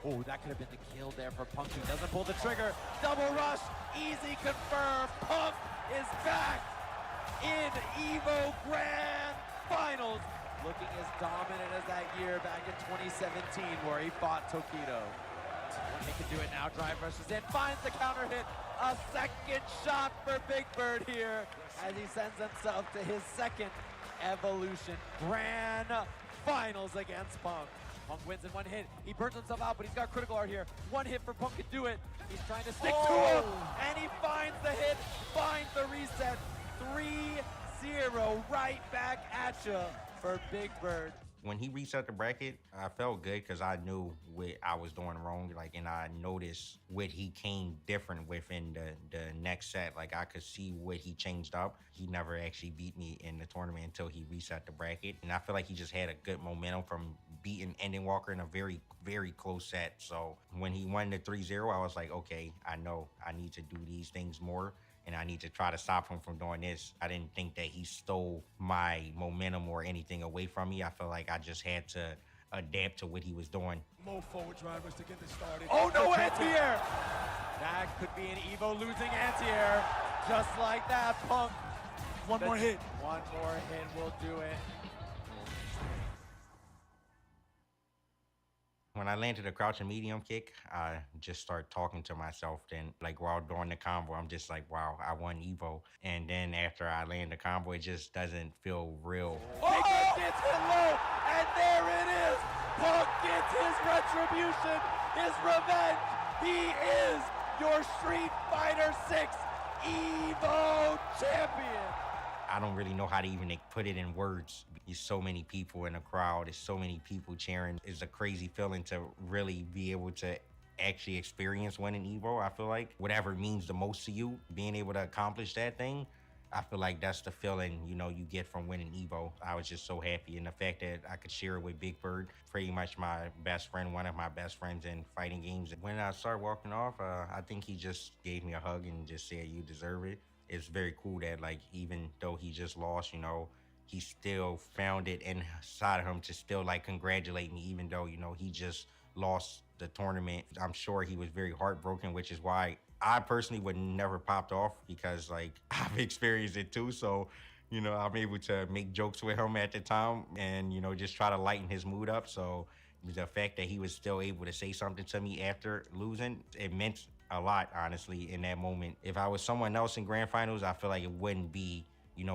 Oh, that could have been the kill there for Punk, who doesn't pull the trigger. Double rush, easy confirm. Punk is back in EVO Grand Finals, looking as dominant as that year back in 2017 where he fought Tokido. He can do it now, drive rushes in, finds the counter hit. A second shot for Big Bird here as he sends himself to his second Evolution Grand Finals against Punk. Punk wins in one hit. He burns himself out, but he's got critical art here. One hit for Punk to do it. He's trying to stick to him, and he finds the hit, finds the reset. 3-0 right back at you for Big Bird. When he reset the bracket, I felt good because I knew what I was doing wrong. And I noticed what he came different within the next set. I could see what he changed up. He never actually beat me in the tournament until he reset the bracket. And I feel like he just had a good momentum from beating Ending Walker in a very, very close set. So when he won the 3-0, I was like, okay, I know I need to do these things more. And I need to try to stop him from doing this. I didn't think that he stole my momentum or anything away from me. I felt like I just had to adapt to what he was doing. More forward drivers to get this started. Oh no, anti-air! That could be an Evo losing anti-air. Just like that, Punk. One more hit. One more hit will do it. When I landed a crouching medium kick, I just start talking to myself. Then, while doing the combo, I'm just like, wow, I won Evo. And then after I land the combo, it just doesn't feel real. Big Bird gets hit low, and there it is. Punk gets his retribution, his revenge. He is your Street Fighter 6 Evo champion. I don't really know how to even put it in words. There's so many people in the crowd. There's so many people cheering. It's a crazy feeling to really be able to actually experience winning Evo. I feel like whatever means the most to you, being able to accomplish that thing, I feel like that's the feeling, you get from winning Evo. I was just so happy. And the fact that I could share it with Big Bird, pretty much my best friend, one of my best friends in fighting games. When I started walking off, I think he just gave me a hug and just said, you deserve it. It's very cool that even though he just lost, he still found it inside of him to still congratulate me, even though, he just lost the tournament. I'm sure he was very heartbroken, which is why I personally would never popped off because I've experienced it too. So, I'm able to make jokes with him at the time and, just try to lighten his mood up. So the fact that he was still able to say something to me after losing, it meant a lot, honestly, in that moment. If I was someone else in Grand Finals, I feel like it wouldn't be,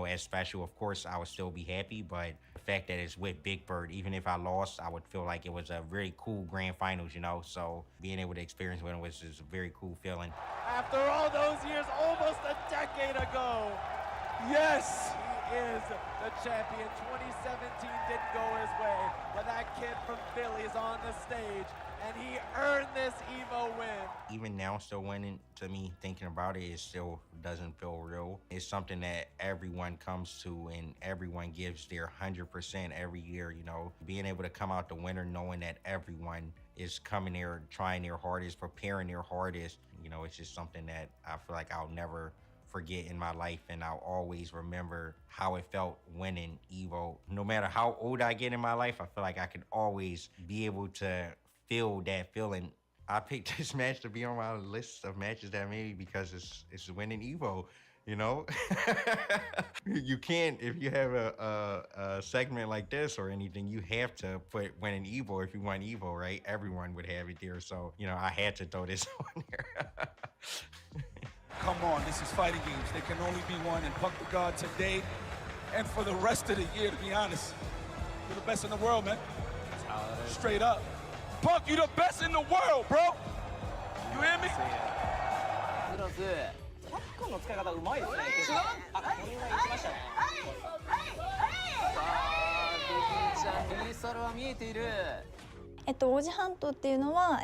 as special. Of course, I would still be happy, but the fact that it's with Big Bird, even if I lost, I would feel like it was a very cool Grand Finals, So being able to experience it was just a very cool feeling. After all those years, almost a decade ago, yes, he is the champion. 2017 didn't go his way, but that kid from Philly is on the stage, and he earned this Evo win. Even now, still winning, to me, thinking about it still doesn't feel real. It's something that everyone comes to and everyone gives their 100% every year, Being able to come out the winner knowing that everyone is coming there, trying their hardest, preparing their hardest, it's just something that I feel like I'll never forget in my life, and I'll always remember how it felt winning Evo. No matter how old I get in my life, I feel like I could always be able to feel that feeling. I picked this match to be on my list of matches that I made because it's winning Evo, You can't, if you have a segment like this or anything, you have to put winning Evo if you want Evo, right? Everyone would have it there, so, I had to throw this on there. Come on, this is fighting games. They can only be won in Punk the God today and for the rest of the year, to be honest. You're the best in the world, man. That's how it is. Straight up. Punk, you the best in the world, bro. You hear me? パックの使い方うまいですね。結構あ、これは行きましたね。さあ、ベキちゃん、リーサルは見えている。おじハントっていうのは、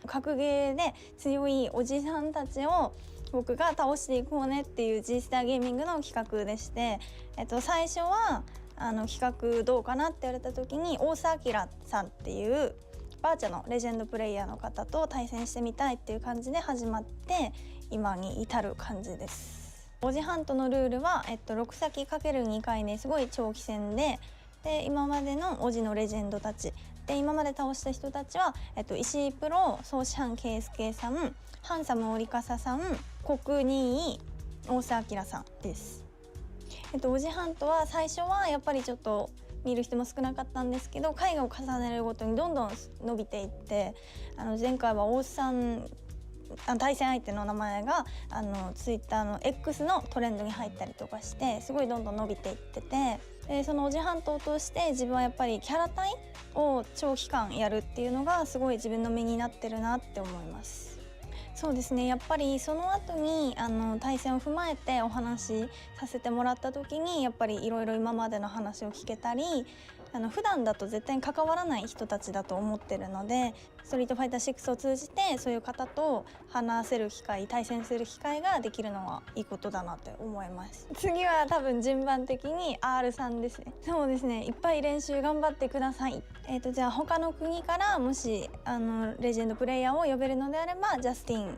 格ゲーで強いおじさんたちを僕が倒していこうねっていう G スターゲーミングの企画でして、最初は企画どうかなって言われた時に大沢明さんっていうバーチャのレジェンドプレイヤーの方と対戦してみたいっていう感じで始まって今に至る感じです。おじハントのルールは、6先 ×2 回ねすごい長期戦で今までのおじのレジェンドたちで今まで倒した人たちは、石井プロ、総師範圭介さん、ハンサム織笠さん、国2位大瀬明さんです。おじはんとは最初はやっぱりちょっと見る人も少なかったんですけど、回を重ねるごとにどんどん伸びていって、前回は大須さん対戦相手の名前がツイッターの X のトレンドに入ったりとかして、すごいどんどん伸びていってて、でそのおじはんとを通して自分はやっぱりキャラ対を長期間やるっていうのがすごい自分の身になってるなって思います。そうですね、やっぱりその後に対戦を踏まえてお話しさせてもらった時に、やっぱりいろいろ今までの話を聞けたり、普段だと絶対に関わらない人たちだと思ってるので、ストリートファイター6を通じてそういう方と話せる機会、対戦する機会ができるのはいいことだなって思います。次は多分順番的に R さんですね。そうですね、いっぱい練習頑張ってください。じゃあ他の国からもしレジェンドプレイヤーを呼べるのであれば、ジャスティン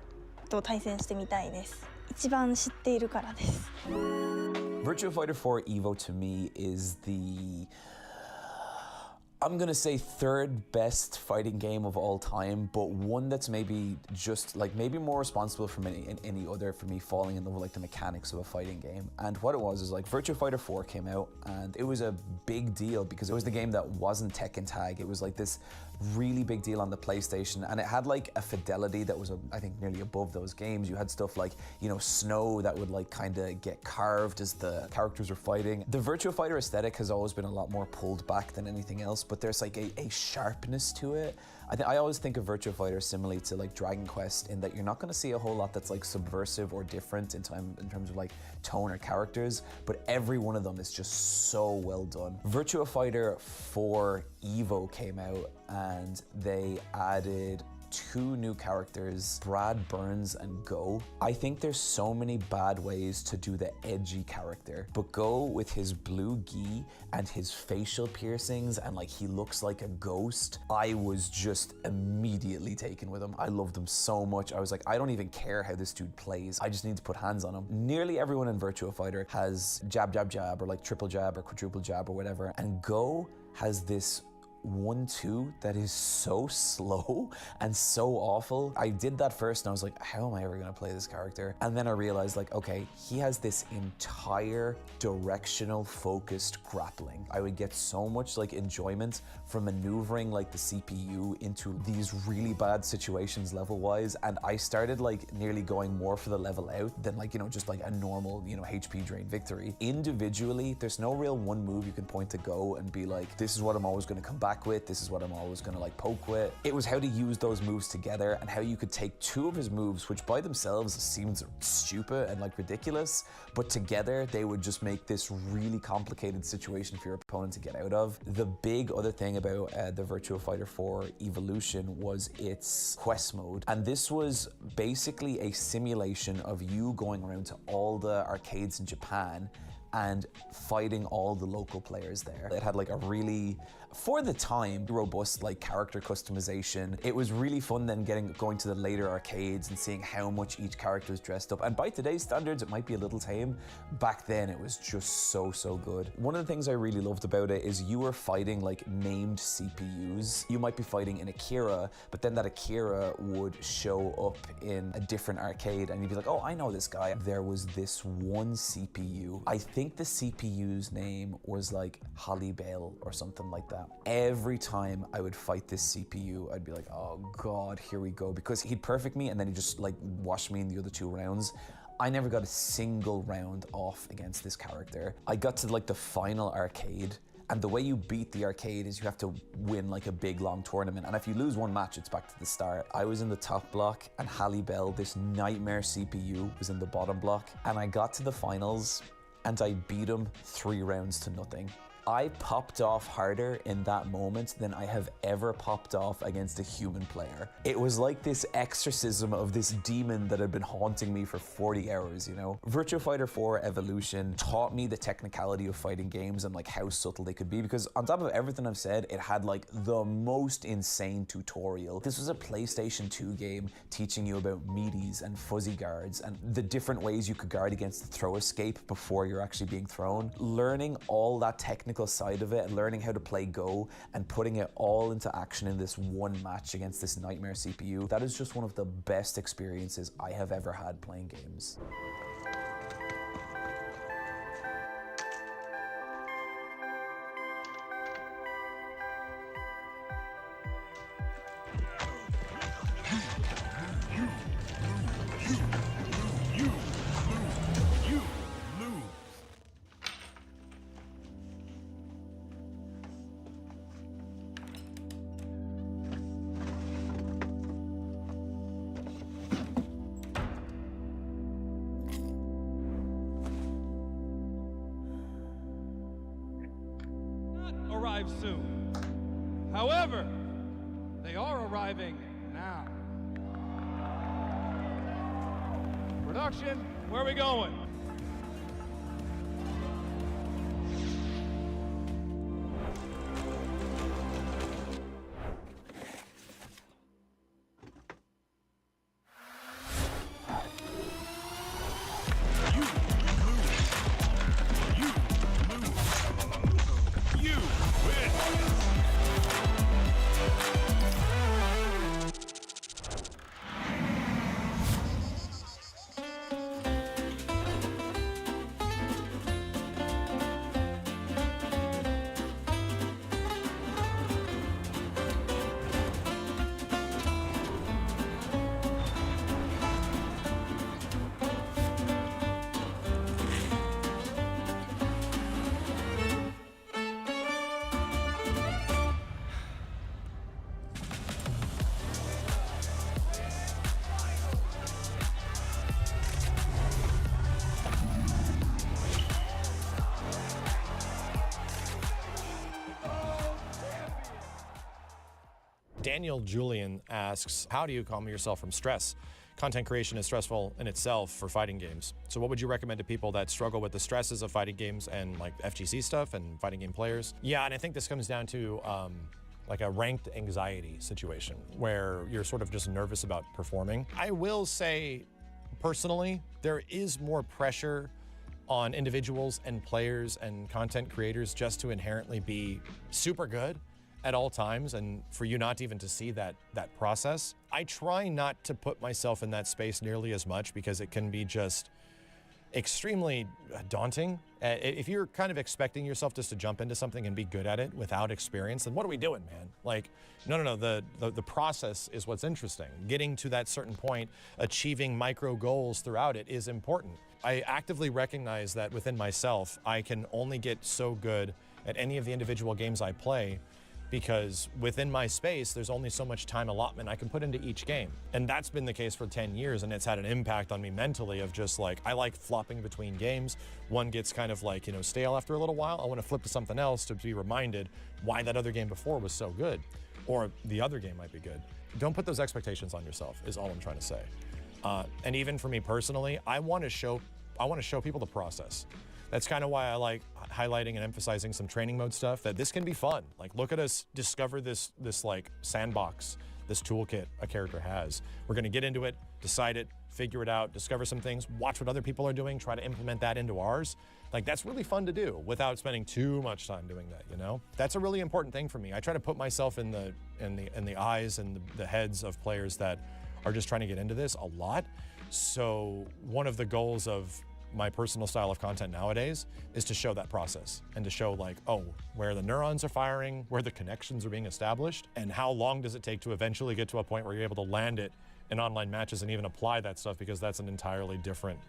と対戦してみたいです。一番知っているからです。Virtua Fighter 4 Evo to me is the I'm gonna say third best fighting game of all time, but one that's maybe just like maybe more responsible for any other for me falling in love with like the mechanics of a fighting game. And what it was is like Virtua Fighter 4 came out, and it was a big deal because it was the game that wasn't Tekken Tag. It was like this really big deal on the PlayStation, and it had like a fidelity that was I think nearly above those games. You had stuff like, you know, snow that would like kind of get carved as the characters were fighting. The Virtua Fighter aesthetic has always been a lot more pulled back than anything else, but there's like a sharpness to it. I always think of Virtua Fighter similarly to like Dragon Quest, in that you're not going to see a whole lot that's like subversive or different in terms of like tone or characters, but every one of them is just so well done. Virtua Fighter 4 Evo came out, and they added 2 new characters, Brad Burns and Go. I think there's so many bad ways to do the edgy character, but Go, with his blue gi and his facial piercings and like he looks like a ghost, I was just immediately taken with him. I loved him so much. I was like, I don't even care how this dude plays. I just need to put hands on him. Nearly everyone in Virtua Fighter has jab, jab, jab, or like triple jab or quadruple jab or whatever, and Go has this 1-2 that is so slow and so awful. I did that first and I was like, how am I ever gonna play this character? And then I realized like, okay, he has this entire directional focused grappling. I would get so much like enjoyment from maneuvering like the CPU into these really bad situations level wise, and I started like nearly going more for the level out than like, you know, just like a normal, you know, HP drain victory. Individually, there's no real one move you can point to Go and be like, this is what I'm always gonna come back with, this is what I'm always gonna like poke with. It was how to use those moves together and how you could take 2 of his moves, which by themselves seemed stupid and like ridiculous, but together they would just make this really complicated situation for your opponent to get out of. The big other thing about the Virtua Fighter 4 Evolution was its quest mode, and this was basically a simulation of you going around to all the arcades in Japan and fighting all the local players there. It had like a really, for the time, robust like character customization. It was really fun then going to the later arcades and seeing how much each character is dressed up. And by today's standards, it might be a little tame. Back then, it was just so good. One of the things I really loved about it is you were fighting like named CPUs. You might be fighting in Akira, but then that Akira would show up in a different arcade and you'd be like, oh, I know this guy. There was this one CPU. I think the CPU's name was like Holly Bell or something like that. Every time I would fight this CPU, I'd be like, oh God, here we go. Because he'd perfect me and then he'd just like wash me in the other 2 rounds. I never got a single round off against this character. I got to like the final arcade, and the way you beat the arcade is you have to win like a big long tournament, and if you lose 1 match, it's back to the start. I was in the top block and Halle Bell, this nightmare CPU, was in the bottom block, and I got to the finals and I beat him 3 rounds to nothing. I popped off harder in that moment than I have ever popped off against a human player. It was like this exorcism of this demon that had been haunting me for 40 hours, you know? Virtua Fighter 4 Evolution taught me the technicality of fighting games and like how subtle they could be, because on top of everything I've said, it had like the most insane tutorial. This was a PlayStation 2 game teaching you about meaties and fuzzy guards and the different ways you could guard against the throw escape before you're actually being thrown. Learning all that technical technical side of it and learning how to play Go and putting it all into action in this one match against this nightmare CPU, that is just one of the best experiences I have ever had playing games. Arrive soon. However, they are arriving now. Production, where are we going? Daniel Julian asks, how do you calm yourself from stress? Content creation is stressful in itself for fighting games. So what would you recommend to people that struggle with the stresses of fighting games and like FGC stuff and fighting game players? Yeah, and I think this comes down to like a ranked anxiety situation where you're sort of just nervous about performing. I will say, personally, there is more pressure on individuals and players and content creators just to inherently be super good at all times, and for you not even to see that process. I try not to put myself in that space nearly as much because it can be just extremely daunting. If you're kind of expecting yourself just to jump into something and be good at it without experience, then what are we doing, man? Like, no, the process is what's interesting. Getting to that certain point, achieving micro goals throughout it is important. I actively recognize that within myself, I can only get so good at any of the individual games I play because within my space, there's only so much time allotment I can put into each game. And that's been the case for 10 years, and it's had an impact on me mentally of just like, I like flopping between games. One gets kind of like, stale after a little while. I want to flip to something else to be reminded why that other game before was so good, or the other game might be good. Don't put those expectations on yourself, is all I'm trying to say. And even for me personally, I want to show people the process. That's kind of why I like highlighting and emphasizing some training mode stuff, that this can be fun. Like, look at us discover this like sandbox, this toolkit a character has. We're gonna get into it, decide it, figure it out, discover some things, watch what other people are doing, try to implement that into ours. Like, that's really fun to do without spending too much time doing that, That's a really important thing for me. I try to put myself in the eyes and the heads of players that are just trying to get into this a lot. So one of the goals of my personal style of content nowadays is to show that process and to show like, oh, where the neurons are firing, where the connections are being established, and how long does it take to eventually get to a point where you're able to land it in online matches and even apply that stuff, because that's an entirely different,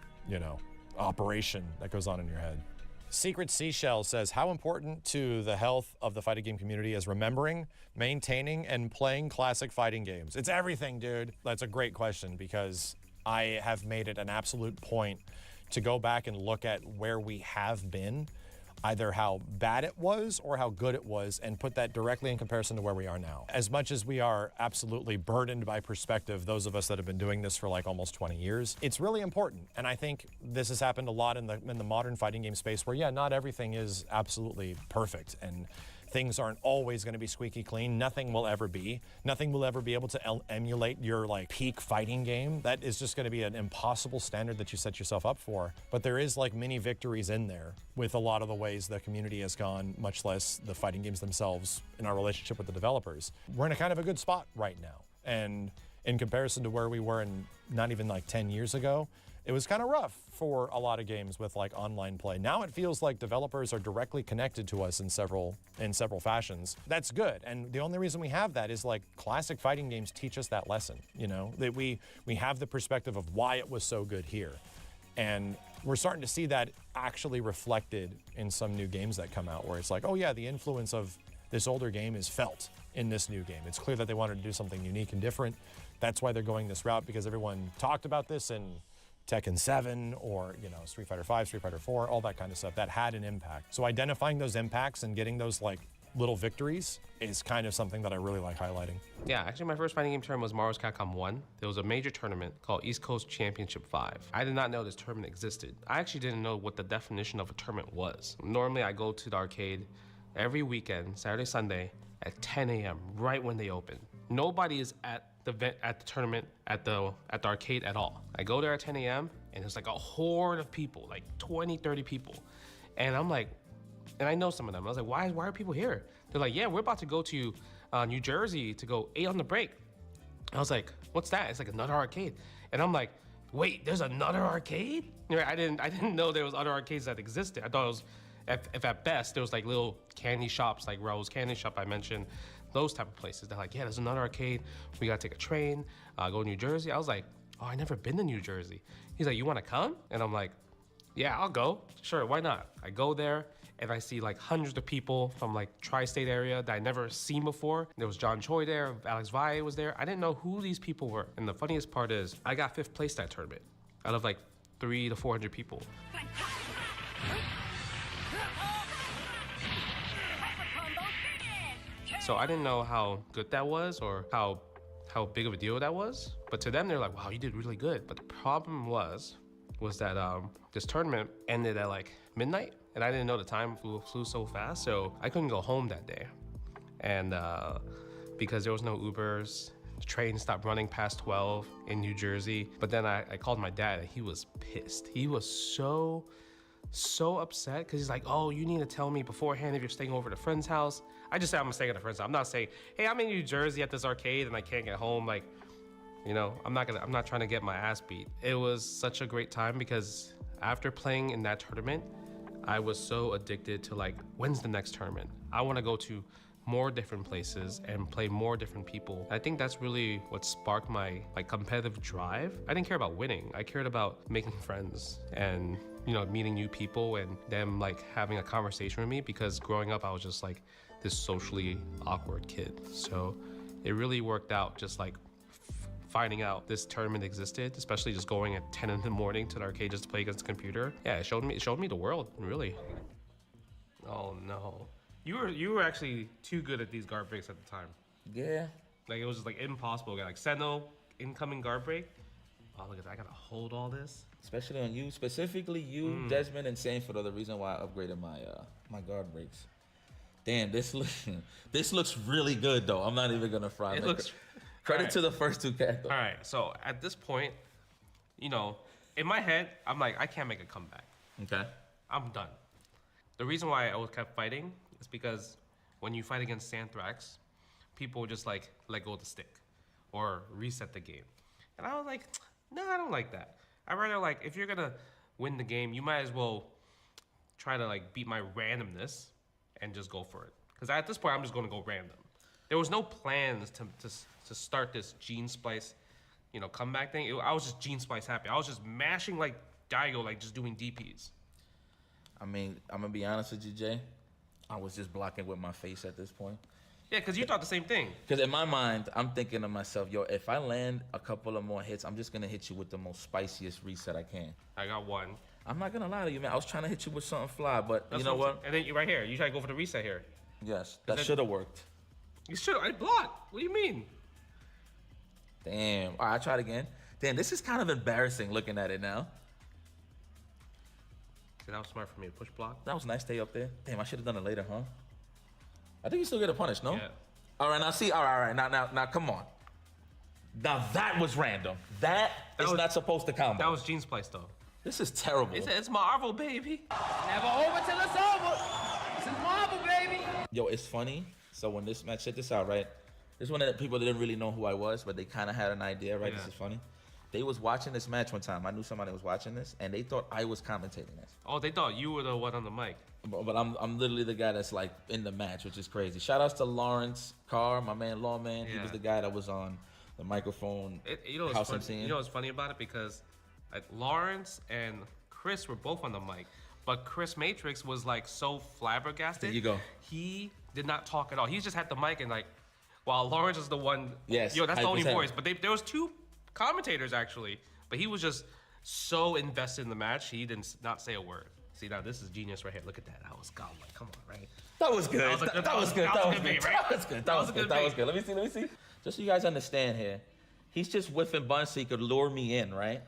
operation that goes on in your head. Secret Seashell says, how important to the health of the fighting game community is remembering, maintaining, and playing classic fighting games? It's everything, dude. That's a great question, because I have made it an absolute point to go back and look at where we have been, either how bad it was or how good it was, and put that directly in comparison to where we are now. As much as we are absolutely burdened by perspective, those of us that have been doing this for like almost 20 years, it's really important. And I think this has happened a lot in the modern fighting game space where, yeah, not everything is absolutely perfect. And things aren't always going to be squeaky clean. Nothing will ever be. Nothing will ever be able to emulate your like peak fighting game. That is just going to be an impossible standard that you set yourself up for. But there is like mini victories in there with a lot of the ways the community has gone, much less the fighting games themselves in our relationship with the developers. We're in a kind of a good spot right now. And in comparison to where we were in not even like 10 years ago, it was kind of rough for a lot of games with like online play. Now it feels like developers are directly connected to us in several fashions. That's good. And the only reason we have that is like classic fighting games teach us that lesson, you know, that we have the perspective of why it was so good here. And we're starting to see that actually reflected in some new games that come out where it's like, oh yeah, the influence of this older game is felt in this new game. It's clear that they wanted to do something unique and different. That's why they're going this route, because everyone talked about this in Tekken 7 or, you know, Street Fighter 5, Street Fighter 4, all that kind of stuff. That had an impact. So identifying those impacts and getting those like little victories is kind of something that I really like highlighting. Yeah, actually my first fighting game tournament was Marvel's Capcom 1. There was a major tournament called East Coast Championship 5. I did not know this tournament existed. I actually didn't know what the definition of a tournament was. Normally I go to the arcade every weekend, Saturday, Sunday, at 10 a.m., right when they open. Nobody is at the tournament at the arcade at all. I go there at 10 a.m. and there's like a horde of people, like 20, 30 people. And I'm like, and I know some of them. I was like, why are people here? They're like, yeah, we're about to go to New Jersey to go 8 on the break. I was like, what's that? It's like another arcade. And I'm like, wait, there's another arcade? I didn't know there was other arcades that existed. I thought it was, if at best, there was like little candy shops, like Raoul's Candy Shop I mentioned, those type of places. They're like, yeah, there's another arcade. We gotta take a train, go to New Jersey. I was like, oh, I never been to New Jersey. He's like, you wanna come? And I'm like, yeah, I'll go. Sure, why not? I go there and I see like hundreds of people from like tri-state area that I never seen before. There was John Choi there, Alex Valle was there. I didn't know who these people were. And the funniest part is I got 5th place that tournament out of like 300 to 400 people. So I didn't know how good that was or how big of a deal that was. But to them, they're like, wow, you did really good. But the problem was that this tournament ended at like midnight and I didn't know the time flew so fast. So I couldn't go home that day. And because there was no Ubers, the train stopped running past 12 in New Jersey. But then I called my dad and he was pissed. He was so upset because he's like, oh, you need to tell me beforehand if you're staying over at a friend's house. I just said I'm staying at a friend's house. I'm not saying, hey, I'm in New Jersey at this arcade and I can't get home. Like, you know, I'm not trying to get my ass beat. It was such a great time because after playing in that tournament, I was so addicted to like, when's the next tournament? I want to go to more different places and play more different people. I think that's really what sparked my like competitive drive. I didn't care about winning. I cared about making friends and, you know, meeting new people and them like having a conversation with me, because growing up I was just like this socially awkward kid. So it really worked out, just like finding out this tournament existed, especially just going at 10 in the morning to the arcade just to play against the computer. Yeah, it showed me the world, really. Oh no. You were actually too good at these guard breaks at the time. Yeah. Like it was just like impossible. Like Senno, incoming guard break. Oh, look at that, I gotta hold all this. Especially on you, specifically you, Desmond, and Sanford are the reason why I upgraded my my guard breaks. Damn, this looks really good though. I'm not even gonna fry. It looks. Credit to the first two characters. All right, so at this point, you know, in my head, I'm like, I can't make a comeback. Okay. I'm done. The reason why I always kept fighting is because when you fight against Santhrax, people just like let go of the stick or reset the game. And I was like, no, I don't like that. I'd rather like, if you're gonna win the game, you might as well try to like beat my randomness and just go for it. Because at this point, I'm just gonna go random. There was no plans to start this Gene Splice, you know, comeback thing. I was just Gene Splice happy. I was just mashing like Daigo, like just doing DPs. I mean, I'm gonna be honest with you, Jay. I was just blocking with my face at this point. Yeah, because you thought the same thing. Because in my mind, I'm thinking to myself, yo, if I land a couple of more hits, I'm just gonna hit you with the most spiciest reset I can. I got one. I'm not gonna lie to you, man. I was trying to hit you with something fly, but you know what? And then you right here, you try to go for the reset here. Yes, that should have worked. You should. I blocked. What do you mean? Damn. All right, I tried again. Damn, this is kind of embarrassing looking at it now. That was smart for me to push block. That was nice. Stay up there. Damn, I should have done it later, huh? I think you still get a punish, no? Yeah. All right, now see. All right. Now, come on. Now that was random. That is not supposed to combo. That was Gene's play though. This is terrible. It's Marvel, baby. Never over till it's over. This is Marvel, baby. Yo, it's funny. So when this match, check this out, right? This is one of the people that didn't really know who I was, but they kind of had an idea, right? Yeah. This is funny. They was watching this match one time. I knew somebody was watching this, and they thought I was commentating this. Oh, they thought you were the one on the mic. But I'm literally the guy that's like in the match, which is crazy. Shout outs to Lawrence Carr, my man Lawman. He Yeah. was the guy that was on the microphone. You know what's House funny? MCing. You know what's funny about it? Because like Lawrence and Chris were both on the mic, but Chris Matrix was like so flabbergasted. There you go. He did not talk at all. He just had the mic and like, while Lawrence is the one. Yes, That's the only 100%. voice. But there was two commentators actually, but he was just so invested in the match, he did not say a word. See, now this is genius right here. Look at that. I was godlike. Come on, right? That was good. That was a good- That was good. that That was was a good. good bait, right? That was good. That was good. That was good. Let me see. Just so you guys understand here, he's just whiffing buns so he could lure me in, right?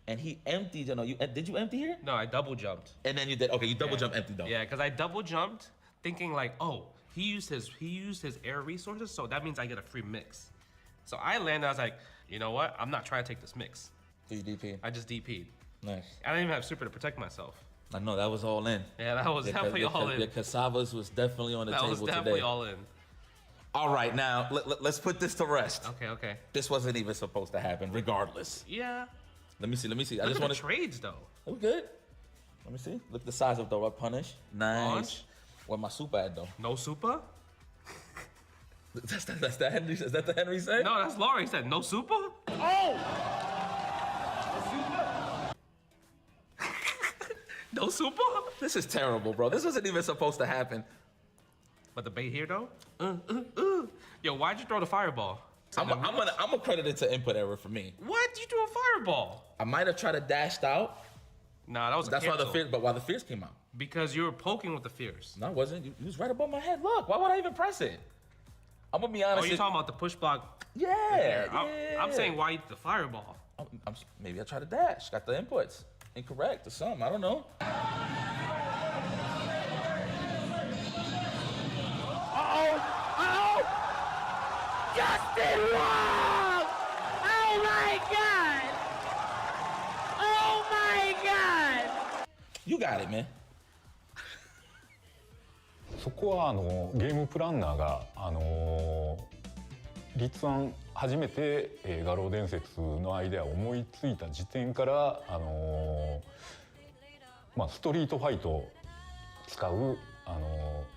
And he emptied. Did you empty here? No, I double jumped. And then you did. Okay, you double jump empty though. Yeah, because I double jumped, thinking like, oh, he used his air resources, so that means I get a free mix. So I landed. I was like, you know what? I'm not trying to take this mix. So you DP'd. I just DP'd. Nice. I didn't even have super to protect myself. I know that was all in. Yeah, that was definitely all in. The cassavas was definitely on the That table was today. definitely all in. All right, now let's put this to rest. Okay. This wasn't even supposed to happen, regardless. Yeah. Let me see. I Look just at want the trades though. Look good. Let me see. Look the size of the punish. Nice. Launch. Where my super at though? No super? That's the Henry. Is that the Henry say? No, that's Laurie. He said no super? Oh! No super? This is terrible, bro. This wasn't even supposed to happen. But the bait here though? Yo, why'd you throw the fireball? I'm gonna credit it to input error for me. What? You threw a fireball? I might have tried to dash out. Nah, that was That's cancel. why the fierce came out. Because you were poking with the fierce. No, I wasn't. You was right above my head. Look, why would I even press it? I'm gonna be honest. Oh, you're talking about the push block? Yeah, I'm saying why you did the fireball. Maybe I tried to dash. Got the inputs incorrect or something. I don't know. Oh! Justin Wong! Oh my God! Oh my God! You got it, man. そこはゲームプランナーが立案初めて画廊伝説のアイデアを思いついた時点からストリートファイトを使う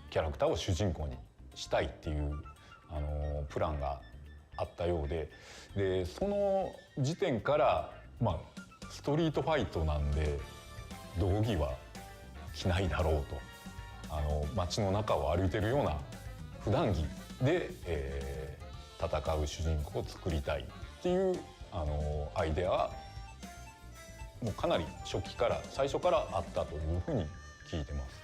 キャラクターを主人公にしたいっていうプランがあったようで、その時点からストリートファイトなんで道着は着ないだろうと。街の中を歩いてるような普段着で、戦う主人公を作りたいっていうアイデアはもうかなり初期から最初からあったというふうに聞いてます。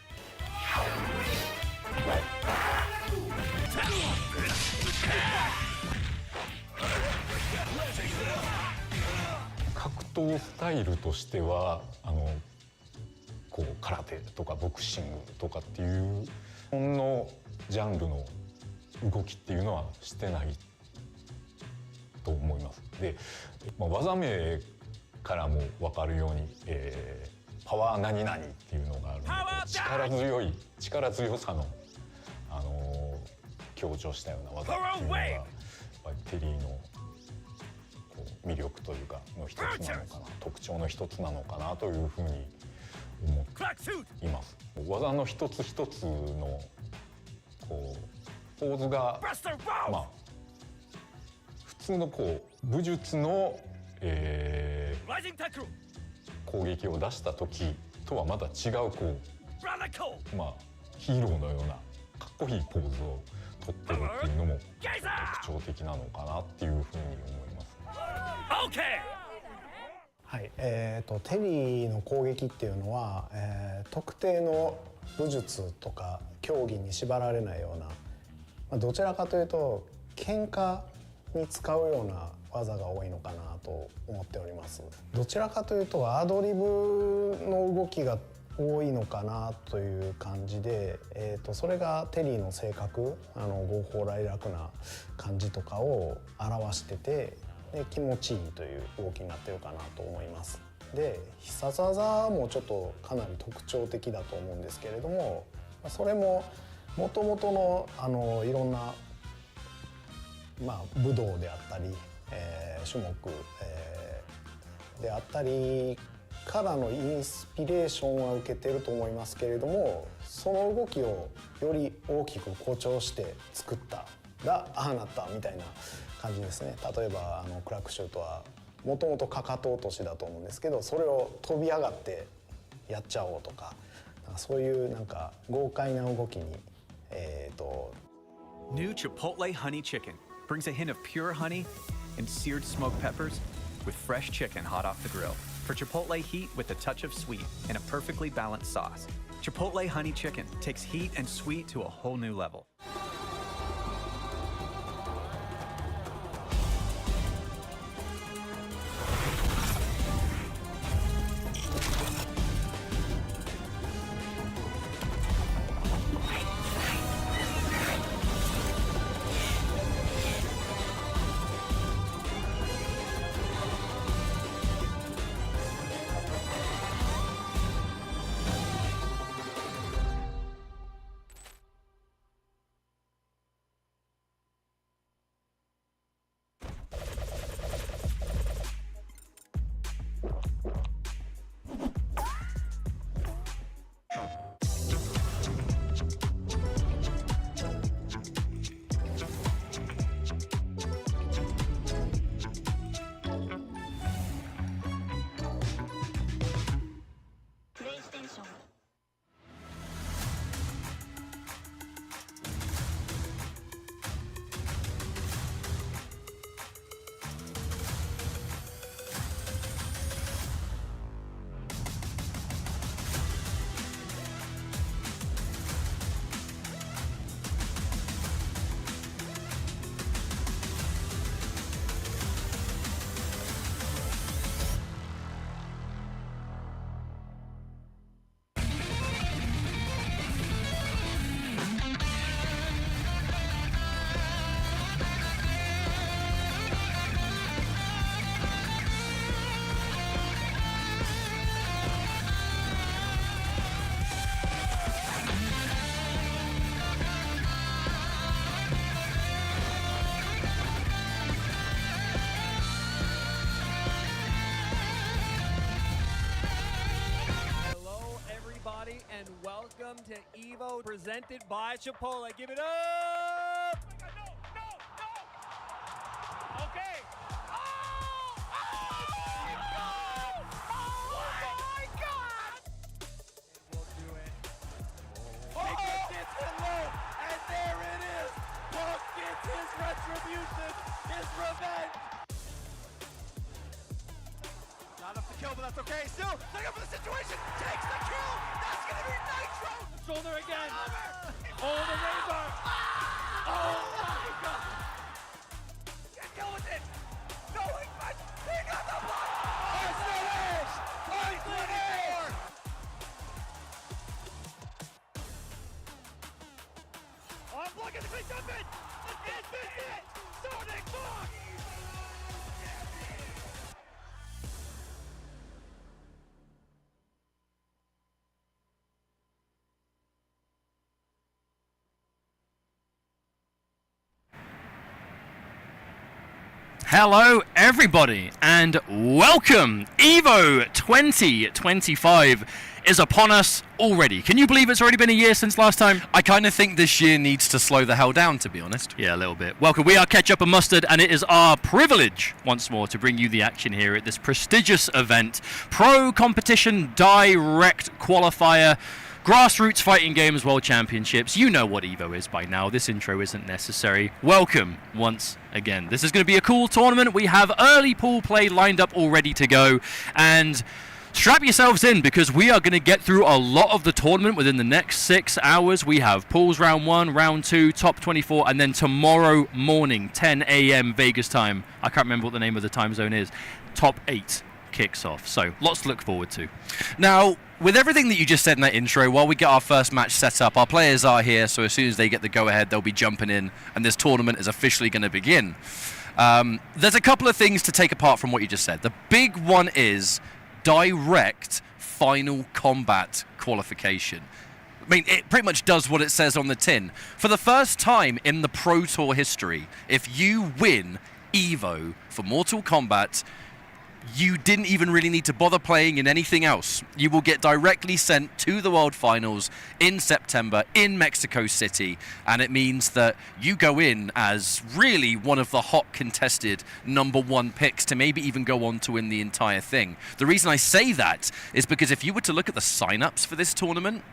格闘スタイルとしてはこう空手とかボクシングとかっていう日本のジャンルの動きっていうのはしてないと思います。で、技名からも分かるように、パワー何々っていうのがあるので力強さの、強調したような技っていうのがやっぱりテリーのこう魅力というかの一つなのかな、特徴の一つなのかなというふうに思っています。技の一つ一つのこうポーズが普通のこう武術の、攻撃を出した時とはまた違うこうヒーローのようなかっこいいポーズをとってるっていうのも特徴的なのかなっていうふうに思います。はい、テリーの攻撃っていうのは、特定の武術とか競技に縛られないような、どちらかというと喧嘩に使うような技が多いのかなと思っております。どちらかというとアドリブの動きが多いのかなという感じで、それがテリーの性格、豪放磊落な感じとかを表してて、で気持ちいいという動きになってるかなと思います。で必殺技もちょっとかなり特徴的だと思うんですけれども、それももともとのいろんな、武道であったり、種目、であったりからのインスピレーションは受けてると思いますけれども、その動きをより大きく誇張して作ったらああなったみたいな感じですね。例えばクラックシュートはもともとかかと落としだと思うんですけど、それを飛び上がってやっちゃおうとか、そういうなんか豪快な動きにNew Chipotle Honey Chicken brings a hint of pure honey and seared smoked peppers with fresh chicken hot off the grill. For Chipotle heat with a touch of sweet and a perfectly balanced sauce. Chipotle Honey Chicken takes heat and sweet to a whole new level. And welcome to EVO presented by Chipotle. Give it up! No! Okay. Oh my God! We'll do it. It gets hit low, and there it is. Punk gets his retribution, his revenge. Not enough to kill, but that's okay. Still, looking up for the situation. Takes the kill. That's gonna be Nitro. Shoulder again. Oh, the razor. Oh my God. Get kill with it. No, he got the block. Finish. 524. Oh, I'm blocking the quick jump in. It's it. Sonic Boom. Hello everybody and welcome! EVO 2025 is upon us already. Can you believe it's already been a year since last time? I kind of think this year needs to slow the hell down, to be honest. Yeah, a little bit. Welcome, we are Ketchup and Mustard, and it is our privilege once more to bring you the action here at this prestigious event. Pro Competition Direct Qualifier Grassroots Fighting Games World Championships. You know what EVO is by now. This intro isn't necessary. Welcome once again. This is going to be a cool tournament. We have early pool play lined up all ready to go. And strap yourselves in because we are going to get through a lot of the tournament within the next 6 hours. We have pools round 1, round 2, top 24, and then tomorrow morning, 10 a.m. Vegas time. I can't remember what the name of the time zone is. Top 8. kicks off. So lots to look forward to. Now, with everything that you just said in that intro, while we get our first match set up, our players are here, so as soon as they get the go-ahead, they'll be jumping in, and this tournament is officially going to begin. There's a couple of things to take apart from what you just said. The big one is direct final combat qualification. I mean, it pretty much does what it says on the tin. For the first time in the Pro Tour history, if you win EVO for Mortal Kombat, you didn't even really need to bother playing in anything else. You will get directly sent to the World Finals in September in Mexico City, and it means that you go in as really one of the hot contested #1 picks to maybe even go on to win the entire thing. The reason I say that is because if you were to look at the sign-ups for this tournament,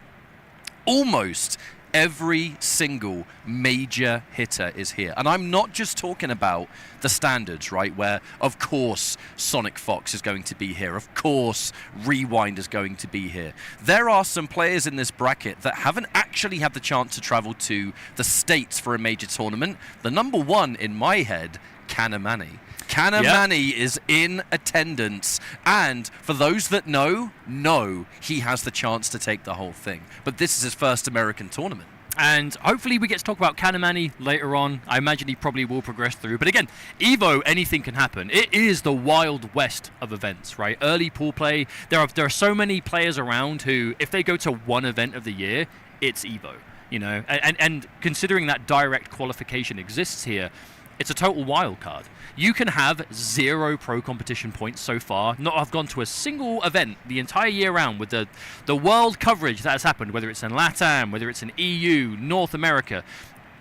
almost every single major hitter is here. And I'm not just talking about the standards, right, where of course Sonic Fox is going to be here, of course Rewind is going to be here. There are some players in this bracket that haven't actually had the chance to travel to the States for a major tournament. The #1 in my head, Kanamani. Kanamani is in attendance, and for those that know, he has the chance to take the whole thing. But this is his first American tournament. And hopefully we get to talk about Kanamani later on. I imagine he probably will progress through. But again, EVO, anything can happen. It is the Wild West of events, right? Early pool play. There are so many players around who, if they go to one event of the year, it's EVO. You know, and considering that direct qualification exists here, it's a total wild card. You can have 0 pro competition points so far, not have gone to a single event the entire year round with the world coverage that has happened, whether it's in LATAM, whether it's in EU, North America,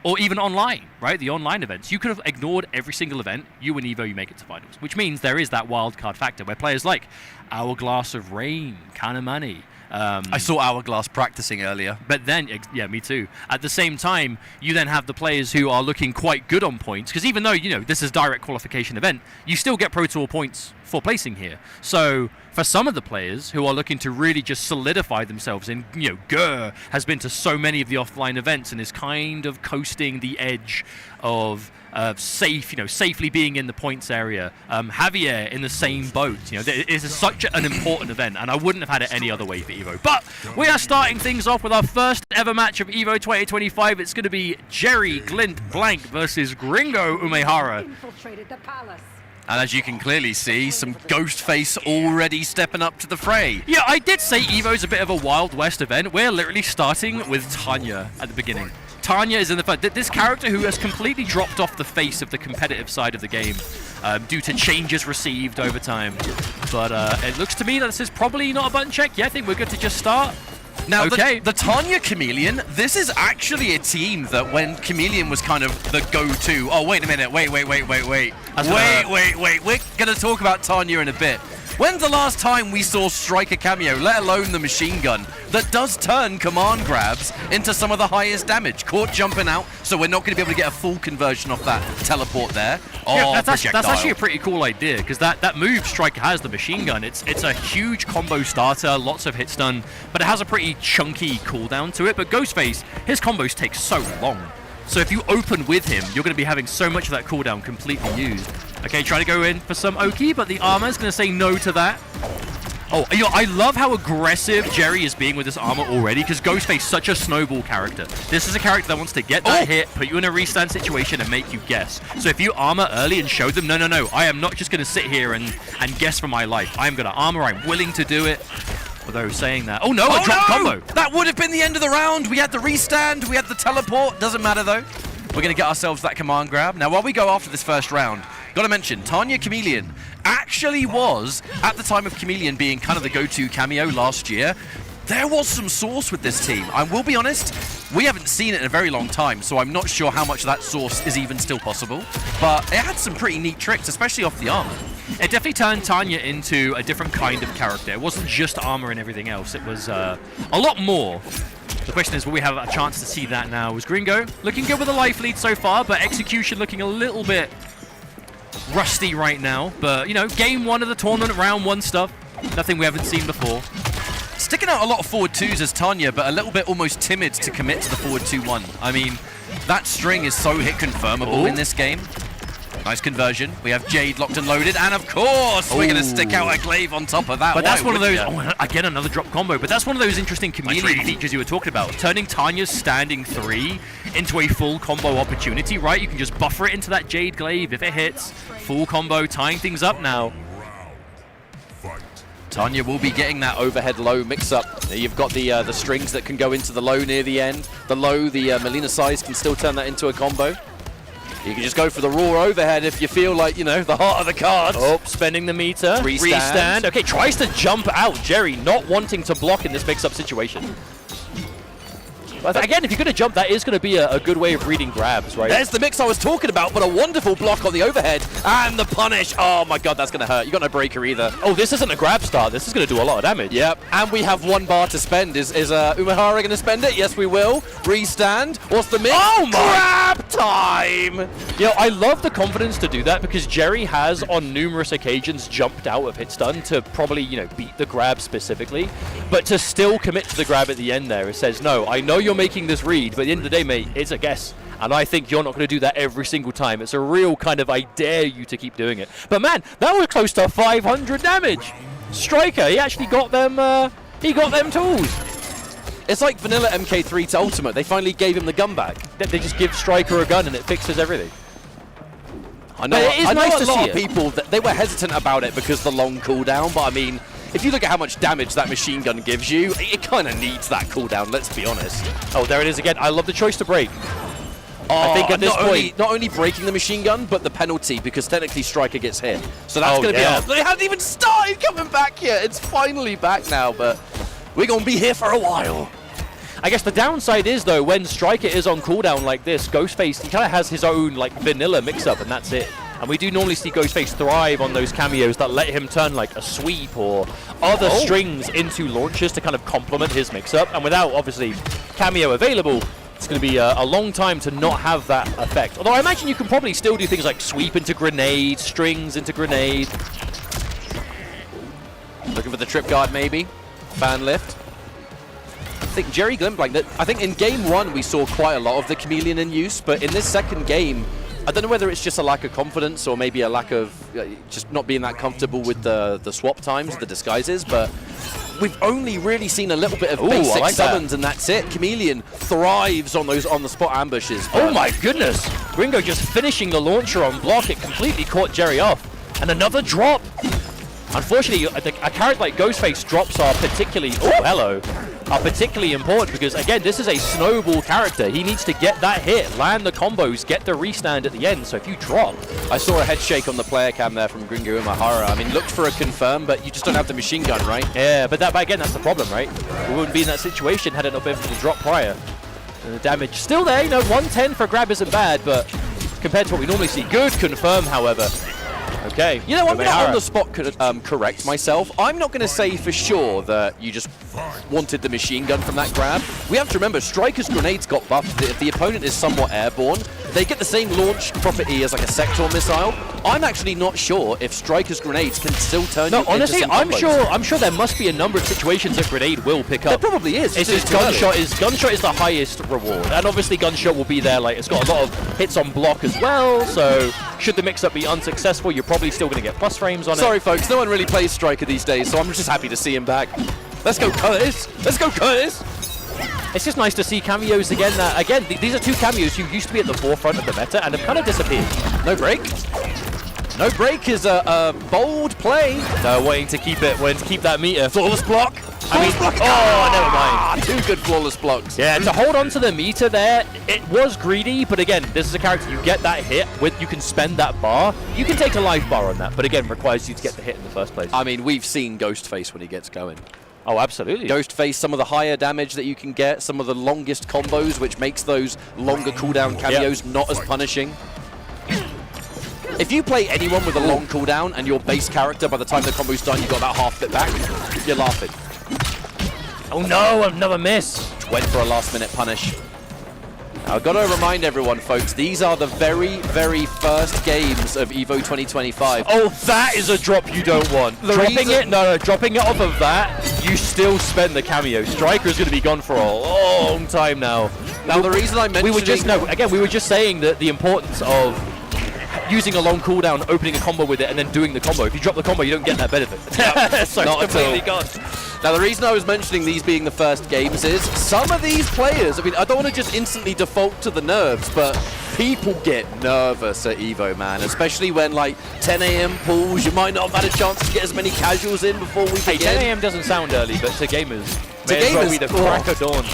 or even online, right? The online events. You could have ignored every single event. You win EVO, you make it to finals, which means there is that wild card factor where players like Hourglass of Rain, Kanamani, I saw Hourglass practicing earlier. But then, yeah, me too. At the same time, you then have the players who are looking quite good on points, because even though, you know, this is direct qualification event, you still get Pro Tour points for placing here. So for some of the players who are looking to really just solidify themselves in, you know, Gur has been to so many of the offline events and is kind of coasting the edge of safely being in the points area. Javier in the same boat. You know, it is such an important event, and I wouldn't have had it any other way for EVO. But we are starting things off with our first ever match of EVO 2025. It's going to be Jerry Glint Blank versus Gringo Umehara. Infiltrated the palace. And as you can clearly see, some Ghostface already stepping up to the fray. Yeah, I did say EVO's a bit of a Wild West event. We're literally starting with Tanya at the beginning. Tanya is in the front. This character who has completely dropped off the face of the competitive side of the game due to changes received over time. But it looks to me that this is probably not a button check. Yeah, I think we're good to just start. Now, okay. the Tanya Chameleon, this is actually a team that when Chameleon was kind of the go-to... Oh, wait a minute. Wait. We're going to talk about Tanya in a bit. When's the last time we saw Striker Cameo, let alone the machine gun, that does turn command grabs into some of the highest damage? Caught jumping out, so we're not going to be able to get a full conversion off that teleport there. Yeah, that's actually a pretty cool idea, because that move Striker has, the machine gun, it's a huge combo starter, lots of hits done, but it has a pretty chunky cooldown to it. But Ghostface, his combos take so long. So if you open with him, you're going to be having so much of that cooldown completely used. Okay, try to go in for some Oki, but the armor's going to say no to that. Oh, you know, I love how aggressive Jerry is being with this armor already, because Ghostface is such a snowball character. This is a character that wants to get that hit, put you in a restand situation, and make you guess. So if you armor early and show them, no, I am not just going to sit here and guess for my life. I am going to armor, I'm willing to do it. Although saying that, a drop combo. That would have been the end of the round. We had the restand, we had the teleport. Doesn't matter though. We're going to get ourselves that command grab. Now, while we go after this first round, got to mention, Tanya Chameleon actually was, at the time of Chameleon being kind of the go-to cameo last year, there was some sauce with this team. I will be honest, we haven't seen it in a very long time, so I'm not sure how much of that sauce is even still possible. But it had some pretty neat tricks, especially off the armor. It definitely turned Tanya into a different kind of character. It wasn't just armor and everything else. It was a lot more. The question is, will we have a chance to see that now? Was Gringo looking good with a life lead so far, but execution looking a little bit rusty right now. But, you know, game 1 of the tournament, round 1 stuff. Nothing we haven't seen before. Sticking out a lot of forward 2s as Tanya, but a little bit almost timid to commit to the forward 2-1. I mean, that string is so hit confirmable in this game. Nice conversion. We have Jade locked and loaded, and of course, we're going to stick out a glaive on top of that. But that's one of those, again, another drop combo, but that's one of those interesting chameleon features you were talking about. Turning Tanya's standing 3 into a full combo opportunity, right? You can just buffer it into that Jade glaive if it hits. Full combo, tying things up now. Tanya will be getting that overhead low mix-up. You've got the strings that can go into the low near the end. The low, the Melina size can still turn that into a combo. You can just go for the raw overhead if you feel like, you know, the heart of the cards. Oh, spending the meter. Restand. Okay, tries to jump out. Jerry not wanting to block in this mix-up situation. But again, if you're going to jump, that is going to be a good way of reading grabs, right? There's the mix I was talking about, but a wonderful block on the overhead. And the punish. Oh my god, that's going to hurt. You got no breaker either. Oh, this isn't a grab start. This is going to do a lot of damage. Yep. And we have 1 bar to spend. Is Umehara going to spend it? Yes, we will. Restand. What's the mix? Oh my! Grab time! Yo, I love the confidence to do that because Jerry has, on numerous occasions, jumped out of hit stun to probably, you know, beat the grab specifically. But to still commit to the grab at the end there, it says, no, I know you're making this read, but at the end of the day, mate, it's a guess. And I think you're not going to do that every single time. It's a real kind of, I dare you to keep doing it. But man, that was close to 500 damage. Striker, he actually got them, he got them tools. It's like vanilla MK3 to Ultimate. They finally gave him the gun back. They just give Striker a gun and it fixes everything. I know, a lot of people, they were hesitant about it because the long cooldown, but I mean, if you look at how much damage that machine gun gives you, it kind of needs that cooldown, let's be honest. Oh, there it is again. I love the choice to break. I think at this point, not only breaking the machine gun, but the penalty, because technically Striker gets hit. So that's going to be... They haven't even started coming back yet. It's finally back now, but we're going to be here for a while. I guess the downside is, though, when Striker is on cooldown like this, Ghostface, he kind of has his own, like, vanilla mix-up, and that's it. And we do normally see Ghostface thrive on those cameos that let him turn, like, a sweep or other strings into launches to kind of complement his mix-up. And without, obviously, cameo available, it's going to be a long time to not have that effect. Although I imagine you can probably still do things like sweep into grenade, strings into grenade. Looking for the trip guard, maybe. Fan lift. I think Jerry Glimpblank, I think in game 1 we saw quite a lot of the chameleon in use, but in this second game, I don't know whether it's just a lack of confidence or maybe a lack of just not being that comfortable with the swap times, the disguises, but we've only really seen a little bit of basic summons and that's it. Chameleon thrives on those on-the-spot ambushes. Oh my goodness! Gringo just finishing the launcher on block. It completely caught Jerry off. And another drop! Unfortunately, a character like Ghostface drops are particularly... Oh, hello! Are particularly important because, again, this is a snowball character. He needs to get that hit, land the combos, get the restand at the end. So if you drop... I saw a head shake on the player cam there from Gringo Umehara. I mean, looked for a confirm, but you just don't have the machine gun, right? Yeah, but again, that's the problem, right? We wouldn't be in that situation had it not been for the drop prior. And the damage still there, you know, 110 for a grab isn't bad, but compared to what we normally see, good confirm, however. Okay. You know, I'm going to on the spot correct myself. I'm not going to say for sure that you just wanted the machine gun from that grab. We have to remember, Striker's grenades got buffed. If the opponent is somewhat airborne, they get the same launch property as like a sector missile. I'm actually not sure if Striker's grenades can still turn you honestly, into some combos. I'm sure there must be a number of situations that grenade will pick up. There probably is. It's just gunshot is the highest reward, and obviously gunshot will be there. Like it's got a lot of hits on block as well. So should the mix-up be unsuccessful, you're probably still going to get plus frames on it. Sorry, folks, no one really plays Striker these days, so I'm just happy to see him back. Let's go, Curtis! Let's go, Curtis! It's just nice to see cameos again. These are two cameos who used to be at the forefront of the meta and have kind of disappeared. No break. No break is a bold play. No, waiting to keep that meter. Flawless block. Never mind. Two good flawless blocks. Yeah, to hold on to the meter there, it was greedy, but again, this is a character, you get that hit, you can spend that bar. You can take a life bar on that, but again, requires you to get the hit in the first place. I mean, we've seen Ghostface when he gets going. Oh, absolutely. Ghostface, some of the higher damage that you can get, some of the longest combos, which makes those longer cooldown cameos not as punishing. If you play anyone with a long cooldown and your base character, by the time the combo's done, you got about half of it back, you're laughing. Oh no, another miss. Went for a last-minute punish. Now, I've got to remind everyone, folks, these are the very, very first games of EVO 2025. Oh, that is a drop you don't want. Dropping it off of that, you still spend the cameo. Striker is going to be gone for a long time now. Now, the reason I mentioned... we were just saying that the importance of using a long cooldown, opening a combo with it, and then doing the combo. If you drop the combo, you don't get that benefit. So Not it's at completely all. gone. Now, the reason I was mentioning these being the first games is some of these players, I mean, I don't want to just instantly default to the nerves, but people get nervous at EVO, man, especially when, like, 10 a.m. pools, you might not have had a chance to get as many casuals in before we begin. Hey, 10 a.m. doesn't sound early, but to gamers, may as well be the crack of dawn.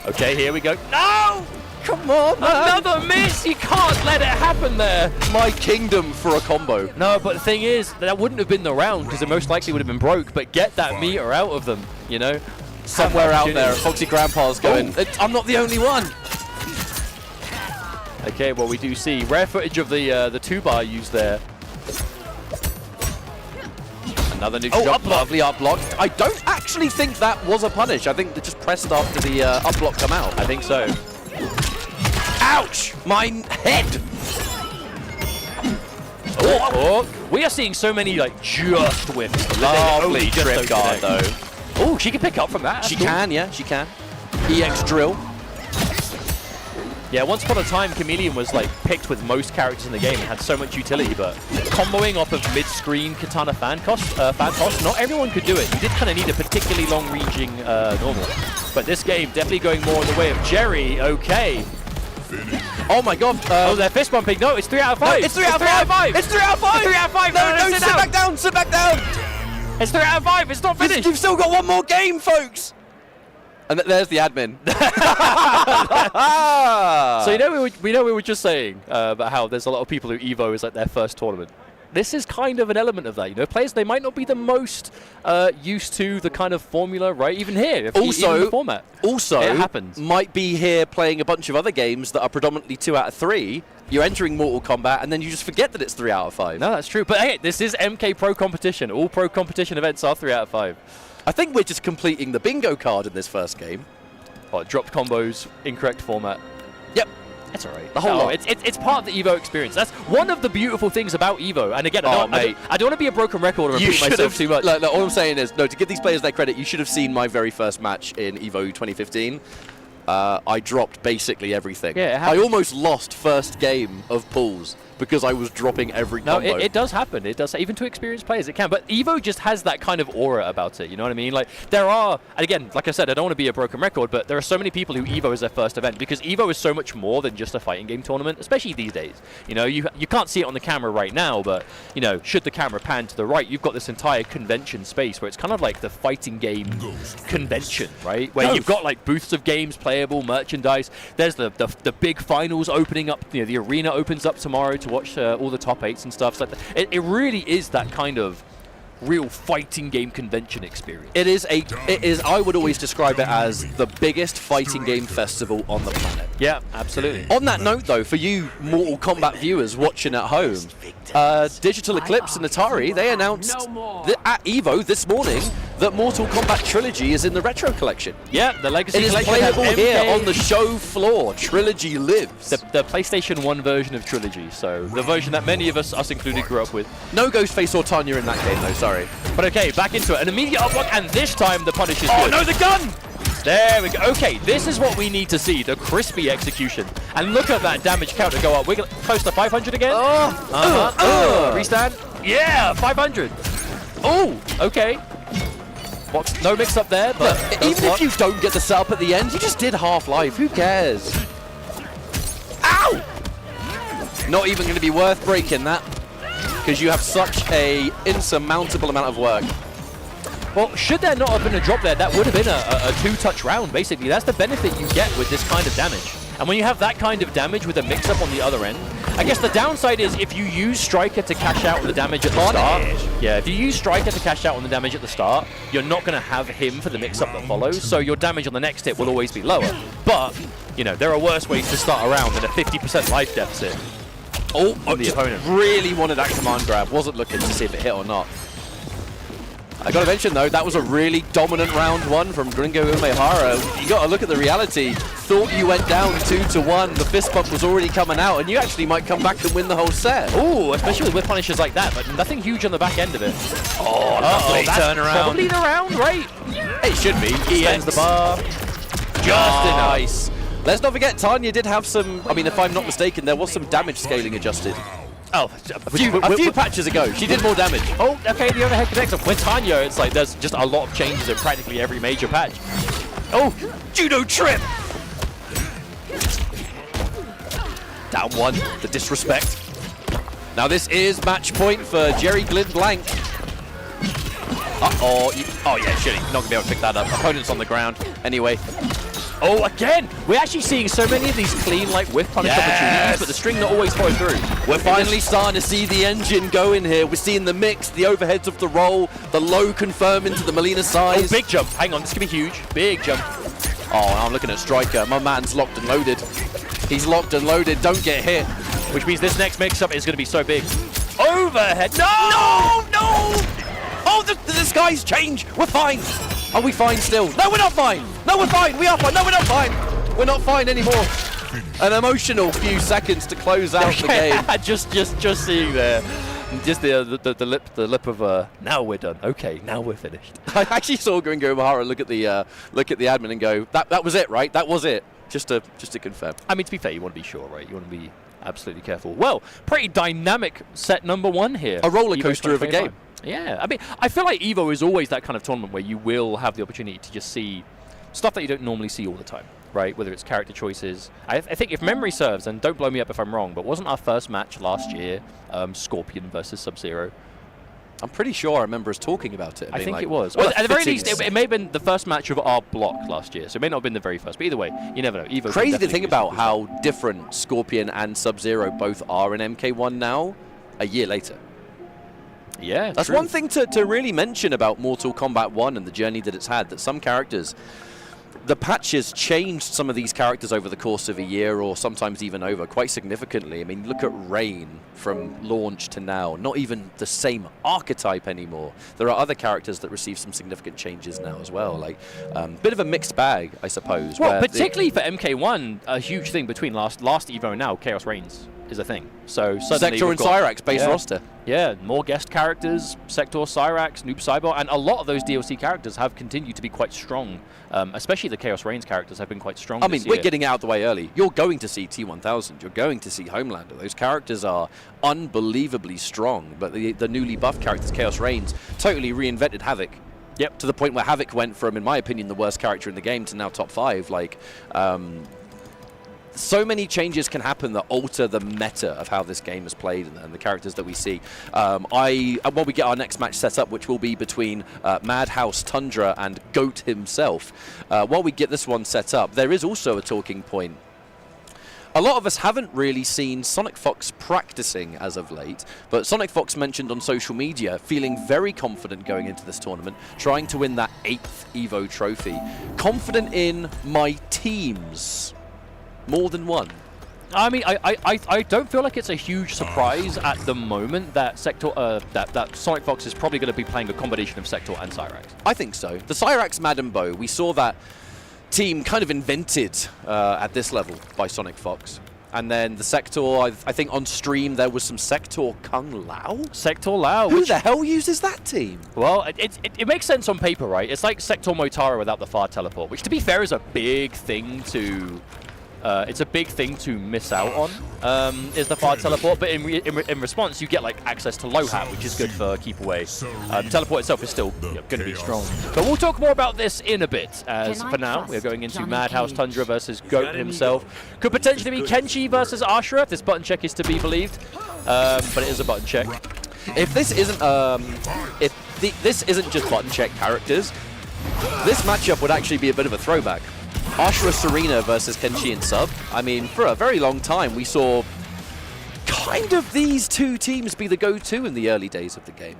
Okay, here we go. No! Come on, man. Another miss! You can't let it happen there. My kingdom for a combo. No, but the thing is, that wouldn't have been the round because it most likely would have been broke, but get that meter out of them, you know? Somewhere out there, Foxy Grandpa's going, I'm not the only one. Okay, well, we do see rare footage of the 2-bar used there. Another neutral jump, lovely up block. I don't actually think that was a punish. I think they just pressed after the up block come out. I think so. Ouch! My head! Oh, we are seeing so many, like, just whiffs. Lovely trip guard, though. Oh, she can pick up from that. She can, yeah, she can. EX drill. Yeah, once upon a time, Chameleon was like picked with most characters in the game and had so much utility, but comboing off of mid-screen Katana fan toss, not everyone could do it. You did kind of need a particularly long-reaching normal. But this game definitely going more in the way of Jerry. Okay. Oh my god. Oh, they're fist bumping. No, it's 3 out of 5. No, it's 3 out of 5. It's 3 out of 5. 3 out of 5. No, sit back down. Sit back down. It's 3 out of 5. It's not finished. You've still got one more game, folks. And there's the admin. So we were just saying about how there's a lot of people who EVO is like their first tournament. This is kind of an element of that, you know. Players, they might not be the most used to the kind of formula, right? Even here, even the format. Also, it happens. Might be here playing a bunch of other games that are predominantly 2 out of 3. You're entering Mortal Kombat, and then you just forget that it's 3 out of 5. No, that's true. But hey, this is MK Pro competition. All pro competition events are 3 out of 5. I think we're just completing the bingo card in this first game. Oh, dropped combos, incorrect format. Yep. That's all right. The whole lot. It's part of the EVO experience. That's one of the beautiful things about EVO. And again, I don't want to be a broken record or repeat myself too much. Like, all I'm saying is, no, to give these players their credit, you should have seen my very first match in EVO 2015. I dropped basically everything. Yeah, I almost lost first game of pools because I was dropping every combo. No, it does happen. It does. Even to experienced players, it can. But EVO just has that kind of aura about it. You know what I mean? Like, there are, and again, like I said, I don't want to be a broken record, but there are so many people who EVO is their first event because EVO is so much more than just a fighting game tournament, especially these days. You know, you can't see it on the camera right now, but, you know, should the camera pan to the right, you've got this entire convention space where it's kind of like the fighting game convention, right? Where you've got, like, booths of games, playable, merchandise. There's the big finals opening up. You know, the arena opens up tomorrow to watch all the top 8s and stuff. So it really is that kind of real fighting game convention experience. It is, I would always describe it as the biggest fighting game festival on the planet. Yeah, absolutely. On that note, though, for you Mortal Kombat viewers watching at home, Digital Eclipse and Atari, they announced at EVO this morning that Mortal Kombat Trilogy is in the Retro Collection. Yeah, the Legacy Collection. It is playable here on the show floor. Trilogy lives. The PlayStation 1 version of Trilogy, so the version that many of us included, grew up with. No Ghostface or Tanya in that game, though, sorry. But okay, back into it. An immediate up block, and this time the punish is good. Oh, no, the gun! There we go. Okay, this is what we need to see, the crispy execution. And look at that damage counter go up. We're close to 500 again. Restand. Yeah, 500. Oh, okay. No mix up there, but even if you don't get the setup at the end, you just did half-life. Who cares? Ow! Not even going to be worth breaking that, because you have such a insurmountable amount of work. Well, should there not have been a drop there, that would have been a two-touch round, basically. That's the benefit you get with this kind of damage. And when you have that kind of damage with a mix-up on the other end, I guess the downside is if you use Striker to cash out on the damage at the start, if you use Striker to cash out on the damage at the start, you're not going to have him for the mix-up that follows, so your damage on the next hit will always be lower. But, you know, there are worse ways to start a round than a 50% life deficit. Oh, the opponent really wanted that command grab. Wasn't looking to see if it hit or not. I got to mention, though, that was a really dominant round one from Gringo Umehara. You got to look at the reality. Thought you went down 2-1. The fist bump was already coming out, and you actually might come back and win the whole set. Ooh, especially with whip punishes like that, but nothing huge on the back end of it. Oh, lovely turnaround. Probably the round, right? It should be. He ends the bar. Just nice. Let's not forget, Tanya did have some, I mean, if I'm not mistaken, there was some damage scaling adjusted. Oh, a few patches ago, she did more damage. Oh, okay, the overhead connects. With Tanya, it's like there's just a lot of changes in practically every major patch. Oh, judo trip! Down one, the disrespect. Now this is match point for Jerry Glynn Blank. Uh-oh, oh yeah, shitty, not gonna be able to pick that up. Opponent's on the ground. Anyway. Oh, again! We're actually seeing so many of these clean, like, whiff punish opportunities, but the string not always follow through. We're finally starting to see the engine go in here. We're seeing the mix, the overheads of the roll, the low confirm into the Melina size. Oh, big jump. Hang on, this could be huge. Big jump. Oh, I'm looking at Striker. My man's locked and loaded. He's locked and loaded. Don't get hit. Which means this next mix-up is going to be so big. Overhead. No! No! Oh, the skies change. We're fine. Are we fine still? No, we're not fine. No, we're fine. We are fine. No, we're not fine. We're not fine anymore. An emotional few seconds to close out the game. just seeing there. Just the lip of now we're done. Okay, now we're finished. I actually saw Gringo Mahara look at the admin and go, that was it, right? That was it. Just to confirm. I mean, to be fair, you want to be sure, right? You want to be absolutely careful. Well, pretty dynamic set number one here. A roller coaster of a game. Yeah, I mean, I feel like EVO is always that kind of tournament where you will have the opportunity to just see stuff that you don't normally see all the time, right? Whether it's character choices. I think if memory serves, and don't blow me up if I'm wrong, but wasn't our first match last year Scorpion versus Sub-Zero? I'm pretty sure I remember us talking about it. I think like, it was. Well, at the very least, it may have been the first match of our block last year, so it may not have been the very first, but either way, you never know. EVO crazy to think about how different Scorpion and Sub-Zero both are in MK1 now, a year later. Yeah, that's true. One thing to really mention about Mortal Kombat 1 and the journey that it's had, that some characters, the patches changed some of these characters over the course of a year or sometimes even over quite significantly. I mean, look at Rain from launch to now, not even the same archetype anymore. There are other characters that receive some significant changes now as well, like bit of a mixed bag, I suppose. Well, particularly for MK1, a huge thing between last EVO and now, Chaos Reigns is a thing. So suddenly Sector and Cyrax base roster. Yeah, more guest characters, Sector, Cyrax, Noob Saibot, and a lot of those DLC characters have continued to be quite strong. Especially the Chaos Reigns characters have been quite strong. I mean, we're getting out of the way early. You're going to see T1000. You're going to see Homelander. Those characters are unbelievably strong. But the newly buffed characters, Chaos Reigns, totally reinvented Havoc. Yep. To the point where Havoc went from, in my opinion, the worst character in the game to now top 5. Like, so many changes can happen that alter the meta of how this game is played and the characters that we see. When we get our next match set up, which will be between Madhouse Tundra and GOAT himself, while we get this one set up, there is also a talking point. A lot of us haven't really seen Sonic Fox practicing as of late, but Sonic Fox mentioned on social media feeling very confident going into this tournament, trying to win that 8th EVO trophy. Confident in my teams. More than one. I mean, I don't feel like it's a huge surprise at the moment that that Sonic Fox is probably going to be playing a combination of Sector and Cyrax. I think so. The Cyrax Madden Bow, we saw that team kind of invented at this level by Sonic Fox. And then the Sector, I think on stream there was some Sector Kung Lao? Sector Lao. Who the hell uses that team? Well, it makes sense on paper, right? It's like Sector Motaro without the far teleport, which to be fair is a big thing to... it's a big thing to miss out on, is the far teleport, but in response you get like access to low hat, which is good for keep away. Teleport itself is still going to be strong. But we'll talk more about this in a bit, as for now we're going into Madhouse Tundra versus GOAT himself. Could potentially be Kenshi versus Ashura if this button check is to be believed, but it is a button check. If this isn't this isn't just button check characters, this matchup would actually be a bit of a throwback. Ashura Serena versus Kenshi and Sub. I mean, for a very long time, we saw kind of these two teams be the go-to in the early days of the game.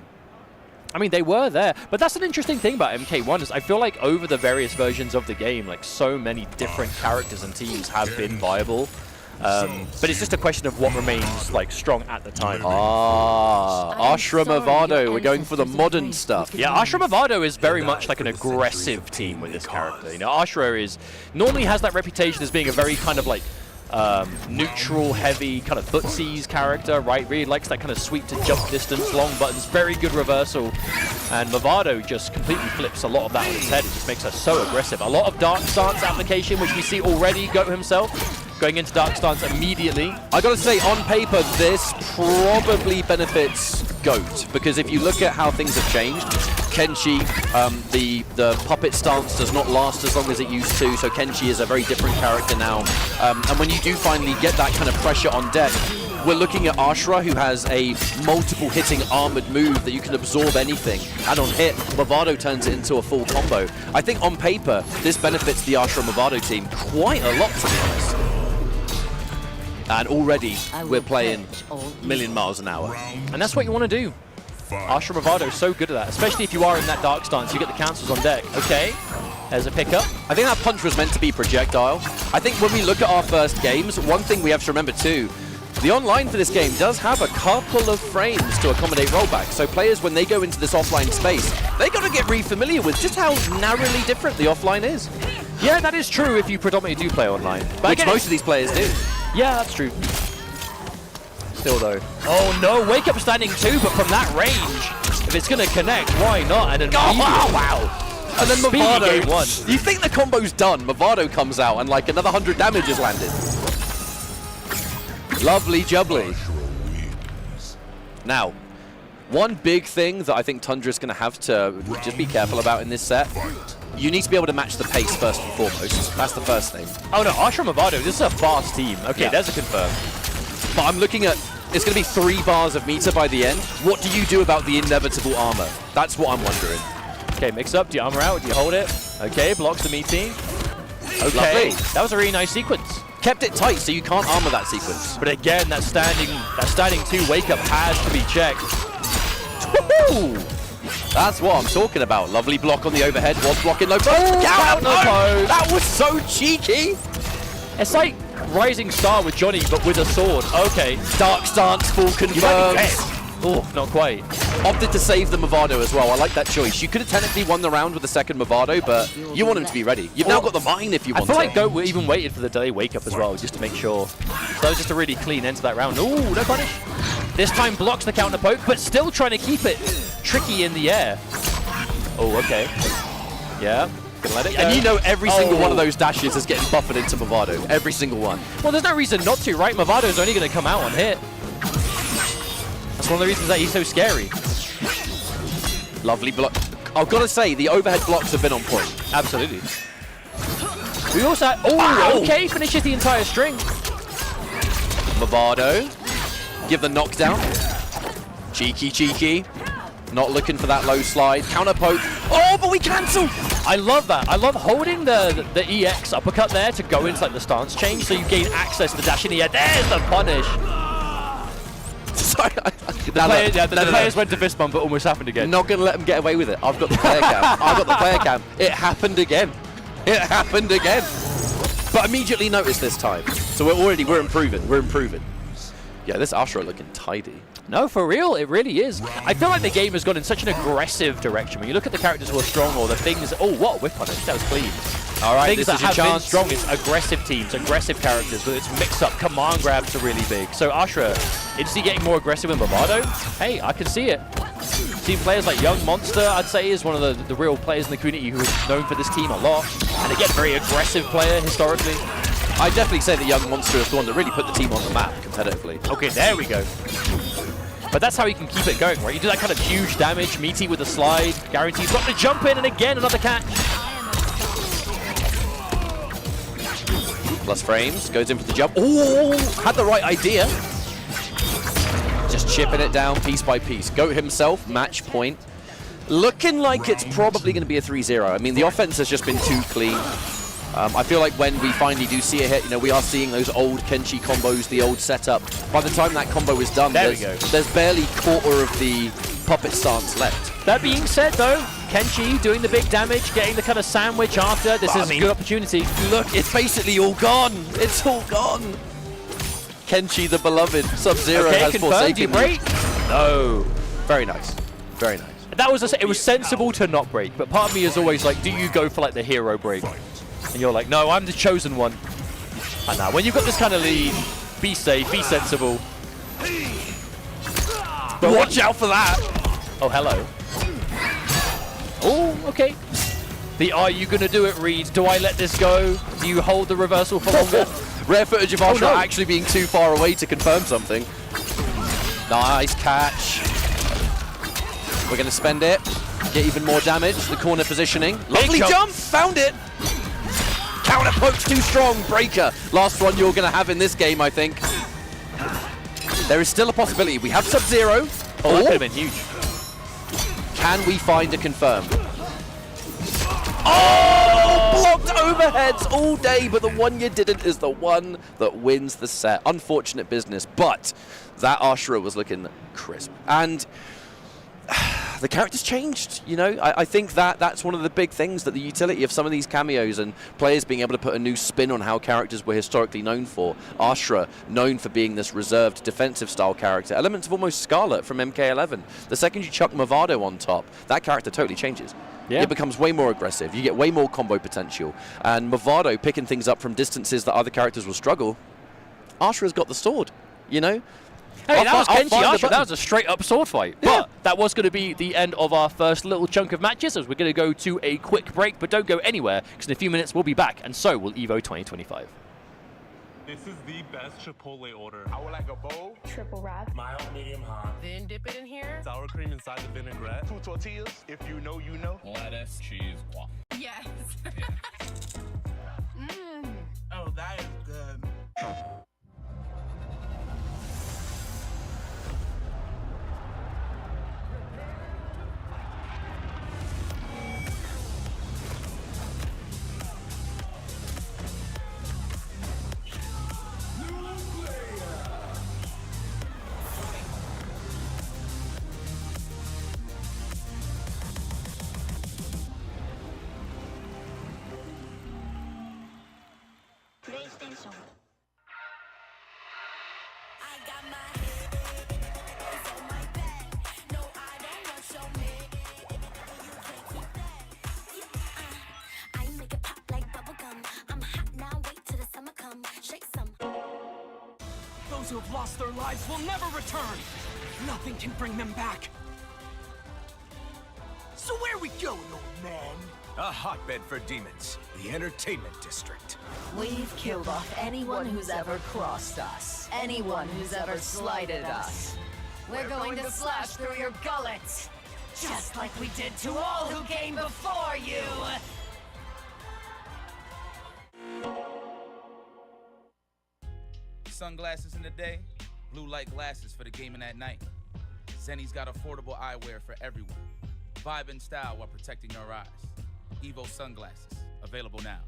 I mean, they were there, but that's an interesting thing about MK1 is I feel like over the various versions of the game, like so many different characters and teams have been viable. But it's just a question of what remains like strong at the time. Ashram Avado, we're going for the modern stuff. Yeah, Ashram Avado is very much like an aggressive team with this character. You know, Ashura normally has that reputation as being a very kind of like neutral, heavy, kind of footsies character, right? Really likes that kind of sweep to jump distance, long buttons, very good reversal. And Movado just completely flips a lot of that on its head. It just makes her so aggressive. A lot of dark stance application, which we see already GOAT himself. going into Dark Stance immediately. I gotta say, on paper, this probably benefits GOAT, because if you look at how things have changed, Kenshi, the puppet stance does not last as long as it used to, so Kenshi is a very different character now. And when you do finally get that kind of pressure on deck, we're looking at Ashra, who has a multiple hitting armored move that you can absorb anything, and on hit, Movado turns it into a full combo. I think on paper, this benefits the Ashra Movado team quite a lot, to be honest. And already, we're playing a million miles an hour. And that's what you want to do. Ashra Movado is so good at that, especially if you are in that Dark Stance, you get the cancels on deck. Okay, there's a pickup. I think that punch was meant to be projectile. I think when we look at our first games, one thing we have to remember too, the online for this game does have a couple of frames to accommodate rollback. So players, when they go into this offline space, they got to get really familiar with just how narrowly different the offline is. Yeah, that is true if you predominantly do play online. But Which most of these players do. Yeah, that's true. Still though. Oh no, Wake Up standing too, but from that range, if it's going to connect, why not? And then wow! And then Movado, game one. You think the combo's done, Movado comes out and like another 100 damage is landed. Lovely jubbly. Now, one big thing that I think Tundra's going to have to just be careful about in this set, you need to be able to match the pace first and foremost. That's the first thing. Oh no, Ashra Movado, this is a fast team. Okay, there's a confirm. But I'm looking at, it's going to be 3 bars of meter by the end. What do you do about the inevitable armor? That's what I'm wondering. Okay, mix up. Do you armor out? Do you hold it? Okay, blocks the meaty. Okay, Lovely. That was a really nice sequence. Kept it tight so you can't armor that sequence. But again, that standing 2 wake up has to be checked. Woohoo! That's what I'm talking about. Lovely block on the overhead. Was blocking low post. Counter post. That was so cheeky. It's like Rising Star with Johnny, but with a sword. Okay. Dark Stance full confirmed. Oh, not quite. Opted to save the Movado as well. I like that choice. You could have technically won the round with the second Movado, but you want him to be ready. You've now got the mine if you want to. I feel like Goat even waited for the delay wake up as well, just to make sure. So that was just a really clean end to that round. Ooh, no punish. This time blocks the counter poke, but still trying to keep it tricky in the air. Oh, okay. Yeah. Gonna let it go. And you know every single one of those dashes is getting buffered into Movado. Every single one. Well, there's no reason not to, right? Movado's only going to come out on hit. That's one of the reasons that he's so scary. Lovely block. I've got to say, the overhead blocks have been on point. Absolutely. We also had, oh, okay, finishes the entire string. Movado. Give the knockdown. Cheeky, cheeky. Not looking for that low slide. Counter poke. Oh, but we cancel. I love that. I love holding the EX uppercut there to go into like the stance change, so you gain access to the dash in the air. There's the punish. Sorry. The players went to fist bump, but almost happened again. Not going to let them get away with it. I've got the player cam. I've got the player cam. It happened again. It happened again. But immediately noticed this time. So we're improving. We're improving. Yeah, this Ashra looking tidy. No, for real, it really is. I feel like the game has gone in such an aggressive direction. When you look at the characters who are strong, or the things... Oh, what a whip punish. That was clean. All right, things this that is your have chance. been strong is aggressive teams, aggressive characters, whether it's mix-up, command grabs are really big. So Ashra, is he getting more aggressive in Movado? Hey, I can see it. Team players like Young Monster, I'd say, is one of the real players in the community who is known for this team a lot. And again, very aggressive player historically. I'd definitely say that Young Monster is the one that really put the team on the map competitively. Okay, there we go. But that's how you can keep it going, right? You do that kind of huge damage, meaty with a slide, guarantees. Got to jump in, and again, another catch. Plus frames, goes in for the jump. Oh, had the right idea. Just chipping it down piece by piece. Goat himself, match point. Looking like it's probably going to be a 3-0. I mean, the offense has just been too clean. I feel like when we finally do see a hit, you know, we are seeing those old Kenshi combos, the old setup. By the time that combo is done, there's barely quarter of the puppet stance left. That being said, though, Kenshi doing the big damage, getting the kind of sandwich after. This is a good opportunity. Look, it's basically all gone. It's all gone. Kenshi, the beloved. Sub-Zero has forsaken. Do you break? No. Very nice. Very nice. That was it was sensible to not break, but part of me is always like, do you go for like the hero break? And you're like, no, I'm the chosen one. And now, when you've got this kind of lead, be safe, be sensible. But watch out for that. Oh, hello. Oh, okay. The are you going to do it read. Do I let this go? Do you hold the reversal for longer? Rare footage of Ashra actually being too far away to confirm something. Nice catch. We're going to spend it. Get even more damage. The corner positioning. Lovely jump. Found it. Counter poke's too strong. Breaker. Last one you're going to have in this game, I think. There is still a possibility. We have Sub-Zero. Oh, that could have been huge. Can we find a confirm? Oh! Blocked overheads all day, but the one you didn't is the one that wins the set. Unfortunate business, but that Ashura was looking crisp. And the character's changed, you know? I think that's one of the big things, that the utility of some of these cameos and players being able to put a new spin on how characters were historically known for. Ashura, known for being this reserved defensive style character. Elements of almost Scarlet from MK11. The second you chuck Movado on top, that character totally changes. Yeah. It becomes way more aggressive. You get way more combo potential. And Movado picking things up from distances that other characters will struggle. Ashura's got the sword, you know? Hey, that was Kenshi Ashura. That was a straight-up sword fight. Yeah. But that was going to be the end of our first little chunk of matches, as we're going to go to a quick break. But don't go anywhere, because in a few minutes we'll be back, and so will EVO 2025. This is the best Chipotle order. I would like a bowl. Triple wrap. Mild, medium, hot. Then dip it in here. Sour cream inside the vinaigrette. 2 tortillas. If you know, you know. Lettuce, cheese, waffle. Yes. Oh, that is good. PlayStation. Those who have lost their lives will never return. Nothing can bring them back. So where we going, old man? A hotbed for demons, the entertainment district. We've killed off anyone who's ever crossed us. Anyone who's ever slighted us. We're going to slash through your gullets. Just like we did to all who came before you. Sunglasses in the day, blue light glasses for the gaming at night. Zenny's got affordable eyewear for everyone. Vibe and style while protecting your eyes. Evo sunglasses, available now.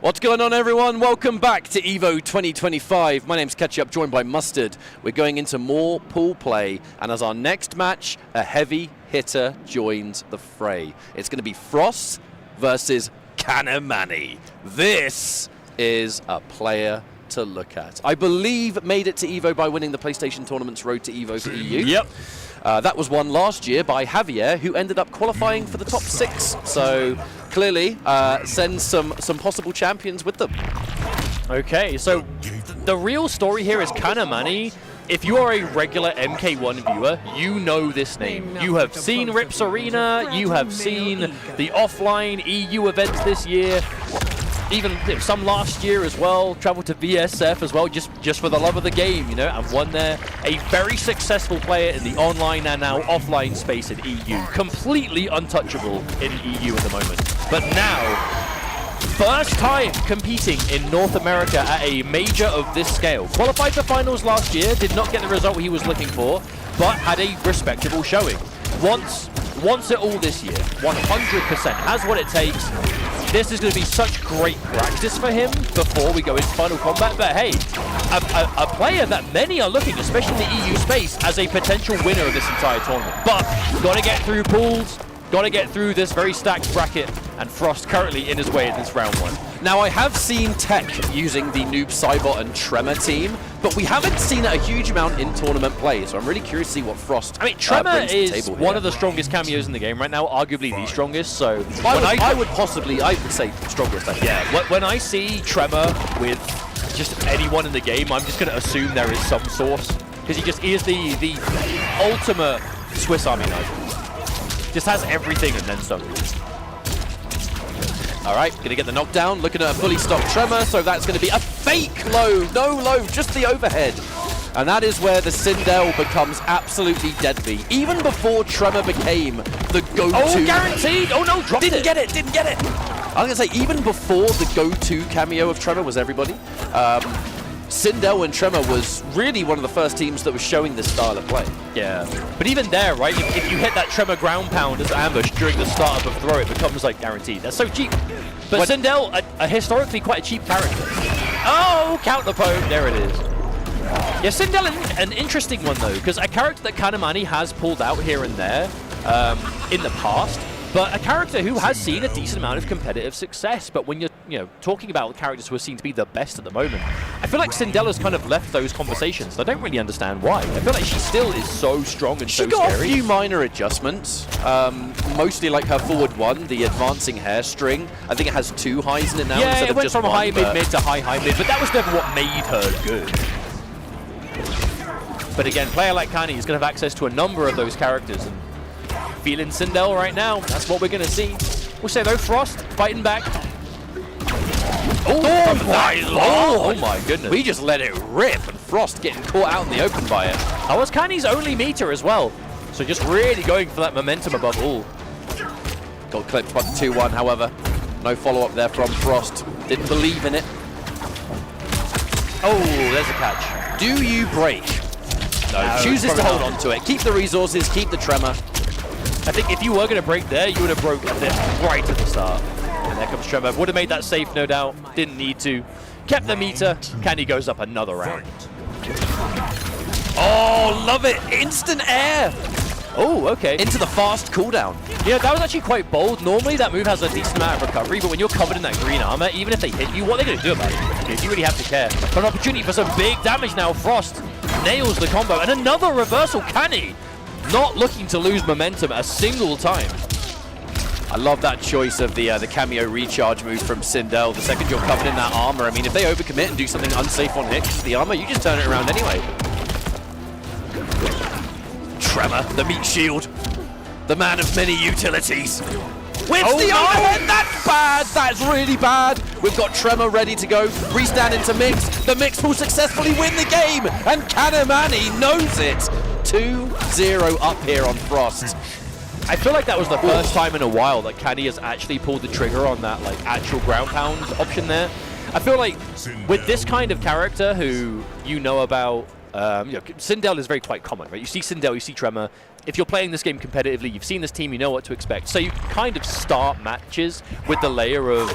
What's going on, everyone? Welcome back to EVO 2025. My name's CotW, joined by Mustard. We're going into more pool play, and as our next match, a heavy hitter joins the fray. It's going to be Frost versus Kanamani. This is a player to look at. I believe made it to EVO by winning the PlayStation Tournament's Road to EVO for EU. Yep. That was won last year by Javier, who ended up qualifying for the top 6. So clearly sends some possible champions with them. Okay, so the real story here is Kanamani. If you are a regular MK1 viewer, you know this name. You have seen Rips Arena, you have seen the offline EU events this year, even some last year as well, traveled to VSF as well, just for the love of the game, you know, and won there. A very successful player in the online and now offline space in EU. Completely untouchable in EU at the moment. But now, first time competing in North America at a major of this scale. Qualified for finals last year, did not get the result he was looking for, but had a respectable showing. Wants it all this year, 100%, has what it takes. This is going to be such great practice for him before we go into Final Combat. But hey, a player that many are looking, especially in the EU space, as a potential winner of this entire tournament. But got to get through pools, got to get through this very stacked bracket, and Frost currently in his way in this round 1. Now, I have seen Tech using the Noob Saibot and Tremor team, but we haven't seen it a huge amount in tournament play, so I'm really curious to see what Frost Tremor brings to the is table one here. of the strongest cameos in the game right now, arguably the strongest, so... I would say strongest, I think. Yeah, when I see Tremor with just anyone in the game, I'm just going to assume there is some source, because he is the ultimate Swiss Army knife. Just has everything and then some. All right, gonna get the knockdown, looking at a fully stocked Tremor, so that's gonna be a fake low, no low, just the overhead. And that is where the Sindel becomes absolutely deadly. Even before Tremor became the go-to. Oh, guaranteed! Oh no, dropped Didn't get it! I'm gonna say, even before the go-to cameo of Tremor was everybody, Sindel and Tremor was really one of the first teams that was showing this style of play. Yeah, but even there, right, if you hit that Tremor ground pound as ambush during the start of a throw, it becomes like guaranteed. That's so cheap. But Sindel, a historically quite a cheap character. Oh, counter poke, there it is. Yeah, Sindel, an interesting one though, because a character that Kanamani has pulled out here and there in the past, but a character who has seen a decent amount of competitive success. But when you're talking about characters who are seen to be the best at the moment, I feel like Cindella's kind of left those conversations. I don't really understand why. I feel like she still is so strong and so scary. She got a few minor adjustments, mostly like her forward one, the advancing hair string. I think it has 2 highs in it now instead of just one. Yeah, it went from high mid-mid to high mid, but that was never what made her good. But again, player like Kani is going to have access to a number of those characters, and feeling Sindel right now, that's what we're going to see. We'll say though, Frost fighting back. Oh my goodness. We just let it rip, and Frost getting caught out in the open by it. That was Kani's only meter as well. So just really going for that momentum above all. Got clipped by the 2-1, however. No follow-up there from Frost. Didn't believe in it. Oh, there's a catch. Do you break? No, chooses to hold on to it. Keep the resources, keep the Tremor. I think if you were going to break there, you would have broken this right at the start. And there comes Tremor. Would have made that safe, no doubt. Didn't need to. Kept the meter. Candy goes up another round. Oh, love it. Instant air. Oh, okay. Into the fast cooldown. Yeah, that was actually quite bold. Normally, that move has a decent amount of recovery, but when you're covered in that green armor, even if they hit you, what are they going to do about it? Okay, do you really have to care? But an opportunity for some big damage now. Frost nails the combo, and another reversal. Canny not looking to lose momentum a single time. I love that choice of the cameo recharge move from Sindel. The second you're covered in that armor, I mean, if they overcommit and do something unsafe on hit, the armor, you just turn it around anyway. Tremor, the meat shield, the man of many utilities. With the overhead, that's bad, that's really bad. We've got Tremor ready to go, restand into Mix. The Mix will successfully win the game, and Kanamani knows it. 2-0 up here on Frost. I feel like that was the first time in a while that Canny has actually pulled the trigger on that like actual ground pound option there. I feel like with this kind of character who you know about, Sindel is very quite common, right? You see Sindel, you see Tremor. If you're playing this game competitively, you've seen this team, you know what to expect. So you kind of start matches with the layer of,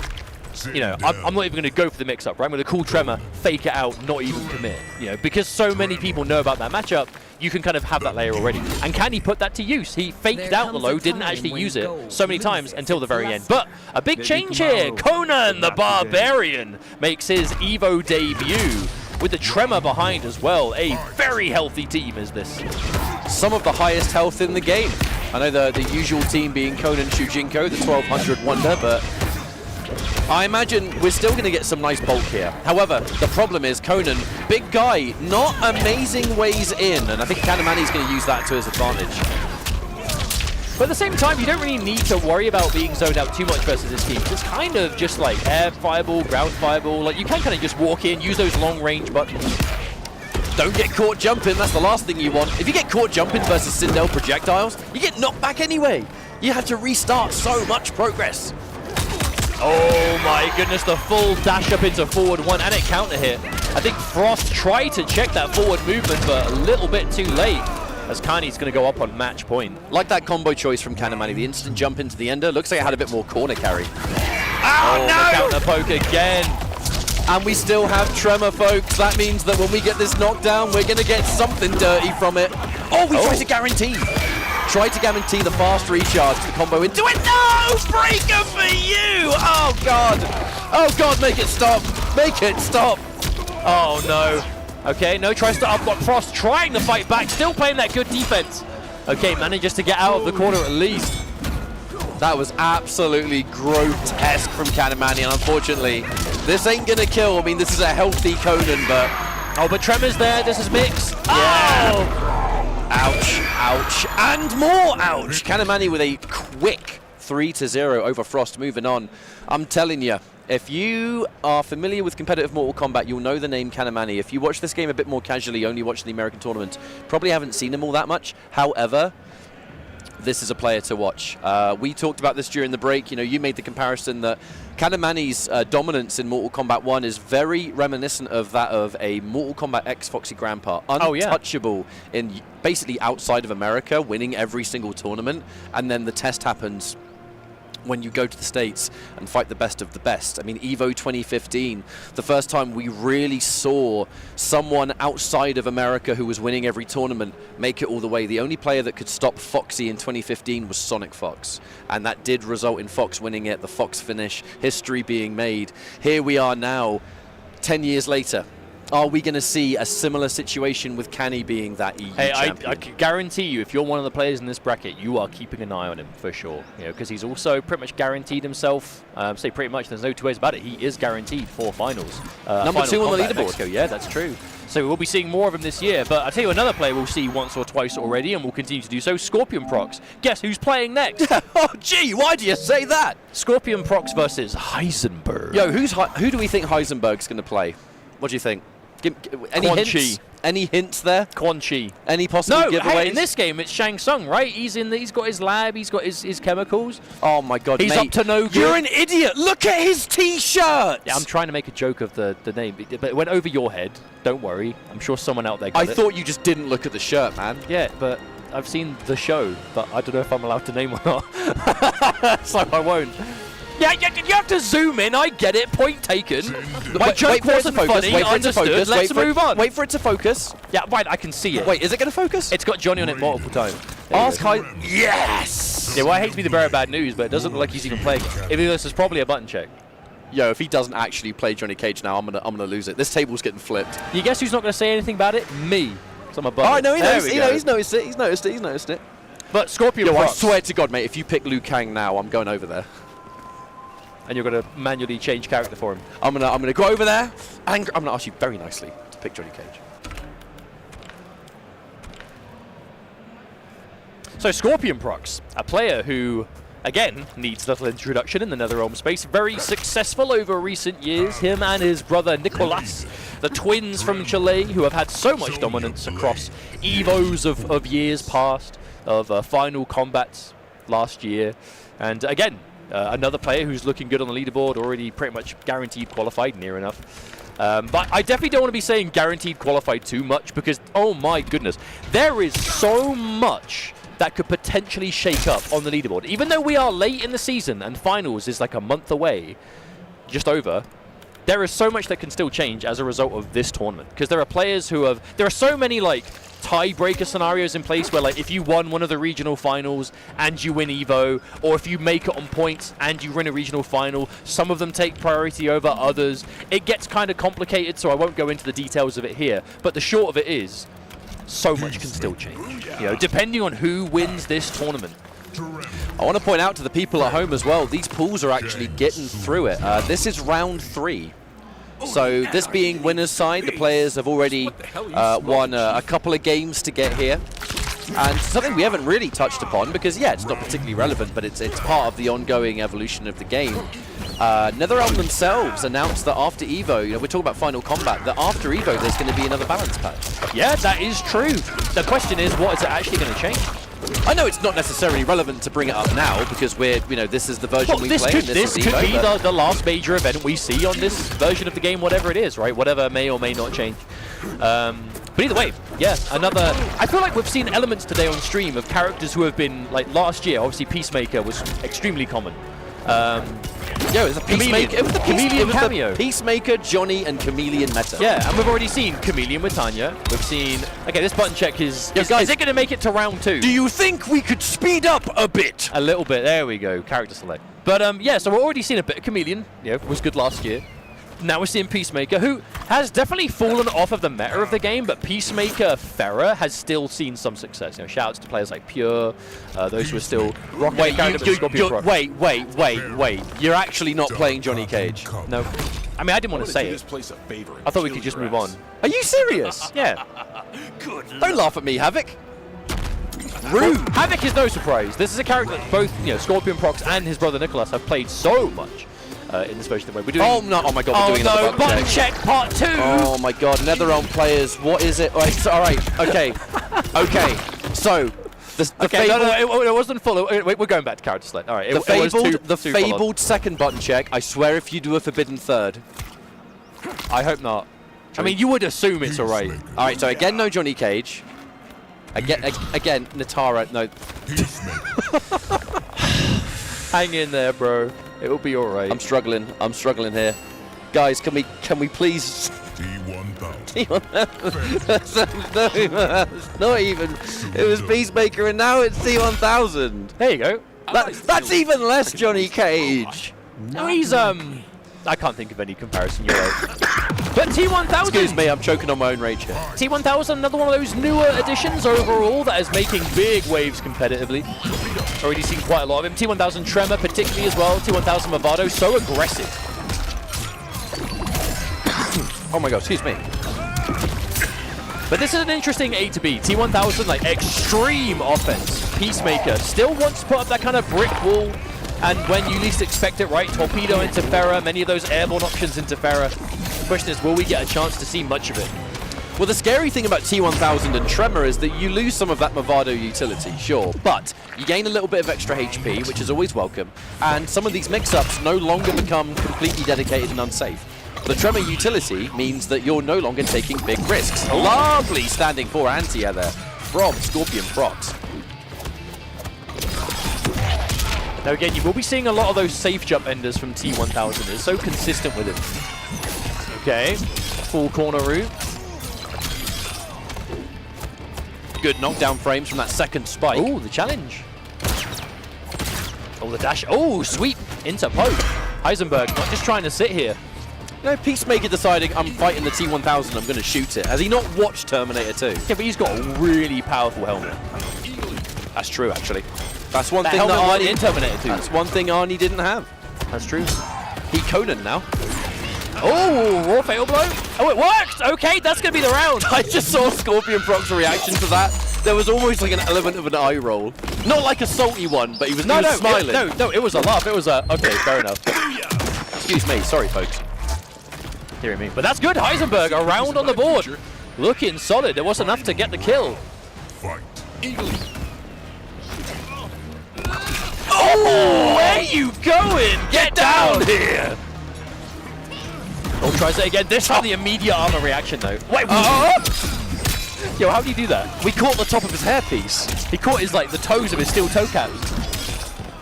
you know, I'm not even going to go for the mix-up, right? I'm going to call Tremor, fake it out, not even commit. You know, because so many people know about that matchup, you can kind of have that layer already. And can he put that to use? He faked out the low, didn't actually use it so many times until the very end. But a big change here. Conan the Barbarian makes his Evo debut with the Tremor behind as well. A very healthy team is this. Some of the highest health in the game. I know the usual team being Conan Shujinko, the 1200 Wonder, but I imagine we're still going to get some nice bulk here. However, the problem is Conan, big guy, not amazing ways in, and I think Kanamani's going to use that to his advantage. But at the same time, you don't really need to worry about being zoned out too much versus this team. It's kind of just like air fireball, ground fireball. Like you can kind of just walk in, use those long range buttons. Don't get caught jumping, that's the last thing you want. If you get caught jumping versus Sindel projectiles, you get knocked back anyway. You have to restart so much progress. Oh my goodness, the full dash up into forward one and it counter hit. I think Frost tried to check that forward movement, but a little bit too late, as Kani's going to go up on match point. Like that combo choice from Kanamani, the instant jump into the ender, looks like it had a bit more corner carry. Oh, no! The counter poke again. And we still have Tremor, folks. That means that when we get this knockdown, we're going to get something dirty from it. Oh, we tried to guarantee. Tried to guarantee the fast recharge, the combo into it. No! Breaker for you! Oh, God. Oh, God, make it stop. Make it stop. Oh, no. Okay, no, tries to up-block Frost, trying to fight back, still playing that good defense. Okay, manages to get out of the corner at least. That was absolutely grotesque from Kanamani, and unfortunately, this ain't gonna kill. I mean, this is a healthy Conan, but... Oh, but Tremor's there, this is Mix. Yeah. Oh! Ouch, ouch, and more ouch! Kanamani with a quick 3-0 over Frost, moving on. I'm telling you, if you are familiar with competitive Mortal Kombat, you'll know the name Kanamani. If you watch this game a bit more casually, only watch the American tournament, probably haven't seen him all that much. However, this is a player to watch. We talked about this during the break. You know, you made the comparison that Kanamani's dominance in Mortal Kombat 1 is very reminiscent of that of a Mortal Kombat X Foxy Grandpa. Untouchable in basically outside of America, winning every single tournament, and then the test happens when you go to the States and fight the best of the best. I mean, Evo 2015, the first time we really saw someone outside of America who was winning every tournament make it all the way. The only player that could stop Foxy in 2015 was Sonic Fox, and that did result in Fox winning it, the Fox finish, history being made. Here we are now, 10 years later. Are we going to see a similar situation with Canny being that EU champion? I can guarantee you, if you're one of the players in this bracket, you are keeping an eye on him for sure. You know, because he's also pretty much guaranteed himself. Say pretty much, there's no two ways about it. He is guaranteed 4 finals. Number 2 on the leaderboard. Yeah, that's true. So we'll be seeing more of him this year. But I'll tell you another player we'll see once or twice already, and we'll continue to do so. Scorpion Prox. Guess who's playing next? Oh, gee, why do you say that? Scorpion Prox versus Heisenberg. Yo, who do we think Heisenberg's going to play? What do you think? Any hints? Any hints there? Quan Chi. Any possible giveaways? Hey, in this game it's Shang Tsung, right? He's got his lab, he's got his chemicals. Oh my God, he's mate, up to no good. You're an idiot. Look at his T-shirt. Yeah, I'm trying to make a joke of the name, but it went over your head. Don't worry, I'm sure someone out there got it. I thought you just didn't look at the shirt, man. Yeah, but I've seen the show, but I don't know if I'm allowed to name or not, so I won't. Yeah, you have to zoom in. I get it. Point taken. My joke wasn't funny. Wait for it to Understood. focus. Let's move on. Wait for it to focus. Yeah, right. I can see it. Wait, is it going to focus? It's got Johnny on it multiple times. Ask Kai. Yes. Yeah, well, I hate to be the bearer of bad news, but it doesn't look like he's even playing. If this is probably a button check. Yo, if he doesn't actually play Johnny Cage now, I'm gonna lose it. This table's getting flipped. You guess who's not going to say anything about it? Me. So I'm a button. Oh no, he knows. He's noticed it. He's noticed it. But Scorpion. Yo, I Prox. swear to God, mate, if you pick Liu Kang now, I'm going over there. And you're going to manually change character for him. I'm gonna go over there, and I'm gonna ask you very nicely to pick Johnny Cage. So Scorpion Prox, a player who, again, needs little introduction in the NetherRealm space. Very successful over recent years. Him and his brother Nicolas, the twins from Chile, who have had so much dominance across EVOs of years past, of final combats last year. And again, another player who's looking good on the leaderboard, already pretty much guaranteed qualified, near enough. But I definitely don't want to be saying guaranteed qualified too much, because, oh my goodness, there is so much that could potentially shake up on the leaderboard. Even though we are late in the season and finals is like a month away, just over, there is so much that can still change as a result of this tournament. Because there are players who have, there are so many like tiebreaker scenarios in place where like if you won one of the regional finals and you win EVO, or if you make it on points and you win a regional final, some of them take priority over others. It gets kind of complicated, so I won't go into the details of it here. But the short of it is, so much can still change, you know, depending on who wins this tournament. I want to point out to the people at home as well, these pools are actually getting through it. This is round 3. So this being winner's side, the players have already won a couple of games to get here. And something we haven't really touched upon, because yeah, it's not particularly relevant, but it's part of the ongoing evolution of the game. NetherRealm themselves announced that after EVO, you know, we're talking about Final Combat, that after EVO there's going to be another balance patch. Yeah, that is true. The question is, what is it actually going to change? I know it's not necessarily relevant to bring it up now, because we're, you know, this is the version we play. This could be the last major event we see on this version of the game, whatever it is, right? Whatever may or may not change. But either way, yeah, another... I feel like we've seen elements today on stream of characters who have been, like last year, obviously Peacemaker was extremely common. Yeah, it was a Peacemaker. It was the Chameleon cameo. Peacemaker, Johnny, and Chameleon meta. Yeah, and we've already seen Chameleon with Tanya. We've seen... Okay, this button check is... Yo, guys, is it going to make it to round 2? Do you think we could speed up a bit? A little bit. There we go. Character select. But yeah, so we're already seeing a bit of Chameleon. Yeah, was good last year. Now we're seeing Peacemaker, who has definitely fallen off of the meta of the game, but Peacemaker Farah has still seen some success. You know, shout-outs to players like Pure, those who are still rocking Wait. You're actually not playing Johnny Cage? No. I mean, I didn't want to say it. I thought we could just move on. Are you serious? Yeah. Don't laugh at me, Havoc. Rude. Havoc is no surprise. This is a character that both, you know, Scorpion Prox and his brother Nicolas have played so much. In this version of the way we're doing. Oh no! Oh my God! We're doing another button check part 2. Oh my God! NetherRealm players, what is it? Right, all right. Okay. Okay. So it wasn't full. We're going back to character select. All right. The fabled second button check. I swear, if you do a forbidden third. I hope not. I mean, you would assume it's all right. All right. So again, no Johnny Cage. Again, Natara. No. Hang in there, bro. It will be all right. I'm struggling here. Guys, can we please... T1000. Not even. It was Peacemaker and now it's T1000. There you go. That's even less Johnny Cage. No, he's I can't think of any comparison, you're right. But T1000... Excuse me, I'm choking on my own rage here. T1000, another one of those newer additions overall that is making big waves competitively. Already seen quite a lot of him. T1000 Tremor particularly as well. T1000 Movado, so aggressive. Oh my God, excuse me. But this is an interesting A to B. T1000, like, extreme offense. Peacemaker still wants to put up that kind of brick wall. And when you least expect it, right? Torpedo into Farah, many of those airborne options into Farah. The question is, will we get a chance to see much of it? Well, the scary thing about T1000 and Tremor is that you lose some of that Movado utility, sure, but you gain a little bit of extra HP, which is always welcome, and some of these mix-ups no longer become completely dedicated and unsafe. The Tremor utility means that you're no longer taking big risks. Lovely standing 4 anti-air there from Scorpion Prox. Now again, you will be seeing a lot of those safe jump enders from T1000. It's so consistent with it. Okay, full corner route. Good knockdown frames from that second spike. Oh, the challenge. Oh, the dash. Oh, sweep into poke. Heisenberg not just trying to sit here. You know, Peacemaker deciding I'm fighting the T1000, I'm going to shoot it. Has he not watched Terminator 2? Yeah, but he's got a really powerful helmet. That's true, actually. That's one That thing that helmet Arnie in Terminator 2. That's one thing Arnie didn't have. That's true. He Conan now. Oh, raw fatal blow. Oh, it worked. Okay, that's going to be the round. I just saw Scorpion Proc's reaction to that. There was almost like an element of an eye roll. Not like a salty one, but he was smiling. It was a laugh. It was a, okay, fair enough. Excuse me, sorry folks. Hearing me. But that's good. Heisenberg around on the board. Looking solid. There was enough to get the kill. Fight. Oh, where you going? Get down here. Oh, tries it again. This time the immediate armor reaction though. Wait, yo, how do you do that? We caught the top of his hairpiece. He caught his, like, the toes of his steel toe caps.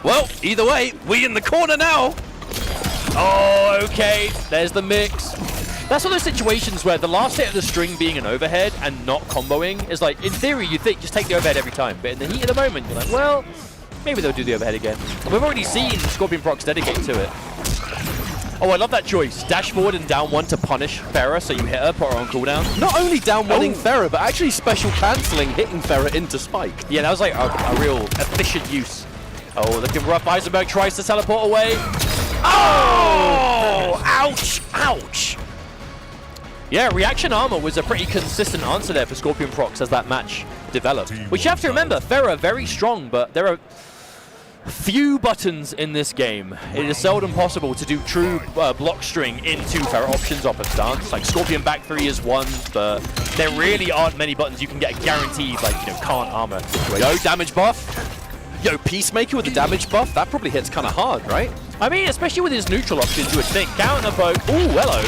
Well, either way, we in the corner now. Oh, okay. There's the mix. That's one of those situations where the last hit of the string being an overhead and not comboing is like, in theory, you think just take the overhead every time. But in the heat of the moment, you're like, well, maybe they'll do the overhead again. And we've already seen Scorpion Procs dedicate to it. Oh, I love that choice. Dash forward and down one to punish Farah, so you hit her, put her on cooldown. Not only down oneing Farah, but actually special cancelling, hitting Farah into Spike. Yeah, that was like a real efficient use. Oh, looking rough. Heisenberg tries to teleport away. Oh! Ouch! Ouch! Yeah, reaction armor was a pretty consistent answer there for Scorpion Procs as that match developed. Which you have to remember, Farah very strong, but there are few buttons in this game. It is seldom possible to do true block string into Farah options off of stance. Like Scorpion back 3 is one, but there really aren't many buttons you can get a guaranteed, like, you know, can't armor situation. Yo, damage buff. Yo, Peacemaker with the damage buff. That probably hits kind of hard, right? I mean, especially with his neutral options, you would think. Counter poke. Ooh, hello.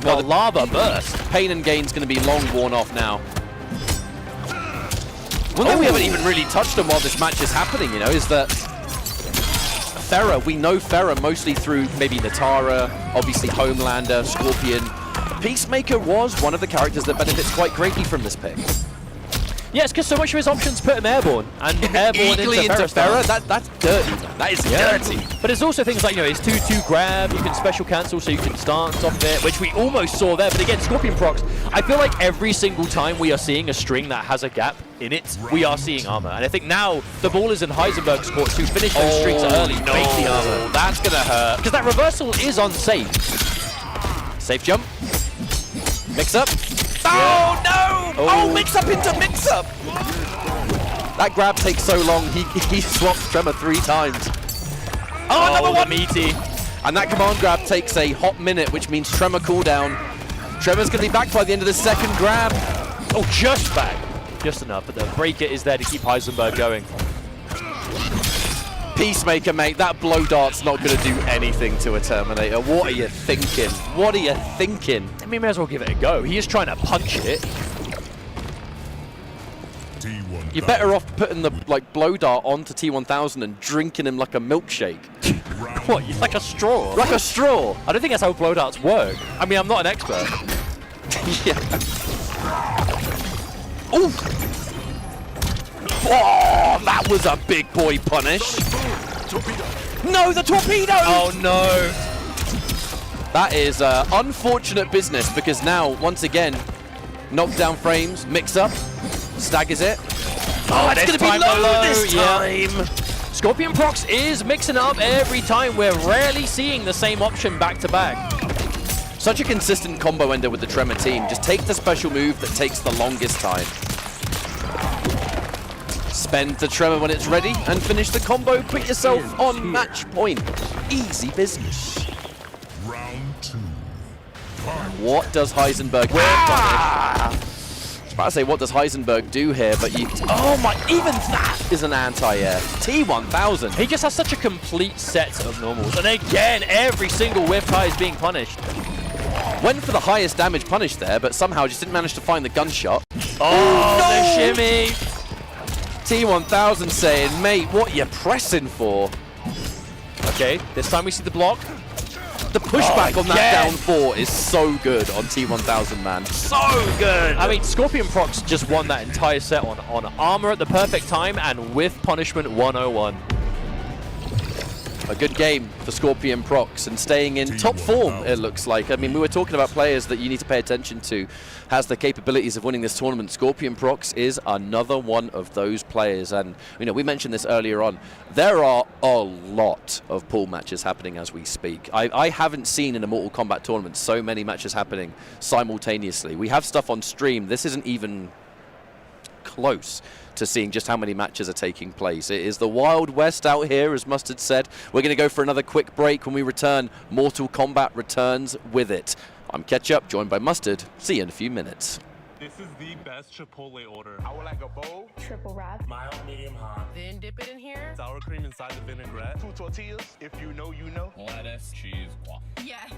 Well, the lava burst. Pain and gain's going to be long worn off now. One thing we haven't even really touched on while this match is happening, you know, is that Farah, we know Farah mostly through maybe Natara, obviously Homelander, Scorpion. Peacemaker was one of the characters that benefits quite greatly from this pick. Yeah, it's because so much of his options put him airborne. And airborne into Farah, that's dirty, man. That is dirty. But there's also things like, you know, his 2-2 grab, you can special cancel so you can stance off it, which we almost saw there. But again, Scorpion Procs, I feel like every single time we are seeing a string that has a gap in it, we are seeing armor. And I think now the ball is in Heisenberg's court to finish those strings early, make the armor. That's going to hurt. Because that reversal is unsafe. Safe jump. Mix up. Oh, no! Oh, mix up into mix up! That grab takes so long, he swapped Tremor 3 times. Oh, another one! Meaty. And that command grab takes a hot minute, which means Tremor cooldown. Tremor's going to be back by the end of the second grab. Oh, just back. Just enough, but the breaker is there to keep Heisenberg going. Peacemaker, mate, that blow dart's not going to do anything to a Terminator. What are you thinking? What are you thinking? I mean, may as well give it a go. He is trying to punch it. You're better off putting the blow dart onto T1000 and drinking him like a milkshake. What, like a straw? Like a straw. I don't think that's how blow darts work. I mean, I'm not an expert. Yeah. Oof. Oh, that was a big boy punish. No, the torpedo! Oh, no. That is unfortunate business because now, once again, knockdown frames, mix up, staggers it. Oh, it's going to be low this time! Yeah. Scorpion Procs is mixing up every time. We're rarely seeing the same option back to back. Such a consistent combo ender with the Tremor team. Just take the special move that takes the longest time. Spend the Tremor when it's ready and finish the combo. Put yourself on match point. Easy business. Round 2. What does Heisenberg do? I was about to say, what does Heisenberg do here? But you... Oh my... Even that is an anti-air. T1000. He just has such a complete set of normals. And again, every single whiff high is being punished. Went for the highest damage punish there, but somehow just didn't manage to find the gunshot. Oh, no! The shimmy! T1000 saying, mate, what are you pressing for? Okay, this time we see the block. The pushback on that down 4 is so good on T1000, man. So good! I mean, Scorpion Procs just won that entire set on armor at the perfect time and with punishment 101. A good game for Scorpion Procs and staying in top form, it looks like. I mean, we were talking about players that you need to pay attention to, has the capabilities of winning this tournament. Scorpion Procs is another one of those players. And, you know, we mentioned this earlier on. There are a lot of pool matches happening as we speak. I haven't seen in a Mortal Kombat tournament so many matches happening simultaneously. We have stuff on stream. This isn't even close to seeing just how many matches are taking place. It is the Wild West out here, as Mustard said. We're going to go for another quick break. When we return, Mortal Kombat returns with it. I'm Ketchup, joined by Mustard. See you in a few minutes. This is the best Chipotle order. I would like a bowl. Triple wrap. Mild, medium, hot. Then dip it in here. Sour cream inside the vinaigrette. 2 tortillas. If you know, you know. Lettuce, cheese, guac. Yes.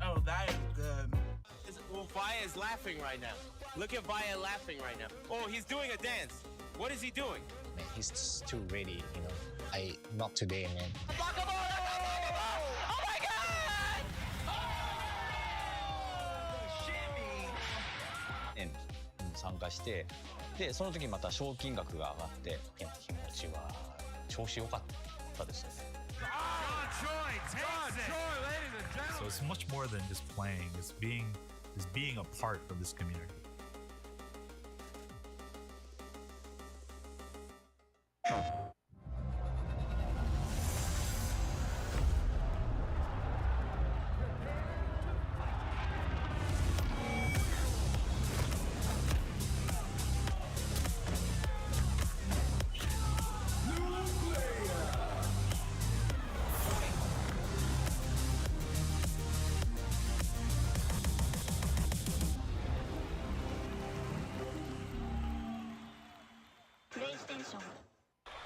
Oh, that is good. Well, Vaya is laughing right now. Look at Vaya laughing right now. Oh, he's doing a dance. What is he doing? Man, he's just too ready, you know. Not today, man. Oh my God! And 参加して、でその時また賞金額が上がって、いや気持ちは調子良かったですね。So it's much more than just playing. It's being a part of this community.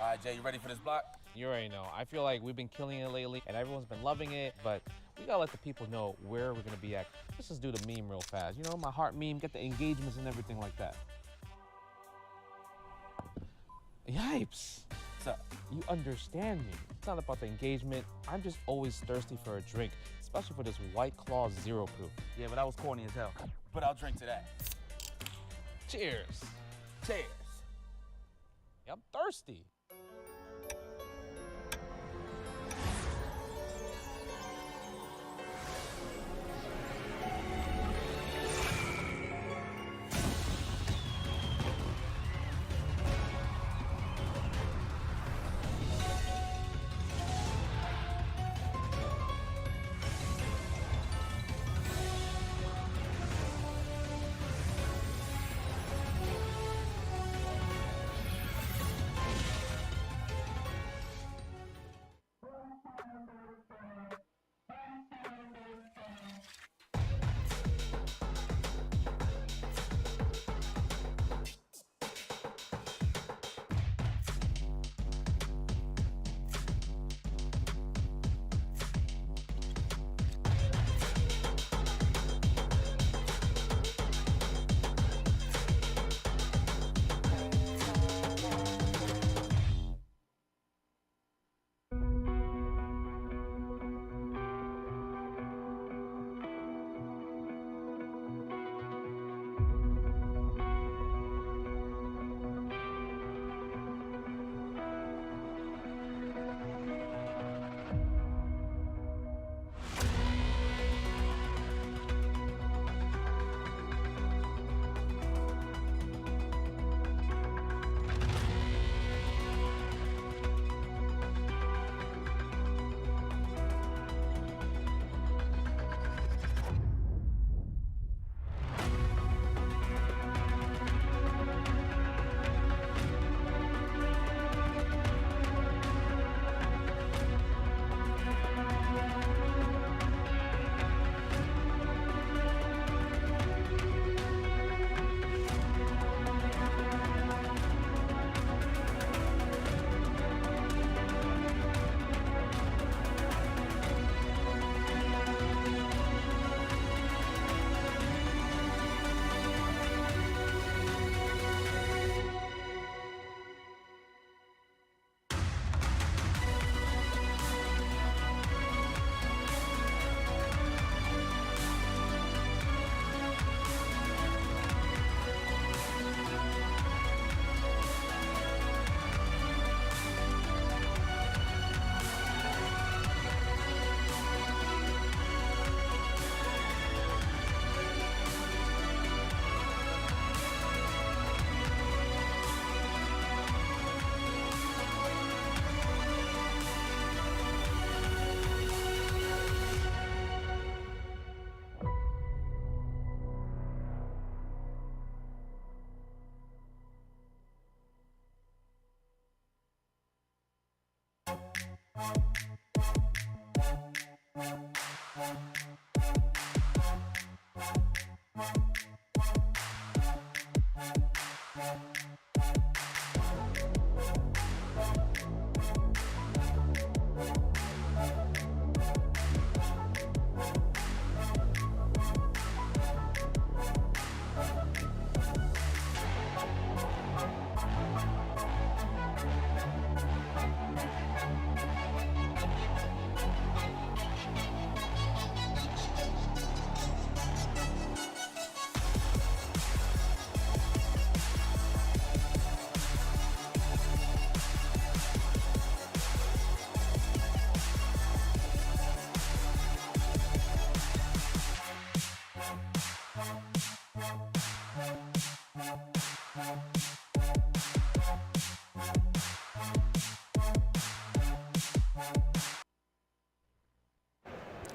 All right, Jay, you ready for this block? You already know. I feel like we've been killing it lately, and everyone's been loving it, but we gotta let the people know where we're gonna be at. Let's just do the meme real fast. You know, my heart meme, get the engagements and everything like that. Yipes. What's up? You understand me. It's not about the engagement. I'm just always thirsty for a drink, especially for this White Claw Zero Proof. Yeah, but that was corny as hell. But I'll drink to that. Cheers. Cheers. Yeah, I'm thirsty.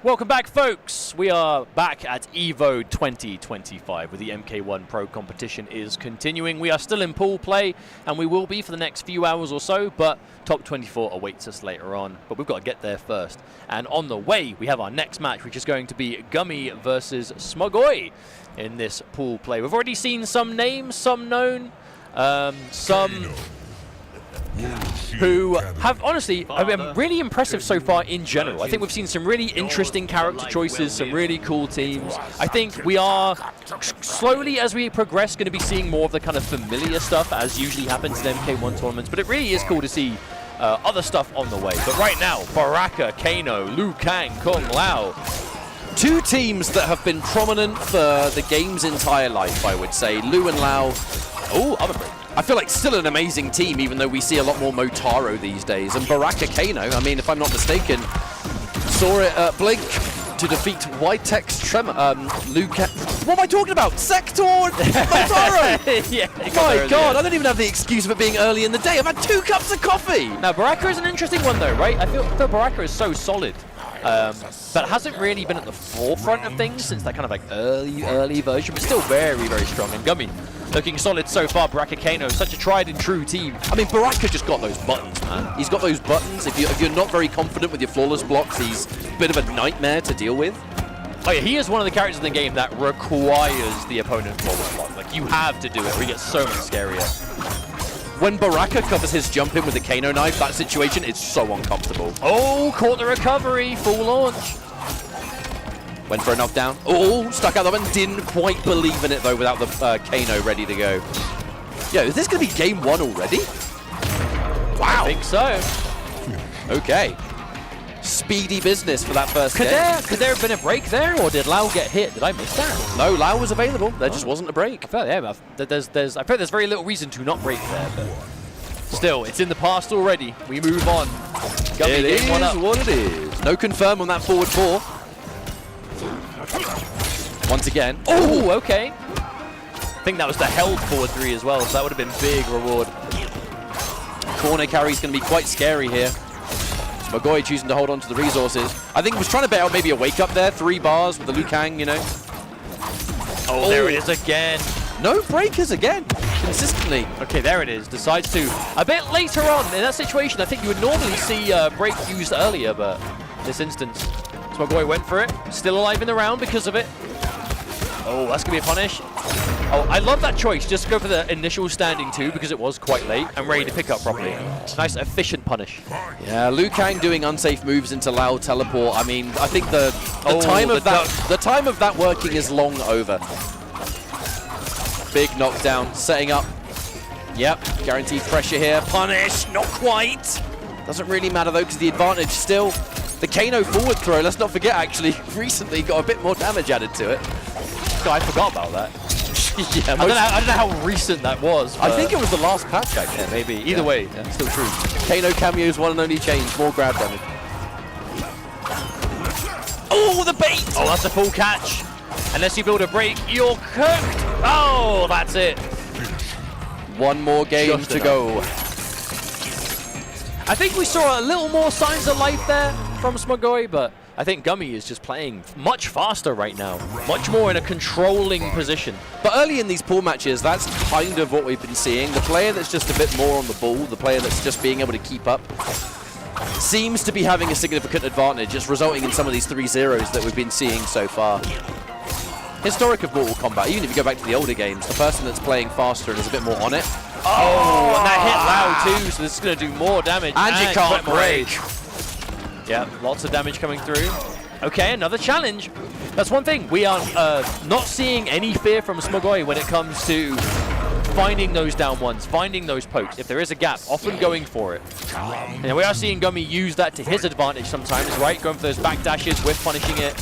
Welcome back, folks. We are back at EVO 2025 where the MK1 Pro competition is continuing. We are still in pool play, and we will be for the next few hours or so, but top 24 awaits us later on. But we've got to get there first. And on the way, we have our next match, which is going to be Gummy versus Smugoi in this pool play. We've already seen some names, some known, some who have honestly been really impressive so far in general. I think we've seen some really interesting character choices, some really cool teams. I think we are slowly, as we progress, going to be seeing more of the kind of familiar stuff as usually happens in MK1 tournaments, but it really is cool to see other stuff on the way. But right now, Baraka, Kano, Liu Kang, Kung Lao. Two teams that have been prominent for the game's entire life, I would say. Liu and Lao. Oh, other break. I feel like still an amazing team, even though we see a lot more Motaro these days. And Baraka Kano, I mean, if I'm not mistaken, saw it at Blink to defeat Whitex Tremor. Luca. What am I talking about? Sector Motaro! Yeah, my God, I don't even have the excuse of it being early in the day. I've had 2 cups of coffee. Now, Baraka is an interesting one, though, right? I feel Baraka is so solid. But hasn't really been at the forefront of things since that kind of like early version, but still very, very strong. And Gummy looking solid so far. Baraka Kano, such a tried and true team. I mean, Baraka just got those buttons, man. He's got those buttons. If you're not very confident with your flawless blocks, he's a bit of a nightmare to deal with. Oh yeah, he is one of the characters in the game that requires the opponent flawless block. Like, you have to do it or he gets so much scarier. When Baraka covers his jump in with the Kano knife, that situation is so uncomfortable. Oh, caught the recovery, full launch. Went for a knockdown. Oh, stuck out that one. Didn't quite believe in it, though, without the Kano ready to go. Yo, is this going to be game 1 already? Wow. I think so. Okay. Speedy business for that first game. Could there have been a break there, or did Lau get hit? Did I miss that? No, Lau was available. There just wasn't a break. I feel, yeah, I feel there's very little reason to not break there, but still, it's in the past already. We move on. Gummy, it is what it is. No confirm on that forward 4. Once again. Oh, okay. I think that was the held forward 3 as well, so that would have been big reward. Corner carry is going to be quite scary here. Smugoi choosing to hold on to the resources. I think he was trying to bet out maybe a wake up there. 3 bars with the Liu Kang, you know. Oh, there it is again. No breakers again, consistently. Okay, there it is. Decides to. A bit later on in that situation, I think you would normally see break used earlier, but in this instance, Smugoi went for it. Still alive in the round because of it. Oh, that's going to be a punish. Oh, I love that choice. Just go for the initial standing 2 because it was quite late and ready to pick up properly. Nice, efficient punish. Yeah, Liu Kang doing unsafe moves into Lao teleport. I mean, I think the time of that working is long over. Big knockdown, setting up. Yep, guaranteed pressure here. Punish, not quite. Doesn't really matter though, because the advantage still. The Kano forward throw, let's not forget, actually, recently got a bit more damage added to it. God, I forgot about that. Yeah, I don't know how recent that was. I think it was the last patch, actually. Yeah, maybe. Either way, still true. Kano cameo's one and only change, more grab damage. Oh, the bait! Oh, that's a full catch. Unless you build a break, you're cooked. Oh, that's it. One more game to go. I think we saw a little more signs of life there from Smugoi, but I think Gummy is just playing much faster right now, much more in a controlling position. But early in these pool matches, that's kind of what we've been seeing. The player that's just a bit more on the ball, the player that's just being able to keep up. seems to be having a significant advantage. It's resulting in some of these 3-0s that we've been seeing so far. Historic of Mortal Kombat, even if you go back to the older games, the person that's playing faster and is a bit more on it. Oh, and that hit loud too, so this is going to do more damage. And you can't break. Yeah, lots of damage coming through. Okay, another challenge. That's one thing. We are not seeing any fear from Smogoi when it comes to finding those down ones, finding those pokes. If there is a gap, often going for it. And we are seeing Gummy use that to his advantage sometimes, right? Going for those back dashes, whiff punishing it.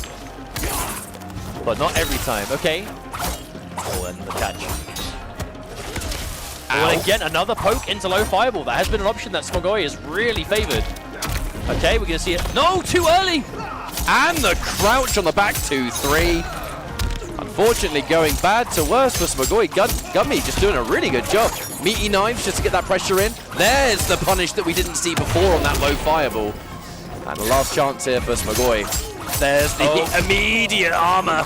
But not every time. Okay. Oh, and the catch. Oh, and again, another poke into low fireball. That has been an option that Smogoi has really favored. Okay, we're going to see it. No, too early! And the crouch on the back 2-3. Unfortunately, going bad to worse for Smogoi. Gummy just doing a really good job. Meaty knives just to get that pressure in. There's the punish that we didn't see before on that low fireball. And the last chance here for Smogoi. There's the immediate armor.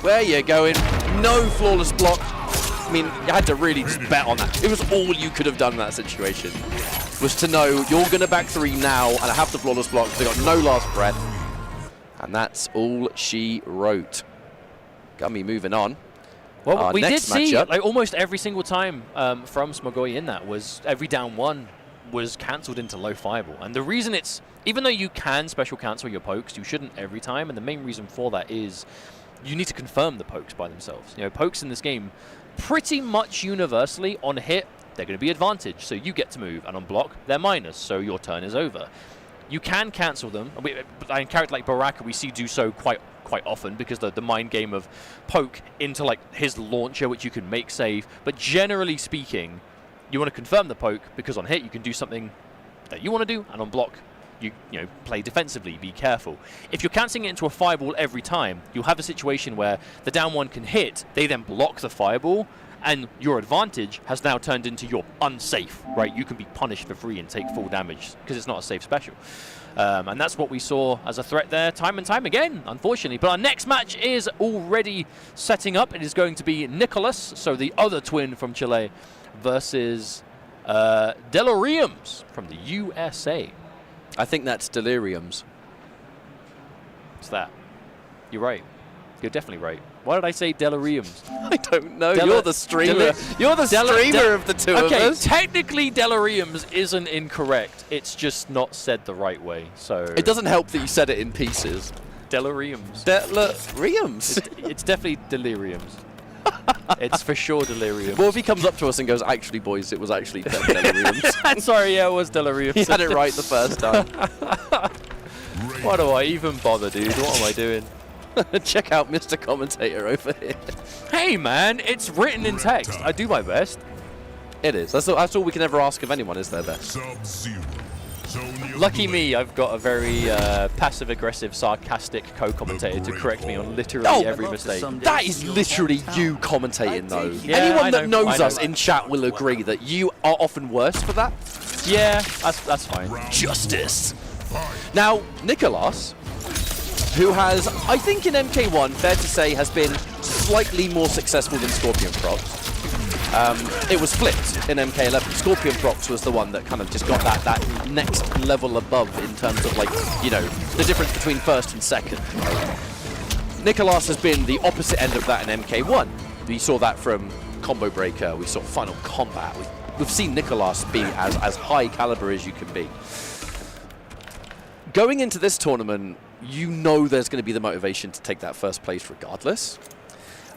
Where you going? No flawless block. I mean, you had to really just bet on that. It was all you could have done in that situation. Was to know you're going to back 3 now, and I have the flawless block because they got no last breath. And that's all she wrote. Gummy moving on. Well, we did see like almost every single time from Smogoi in that was every down one was cancelled into low fireball. And the reason it's, even though you can special cancel your pokes, you shouldn't every time. And the main reason for that is you need to confirm the pokes by themselves. You know, pokes in this game, pretty much universally on hit, they're going to be advantage. So you get to move, and on block, they're minus. So your turn is over. You can cancel them. And character like Baraka, we see do so quite often because the mind game of poke into like his launcher, which you can make save. But generally speaking, you want to confirm the poke because on hit you can do something that you want to do, and on block you know play defensively. Be careful. If you're cancelling it into a fireball every time, you'll have a situation where the down one can hit, they then block the fireball, and your advantage has now turned into your unsafe, right? You can be punished for free and take full damage because it's not a safe special. And that's what we saw as a threat there time and time again, unfortunately. But our next match is already setting up. It is going to be Nicholas, so the other twin from Chile, versus Deliriums from the USA. I think that's Deliriums. What's that? You're right. You're definitely right. Why did I say Deliriums? I don't know. You're the streamer. You're the streamer of the two of us. Okay, technically Deliriums isn't incorrect. It's just not said the right way. So it doesn't help that you said it in pieces. Deliriums. Deliriums. It's definitely Deliriums. It's for sure Deliriums. Well, if he comes up to us and goes, actually, boys, it was actually Deliriums. Sorry, yeah, it was Deliriums. He had it right the first time. Why do I even bother, dude? What am I doing? Check out Mr. Commentator over here. Hey, man, it's written in text. I do my best. It is. That's all we can ever ask of anyone is their best. Lucky me, I've got a very passive-aggressive, sarcastic co-commentator to correct me on literally every mistake. That is literally you commentating, though. Yeah, anyone that knows us in chat will agree that you are often worse for that. Yeah, that's fine. Justice. Now, Nicholas, who has, I think in MK1, fair to say, has been slightly more successful than Scorpion Prox. It was flipped in MK11. Scorpion Prox was the one that kind of just got that next level above in terms of, like, you know, the difference between first and second. Nicholas has been the opposite end of that in MK1. We saw that from Combo Breaker. We saw Final Combat. We've seen Nicholas be as high caliber as you can be. Going into this tournament, you know there's going to be the motivation to take that first place regardless.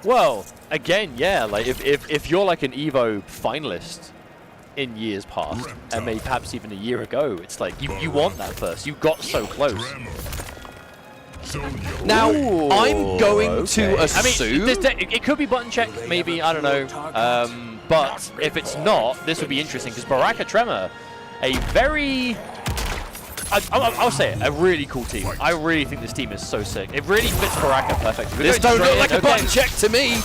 Well, again, yeah, like if you're like an EVO finalist in years past, and maybe perhaps even a year ago, it's like you want that first. You got so close. Now, I'm going to assume... I mean, it could be button check, maybe, I don't know. But if it's not, this would be interesting, because Baraka Tremor, a very... I'll say it, a really cool team. I really think this team is so sick. It really fits Baraka perfectly. This don't look like a button check to me.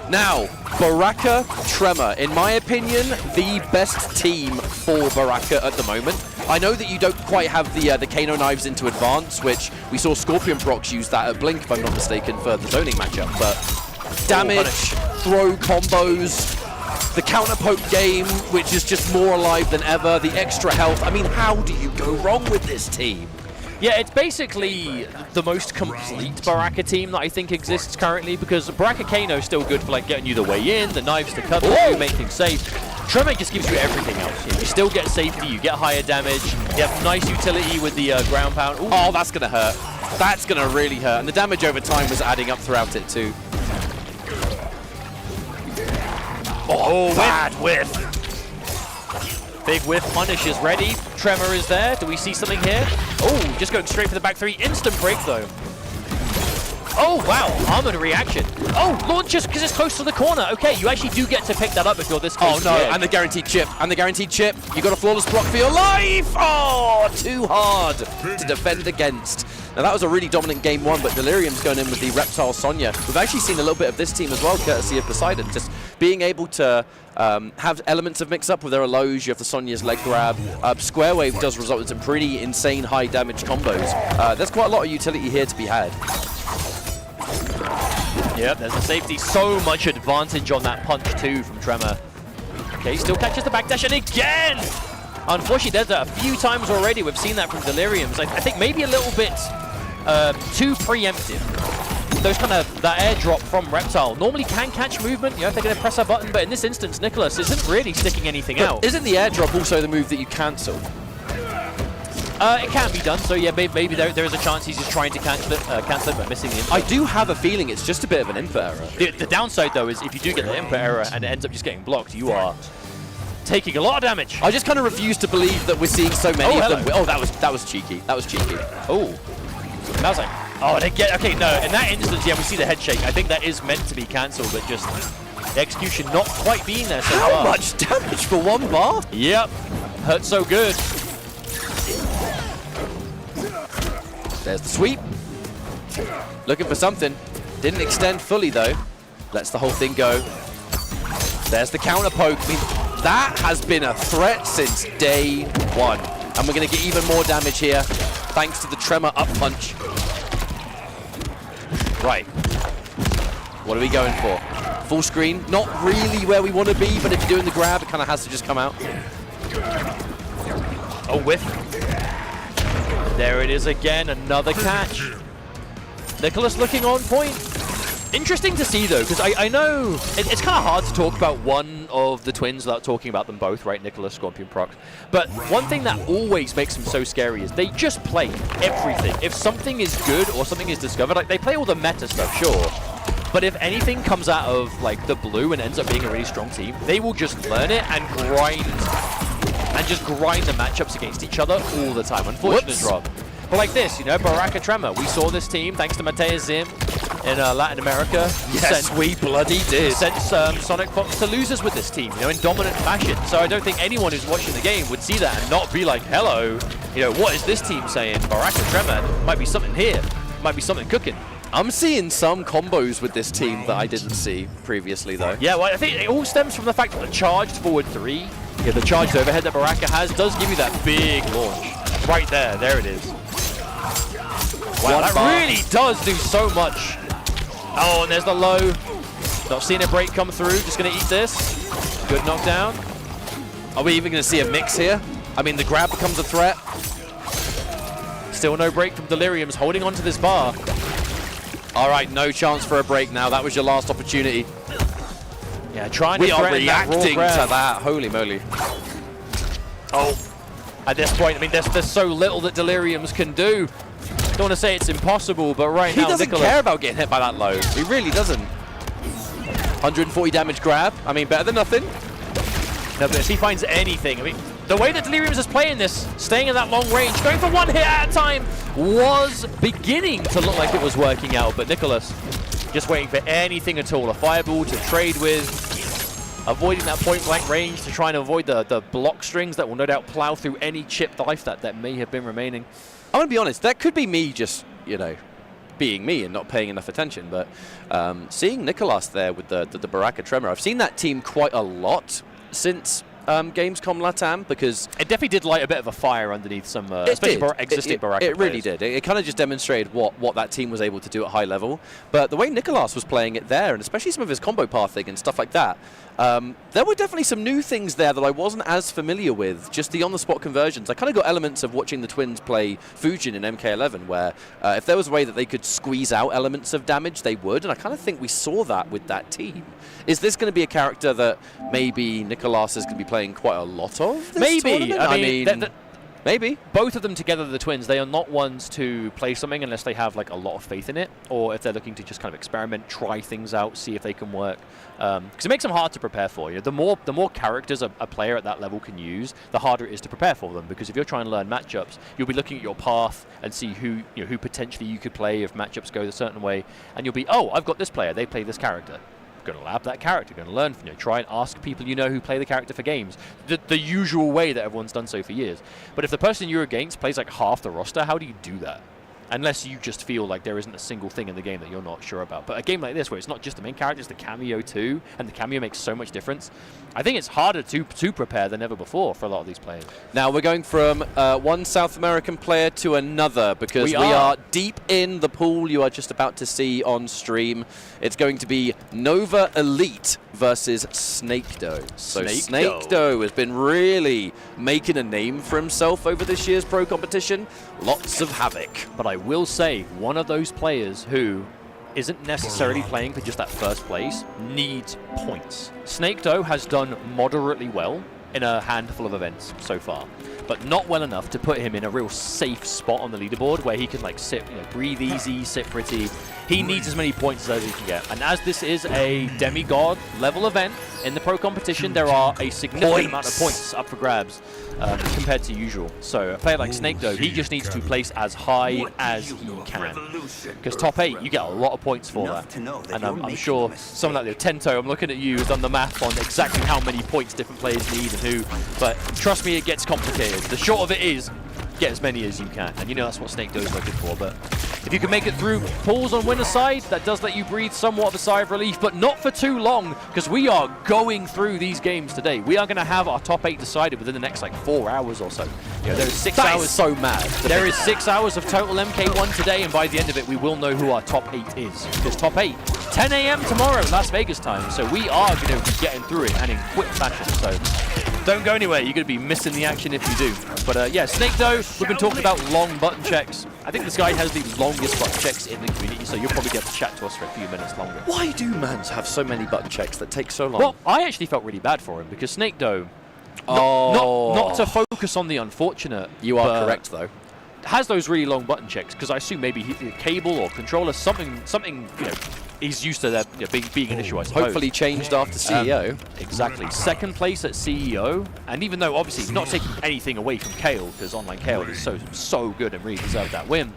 Now, Baraka Tremor, in my opinion, the best team for Baraka at the moment. I know that you don't quite have the Kano knives into advance, which we saw Scorpion Prox use that at Blink, if I'm not mistaken, for the zoning matchup. But damage, throw combos, The counter poke game, which is just more alive than ever. The extra health. I mean, how do you go wrong with this team? Yeah, it's basically the most complete Baraka team that I think exists currently, because Baraka Kano is still good for like getting you the way in, the knives to cut through, make things safe. Tremor just gives you everything else. You still get safety, you get higher damage, you have nice utility with the ground pound. Ooh. Oh, that's going to hurt. That's going to really hurt. And the damage over time was adding up throughout it too. Oh, bad whiff. Big whiff punish is ready. Tremor is there. Do we see something here? Oh, just going straight for the back three. Instant break though. Oh, wow. Armored reaction. Oh, launches because it's close to the corner. Okay, you actually do get to pick that up if you're this close. Oh, no. And the guaranteed chip. And the guaranteed chip. You got a flawless block for your life. Oh, too hard to defend against. Now, that was a really dominant game one, but Delirium's going in with the Reptile Sonya. We've actually seen a little bit of this team as well, courtesy of Poseidon. Just being able to have elements of mix-up with their lows. You have the Sonya's leg grab. Square Wave does result in some pretty insane high damage combos. There's quite a lot of utility here to be had. Yep, there's a safety. So much advantage on that punch too from Tremor. Okay, still catches the backdash, and again! Unfortunately, there's a few times already we've seen that from Deliriums. I think maybe a little bit too preemptive. Those kind of, that airdrop from Reptile normally can catch movement, you know, if they're going to press a button, but in this instance, Nicholas isn't really sticking anything out. Isn't the airdrop also the move that you cancel? It can be done, so yeah, maybe there is a chance he's just trying to cancel it by missing the input. I do have a feeling it's just a bit of an input error. The downside, though, is if you do get the input error and it ends up just getting blocked, you are taking a lot of damage. I just kind of refuse to believe that we're seeing so many of them. Oh, that was cheeky. That was cheeky. Oh, that was like, oh, they get, okay, no, in that instance, yeah, we see the head shake. I think that is meant to be cancelled, but just the execution not quite being there so far. How much damage for one bar? Yep, hurt so good. There's the sweep. Looking for something. Didn't extend fully, though. Lets the whole thing go. There's the counter poke. I mean, that has been a threat since day one. And we're going to get even more damage here, thanks to the Tremor up punch. Right. What are we going for? Full screen. Not really where we want to be, but if you're doing the grab, it kind of has to just come out. Oh, whiff. There it is again, another catch. Nicholas looking on point. Interesting to see, though, because I know it's kind of hard to talk about one of the twins without talking about them both, right? Nicholas, Scorpion, Prox. But one thing that always makes them so scary is they just play everything. If something is good or something is discovered, like they play all the meta stuff, sure. But if anything comes out of like the blue and ends up being a really strong team, they will just learn it and grind the matchups against each other all the time. Unfortunate drop. But like this, you know, Baraka Tremor. We saw this team, thanks to Mateus Zim in Latin America. Yes, we bloody did. Sent Sonic Fox to losers with this team, you know, in dominant fashion. So I don't think anyone who's watching the game would see that and not be like, hello, you know, what is this team saying? Baraka Tremor, might be something here, might be something cooking. I'm seeing some combos with this team that I didn't see previously, though. Yeah, well, I think it all stems from the fact that the charged forward three, yeah, the charged overhead that Baraka has does give you that big launch. Right there, there it is. Wow, that really does do so much. Oh, and there's the low. Not seeing a break come through, just gonna eat this. Good knockdown. Are we even gonna see a mix here? I mean, the grab becomes a threat. Still no break from Delirium's holding onto this bar. All right, no chance for a break now. That was your last opportunity. Yeah, trying we to are reacting to that. that. Holy moly. Oh, at this point, I mean, there's so little that Deliriums can do. Don't want to say it's impossible, but right now, he doesn't Nicholas care about getting hit by that low. He really doesn't. 140 damage grab. I mean, better than nothing. No, but if he finds anything, I mean, the way that Deliriums is playing this, staying in that long range, going for one hit at a time, was beginning to look like it was working out. But Nicholas just waiting for anything at all, a fireball to trade with, avoiding that point-blank range to try and avoid the block strings that will no doubt plow through any chipped life that may have been remaining. I'm going to be honest, that could be me just, you know, being me and not paying enough attention, but seeing Nicholas there with the Baraka Tremor, I've seen that team quite a lot since Gamescom Latam, because it definitely did light a bit of a fire underneath some, especially existing Baraka It really players. did. It kind of just demonstrated what that team was able to do at high level. But the way Nicolas was playing it there, and especially some of his combo pathing and stuff like that, there were definitely some new things there that I wasn't as familiar with. Just the on-the-spot conversions. I kind of got elements of watching the Twins play Fujin in MK11, where if there was a way that they could squeeze out elements of damage, they would. And I kind of think we saw that with that team. Is this going to be a character that maybe Nicolas is going to be playing quite a lot of this tournament? I mean maybe. Both of them together, the Twins, they are not ones to play something unless they have like a lot of faith in it, or if they're looking to just kind of experiment, try things out, see if they can work. Because it makes them hard to prepare for. You know, the more characters a player at that level can use, the harder it is to prepare for them. Because if you're trying to learn matchups, you'll be looking at your path and see who potentially you could play if matchups go a certain way, and you'll be, oh, I've got this player, they play this character. Going to lab that character, going to learn from try and ask people who play the character for games. The usual way that everyone's done so for years. But if the person you're against plays like half the roster, how do you do that? Unless you just feel like there isn't a single thing in the game that you're not sure about. But a game like this, where it's not just the main character, it's the cameo too, and the cameo makes so much difference, I think it's harder to prepare than ever before for a lot of these players. Now we're going from one South American player to another, because we are deep in the pool you are just about to see on stream. It's going to be Nova Elite versus Snakedo. So Snakedo has been really making a name for himself over this year's pro competition. Lots of havoc. But I will say, one of those players who isn't necessarily playing for just that first place needs points. Snakedo has done moderately well in a handful of events so far, but not well enough to put him in a real safe spot on the leaderboard where he can like sit, breathe easy, sit pretty. He needs as many points as he can get. And as this is a demigod level event in the pro competition, there are a significant amount of points up for grabs compared to usual. So a player like Snakedo, he just needs to place as high as he can. Because top 8, you get a lot of points for that. And I'm sure someone like Tento, I'm looking at you, has done the math on exactly how many points different players need and who. But trust me, it gets complicated. The short of it is, get as many as you can. And that's what Snakedo is looking for. But if you can make it through pools on winner's side, that does let you breathe somewhat of a sigh of relief, but not for too long, because we are going through these games today. We are going to have our top 8 decided within the next like 4 hours or so. There's 6 hours. Is so mad. There is 6 hours of total MK1 today, and by the end of it, we will know who our top 8 is. Because top 8, 10 a.m. tomorrow, Las Vegas time. So we are going to be getting through it, and in quick fashion. So don't go anywhere. You're going to be missing the action if you do. But yeah, Snakedo, we've been talking about long button checks. I think this guy has the longest button checks in the community, so you'll probably get to chat to us for a few minutes longer. Why do mans have so many button checks that take so long? Well, I actually felt really bad for him, because Snakedo, not to focus on the unfortunate. You are correct, though. Has those really long button checks, because I assume maybe a cable or controller, something he's used to that being an issue, I suppose. Hopefully changed after CEO. Exactly. Second place at CEO, and even though obviously not taking anything away from Kale, because online Kale is so good and really deserved that win,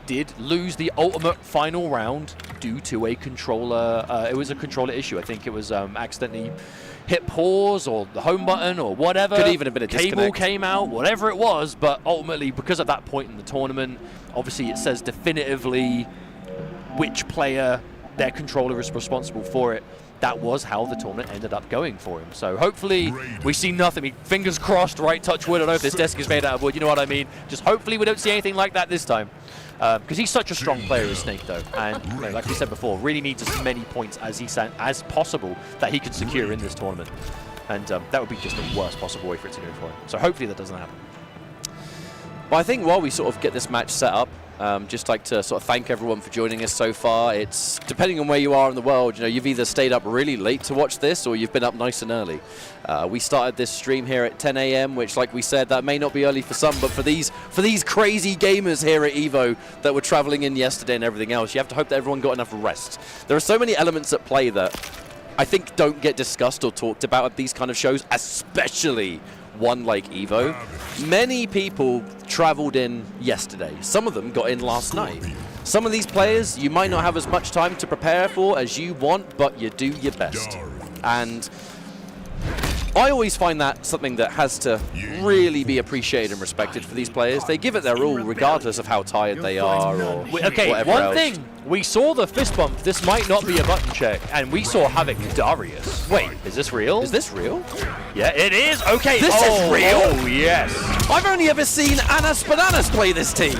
did lose the ultimate final round due to a controller. It was a controller issue. I think it was accidentally hit pause or the home button or whatever. Could even have been a disconnect. Cable came out, whatever it was, but ultimately because of that point in the tournament, obviously it says definitively which player, their controller is responsible for it. That was how the tournament ended up going for him. So hopefully we see nothing. Fingers crossed, right? Touch wood. I don't know if this desk is made out of wood. You know what I mean? Just hopefully we don't see anything like that this time. Because he's such a strong player as Snake, though. And like we said before, really needs as many points as possible that he can secure in this tournament. And that would be just the worst possible way for it to go for him. So hopefully that doesn't happen. Well, I think while we sort of get this match set up, just like to sort of thank everyone for joining us so far. It's depending on where you are in the world, you've either stayed up really late to watch this or you've been up nice and early. We started this stream here at 10 a.m., which, like we said, that may not be early for some, but for these crazy gamers here at EVO that were traveling in yesterday and everything else, you have to hope that everyone got enough rest. There are so many elements at play that I think don't get discussed or talked about at these kind of shows, especially one like EVO. Many people traveled in yesterday. Some of them got in last night. Some of these players you might not have as much time to prepare for as you want, but you do your best. And I always find that something that has to really be appreciated and respected for these players. They give it their all regardless of how tired they are or Okay, whatever one else. thing. We saw the fist bump. This might not be a button check. And we saw Havoc Darius. Wait, is this real? Is this real? Yeah, it is. Okay. This is real? Oh, yes. I've only ever seen Anas Bananas play this team.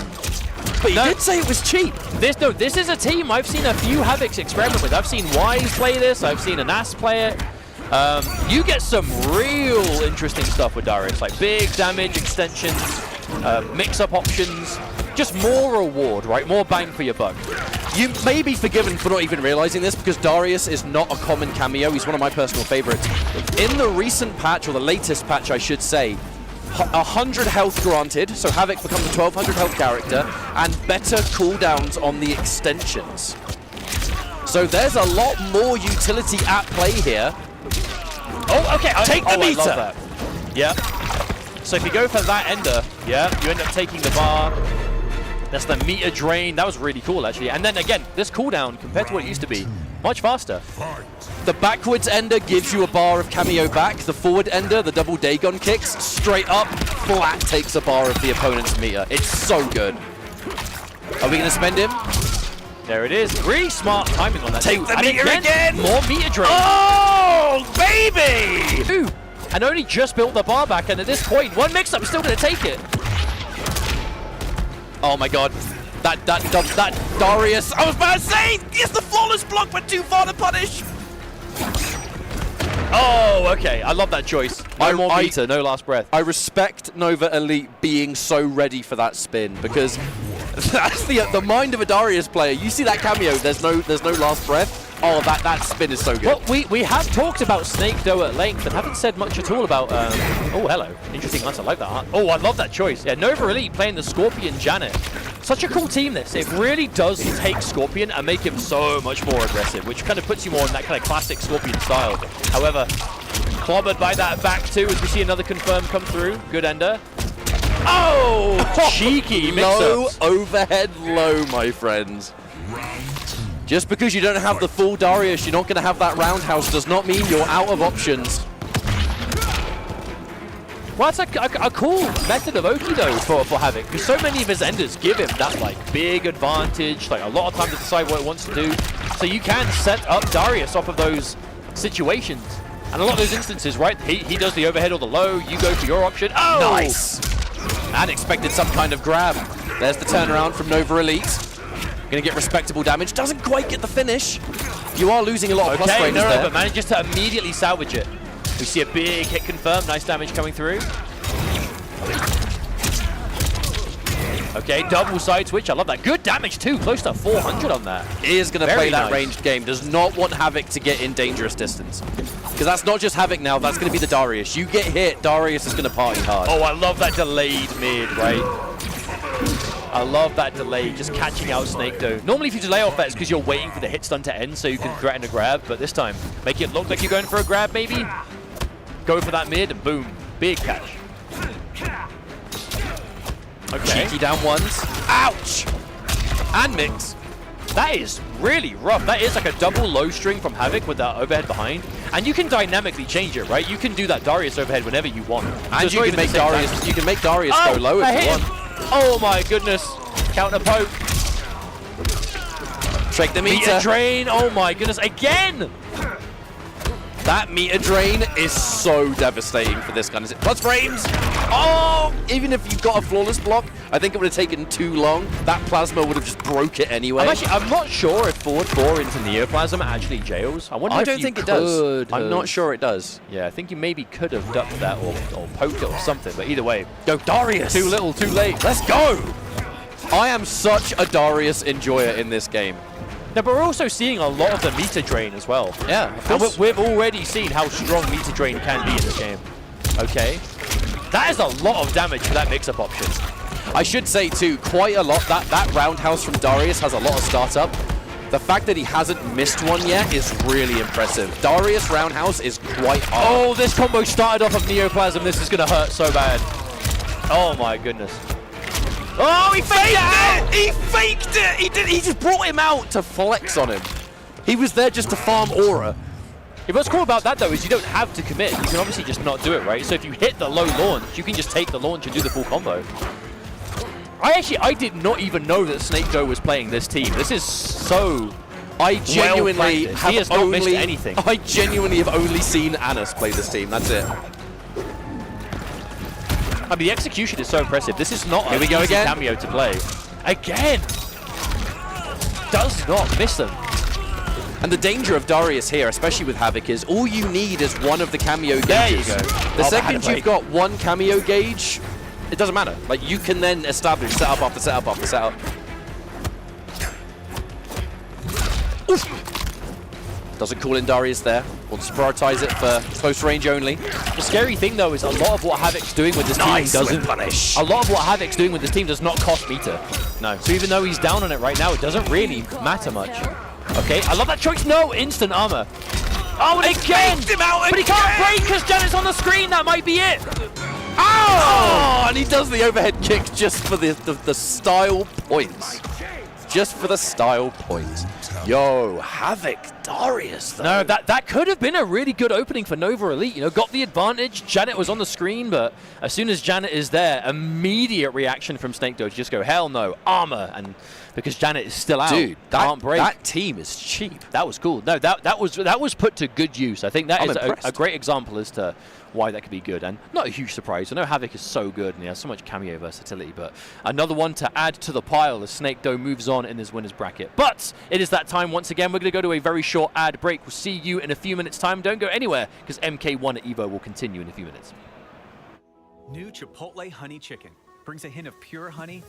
But you did say it was cheap. This is a team I've seen a few Havocs experiment with. I've seen Wise play this. I've seen Anas play it. You get some real interesting stuff with Darius, like big damage extensions, mix-up options, just more reward, right? More bang for your buck. You may be forgiven for not even realizing this because Darius is not a common cameo. He's one of my personal favorites. In the recent patch, or the latest patch I should say, 100 health granted, so Havoc becomes a 1200 health character, and better cooldowns on the extensions. So there's a lot more utility at play here. Oh, okay. Take the meter. I love that. Yeah. So if you go for that ender, yeah, you end up taking the bar. That's the meter drain. That was really cool, actually. And then again, this cooldown, compared to what it used to be, much faster. The backwards ender gives you a bar of cameo back. The forward ender, the double Dagon kicks, straight up, flat takes a bar of the opponent's meter. It's so good. Are we going to spend him? There it is. Really smart timing on that. Take the meter again. More meter drain. Oh, baby! Ooh. And only just built the bar back, and at this point, one mix-up is still going to take it. Oh my god. That Darius, I was about to say, it's the flawless block, but too far to punish. Oh, okay. I love that choice. No more meter, no last breath. I respect Nova Elite being so ready for that spin because that's the mind of a Darius player. You see that cameo, there's no last breath. Oh, that spin is so good. Well, we have talked about Snake Dough at length and haven't said much at all about... oh, hello. Interesting answer. I like that. Oh, I love that choice. Yeah, Nova Elite playing the Scorpion Janet. Such a cool team, this. It really does take Scorpion and make him so much more aggressive, which kind of puts you more in that kind of classic Scorpion style. However, clobbered by that back two as we see another confirm come through. Good ender. Oh, cheeky mix-ups. Low overhead low, my friends. Just because you don't have the full Darius, you're not going to have that roundhouse, does not mean you're out of options. Well, that's a cool method of Oki, though, for Havoc, because so many of his enders give him that, like, big advantage, like, a lot of time to decide what it wants to do. So you can set up Darius off of those situations. And a lot of those instances, right, he does the overhead or the low, you go for your option. Oh! Nice! And expected some kind of grab. There's the turnaround from Nova Elite. Gonna get respectable damage. Doesn't quite get the finish. You are losing a lot of plus frames there. But manages to immediately salvage it. We see a big hit confirm. Nice damage coming through. Okay, double side switch. I love that. Good damage too. Close to 400 on that. He is going to play that ranged game. Does not want Havoc to get in dangerous distance. Because that's not just Havoc now. That's going to be the Darius. You get hit, Darius is going to party hard. Oh, I love that delayed mid, right? I love that delay, just catching out Snake Dough. Normally if you delay off that, it's because you're waiting for the hit stun to end so you can threaten a grab, but this time, make it look like you're going for a grab maybe. Go for that mid and boom, big catch. Okay. Cheeky down ones. Ouch! And mix. That is really rough. That is like a double low string from Havoc with that overhead behind. And you can dynamically change it, right? You can do that Darius overhead whenever you want. And you can make Darius go low if you want. Oh my goodness. Counter poke. Take the meter. Meter drain. Oh my goodness. Again. That meter drain is so devastating for this gun. Is it plus frames? Oh! Even if you got a flawless block, I think it would have taken too long. That plasma would have just broke it anyway. I'm not sure if forward 4 into Neoplasm actually jails. I don't think it does. I'm not sure it does. Yeah, I think you maybe could have ducked that or poked it or something, but either way. Go Darius! Too little, too late. Let's go! I am such a Darius enjoyer in this game. No, but we're also seeing a lot of the meter drain as well. Yeah, and we've already seen how strong meter drain can be in this game. Okay. That is a lot of damage for that mix-up option. I should say, too, quite a lot. That roundhouse from Darius has a lot of startup. The fact that he hasn't missed one yet is really impressive. Darius roundhouse is quite hard. Oh, this combo started off of Neoplasm. This is going to hurt so bad. Oh, my goodness. Oh, he faked it! He faked it! He just brought him out to flex on him. He was there just to farm aura. What's cool about that, though, is you don't have to commit. You can obviously just not do it, right? So if you hit the low launch, you can just take the launch and do the full combo. I did not even know that Snake Joe was playing this team. This is so I genuinely he has not missed anything. I genuinely have only seen Anus play this team. That's it. I mean, the execution is so impressive. This is not Here we an go easy again. cameo to play. Again! Does not miss them. And the danger of Darius here, especially with Havoc, is all you need is one of the cameo There you gauges. go. The Oh, second bad you've got one cameo gauge, it doesn't matter. Like, you can then establish setup after setup after setup. Oof. Doesn't call in Darius there. Wants to prioritize it for close range only. The scary thing, though, is a lot of what Havoc's doing with this team doesn't punish. A lot of what Havoc's doing with this team does not cost meter. No. So even though he's down on it right now, it doesn't really matter much. Okay, I love that choice. No, instant armor. Oh, and again! But he can't break because Janet's on the screen. That might be it. Oh! And he does the overhead kick just for the style points. Just for the style points. Yo, Havoc, Darius, though. No, that could have been a really good opening for Nova Elite. You know, got the advantage. Janet was on the screen, but as soon as Janet is there, immediate reaction from Snake Doge. Just go, hell no, armor. And because Janet is still out, dude, can't break. That team is cheap. That was cool. No, that was put to good use. I think that I'm is impressed. a great example as to why that could be good, and not a huge surprise. I know Havoc is so good and he has so much cameo versatility, but another one to add to the pile as Snake Doe moves on in this winner's bracket. But it is that time once again. We're going to go to a very short ad break. We'll see you in a few minutes' time. Don't go anywhere, because MK1 at EVO will continue in a few minutes. New Chipotle Honey Chicken brings a hint of pure honey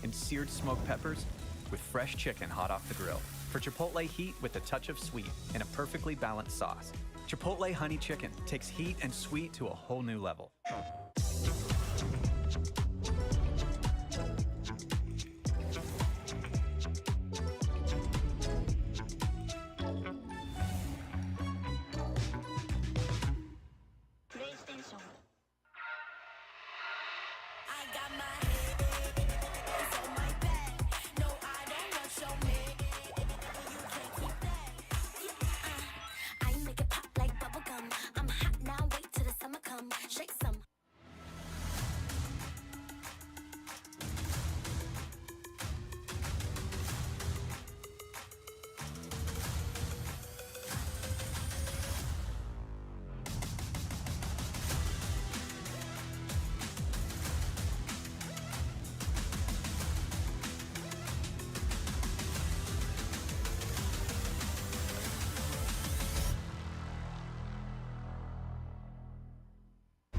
and seared smoked peppers with fresh chicken hot off the grill. For Chipotle heat with a touch of sweet and a perfectly balanced sauce. Chipotle Honey Chicken takes heat and sweet to a whole new level.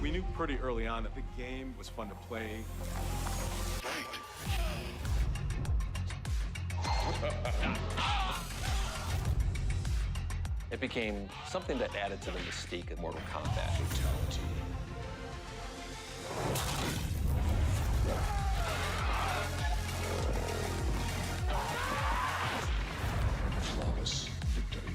We knew pretty early on that the game was fun to play. It became something that added to the mystique of Mortal Kombat. Flawless victory.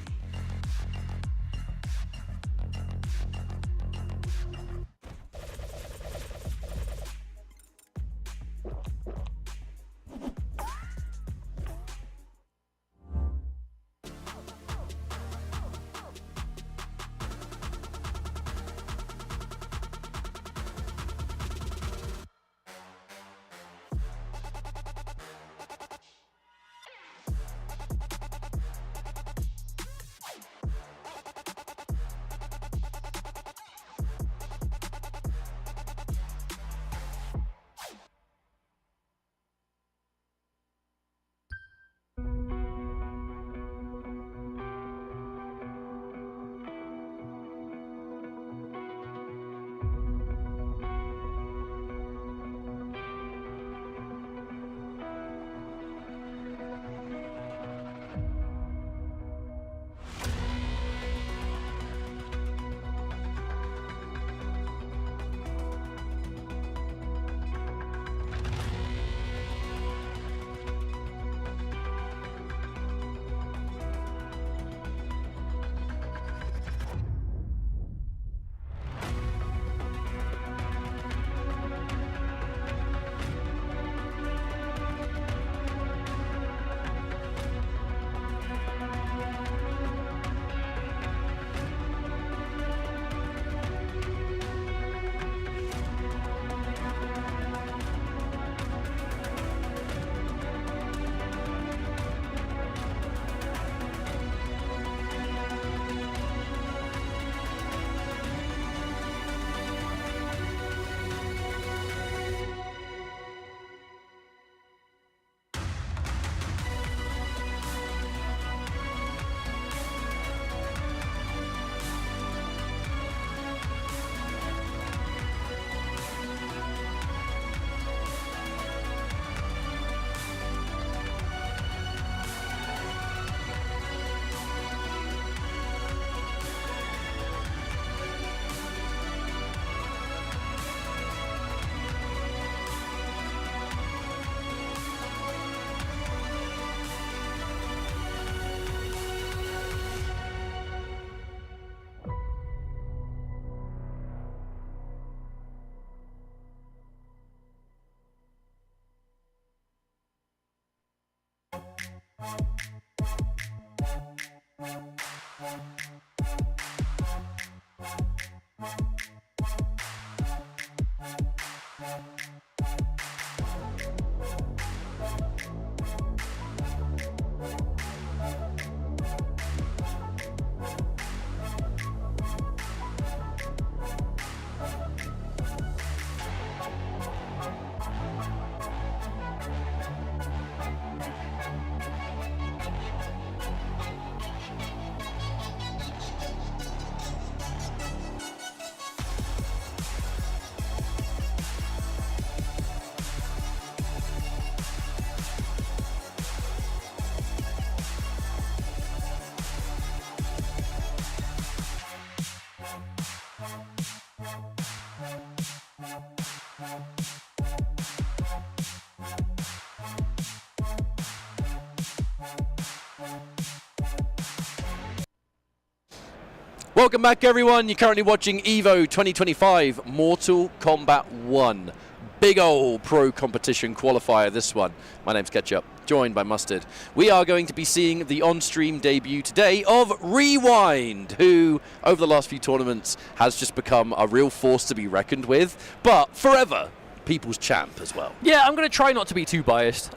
Welcome back, everyone. You're currently watching EVO 2025 Mortal Kombat 1. Big ol' pro competition qualifier, this one. My name's Ketchup, joined by Mustard. We are going to be seeing the on-stream debut today of Rewind, who, over the last few tournaments, has just become a real force to be reckoned with, but forever people's champ as well. Yeah, I'm going to try not to be too biased.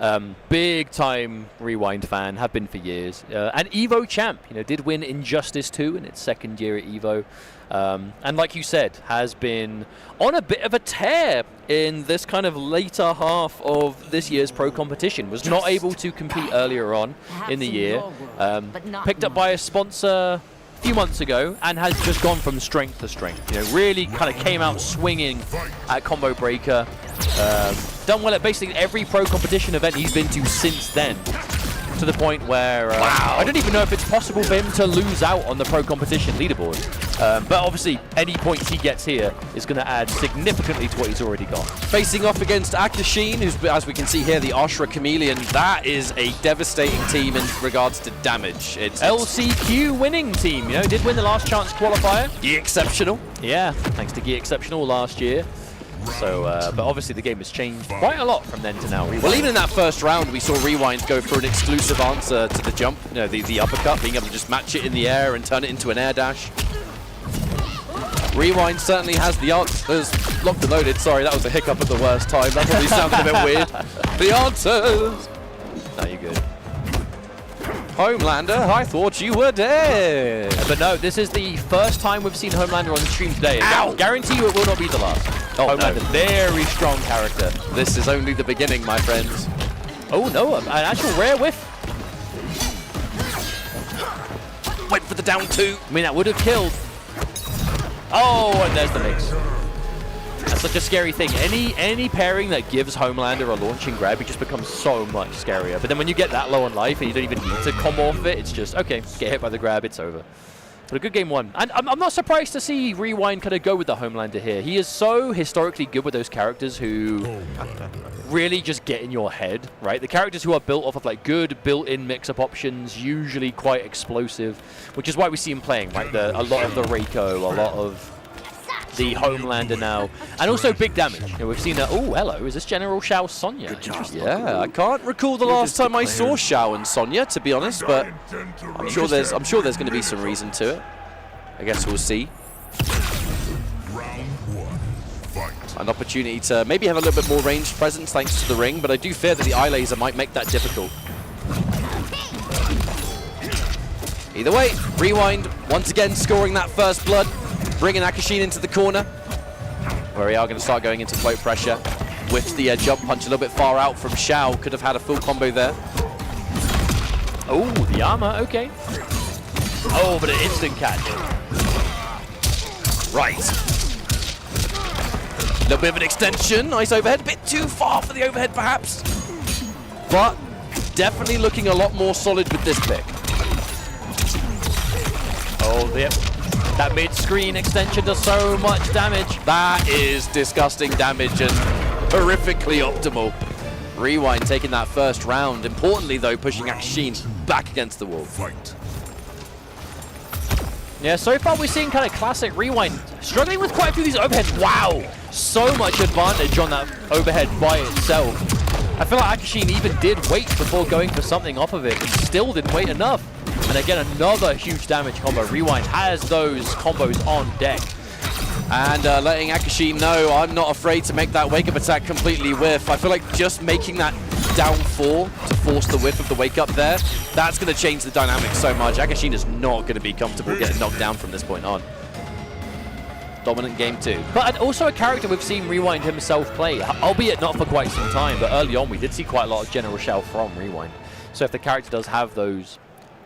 Big time Rewind fan, have been for years. And EVO champ, did win Injustice 2 in its second year at EVO. And like you said, has been on a bit of a tear in this kind of later half of this year's pro competition. Was not able to compete earlier on in the year. Picked up by a sponsor a few months ago and has just gone from strength to strength. Really kind of came out swinging at Combo Breaker. Done well at basically every pro competition event he's been to since then. To the point where I don't even know if it's possible for him to lose out on the pro competition leaderboard. But obviously, any points he gets here is going to add significantly to what he's already got. Facing off against Akashin, who's, as we can see here, the Ashra Chameleon. That is a devastating team in regards to damage. It's LCQ winning team, did win the last chance qualifier. Gi Exceptional. Yeah, thanks to Gi Exceptional last year. So, but obviously the game has changed quite a lot from then to now. Well, even in that first round, we saw Rewind go for an exclusive answer to the jump, the uppercut, being able to just match it in the air and turn it into an air dash. Rewind certainly has the answers. Locked and loaded. Sorry, that was a hiccup at the worst time. That probably sounded a bit weird. The answers. No, you're good. Homelander, I thought you were dead. But no, this is the first time we've seen Homelander on the stream today. I guarantee you it will not be the last. Oh, Homelander, no. very strong character. This is only the beginning, my friends. Oh no, an actual rare whiff. Went for the down two. I mean, that would have killed. Oh, and there's the mix. That's such a scary thing. Any pairing that gives Homelander a launching grab, it just becomes so much scarier. But then when you get that low on life and you don't even need to combo off it, it's just, okay, get hit by the grab, it's over. But a good game one. And I'm not surprised to see Rewind kind of go with the Homelander here. He is so historically good with those characters who really just get in your head, right? The characters who are built off of like good built-in mix-up options, usually quite explosive, which is why we see him playing, right? A lot of the Reiko, a lot of the Homelander now, and also big damage. We've seen that. Oh, hello, is this General Shao Sonya? Yeah, I can't recall the last time I saw Shao and Sonya, to be honest, but I'm sure there's going to be some reason to it. I guess we'll see. An opportunity to maybe have a little bit more ranged presence thanks to the ring, but I do fear that the eye laser might make that difficult. Either way, Rewind once again scoring that first blood. Bringing Akashin into the corner, where we are going to start going into float pressure. With the jump punch a little bit far out from Shao. Could have had a full combo there. Oh, the armor, okay. Oh, but an instant catch. Right. A little bit of an extension. Nice overhead. A bit too far for the overhead, perhaps. But definitely looking a lot more solid with this pick. Oh, yep. That mid-screen extension does so much damage. That is disgusting damage and horrifically optimal. Rewind taking that first round. Importantly, though, pushing Akashin back against the wall. Yeah, so far we're seeing kind of classic Rewind. Struggling with quite a few of these overheads. Wow! So much advantage on that overhead by itself. I feel like Akashin even did wait before going for something off of it, and still didn't wait enough. And again, another huge damage combo. Rewind has those combos on deck. And letting Akashin know, I'm not afraid to make that wake-up attack completely whiff. I feel like just making that down 4 to force the whiff of the wake-up there, that's going to change the dynamics so much. Akashin is not going to be comfortable getting knocked down from this point on. Dominant game 2. But also a character we've seen Rewind himself play, albeit not for quite some time, but early on we did see quite a lot of General Shell from Rewind. So if the character does have those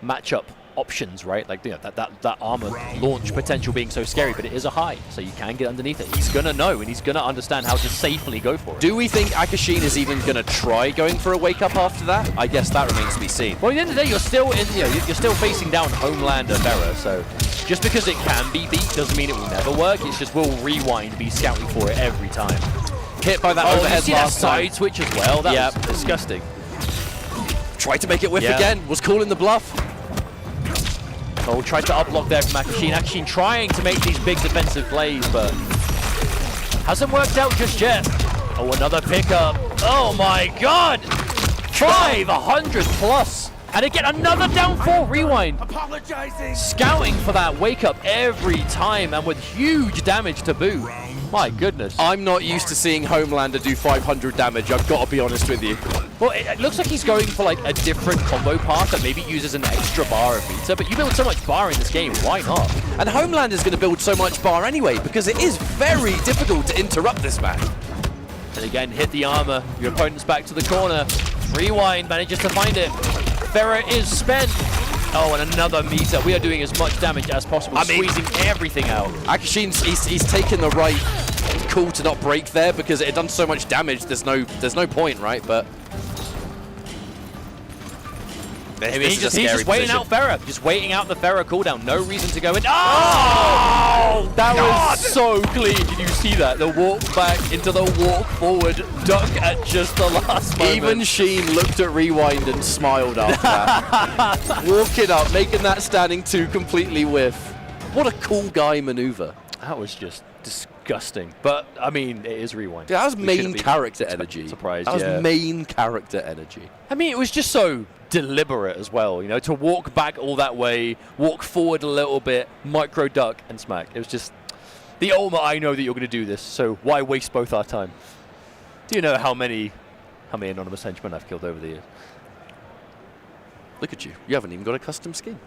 matchup options, right? Like, you know, that armor launch potential being so scary, but it is a high, so you can get underneath it. He's gonna know, and he's gonna understand how to safely go for it. Do we think Akashin is even gonna try going for a wake up after that? I guess that remains to be seen. Well, at the end of the day, you're still in, you know, you're still facing down Homelander Vera, so just because it can be beat doesn't mean it will never work. It's just will Rewind be scouting for it every time. Hit by that overhead you see last that time. side switch as well. That was disgusting. Tried to make it whiff again. Was calling the bluff. Oh, tried to up block there from Akashin. Akashin trying to make these big defensive plays, but hasn't worked out just yet. Oh, another pickup. Oh my god! 500 plus! And again, another down 4 Rewind. Apologizing. Scouting for that wake up every time and with huge damage to boot. My goodness. I'm not used to seeing Homelander do 500 damage, I've got to be honest with you. Well, it looks like he's going for like a different combo path that maybe uses an extra bar of meter, but you build so much bar in this game, why not? And Homelander's going to build so much bar anyway, because it is very difficult to interrupt this man. And again, hit the armor. Your opponent's back to the corner. Rewind manages to find it. Vera is spent. Oh, and another meter. We are doing as much damage as possible, squeezing everything out. Akashin's he's taken the right call to not break there because it had done so much damage. There's no point, right? But he's just waiting out Vera. Just waiting out the Vera cooldown. No reason to go in. Oh! That was so clean. Did you see that? The walk back into the walk forward duck at just the last moment. Even Sheen looked at Rewind and smiled after that. Walking up, making that standing 2 completely whiff. What a cool guy maneuver. That was just disgusting. But, I mean, it is Rewind. Yeah, that was main character energy. Surprised, that was main character energy. I mean, it was just so deliberate as well, you know, to walk back all that way, walk forward a little bit, micro duck and smack. It was just the ultimate, I know that you're going to do this, so why waste both our time? Do you know how many anonymous henchmen I've killed over the years? Look at you. You haven't even got a custom skin.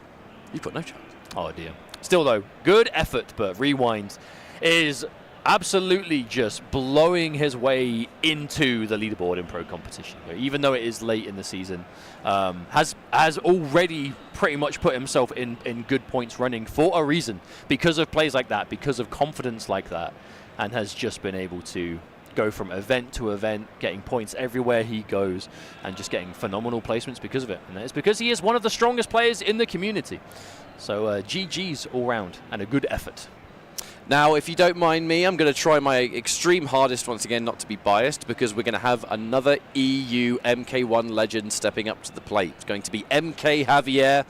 You've got no chance. Oh dear. Still though, good effort, but Rewind is absolutely just blowing his way into the leaderboard in pro competition. Even though it is late in the season, has already pretty much put himself in good points running for a reason, because of plays like that, because of confidence like that, and has just been able to go from event to event, getting points everywhere he goes, and just getting phenomenal placements because of it. And it's because he is one of the strongest players in the community. So GG's all round, and a good effort. Now, if you don't mind me, I'm going to try my extreme hardest once again not to be biased, because we're going to have another EU MK1 legend stepping up to the plate. It's going to be MK Javier,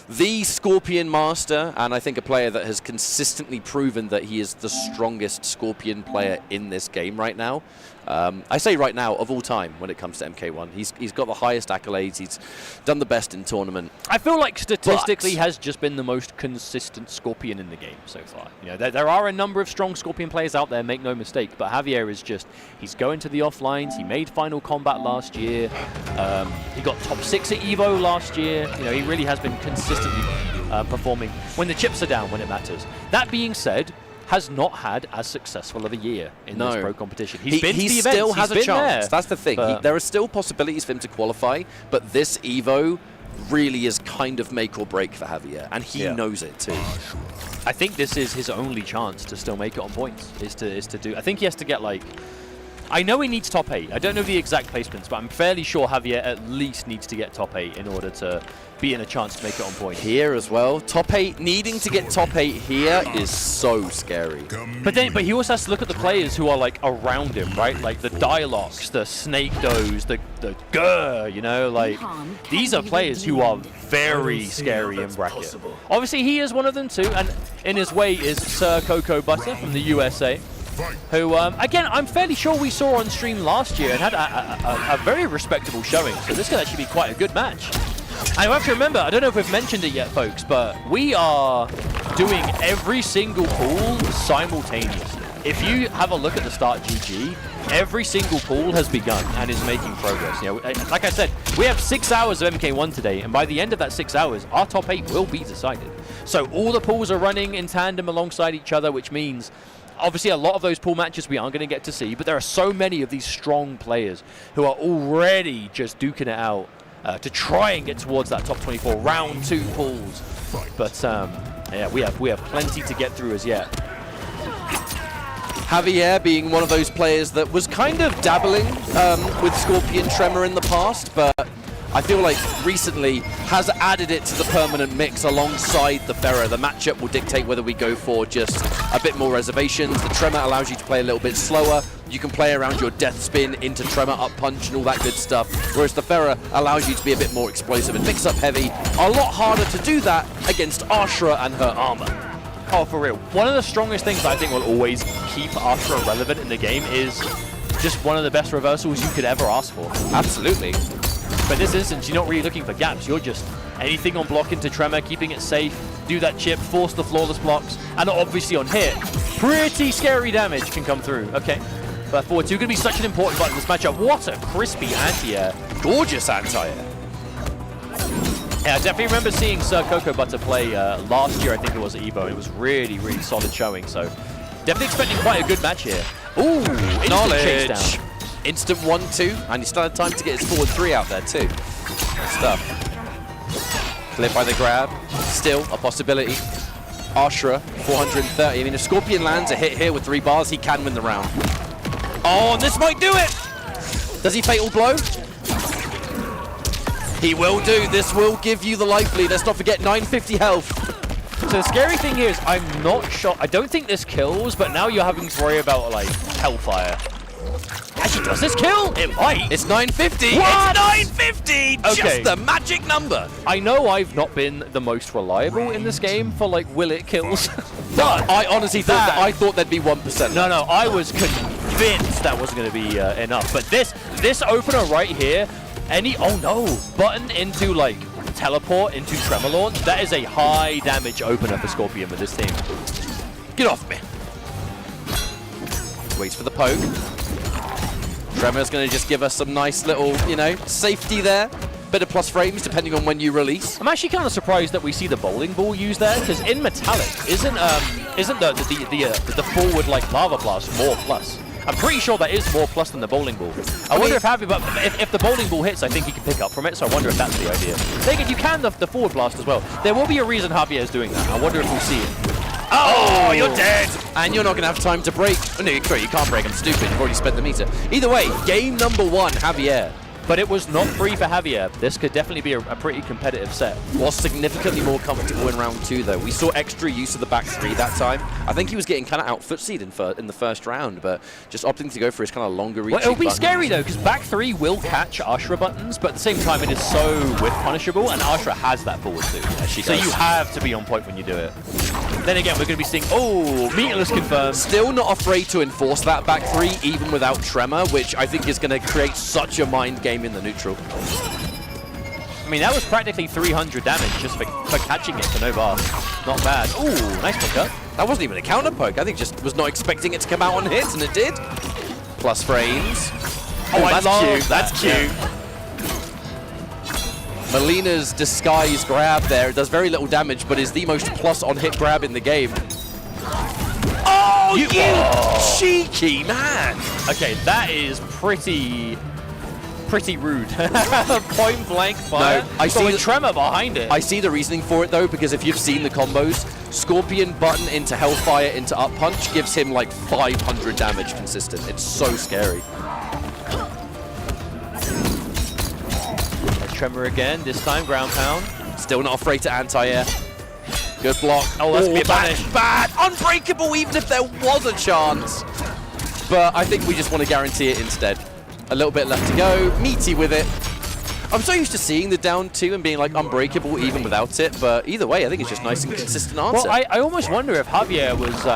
the Scorpion Master, and I think a player that has consistently proven that he is the strongest Scorpion player in this game right now. I say right now, of all time, when it comes to MK1. He's got the highest accolades. He's done the best in tournament. I feel like statistically has just been the most consistent Scorpion in the game so far. You know, there are a number of strong Scorpion players out there, make no mistake, but Javier is just, he's going to the offlines. He made Final Kombat last year. He got top 6 at EVO last year. You know, he really has been consistently performing when the chips are down, when it matters. That being said, has not had as successful of a year in this pro competition. He's been to the events, still has a chance. There. That's the thing. There are still possibilities for him to qualify, but this EVO really is kind of make or break for Javier, and he knows it too. I think this is his only chance to still make it on points. Is to do. I think he has to get like. I know he needs top 8. I don't know the exact placements, but I'm fairly sure Javier at least needs to get top 8 in order to be in a chance to make it on point. Here as well, top 8, needing to get top 8 here is so scary. But he also has to look at the players who are like around him, right? Like the Dialogues, the Snake Does, the Grr, you know, like these are players who are very scary in bracket. Obviously he is one of them too, and in his way is Sir Cocoa Butter from the USA. who, again, I'm fairly sure we saw on stream last year and had a very respectable showing. So this could actually be quite a good match. And you have to remember, I don't know if we've mentioned it yet, folks, but we are doing every single pool simultaneously. If you have a look at the start GG, every single pool has begun and is making progress. You know, like I said, we have 6 hours of MK1 today, and by the end of that 6 hours, our top 8 will be decided. So all the pools are running in tandem alongside each other, which means obviously a lot of those pool matches we aren't going to get to see, but there are so many of these strong players who are already just duking it out to try and get towards that top 24 round 2 pools. But yeah, we have plenty to get through as yet. Javier being one of those players that was kind of dabbling with Scorpion Tremor in the past, but I feel like recently has added it to the permanent mix alongside the Ferrer. The matchup will dictate whether we go for just a bit more reservations. The Tremor allows you to play a little bit slower. You can play around your death spin into Tremor up punch and all that good stuff, whereas the Ferrer allows you to be a bit more explosive and mix up heavy. A lot harder to do that against Ashra and her armor. Oh, for real. One of the strongest things that I think will always keep Ashra relevant in the game is just one of the best reversals you could ever ask for. Absolutely. But in this instance, you're not really looking for gaps. You're just anything on block into Tremor, keeping it safe, do that chip, force the flawless blocks, and obviously on hit, pretty scary damage can come through. Okay, but forward 2 going to be such an important button in this matchup. What a crispy anti-air. Gorgeous anti-air. Yeah, I definitely remember seeing Sir Cocoa Butter play last year, I think it was at EVO, and it was really, really solid showing, so definitely expecting quite a good match here. Ooh, instant chase down. Instant 1-2, and he still had time to get his forward 3 out there too. Good stuff. Cleared by the grab, still a possibility. Ashra, 430. I mean, if Scorpion lands a hit here with 3 bars, he can win the round. Oh, and this might do it! Does he fatal blow? He will do. This will give you the life lead. Let's not forget 950 health. So the scary thing here is I'm not sure. I don't think this kills, but now you're having to worry about like Hellfire. Actually, does this kill? It might. It's 950. What? It's 950. Okay. Just the magic number. I know I've not been the most reliable in this game for like will it kills, but I honestly thought I thought there'd be 1%. No, I was convinced that wasn't going to be enough. But this opener right here, oh no, button into like teleport into Tremor Launch, that is a high damage opener for Scorpion with this team. Get off me. Waits for the poke. Tremor's going to just give us some nice little, you know, safety there. Bit of plus frames depending on when you release. I'm actually kind of surprised that we see the bowling ball used there, because in Metallic, isn't the forward like lava blast more plus? I'm pretty sure that is more plus than the bowling ball. I wonder if the bowling ball hits, I think he can pick up from it, so I wonder if that's the idea. Thinking you can the forward blast as well. There will be a reason Javier is doing that. I wonder if we'll see it. Oh, you're dead! And you're not going to have time to break. Oh, no, sorry, you can't break. I'm stupid. You've already spent the meter. Either way, game number 1, Javier. But it was not free for Javier. This could definitely be a pretty competitive set. Was significantly more comfortable in round 2, though. We saw extra use of the back 3 that time. I think he was getting kind of out footsied in the first round, but just opting to go for his kind of longer reach. Well, it'll be scary, though, because back 3 will catch Ashra buttons, but at the same time, it is so whiff punishable, and Ashra has that forward too. Yeah, so you have to be on point when you do it. Then again, we're going to be seeing, meterless confirmed. Still not afraid to enforce that back 3, even without Tremor, which I think is going to create such a mind game in the neutral. I mean, that was practically 300 damage just for catching it for no bar. Not bad. Ooh, nice pickup. That wasn't even a counter poke. I think just was not expecting it to come out on hits, and it did. Plus frames. Oh, that's cute. That's cute. Yeah. Melina's disguise grab there. It does very little damage, but is the most plus on hit grab in the game. Oh, you cheeky man! Okay, that is pretty rude. Point blank fire. No, I see Tremor behind it. I see the reasoning for it though, because if you've seen the combos, Scorpion button into Hellfire into up punch gives him like 500 damage consistent. It's so scary. Tremor again, this time ground pound. Still not afraid to anti-air. Good block. Oh, that's be bad. Unbreakable even if there was a chance. But I think we just want to guarantee it instead. A little bit left to go. Meaty with it. I'm so used to seeing the down 2 and being like unbreakable even without it, but either way, I think it's just nice and consistent answer. Well, I almost wonder if Javier was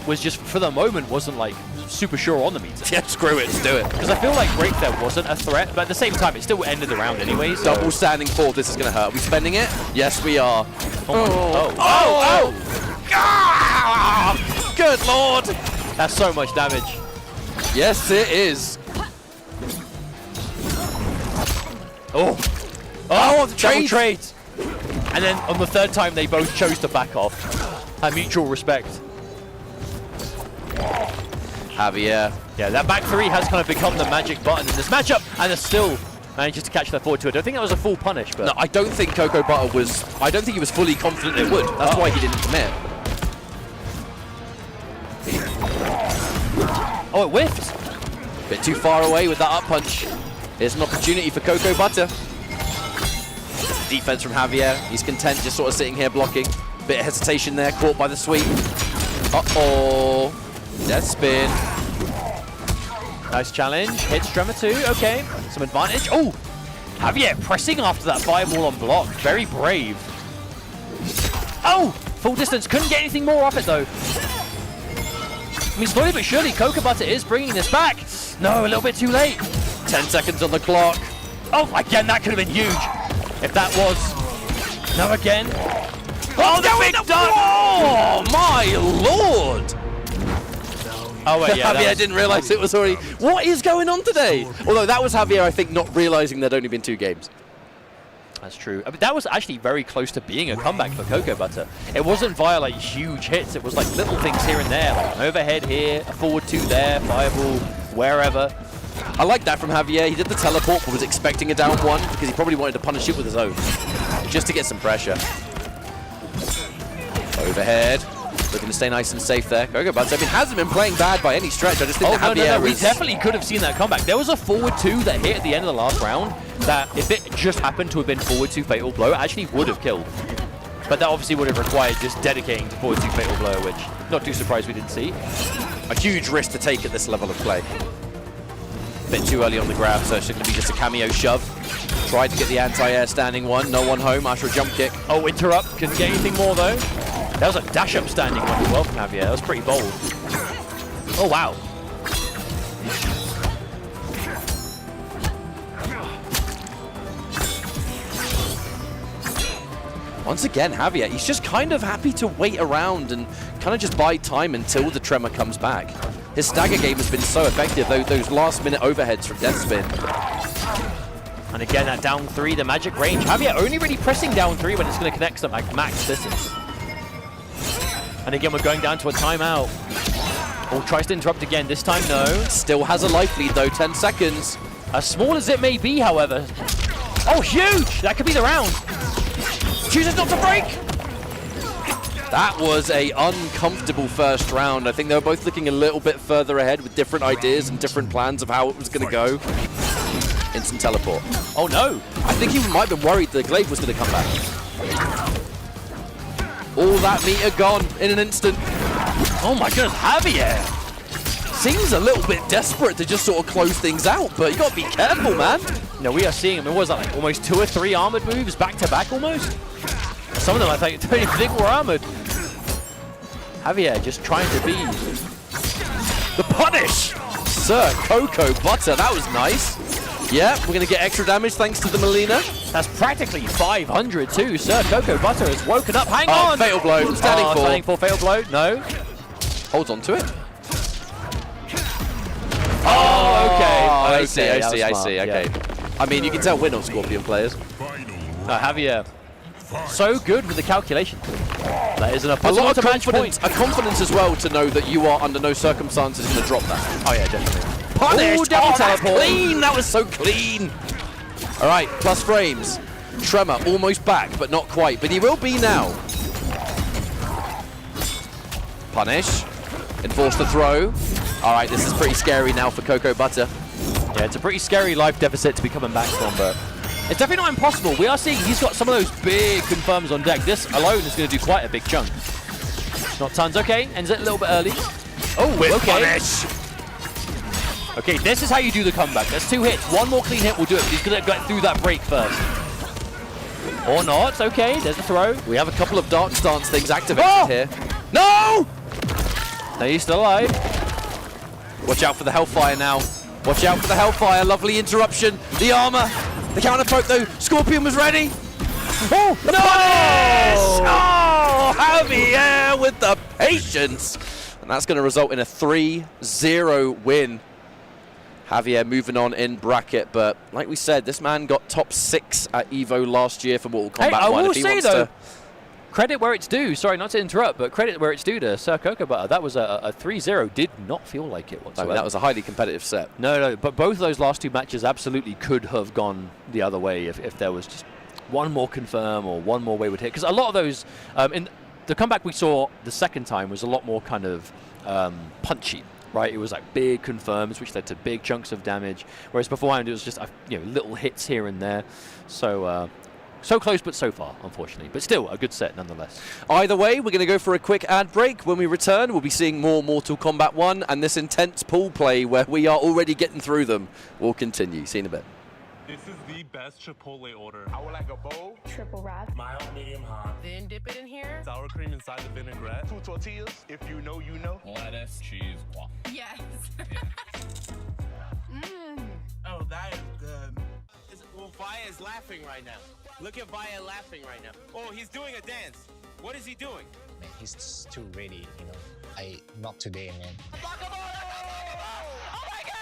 was just, for the moment, wasn't like super sure on the meter. Yeah, screw it, let's do it. Because I feel like break there wasn't a threat, but at the same time, it still ended the round anyway. So. Double standing forward, this is going to hurt. Are we spending it? Yes, we are. Oh! Ah! Good lord! That's so much damage. Yes, it is. Oh, the double trades. And then on the third time, they both chose to back off. A mutual respect. Javier. Yeah, that back three has kind of become the magic button in this matchup, and it's still manages to catch that forward two. I don't think that was a full punish, but... No, I don't think Cocoa Butter was... I don't think he was fully confident it would. That's why he didn't commit. Oh, it whiffed. Bit too far away with that up punch. Here's an opportunity for Cocoa Butter. Defense from Javier. He's content just sort of sitting here blocking. Bit of hesitation there, caught by the sweep. Uh-oh. Death spin. Nice challenge. Hits Tremor too. Okay. Some advantage. Oh! Javier pressing after that fireball on block. Very brave. Oh! Full distance. Couldn't get anything more off it though. I mean, slowly but surely, Cocoa Butter is bringing this back. No, a little bit too late. 10 seconds on the clock. Oh, again, that could have been huge. If that was... No, again. Oh, the big dunk! Oh, my lord! Oh, wait, yeah. Javier didn't realize it was already... What is going on today? Although that was Javier, I think, not realizing there'd only been 2 games. That's true. I mean, that was actually very close to being a comeback for Cocoa Butter. It wasn't via like huge hits. It was like little things here and there, like an overhead here, a forward 2 there, fireball, wherever. I like that from Javier. He did the teleport, but was expecting a down 1 because he probably wanted to punish it with his own, just to get some pressure. Overhead. Looking to stay nice and safe there. Cocoa Butter, I mean, hasn't been playing bad by any stretch. I just think that Javier we definitely could have seen that comeback. There was a forward 2 that hit at the end of the last round that, if it just happened to have been forward 2 fatal blow, actually would have killed. But that obviously would have required just dedicating to forward 2 fatal blow, which not too surprised we didn't see. A huge risk to take at this level of play. A bit too early on the grab, so it's going to be just a cameo shove. Tried to get the anti-air standing 1, no one home after a jump kick. Oh, interrupt, couldn't get anything more though. That was a dash-up standing one as well from Javier. That was pretty bold. Oh, wow. Once again, Javier, he's just kind of happy to wait around and kind of just bide time until the tremor comes back. His stagger game has been so effective, those last-minute overheads from Death Spin. And again, that down 3, the magic range. Javier only really pressing down 3 when it's going to connect some like max distance. And again, we're going down to a timeout. Oh, tries to interrupt again. This time, no. Still has a life lead, though. 10 seconds. As small as it may be, however. Oh, huge! That could be the round. Chooses not to break. That was a uncomfortable first round. I think they were both looking a little bit further ahead with different ideas and different plans of how it was going to go. Instant teleport. Oh, no. I think he might have been worried the glaive was going to come back. All that meter gone in an instant. Oh my goodness, Javier! Seems a little bit desperate to just sort of close things out, but you got to be careful, man. No, we are seeing him. It was like almost 2 or 3 armored moves back to back almost. Some of them I don't even think were armored. Javier just trying to be the punish. Sir Cocoa Butter, that was nice. Yeah, we're going to get extra damage thanks to the Melina. That's practically 500 too. Sir Cocoa Butter has woken up. Hang on! Fatal blow. Standing for. Standing for fatal blow. No. Holds on to it. Oh, okay. I see. Okay. Yeah. I mean, you can tell we're not Scorpion players. No, Javier. So good with the calculation. That is an a lot of confidence. A confidence as well to know that you are under no circumstances going to drop that. Oh yeah, definitely. Punished! Oh, that's clean! That was so clean! All right, plus frames. Tremor almost back, but not quite. But he will be now. Punish. Enforce the throw. All right, this is pretty scary now for Cocoa Butter. Yeah, it's a pretty scary life deficit to be coming back from, but it's definitely not impossible. We are seeing he's got some of those big confirms on deck. This alone is going to do quite a big chunk. Not tons. Okay, ends it a little bit early. Oh, with okay. Punish. Okay, this is how you do the comeback. There's 2 hits. One more clean hit will do it. He's going to get through that break first. Or not. Okay, there's the throw. We have a couple of Dark Stance things activated here. No! No, he's still alive. Watch out for the Hellfire now. Watch out for the Hellfire. Lovely interruption. The armor. The counter poke though. Scorpion was ready. Oh, nice! Oh, Javier with the patience. And that's going to result in a 3-0 win. Javier moving on in bracket, but like we said, this man got top 6 at EVO last year for Mortal Kombat 1. I will if he say wants though, to... credit where it's due. Sorry, not to interrupt, but credit where it's due to Sir Cocoa Butter. That was a 3-0. Did not feel like it whatsoever. I mean, that was a highly competitive set. No, but both of those last 2 matches absolutely could have gone the other way if there was just one more confirm or one more wayward hit. Because a lot of those, in the comeback we saw the second time was a lot more kind of punchy. Right, it was like big confirms, which led to big chunks of damage. Whereas beforehand, it was just little hits here and there. So close, but so far, unfortunately. But still, a good set nonetheless. Either way, we're going to go for a quick ad break. When we return, we'll be seeing more Mortal Kombat 1, and this intense pool play where we are already getting through them will continue. See you in a bit. This is the best Chipotle order. I would like a bowl. Triple wrap. Mild, medium, hot. Then dip it in here. Sour cream inside the vinaigrette. 2 tortillas. If you know, you know. Lettuce, cheese, waffle. Yes. Oh, that is good. Well, Vaya is laughing right now. Look at Vaya laughing right now. Oh, he's doing a dance. What is he doing? Man, he's too ready, you know. Not today, man. Oh my God!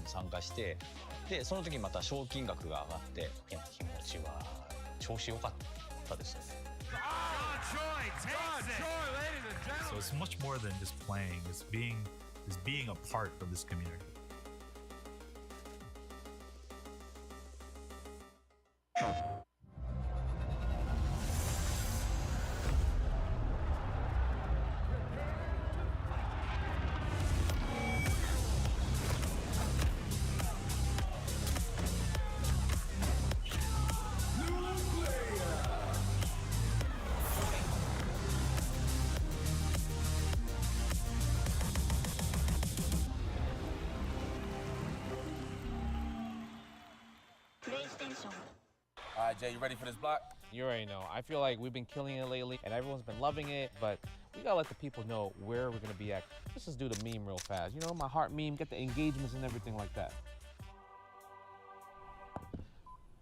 参加して、でその時また賞金額が上がって、いや気持ちは調子良かったですね。So it's much more than just playing. It's being a part of this community. All right, Jay, you ready for this block? You already know. I feel like we've been killing it lately, and everyone's been loving it, but we gotta let the people know where we're gonna be at. Let's just do the meme real fast. You know, my heart meme, get the engagements and everything like that.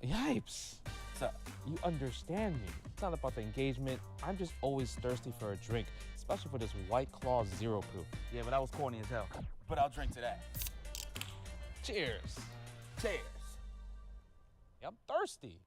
Yipes. What's up? You understand me. It's not about the engagement. I'm just always thirsty for a drink, especially for this White Claw Zero Proof. Yeah, but that was corny as hell. But I'll drink to that. Cheers. Cheers. I'm thirsty.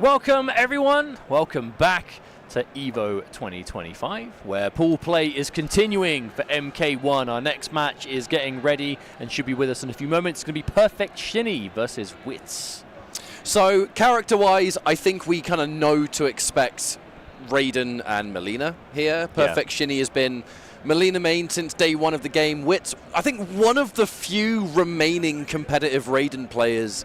Welcome everyone, welcome back to EVO 2025, where pool play is continuing for MK1. Our next match is getting ready and should be with us in a few moments. It's going to be Perfect Shinny versus Wits. So, character-wise, I think we kind of know to expect Raiden and Melina here. Perfect Shinny has been Melina main since day one of the game. Wits, I think one of the few remaining competitive Raiden players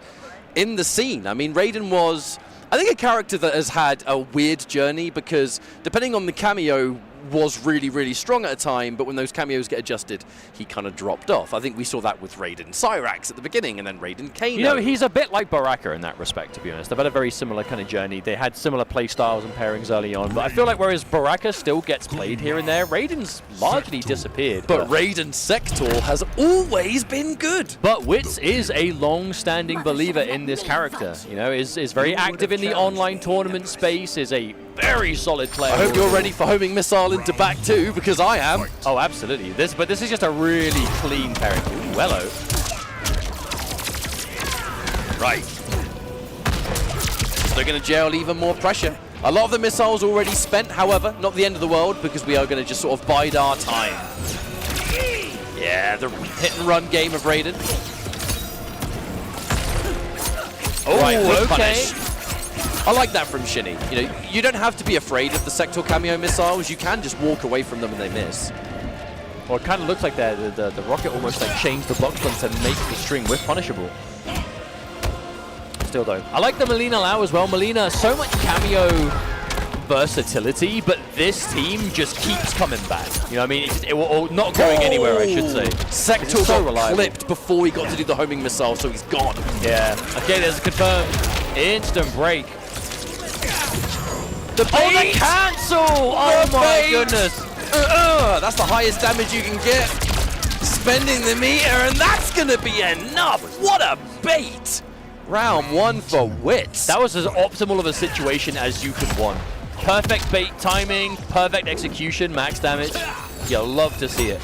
in the scene. I mean, Raiden was, I think, a character that has had a weird journey because depending on the cameo was really, really strong at a time, but when those cameos get adjusted, he kind of dropped off. I think we saw that with Raiden Cyrax at the beginning and then Raiden Kano. You know, he's a bit like Baraka in that respect, to be honest. They've had a very similar kind of journey. They had similar play styles and pairings early on, but I feel like whereas Baraka still gets played here and there, Raiden's largely disappeared. But Raiden Sector has always been good. But Wits is a long-standing believer in this character. You know, is very active in the online tournament space, is a very solid player. I hope you're ready for homing missile into back two, because I am. Oh, absolutely. But this is just a really clean pairing. Ooh, hello. Right. They're going to jail even more pressure. A lot of the missiles already spent, however, not the end of the world, because we are going to just sort of bide our time. Yeah, the hit and run game of Raiden. Oh, right, okay. punish. I like that from Shinny. You know, you don't have to be afraid of the Sector cameo missiles. You can just walk away from them and they miss. Well, it kind of looks like the rocket almost like changed the block fronts and makes the string whiff punishable. Still though, I like the Melina Lau as well. Melina, so much cameo versatility, but this team just keeps coming back. You know what I mean? Or not going anywhere, I should say. Sector so got clipped before he got to do the homing missile, so he's gone. Yeah. Okay, there's a confirmed instant break. The cancel! Oh my goodness! That's the highest damage you can get. Spending the meter, and that's gonna be enough. What a bait! Round one for Wits. That was as optimal of a situation as you could want. Perfect bait timing, perfect execution, max damage. You'll love to see it.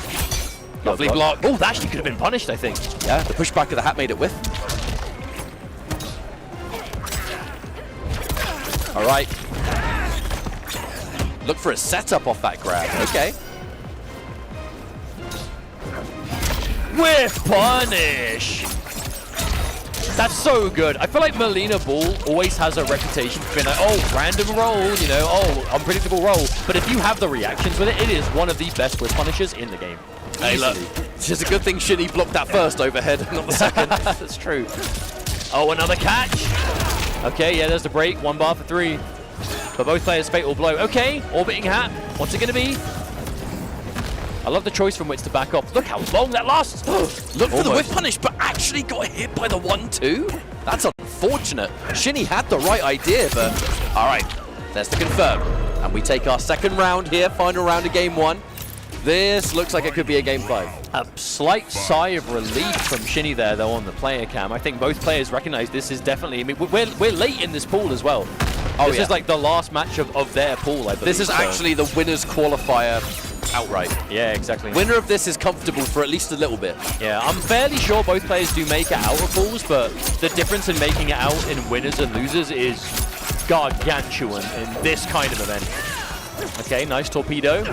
Lovely block. Oh, that actually could have been punished, I think. Yeah, the pushback of the hat made it whiff. All right. Look for a setup off that grab. Okay. Whiff punish! That's so good. I feel like Melina Ball always has a reputation for being like, oh, random roll, you know, oh, unpredictable roll. But if you have the reactions with it, it is one of the best whiff punishers in the game. Hey, look. It's just a good thing Shinny blocked that first overhead, not the second. That's true. Oh, another catch. Okay, yeah, there's the break. 1 bar for 3. For both players, fatal blow. Okay, orbiting hat. What's it going to be? I love the choice from Wits to back off. Look how long that lasts. Look for the whiff punish, but actually got hit by the 1-2. That's unfortunate. Shinny had the right idea, but all right, there's the confirm. And we take our second round here, final round of game 1. This looks like it could be a game 5. A slight sigh of relief from Shinny there, though, on the player cam. I think both players recognize this is definitely, I mean, we're late in this pool as well. This is like the last match of their pool, I believe. This is actually the winner's qualifier outright. Yeah, exactly. Winner of this is comfortable for at least a little bit. Yeah, I'm fairly sure both players do make it out of pools, but the difference in making it out in winners and losers is gargantuan in this kind of event. Okay, nice torpedo.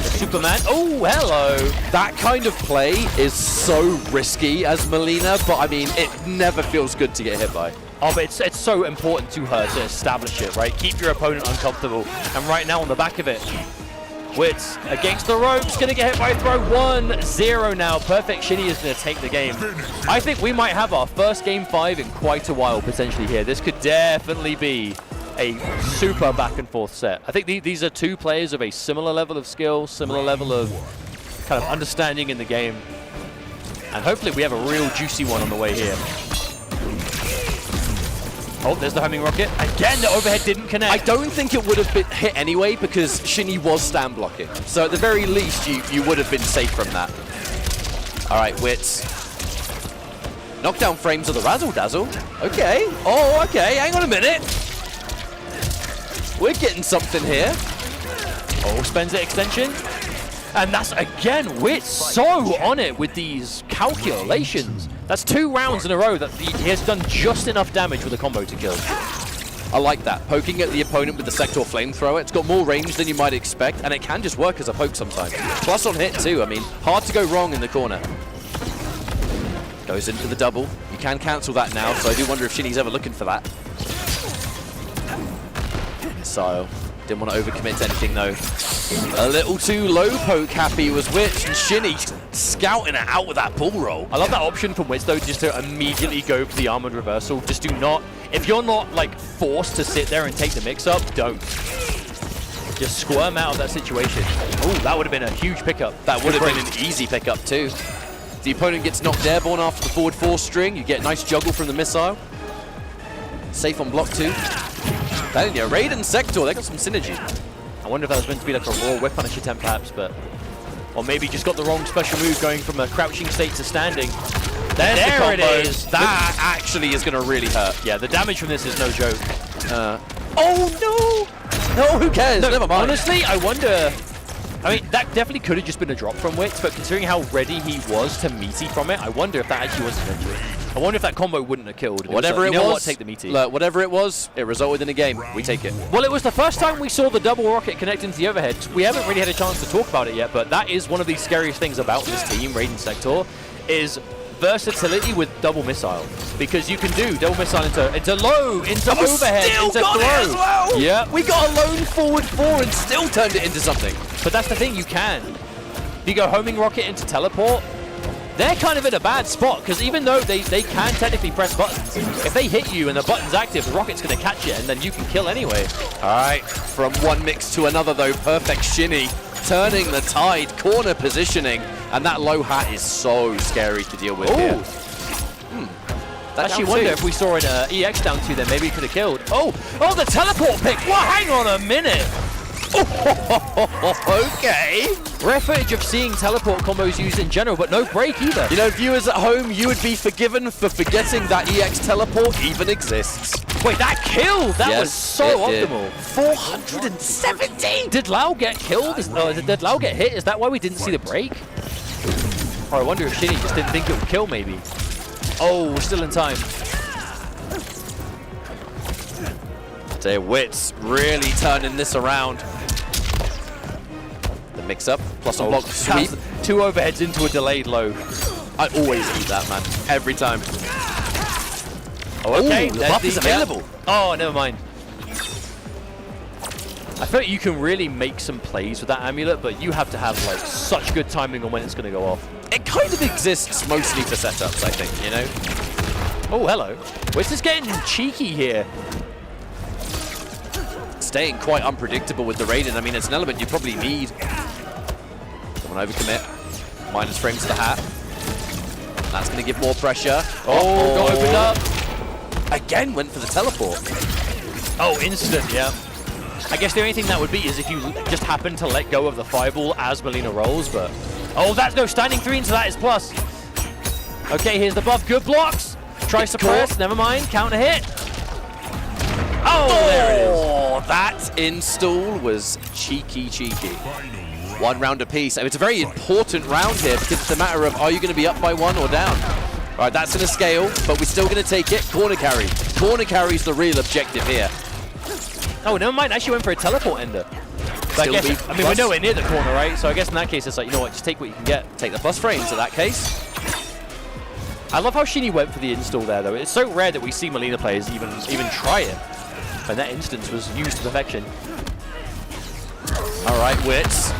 Superman. Oh, hello. That kind of play is so risky as Melina, but I mean, it never feels good to get hit by. Oh, but it's so important to her to establish it, right? Keep your opponent uncomfortable. And right now on the back of it, Wits against the ropes, gonna get hit by a throw. 1-0 now. Perfect Shinny is gonna take the game. I think we might have our first game 5 in quite a while potentially here. This could definitely be a super back and forth set. I think these are two players of a similar level of skill, similar level of kind of understanding in the game. And hopefully we have a real juicy one on the way here. Oh, there's the homing rocket. Again, the overhead didn't connect. I don't think it would have been hit anyway because Shinny was stand blocking. So at the very least, you would have been safe from that. All right, Wits. Knockdown frames of the Razzle Dazzle. Okay. Oh, okay. Hang on a minute. We're getting something here. Oh, spends the extension. And that's, again, Wit so on it with these calculations. That's 2 rounds in a row that he has done just enough damage with a combo to kill. I like that. Poking at the opponent with the Sector Flamethrower. It's got more range than you might expect, and it can just work as a poke sometimes. Plus on hit, too. I mean, hard to go wrong in the corner. Goes in for the double. You can cancel that now, so I do wonder if Shinny's ever looking for that. Missile. Didn't want to overcommit to anything, though. A little too low poke happy was Witch, and Shinny scouting it out with that bull roll. I love that option from Witch, though, just to immediately go for the armored reversal. Just do not, if you're not, like, forced to sit there and take the mix-up, don't. Just squirm out of that situation. Oh, that would have been a huge pickup. That would have been an easy pickup, too. The opponent gets knocked airborne after the forward 4 string. You get a nice juggle from the missile. Safe on block 2. Then, yeah, Raid and Sector, they got some synergy. I wonder if that was meant to be like a raw whip punish attempt, perhaps, but... Or maybe just got the wrong special move going from a crouching state to standing. There it is! That actually is going to really hurt. Yeah, the damage from this is no joke. Oh, no! No, who cares? No, never mind. Honestly, I wonder... I mean, that definitely could have just been a drop from Wit, but considering how ready he was to meaty from it, I wonder if that actually was an injury. I wonder if that combo wouldn't have killed. Whatever it was, take the meaty. Look, whatever it was, it resulted in a game. We take it. Well, it was the first time we saw the double rocket connecting to the overhead. We haven't really had a chance to talk about it yet, but that is one of the scariest things about this team, Raid and Sector, is versatility with double missile. Because you can do double missile into low, into overhead, into throw. As well. Yeah. We got a lone forward 4 and still turned it into something. But that's the thing, you can. If you go homing rocket into teleport, they're kind of in a bad spot, because even though they can technically press buttons, if they hit you and the button's active, the rocket's going to catch it, and then you can kill anyway. All right, from one mix to another, though, perfect Shinny, turning the tide, corner positioning, and that low hat is so scary to deal with here. I actually wonder if we saw an EX down 2 then, maybe he could have killed. Oh, the teleport pick! Well, hang on a minute! Okay. Rare footage of seeing teleport combos used in general, but no break either. You know, viewers at home, you would be forgiven for forgetting that EX teleport even exists. Wait, that killed! That was so optimal. 470! Did Lau get killed? Did Lau get hit? Is that why we didn't see the break? Or I wonder if Shinny just didn't think it would kill, maybe. Oh, we're still in time. Their Wits really turning this around. The mix-up, plus a block sweep. 2 overheads into a delayed low. I always eat that, man. Every time. Oh, okay. The buff is available. Oh, never mind. I feel like you can really make some plays with that amulet, but you have to have like such good timing on when it's going to go off. It kind of exists mostly for setups, I think, you know? Oh, hello. Wits is getting cheeky here. Staying quite unpredictable with the Raiden. I mean, it's an element you probably need. Don't want to overcommit. Minus frames to the hat. That's going to give more pressure. Oh, got opened up. Again, went for the teleport. Oh, instant, yeah. I guess the only thing that would be is if you just happen to let go of the fireball as Melina rolls, but... Oh, that's no standing 3 into that is plus. Okay, here's the buff. Good blocks. Try suppress. Never mind. Counter hit. Oh, there it is. That install was cheeky. 1 round apiece. It's a very important round here because it's a matter of are you going to be up by 1 or down? All right, that's in a scale, but we're still going to take it. Corner carry. Corner carry's the real objective here. Oh, never mind. Actually went for a teleport ender. But I mean, we're nowhere near the corner, right? So I guess in that case, it's like, you know what, just take what you can get. Take the plus frames in that case. I love how Shinny went for the install there, though. It's so rare that we see Melina players even try it. And that instance was used to perfection. All right, Wits.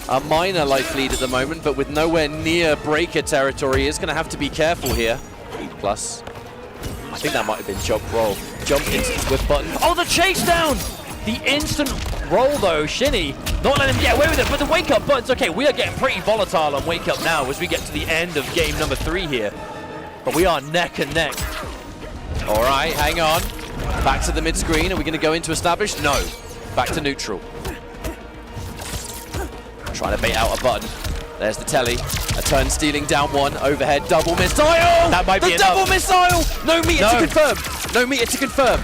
A minor life lead at the moment, but with nowhere near breaker territory, he is going to have to be careful here. 8+. I think that might have been jump roll. Jump instant whiff button. Oh, the chase down! The instant roll, though, Shinny. Not letting him get away with it, but the wake-up button's okay. We are getting pretty volatile on wake-up now as we get to the end of game number 3 here. But we are neck and neck. All right, hang on. Back to the mid-screen. Are we going to go into established? No. Back to neutral. Trying to bait out a button. There's the telly. A turn stealing down one. Overhead double missile. That might be the enough. double missile. No meter to confirm. No meter to confirm.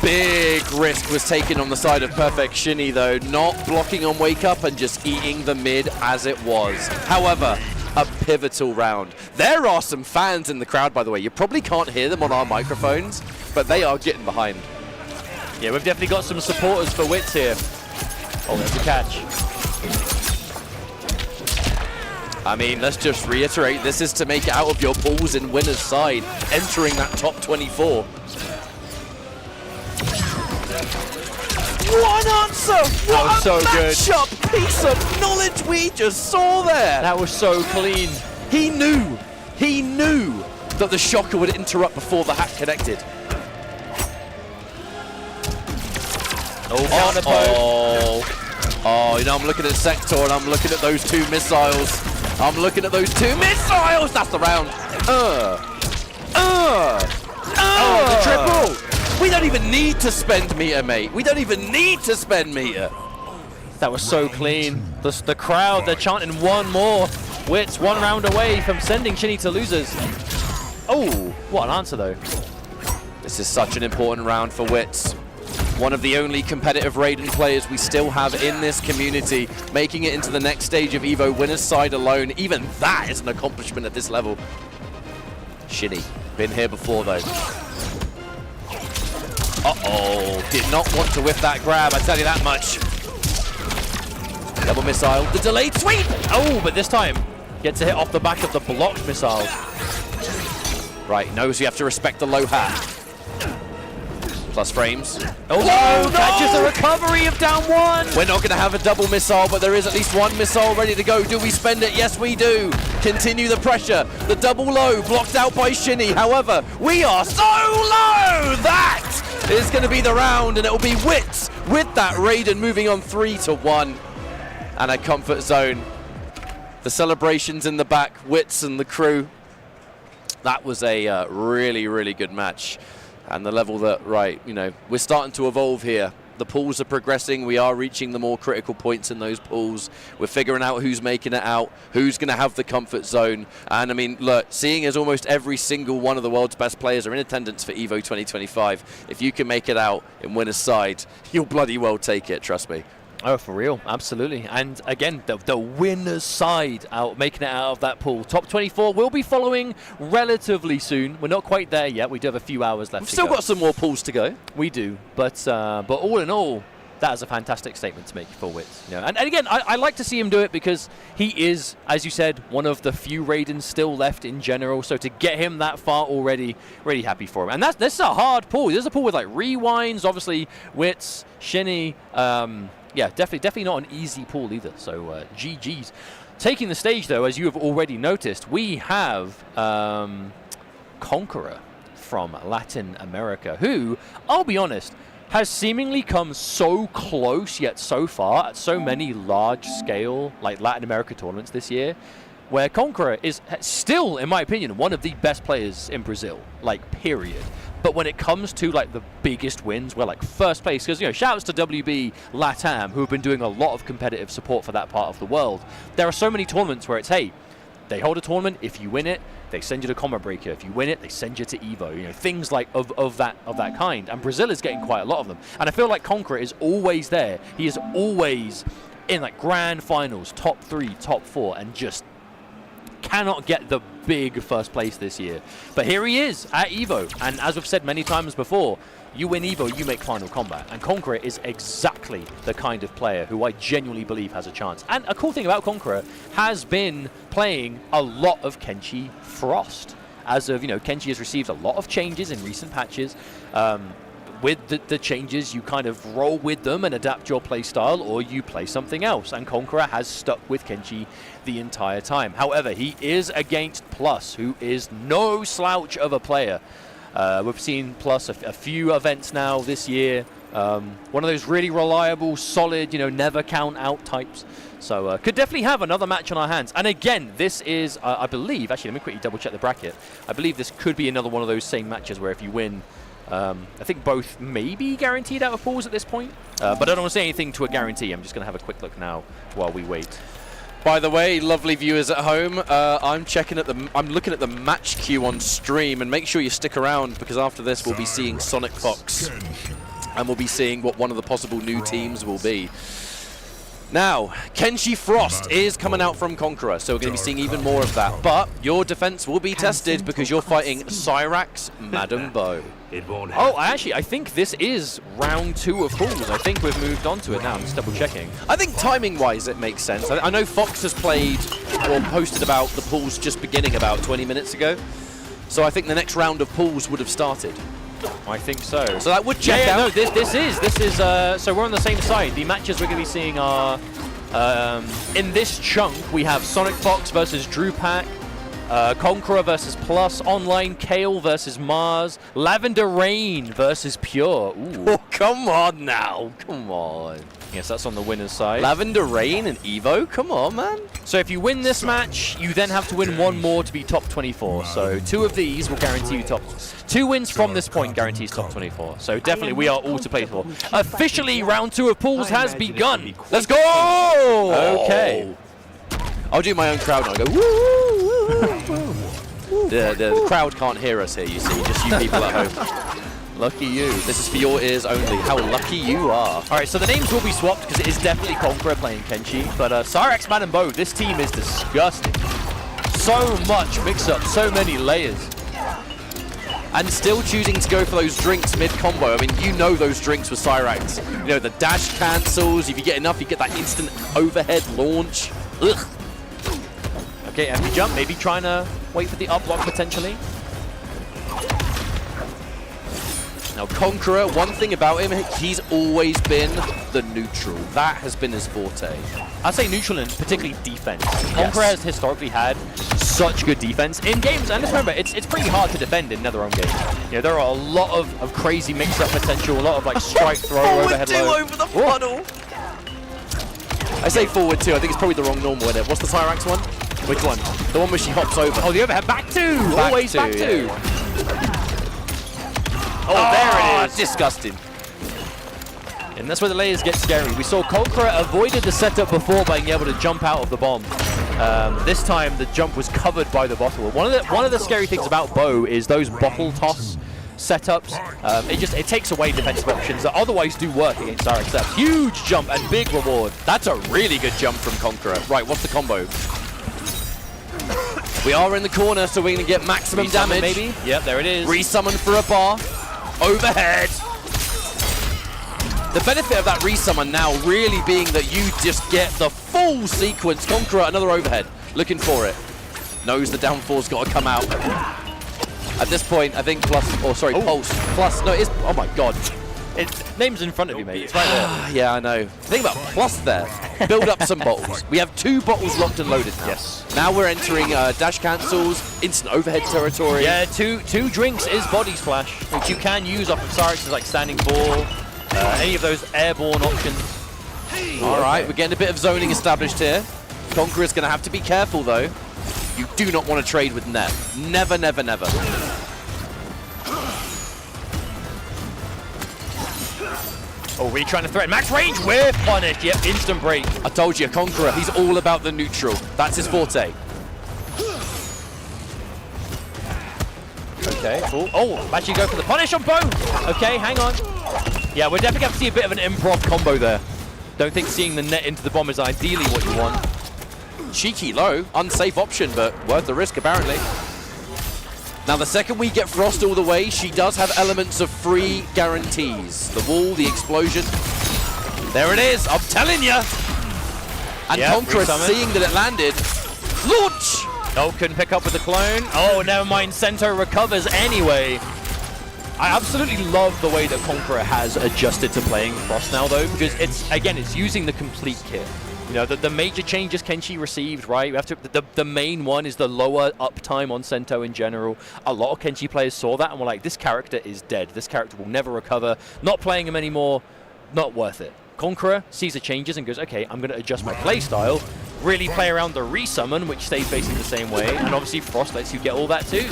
Big risk was taken on the side of Perfect Shinny though, not blocking on wake up and just eating the mid as it was. However, a pivotal round. There are some fans in the crowd, by the way. You probably can't hear them on our microphones, but they are getting behind. Yeah, we've definitely got some supporters for Wits here. Oh, there's the catch. I mean, let's just reiterate, this is to make it out of your pools in winner's side, entering that top 24. What an answer! What a matchup piece of knowledge we just saw there! That was so clean. He knew that the shocker would interrupt before the hack connected. Oh, you know, I'm looking at Sector and I'm looking at those two missiles. That's the round. The triple. We don't even need to spend meter, mate. We don't even need to spend meter. That was so clean. The crowd, they're chanting one more. Wits 1 round away from sending Shinny to losers. Oh, what an answer though. This is such an important round for Wits. One of the only competitive Raiden players we still have in this community, making it into the next stage of EVO winner's side alone. Even that is an accomplishment at this level. Shinny, been here before though. Uh-oh, did not want to whiff that grab, I tell you that much. Double missile, the delayed sweep! Oh, but this time, gets to hit off the back of the blocked missile. Right, knows you have to respect the low hat. Plus frames. Oh no, catches the recovery of down one! We're not going to have a double missile, but there is at least one missile ready to go. Do we spend it? Yes, we do. Continue the pressure. The double low blocked out by Shinny. However, we are so low! That is going to be the round, and it will be Wits with that Raiden moving on 3-1. And a comfort zone. The celebrations in the back, Wits and the crew. That was a really, really good match. And the level that, right, you know, we're starting to evolve here. The pools are progressing. We are reaching the more critical points in those pools. We're figuring out who's making it out, who's going to have the comfort zone. And I mean, look, seeing as almost every single one of the world's best players are in attendance for EVO 2025, if you can make it out in winner's side, you'll bloody well take it, trust me. Oh, for real, absolutely. And again, the winner's side out, making it out of that pool. Top 24 will be following relatively soon. We're not quite there yet. We do have a few hours left. We've still got some more pools to go. We do, but all in all, that is a fantastic statement to make for Wits. You know? And again, I like to see him do it because he is, as you said, one of the few Raidens still left in general. So to get him that far already, really happy for him. And this is a hard pool. This is a pool with like rewinds, obviously Wits, Shinny. Yeah, definitely not an easy pool either. So GG's. Taking the stage though, as you have already noticed, we have Conqueror from Latin America, who, I'll be honest, has seemingly come so close yet so far at so many large-scale like Latin America tournaments this year, where Conqueror is still, in my opinion, one of the best players in Brazil, like, period. But when it comes to like the biggest wins, we're like first place, because, you know, shout outs to WB LATAM, who have been doing a lot of competitive support for that part of the world. There are so many tournaments where it's, hey, they hold a tournament, if you win it, they send you to Combat Breaker. If you win it, they send you to EVO. You know, things like of that kind. And Brazil is getting quite a lot of them. And I feel like Conqueror is always there. He is always in like grand finals, top 3, top 4, and just cannot get the big first place this year. But here he is at EVO, and as we've said many times before, you win EVO, you make Final Combat, and Conqueror is exactly the kind of player who I genuinely believe has a chance. And a cool thing about Conqueror has been playing a lot of Kenshi Frost. As of, you know, Kenshi has received a lot of changes in recent patches. With the changes, you kind of roll with them and adapt your play style, or you play something else. And Conqueror has stuck with Kenshi the entire time. However, he is against Plus, who is no slouch of a player. We've seen Plus a few events now this year. One of those really reliable, solid, you know, never count out types. So could definitely have another match on our hands. And again, this is, I believe, actually, let me quickly double check the bracket. I believe this could be another one of those same matches where if you win I think both may be guaranteed out of pools at this point, but I don't want to say anything to a guarantee. I'm just going to have a quick look now while we wait. By the way, lovely viewers at home, I'm looking at the match queue on stream, and make sure you stick around because after this we'll be seeing Sonic Fox, and we'll be seeing what one of the possible new teams will be. Now, Kenshi Frost is coming out from Conqueror, so we're going to be seeing even more of that. But your defense will be tested because you're fighting Cyrax, Madam Bo. Oh, I think this is round 2 of pools. I think we've moved on to it now. I'm just double checking. I think timing-wise it makes sense. I know Fox has played or posted about the pools just beginning about 20 minutes ago. So I think the next round of pools would have started. I think so. So that would check out. No, this is so we're on the same side. The matches we're going to be seeing are in this chunk. We have Sonic Fox versus Drupak, Conqueror versus Plus, Online Kale versus Mars, Lavender Rain versus Pure. Ooh. Oh, come on now, come on. Yes, that's on the winner's side. Lavender Rain and Evo, come on, man. So if you win this match, you then have to win 1 more to be top 24. So 2 of these will guarantee you top. 2 wins from this point guarantees top 24. So definitely we are all to play for. Officially, round 2 of pools has begun. Let's go! Okay. I'll do my own crowd and I'll go, woo! The crowd can't hear us here, you see, just you people at home. Lucky you. This is for your ears only. How lucky you are. All right, so the names will be swapped because it is definitely Conqueror playing Kenshi. But Cyrax, Madam Bo, this team is disgusting. So much mix-up, so many layers. And still choosing to go for those drinks mid-combo. I mean, you know those drinks with Cyrax. You know, the dash cancels. If you get enough, you get that instant overhead launch. Ugh. Okay, empty jump. Maybe trying to wait for the up block potentially. Now, Conqueror, one thing about him, he's always been the neutral. That has been his forte. I'd say neutral and particularly defense. Conqueror has historically had such good defense in games, and just remember, it's pretty hard to defend in NetherRealm games. You know, there are a lot of crazy mix-up potential, a lot of like strike throw, overhead low. Over the funnel. I say forward two. I think it's probably the wrong normal in it. What's the Cyrax one? Which one? The one where she hops over. Oh, the overhead back two. Always back two. Yeah. Oh, there it is. Disgusting. And that's where the layers get scary. We saw Conqueror avoided the setup before by being able to jump out of the bomb. This time the jump was covered by the bottle. One of the scary things about Bo is those bottle toss setups. It takes away defensive options that otherwise do work against Cyrax. That huge jump and big reward. That's a really good jump from Conqueror. Right, what's the combo? We are in the corner, so we're going to get maximum damage. Maybe. Yep, there it is. Resummon for a bar. Overhead. The benefit of that resummon now really being that you just get the full sequence. Conqueror, another overhead. Looking for it. Knows the downfall's got to come out. At this point, I think Pulse. Plus, no, it is. Oh my god. Name's in front of you, mate. It's right there. Yeah, I know. Think about Plus there. Build up some bottles. We have 2 bottles locked and loaded now. Yes. Now we're entering dash cancels, instant overhead territory. Yeah, two drinks is body splash, which you can use off of Cyrax's like standing ball, any of those airborne options. All right, we're getting a bit of zoning established here. Conqueror's going to have to be careful though. You do not want to trade with net. Never, never, never. Oh, really trying to threaten max range. We're punished. Yep, instant break. I told you, Conqueror, he's all about the neutral. That's his forte. Okay, cool. Oh, actually go for the punish on Bo. Okay, hang on. Yeah, we're definitely going to see a bit of an improv combo there. Don't think seeing the net into the bomb is ideally what you want. Cheeky low, unsafe option, but worth the risk apparently. Now the second we get Frost all the way, she does have elements of free guarantees. The wall, the explosion. There it is, I'm telling you. And yep, Conqueror seeing that it landed. Launch! Oh, couldn't pick up with the clone. Oh, never mind, Sento recovers anyway. I absolutely love the way that Conqueror has adjusted to playing Frost now though, because it's using the complete kit. You know, the major changes Kenshi received, right? We have to. The main one is the lower uptime on Sento in general. A lot of Kenshi players saw that and were like, this character is dead. This character will never recover. Not playing him anymore, not worth it. Conqueror sees the changes and goes, okay, I'm going to adjust my playstyle, really play around the resummon, which stays facing the same way, and obviously Frost lets you get all that too.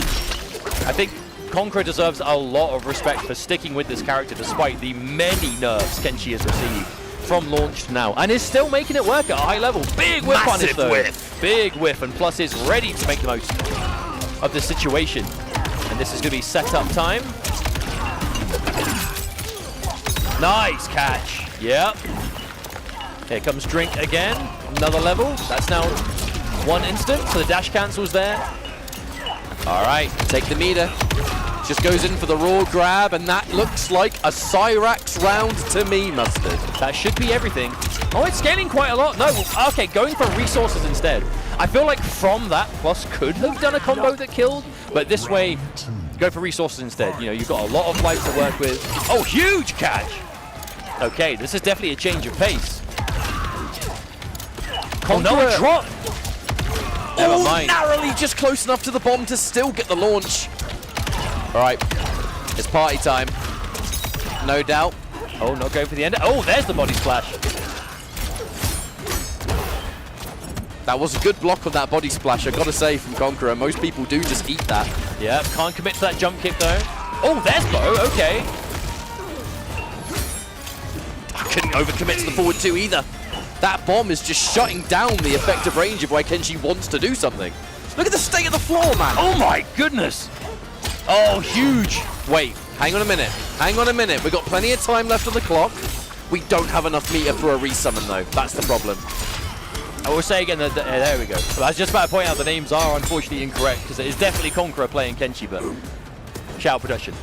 I think Conqueror deserves a lot of respect for sticking with this character despite the many nerfs Kenshi has received from launch to now, and is still making it work at a high level. Big whiff punish though. Big whiff, and Plus is ready to make the most of the situation. And this is going to be setup time. Nice catch. Yep. Here comes Drink again. Another level. That's now one instant, so the dash cancels there. All right, take the meter. Just goes in for the raw grab, and that looks like a Cyrax round to me, Mustard. That should be everything. Oh, it's scaling quite a lot. No, okay, going for resources instead. I feel like from that, Plus could have done a combo that killed, but this way, go for resources instead. You know, you've got a lot of life to work with. Oh, huge catch! Okay, this is definitely a change of pace. Oh, no, a drop! Never mind. Narrowly just close enough to the bomb to still get the launch. All right, it's party time. No doubt. Oh, not going for the end. Oh, there's the body splash. That was a good block on that body splash, I gotta say, from Conqueror. Most people do just eat that. Yeah, can't commit to that jump kick though. Oh, there's Bo, okay. I couldn't overcommit to the forward two either. That bomb is just shutting down the effective range of why Kenshi wants to do something. Look at the state of the floor, man. Oh my goodness. Oh, huge. Wait, hang on a minute. Hang on a minute. We've got plenty of time left on the clock. We don't have enough meter for a resummon, though. That's the problem. I will say again that, there we go. So I was just about to point out the names are unfortunately incorrect, because it is definitely Conqueror playing Kenshi, but shout out production.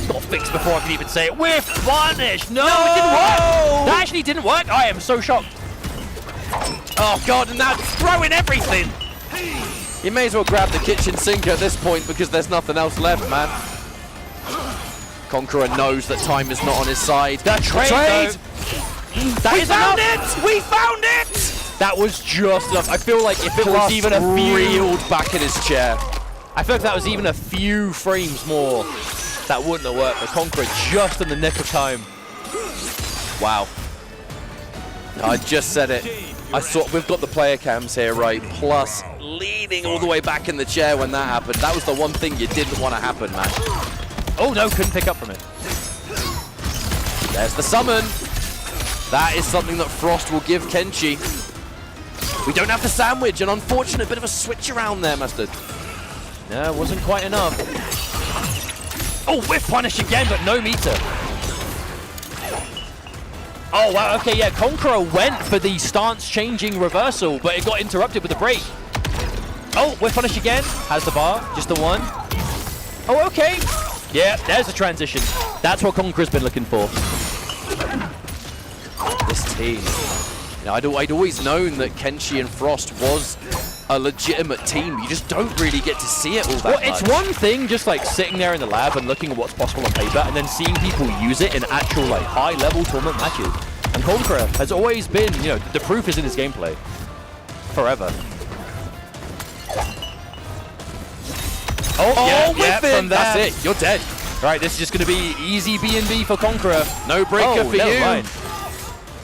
Got fixed before I could even say it. Whiff punish! No, it didn't work! That actually didn't work? I am so shocked. Oh, God, and now throwing everything! You may as well grab the kitchen sink at this point because there's nothing else left, man. Conqueror knows that time is not on his side. The trade! We found it! We found it! That was just enough. I feel like if it was even a few... reeled back in his chair. I feel like that was even a few frames more. That wouldn't have worked. The Conqueror just in the nick of time. Wow. I just said it. I saw we've got the player cams here, right? Plus leaning all the way back in the chair when that happened. That was the one thing you didn't want to happen, man. Oh no, couldn't pick up from it. There's the summon. That is something that Frost will give Kenshi. We don't have the sandwich, an unfortunate bit of a switch around there, Mustard. No, it wasn't quite enough. Oh, whiff punish again, but no meter. Oh, wow, okay, yeah, Conqueror went for the stance-changing reversal, but it got interrupted with a break. Oh, whiff punish again. Has the bar, just the one. Oh, okay. Yeah, there's the transition. That's what Conqueror's been looking for. This team. You know, I'd always known that Kenshi and Frost was a legitimate team. You just don't really get to see it all that much. It's one thing just like sitting there in the lab and looking at what's possible on paper and then seeing people use it in actual like high-level tournament matches. And Conqueror has always been, you know, the proof is in his gameplay. Forever. Oh, yeah, from that's it. You're dead. Right, this is just going to be easy B&B for Conqueror. No breaker for you. Mind.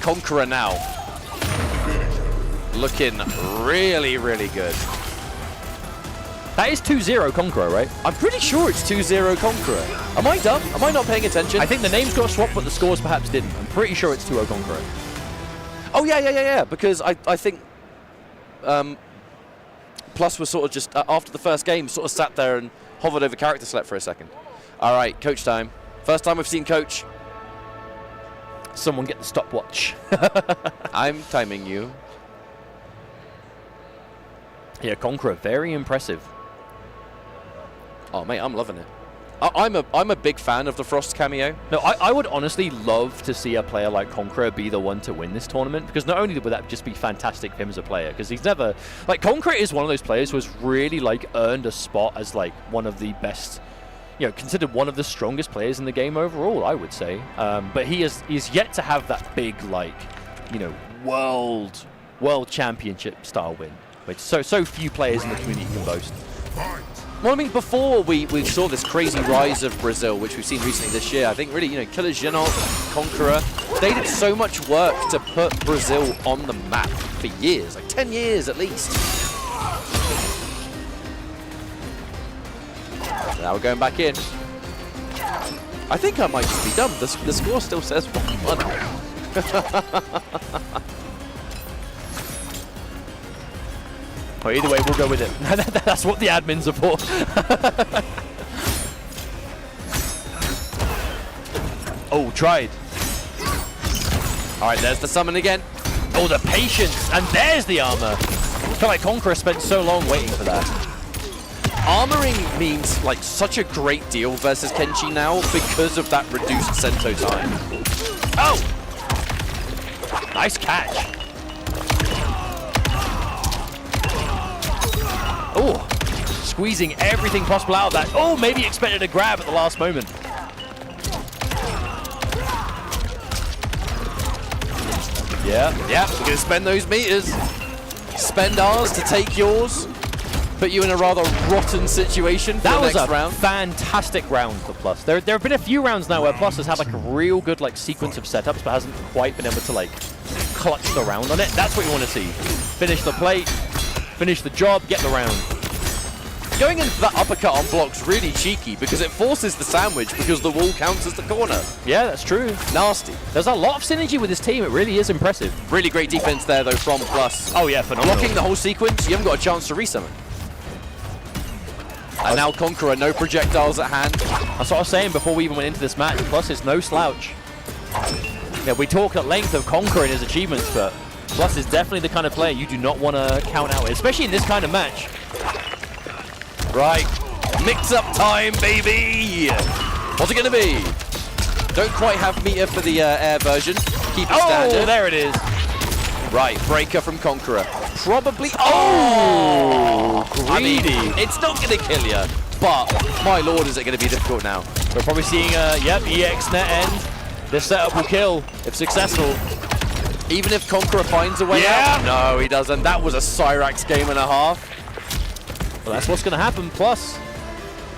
Conqueror now. Looking really, really good. That is 2-0 Conqueror, right? I'm pretty sure it's 2-0 Conqueror. Am I dumb? Am I not paying attention? I think the names got swapped, but the scores perhaps didn't. I'm pretty sure it's 2-0 Conqueror. Oh, yeah. Because I think Plus was sort of just, after the first game, sort of sat there and hovered over character select for a second. All right, coach time. First time we've seen coach. Someone get the stopwatch. I'm timing you. Yeah, Conqueror, very impressive. Oh, mate, I'm loving it. I'm a big fan of the Frost cameo. No, I would honestly love to see a player like Conqueror be the one to win this tournament, because not only would that just be fantastic for him as a player, because he's never... Like, Conqueror is one of those players who has really, like, earned a spot as, like, one of the best... You know, considered one of the strongest players in the game overall, I would say. But he's yet to have that big, like, you know, world championship style win, which so few players in the community can boast. Well, I mean, before we saw this crazy rise of Brazil, which we've seen recently this year, I think really, you know, Killer Genot, Conqueror, they did so much work to put Brazil on the map for years, like 10 years at least. Now we're going back in. I think I might just be dumb. The score still says 1-1. Well, either way, we'll go with it. That's what the admins are for. Oh, tried. All right, there's the summon again. Oh, the patience, and there's the armor. I feel like Conqueror spent so long waiting for that. Armoring means like such a great deal versus Kenshi now because of that reduced Sento time. Oh! Nice catch. Oh, squeezing everything possible out of that. Oh, maybe expected a grab at the last moment. Yeah, we're going to spend those meters. Spend ours to take yours. Put you in a rather rotten situation for the next round. That was a fantastic round for Plus. There have been a few rounds now where Plus has had like a real good like sequence of setups, but hasn't quite been able to like clutch the round on it. That's what you want to see. Finish the plate, finish the job, get the round. Going into that uppercut on block's really cheeky because it forces the sandwich because the wall counts as the corner. Yeah, that's true. Nasty. There's a lot of synergy with this team. It really is impressive. Really great defense there though from Plus. Oh yeah, phenomenal. Blocking the whole sequence, you haven't got a chance to resummon. And now Conqueror, no projectiles at hand. That's what I was saying before we even went into this match. Plus is no slouch. Yeah, we talk at length of Conqueror and his achievements, but Plus is definitely the kind of player you do not want to count out, especially in this kind of match. Right, mix-up time, baby! What's it going to be? Don't quite have meter for the air version. Keep it standard. Oh, there it is. Right, breaker from Conqueror. Probably. Oh! Greedy. I mean, it's not going to kill you, but my lord, is it going to be difficult now? We're probably seeing EX net end. This setup will kill if successful. Even if Conqueror finds a way out? No, he doesn't. That was a Cyrax game and a half. Well, that's what's going to happen. Plus,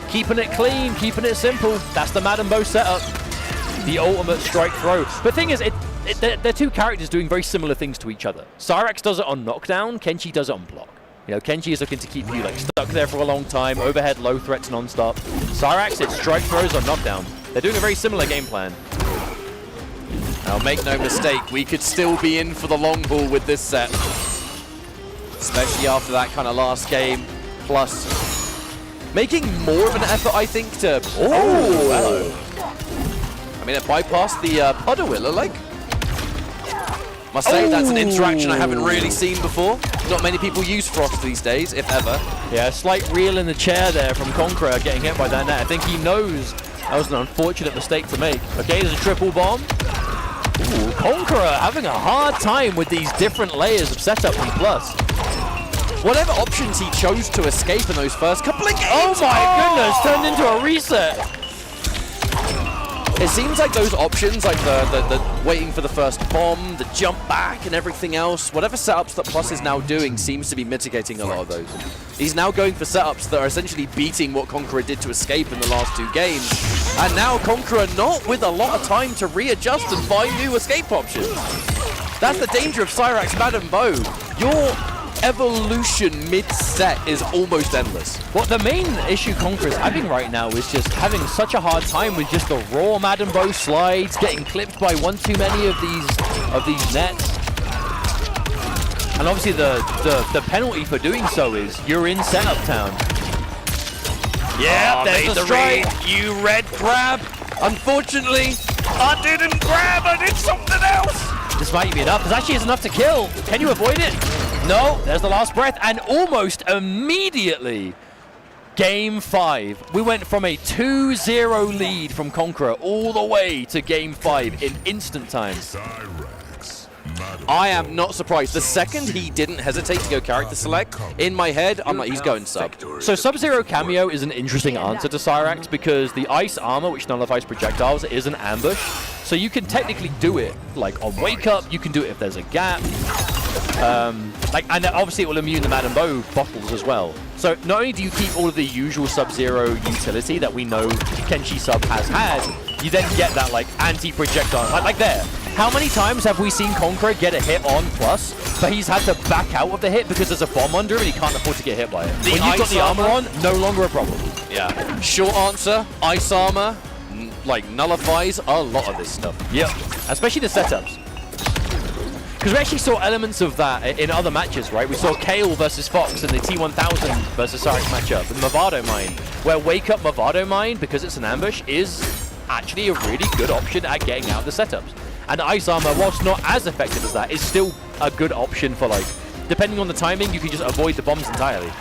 keeping it clean, keeping it simple. That's the Madden Bow setup. The ultimate strike throw. But the thing is, they're two characters doing very similar things to each other. Cyrax does it on knockdown, Kenshi does it on block. You know, Kenshi is looking to keep you like stuck there for a long time, overhead, low threats non-stop. Cyrax, it's strike throws on knockdown. They're doing a very similar game plan. Now, make no mistake, we could still be in for the long haul with this set. Especially after that kind of last game. Plus, making more of an effort, I think, to... Oh, hello. I mean, it bypassed the putter wheeler, like. Must say, that's an interaction I haven't really seen before. Not many people use Frost these days, if ever. Yeah, a slight reel in the chair there from Conqueror getting hit by that net. I think he knows that was an unfortunate mistake to make. Okay, there's a triple bomb. Ooh, Conqueror having a hard time with these different layers of setup from Plus. Whatever options he chose to escape in those first couple of games. Oh my goodness, turned into a reset. It seems like those options, like the waiting for the first bomb, the jump back and everything else, whatever setups that Plus is now doing seems to be mitigating a lot of those. He's now going for setups that are essentially beating what Conqueror did to escape in the last two games. And now Conqueror not with a lot of time to readjust and find new escape options. That's the danger of Cyrax Madden Bow. Your evolution mid-set is almost endless. Well, the main issue Conqueror is having right now is just having such a hard time with just the raw Madden Bow slides, getting clipped by one too many of these nets. And obviously the penalty for doing so is you're in setup town. Yeah, there's the strike. You red grab. Unfortunately, I didn't grab, I did something else. This might be enough. This actually is enough to kill. Can you avoid it? No, there's the last breath, and almost immediately, Game 5. We went from a 2-0 lead from Conqueror all the way to Game 5 in instant time. I am not surprised. The second he didn't hesitate to go character select, in my head, I'm like, he's going sub. So Sub-Zero Cameo is an interesting answer to Cyrax because the ice armor, which nullifies projectiles, is an ambush. So you can technically do it, like on wake up, you can do it if there's a gap. And obviously it will immune the Madden Bow bottles as well. So not only do you keep all of the usual Sub-Zero utility that we know Kenshi Sub has had, you then get that like anti-projectile. Like there. How many times have we seen Conqueror get a hit on plus, but he's had to back out of the hit because there's a bomb under him and he can't afford to get hit by it? When you've got the armor on, no longer a problem. Yeah. Short answer, ice armor, like nullifies a lot of this stuff. Yep. Especially the setups. Because we actually saw elements of that in other matches, right? We saw Kale versus Fox in the T1000 versus Cyrax matchup, and Movado Mine, where Wake Up Movado Mine, because it's an ambush, is actually a really good option at getting out of the setups. And Ice Armor, whilst not as effective as that, is still a good option for, like, depending on the timing, you can just avoid the bombs entirely.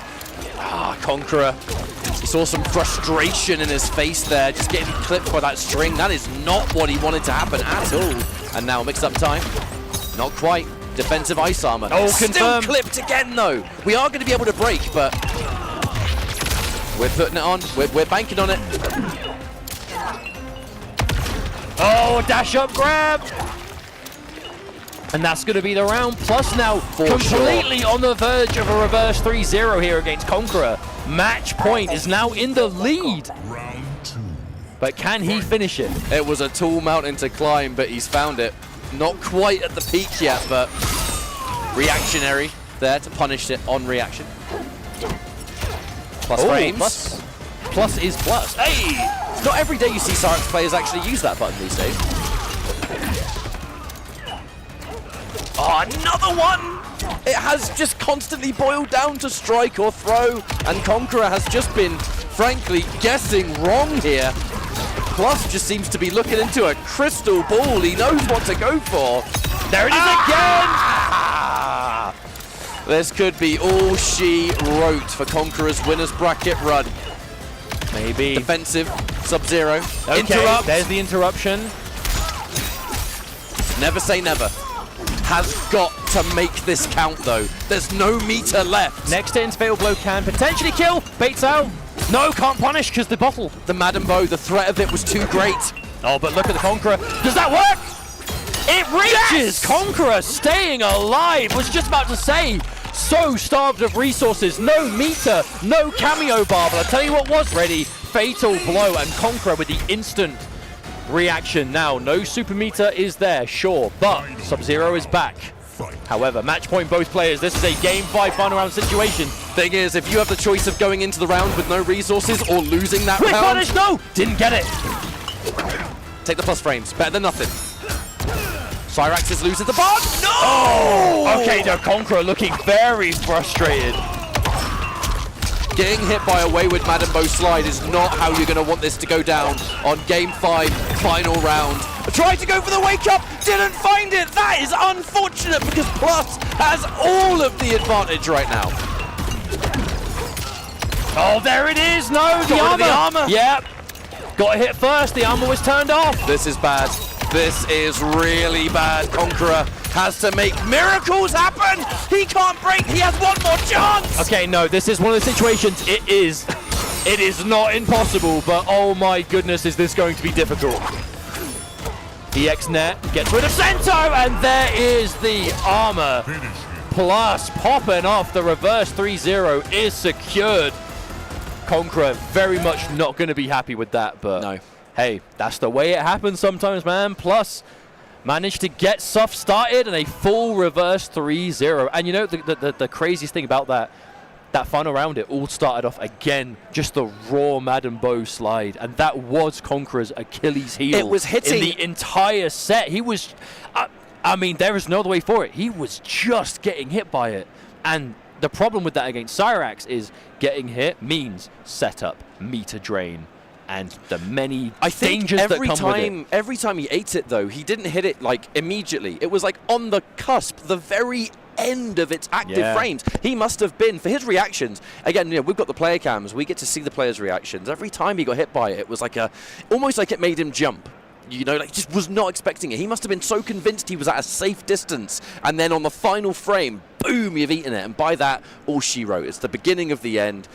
Ah, Conqueror. He saw some frustration in his face there, just getting clipped by that string. That is not what he wanted to happen at all. And now mixed up time. Not quite. Defensive Ice Armor. Oh, still confirmed. clipped again, though. We are going to be able to break, but we're putting it on. We're banking on it. Oh, dash up grab! And that's going to be the round. Plus now completely on the verge of a reverse 3-0 here against Conqueror. Match point is now in the lead. But can he finish it? It was a tall mountain to climb, but he's found it. Not quite at the peak yet, but reactionary there to punish it on reaction. Plus frames. Plus is plus. Hey! It's not every day you see Cyrax players actually use that button these days. Oh, another one! It has just constantly boiled down to strike or throw, and Conqueror has just been, frankly, guessing wrong here. Plus just seems to be looking into a crystal ball. He knows what to go for. There it is again! This could be all she wrote for Conqueror's winner's bracket run. Maybe. Defensive, Sub-Zero. Okay, interrupt. There's the interruption. Never say never. Has got to make this count, though. There's no meter left. Next hit's Fatal Blow can potentially kill. Baits out. No, can't punish because the bottle. The Madden Bow, the threat of it was too great. Oh, but look at the Conqueror. Does that work? It reaches! Yes! Conqueror staying alive. Was just about to say, so starved of resources. No meter, no cameo bar. But I'll tell you what was ready. Fatal Blow and Conqueror with the instant reaction. Now, no super meter is there, sure, but Sub-Zero is back. However, match point both players. This is a game 5 final round situation. Thing is, if you have the choice of going into the round with no resources or losing that Quick round... punish, no! Didn't get it. Take the plus frames. Better than nothing. Cyrax is losing the bar. No! Oh! Okay, the Conqueror looking very frustrated. Getting hit by a wayward Madden Bow slide is not how you're going to want this to go down on Game 5, final round. Tried to go for the wake up, didn't find it. That is unfortunate because Plus has all of the advantage right now. Oh, there it is. No, the armor. Yep. Got hit first. The armor was turned off. This is bad. This is really bad. Conqueror has to make miracles happen. He can't break. He has one more chance. Okay, no, this is one of the situations. It is not impossible, but oh my goodness, is this going to be difficult. EX Net gets rid of Sento, and there is the armor. Plus, popping off the reverse 3-0 is secured. Conqueror very much not going to be happy with that, but no. Hey, that's the way it happens sometimes, man. Plus, managed to get Suff started and a full reverse 3-0. And you know, the craziest thing about that final round, it all started off again, just the raw Madden Bow slide. And that was Conqueror's Achilles heel. It was hitting in the entire set. He was, I mean, there is no other way for it. He was just getting hit by it. And the problem with that against Cyrax is getting hit means setup, meter drain, and the many dangers that come with it. Every time he ate it, though, he didn't hit it, like, immediately. It was, like, on the cusp, the very end of its active frames. He must have been, for his reactions, again, you know, we've got the player cams, we get to see the players' reactions. Every time he got hit by it, it was like almost like it made him jump. You know, like, just was not expecting it. He must have been so convinced he was at a safe distance. And then on the final frame, boom, you've eaten it. And by that, all she wrote. It's the beginning of the end.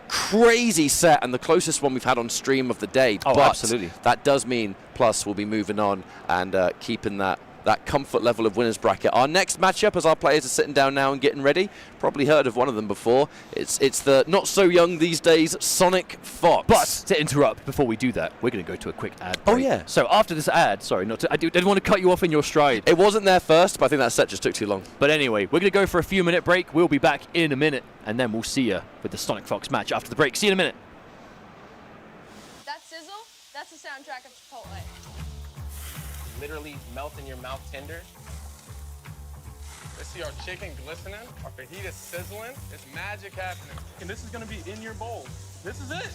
Crazy set, and the closest one we've had on stream of the day. Oh, but absolutely. That does mean Plus will be moving on and keeping that that comfort level of winner's bracket. Our next matchup, as our players are sitting down now and getting ready, probably heard of one of them before. It's the not so young these days, Sonic Fox. But to interrupt before we do that, we're going to go to a quick ad break. Oh yeah. So after this ad, sorry, I didn't want to cut you off in your stride. It wasn't there first, but I think that set just took too long. But anyway, we're going to go for a few minute break. We'll be back in a minute, and then we'll see you with the Sonic Fox match after the break. See you in a minute. That sizzle, that's the soundtrack of Chipotle. Literally melt in your mouth tender. Let's see our chicken glistening, our fajita sizzling. It's magic happening. And this is gonna be in your bowl. This is it.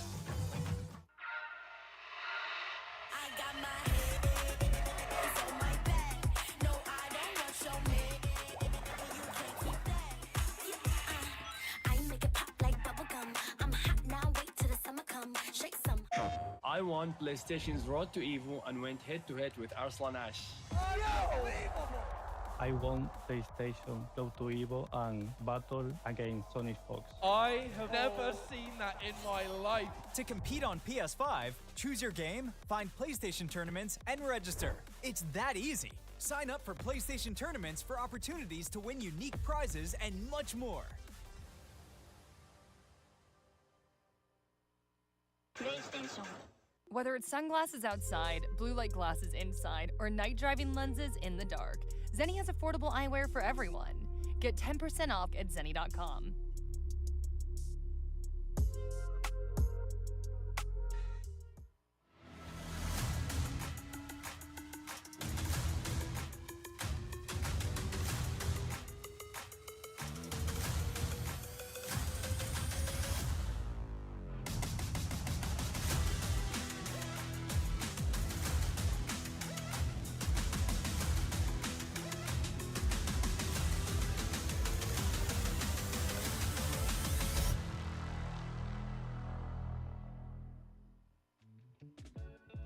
I won PlayStation's Road to Evo and went head-to-head with Arslan Ash. I won PlayStation Road to Evo and battled against Sonic Fox. I have never seen that in my life. To compete on PS5, choose your game, find PlayStation tournaments, and register. It's that easy. Sign up for PlayStation tournaments for opportunities to win unique prizes and much more. PlayStation. Whether it's sunglasses outside, blue light glasses inside, or night driving lenses in the dark, Zenni has affordable eyewear for everyone. Get 10% off at zenni.com.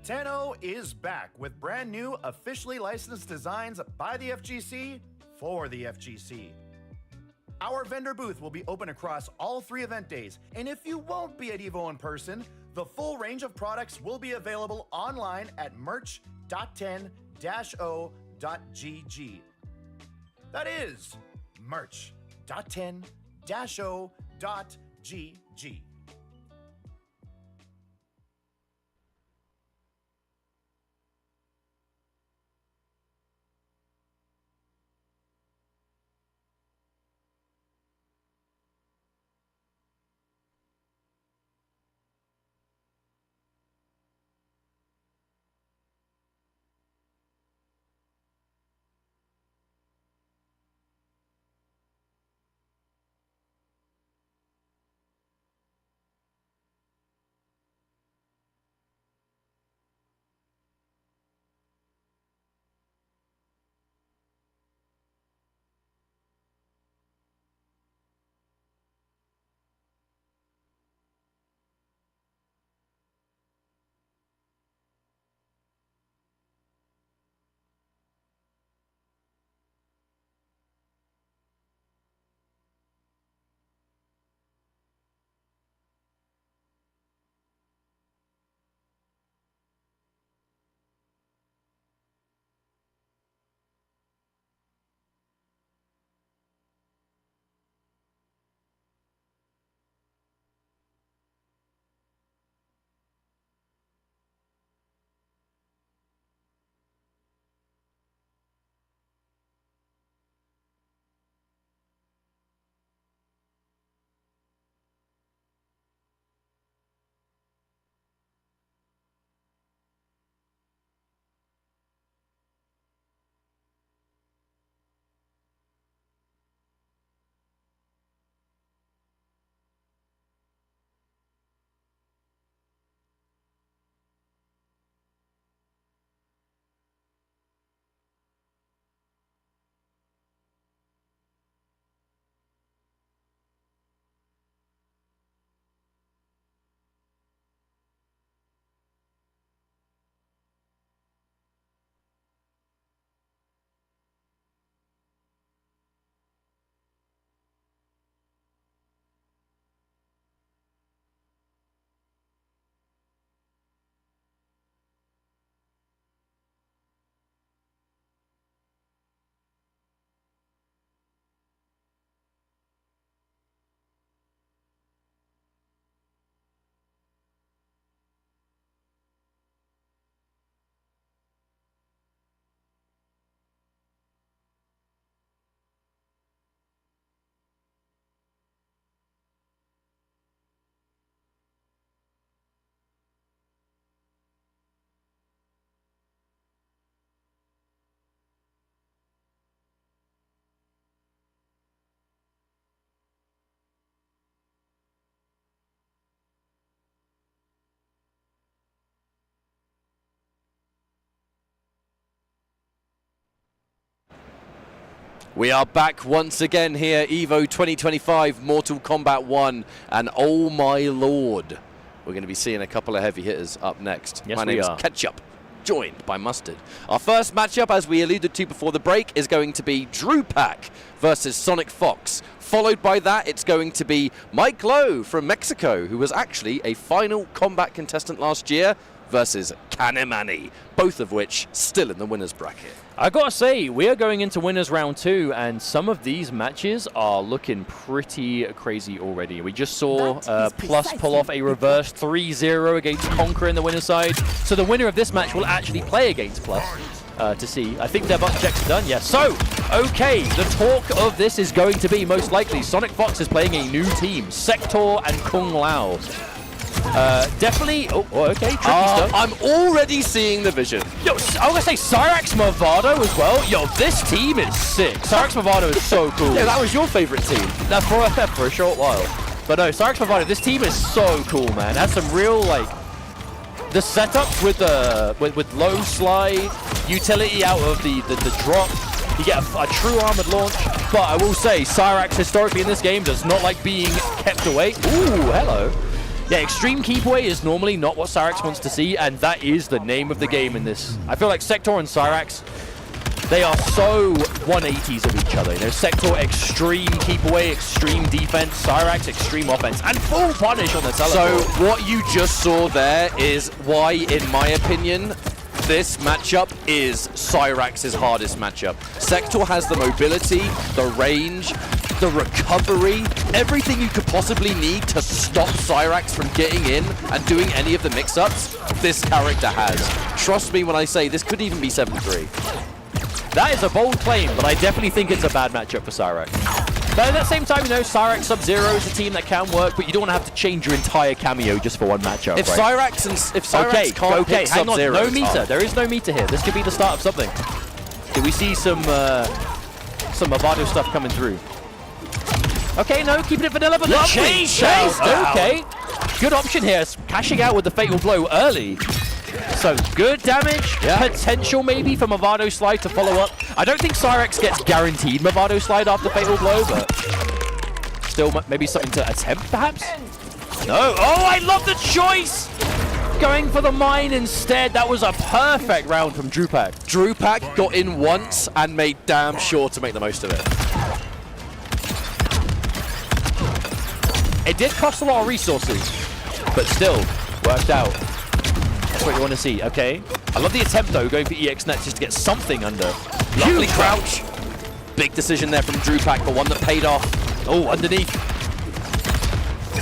Tenno is back with brand new, officially licensed designs by the FGC for the FGC. Our vendor booth will be open across all 3 event days, and if you won't be at EVO in person, the full range of products will be available online at merch.10-o.gg. That is merch.10-o.gg. We are back once again here, EVO 2025, Mortal Kombat 1, and oh my lord, we're going to be seeing a couple of heavy hitters up next. Yes, my name is Ketchup, joined by Mustard. Our first matchup, as we alluded to before the break, is going to be Drupak versus Sonic Fox. Followed by that, it's going to be Mike Lowe from Mexico, who was actually a final Kombat contestant last year, versus Kanemani, both of which still in the winner's bracket. I gotta say, we are going into winners round 2, and some of these matches are looking pretty crazy already. We just saw Plus pull off a reverse 3-0 against Conqueror in the winner's side, so the winner of this match will actually play against Plus to see. I think their butt checks are done, yes. So, okay, the talk of this is going to be most likely Sonic Fox is playing a new team, Sector and Kung Lao. Definitely. Oh, okay. Tricky stuff. I'm already seeing the vision. Yo, I was gonna say Cyrax Movado as well. Yo, this team is sick. Cyrax Movado is so cool. Yeah, that was your favorite team. That's for a short while. But no, Cyrax Movado. This team is so cool, man. It has some real like the setups with low slide, utility out of the drop. You get a true armored launch. But I will say, Cyrax historically in this game does not like being kept away. Ooh, hello. Yeah, extreme keep away is normally not what Cyrax wants to see, and that is the name of the game in this. I feel like Sector and Cyrax, they are so 180s of each other. You know, Sector extreme keep away, extreme defense, Cyrax extreme offense, and full punish on the teleport. So what you just saw there is why, in my opinion, this matchup is Cyrax's hardest matchup. Sector has the mobility, the range, the recovery, everything you could possibly need to stop Cyrax from getting in and doing any of the mix-ups, this character has. Trust me when I say this could even be 7-3. That is a bold claim, but I definitely think it's a bad matchup for Cyrax. But at the same time, you know, Cyrax Sub-Zero is a team that can work, but you don't want to have to change your entire cameo just for one matchup, If right? Cyrax can't pick hang on, Sub-Zero, no meter. There is no meter here. This could be the start of something. Do we see some Movado stuff coming through? Okay, no, keeping it vanilla, but the chase out. Okay, good option here. Cashing out with the fatal blow early. So good damage, potential maybe for Movado Slide to follow up. I don't think Cyrax gets guaranteed Movado Slide after fatal blow, but still maybe something to attempt perhaps? No, oh, I love the choice! Going for the mine instead. That was a perfect round from Drupak. Drupak got in once and made damn sure to make the most of it. It did cost a lot of resources, but still worked out. That's what you want to see, okay? I love the attempt though, going for EX Net just to get something under. Lovely crouch. Big decision there from Drupak, but one that paid off. Oh, underneath.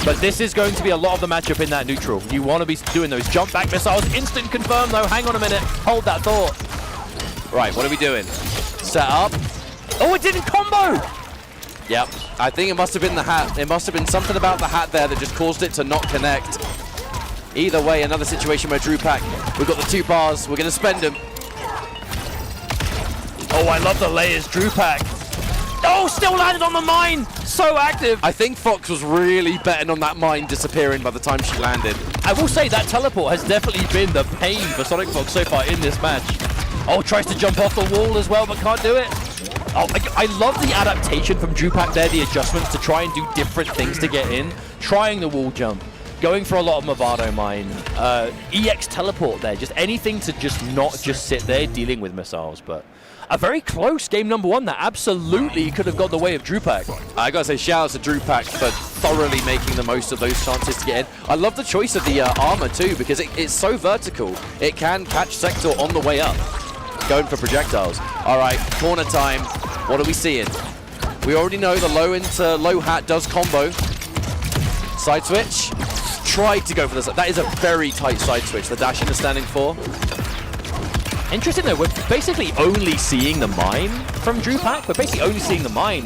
But this is going to be a lot of the matchup in that neutral. You want to be doing those jump back missiles. Instant confirm though. Hang on a minute. Hold that thought. Right, what are we doing? Set up. Oh, it didn't combo! Yep, I think it must have been the hat. It must have been something about the hat there that just caused it to not connect. Either way, another situation where Drupak, we've got the 2 bars, we're going to spend them. Oh, I love the layers, Drupak. Oh, still landed on the mine! So active! I think Fox was really betting on that mine disappearing by the time she landed. I will say that teleport has definitely been the pain for Sonic Fox so far in this match. Oh, tries to jump off the wall as well, but can't do it. Oh, I love the adaptation from Drupak there, the adjustments to try and do different things to get in. Trying the wall jump, going for a lot of Movado Mine, EX teleport there, just anything to just not just sit there dealing with missiles. But a very close game number 1 that absolutely could have got the way of Drupak. I gotta say, shout out to Drupak for thoroughly making the most of those chances to get in. I love the choice of the armor too, because it's so vertical. It can catch Sector on the way up. Going for projectiles. All right, corner time. What are we seeing? We already know the low into low hat does combo. Side switch. Tried to go for this. That is a very tight side switch. The dash in is standing for. Interesting though, we're basically only seeing the mine from Drupak. We're basically only seeing the mine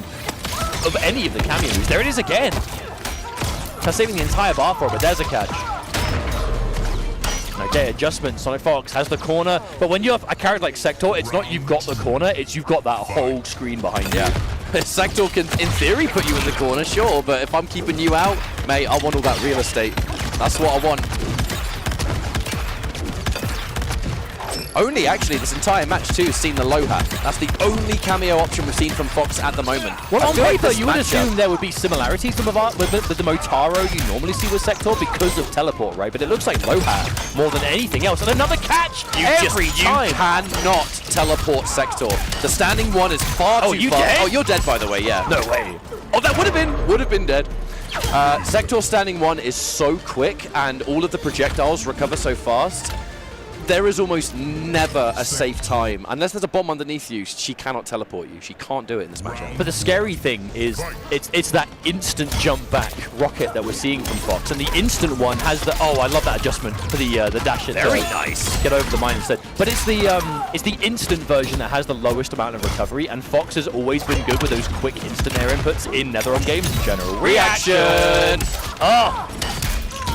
of any of the cameos. There it is again. That's saving the entire bar for it, but there's a catch. Okay, adjustment. Sonic Fox has the corner, but when you have a character like Sector, it's not you've got the corner, it's you've got that whole screen behind you. Sector can, in theory, put you in the corner, sure, but if I'm keeping you out, mate, I want all that real estate. That's what I want. Only, actually, this entire match, too, has seen the low hat. That's the only cameo option we've seen from Fox at the moment. Well, I on feel like paper, this you would matchup- assume there would be similarities with the Motaro you normally see with Sector because of teleport, right? But it looks like low hat more than anything else. And another catch every time. You cannot teleport Sector. The standing one is far too far. Dead? Oh, you're dead, by the way, yeah. No way. Oh, that would have been dead. Sector standing one is so quick, and all of the projectiles recover so fast. There is almost never a safe time. Unless there's a bomb underneath you, she cannot teleport you. She can't do it in this matchup. But the scary thing is it's that instant jump back rocket that we're seeing from Fox. And the instant one has the, oh, I love that adjustment for the dash. Very nice. Get over the mine instead. But it's the instant version that has the lowest amount of recovery, and Fox has always been good with those quick instant air inputs in NetherRealm games in general. Reaction! Oh!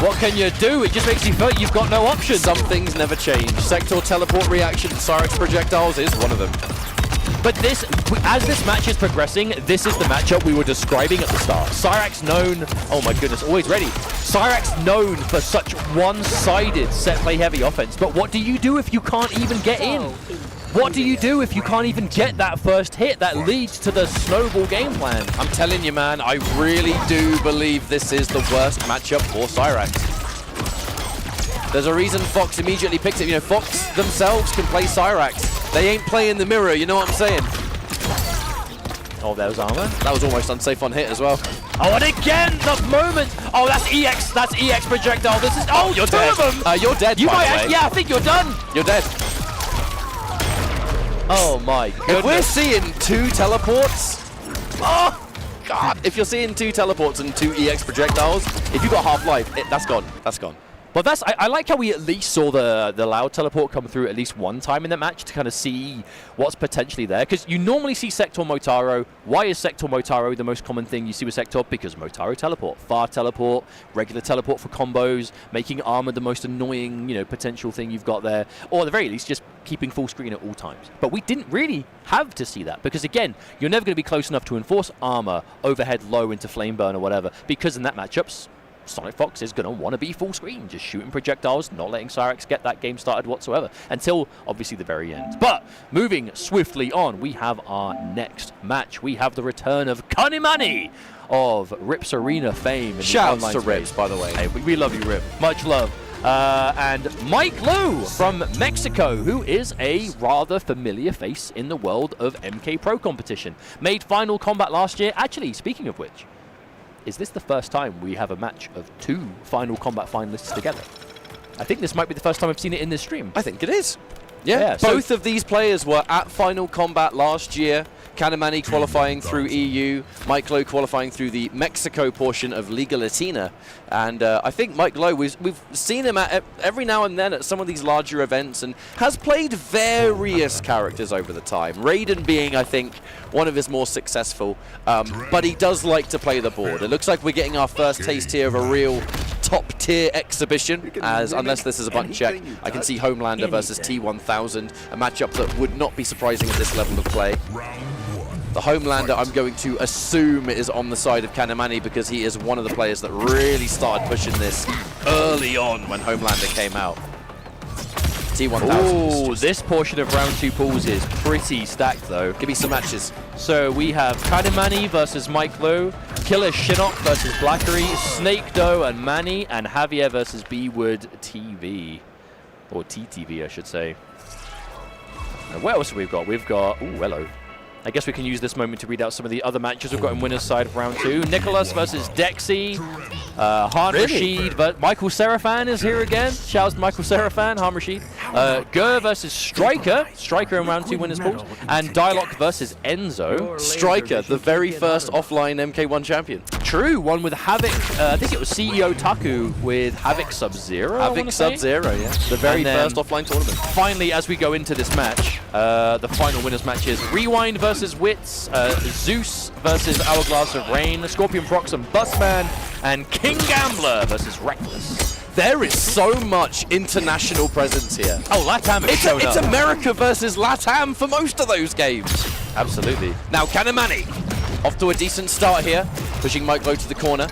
What can you do? It just makes you feel you've got no options. Some things never change. Sector teleport reaction, Cyrax projectiles is one of them. But this, as this match is progressing, this is the matchup we were describing at the start. Cyrax known, oh my goodness, always ready. Cyrax known for such one-sided set play heavy offense. But what do you do if you can't even get in? What do you do if you can't even get that first hit that leads to the snowball game plan? I'm telling you, man, I really do believe this is the worst matchup for Cyrax. There's a reason Fox immediately picked it. You know, Fox themselves can play Cyrax. They ain't playing the mirror, you know what I'm saying? Oh, there was armor. That was almost unsafe on hit as well. Oh, and again, the moment. Oh, that's EX projectile. This is, oh, you're two dead. of them. You're dead, you by might, the way. yeah, I think you're done. You're dead. Oh my goodness. If we're seeing 2 teleports, oh god! If you're seeing 2 teleports and 2 EX projectiles, if you've got half-life, that's gone. That's gone. But I like how we at least saw the loud teleport come through at least one time in that match to kind of see what's potentially there. Because you normally see Sector Motaro. Why is Sector Motaro the most common thing you see with Sector? Because Motaro teleport, far teleport, regular teleport for combos, making armor the most annoying, potential thing you've got there. Or at the very least, just keeping full screen at all times. But we didn't really have to see that. Because again, you're never going to be close enough to enforce armor, overhead low into flame burn or whatever. Because in that matchup, Sonic Fox is going to want to be full screen, just shooting projectiles, not letting Cyrax get that game started whatsoever, until obviously the very end. But moving swiftly on, we have our next match. We have the return of Kanimani of Rip's Arena fame. In Shouts the online to space. Rips, by the way. Hey, we love you, Rip. Much love. And Mike Lu from Mexico, who is a rather familiar face in the world of MK Pro competition. Made Final Kombat last year. Actually, speaking of which, is this the first time we have a match of 2 Final Kombat finalists together? I think this might be the first time I've seen it in this stream. I think it is. Yeah, both of these players were at Final Kombat last year. Kanimani qualifying through EU, Mike Lowe qualifying through the Mexico portion of Liga Latina. And I think Mike Lowe, we've seen him at every now and then at some of these larger events and has played various characters over the time. Raiden being, I think, one of his more successful, but he does like to play the board. It looks like we're getting our first taste here of a real top-tier exhibition, as unless this is a button check, I can see Homelander versus T1000, a matchup that would not be surprising at this level of play. The Homelander, I'm going to assume, is on the side of Kanimani because he is one of the players that really started pushing this early on when Homelander came out. T1000. Oh, this portion of round 2 pools is pretty stacked, though. Give me some matches. So we have Kanimani versus Mike Lowe, Killer Shinnok versus Blackery, Snake Doe and Manny, and Javier versus B-Wood TV. Or TTV, I should say. Now, what else have we got? We've got... Ooh, hello. I guess we can use this moment to read out some of the other matches we've got in winner's side of round 2. Nicholas versus Dexy. Han Rashid, but Michael Seraphan is here again. Shouts to Michael Seraphan, Han Rashid. Gur versus Striker. Striker in round 2 winners pools. And Dialogue versus Enzo. Striker, the very first offline MK1 champion. True, one with Havoc. I think it was CEO Taku with Havoc Sub-Zero. Havoc Sub-Zero, yeah. The very first offline tournament. Finally, as we go into this match, the final winners match is Rewind versus Wits, Zeus versus Hourglass of Rain, Scorpion Prox and Busman, and King Gambler versus Reckless. There is so much international presence here. Oh, LATAM is showing up. It's America versus LATAM for most of those games. Absolutely. Now, Kanimani, off to a decent start here, pushing Mike Lowe to the corner.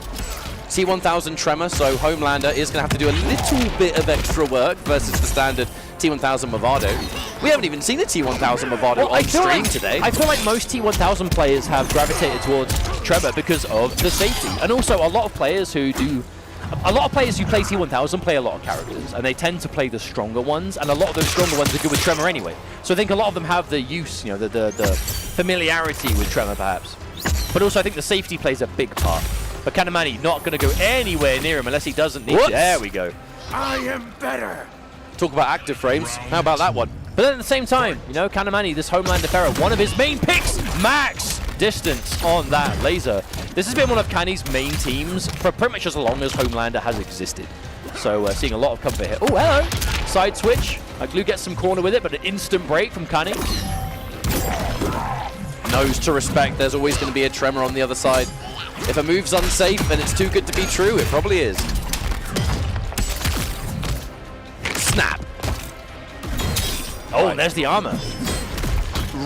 T1000 Tremor, so Homelander is going to have to do a little bit of extra work versus the standard T1000 Movado. We haven't even seen a T1000 Movado on stream today. I feel like most T1000 players have gravitated towards Tremor because of the safety. And also a lot of players who play T1000 play a lot of characters, and they tend to play the stronger ones, and a lot of those stronger ones are good with Tremor anyway. So I think a lot of them have the use, you know, the familiarity with Tremor perhaps. But also I think the safety plays a big part. But Kanamani not going to go anywhere near him unless he doesn't need to. There we go. I am better. Talk about active frames. How about that one? But then at the same time, you know, Kanamani, this Homelander Pharaoh, one of his main picks, max distance on that laser. This has been one of Kanny's main teams for pretty much as long as Homelander has existed. So seeing a lot of comfort here. Oh, hello. Side switch. Glue gets some corner with it, but an instant break from Kanny. Knows to respect. There's always going to be a Tremor on the other side. If a move's unsafe and it's too good to be true, it probably is. Snap. Oh, right. There's the armor.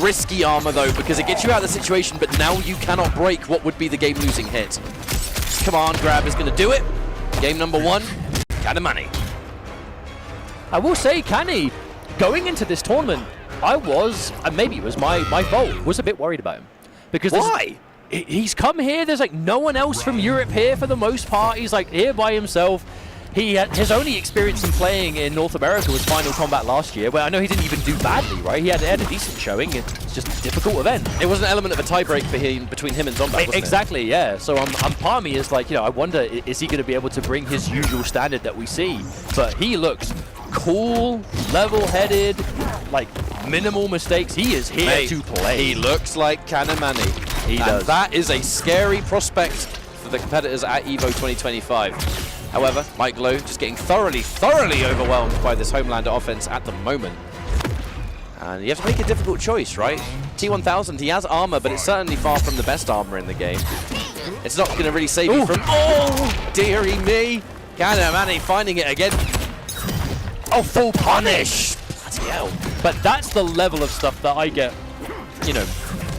Risky armor, though, because it gets you out of the situation, but now you cannot break what would be the game-losing hit. Command grab is going to do it. Game number 1, Kanamani. I will say, Kanny, going into this tournament, I was, and maybe it was my fault, was a bit worried about him. Because why? He's come here, there's like no one else from Europe here for the most part. He's like here by himself. His only experience in playing in North America was Final Kombat last year, where I know he didn't even do badly, right? He had a decent showing. It's just a difficult event. It was an element of a tiebreak for him between him and Zombat, wasn't exactly, yeah. So part of me is like, you know, I wonder, is he going to be able to bring his usual standard that we see? But he looks cool, level-headed, like minimal mistakes. He is here to play. He looks like Kanamani. He does. That is a scary prospect for the competitors at EVO 2025. However, Mike Lowe just getting thoroughly overwhelmed by this Homelander offense at the moment. And you have to make a difficult choice, right? T1000, he has armor, but it's certainly far from the best armor in the game. It's not going to really save you from... Oh, dearie me. Kanamani finding it again. Oh, full punish. Bloody hell. But that's the level of stuff that I get, you know,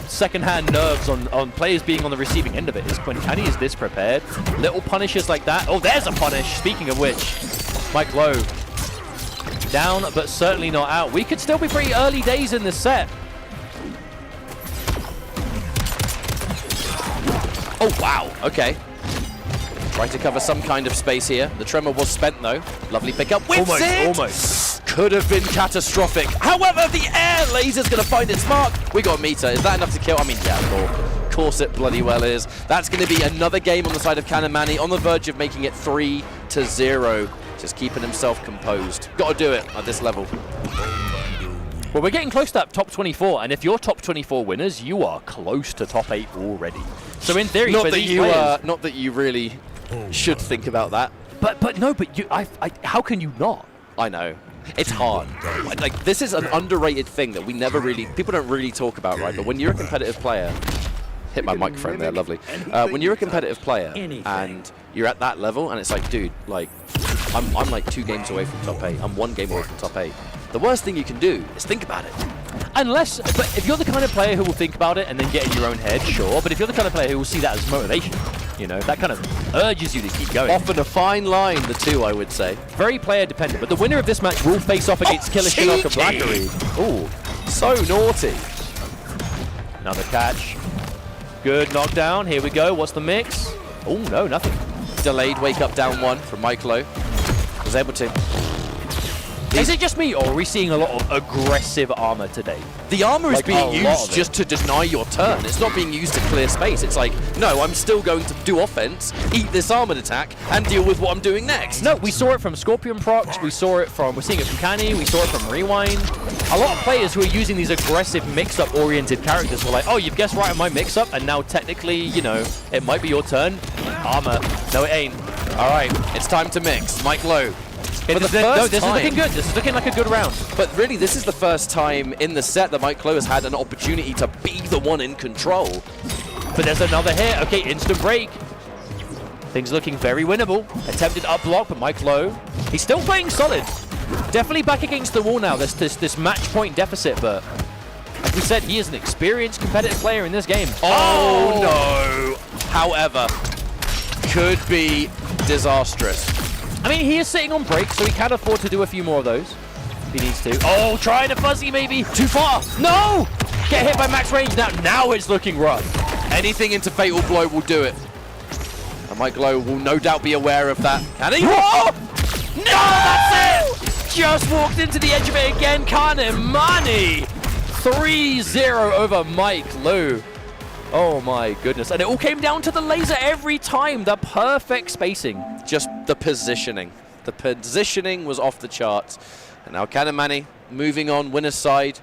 second-hand nerves on players being on the receiving end of it, is when Kanny is this prepared. Little punishes like that. Oh, there's a punish. Speaking of which, Mike Lowe down, but certainly not out. We could still be pretty early days in this set. Oh, wow. Okay. Trying to cover some kind of space here. The Tremor was spent, though. Lovely pickup. Almost. Could have been catastrophic. However, the air laser's going to find its mark. We got meter. Is that enough to kill? I mean, yeah, of course it bloody well is. That's going to be another game on the side of Kanamani, on the verge of making it 3-0. Just keeping himself composed. Got to do it at this level. Well, we're getting close to that top 24, and if you're top 24 winners, you are close to top 8 already. So in theory, not that you really should think about that. But no, but you, how can you not? I know. It's hard. Like, this is an underrated thing that people don't really talk about, right? But when you're a competitive player, hit my microphone there, lovely. When you're a competitive player and you're at that level, and it's like, dude, like, I'm like 2 games away from top 8. I'm 1 game away from top 8. The worst thing you can do is think about it. But if you're the kind of player who will think about it and then get in your own head, sure. But if you're the kind of player who will see that as motivation, you know, that kind of urges you to keep going. Often a fine line, the two, I would say. Very player dependent, but the winner of this match will face off against Killer Shinnok and Blackery. Ooh, so naughty. Another catch. Good knockdown. Here we go. What's the mix? Oh, no, nothing. Delayed wake up down 1 from Mike Lowe. Was able to... Is it just me, or are we seeing a lot of aggressive armor today? The armor is being used just to deny your turn. It's not being used to clear space. It's like, no, I'm still going to do offense, eat this armored attack, and deal with what I'm doing next. No, we saw it from Scorpion Procs, we're seeing it from Kanny, we saw it from Rewind. A lot of players who are using these aggressive mix-up oriented characters were like, oh, you've guessed right on my mix-up, and now technically, you know, it might be your turn. Armor. No, it ain't. All right, it's time to mix. Mike Lowe. This is looking good. This is looking like a good round. But really, this is the first time in the set that Mike Lowe has had an opportunity to be the one in control. But there's another hit. Okay, instant break. Things looking very winnable. Attempted up block, but Mike Lowe, he's still playing solid. Definitely back against the wall now. There's this match point deficit, but like we said, he is an experienced competitive player in this game. Oh no! However, could be disastrous. I mean, he is sitting on break, so he can afford to do a few more of those. he needs to. Oh, trying a fuzzy maybe. Too far. No! Get hit by max range. Now it's looking rough. Anything into Fatal Blow will do it. And Mike Glow will no doubt be aware of that. Can he? Whoa! No, that's it! Just walked into the edge of it again. Kanemani. 3-0 over Mike Liu. Oh my goodness. And it all came down to the laser every time. The perfect spacing. Just the positioning. The positioning was off the charts. And now Kanemani moving on, winner's side.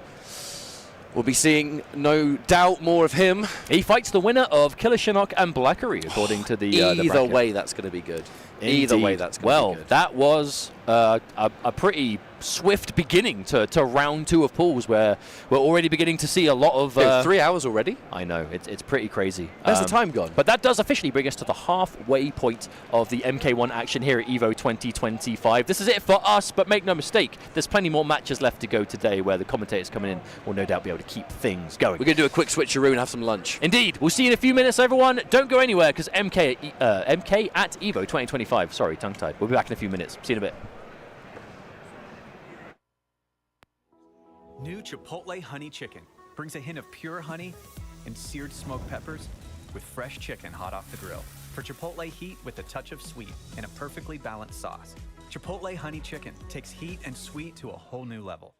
We'll be seeing, no doubt, more of him. He fights the winner of Killer Shinnok and Blackery, according to the Either way, that's going to be good. Either way, that's going to be good. Well, that was a pretty swift beginning to round 2 of pools, where we're already beginning to see a lot of... 3 hours already? I know, it's pretty crazy. Where's the time gone? But that does officially bring us to the halfway point of the MK1 action here at EVO 2025. This is it for us, but make no mistake, there's plenty more matches left to go today where the commentators coming in will no doubt be able to keep things going. We're going to do a quick switcheroo and have some lunch. Indeed. We'll see you in a few minutes, everyone. Don't go anywhere, because MK at EVO 2025. Sorry, tongue-tied. We'll be back in a few minutes. See you in a bit. New Chipotle Honey Chicken brings a hint of pure honey and seared smoked peppers with fresh chicken hot off the grill. For Chipotle heat with a touch of sweet and a perfectly balanced sauce. Chipotle Honey Chicken takes heat and sweet to a whole new level.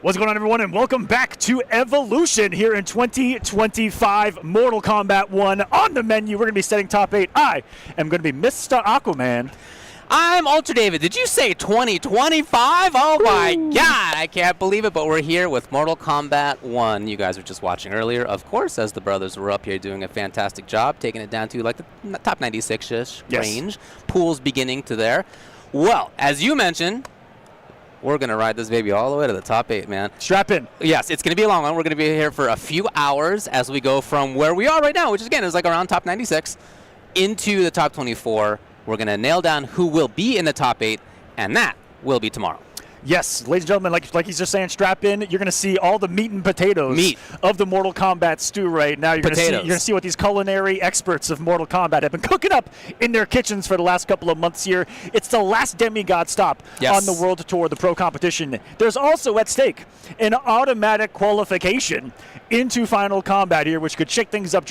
What's going on, everyone, and welcome back to Evolution here in 2025 Mortal Kombat 1. On the menu, we're going to be setting top 8. I am going to be Mr. Aquaman. I'm Ultra David. Did you say 2025? Oh my God, I can't believe it, but we're here with Mortal Kombat 1. You guys were just watching earlier, of course, as the brothers were up here doing a fantastic job, taking it down to like the top 96-ish range. Pool's beginning to there. Well, as you mentioned, we're going to ride this baby all the way to the top 8, man. Strap in. Yes, it's going to be a long one. We're going to be here for a few hours as we go from where we are right now, which, again, is like around top 96, into the top 24. We're going to nail down who will be in the top 8, and that will be tomorrow. Yes, ladies and gentlemen, like he's just saying, strap in. You're going to see all the meat and potatoes of the Mortal Kombat stew right now. You're going to see what these culinary experts of Mortal Kombat have been cooking up in their kitchens for the last couple of months here. It's the last demigod stop on the World Tour, the pro competition. There's also at stake an automatic qualification into Final Combat here, which could shake things up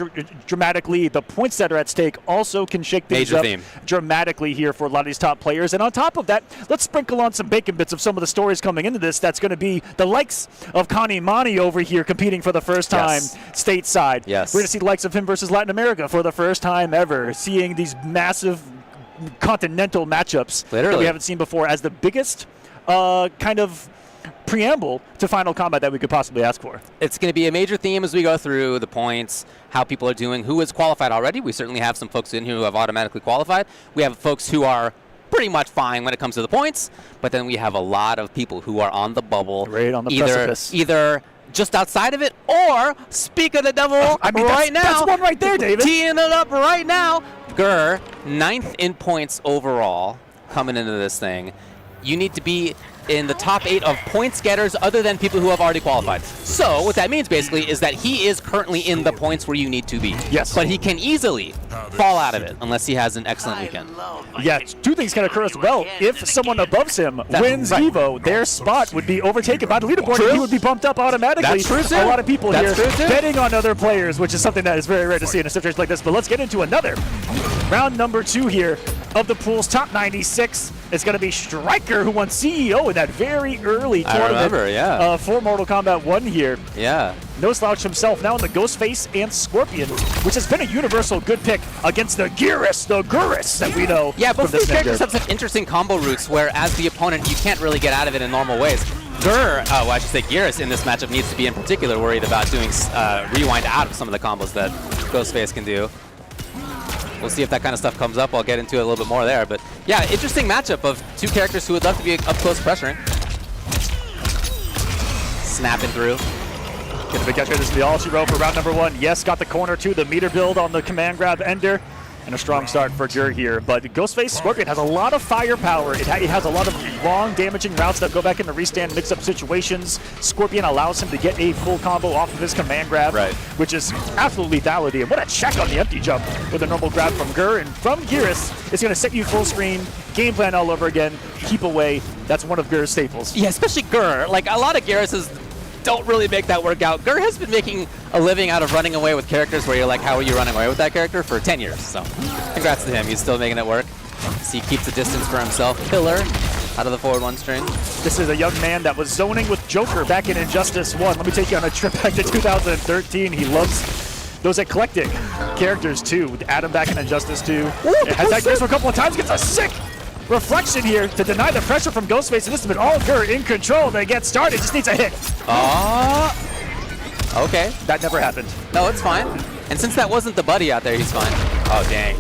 dramatically. The points that are at stake also can shake things up dramatically here for a lot of these top players. And on top of that, let's sprinkle on some bacon bits of some of the stories coming into this. That's going to be the likes of Connie Mani over here competing for the first time stateside. We're going to see the likes of him versus Latin America for the first time ever, seeing these massive continental matchups that we haven't seen before as the biggest kind of preamble to Final Combat that we could possibly ask for. It's going to be a major theme as we go through the points, how people are doing, who is qualified already. We certainly have some folks in here who have automatically qualified. We have folks who are pretty much fine when it comes to the points, but then we have a lot of people who are on the bubble, right on the precipice, either just outside of it, or speak of the devil right now. That's one right there, David. Teeing it up right now. Gurr, 9th in points overall coming into this thing. you need to be in the top 8 of points getters other than people who have already qualified. So what that means basically is that he is currently in the points where you need to be. Yes. But he can easily fall out of it unless he has an excellent weekend. Yeah, two things can occur as well. If someone above him wins Evo, their spot would be overtaken by the leaderboard, and he would be bumped up automatically. That's true too. A lot of people here betting on other players, which is something that is very rare to see in a situation like this. But let's get into another round number 2 here of the pool's top 96. It's going to be Striker, who won CEO in that very early tournament. I remember, yeah. For Mortal Kombat 1 here. Yeah. No slouch himself, now in the Ghostface and Scorpion, which has been a universal good pick against the Gearus that we know. Yeah, both from this these characters vendor. have some interesting combo routes where, as the opponent, you can't really get out of it in normal ways. I should say Gearus in this matchup needs to be in particular worried about doing rewind out of some of the combos that Ghostface can do. We'll see if that kind of stuff comes up. I'll get into it a little bit more there. But yeah, interesting matchup of two characters who would love to be up close pressuring. Snapping through. Get a big catch here. This is the all she wrote for round number 1. Yes, got the corner to the meter build on the command grab ender. And a strong start for Gur here. But Ghostface Scorpion has a lot of firepower. It has a lot of long, damaging routes that go back into restand mix-up situations. Scorpion allows him to get a full combo off of his command grab, which is absolutely lethality. And what a check on the empty jump with a normal grab from Gur. And from Gearus, it's going to set you full screen, game plan all over again, keep away. That's one of Gur's staples. Yeah, especially Gur. Like, a lot of Gearus's don't really make that work out. Gur has been making a living out of running away with characters where you're like, how are you running away with that character? For 10 years. So congrats to him. He's still making it work. See, he keeps the distance for himself. Pillar out of the forward 1 string. This is a young man that was zoning with Joker back in Injustice 1. Let me take you on a trip back to 2013. He loves those eclectic characters too. With Adam back in Injustice 2. Has that Gears for a couple of times. Gets a sick reflection here to deny the pressure from Ghostface, and this has been all Gur in control. They get started, just needs a hit. Okay. That never happened. No, it's fine. And since that wasn't the buddy out there, he's fine. Oh, dang.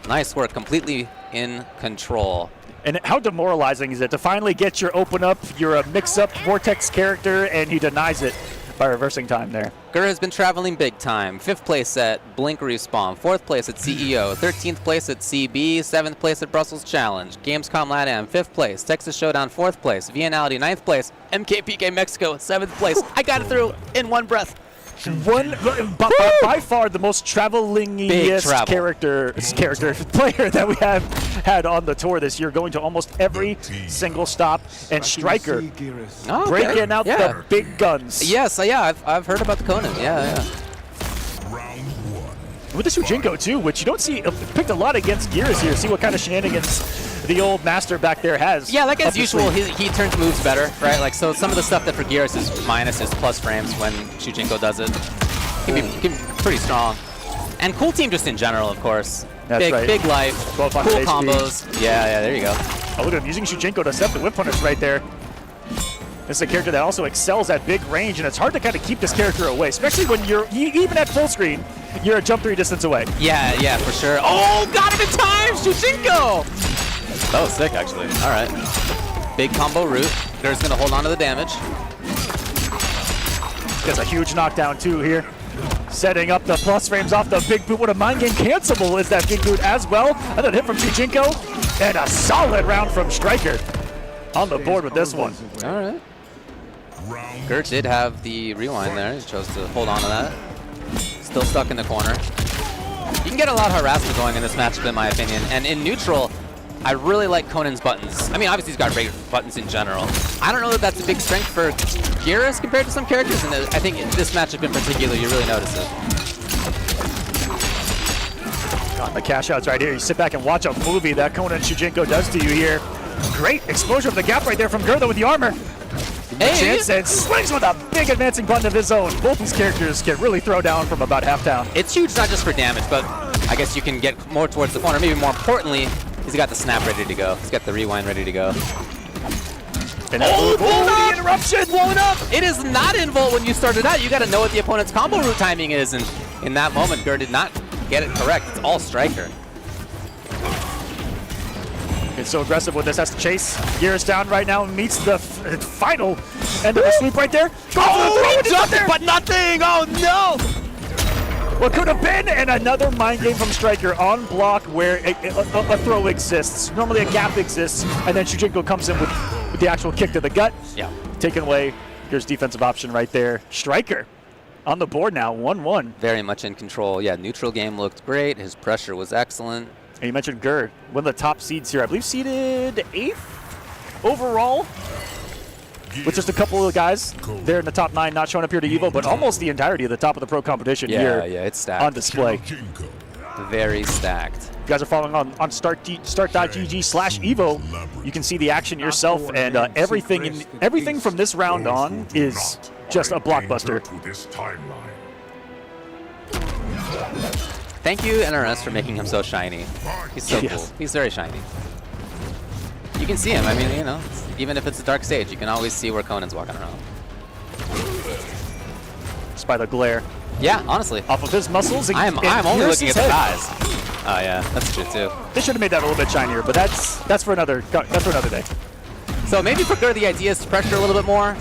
Nice work, completely in control. And how demoralizing is it to finally get your open up, you're a mix-up Vortex character, and he denies it by reversing time there. Gur has been traveling big time. 5th place at Blink Respawn, 4th place at CEO, 13th place at CB, 7th place at Brussels Challenge, Gamescom LATAM, 5th place, Texas Showdown, 4th place, Viennality, 9th place, MKPK Mexico, 7th place. I got it through in one breath. By far the most traveling-iest player that we have had on the tour this year, going to almost every single stop, and Striker breaking out the big guns. Yes, yeah, I've heard about the Conan, yeah. With the Shujinko too, which you don't see picked a lot against Gears here. See what kind of shenanigans the old master back there has. Yeah, like as usual, he turns moves better, right? Like, so some of the stuff that for Gears is minus is plus frames when Shujinko does it. Can be pretty strong. And cool team just in general, of course. That's right. Big life, cool combos. Yeah, there you go. Oh, look at him using Shujinko to set the whip punish right there. This is a character that also excels at big range, and it's hard to kind of keep this character away, especially when you're, even at full screen, you're a jump 3 distance away. Yeah, for sure. Oh, got him in time, Shujinko! That was sick, actually. All right. Big combo route. Gur's going to hold on to the damage. Gets a huge knockdown, too, here. Setting up the plus frames off the big boot. What a mind game cancelable is that big boot as well. Another hit from Shujinko, and a solid round from Striker. On the board with this one. All right. Gur did have the rewind there. He chose to hold on to that. Still stuck in the corner. You can get a lot of harassment going in this matchup, in my opinion. And in neutral, I really like Conan's buttons. I mean, obviously he's got great buttons in general. I don't know that that's a big strength for Gearus compared to some characters, and I think in this matchup in particular, you really notice it. Got the cash outs right here. You sit back and watch a movie that Conan Shujinko does to you here. Great exposure of the gap right there from Gur, though, with the armor. Chance and swings with a big advancing button of his own. Both these characters can really throw down from about half down. It's huge, not just for damage, but I guess you can get more towards the corner. Maybe more importantly, he's got the snap ready to go. He's got the rewind ready to go. And the interruption! Blown up! It is not invult when you started out. You got to know what the opponent's combo route timing is, and in that moment, Gur did not get it correct. It's all Striker. It's so aggressive with this, has to chase. Gears down right now, meets the final end of the sweep right there. Oh, he jumped it, but nothing! Oh, no! what could have been, and another mind game from Striker on block where a throw exists. Normally a gap exists, and then Shujinko comes in with the actual kick to the gut. Yeah. Taken away. Here's defensive option right there. Striker on the board now, 1-1. Very much in control. Yeah, neutral game looked great. His pressure was excellent. And you mentioned Gerd, one of the top seeds here. I believe seeded 8th overall. With just a couple of guys there in the top 9 not showing up here to EVO, but almost the entirety of the top of the pro competition here it's stacked. on display. Very stacked. You guys are following on start.gg/EVO. You can see the action yourself, and everything from this round on is just a blockbuster. Thank you, NRS, for making him so shiny. He's so cool. He's very shiny. You can see him. I mean, you know, even if it's a dark stage, you can always see where Conan's walking around. Just by the glare. Yeah, honestly. Off of his muscles. I'm only looking at the eyes. Oh yeah, that's true too. They should have made that a little bit shinier, but that's for another day. So maybe for Gur, the idea is to pressure a little bit more.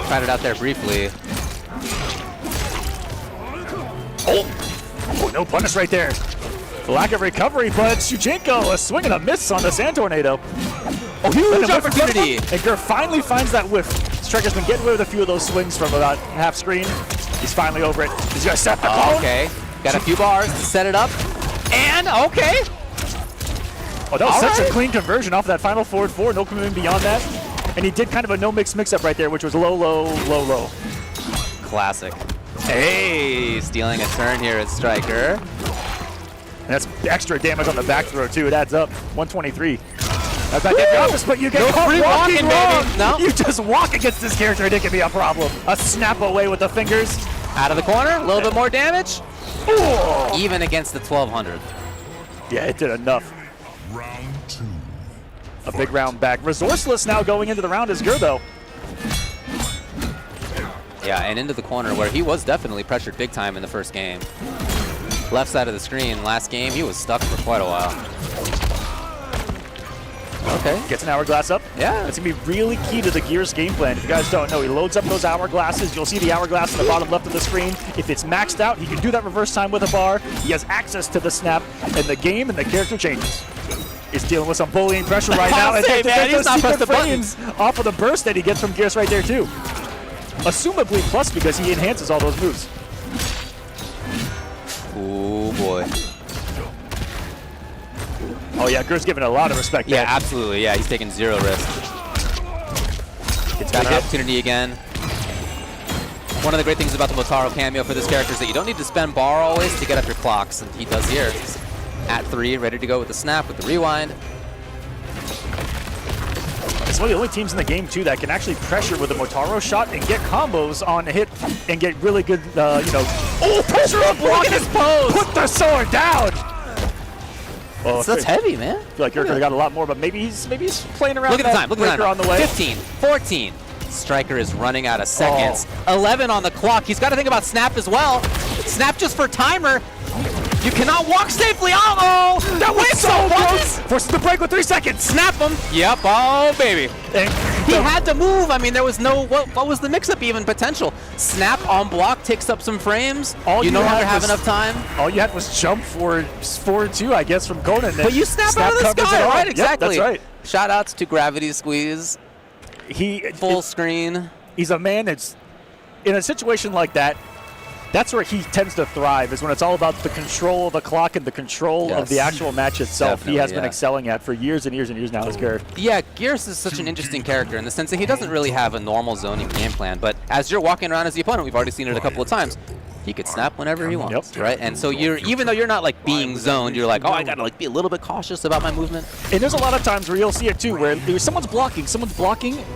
Tried it out there briefly. Oh, no punish right there. Lack of recovery, but Shujinko a swing and a miss on the Sand Tornado. Oh, huge opportunity! And Gur finally finds that whiff. Striker's been getting away with a few of those swings from about half screen. He's finally over it. He's gonna set the ball. Okay, got a few bars to set it up. And, okay. Oh, that was such a clean conversion off of that final forward 4. No commitment beyond that. And he did kind of a no-mix-mix-up right there, which was low, low, low, low. Classic. Hey, stealing a turn here at Striker. And that's extra damage on the back throw, too. It adds up. 123. That's not getting office, but you get caught walking wrong. Baby. No. You just walk against this character, and it can be a problem. A snap away with the fingers. Out of the corner, a little bit more damage. Ooh. Even against the 1200. Yeah, it did enough. Round 2. A big round back. Resourceless now going into the round is Gur, though. Yeah, and into the corner where he was definitely pressured big time in the first game. Left side of the screen, last game, he was stuck for quite a while. Okay. Gets an hourglass up. Yeah. That's going to be really key to the Gears game plan. If you guys don't know, he loads up those hourglasses. You'll see the hourglass in the bottom left of the screen. If it's maxed out, he can do that reverse time with a bar. He has access to the snap, and the game and the character changes. He's dealing with some bullying pressure right now. And man, he's not pressed the buttons. Off of the burst that he gets from Gears right there, too. Assumably plus because he enhances all those moves. Oh, boy. Oh, yeah, Gur's giving a lot of respect there. Yeah, absolutely. Yeah, he's taking zero risk. It's got an opportunity again. One of the great things about the Motaro cameo for this character is that you don't need to spend bar always to get up your clocks, and he does here. He's at 3, ready to go with the snap, with the rewind. It's one of the only teams in the game, too, that can actually pressure with the Motaro shot and get combos on a hit and get really good, you know... Oh, pressure on block! His pose! Put the sword down! Oh, that's heavy, man. I feel like Gur could have got a lot more, but maybe he's playing around. Look at the time. Look at the time. On the way. 15, 14. Striker is running out of seconds. 11 on the clock. He's got to think about snap as well. Snap just for timer. You cannot walk safely. Uh-oh! That was so close! Forces the break with 3 seconds. Snap him. Yep. Oh, baby. He had to move. I mean, there was no... What was the mix-up even potential? Snap on block takes up some frames. You no longer have enough time. All you had was jump forward 2, I guess, from Conan. But you snap out of the sky, right? Exactly. Yep, that's right. Shout-outs to Gravity Squeeze. Full screen. He's a man that's... In a situation like that, that's where he tends to thrive, is when it's all about the control of the clock and the control of the actual match itself. He has been excelling at for years and years and years now, as Gur. Yeah, Gears is such an interesting character in the sense that he doesn't really have a normal zoning game plan, but as you're walking around as the opponent, we've already seen it a couple of times, he could snap whenever he wants, right? And so you're, even though you're not like being zoned, you're like, oh, I gotta like be a little bit cautious about my movement. And there's a lot of times where you'll see it too, where someone's blocking,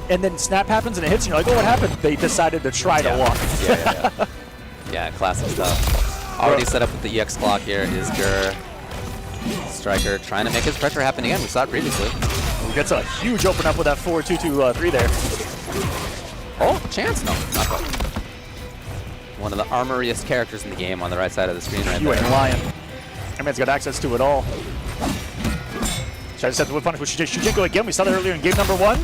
and then snap happens and it hits, and you're like, oh, what happened? They decided to try to walk. Yeah, classic stuff. Already set up with the EX clock here is Gur. Striker trying to make his pressure happen again. We saw it previously. He gets a huge open up with that 4-2-2-3 there. Oh, chance? No, not quite. One of the armoriest characters in the game on the right side of the screen right there. You ain't lying. That man's got access to it all. Try to set the whip punish with Shujinko again. We saw that earlier in game number 1.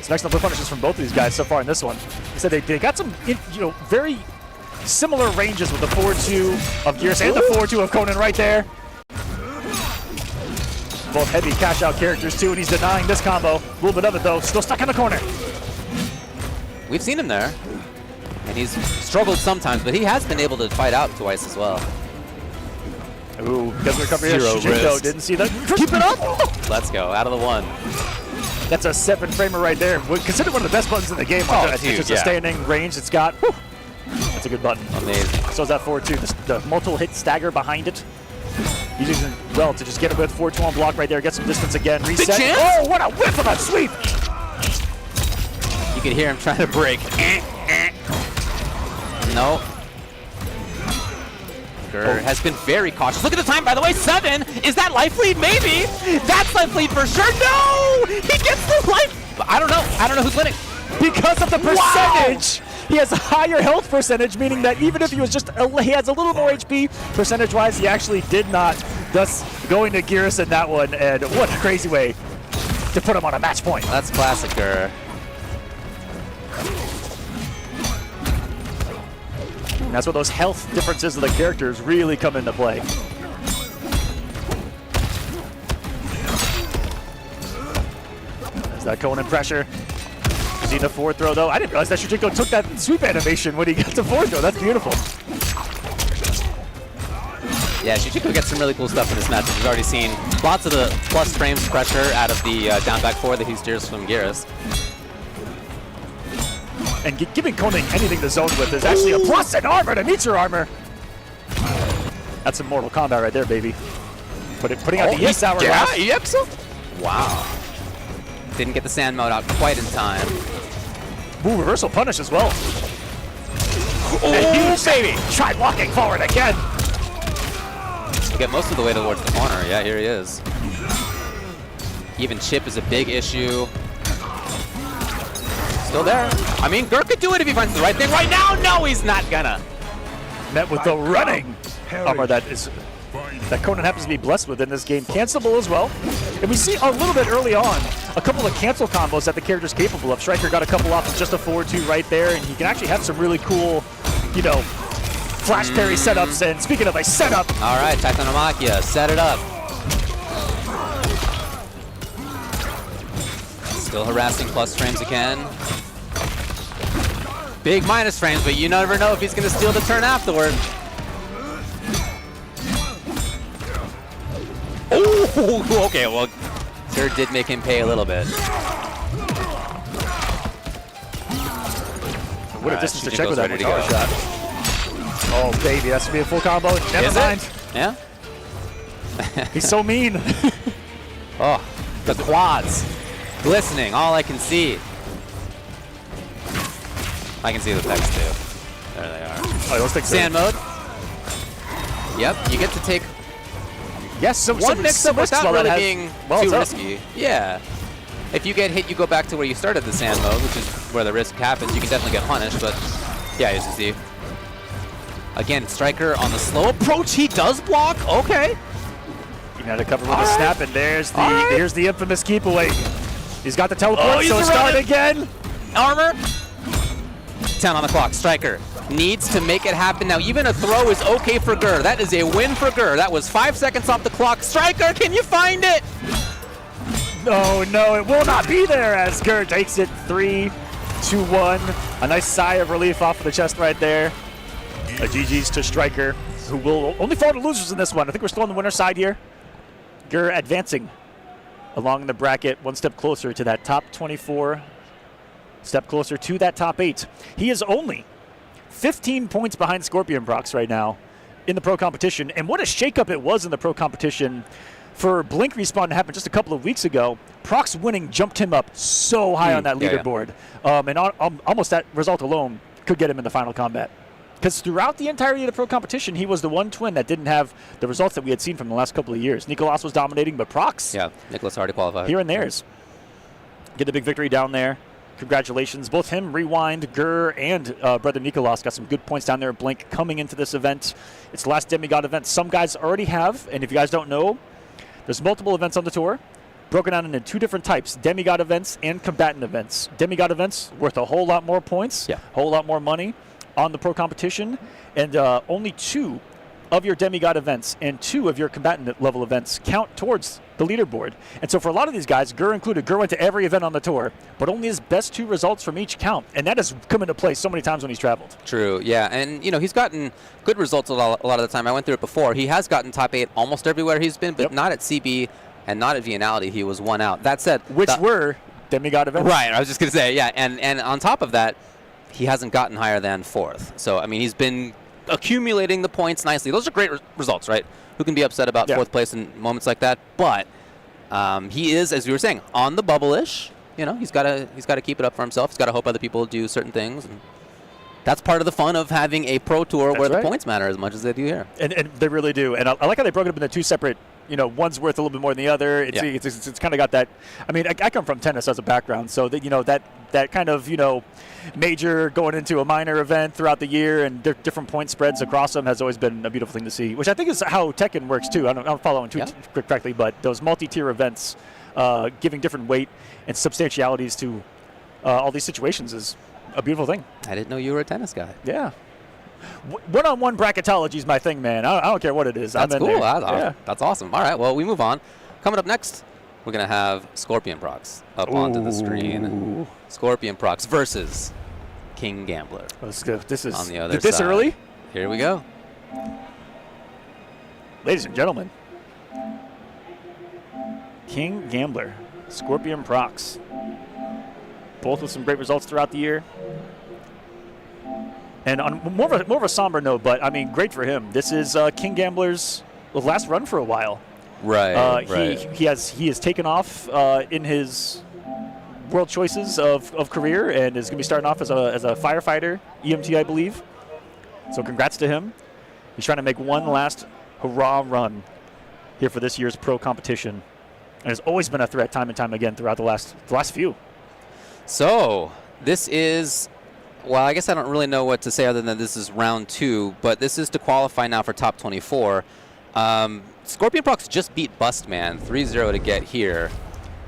Some excellent whip punishes from both of these guys so far in this one. He said they got some, very similar ranges with the 4-2 of Gears and the 4-2 of Conan right there. Both heavy cash-out characters, too, and he's denying this combo. A little bit of it, though. Still stuck in the corner. We've seen him there, and he's struggled sometimes, but he has been able to fight out twice as well. Ooh, doesn't recover here. Shujinko didn't see that. Keep it up! Let's go, out of the 1. That's a 7-framer right there. Considered one of the best buttons in the game. Oh, it's dude, just a standing range it's got. Whew. That's a good button. Amazing. So is that 4-2. The multiple hit stagger behind it. He's using well to just get a good 4-2 on block right there, get some distance again, reset. Oh, what a whiff of a sweep! You can hear him trying to break. No. Gur has been very cautious. Look at the time, by the way, 7. Is that life lead? Maybe. That's life lead for sure. No! He gets the life. I don't know. I don't know who's winning. Because of the percentage. Wow. He has a higher health percentage, meaning that even if he was just, he has a little more HP percentage-wise, he actually did not. Thus, going to Gears in that one, and what a crazy way to put him on a match point. That's classic Gur. And that's where those health differences of the characters really come into play. There's that Conan pressure. The 4 throw though. I didn't realize that Shujinko took that sweep animation when he got to 4 throw. That's beautiful. Yeah, Shujinko gets some really cool stuff in this match. We've already seen lots of the plus frames pressure out of the down back 4 that he steers from Geras. And giving Conan anything to zone with is actually a plus in armor to meet your armor. That's some Mortal Kombat right there, baby. Putting out the EX hourglass. Yeah, EX? Wow. Didn't get the sand mode out quite in time. Ooh, reversal punish as well. Oh, baby! Try walking forward again. He'll get most of the way towards the corner. Yeah, here he is. Even chip is a big issue. Still there. I mean, Gur could do it if he finds the right thing right now. No, he's not gonna. Met with the running armor that Conan happens to be blessed with in this game. Cancelable as well. And we see a little bit early on a couple of cancel combos that the character's capable of. Striker got a couple off of just a 4-2 right there, and he can actually have some really cool, you know, flash parry setups. And speaking of a setup. All right, Titanomakia, set it up. Still harassing plus frames again. Big minus frames, but you never know if he's going to steal the turn afterward. Oh, okay, well, Gur did make him pay a little bit. What a distance to check with that power shot. Oh, baby, that's going to be a full combo. Never mind. Yeah? He's so mean. Oh, the quads. Glistening, all I can see. I can see the text too. There they are. Oh, let's take sand mode. Yep, you get to take one mix-up without really being too risky. Yeah. If you get hit, you go back to where you started the sand mode, which is where the risk happens. You can definitely get punished, but yeah, as you see. Again, Striker on the slow approach. He does block. Okay. You had to cover with a snap, and there's the infamous keep away. He's got the teleport, so start again. Armor. 10 on the clock. Striker needs to make it happen now. Even a throw is okay for Gur. That is a win for Gur. That was 5 seconds off the clock. Striker, can you find it? No, no, it will not be there as Gur takes it 3-2-1. A nice sigh of relief off of the chest right there. A GG's to Striker, who will only fall to losers in this one. I think we're still on the winner's side here. Gur advancing along the bracket, one step closer to that top 24, step closer to that top 8. He is only 15 points behind Scorpion Prox right now in the pro competition. And what a shakeup it was in the pro competition for Blink Respawn to happen just a couple of weeks ago. Prox winning jumped him up so high on that leaderboard. And almost that result alone could get him in the final combat. Because throughout the entirety of the pro competition, he was the one twin that didn't have the results that we had seen from the last couple of years. Nicolas was dominating, but Prox. Yeah, Nicolas already qualified. Here and theirs. Get the big victory down there. Congratulations. Both him, Rewind, Gur, and brother Nicolas got some good points down there. Blink coming into this event. It's the last Demigod event. Some guys already have, and if you guys don't know, there's multiple events on the tour, broken down into 2 different types, Demigod events and combatant events. Demigod events worth a whole lot more points, a whole lot more money. on the pro competition, and only 2 of your demigod events and 2 of your combatant level events count towards the leaderboard. And so for a lot of these guys, Gur included, Gur went to every event on the tour, but only his best 2 results from each count. And that has come into play so many times when he's traveled. True, yeah. And, he's gotten good results a lot of the time. I went through it before. He has gotten top 8 almost everywhere he's been, but not at CB and not at Viennality. He was 1 out. That said, which were demigod events. Right, I was just going to say, yeah. And on top of that, he hasn't gotten higher than 4th. So, I mean, he's been accumulating the points nicely. Those are great results, right? Who can be upset about 4th place in moments like that? But he is, as we were saying, on the bubble-ish. He's got to keep it up for himself. He's got to hope other people do certain things. And that's part of the fun of having a pro tour where the points matter as much as they do here. And they really do. And I like how they broke it up into 2 separate. One's worth a little bit more than the other. It's kind of got that. I mean, I come from tennis as a background, so that that kind of major going into a minor event throughout the year and different point spreads across them has always been a beautiful thing to see. Which I think is how Tekken works too. I don't follow too correctly, but those multi-tier events giving different weight and substantialities to all these situations is a beautiful thing. I didn't know you were a tennis guy. Yeah. One-on-one bracketology is my thing, man. I don't care what it is. That's I'm in cool. There. That's awesome. All right, well, we move on. Coming up next, we're going to have Scorpion Prox up onto the screen. Scorpion Prox versus King Gambler. Let's go. This is on the other this side. Early? Here we go. Ladies and gentlemen, King Gambler, Scorpion Prox. Both with some great results throughout the year. And on more of a somber note, but I mean, great for him. This is King Gambler's last run for a while. Right. He has taken off in his world choices of career and is going to be starting off as a firefighter, EMT, I believe. So congrats to him. He's trying to make one last hurrah run here for this year's pro competition, and has always been a threat time and time again throughout the last few. So this is. Well, I guess I don't really know what to say other than this is round 2, but this is to qualify now for top 24. Scorpion Prox just beat Bustman 3-0 to get here.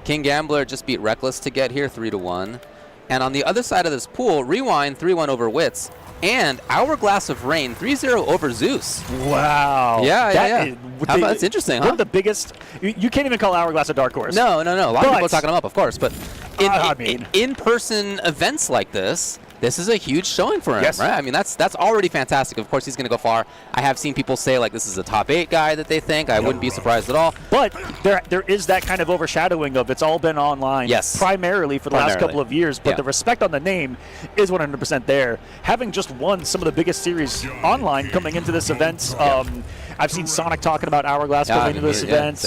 King Gambler just beat Reckless to get here 3-1. And on the other side of this pool, Rewind 3-1 over Wits, and Hourglass of Rain 3-0 over Zeus. Wow. Yeah. That's interesting, huh? One of the biggest. You can't even call Hourglass a dark horse. No. A lot of people are talking him up, of course. But in-person events like this is a huge showing for him, right? I mean, that's already fantastic. Of course, he's going to go far. I have seen people say, like, this is a top 8 guy that they think. I wouldn't be surprised at all. But there is that kind of overshadowing of it's all been online primarily for the last couple of years. But the respect on the name is 100% there. Having just won some of the biggest series online coming into this event, I've seen Sonic talking about Hourglass coming into this event.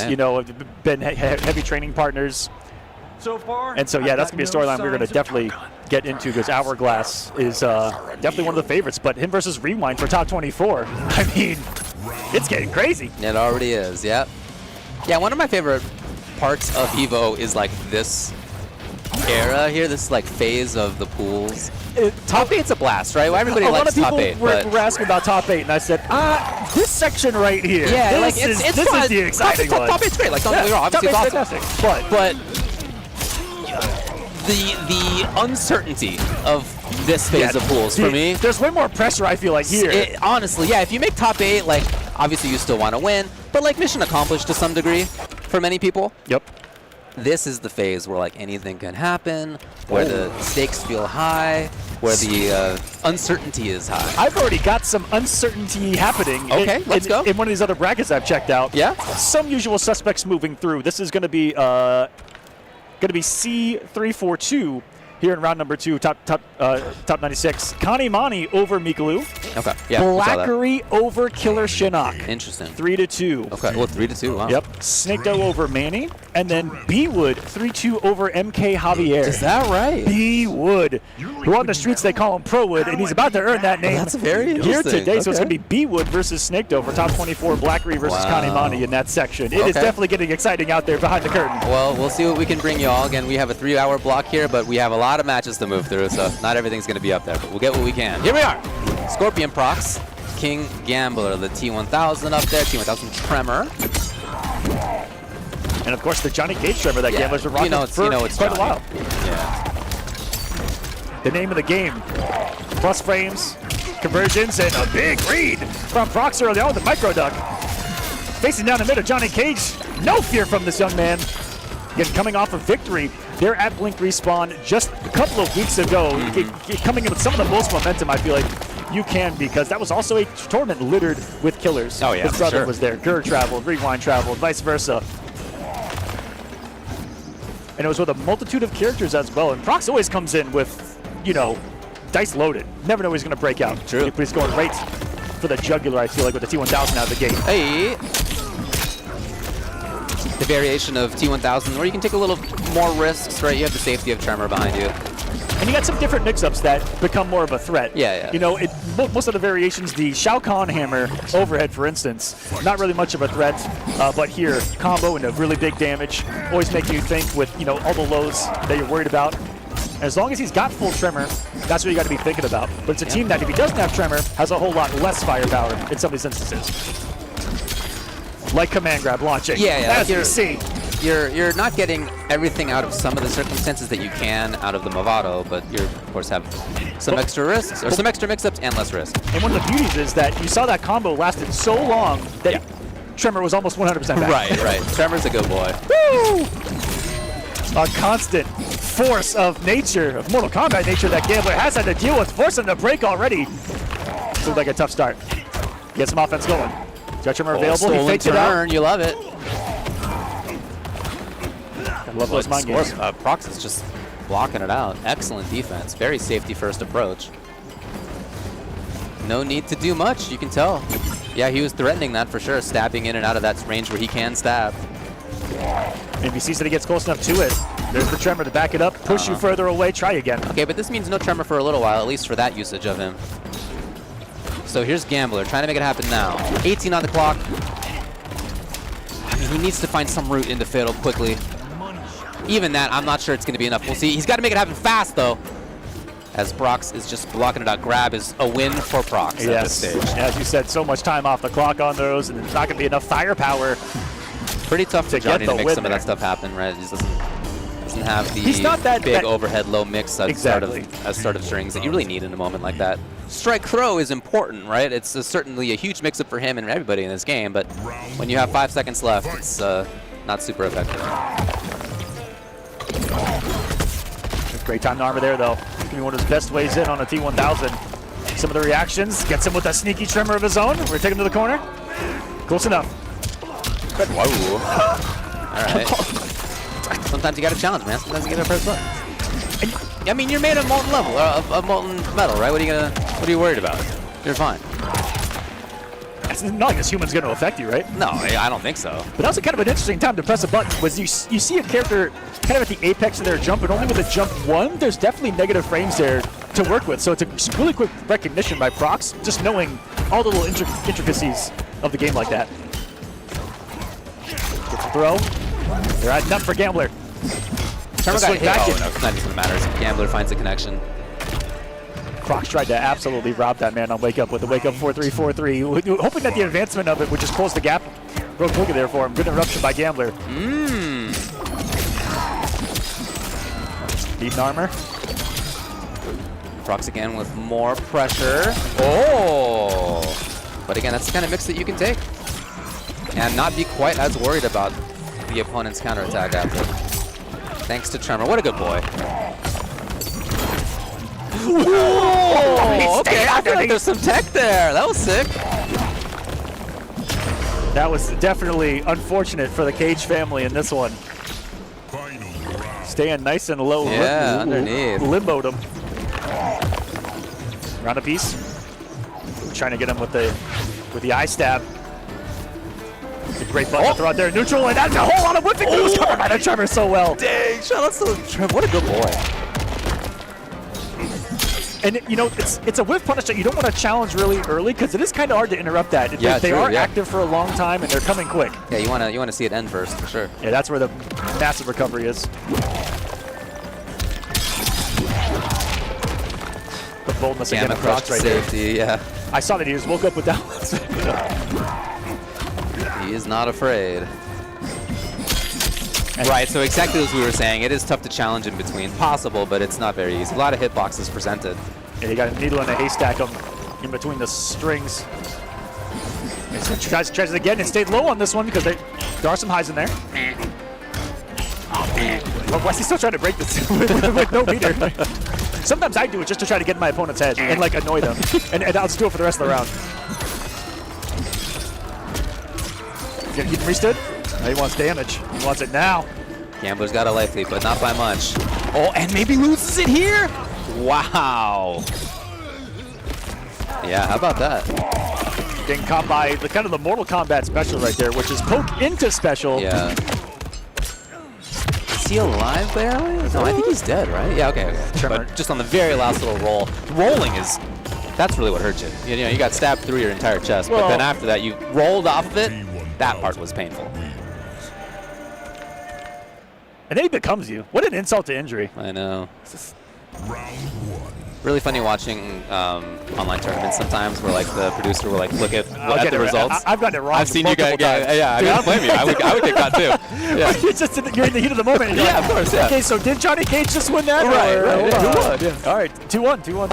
Been heavy training partners. So far, and so, that's going to be a storyline we're going to definitely get into because Hourglass is definitely one of the favorites. But him versus Rewind for top 24, I mean, it's getting crazy. It already is, Yeah, one of my favorite parts of EVO is like this era here, this like phase of the pools. Top 8's a blast, right? Well, everybody likes top 8. A lot of people were asking about top 8, and I said, this section right here. Yeah, this is the exciting one. Top 8's great. Like, don't get me wrong, obviously it's awesome. Fantastic. But the uncertainty of this phase of pools for me. There's way more pressure, I feel like, here. Honestly, if you make top 8, like, obviously you still want to win, but like mission accomplished to some degree for many people. Yep. This is the phase where like anything can happen, where the stakes feel high, where the uncertainty is high. I've already got some uncertainty happening. Okay, let's go. In one of these other brackets I've checked out. Yeah. Some usual suspects moving through. This is going to be C342 here in round number 2, top 96. Kanimani over Mikalu. Okay. Yeah. Blackery over Killer Shinnok. Interesting. 3-2. Okay. Well, 3-2. Wow. Yep. Snakedo over Manny, and then B-Wood 3-2 over MK Javier. Is that right? B-Wood, who on the streets they call him Pro Wood, and he's about to earn that name. That's very here interesting. today. So it's going to be B-Wood versus Snakedo for top 24. Blackery versus Kanimani in that section. It is definitely getting exciting out there behind the curtain. Well, we'll see what we can bring you all. Again, we have a 3-hour block here, but we have a lot of matches to move through, so not everything's going to be up there, but we'll get what we can. Here we are. Scorpion Prox, King Gambler, the T1000 up there, T1000 Tremor. And of course the Johnny Cage Tremor that Gamblers were rocking for quite a while. Yeah. The name of the game. Plus frames, Conversions and a big read from Prox early on with the micro duck. Facing down the middle, Johnny Cage. No fear from this young man. Again, coming off a victory. They're at Blink Respawn just a couple of weeks ago. Coming in with some of the most momentum, I feel like you can, because that was also a tournament littered with killers. Oh, yeah, his brother sure. was there. Gur traveled, Rewind traveled, vice versa. And it was with a multitude of characters as well. And Prox always comes in with, you know, dice loaded. Never know he's going to break out. True. But he's going right for the jugular, I feel like, with the T1000 out of the gate. Hey. The variation of T1000 where you can take a little more risks, right? You have the safety of Tremor behind you. And you got some different mix-ups that become more of a threat. Yeah. You know, most of the variations, the Shao Kahn hammer overhead, for instance, not really much of a threat, but here, combo and a really big damage, always making you think with, you know, all the lows that you're worried about. And as long as he's got full Tremor, that's what you got to be thinking about. But it's a team that, if he doesn't have Tremor, has a whole lot less firepower in some of these instances. Like command grab launching. Yeah. As you see. You're not getting everything out of some of the circumstances that you can out of the Movado, but you of course have some extra risks, or some extra mix-ups and less risk. And one of the beauties is that you saw that combo lasted so long that Tremor was almost 100% back. Right. Tremor's a good boy. Woo! A constant force of nature, of Mortal Kombat nature that Gambler has had to deal with, forcing the break already. Looked like a tough start. Get some offense going. Got Tremor available, he faked it out. You love it. I love those mind games. Prox is just blocking it out. Excellent defense. Very safety first approach. No need to do much, you can tell. Yeah, he was threatening that for sure, stabbing in and out of that range where he can stab. If he sees that he gets close enough to it, there's the Tremor to back it up, push you further away, try again. Okay, but this means no Tremor for a little while, at least for that usage of him. So here's Gambler, trying to make it happen now. 18 on the clock. I mean, he needs to find some route into Fatal quickly. Even that, I'm not sure it's going to be enough. We'll see. He's got to make it happen fast, though. As Prox is just blocking it out. Grab is a win for Prox at this stage. As you said, so much time off the clock on those, and it's not going to be enough firepower. Pretty tough for Johnny to make some of that stuff happen, right? He doesn't have the big overhead low mix as start of strings that you really need in a moment like that. Strike throw is important, right? It's certainly a huge mix-up for him and everybody in this game, but when you have 5 seconds left, it's not super effective. Great time to armor there, though. It's going to be one of his best ways in on a T1000. Some of the reactions, gets him with a sneaky Tremor of his own. We're taking him to the corner. Close enough. Whoa. All right. Sometimes you got to challenge, man. Sometimes you got to press button. I mean, you're made of molten level, of molten metal, right? What are you worried about? You're fine. It's not like this human's going to affect you, right? No, I don't think so. But also kind of an interesting time to press a button was you see a character kind of at the apex of their jump, and only with a jump 1, there's definitely negative frames there to work with. So it's a really quick recognition by Prox, just knowing all the little intricacies of the game like that. Gets a throw. They're adding up for Gambler. Tremor got hit. Oh, no, it's not even matters. Gambler finds a connection. Prox tried to absolutely rob that man on Wake Up with the Wake Up 4-3-4-3, hoping that the advancement of it would just close the gap real quickly there for him. Good interruption by Gambler. Deep armor. Prox again with more pressure. Oh! But again, that's the kind of mix that you can take. And not be quite as worried about the opponent's counterattack after. Thanks to Tremor. What a good boy. Whoa! Okay, I feel like there's some tech there. That was sick. That was definitely unfortunate for the Cage family in this one. Staying nice and low. Yeah, underneath. Limboed him. Round a piece. Trying to get him with the eye stab. It's a great button to throw out there. Neutral, and that's a whole lot of whipping moves covered by the Tremor so well. Dang, shout out to Tremor. What a good boy. And you know, it's a whiff punish that you don't want to challenge really early because it is kind of hard to interrupt that. Yeah, they are active for a long time and they're coming quick. Yeah, you want to see it end first for sure. Yeah, that's where the massive recovery is. The boldness again across right safety, there. Yeah. I saw that he just woke up with that one. He is not afraid. Right, so exactly as we were saying, it is tough to challenge in between. Possible, but it's not very easy. A lot of hitboxes presented. Yeah, you got a needle in a haystack in between the strings. Tries it again and stayed low on this one because there are some highs in there. Why is he still trying to break this with no meter? Sometimes I do it just to try to get in my opponent's head and like annoy them, and I'll just do it for the rest of the round. He's gonna keep him restood. Now he wants damage. He wants it now. Gambler's got a life lead, but not by much. Oh, and maybe loses it here? Wow. Yeah, how about that? Getting caught by the kind of the Mortal Kombat special right there, which is poke into special. Yeah. Is he alive barely? No, I think he's dead, right? Yeah, okay. But just on the very last little roll. Rolling is, that's really what hurt you. You know, you got stabbed through your entire chest, but then after that, you rolled off of it. That part was painful. And then he becomes you. What an insult to injury. I know. Really funny watching online tournaments sometimes where like the producer will like look at the results. I've gotten it wrong. I've seen you guys. Yeah, I don't blame you. I would get caught too. Yeah. You're in the heat of the moment. And yeah, of course. Yeah. Okay, so did Johnny Cage just win that? Right. Yeah. Who won? Yeah. All right, 2-1.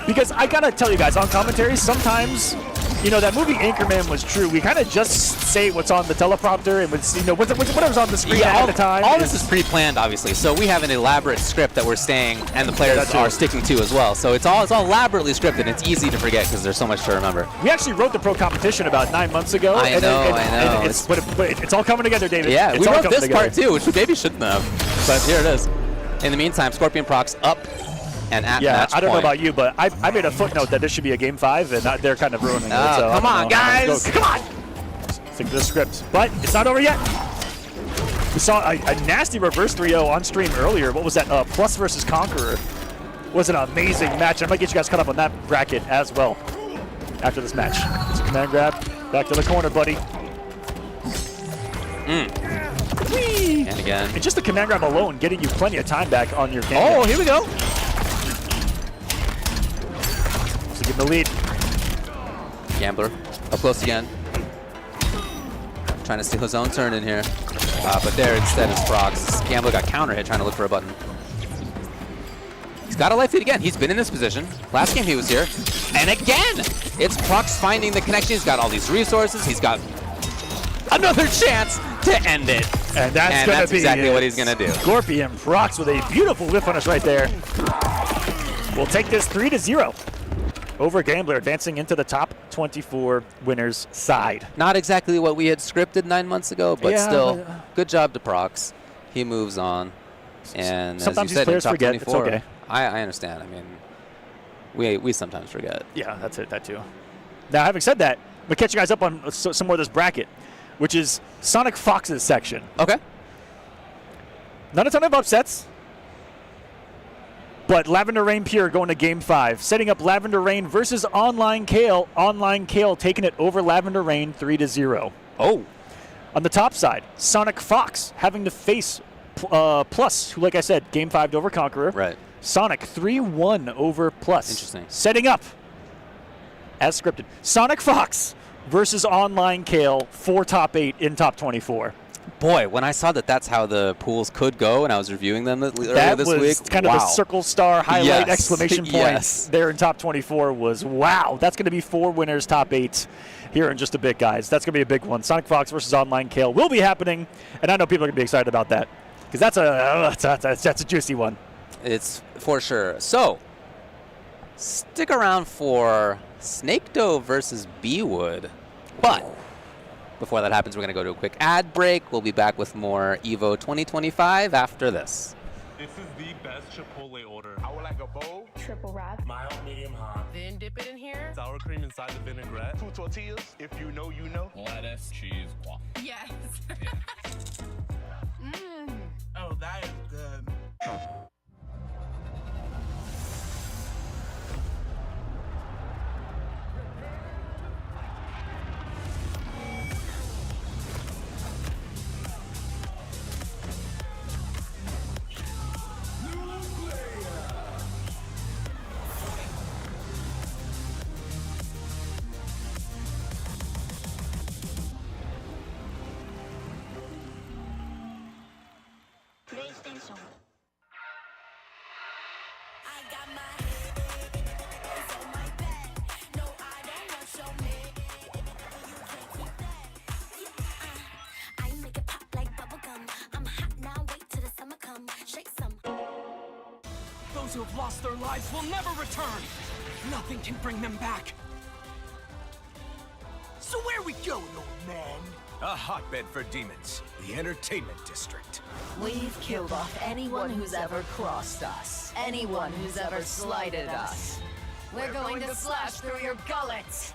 Because I gotta tell you guys on commentary, sometimes, you know, that movie Anchorman was true. We kind of just say what's on the teleprompter and whatever's on the screen at the time. All this is pre-planned, obviously. So we have an elaborate script that we're staying, and the players are sticking to as well. So it's all elaborately scripted. It's easy to forget because there's so much to remember. We actually wrote the pro competition about 9 months ago. I know. It's all coming together, David. Yeah, it's we all wrote coming this together. part too, which we maybe shouldn't have. But here it is. In the meantime, Scorpion Procs up and at match I don't know point. about you, but I made a footnote that this should be a game 5, and they're kind of ruining it. So Come on, guys! Come on! Stick to the script. But it's not over yet. We saw a nasty reverse 3-0 on stream earlier. What was that? Plus versus Conqueror. Was an amazing match. I might get you guys caught up on that bracket as well after this match. It's a command grab. Back to the corner, buddy. Whee! And again. And just the command grab alone getting you plenty of time back on your game. Oh, here we go. So give him the lead. Gambler up close again. Trying to steal his own turn in here. But there instead is Procs. Gambler got counter hit trying to look for a button. He's got a life lead again. He's been in this position. Last game he was here. And again, it's Procs finding the connection. He's got all these resources. He's got another chance to end it. And that's exactly what he's going to do. Scorpion Procs with a beautiful whip punish right there. We'll take this 3-0 over Gambler, advancing into the top 24 winners side. Not exactly what we had scripted 9 months ago, but still, good job to Procs. He moves on. And sometimes as you said, these players in top forget. 24, It's okay. I understand. I mean, we sometimes forget. Yeah, that's it. That too. Now, having said that, we'll catch you guys up on some more of this bracket, which is Sonic Fox's section. Okay. Not a ton of upsets, but Lavender Rain Pure going to Game 5, setting up Lavender Rain versus Online Kale. Online Kale taking it over Lavender Rain 3-0. Oh. On the top side, Sonic Fox having to face Plus, who, like I said, Game 5 over Conqueror. Right. Sonic 3-1 over Plus. Interesting. Setting up, as scripted, Sonic Fox versus Online Kale for top 8 in top 24. Boy, when I saw that that's how the pools could go, and I was reviewing them earlier this week. That was kind of the circle star highlight exclamation point Yes. there in top 24 was, wow, that's going to be 4 winners, top 8 here in just a bit, guys. That's going to be a big one. Sonic Fox versus Online Kale will be happening, and I know people are going to be excited about that because that's a juicy one. It's for sure. So, stick around for Snake Doe versus B-Wood. But before that happens, we're going to go to a quick ad break. We'll be back with more EVO 2025 after this. This is the best Chipotle order. I would like a bowl. Triple wrap. Mild, medium, hot. Then dip it in here. Sour cream inside the vinaigrette. 2 tortillas. If you know, you know. Lettuce, cheese, waffle. Yes. Oh, that is good. Those who have lost their lives will never return. Nothing can bring them back. So where we going, old man? A hotbed for demons. The entertainment district. We've killed off anyone who's ever crossed us. Anyone who's ever slighted us. We're going to slash through your gullets.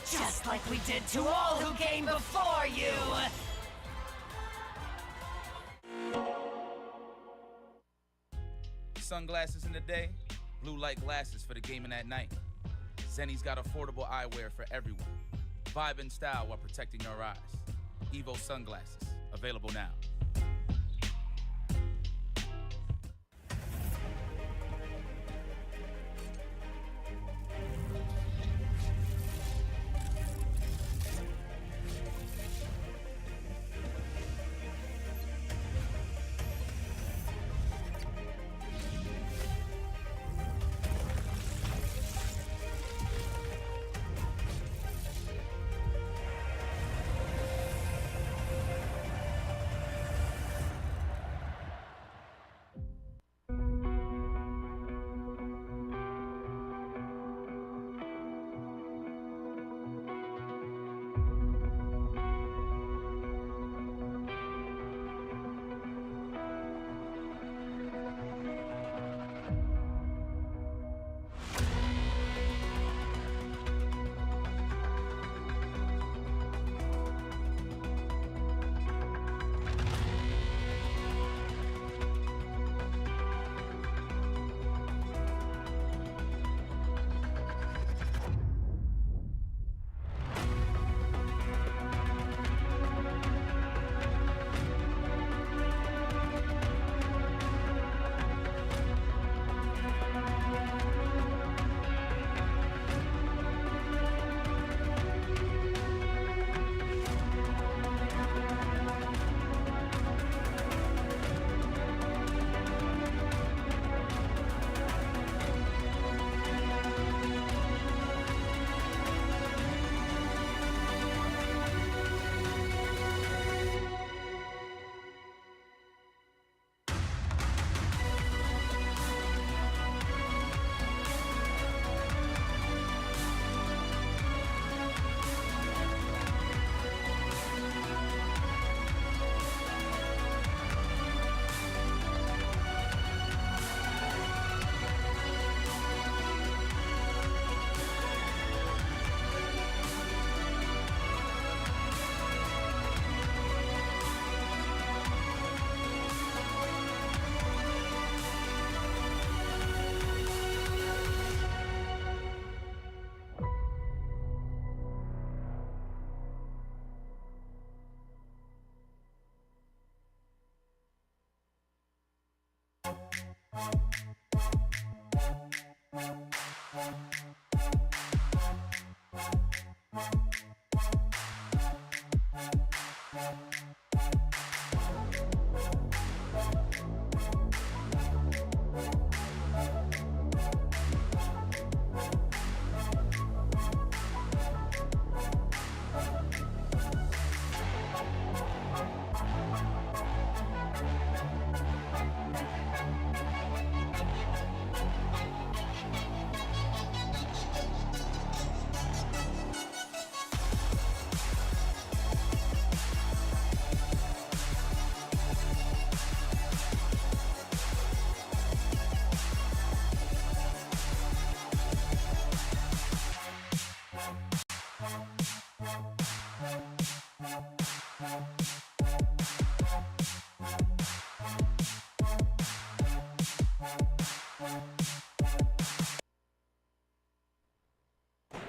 Just like we did to all who came before you. Sunglasses in the day, blue light glasses for the gaming at night. Zenny's got affordable eyewear for everyone. Vibe and style while protecting your eyes. Evo sunglasses, available now.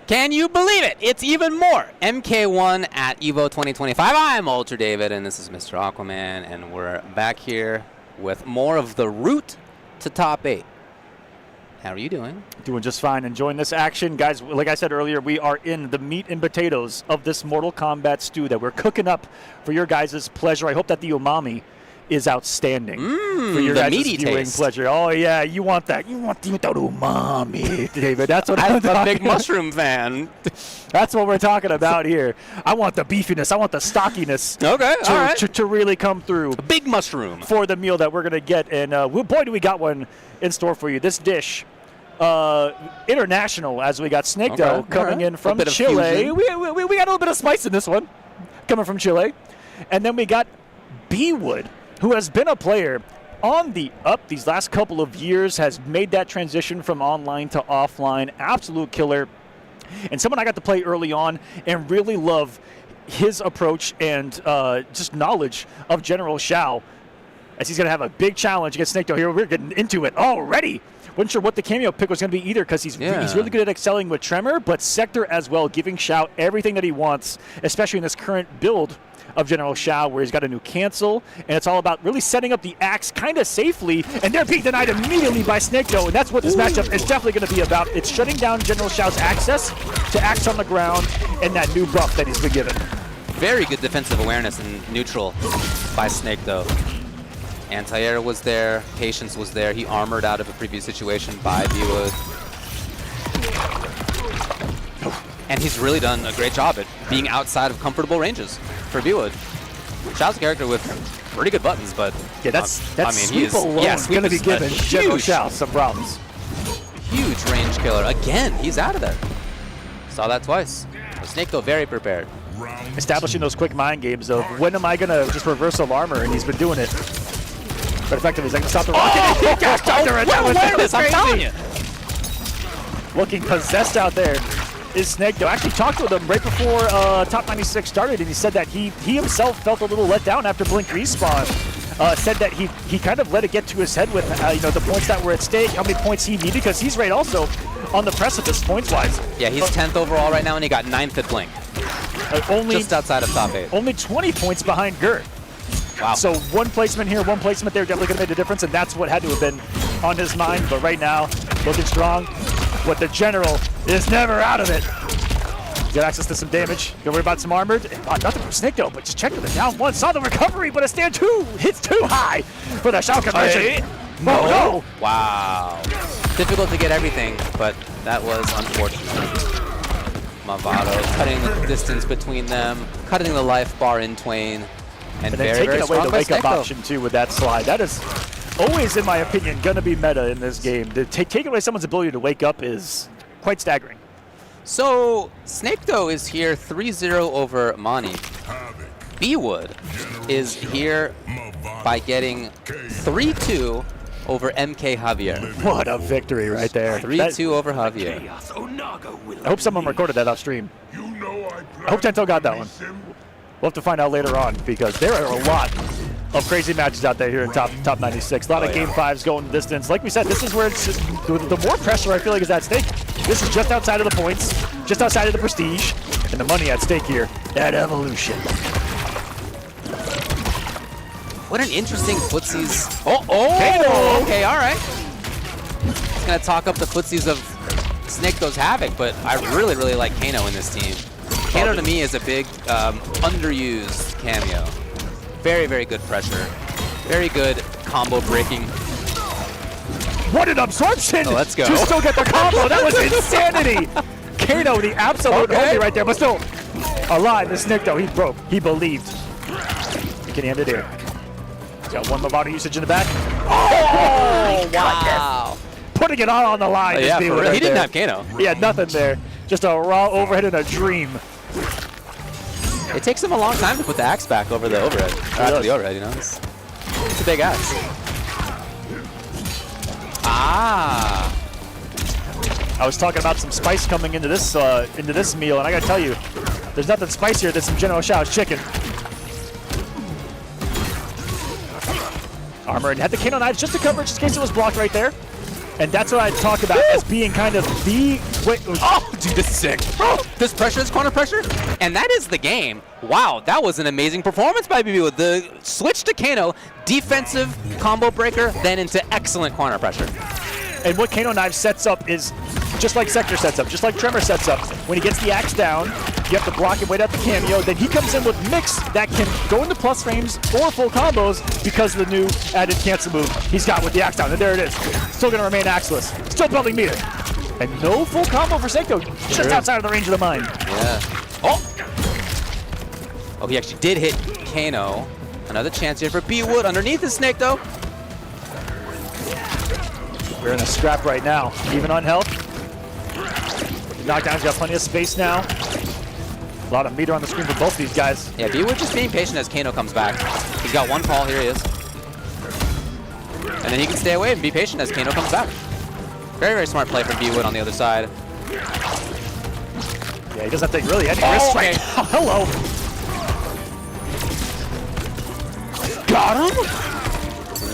Can you believe it? It's even more. MK1 at EVO 2025. I'm Ultra David, and this is Mr. Aquaman, and we're back here with more of the route to top 8. How are you doing? Doing just fine. Enjoying this action. Guys, like I said earlier, we are in the meat and potatoes of this Mortal Kombat stew that we're cooking up for your guys' pleasure. I hope that the umami is outstanding for your the guys' meaty viewing taste. pleasure. Oh yeah, you want that? You want the umami, David? That's what I'm I'm a talking big mushroom fan. That's what we're talking about here. I want the beefiness. I want the stockiness. Okay, all right. To really come through. A big mushroom for the meal that we're gonna get, and boy, do we got one in store for you. This dish, international, as we got snake dough coming in from Chile. We got a little bit of spice in this one, coming from Chile, and then we got B-Wood, who has been a player on the up these last couple of years, has made that transition from online to offline. Absolute killer, and someone I got to play early on and really love his approach and just knowledge of General Shao, as he's going to have a big challenge against Snake Dough here. We're getting into it already. Wasn't sure what the cameo pick was going to be either, because he's really good at excelling with Tremor, but Sector as well, giving Shao everything that he wants, especially in this current build of General Shao, where he's got a new cancel, and it's all about really setting up the axe kind of safely, and they're being denied immediately by Snake Dough, and that's what this matchup is definitely going to be about. It's shutting down General Shao's access to axe on the ground and that new buff that he's been given. Very good defensive awareness and neutral by Snake Dough. Anti-air was there, patience was there. He armored out of a previous situation by B-Wood. And he's really done a great job at being outside of comfortable ranges for B-Wood. Shao's a character with pretty good buttons, but yeah, that's I mean, sweep alone is going to be giving General Shao some problems. Huge range killer. Again, he's out of there. Saw that twice. But Snake Dough very prepared. Establishing those quick mind games of when am I going to just reversal armor, and he's been doing it. But effectively, he's like, stop the rocket. I'm telling you. Looking possessed out there is Snake Dough. Actually talked with him right before Top 96 started, and he said that he himself felt a little let down after Blink respawn. Said that he kind of let it get to his head with the points that were at stake, how many points he needed, because he's right also on the precipice points-wise. Yeah, he's 10th overall right now, and he got 9th at Blink. Only just outside of top 8. Only 20 points behind Gert. Wow. So one placement here, one placement there, definitely going to make a difference, and that's what had to have been on his mind. But right now, looking strong. What the General is never out of it. Get access to some damage. Don't worry about some armored. Nothing from Snake Dough, but just check with the down one. Saw the recovery, but a stand two hits too high for the Shao conversion. No. Wow. Difficult to get everything, but that was unfortunate. Mavado cutting the distance between them, cutting the life bar in twain, and then very, taking away the wake-up Dough. option too with that slide. That is always, in my opinion, going to be meta in this game. Taking away someone's ability to wake up is quite staggering. So Snake Dough is here 3-0 over Mani. B-Wood is here by getting 3-2 over MK Javier. What a victory right there. 3-2 over Javier. I hope someone recorded that off stream. I hope Tento got that one. We'll have to find out later on, because there are a lot of crazy matches out there here in top 96. A lot of game 5s going the distance. Like we said, this is where it's just, the more pressure I feel like is at stake. This is just outside of the points, just outside of the prestige, and the money at stake here, that evolution. What an interesting footsies. Oh, okay, all right. He's going to talk up the footsies of Snake Dough's Havoc, but I really, really like Kano in this team. Kano to me is a big underused cameo. Very, very good pressure. Very good combo breaking. What an absorption! Oh, let's go. To still get the combo. That was insanity. Kano, the absolute only right there, but still alive. The Snake Dough, he broke. He believed. Can he end it here? He's got one Mavado usage in the back. Oh, wow. Putting it all on the line. Yeah, for real. He didn't have Kano. Kano. He had nothing there. Just a raw overhead and a dream. It takes him a long time to put the axe back over the overhead. After the overhead, you know? It's a big axe. Ah. I was talking about some spice coming into this meal, and I gotta tell you, there's nothing spicier than some General Shao's chicken. Armor and had the Kano knives just to cover, just in case it was blocked right there. And that's what I talk about as being kind of the... Oh, dude, this is sick. Oh, this pressure, this corner pressure. And that is the game. Wow, that was an amazing performance by BB with the switch to Kano, defensive combo breaker, then into excellent corner pressure. And what Kano Knives sets up is just like Sector sets up, just like Tremor sets up. When he gets the axe down, You have to block and wait out the cameo. Then he comes in with mix that can go into plus frames or full combos because of the new added cancel move he's got with the axe down. And there it is. Still going to remain axeless. Still building meter. And no full combo for Snake, just outside of the range of the mine. Yeah. Oh, he actually did hit Kano. Another chance here for B-Wood underneath the Snake, though. We're in a scrap right now, even on health. Knockdown's got plenty of space now. A lot of meter on the screen for both these guys. Yeah, B-Wood just being patient as Kano comes back. He's got one fall, here he is. And then he can stay away and be patient as Kano comes back. Very, very smart play from B-Wood on the other side. Yeah, he doesn't take really any risks right now. Hello. Got him?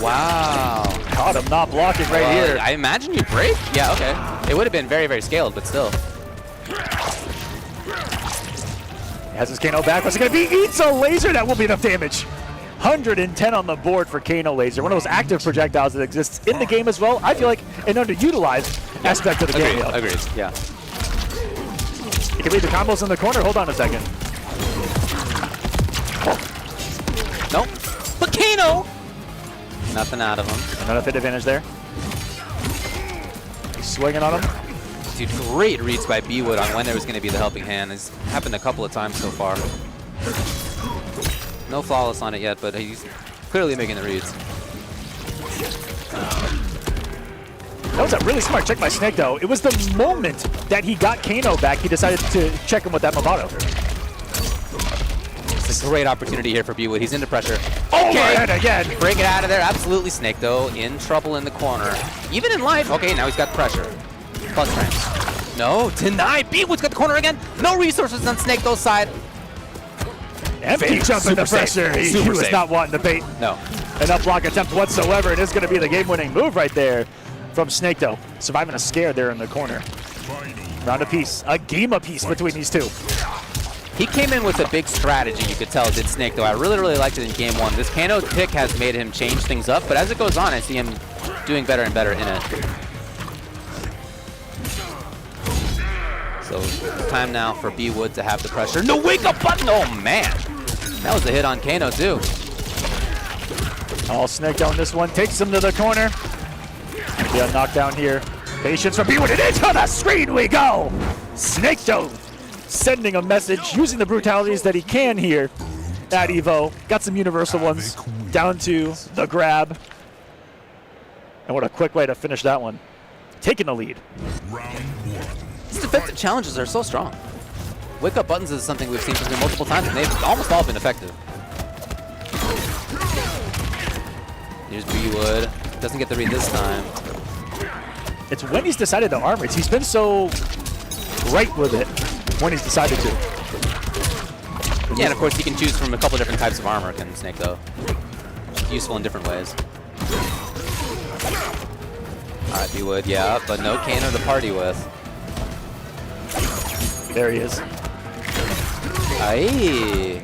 Wow. Caught him not blocking right here. I imagine you break? Yeah, okay. It would have been very, very scaled, but still. He has his Kano back. What's it going to be? Eats a laser. That will be enough damage. 110 on the board for Kano Laser. One of those active projectiles that exists in the game as well. I feel like an underutilized aspect of the game. Agreed, yeah. You can leave the combos in the corner. Hold on a second. Nope. But Kano! Nothing out of him. Another fit advantage there. He's swinging on him. Dude, great reads by B-Wood on when there was going to be the helping hand. It's happened a couple of times so far. No flawless on it yet, but he's clearly making the reads. That was a really smart check by Snake, though. It was the moment that he got Kano back, he decided to check him with that Movado. It's a great opportunity here for B-Wood. He's into pressure. Overhead again. Break it out of there. Absolutely, Snake, though, in trouble in the corner. Even in life. Okay, now he's got pressure. Plus frames. No, denied. B-Wood's got the corner again. No resources on Snake, though, side. Empty jump in the pressure. He was not wanting to bait. No. Enough block attempt whatsoever. It is going to be the game-winning move right there from Snake, though. Surviving a scare there in the corner. Round apiece. A game apiece between these two. He came in with a big strategy, you could tell, did Snake, though. I really, really liked it in game one. This Kano pick has made him change things up, but as it goes on, I see him doing better and better in it. So, time now for B-Wood to have the pressure. No wake-up button! Oh, man! That was a hit on Kano, too. All Snake on this one. Takes him to the corner. Be a knockdown here. Patience from B-Wood, and into the screen we go! Snake Dome sending a message, using the brutalities that he can here at EVO. Got some universal ones down to the grab. And what a quick way to finish that one. Taking the lead. These defensive challenges are so strong. Wake up buttons is something we've seen from him multiple times, and they've almost all been effective. Here's B-Wood. Doesn't get the read this time. It's when he's decided to armor it. He's been so right with it when he's decided to. Yeah, and of course he can choose from a couple different types of armor, can Snake, though. Useful in different ways. Alright, B-Wood, yeah, but no Kano to party with. There he is. Aye.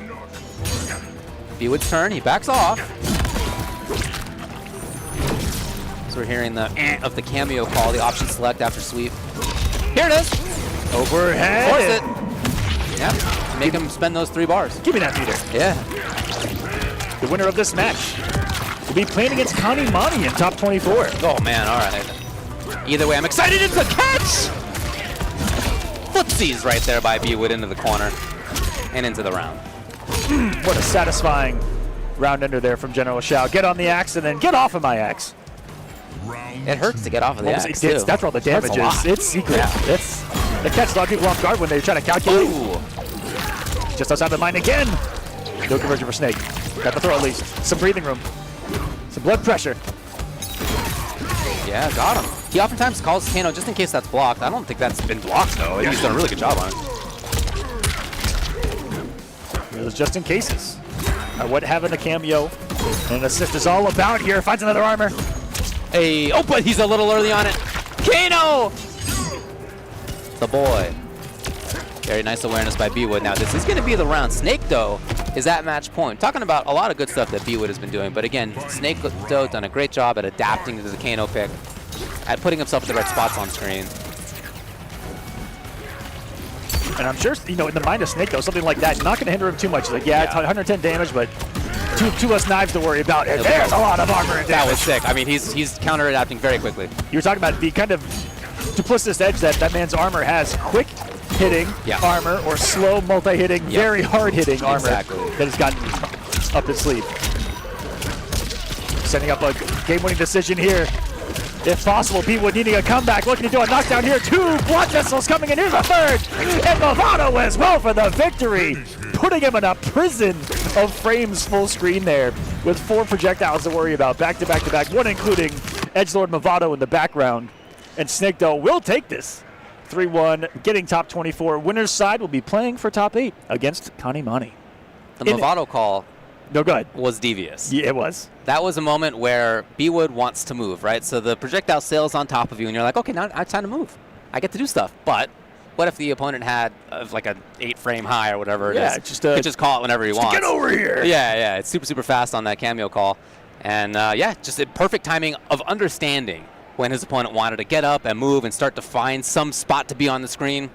B-Wood's turn, he backs off. So we're hearing the of the cameo call, the option select after sweep. Here it is! Overhead! Force it! Yeah, make him spend those 3 bars. Give me that meter. Yeah. The winner of this match will be playing against Connie Monty in top 24. Oh man, alright. Either way, I'm excited. It's a catch! Footsies right there by B-Wood into the corner and into the round. What a satisfying round ender there from General Shao. Get on the axe and then get off of my axe. It hurts to get off of the axe, too. That's where all the damage is. It's secret. Yeah. It catches a lot of people off guard when they try to calculate. Ooh. Just outside the mine again. No conversion for Snake. Got the throw at least. Some breathing room. Some blood pressure. Yeah, got him. He oftentimes calls Kano just in case that's blocked. I don't think that's been blocked, though. I think he's done a really good job on it. It was just in cases. What having a cameo and an assist is all about here. Finds another armor. Hey, oh, but he's a little early on it. Kano! The boy. Very nice awareness by B-Wood. Now, this is going to be the round. Snake, though, is at match point. Talking about a lot of good stuff that B-Wood has been doing. But again, Snake, though, done a great job at adapting to the Kano pick, at putting himself in the right spots on screen. And I'm sure, you know, in the mind of Snake, though, something like that, not going to hinder him too much. He's like, yeah, it's 110 damage, but two less knives to worry about. And there's a lot of armor and damage. That was sick. I mean, he's counter-adapting very quickly. You were talking about the kind of duplicitous edge that man's armor has. Quick hitting armor or slow multi-hitting, very hard-hitting armor that he's gotten up his sleeve. Setting up a game-winning decision here. If possible, B-Wood needing a comeback, looking to do a knockdown here. 2 blood vessels coming in. Here's a third. And Movado as well for the victory. Putting him in a prison of frames full screen there with 4 projectiles to worry about. Back to back to back. One including Edgelord Movado in the background. And Snake, though, will take this. 3-1, getting top 24. Winner's side will be playing for top 8 against Kanimani. The Movado call no, go ahead. Was devious. Yeah, it was. That was a moment where B-Wood wants to move, right? So the projectile sails on top of you, and you're like, okay, now it's time to move. I get to do stuff. But what if the opponent had like an 8-frame high or whatever it is? Just could just call it whenever he wants. Get over here. Yeah. It's super, super fast on that cameo call. And just a perfect timing of understanding when his opponent wanted to get up and move and start to find some spot to be on the screen.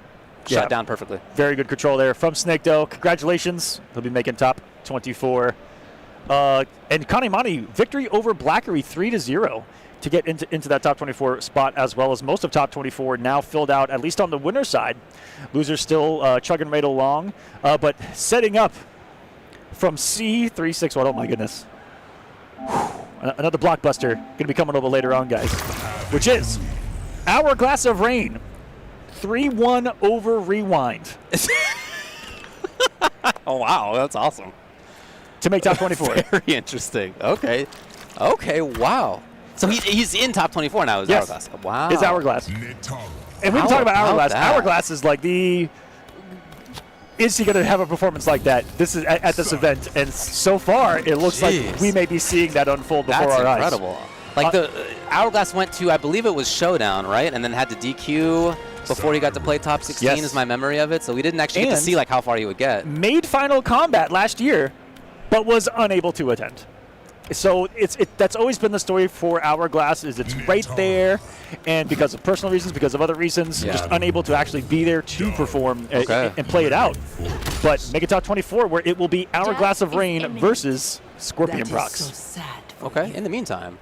Shut down perfectly. Very good control there from Snake, though. Congratulations. He'll be making top 24. And Kanimani, victory over Blackery 3-0 to get into that top 24 spot, as well as most of top 24 now filled out, at least on the winner's side. Losers still chugging right along, but setting up from C361. Oh, my goodness. Another blockbuster going to be coming over later on, guys, which is Hourglass of Rain. 3-1 over Rewind. Oh, wow. That's awesome. To make top 24. Very interesting. Okay, wow. So he's in top 24 now, yes. Hourglass. Wow. It's Hourglass. And we can talk about Hourglass. Hourglass is like is he going to have a performance like that? This is at this event, and so far it looks like we may be seeing that unfold before our eyes. That's incredible. Like the Hourglass went to, I believe it was Showdown, right? And then had to DQ before he got to play top 16 is my memory of it. So we didn't actually get to see like how far he would get. Made Final Combat last year, but was unable to attend. So that's always been the story for Hourglass, is it's right there, and because of personal reasons, because of other reasons, just unable to actually be there to perform and play it out. But make it top 24, where it will be Hourglass of Rain versus Scorpion Prox. Okay, in the meantime,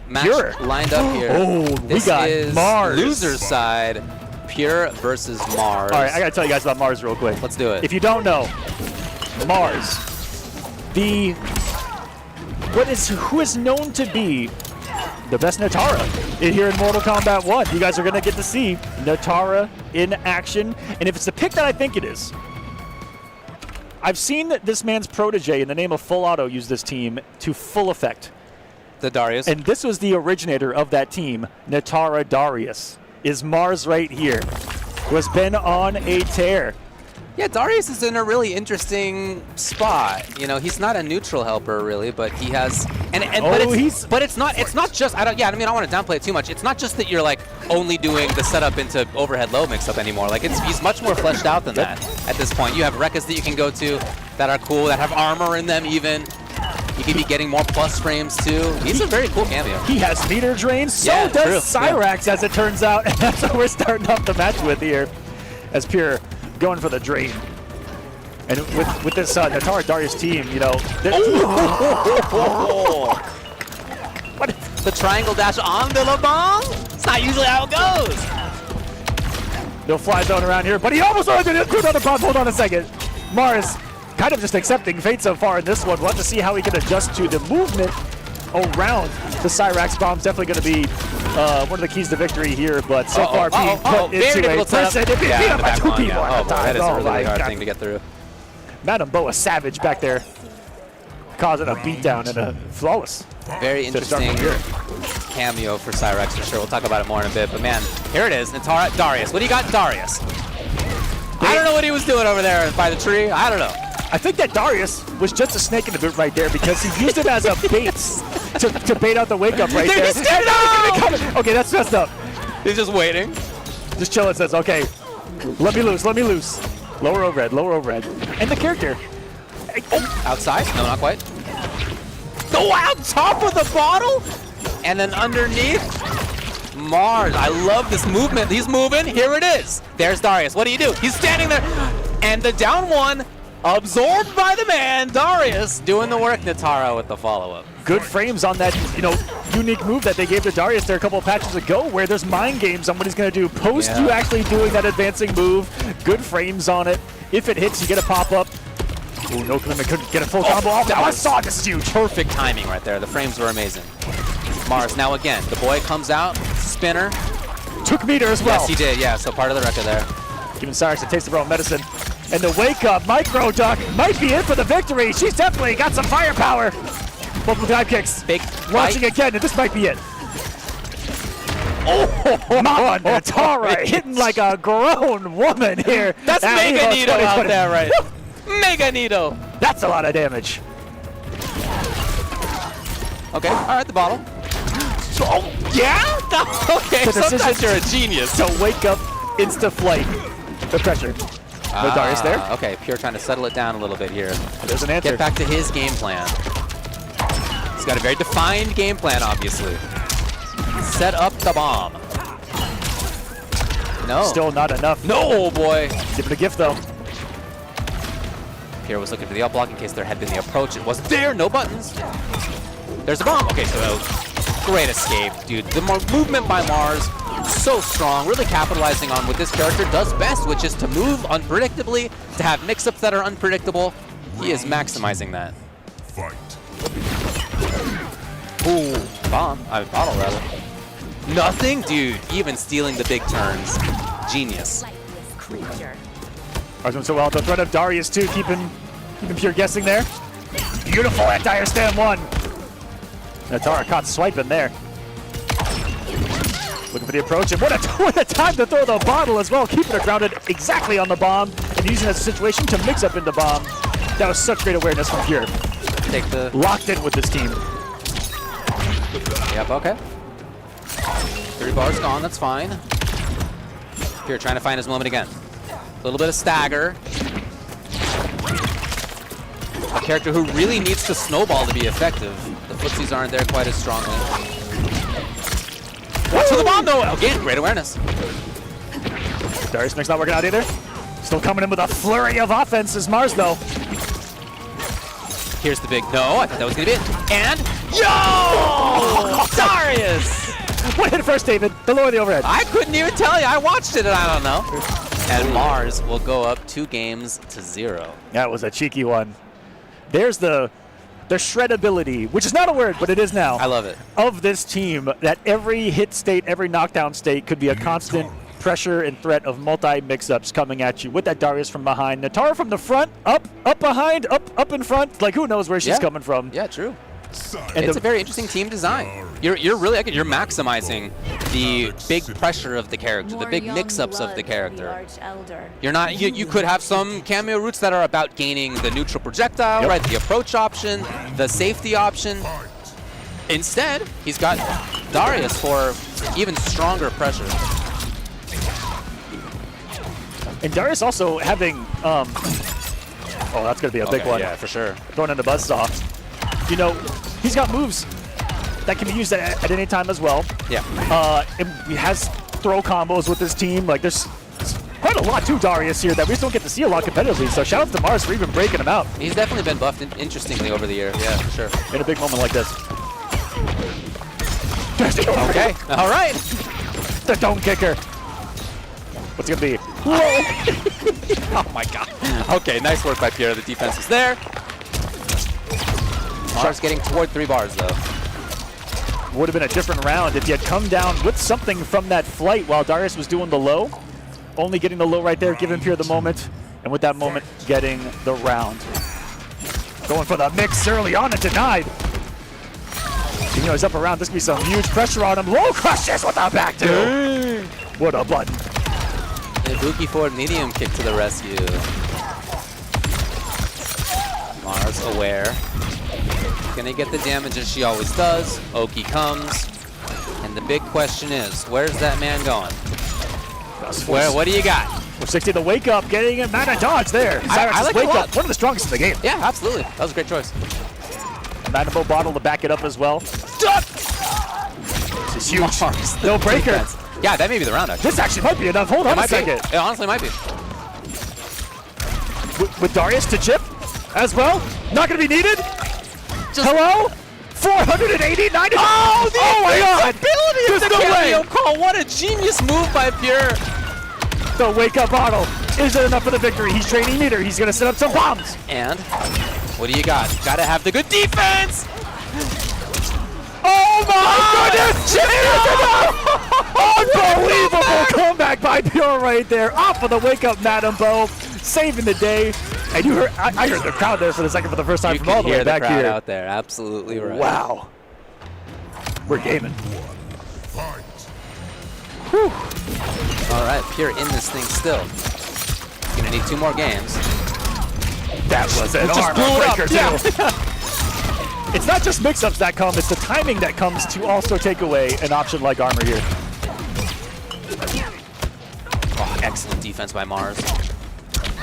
match lined up here. Oh, this we got is Mars. Loser's side, Pure versus Mars. All right, I got to tell you guys about Mars real quick. Let's do it. If you don't know, Mars, who is known to be the best Natara here in Mortal Kombat 1. You guys are going to get to see Natara in action, and if it's the pick that I think it is, I've seen this man's protege in the name of Full Auto use this team to full effect. The Darius. And this was the originator of that team, Natara Darius, is Mars right here, who has been on a tear. Yeah, Darius is in a really interesting spot. You know, he's not a neutral helper really, but he has but it's not just I don't want to downplay it too much. It's not just that you're like only doing the setup into overhead low mix up anymore. Like he's much more fleshed out than that at this point. You have Rekkas that you can go to that are cool, that have armor in them even. You can be getting more plus frames too. He's a very cool cameo. He has meter drain, so does Cyrax as it turns out, and that's what we're starting off the match with here. As Pure going for the drain. And with this Natara Darius team, you know. What? The triangle dash on Billabong? It's not usually how it goes. No fly zone around here, but he almost wanted to do another bomb. Hold on a second. Mars kind of just accepting fate so far in this one. We'll have to see how he can adjust to the movement around the Cyrax bombs. Definitely going to be one of the keys to victory here, but so far being put into a prison. Beat up by 2 people at a time. That is a really hard thing to get through. Madam Boa Savage back there, causing a beatdown and a flawless. Very interesting cameo for Cyrax for sure. We'll talk about it more in a bit, but man, here it is, Natara Darius. What do you got, Darius? I don't know what he was doing over there by the tree. I don't know. I think that Darius was just a snake in the boot right there because he used it as a bait to bait out the wake up right there. Okay, that's messed up. He's just waiting. Just chilling, says, okay, let me loose. Lower overhead. And the character. Outside? No, not quite. Go out top of the bottle? And then underneath? Mars, I love this movement. He's moving. Here it is. There's Darius. What do you do? He's standing there. And the down one, absorbed by the man. Darius doing the work. Natara with the follow-up. Good frames on that, unique move that they gave to Darius there a couple of patches ago, where there's mind games on what he's going to do post you actually doing that advancing move. Good frames on it. If it hits, you get a pop-up. Ooh, no commitment, couldn't get a full combo off. That saw this is huge. Perfect timing right there. The frames were amazing. Mars, now again, the boy comes out, spinner. Took meter as well. Yes, he did, yeah, so part of the record there. Giving Cyrus a taste of her own medicine. And the wake-up micro duck might be in for the victory. She's definitely got some firepower. Multiple dive kicks. Big launching again, and this might be it. Oh, Natara hitting like a grown woman here. That's Mega Nito out there, right? Mega Nito. That's a lot of damage. Okay, all right, the bottle. Oh, yeah? Okay, sometimes you're a genius. To wake up insta-flight. The pressure. No Darius there. Okay, Pure trying to settle it down a little bit here. There's an answer. Get back to his game plan. He's got a very defined game plan, obviously. Set up the bomb. No. Still not enough. No, boy. Give it a gift, though. Pierre was looking for the up block in case there had been the approach. It wasn't there. No buttons. There's a bomb. Okay, so great escape, dude. The movement by Mars, so strong. Really capitalizing on what this character does best, which is to move unpredictably, to have mix-ups that are unpredictable. He is maximizing that. Fight. Ooh, bomb. Bottle, rather. Nothing? Dude, even stealing the big turns. Genius. Mars doing so well. The threat of Darius, too, keeping Pure guessing there. Beautiful anti-air stand one. Natara caught swiping there. Looking for the approach, and what a time to throw the bottle as well, keeping it grounded exactly on the bomb, and using that situation to mix up into bomb. That was such great awareness from Pure. Take the locked in with this team. Yep, okay. 3 bars gone, that's fine. Pure trying to find his moment again. A little bit of stagger. A character who really needs to snowball to be effective. The footsies aren't there quite as strongly. Watch for the bomb though! Again, great awareness. Darius Mix not working out either. Still coming in with a flurry of offense is Mars though. Here's the big no, I thought that was gonna be it. And yo! Darius! What hit first, David? The lower the overhead. I couldn't even tell you. I watched it and I don't know. And Mars will go up 2-0. That was a cheeky one. There's the shreddability, which is not a word, but it is now. I love it. Of this team, that every hit state, every knockdown state could be a constant pressure and threat of multi-mix-ups coming at you with that Darius from behind. Natara from the front, up behind, up in front. Like, who knows where she's coming from. Yeah, true. And it's a very interesting team design. You're really you're maximizing the big pressure of the character, the big mix-ups of the character. You're not you could have some cameo routes that are about gaining the neutral projectile, right? The approach option, the safety option. Instead, he's got Darius for even stronger pressure. And Darius also having oh, that's gonna be a big one. Yeah, for sure. Throwing in the buzzsaw. You know, he's got moves that can be used at any time as well. Yeah. And he has throw combos with his team. Like, there's quite a lot to Darius here that we just don't get to see a lot competitively. So shout out to Mars for even breaking him out. He's definitely been buffed interestingly over the year. Yeah, for sure. In a big moment like this. Okay. All right. The dome kicker. What's it gonna be? Whoa! Oh my God. Okay, nice work by Pierre. The defense is there. Mars getting toward 3 bars though. Would have been a different round if you had come down with something from that flight while Darius was doing the low. Only getting the low right there, giving Pierre the moment, and with that moment, getting the round. Going for the mix early on and denied. You know, he's up around. This could be some huge pressure on him. Low crushes with the back two. What a button. Ibuki forward medium kick to the rescue. Mars aware. Gonna get the damage as she always does. Oki comes. And the big question is, where's that man going? What do you got? 460 the wake up, getting him out of dodge there. I like wake up, one of the strongest in the game. Yeah, absolutely. That was a great choice. Mandible bottle to back it up as well. See is huge. Mars, No breaker. defense. Yeah, that may be the round, actually. This actually might be enough. Hold on a second. It honestly might be. With Darius to chip as well. Not going to be needed. Hello? 480, 90. Oh, my God. Ability of the cameo call. What a genius move by Pure. The wake-up bottle. Is it enough for the victory? He's training meter. He's going to set up some bombs. And what do you got? Got to have the good defense. Oh my goodness! Unbelievable comeback by Pure right there. Off of the wake-up Madam Bo, saving the day. And you heard, I heard the crowd there for the second for the first time from all the way back here. You can hear the crowd out there. Absolutely right. Wow. We're gaming. Whew. All right, Pure in this thing still. Gonna need 2 more games. That was an armor breaker too. It's not just mix-ups that come, it's the timing that comes to also take away an option like armor here. Oh, excellent defense by Mars.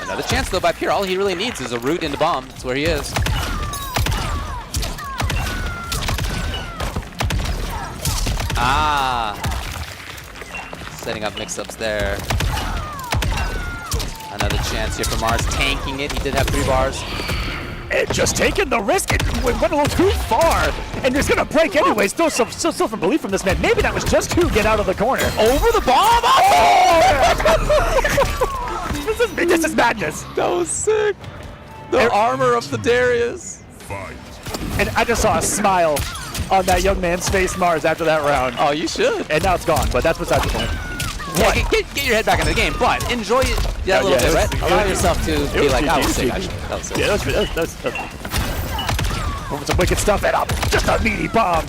Another chance though by Pure. All he really needs is a route into bomb. That's where he is. Setting up mix-ups there. Another chance here for Mars, tanking it. He did have 3 bars. And just taking the risk, it went a little too far. And he's gonna break anyway. Still some belief from this man. Maybe that was just to get out of the corner. Over the bomb! Oh! This is madness. That was sick. The armor of the Darius. And I just saw a smile on that young man's face, Mars, after that round. Oh, you should. And now it's gone, but that's besides the point. Yeah, get your head back into the game, but enjoy it a little bit, right? Allow yourself to be like, that was sick, actually. That was sick. Yeah, that was moving some wicked stuff, and just a meaty bomb.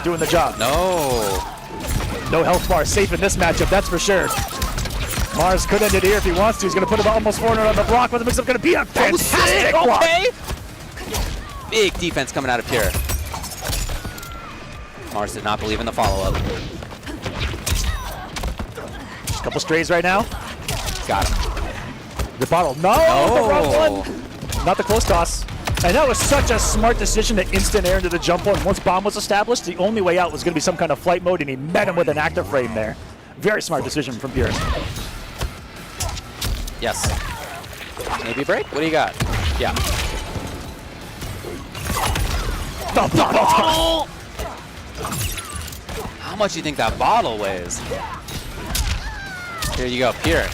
Doing the job. No health bar safe in this matchup, that's for sure. Mars could end it here if he wants to. He's going to put about almost 400 on the block, but the mix-up going to be a fantastic block. Okay. Big defense coming out of Pure. Mars did not believe in the follow-up. Couple strays right now. Got him. The bottle. No, the wrong one. Not the close toss. And that was such a smart decision to instant air into the jump one. Once bomb was established, the only way out was going to be some kind of flight mode, and he met him with an active frame there. Very smart decision from Pure. Yes. Maybe a break? What do you got? Yeah. The bottle! How much do you think that bottle weighs? Here you go, Pure.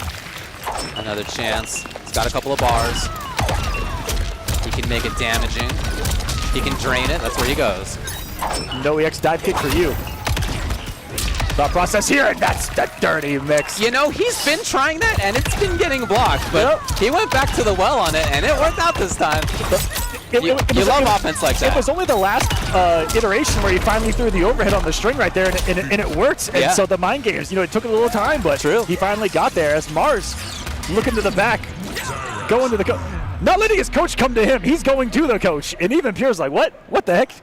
Another chance. He's got a couple of bars. He can make it damaging. He can drain it. That's where he goes. No EX dive kick for you. Thought process here, and that's the dirty mix. You know, he's been trying that, and it's been getting blocked, but he went back to the well on it, and it worked out this time. You love offense like that. It was only the last iteration where he finally threw the overhead on the string right there, and it worked. And so the mind games, it took a little time, but he finally got there as Mars looking to the back, going to the coach. Not letting his coach come to him. He's going to the coach. And even Pure's like, what? What the heck?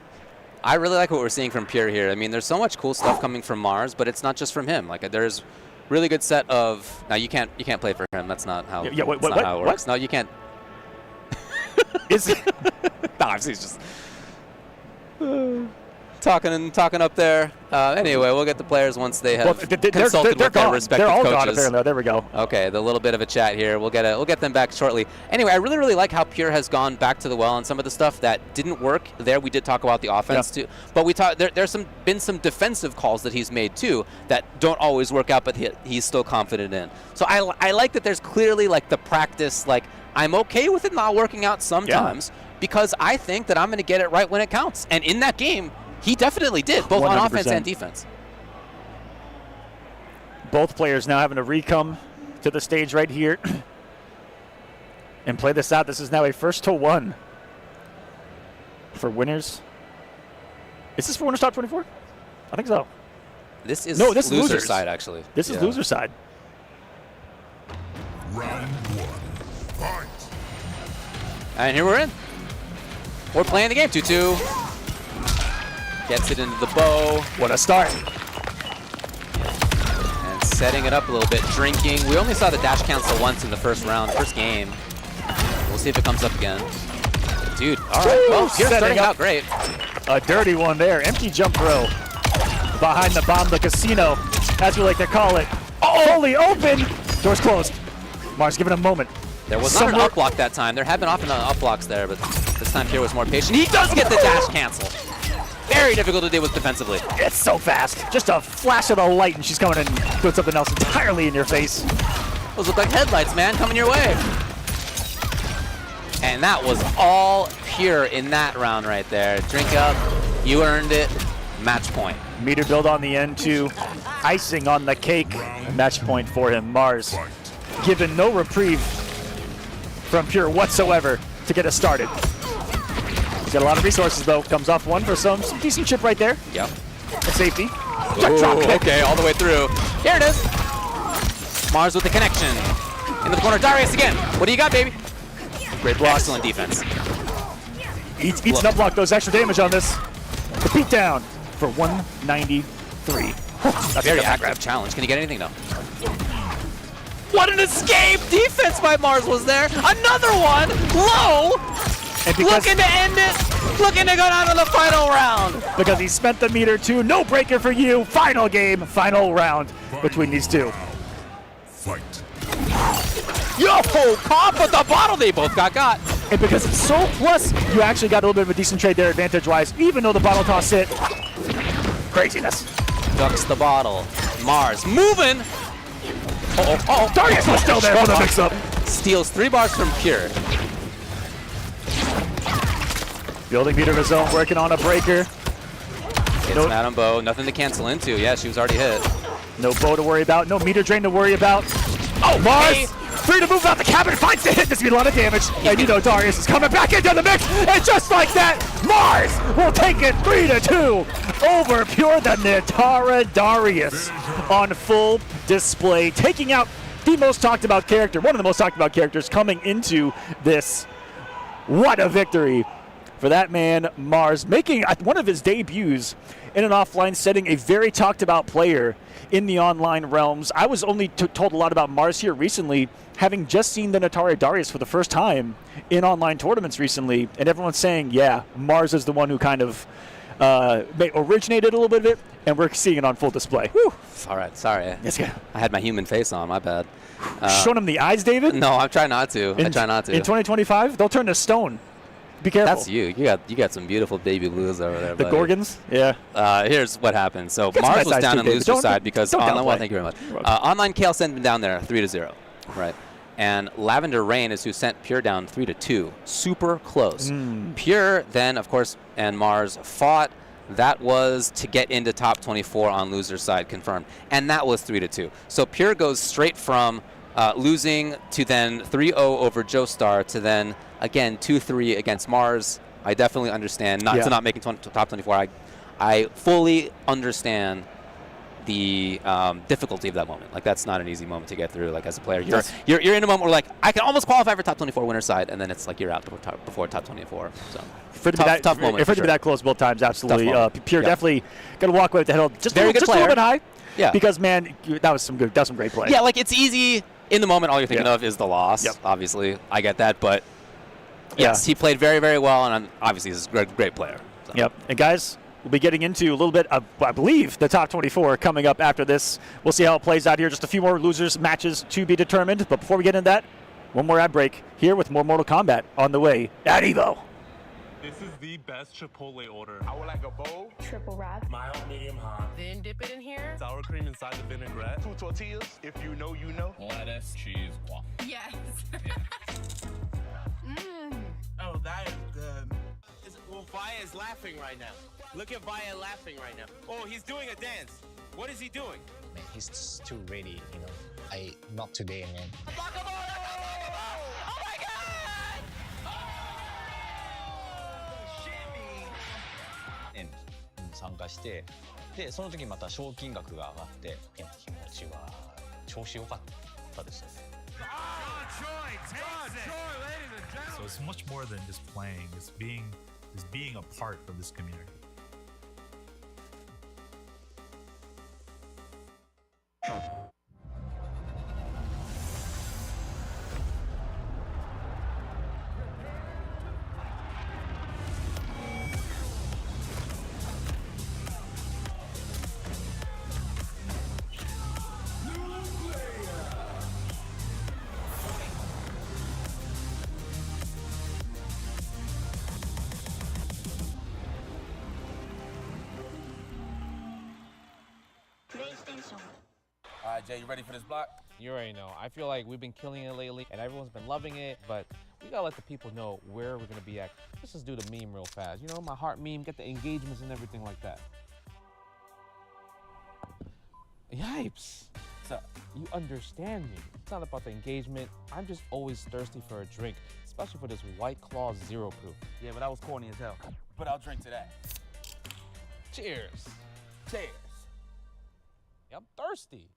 I really like what we're seeing from Pure here. I mean, there's so much cool stuff coming from Mars, but it's not just from him. Like, there's really good set of... Now, you can't play for him. That's not how, that's not how it works. No, you can't. Is it? No, he's just... talking up there. Anyway, we'll get the players once they have consulted with their respective They're all coaches. gone apparently. There we go. Okay, the little bit of a chat here. We'll get them back shortly. Anyway, I really like how Pure has gone back to the well on some of the stuff that didn't work there. We did talk about the offense too, but we talked. There's been some defensive calls that he's made too that don't always work out, but he's still confident in. So I like that there's clearly like the practice. Like I'm okay with it not working out sometimes because I think that I'm going to get it right when it counts. And in that game, he definitely did, both 100%. On offense and defense. Both players now having to re-come to the stage right here and play this out. This is now a 1-1 for winners. Is this for winners top 24? I think so. This is this is loser losers side, actually. This is loser side. Round 1. Fight. And here we're in. We're playing the game. 2-2. Gets it into the bow. What a start. And setting it up a little bit. Drinking. We only saw the dash cancel once in the first round, first game. We'll see if it comes up again. Dude, all right. Well, Pierce starting out great. A dirty one there. Empty jump throw. behind the bomb, the casino, as we like to call it. Fully open. Doors closed. Mars giving a moment. There was not an up block that time. There have been often up blocks there, but this time Pierre was more patient. He does get the dash cancel. Very difficult to deal with defensively. It's so fast. Just a flash of the light, and she's coming and doing something else entirely in your face. Those look like headlights, man, coming your way. And that was all Pure in that round right there. Drink up. You earned it. Match point. Meter build on the end, too. Icing on the cake. Match point for him. Mars given no reprieve from Pure whatsoever to get us started. He's got a lot of resources, though. Comes off one for some decent chip right there. Yep. A safety. Ooh, okay, all the way through. Here it is. Mars with the connection. In the corner, Darius again. What do you got, baby? Great block. Excellent defense. Eats an up block, those extra damage on this. The beat down for 193. That's very active challenge. Can you get anything? No. What an escape! Defense by Mars was there. Another one. Low. Looking to end it. Looking to go down to the final round. Because he spent the meter too. No breaker for you. Final game, final round between these two. Fight. Yo, Comp with the bottle. They both got. And because it's so plus, you actually got a little bit of a decent trade there advantage-wise, even though the bottle toss hit. Craziness. Ducks the bottle. Mars moving. Darius was still there for the mix-up. Steals 3 bars from Pure. Building meter of his own, working on a breaker. It's Madame Bo. Nothing to cancel into. Yeah, she was already hit. No bow to worry about. No meter drain to worry about. Oh, Mars! Free to move out the cabin, finds the hit. This will be a lot of damage. And you know Darius is coming back into the mix. And just like that, Mars will take it 3-2 over Pure. The Natara Darius on full display, taking out the most talked about character, one of the most talked about characters coming into this. What a victory for that man, Mars, making one of his debuts in an offline setting, a very talked about player in the online realms. I was only told a lot about Mars here recently, having just seen the Natara Darius for the first time in online tournaments recently, and everyone's saying, yeah, Mars is the one who kind of originated a little bit of it, and we're seeing it on full display. Whew. All right, sorry. Yes, yeah. I had my human face on, my bad. Showing him the eyes, David? No, I'm trying not to. I try not to. In 2025, they'll turn to stone. Be careful. That's you. You got some beautiful baby blues over there. The buddy. Gorgons? Yeah. Here's what happened. So Mars was down on the loser side because online. Well, thank you very much. Online Kale sent him down there 3-0, right? And Lavender Rain is who sent Pure down 3-2. Super close. Pure then, of course, and Mars fought. That was to get into top 24 on loser side, confirmed, and that was 3-2. So Pure goes straight from losing to then 3-0 over Joestar to then again 2-3 against Mars. I definitely understand to not making top 24. I fully understand the difficulty of that moment. Like, that's not an easy moment to get through. Like, as a player, you're in a moment where, like, I can almost qualify for top 24 winner side, and then it's like you're out before top 24. So tough moment. If it to be that close both times, absolutely. Pure definitely got to walk away with the head just a little bit high. Yeah. Because man, that was some great play. Yeah, like, it's easy in the moment. All you're thinking of is the loss. Yep. Obviously, I get that, but yes, he played very, very well, and obviously he's a great player. So. Yep. And guys, we'll be getting into a little bit of, I believe, the top 24 coming up after this. We'll see how it plays out here. Just a few more losers matches to be determined. But before we get into that, one more ad break here with more Mortal Kombat on the way at EVO. This is the best Chipotle order. I would like a bowl. Triple wrap. Mild, medium, hot. Then dip it in here. Sour cream inside the vinaigrette. 2 tortillas. If you know, you know. Lettuce, cheese, waffle. Yes. Oh, that is good. Well, Vaya is laughing right now. Look at Vaya laughing right now. Oh, he's doing a dance. What is he doing? Man, he's too ready, you know. Not today, man. Oh my God! 参加して、でその時また賞金額が上がって、気持ちは調子良かったですよね。So it's much more than just playing. It's being a part of this community. All right, Jay, you ready for this block? You already know. I feel like we've been killing it lately, and everyone's been loving it, but we gotta let the people know where we're gonna be at. Let's just do the meme real fast. You know, my heart meme, get the engagements and everything like that. Yipes. So, you understand me. It's not about the engagement. I'm just always thirsty for a drink, especially for this White Claw Zero Proof. Yeah, but that was corny as hell. But I'll drink to that. Cheers. Cheers. Yeah, I'm thirsty.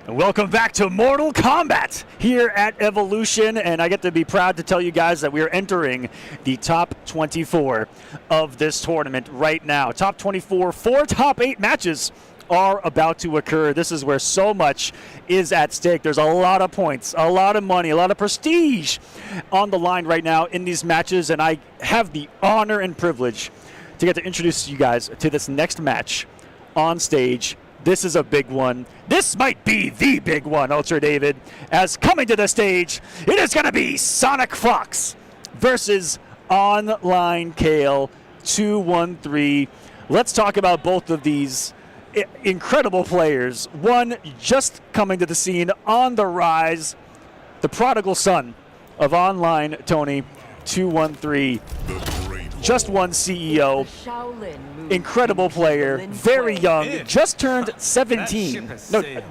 Welcome back to Mortal Kombat here at Evolution, and I get to be proud to tell you guys that we are entering the top 24 of this tournament right now. Top 24, 4 top 8 matches are about to occur. This is where so much is at stake. There's a lot of points, a lot of money, a lot of prestige on the line right now in these matches, and I have the honor and privilege to get to introduce you guys to this next match on stage. This is a big one. This might be the big one, Ultra David, as coming to the stage, it is going to be Sonic Fox versus Online Kale 213. Let's talk about both of these incredible players. One just coming to the scene, on the rise, the prodigal son of Online Tony 213. Just won CEO, incredible player, very young, just turned 17,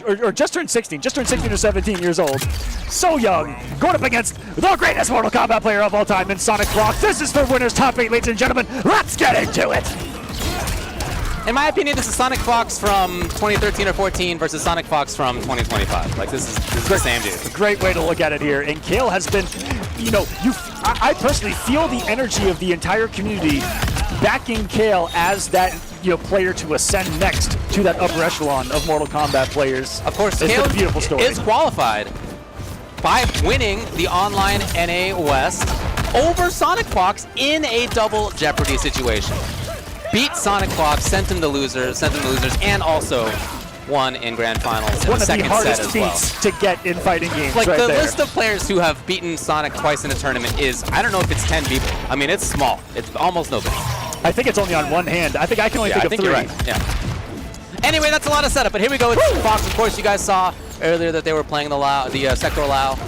or just turned 16, or 17 years old. So young, going up against the greatest Mortal Kombat player of all time in Sonic Fox. This is for winners top 8, ladies and gentlemen. Let's get into it. In my opinion, this is Sonic Fox from 2013 or 14 versus Sonic Fox from 2025. Like, this is the same dude. A great way to look at it here. And Kale has been, I personally feel the energy of the entire community backing Kale as that player to ascend next to that upper echelon of Mortal Kombat players. Of course, Kale a beautiful story. Is qualified by winning the online NA West over Sonic Fox in a double Jeopardy situation. Beat Sonic Fox, sent him to losers, and also won in grand finals in the second set as well. One of the hardest feats to get in fighting games. Like, right the there. list of players who have beaten Sonic twice in a tournament is, I don't know if it's 10 people. I mean, it's small. It's almost nobody. I think it's only on one hand. I think I can only think of 3. You're right. Yeah. Anyway, that's a lot of setup, but here we go with Fox. Of course, you guys saw earlier that they were playing the Sector Lao.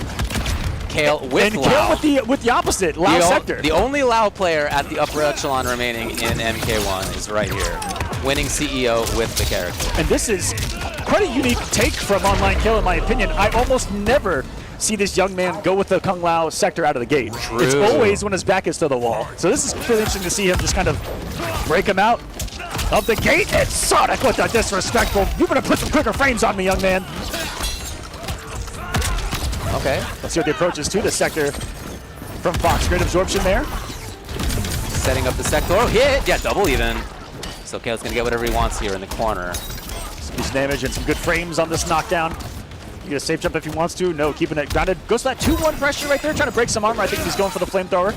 Kale with Lao. Kale with the opposite, Lao Sector. The only Lao player at the upper echelon remaining in MK1 is right here, winning CEO with the character. And this is quite a unique take from Online Kale, in my opinion. I almost never see this young man go with the Kung Lao Sector out of the gate. True. It's always when his back is to the wall. So this is really interesting to see him just kind of break him out of the gate. And Sonic with the disrespectful. You better put some quicker frames on me, young man. Okay. Let's see what the approach is to the Sector from Fox. Great absorption there. Setting up the Sector. Oh, hit! Yeah, double even. So Kale's going to get whatever he wants here in the corner. Some decent damage and some good frames on this knockdown. You get a safe jump if he wants to. No, keeping it grounded. Goes to that 2-1 pressure right there, trying to break some armor. I think he's going for the flamethrower.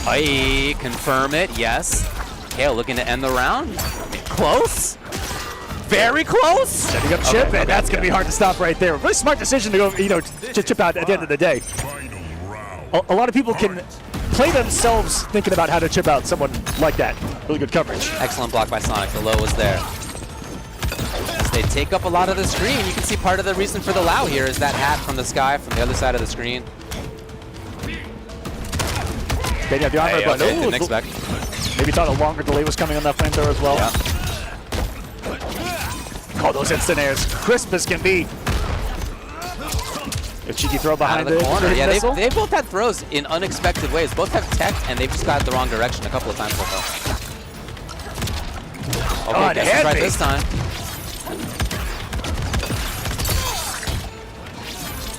Aye, confirm it, yes. Kale looking to end the round. Close. Very close. Setting up chip, and that's going to be hard to stop right there. Really smart decision to go, to chip out at the end of the day. A lot of people can play themselves thinking about how to chip out someone like that. Really good coverage. Excellent block by Sonic. The low was there. As they take up a lot of the screen, you can see part of the reason for the Lao here is that hat from the sky from the other side of the screen. They have the armor, but didn't expect. Maybe thought a longer delay was coming on that flamethrower as well. Yeah. Oh, those instant airs, crisp as can be. A cheeky throw behind the corner. Yeah, missile. they both had throws in unexpected ways. Both have tech, and they've just got the wrong direction a couple of times so far. Okay, guess it's right this time.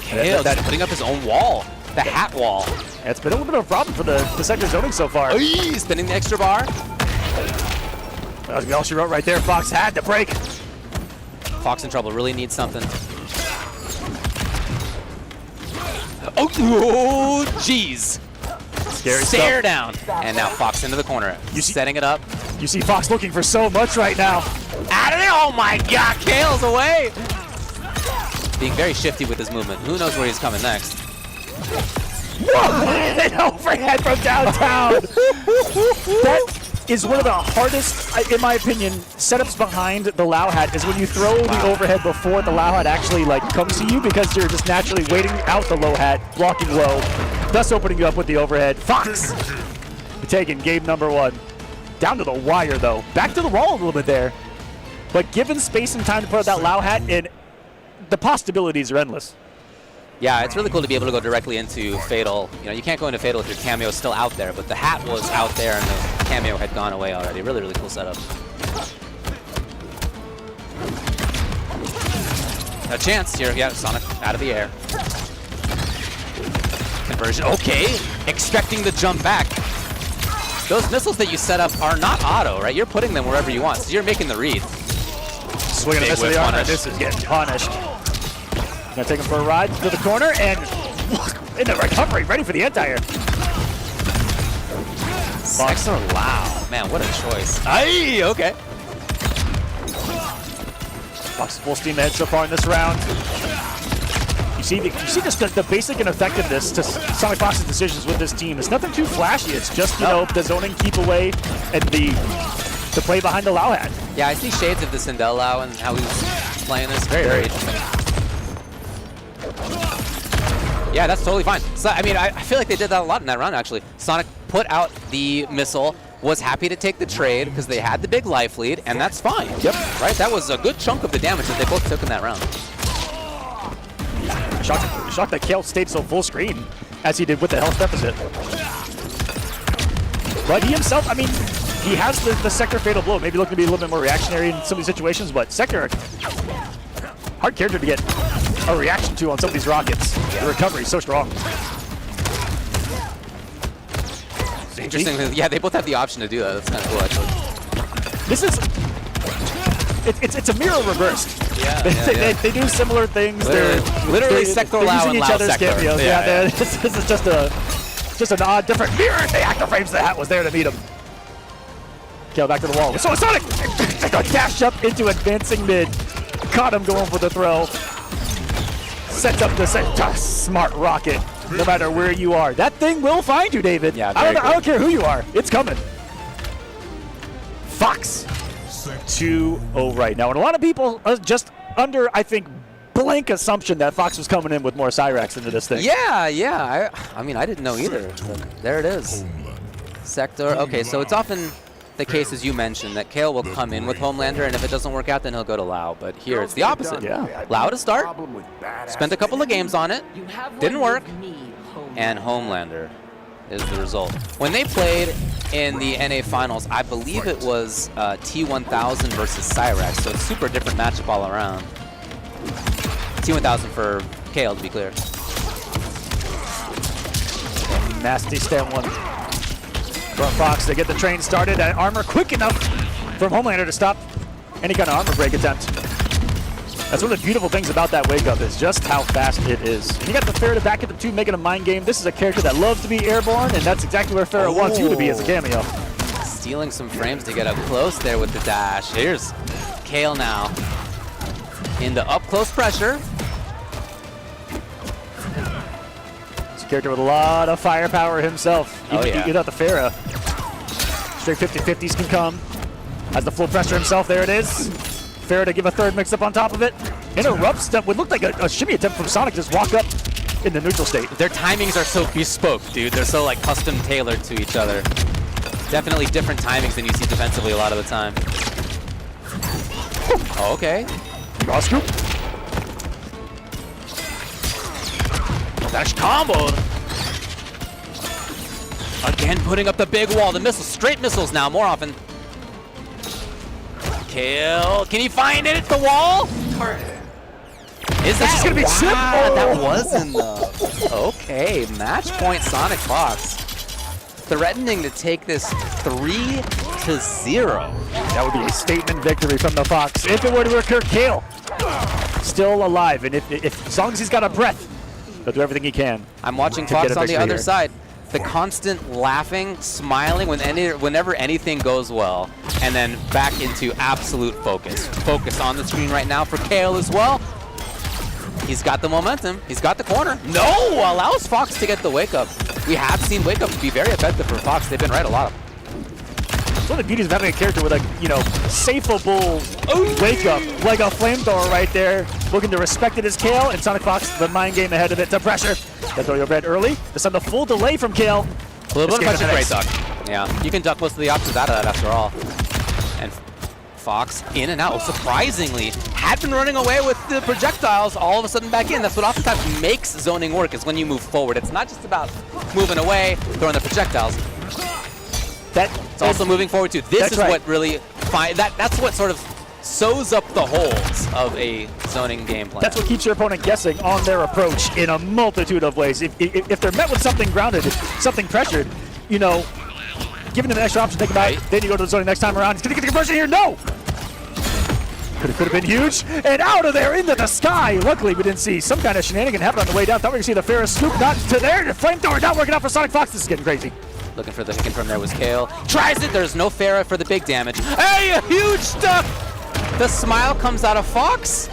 Kale just putting up his own wall, the hat wall. Yeah, it's been a little bit of a problem for the Sector zoning so far. Oy, spinning the extra bar. That was all she wrote right there. Fox had to break. Fox in trouble, really needs something. Oh, jeez. Scary Stare stuff. down. And now Fox into the corner, setting it up. You see Fox looking for so much right now. Out of there, oh my God, Kale's away. Being very shifty with his movement. Who knows where he's coming next? An overhead from downtown. That is one of the hardest, in my opinion, setups behind the Lao hat is when you throw the overhead before the Lao hat actually comes to you, because you're just naturally waiting out the low hat, blocking low, thus opening you up with the overhead. Fox taking game number 1. Down to the wire though. Back to the wall a little bit there. But given space and time to put out that Lao hat, and the possibilities are endless. Yeah, it's really cool to be able to go directly into Fatal. You can't go into Fatal if your cameo is still out there, but the hat was out there and the cameo had gone away already. Really, really cool setup. a chance here. Yeah, Sonic out of the air. Conversion, okay. Expecting the jump back. Those missiles that you set up are not auto, right? You're putting them wherever you want, so you're making the read. Swing and a miss with the armor. This is getting punished. Gonna take him for a ride to the corner, and in the recovery, ready for the anti-air. Sexter, wow. Man, what a choice. Aye, okay. Fox full steam ahead so far in this round. You see just the basic and effectiveness to Sonic Fox's decisions with this team. It's nothing too flashy. It's just, you know, the zoning keep away and the play behind the Lau hat. Yeah, I see shades of the Sindel Lau and how he's playing this. Very interesting. Yeah, that's totally fine. So, I mean, I feel like they did that a lot in that round, actually. Sonic put out the missile, was happy to take the trade because they had the big life lead, and that's fine. Yep. Right? That was a good chunk of the damage that they both took in that round. Shocked that Kale stayed so full screen as he did with the health deficit. But he himself, I mean, he has the Sector fatal blow. Maybe looking to be a little bit more reactionary in some of these situations, but Sector, hard character to get a reaction to on some of these rockets. The recovery is so strong. Interesting. Yeah, they both have the option to do that. That's kind of cool, actually. This is... It's a mirror reversed. Yeah, they do similar things. Literally Sector Lau and each Lau other's Sector. cameos. Yeah, this is just an odd, different mirror. The actor frames the hat was there to meet him. Kale back to the wall. So Sonic dash up into advancing mid. Caught him going for the throw. Sets up the smart rocket. No matter where you are, that thing will find you, David. Yeah, I don't care who you are. It's coming. Fox. 2-0 right now. And a lot of people are just under, I think, blank assumption that Fox was coming in with more Cyrax into this thing. Yeah. I mean, I didn't know either. There it is. Sector. Okay, so it's often the case, as you mentioned, that Kale will come in with Homelander, and if it doesn't work out, then he'll go to Lau. But here it's the opposite. Yeah. Lau to start. Spent a couple of games on it. Didn't work. And Homelander is the result. When they played in the NA Finals, I believe it was T1000 versus Cyrax, so it's super different matchup all around. T1000 for Kale, to be clear. Nasty stand one from Fox to get the train started. And armor quick enough from Homelander to stop any kind of armor break attempt. That's one of the beautiful things about that wake up is just how fast it is. And you got the Farah to back at the two, making a mind game. This is a character that loves to be airborne, and that's exactly where Farah wants you to be as a cameo. Stealing some frames to get up close there with the dash. Here's Kale now into up close pressure. It's a character with a lot of firepower himself. Even without the Farah. Straight 50-50s can come. Has the full pressure himself. There it is. Farah to give a third mix-up on top of it. Interrupts that would look like a shimmy attempt from Sonic, just walk up in the neutral state. Their timings are so bespoke, dude. They're so like custom tailored to each other. Definitely different timings than you see defensively a lot of the time. Oh, okay. Raw scoop. Dash combo. Again, putting up the big wall. The missiles, straight missiles now, more often. Kale, can he find it at the wall? Is that gonna be simple? That was enough. Okay, match point Sonic Fox. Threatening to take this 3-0. That would be a statement victory from the Fox. If it were to occur, Kale still alive, and if as long as he's got a breath, he'll do everything he can. I'm watching Fox on the other side. The constant laughing, smiling whenever anything goes well, and then back into absolute focus. Focus on the screen right now for Kale as well. He's got the momentum. He's got the corner. No! Allows Fox to get the wake up. We have seen wake ups be very effective for Fox. They've been right a lot of them. It's one of the beauties of having a character with a, safeable wake up, like a flamethrower right there. Looking to respect it as Kale, and Sonic Fox, the mind game ahead of it to pressure. That throw your red early. To send the full delay from Kale. A little bit of pressure, great duck. Yeah, you can duck most of the options out of that after all. And Fox in and out, surprisingly, had been running away with the projectiles, all of a sudden back in. That's what oftentimes makes zoning work, is when you move forward. It's not just about moving away, throwing the projectiles. It's also moving forward too. This is what really, that's what sort of sews up the holes of a zoning game plan. That's what keeps your opponent guessing on their approach in a multitude of ways. If they're met with something grounded, something pressured, you know, giving them an extra option to think about, then you go to the zoning next time around. He's going to get the conversion here. No! Could have been huge. And out of there into the sky. Luckily, we didn't see some kind of shenanigan happen on the way down. Thought we were going to see the Ferris scoop. Not to there. The flamethrower not working out for Sonic Fox. This is getting crazy. Looking for the hit from there was Kale. Tries it. There's no Farah for the big damage. Hey, a huge stuff. The smile comes out of Fox.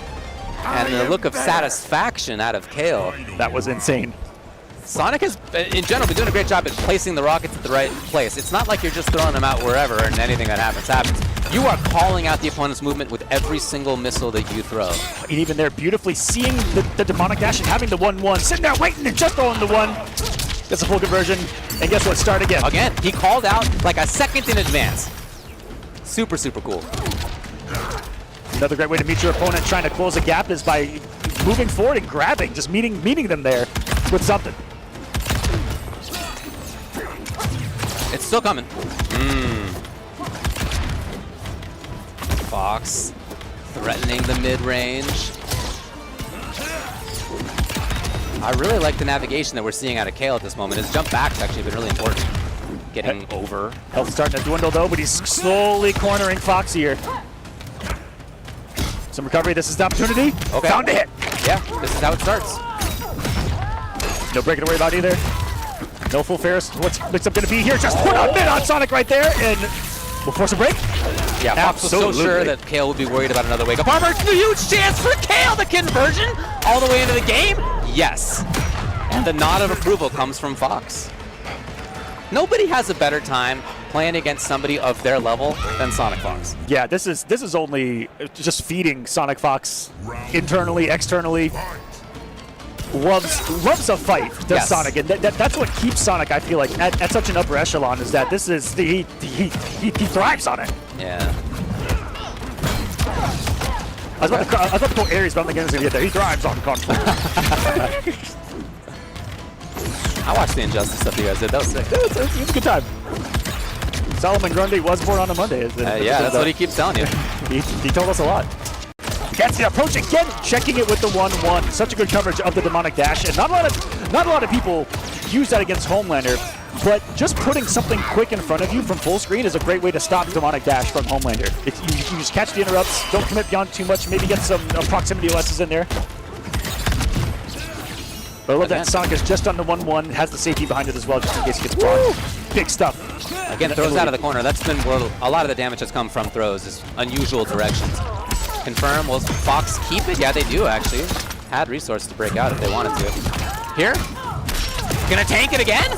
And the look of satisfaction out of Kale. That was insane. Sonic has, in general, been doing a great job at placing the rockets at the right place. It's not like you're just throwing them out wherever and anything that happens, happens. You are calling out the opponent's movement with every single missile that you throw. And even there, beautifully seeing the demonic dash and having the 1-1, sitting there waiting and just throwing the 1. Gets a full conversion, and guess what? Start again. Again, he called out like a second in advance. Super, super cool. Another great way to meet your opponent trying to close a gap is by moving forward and grabbing, just meeting them there with something. It's still coming. Fox threatening the mid-range. I really like the navigation that we're seeing out of Kale at this moment. His jump back's actually been really important. Getting over. Health starting to dwindle though, but he's slowly cornering Fox here. Some recovery. This is the opportunity. Okay. Found a hit. Yeah, this is how it starts. No breaking to worry about either. No full Ferris. What's mix-up going to be here? Just put a mid on Sonic right there, and we'll force a break. Yeah, Fox was so sure that Kale would be worried about another wake-up armor. Huge chance for Kale, the conversion all the way into the game. Yes, and the nod of approval comes from Fox. Nobody has a better time playing against somebody of their level than Sonic Fox. Yeah, this is only just feeding Sonic Fox internally, externally. Loves a fight, does yes. Sonic, and that's what keeps Sonic, I feel like, at such an upper echelon, is that this is he thrives on it. Yeah. I was about to call Ares, but I'm thinking he's gonna get there. He thrives on control. I watched the Injustice stuff you guys did. That was sick. It was a good time. Solomon Grundy was born on a Monday. Yeah, that's what he keeps telling you. He told us a lot. Gets the approach again, checking it with the 1-1. Such a good coverage of the demonic dash, and not a lot of people use that against Homelander. But just putting something quick in front of you from full screen is a great way to stop demonic dash from Homelander. You just catch the interrupts, don't commit beyond too much, maybe get some proximity OSs in there. But I love that Sonic is just on the 1-1, has the safety behind it as well, just in case he gets blocked. Big stuff. Again, throws out of the corner. That's been where a lot of the damage has come from throws, is unusual directions. Confirm, will Fox keep it? Yeah, they do actually. Had resources to break out if they wanted to. Here? Gonna tank it again?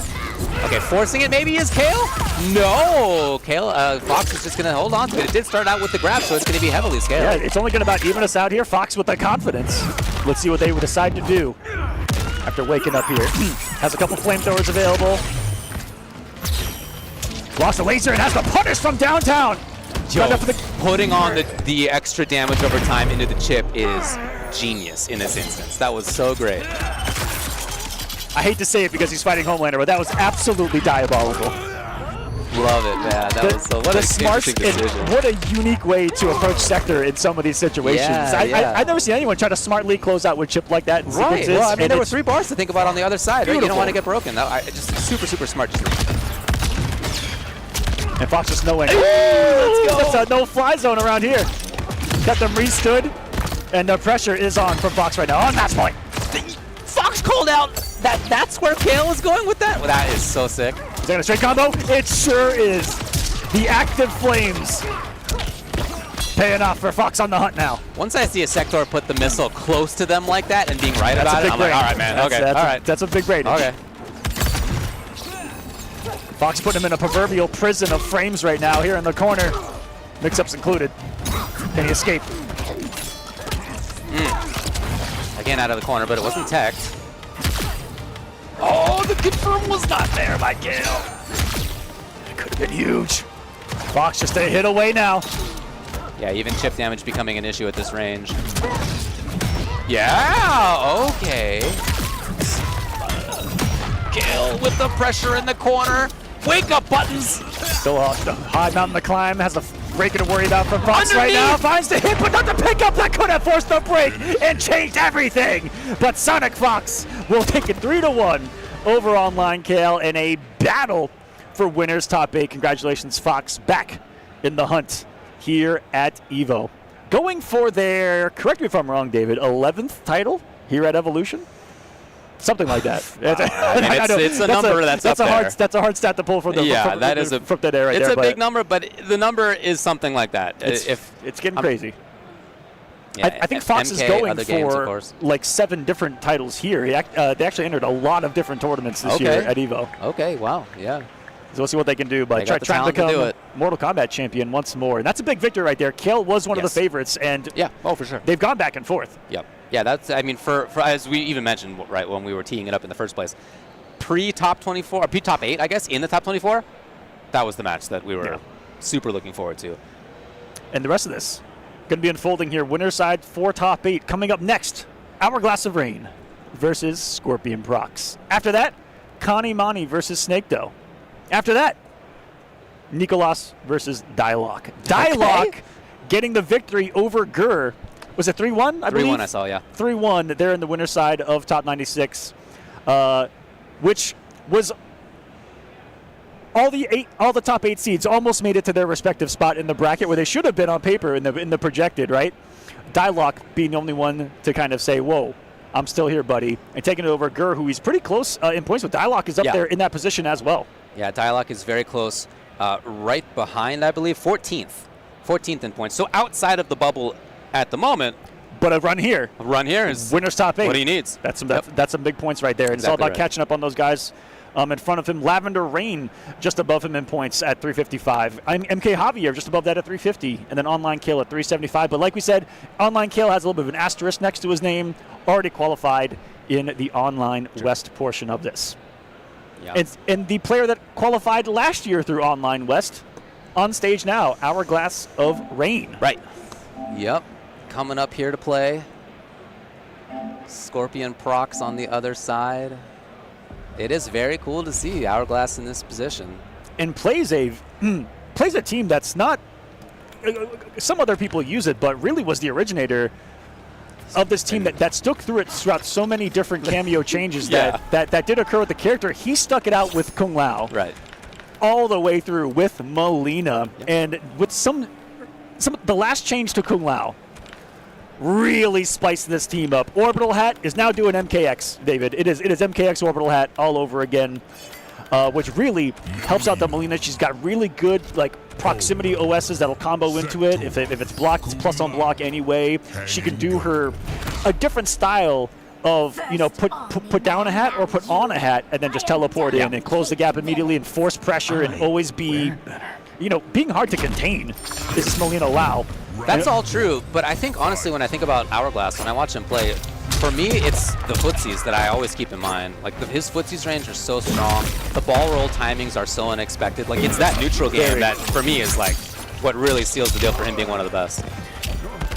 Okay, forcing it maybe is Kale? No! Kale, Fox is just gonna hold on to it. It did start out with the grab, so it's gonna be heavily scaled. Yeah, it's only gonna about even us out here. Fox with that confidence. Let's see what they would decide to do after waking up here. Has a couple flamethrowers available. Lost a laser and has the punish from downtown. Yo, putting on the extra damage over time into the chip is genius in this instance. That was so great. I hate to say it because he's fighting Homelander, but that was absolutely diabolical. Love it, man. That was so what a smart decision. What a unique way to approach Sector in some of these situations. Yeah, I've never seen anyone try to smartly close out with chip like that in sequences. Well, I mean, there were 3 bars to think about on the other side. Right? You don't want to get broken. Just super, super smart decision. And Fox just knowing, that's a no-fly zone around here. Got them re-stood, and the pressure is on from Fox right now. On match point. Fox called out that's where Kale is going with that? Well, that is so sick. Is that a straight combo? It sure is. The active flames paying off for Fox on the hunt now. Once I see a Sector put the missile close to them like that and being right about it, I'm like, all right, man, okay, all right. That's a big brain. Okay. Fox putting him in a proverbial prison of frames right now here in the corner. Mix-ups included. Can he escape? Again out of the corner, but it wasn't teched. Oh, the confirm was not there by Kale. It could have been huge. Fox just a hit away now. Yeah, even chip damage becoming an issue at this range. Yeah, okay. Kale with the pressure in the corner. Wake up buttons. Still high mountain to climb. Has a breaking to worry about from Fox right now. Finds the hit, but not the pickup. That could have forced the break and changed everything. But Sonic Fox will take it 3-1 over Online KL in a battle for winners top 8. Congratulations, Fox, back in the hunt here at EVO. Going for their, correct me if I'm wrong, David, 11th title here at Evolution? Something like that. It's a number that's up there. That's a hard stat to pull from the that is from that area right it's there. It's a big number, but the number is something like that. It's getting crazy. Yeah, I think Fox is going for games, like 7 different titles here. They actually entered a lot of different tournaments this year at EVO. Okay, wow, yeah. So we'll see what they can do by trying to become Mortal Kombat champion once more. And that's a big victory right there. Kale was one of the favorites, and for sure. They've gone back and forth. Yep. Yeah, that's, I mean, for as we even mentioned, right, when we were teeing it up in the first place, pre-top 24, or pre-top 8, I guess, in the top 24, that was the match that we were super looking forward to. And the rest of this going to be unfolding here. Winner's side for top 8. Coming up next, Hourglass of Rain versus Scorpion Prox. After that, Connie Mani versus Snake Doe. After that, Nicolas versus Dialogue. Dialogue getting the victory over Gur. Was it 3-1, I believe? 3-1, I saw, yeah. 3-1 there in the winner's side of top 96, which was all the top 8 seeds almost made it to their respective spot in the bracket where they should have been on paper in the projected, right? Dialogue being the only one to kind of say, whoa, I'm still here, buddy, and taking it over Gur, who he's pretty close in points with. Dialogue is up there in that position as well. Yeah, Dialogue is very close, right behind, I believe, 14th in points. So outside of the bubble at the moment. But a run here. A run here is winner's top 8. What he needs. That's some big points right there. And it's all about catching up on those guys in front of him. Lavender Rain just above him in points at 355. MK Javier just above that at 350. And then Online Kale at 375. But like we said, Online Kale has a little bit of an asterisk next to his name. Already qualified in the Online West portion of this. Yeah. And the player that qualified last year through Online West on stage now, Hourglass of Rain. Right. Yep. Coming up here to play. Scorpion Prox on the other side. It is very cool to see Hourglass in this position. And plays a team that's not, some other people use it, but really was the originator of this team that stuck through it throughout so many different cameo changes that did occur with the character. He stuck it out with Kung Lao. Right. All the way through with Molina. And with the last change to Kung Lao really spiced this team up. Orbital Hat is now doing MKX, David. It is MKX Orbital Hat all over again, which really helps out the Molina. She's got really good proximity OSs that'll combo into it. If it's blocked, it's plus on block anyway. She can do a different style of, put down a hat or put on a hat and then just teleport in and close the gap immediately and force pressure and always be, being hard to contain is this Molina Lao. That's all true, but I think, honestly, when I think about Hourglass, when I watch him play, for me, it's the footsies that I always keep in mind. His footsies range are so strong. The ball roll timings are so unexpected. It's that neutral game that, for me, is what really seals the deal for him being one of the best.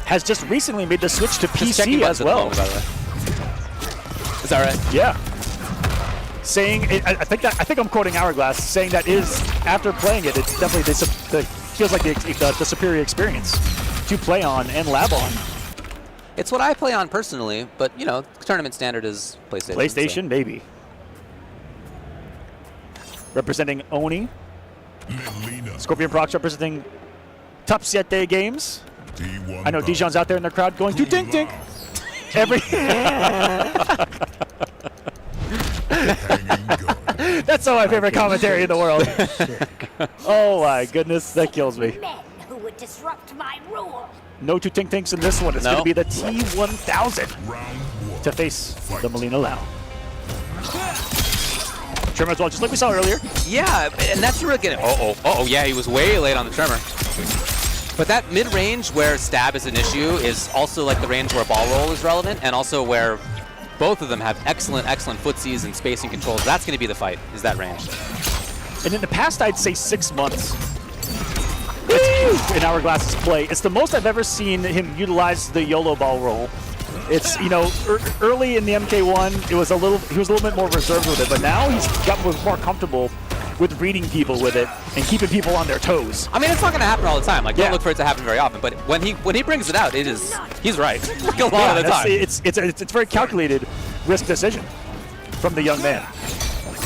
Has just recently made the switch to PC as well. Moment, by the way. Is that right? Yeah. Saying, I think I'm quoting Hourglass, saying that is, after playing it, it's definitely feels like the superior experience to play on and lab on. It's what I play on personally, but tournament standard is PlayStation. PlayStation, baby. Representing Oni. Scorpion Prox representing Top 7 Games. I know Dijon's out there in the crowd going, tink tink. That's my favorite commentary in the world. Oh my goodness, that kills me. Men who would disrupt my rule. No two tink tinks in this one. It's going to be the T1000 to face the Molina Lao. Tremor as well, just like we saw earlier. Yeah, and that's really good. Yeah, he was way late on the Tremor. But that mid-range where stab is an issue is also the range where ball roll is relevant, and also where both of them have excellent footsies and spacing controls. That's going to be the fight, is that range. And in the past, I'd say 6 months in Hourglass's play. It's the most I've ever seen him utilize the YOLO ball roll. It's, early in the MK1, he was a little bit more reserved with it, but now he's gotten more comfortable with reading people with it and keeping people on their toes. I mean, it's not going to happen all the time. Like, don't look for it to happen very often. But when he brings it out, he's right. Like, a lot of the time. It's a very calculated risk decision from the young man.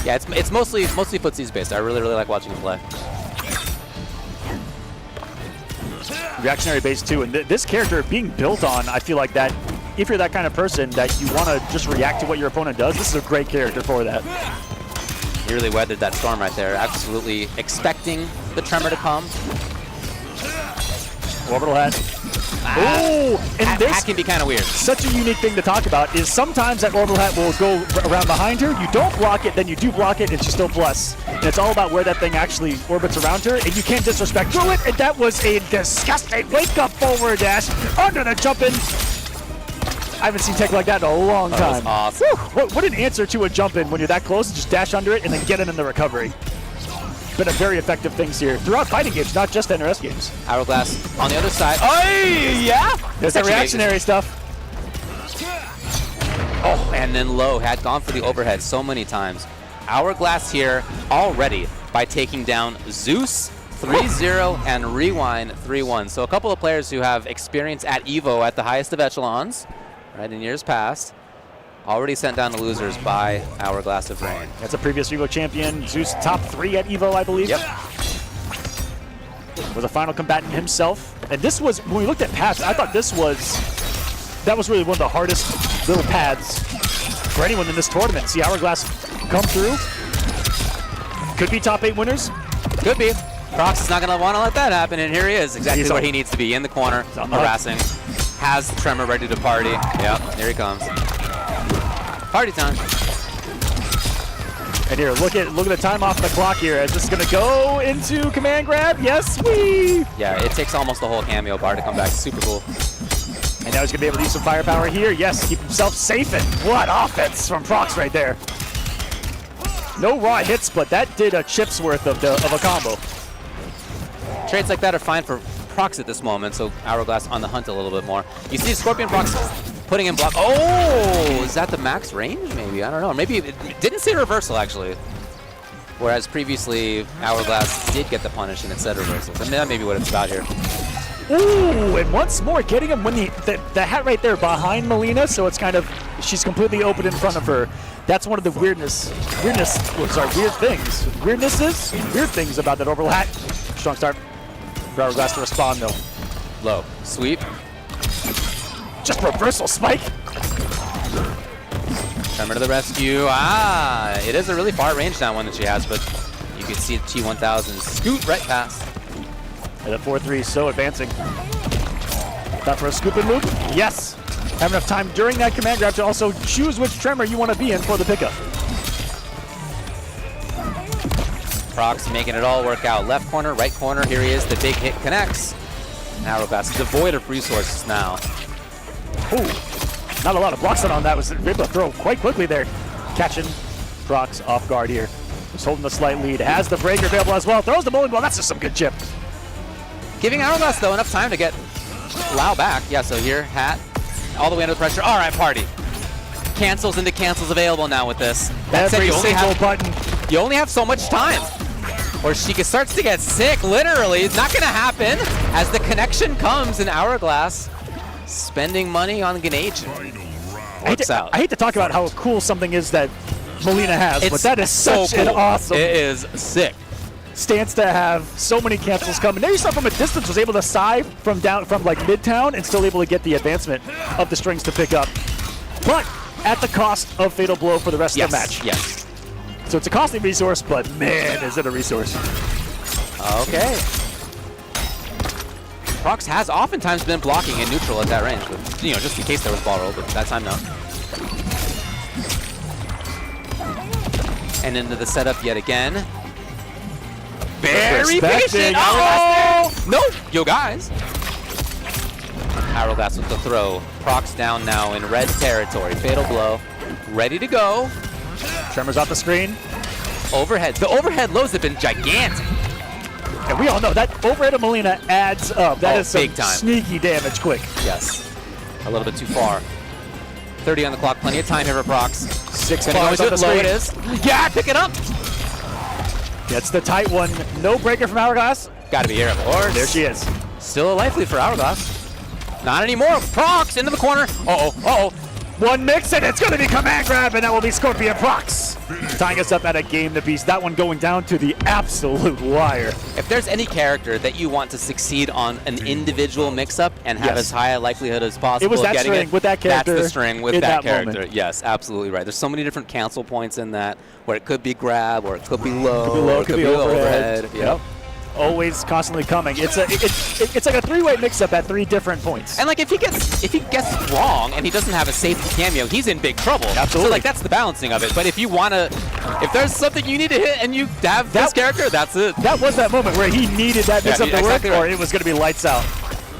Yeah, it's mostly footsies based. I really like watching him play. Reactionary base too, and this character being built on, I feel like that if you're that kind of person that you want to just react to what your opponent does, this is a great character for that. He really weathered that storm right there, absolutely expecting the tremor to come. Orbital hat. Oh, and that can be kind of weird. Such a unique thing to talk about is sometimes that orbital hat will go around behind her. You don't block it, then you do block it, and she still plus. And it's all about where that thing actually orbits around her, and you can't disrespect through it. And that was a disgusting wake-up forward dash under the jump-in. I haven't seen tech like that in a long time. Awesome. What an answer to a jump-in when you're that close. Just dash under it and then get it in the recovery. Been a very effective things here throughout fighting games, not just NRS games. Hourglass on the other side. Oh, yeah! There's the reactionary stuff. Oh, and then low had gone for the overhead so many times. Hourglass here already by taking down Zeus 3-0 and Rewind 3-1. So a couple of players who have experience at EVO at the highest of echelons, right, in years past, already sent down the losers by Hourglass of Rain. That's a previous EVO champion. Zeus top 3 at EVO, I believe. Yep. Was a final combatant himself. And this was, when we looked at paths, I thought that was really one of the hardest little paths for anyone in this tournament. See Hourglass come through. Could be top 8 winners. Could be. Prox is not going to want to let that happen, and here he is, exactly where he needs to be, in the corner, harassing. Has Tremor ready to party. Yep, here he comes. Party time. And here, look at the time off the clock here. Is this going to go into command grab? Yes, we. Yeah, it takes almost the whole cameo bar to come back. Super cool. And now he's going to be able to use some firepower here. Yes, keep himself safe. And what offense from Prox right there. No raw hits, but that did a chip's worth of a combo. Trades like that are fine for Prox at this moment, so Hourglass on the hunt a little bit more. You see Scorpion Prox putting in block. Oh, is that the max range? Maybe, I don't know. Maybe it didn't say reversal actually. Whereas previously Hourglass did get the punish and it said reversal. So that may be what it's about here. Ooh, and once more getting him when the hat right there behind Melina, so it's kind of, she's completely open in front of her. That's one of the weird things about that orbital hat. Strong start. Hourglass to respond though. Low. Sweep. Just reversal spike. Tremor to the rescue. Ah, it is a really far range that one that she has, but you can see the T1000 scoot right past. And the 4-3 so advancing. Thought for a scoop and loop. Yes. Have enough time during that command grab to also choose which Tremor you want to be in for the pickup. Prox making it all work out. Left corner, right corner. Here he is. The big hit connects. Hourglass devoid of resources now. Ooh, not a lot of blocks on that. Was able to throw quite quickly there. Catching Prox off guard here. Just holding the slight lead. Has the breaker available as well. Throws the bowling ball. That's just some good chip. Giving Hourglass, though, enough time to get Lau back. Yeah, so here, Hat, all the way under the pressure. All right, party. Cancels into cancels available now with this. That's every single button. You only have so much time. Or Sheikah starts to get sick, literally. It's not going to happen as the connection comes in Hourglass. Spending money on Grenade. Works out. I hate to talk about how cool something is that Melina has, but that is such an awesome. It is sick. Stance to have so many cancels coming. There you saw from a distance was able to side from like Midtown and still able to get the advancement of the strings to pick up. But at the cost of Fatal Blow for the rest of the match. Yes. So it's a costly resource, but man, is it a resource. Okay. Prox has oftentimes been blocking in neutral at that range, but, you know, just in case there was ball roll, but that time no. And into the setup yet again. Very patient. Oh! No! Yo, guys. Hourglass with the throw. Prox down now in red territory. Fatal Blow. Ready to go. Tremors off the screen. Overhead. The overhead lows have been gigantic. And we all know that overhead of Melina adds up. That is some big time. Sneaky damage quick. Yes. A little bit too far. 30 on the clock. Plenty of time here for Prox. 6 bars on the screen. Low it is. Yeah, pick it up. Gets the tight one. No breaker from Hourglass. Got to be here, of course. There she is. Still a life lead for Hourglass. Not anymore. Prox into the corner. Uh-oh. One mix, and it's going to be command grab, and that will be Scorpion Prox. Tying us up at a game to beast. That one going down to the absolute wire. If there's any character that you want to succeed on an individual mix-up and have as high a likelihood as possible it was that of getting string with that character. That's the string with in that, that character. moment. Yes, absolutely right. There's so many different cancel points in that, where it could be grab, or it could be low, Could be low, or it could be overhead. Yep. Always constantly coming. It's like a three-way mix-up at 3 different points. And like if he gets wrong and he doesn't have a safety cameo, he's in big trouble. Absolutely. So like that's the balancing of it. But if there's something you need to hit and you have this character, that's it. That was that moment where he needed that mix-up to work, or it was going to be lights out.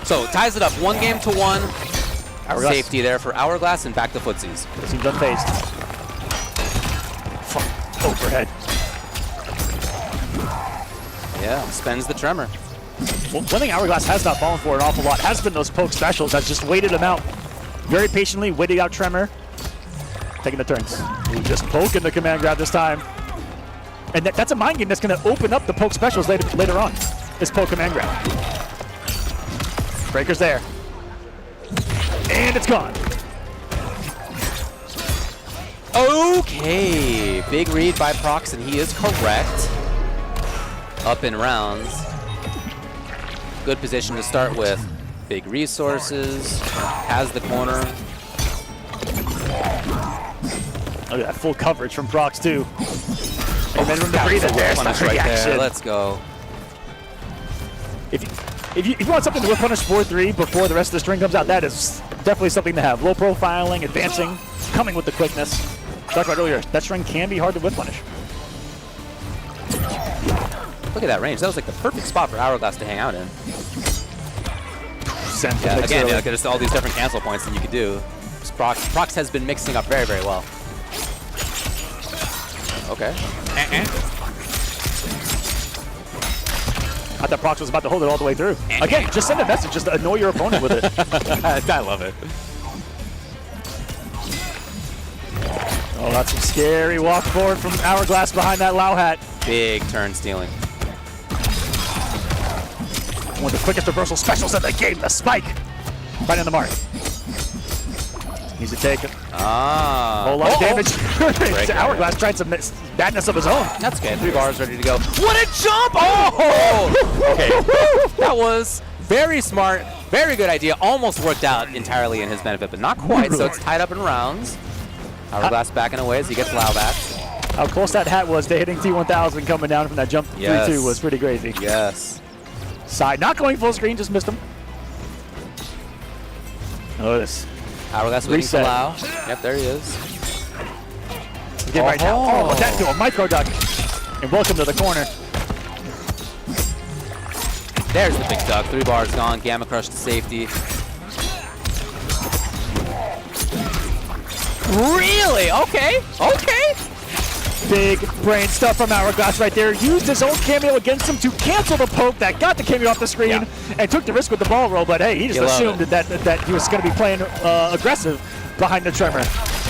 So ties it up 1-1. Hourglass. Safety there for Hourglass and back to footsies. Seems unfazed. Overhead. Yeah, spends the tremor. Well, one thing Hourglass has not fallen for an awful lot has been those poke specials. Has just waited him out very patiently, waiting out tremor, taking the turns. Ooh, just poking the command grab this time. And that's a mind game that's going to open up the poke specials later on. This poke command grab. Breaker's there. And it's gone. Okay, big read by Prox, and he is correct. Up in rounds. Good position to start with. Big resources. Has the corner. Look at that full coverage from Prox too. And then room to breathe it. There's the right reaction. there. Let's go. If you want something to whip punish 4-3 before the rest of the string comes out, that is definitely something to have. Low profiling, advancing, coming with the quickness. Talked about earlier, that string can be hard to whip punish. Look at that range. That was like the perfect spot for Hourglass to hang out in. Yeah, again, there's all these different cancel points that you could do. Prox has been mixing up very, very well. Okay. I thought Prox was about to hold it all the way through. Again, just send a message, just to annoy your opponent with it. I love it. Oh, that's some scary walk forward from Hourglass behind that Lao hat. Big turn stealing. One of the quickest reversal specials in the game, the spike. Right on the mark. Needs to take it. Ah. Whole lot of damage. Hourglass tried some badness of his own. That's good. 3 bars ready to go. What a jump! Oh! Okay. That was very smart. Very good idea. Almost worked out entirely in his benefit, but not quite. So it's tied up in rounds. Hourglass backing away as he gets Lao back. How close that hat was to hitting T1000 coming down from that jump 3-2 was pretty crazy. Yes. Side, not going full screen, just missed him. Oh, this. Hourglass waiting for Lao. Yep, there he is. Again right now. Oh, that to a micro duck. And welcome to the corner. There's the big duck. 3 bars gone. Gamma Crush to safety. Really? Okay. Okay. Big brain stuff from Hourglass right there. Used his own cameo against him to cancel the poke that got the cameo off the screen and took the risk with the ball roll. But hey, he just assumed that he was going to be playing aggressive behind the tremor.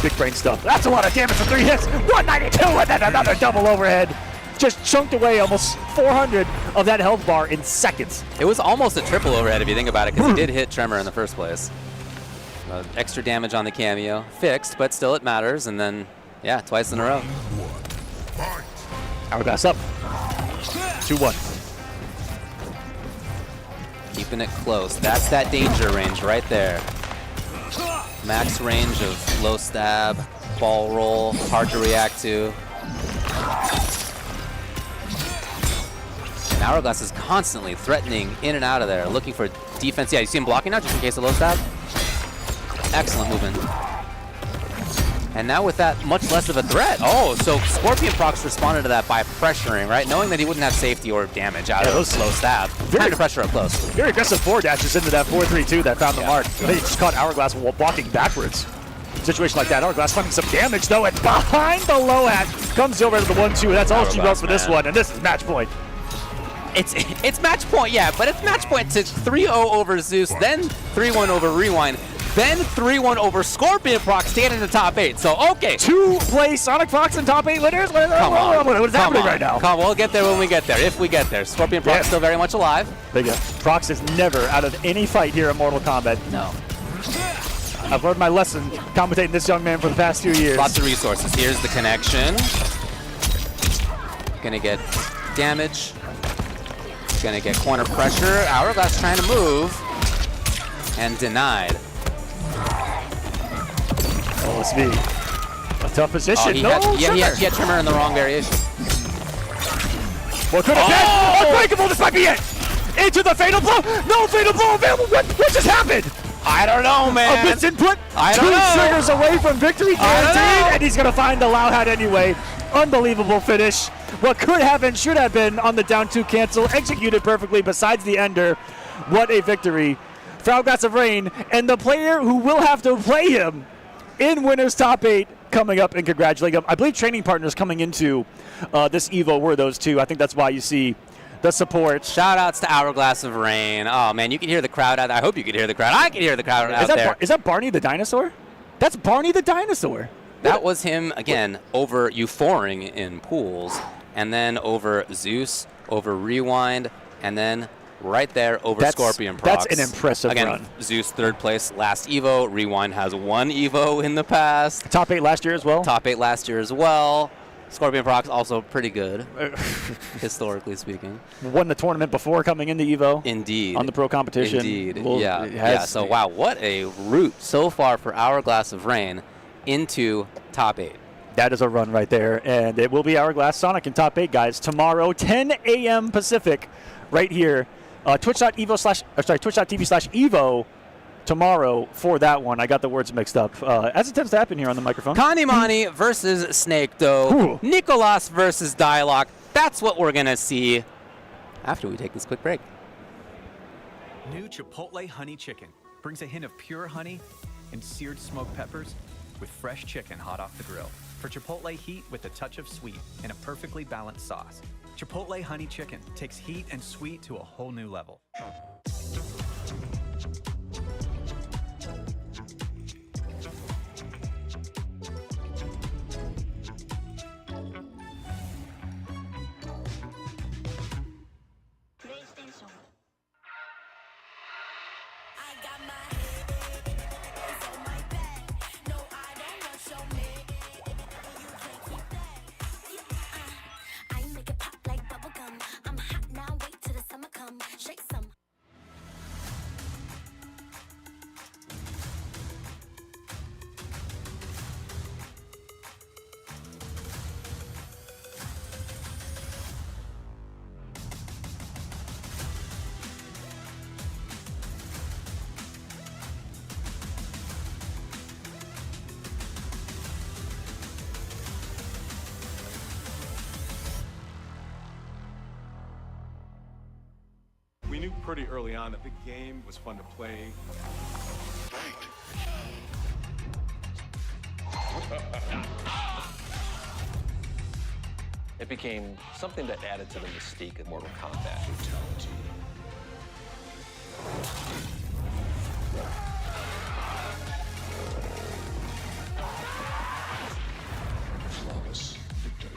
Big brain stuff. That's a lot of damage for 3 hits. 192 and then another double overhead. Just chunked away almost 400 of that health bar in seconds. It was almost a triple overhead if you think about it, because he did hit tremor in the first place. Extra damage on the cameo. Fixed, but still it matters. And then, yeah, twice in a row. Hourglass up. 2-1. Keeping it close. That's that danger range right there. Max range of low stab, ball roll, hard to react to. And Hourglass is constantly threatening in and out of there, looking for defense. Yeah, you see him blocking now just in case of low stab? Excellent movement. And now with that much less of a threat. Oh, so Scorpion Prox responded to that by pressuring, right? Knowing that he wouldn't have safety or damage out of those slow stab. Very pressure up close. Very aggressive forward dashes into that 4-3-2 that found the mark. They just caught Hourglass blocking backwards. Situation like that. Hourglass finding some damage though, and behind the low hat comes over to the 1-2. That's all she wrote for this one, and this is match point. It's match point, yeah, but it's match point to 3-0 over Zeus, then 3-1 over Rewind. then 3-1 over Scorpion Prox to get into top 8. So, okay. 2-play Sonic Fox and top 8 winners? What is happening right now? Come on, we'll get there when we get there, if we get there. Scorpion Prox still very much alive. Big up. Prox is never out of any fight here at Mortal Kombat. No. I've learned my lesson commentating this young man for the past 2 years. Lots of resources. Here's the connection. Gonna get damage. Gonna get corner pressure. Hourglass trying to move. And denied. OSV. A tough position. He had Trimmer in the wrong variation. What could have been? Unbreakable, this might be it! Into the fatal blow! No fatal blow available! What just happened? I don't know, man. A misinput. I don't know. 2 triggers away from victory guaranteed, and he's going to find the Loud Hat anyway. Unbelievable finish. What could have and should have been on the down 2 cancel, executed perfectly besides the ender. What a victory for Hourglass of Rain, and the player who will have to play him in Winners Top 8 coming up and congratulating him. I believe training partners coming into this EVO were those two. I think that's why you see the support. Shout outs to Hourglass of Rain. Oh man, you can hear the crowd out there. I hope you can hear the crowd. I can hear the crowd out there. Is that Barney the dinosaur? That's Barney the dinosaur. That was him, again, over Euphoring in pools, and then over Zeus, over Rewind, and then right there over Scorpion Prox. That's an impressive again, run. Zeus 3rd place last EVO. Rewind has 1 EVO in the past. Top 8 last year as well? Top 8 last year as well. Scorpion Prox also pretty good, historically speaking. Won the tournament before coming into EVO. Indeed. On the pro competition. Indeed. Well, yeah. So, wow, what a route so far for Hourglass of Rain into top 8. That is a run right there, and it will be Hourglass Sonic in top 8, guys. Tomorrow, 10 a.m. Pacific, right here. Twitch.tv/Evo tomorrow for that one. I got the words mixed up, as it tends to happen here on the microphone. Kanimani versus Snake Doe. Nicolas versus Dialogue. That's what we're going to see after we take this quick break. New Chipotle Honey Chicken brings a hint of pure honey and seared smoked peppers with fresh chicken hot off the grill. For Chipotle heat with a touch of sweet and a perfectly balanced sauce. Chipotle Honey Chicken takes heat and sweet to a whole new level. We knew pretty early on that the game was fun to play. It became something that added to the mystique of Mortal Kombat. Flawless victory.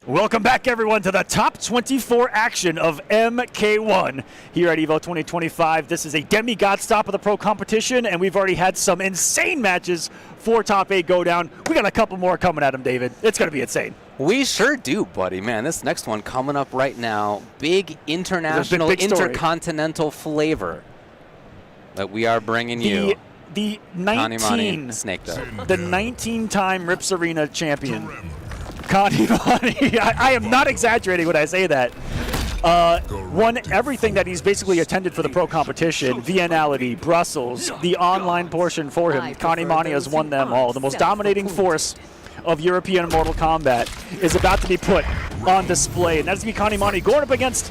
Welcome back, everyone, to the top 24 action of MK1 here at EVO 2025. This is a demigod stop of the pro competition, and we've already had some insane matches for top 8 go down. We got a couple more coming at them, David. It's going to be insane. We sure do, buddy. Man, this next one coming up right now, big international, big intercontinental flavor that we are bringing you. The 19-time Rips Arena champion. Connie Mani, I am not exaggerating when I say that. Won everything that he's basically attended for the pro competition. Viennality, Brussels, the online portion for him. Connie Mani has won them all. The most dominating force of European Mortal Kombat is about to be put on display. And that's going to be Connie Mani going up against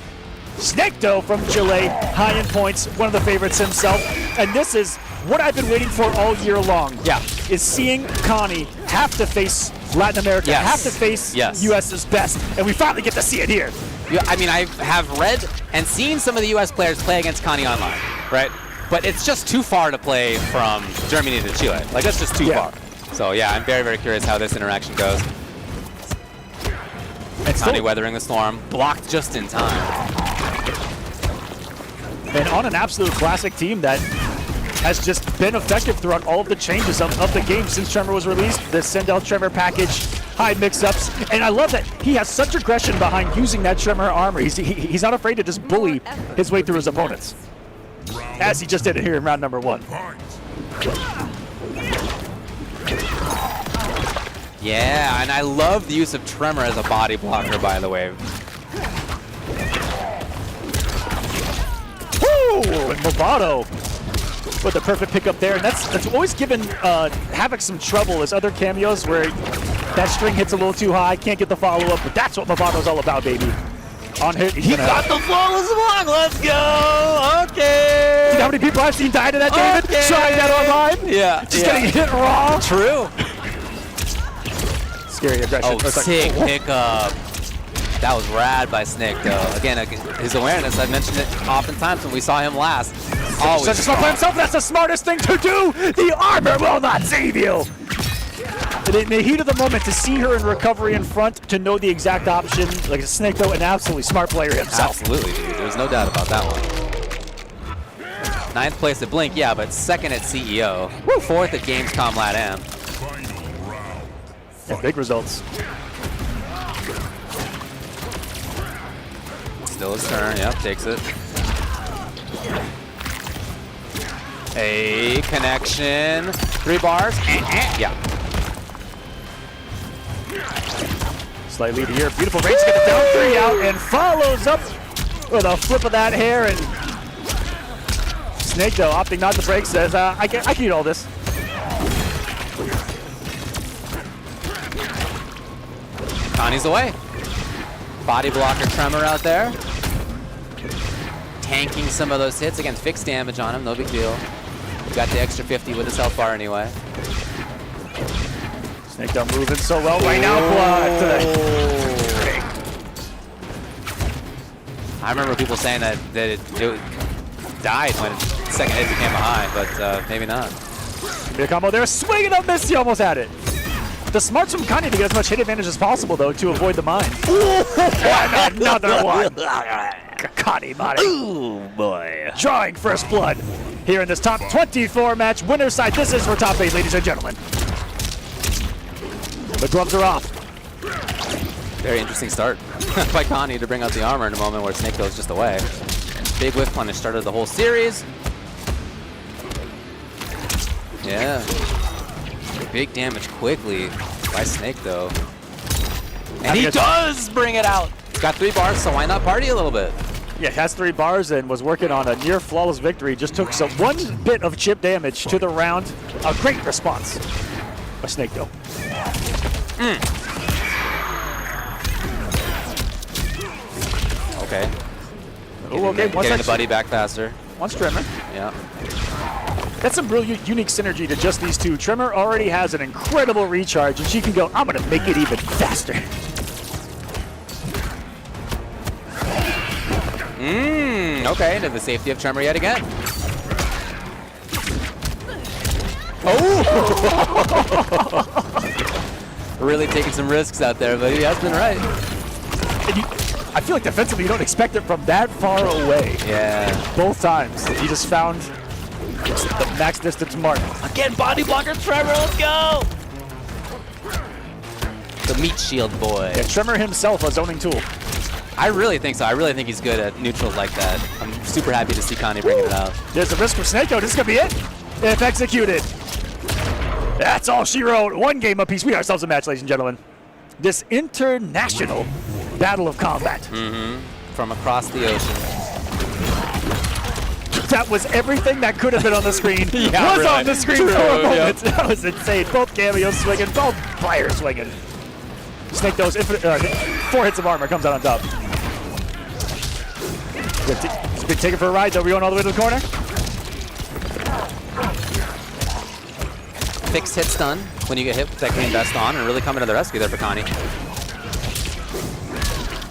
Snake from Chile, high in points, one of the favorites himself. And this is what I've been waiting for all year long. Yeah. Is seeing Connie have to face Latin America, have to face US's best, and we finally get to see it here. Yeah, I mean, I have read and seen some of the US players play against Connie online, right? But it's just too far to play from Germany to Chile. Like, that's just too far. So yeah, I'm very, very curious how this interaction goes. And Connie weathering the storm, blocked just in time. And on an absolute classic team that has just been effective throughout all of the changes of the game since Tremor was released. The Sindel Tremor package, high mix-ups, and I love that he has such aggression behind using that Tremor armor. He's not afraid to just bully his way through his opponents, as he just did it here in round number 1. Yeah, and I love the use of Tremor as a body blocker, by the way. Woo! And Movado with the perfect pickup there, and that's always given Havoc some trouble as other cameos where that string hits a little too high, can't get the follow-up, but that's what Movado's all about, baby. On hit, he got the flawless block, let's go, okay! Do you know how many people I've seen die to that, David? Okay. Trying that online? Yeah. Just getting hit raw. True. Scary aggression. Oh, sick pickup. That was rad by Snake, though. Again, his awareness, I mentioned it oftentimes when we saw him last. Always such a smart play himself, that's the smartest thing to do! The armor will not save you! In the heat of the moment, to see her in recovery in front, to know the exact option, like Snake, though, an absolutely smart player himself. Absolutely, dude. There's no doubt about that one. 9th place at Blink, yeah, but 2nd at CEO. 4th at Gamescom LATAM. Yeah, big results. Still his turn, yep, takes it. A connection, 3 bars, yeah. Slight lead here, beautiful range to get the down 3 out, and follows up with a flip of that hair, and Snake, though, opting not to break, says, I can eat all this. Connie's away. Body blocker Tremor out there. Tanking some of those hits. Again, fixed damage on him, no big deal. Got the extra 50 with his health bar anyway. Snake down moving so well right now. I remember people saying that it died when second hit became behind, but maybe not. Big combo there, swing it up, miss, he almost had it. The smarts from Kanye to get as much hit advantage as possible, though, to avoid the mine. Ooh, another one. Connie Mari. Ooh, boy. Drawing first blood here in this top 24 match. Winner's side, this is for top 8, ladies and gentlemen. The gloves are off. Very interesting start by Connie to bring out the armor in a moment where Snake goes just away. Big whiff punish started the whole series. Yeah. Big damage quickly by Snake though. And he does bring it out. He's got 3 bars, so why not party a little bit? Yeah, has 3 bars and was working on a near flawless victory. Just took one bit of chip damage to the round. A great response by Snake though. Okay. Ooh, okay, Getting the buddy back faster. One Tremor. Yeah. That's some real unique synergy to just these two. Tremor already has an incredible recharge, and she can go, I'm going to make it even faster. Okay, into the safety of Tremor yet again. Oh! Really taking some risks out there, but he has been right. I feel like defensively you don't expect it from that far away. Yeah. Both times. He just found the max distance mark. Again, body blocker Tremor, let's go! The meat shield boy. Yeah, Tremor himself a zoning tool. I really think so. I really think he's good at neutrals like that. I'm super happy to see Connie bringing it out. There's a risk for Snakeo. This is going to be it. If executed. That's all she wrote. 1 game apiece. We ourselves a match, ladies and gentlemen. This international battle of combat. From across the ocean. That was everything that could have been on the screen. Yeah, was really. on the screen for a moment. That was insane. Both cameos swinging, both fire swinging. Snake those 4 hits of armor comes out on top. Take it for a ride, though. We're going all the way to the corner. Fixed hit stun when you get hit with that green vest on, and really coming to the rescue there for Connie.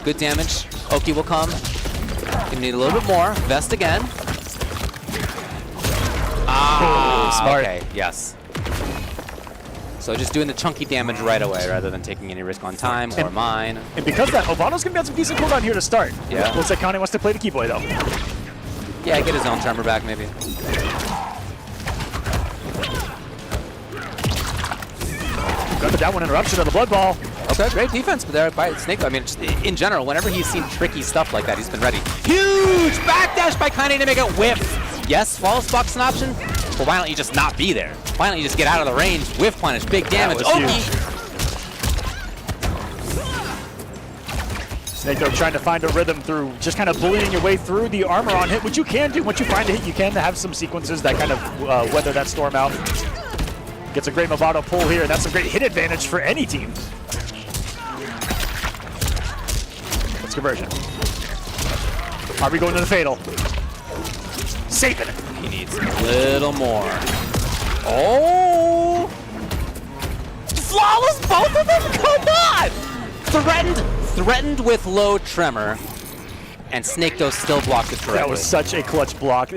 Good damage. Oki will come. Gonna need a little bit more. Vest again. Smart. Okay, yes. So just doing the chunky damage right away rather than taking any risk on time or mine. And because that, Ovano's going to be on some decent cooldown here to start. Yeah. Looks like Connie wants to play the key boy, though. Yeah, get his own Tremor back, maybe. Got the down one interruption of the blood ball. Okay, great defense there by Snake. I mean, just in general, whenever he's seen tricky stuff like that, he's been ready. Huge backdash by Connie to make it whiff. Yes, false box an option, but why don't you just not be there? Why don't you just get out of the range, whiff punish, big damage. Oki! Snake though trying to find a rhythm through just kind of bullying your way through the armor on hit, which you can do. Once you find a hit, you can have some sequences that kind of weather that storm out. Gets a great Movado pull here, and that's a great hit advantage for any team. Let's conversion. Are we going to the fatal? Saving it. He needs a little more. Oh! Flawless, both of them? Come on! Threatened with low Tremor, and Snakeo still blocked it correctly. That was such a clutch block.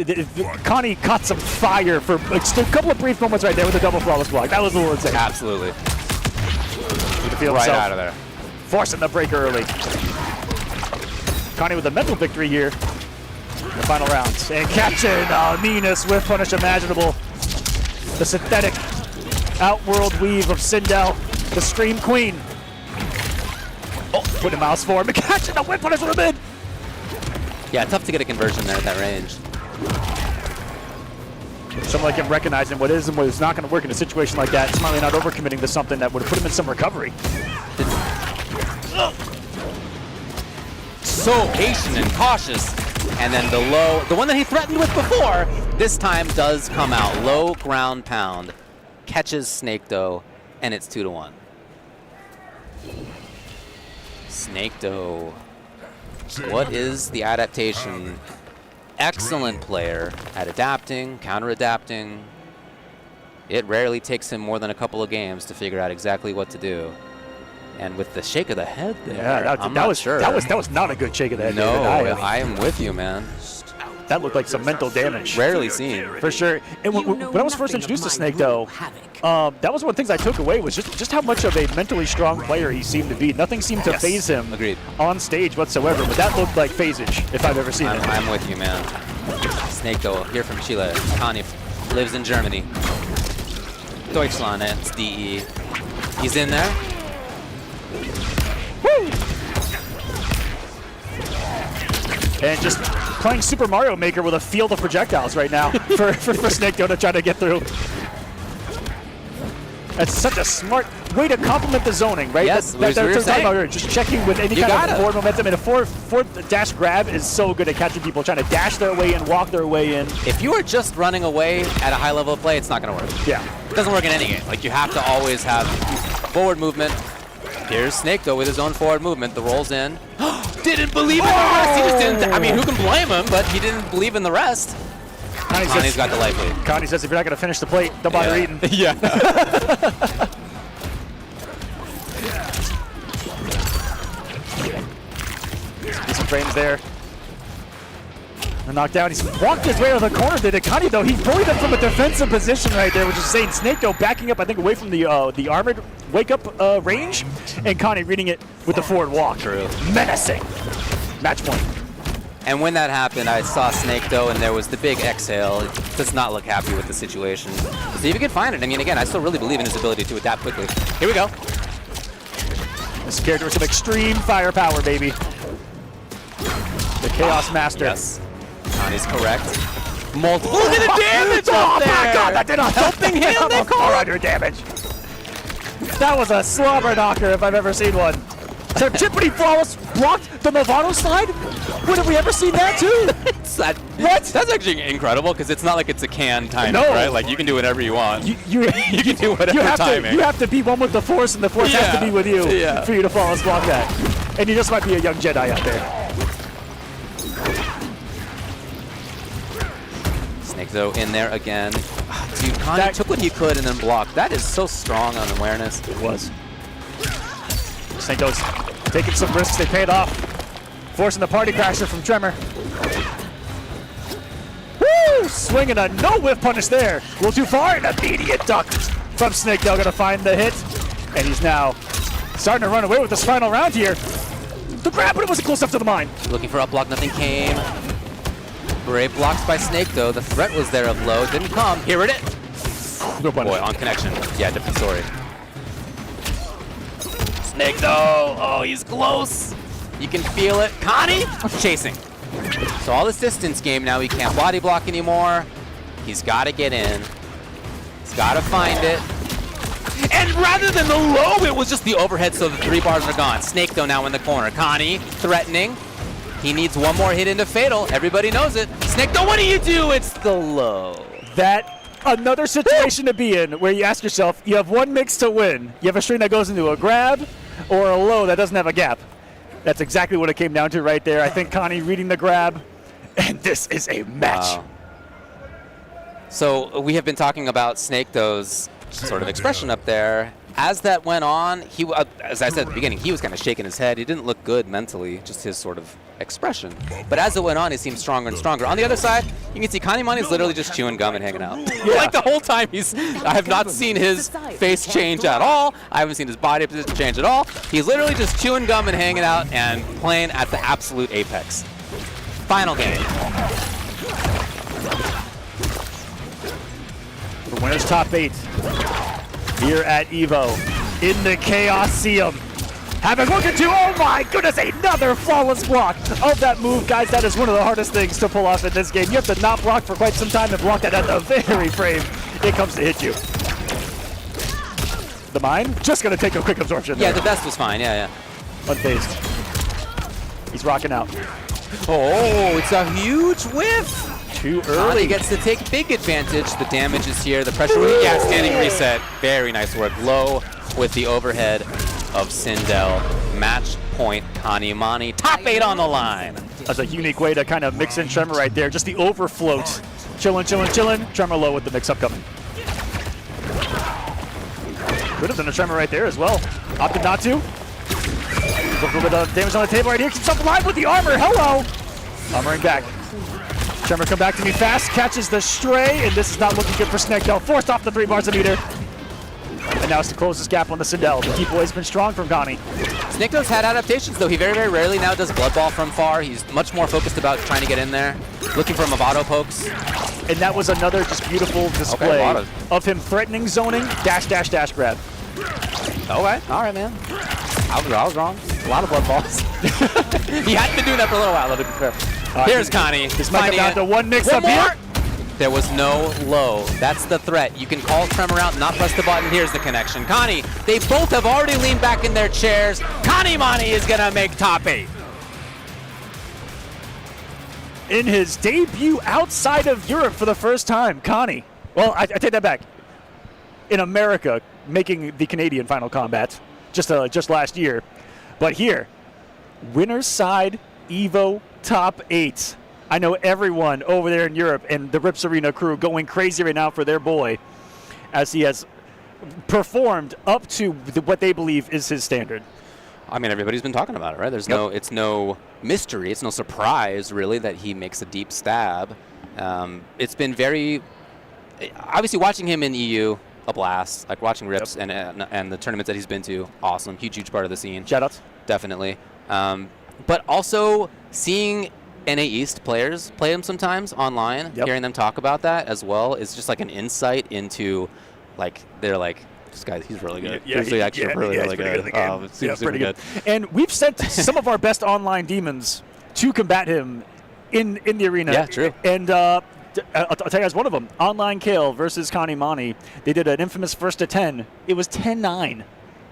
Connie caught some fire for just a couple of brief moments right there with a double flawless block. That was a little insane. Absolutely. You can feel right himself out of there. forcing the break early. Connie with a mental victory here in the final rounds. And catching meanest whiff punish imaginable. The synthetic outworld weave of Sindel, the Scream Queen. Oh, put a mouse form and catching the whiff punish from the mid. Yeah, tough to get a conversion there at that range. Someone like him recognizing what is and what is not going to work in a situation like that, smartly not overcommitting to something that would have put him in some recovery. So patient and cautious. And then the low, the one that he threatened with before, this time does come out. Low ground pound. Catches Snakeo, and it's 2-1. Snakeo. What is the adaptation? Excellent player at adapting, counter-adapting. It rarely takes him more than a couple of games to figure out exactly what to do. And with the shake of the head there, yeah, I'm not was sure. That was not a good shake of the head. No, I am with you, man. that looked like some mental damage. Rarely seen. For sure. And when I was first introduced to Snake, though, that was one of the things I took away was just how much of a mentally strong player he seemed to be. Nothing seemed to phase him on stage whatsoever, but that looked like phasage if I've ever seen it. I'm with you, man. Snake, though, here from Chile. Connie lives in Germany. Deutschland, it's DE. He's in there. Woo! And just playing Super Mario Maker with a field of projectiles right now for Snake to try to get through. That's such a smart way to complement the zoning, right? Yes, that's what we're talking about. Just checking with any kind of forward momentum. And a forward dash grab is so good at catching people trying to dash their way in, walk their way in. If you are just running away at a high level of play, it's not going to work. Yeah. It doesn't work in any game. Like, you have to always have forward movement. Here's Snake, though, with his own forward movement. The rolls in. Didn't believe in the rest. He just didn't. I mean, who can blame him? But he didn't believe in the rest. Connie's got the life lead. Connie says, if you're not going to finish the plate, don't bother eating. Yeah. Some frames there. A knockdown. He's walked his way to the corner. Did it? Connie, though, he bullied him from a defensive position right there, which is saying Snake, though, backing up, I think, away from the armored wake-up range, and Connie reading it with the forward walk. True. Menacing. Match point. And when that happened, I saw Snake, though, and there was the big exhale. He does not look happy with the situation. See if he can find it. I mean, again, I still really believe in his ability to adapt quickly. Here we go. This character with some extreme firepower, baby. The Chaos Master. Yes. Connie's correct. Multiple. Look at the damage up there! Oh my god, that did not Something hit him, they call 400 damage. That was a slobber knocker if I've ever seen one. So Tippity Flawless blocked the Movado slide? When have we ever seen that too? What? That's actually incredible because it's not like it's a can timing, right? Like you can do whatever you want. You can do whatever timing. You have to be one with the Force, and the Force has to be with you for you to flawless block that. And you just might be a young Jedi out there. Snake, though, in there again. Dude, Connie took what he could and then blocked. That is so strong on awareness. It was. Snake goes taking some risks. They paid off. Forcing the party crasher from Tremor. Woo! Swinging a no-whiff punish there. A little too far. An immediate duck from Snake. They're going to find the hit. And he's now starting to run away with this final round here. The grab, but it wasn't close enough to the mine. Looking for up block. Nothing came. Great blocks by Snake, though. The threat was there of low. Didn't come. Here it is. Good punish. Boy, on connection. Yeah, different story. Snake, though. Oh, he's close. You can feel it. Connie chasing. So all this distance game now, he can't body block anymore. He's got to get in. He's got to find it. And rather than the low, it was just the overhead, so the 3 bars are gone. Snake, though, now in the corner. Connie threatening. He needs one more hit into Fatal. Everybody knows it. Snake, though, what do you do? It's the low. That another situation to be in where you ask yourself, you have one mix to win. You have a string that goes into a grab or a low that doesn't have a gap. That's exactly what it came down to right there. I think Connie reading the grab, and this is a match. Wow. So we have been talking about Snake, though's sort of expression up there. As that went on, he, as I said at the beginning, he was kind of shaking his head. He didn't look good mentally, just his sort of expression. But as it went on, he seemed stronger and stronger. On the other side, you can see Connie Money's literally just chewing gum and hanging out. Yeah. Like the whole time, I have not seen his face change at all. I haven't seen his body position change at all. He's literally just chewing gum and hanging out and playing at the absolute apex. Final game. The winner's top 8 here at EVO in the Chaosium. Have a look at you. Oh my goodness, another flawless block of that move. Guys, that is one of the hardest things to pull off in this game. You have to not block for quite some time and block that at the very frame it comes to hit you. The mine, just going to take a quick absorption there. Yeah, the best was fine, yeah. Unfazed. He's rocking out. Oh, it's a huge whiff. Too early. He gets to take big advantage. The damage is here. The pressure, yeah, standing reset. Very nice work. Low with the overhead of Sindel. Match point, Kanimani. Top 8 on the line. That's a unique way to kind of mix in Tremor right there. Just the overfloat. Chillin', chillin', chillin'. Tremor low with the mix-up coming. Could have done a Tremor right there as well. Opted not to. A little bit of damage on the table right here. Keeps himself alive with the armor. Hello. Armoring back. Tremor, come back to me fast. Catches the stray, and this is not looking good for Snake. Forced off the 3 bars a meter. And now it's to close this gap on the Sindel. The keep away's been strong from Connie. Snakedo's had adaptations, though. He very, very rarely now does Blood Ball from far. He's much more focused about trying to get in there, looking for Movado pokes. And that was another just beautiful display of him threatening zoning, dash, dash, dash, grab. Okay, all right, man. I was wrong. A lot of Blood Balls. He hadn't been doing that for a little while, though, to be fair. Here's Connie. This might come down to one mix up here. There was no low. That's the threat. You can call Tremor out, not press the button. Here's the connection. Connie, they both have already leaned back in their chairs. Connie Mani is going to make top 8. In his debut outside of Europe for the first time, Connie. Well, I take that back. In America, making the Canadian Final Kombat just last year. But here, winner's side, Evo, top 8. I know everyone over there in Europe and the Rips Arena crew going crazy right now for their boy as he has performed up to what they believe is his standard. I mean, everybody's been talking about it, right? It's no mystery. It's no surprise, really, that he makes a deep stab. It's been very, obviously watching him in EU, a blast. Like watching Rips and the tournaments that he's been to, awesome. Huge part of the scene. Shoutouts. Definitely. But also seeing NA East players play him sometimes online, hearing them talk about that as well is just like an insight into, like, they're like, this guy, he's really good. He's actually really good. It seems super good. And we've sent some of our best online demons to combat him in the arena. Yeah, true. And I'll tell you guys one of them, Online Kale versus Connie Mani. They did an infamous 1st to 10. It was 10-9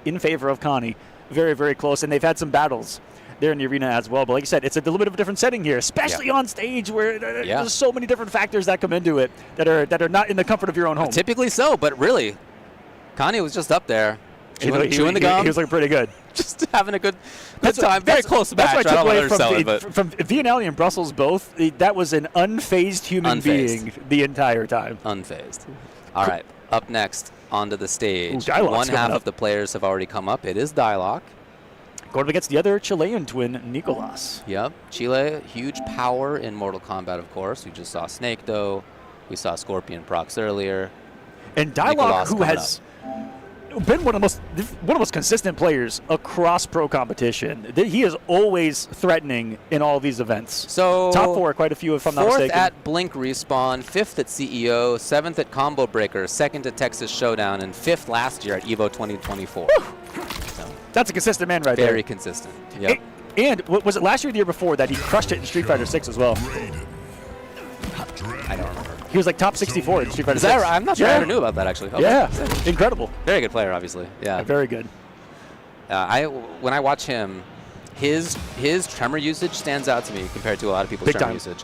in favor of Connie. Very, very close. And they've had some battles there in the arena as well. But like I said, it's a little bit of a different setting here, especially on stage where there's so many different factors that come into it that are not in the comfort of your own home. Typically so, but really, Connie was just up there chewing the gum. He was looking pretty good. Just having a good time. Very close match. That's what I took away from Vianelli and Brussels both. That was an unfazed human being the entire time. Unfazed. All right, up next onto the stage. Ooh, one half of the players have already come up. It is Dialogue. Going up against the other Chilean twin, Nicolas. Yep, Chile, huge power in Mortal Kombat, of course. We just saw Snake, though. We saw Scorpion Prox earlier. And Dialogue, who has been one of the most consistent players across pro competition. He is always threatening in all these events. So top 4, quite a few if I'm not mistaken. 4th at Blink Respawn, 5th at CEO, 7th at Combo Breaker, 2nd at Texas Showdown, and 5th last year at Evo 2024. That's a consistent man right there. Very consistent. Yep. And was it last year or the year before that he crushed it in Street Fighter 6 as well? I don't remember. He was like top 64 in Street Fighter 6. I'm not sure I ever knew about that, actually. Okay. Yeah, incredible. Very good player, obviously. Yeah, very good. When I watch him, his tremor usage stands out to me compared to a lot of people's tremor usage.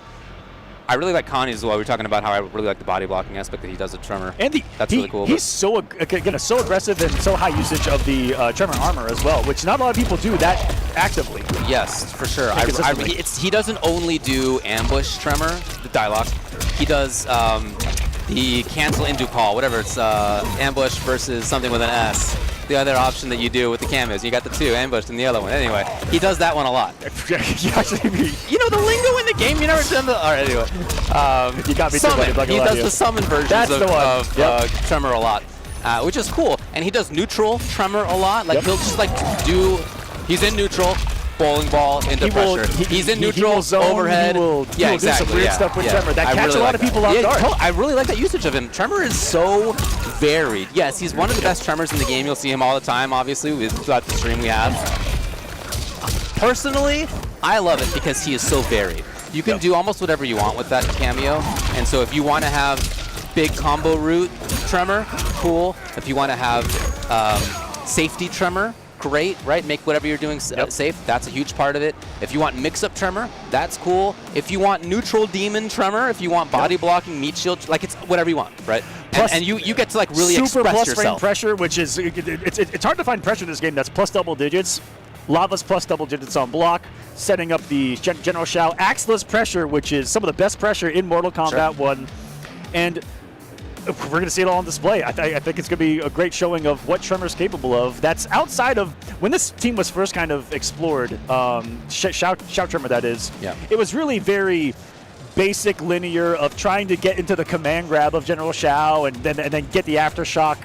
I really like Connie's as well. We were talking about how I really like the body blocking aspect that he does with Tremor. And that's really cool. He's so aggressive and so high usage of the Tremor armor as well, which not a lot of people do that actively. Yes, for sure. He doesn't only do ambush Tremor, the Dialogue. He does the cancel into call, whatever. It's ambush versus something with an S. The other option that you do with the cameos. You got the 2 ambushed in the other one. Anyway, he does that one a lot. You know the lingo in the game. You never done the. All right, anyway. You got me summon. He does the summon versions of Tremor a lot, which is cool. And he does neutral Tremor a lot. Like he'll just do. He's in neutral. Bowling ball into pressure. He's in neutral, overhead. He will exactly. do some weird stuff with Tremor. That catches a lot of people off guard. I really like that usage of him. Tremor is so varied. Yes, he's one of the best Tremors in the game. You'll see him all the time, obviously, throughout the stream we have. Personally, I love it because he is so varied. You can do almost whatever you want with that cameo. And so if you want to have big combo route Tremor, cool. If you want to have safety Tremor, great, right? Make whatever you're doing safe. That's a huge part of it. If you want mix-up Tremor, that's cool. If you want neutral demon Tremor, if you want body blocking, meat shield, like it's whatever you want, right? And you get to like really express yourself. Frame pressure, which is it's hard to find pressure in this game that's plus double digits. Lava's plus double digits on block, setting up the General Shao. Axeless pressure, which is some of the best pressure in Mortal Kombat 1. And we're going to see it all on display. I think it's going to be a great showing of what Tremor's capable of. That's outside of when this team was first kind of explored, Shao Tremor that is. Yeah. It was really very basic linear of trying to get into the command grab of General Shao and then get the aftershock,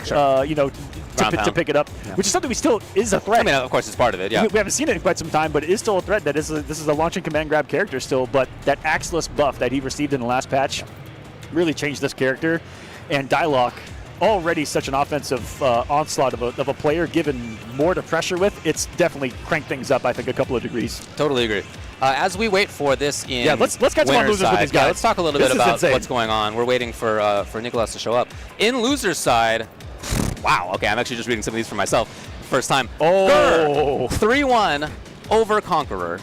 to pick it up, which is something we still is a threat. I mean, of course, it's part of it. Yeah, we haven't seen it in quite some time, but it is still a threat. This is a launching command grab character still, but that Axeless buff that he received in the last patch really changed this character. And Dialogue, already such an offensive onslaught of a player, given more to pressure with, it's definitely cranked things up, I think, a couple of degrees. Totally agree. As we wait for this in let's catch some losers with these guys. Let's talk a little bit about what's going on. We're waiting for Nicholas to show up. In losers side, wow, okay, I'm actually just reading some of these for myself. First time. Oh. 3-1 over Conqueror.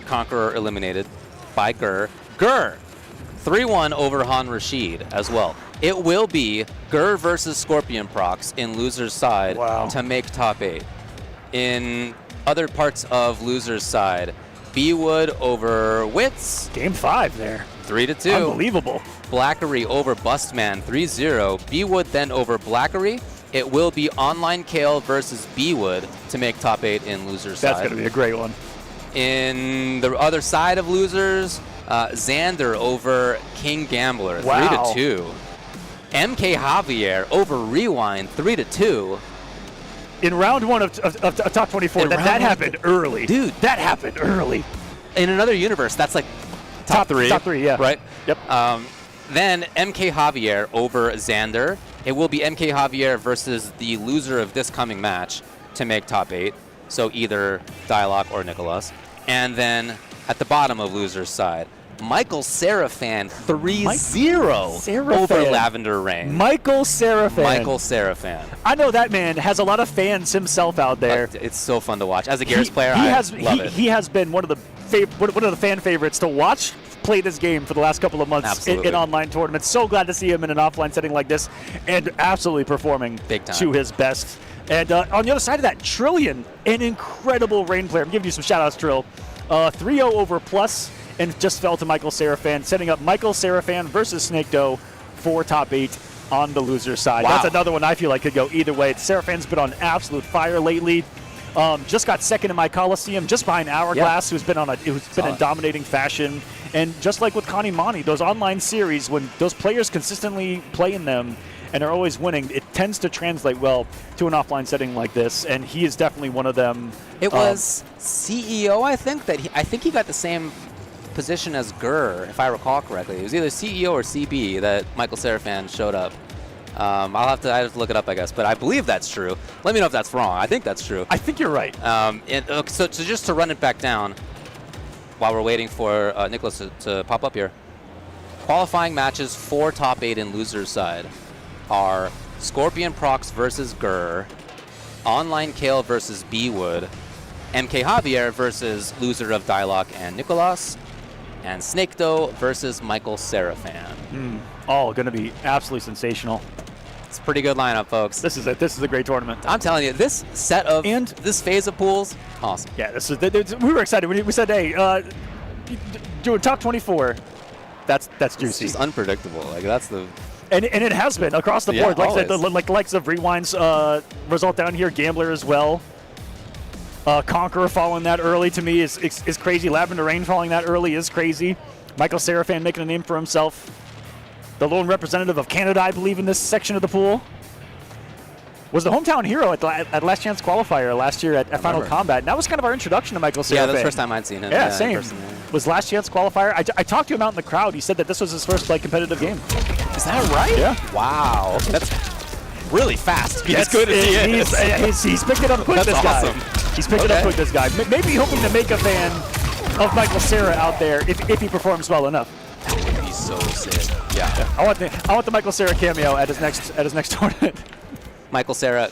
Conqueror eliminated by Gur. 3-1 over Han Rashid as well. It will be Gur versus Scorpion Prox in losers side to make top 8. In other parts of losers side, B-Wood over Wits. Game 5 there. 3-2. Unbelievable. Blackery over Bustman, 3-0. B-Wood then over Blackery. It will be Online Kale versus B-Wood to make top 8 in losers side. That's going to be a great one. In the other side of losers, Xander over King Gambler, 3-2. MK Javier over Rewind, 3-2. In round 1 of top 24, that happened early. Dude, that happened early. In another universe, that's like top 3. Top 3, yeah. Right? Yep. Then MK Javier over Xander. It will be MK Javier versus the loser of this coming match to make top 8. So either Dialogue or Nicholas. And then at the bottom of losers side, Michael Seraphan 3-0 over Lavender Rain. Michael Seraphan. I know that man has a lot of fans himself out there. It's so fun to watch. As a Gears player, I love it. He has been one of the fan favorites to watch play this game for the last couple of months in online tournaments. So glad to see him in an offline setting like this and absolutely performing big time to his best. And on the other side of that, Trillion, an incredible Rain player. I'm giving you some shout-outs, Trill. 3-0 over Plus. And just fell to Michael Seraphan, setting up Michael Seraphan versus Snake Doe for top 8 on the loser side. Wow. That's another one I feel like could go either way. Seraphan's been on absolute fire lately. Just got second in my Coliseum, just behind Hourglass, who's been in dominating fashion. And just like with Connie Mani, those online series, when those players consistently play in them and are always winning, it tends to translate well to an offline setting like this. And he is definitely one of them. It was CEO, I think he got the same position as Gur, if I recall correctly. It was either CEO or CB that Michael Seraphan showed up. I have to look it up, I guess, but I believe that's true. Let me know if that's wrong. I think that's true. I think you're right. So just to run it back down, while we're waiting for Nicholas to pop up here, qualifying matches for top 8 in losers side are Scorpion Prox versus Gur, Online Kale versus B-Wood, MK Javier versus loser of Dialogue and Nicholas, and Snake Doe versus Michael Seraphan. All going to be absolutely sensational. It's a pretty good lineup, folks. This is a great tournament. I'm telling you, this set of this phase of pools, awesome. Yeah, we were excited. We said, hey, doing top 24, that's juicy. It's just unpredictable. Like that's the. And it has been across the board. Like I said, like the likes of Rewind's result down here, Gambler as well. Conqueror following that early to me is crazy. Lavender Rain following that early is crazy. Michael Seraphan making a name for himself. The lone representative of Canada, I believe, in this section of the pool. Was the hometown hero at Last Chance Qualifier last year at Final Combat. And that was kind of our introduction to Michael Seraphan. Yeah, that's the first time I'd seen him. Yeah, same. Was Last Chance Qualifier. I talked to him out in the crowd. He said that this was his first competitive game. Is that right? Yeah. Wow. That's really fast. He's good as he is. He's picked it up quick, this guy. He's picked it up quick, this guy. Maybe hoping to make a fan of Michael Serra out there if he performs well enough. That would be so sick. Yeah. I want the Michael Serra cameo at his next tournament. Michael Serra,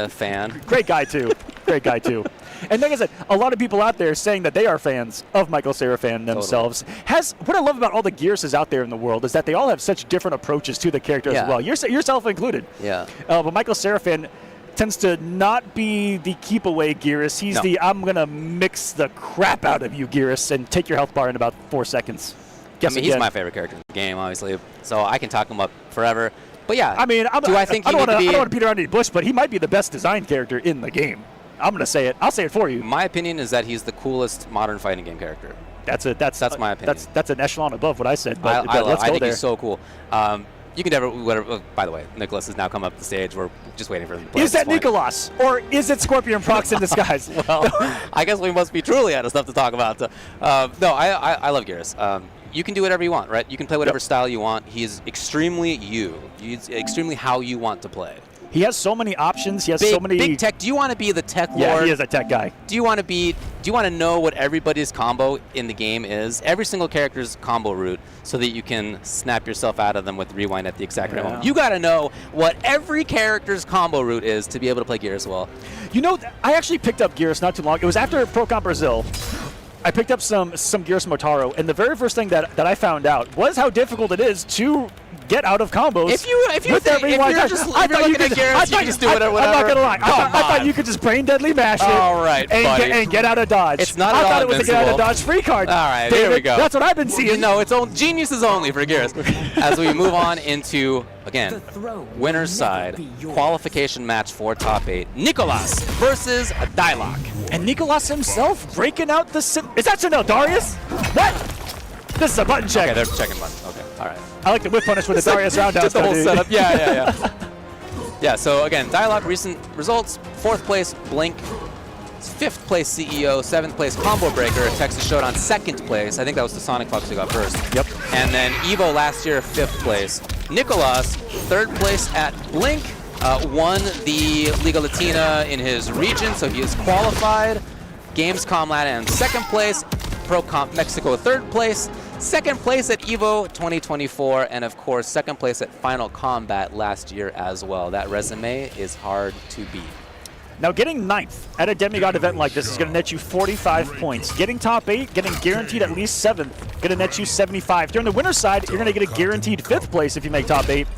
fan. Great guy too. Great guy too. And like I said, a lot of people out there saying that they are fans of Michael Seraphan themselves. Totally. What I love about all the Gearses out there in the world is that they all have such different approaches to the character as well. Yourself included. Yeah. But Michael Seraphan tends to not be the keep away Gearus. He's the I'm gonna mix the crap out of you Gearus and take your health bar in about 4 seconds. He's my favorite character in the game, obviously. So I can talk him up forever. But yeah, I don't want to beat around the bush, but he might be the best designed character in the game. I'm going to say it. I'll say it for you. My opinion is that he's the coolest modern fighting game character. That's my opinion. That's an echelon above what I said. But let's go I think there. he's so cool. You can never. Whatever. By the way, Nicholas has now come up the stage. We're just waiting for him to play. Is that Nicholas, or is it Scorpion Prox in disguise? Well, I guess we must be truly out of stuff to talk about. No, I love Geras. You can do whatever you want, right? You can play whatever style you want. He's extremely you. He's extremely how you want to play. He has so many options. He has so many big tech. Do you want to be the tech lord? Yeah, he is a tech guy. Do you want to know what everybody's combo in the game is? Every single character's combo route, so that you can snap yourself out of them with rewind at the exact right moment. You got to know what every character's combo route is to be able to play Geras well. You know, I actually picked up Geras not too long. It was after ProCon Brazil. I picked up some Geras Motaro, and the very first thing that I found out was how difficult it is to get out of combos. If you're looking at Geras, you can just do whatever. I'm not gonna lie. I thought you could just brain deadly mash it. All right, and get out of dodge. It's not I at all thought it was a get out of dodge free card. All right, David, there we go. That's what I've been seeing. No, it's geniuses only for Geras. As we move on into, again, winner's side, qualification match for top 8. Nicholas versus Dialogue. And Nicholas himself breaking out the... Is that Chanel Darius? What? This is a button check. Okay, they're checking button. Okay, all right. I like the whip punish with the Darius roundhouse. Just the whole setup. Yeah. Yeah, so again, Dialogue recent results. 4th place, Blink. 5th place, CEO. 7th place, Combo Breaker. Texas Showdown, 2nd place. I think that was the Sonic Fox who got first. Yep. And then Evo last year, 5th place. Nicholas, 3rd place at Blink. Won the Liga Latina in his region, so he is qualified. Gamescom Latin, 2nd place. Pro Comp Mexico, 3rd place. 2nd place at Evo 2024, and of course, 2nd place at Final Combat last year as well. That resume is hard to beat. Now, getting 9th at a Demigod event like this is going to net you 45 points. Getting top 8, getting guaranteed at least 7th, going to net you 75. During the winner's side, you're going to get a guaranteed 5th place if you make top 8,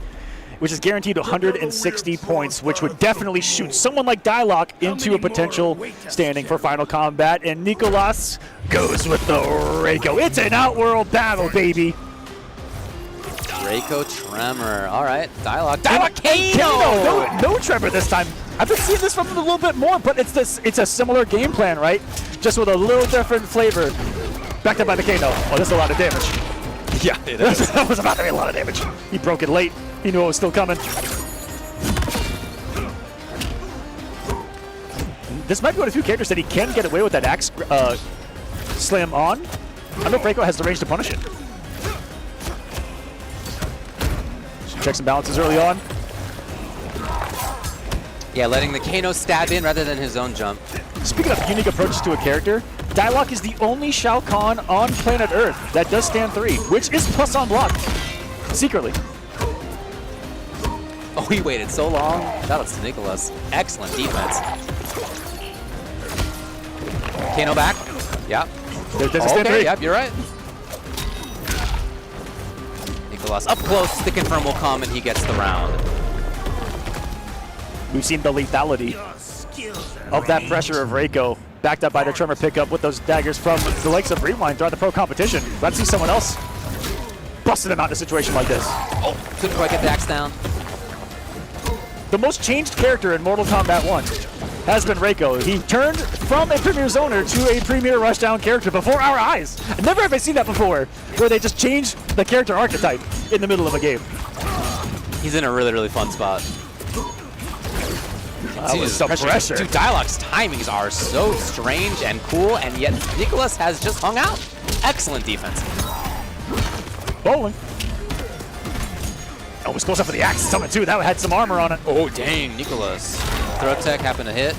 which is guaranteed 160 points, which would definitely shoot someone like Dialogue into a potential standing for Final Combat. And Nicholas goes with the Reiko. It's an Outworld battle, baby. Reiko Tremor. All right, Dialogue. Dialogue Kano! No Tremor this time. I've been seeing this from him a little bit more, but it's a similar game plan, right? Just with a little different flavor. Backed up by the Kano. Oh, that's a lot of damage. Yeah, it is. That was about to be a lot of damage. He broke it late. He knew it was still coming. This might be one of the few characters that he can get away with that axe slam on. I don't know if Reiko has the range to punish it. Check some balances early on. Yeah, letting the Kano stab in rather than his own jump. Speaking of unique approaches to a character, Dialogue is the only Shao Kahn on planet Earth that does stand 3, which is plus on block, secretly. Oh, he waited so long. Shout out to Nicholas. Excellent defense. Kano back. Yep. There's a stand 3. Yep, you're right. Nicholas up close. The confirm will come, and he gets the round. We've seen the lethality of that pressure of Reiko, backed up by the Tremor pickup with those daggers from the likes of Rewind throughout the pro competition. Let's see someone else busting him out in a situation like this. Oh, couldn't quite get the axe down. The most changed character in Mortal Kombat 1 has been Reiko. He turned from a Premier Zoner to a Premier Rushdown character before our eyes. Never have I seen that before, where they just change the character archetype in the middle of a game. He's in a really, really fun spot. That was some pressure. Dude, Dialogue's timings are so strange and cool, and yet Nicholas has just hung out. Excellent defense. Bowling. Oh, was close up for the axe summon too. That had some armor on it. Oh, dang, Nicholas. Throw tech happened to hit.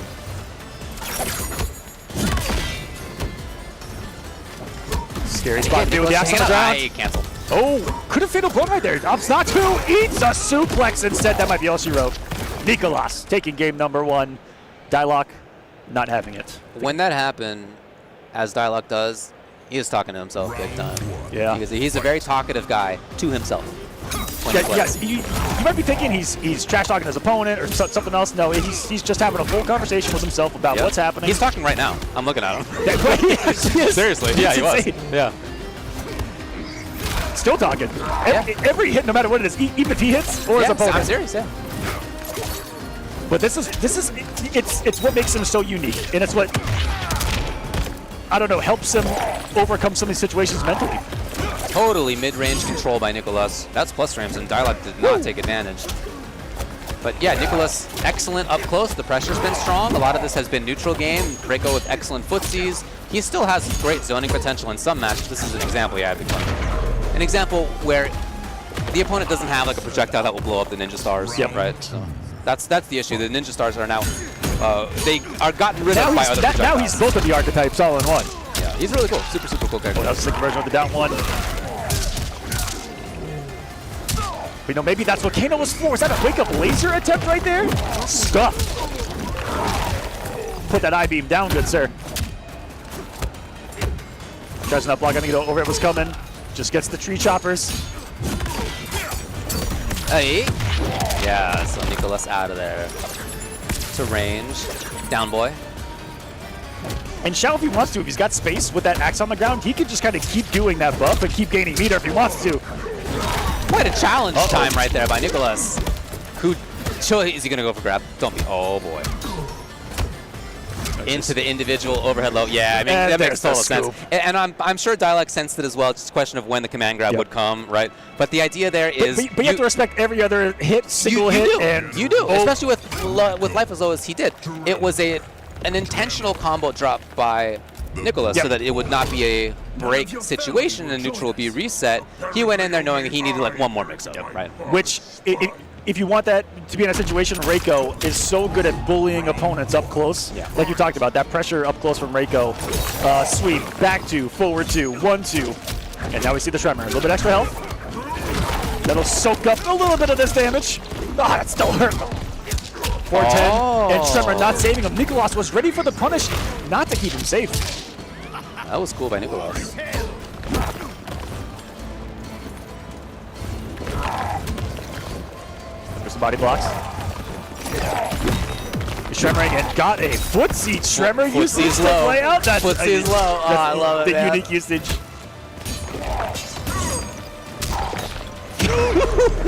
Scary spot to do with the axe on the ground. He canceled. Oh, could have fatal blown right there. Obsnatu eats a suplex instead. That might be all she wrote. Nicholas taking game number 1. Dialogue not having it. When that happened, as Dialogue does, he was talking to himself big time. Yeah. Because he's a very talkative guy to himself. Yes, you might be thinking he's trash talking his opponent or something else. No, he's just having a full conversation with himself about what's happening. He's talking right now. I'm looking at him. Seriously, yeah, he was. Yeah. Still talking. Every hit, no matter what it is, even if he hits or his opponent. I'm serious. Yeah. But this is it's what makes him so unique, and it's what I don't know, helps him overcome some of these situations mentally. Totally mid-range control by Nicholas. That's plus frames, and Dialog did not take advantage. But yeah, Nicholas, excellent up close. The pressure's been strong. A lot of this has been neutral game. Reiko with excellent footsies. He still has great zoning potential in some matches. This is an example, yeah, an example where the opponent doesn't have like a projectile that will blow up the Ninja Stars, right? So that's the issue. The Ninja Stars are now, they are gotten rid of by other projectiles. Now he's both of the archetypes all in one. Yeah, he's really cool. Super, super cool character. Oh, that was the second version of the down one. But, you know, maybe that's what Kano was for. Is that a wake-up laser attempt right there? Stuff. Put that I-beam down, good sir. Tries an up block. I think the overhead was coming. Just gets the tree choppers. Hey. Yeah, so Nicholas out of there. To range. Down boy. And Xiao, if he wants to, if he's got space with that axe on the ground, he could just kind of keep doing that buff and keep gaining meter if he wants to. Quite a challenge time right there by Nicholas. Who, is he going to go for grab? Don't be, oh boy. Into the individual overhead low. Yeah, I mean, that makes total sense. And I'm sure Dialog sensed it as well. It's just a question of when the command grab would come, right? But the idea there is... But you have to respect every other hit, single hit. You do, especially with life as low as he did. It was an intentional combo drop by Nicholas so that it would not be a break situation and neutral would be reset. He went in there knowing that he needed like one more mix-up, right? Which, if you want that to be in a situation, Reiko is so good at bullying opponents up close. Yeah. Like you talked about, that pressure up close from Reiko. Sweep, back two, forward two, 1-2. And now we see the Tremor. A little bit extra health. That'll soak up a little bit of this damage. Ah, that still hurt. 410, and Tremor not saving him. Nicholas was ready for the punish, not to keep him safe. That was cool by Nicholas. There's some body blocks. Tremor and got a footsie. Tremor uses the play out. Footsie is low. Oh, I love it, the unique usage.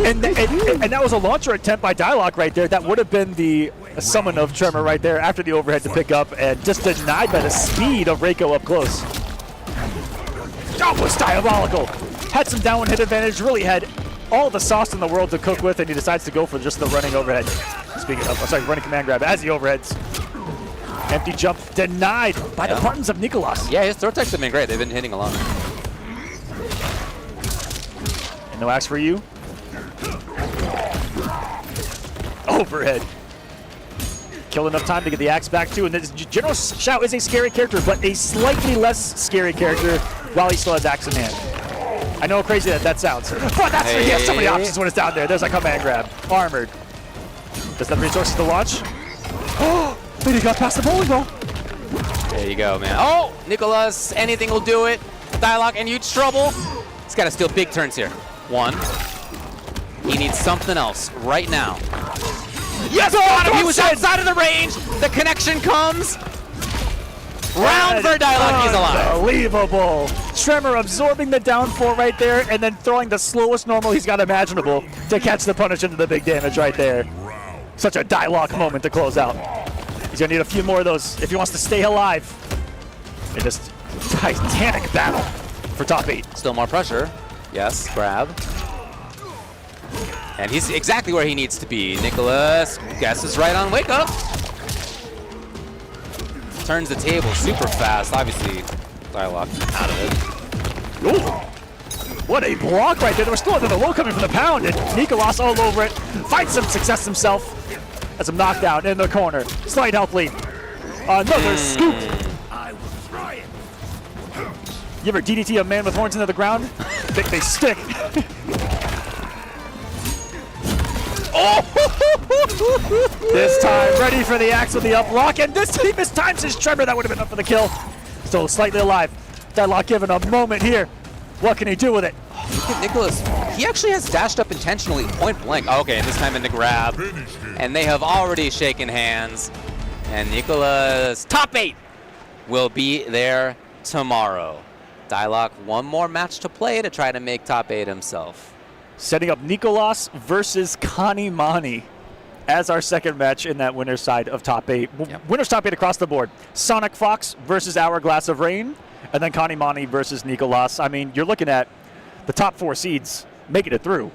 and that was a launcher attempt by Dialog right there. That would have been the summon of Tremor right there after the overhead to pick up, and just denied by the speed of Reiko up close. That was diabolical. Had some down one hit advantage, really had all the sauce in the world to cook with, and he decides to go for just the running overhead. Speaking of, running command grab as the overheads. Empty jump denied by the buttons of Nicholas. Yeah, his throw techs have been great. They've been hitting a lot. And no axe for you. Overhead. Kill enough time to get the axe back too. And General Xiao is a scary character, but a slightly less scary character while he still has axe in hand. I know how crazy that sounds. But that's he has so many options when it's down there. There's a command grab. Armored. Does have the resources to launch. Oh, but he got past the bowling ball. There you go, man. Oh, Nicholas, anything will do it. Dialog in huge trouble. He's got to steal big turns here. One. He needs something else right now. Yes, he was outside of the range. The connection comes. Round for Dialog, he's alive. Unbelievable. Tremor absorbing the down 4 right there and then throwing the slowest normal he's got imaginable to catch the punish into the big damage right there. Such a Dialog moment to close out. He's going to need a few more of those if he wants to stay alive in this titanic battle for top 8. Still more pressure. Yes, grab. And he's exactly where he needs to be. Nicholas guesses right on wake up. Turns the table super fast. Obviously, Dialog out of it. Ooh. What a block right there. There was still another low coming from the pound, and Nicholas all over it. Finds some success himself. Has him knocked down in the corner. Slight health lead. Another scoop. I will try it. You ever DDT a man with horns into the ground? They stick. This time, ready for the axe with the up block, and this he mistimes his Tremor. That would have been up for the kill. Still slightly alive. Dialog given a moment here. What can he do with it? Look at Nicholas. He actually has dashed up intentionally, point blank. Okay, and this time in the grab. And they have already shaken hands. And Nicholas, top 8, will be there tomorrow. Dialog, one more match to play to try to make top 8 himself. Setting up Nicholas versus Kanimani. as our second match in that winner's side of top 8. Winner's top 8 across the board. Sonic Fox versus Hourglass of Rain, and then Connie Mani versus Nicolas. I mean, you're looking at the top 4 seeds making it through,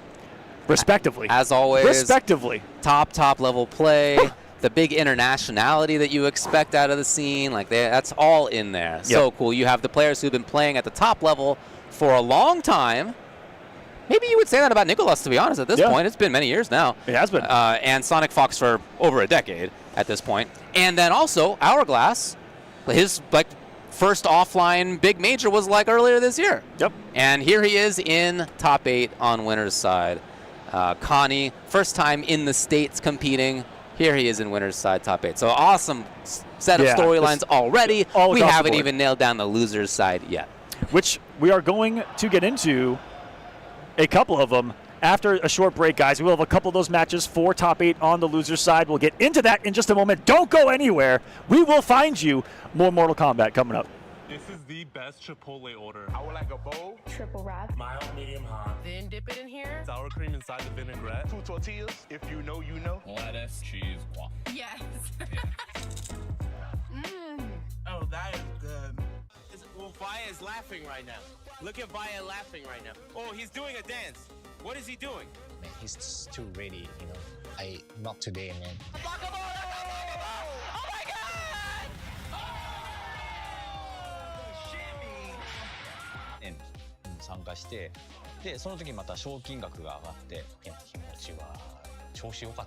respectively. As always. Respectively. Top level play. The big internationality that you expect out of the scene, like that's all in there. So cool. You have the players who've been playing at the top level for a long time. Maybe you would say that about Nicolas, to be honest, at this point. It's been many years now. It has been. And Sonic Fox for over a decade at this point. And then also Hourglass, his first offline big major was earlier this year. Yep. And here he is in top 8 on winner's side. Connie, first time in the States competing. Here he is in winner's side, top 8. So awesome set of storylines already. We haven't even nailed down the loser's side yet. Which we are going to get into a couple of them after a short break, guys. We will have a couple of those matches for top 8 on the loser's side. We'll get into that in just a moment. Don't go anywhere. We will find you more Mortal Kombat coming up. This is the best Chipotle order. I would like a bowl. Triple wrap. Mild, medium, hot. Then dip it in here. Sour cream inside the vinaigrette. 2 tortillas. If you know, you know. Lettuce, cheese, waffle. Yes. Oh, that is good. Vaya is laughing right now. Look at Vaya laughing right now. Oh, he's doing a dance. What is he doing? Man, he's just too ready, you know. Not today, man. Oh my god! 参加して、でその時また賞金額が上がって、気持ちは調子良かっ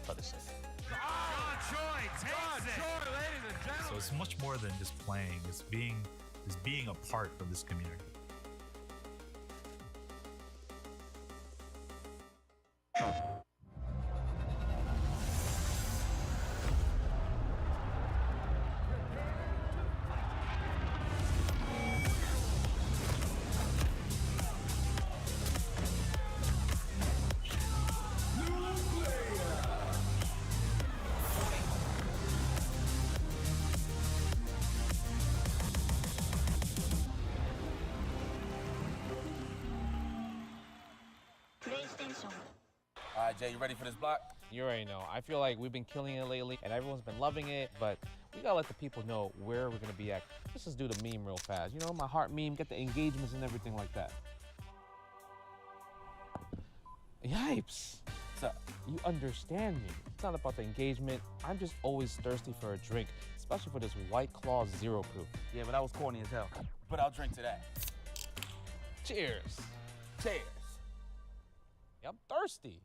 たですね。So it's much more than just playing. It's being a part of this community. All right, Jay, you ready for this block? You already know. I feel like we've been killing it lately, and everyone's been loving it, but we gotta let the people know where we're gonna be at. Let's just do the meme real fast. You know, my heart meme, get the engagements and everything like that. Yipes. What's up? You understand me. It's not about the engagement. I'm just always thirsty for a drink, especially for this White Claw Zero Proof. Yeah, but that was corny as hell. But I'll drink to that. Cheers. Cheers. Yeah, I'm thirsty.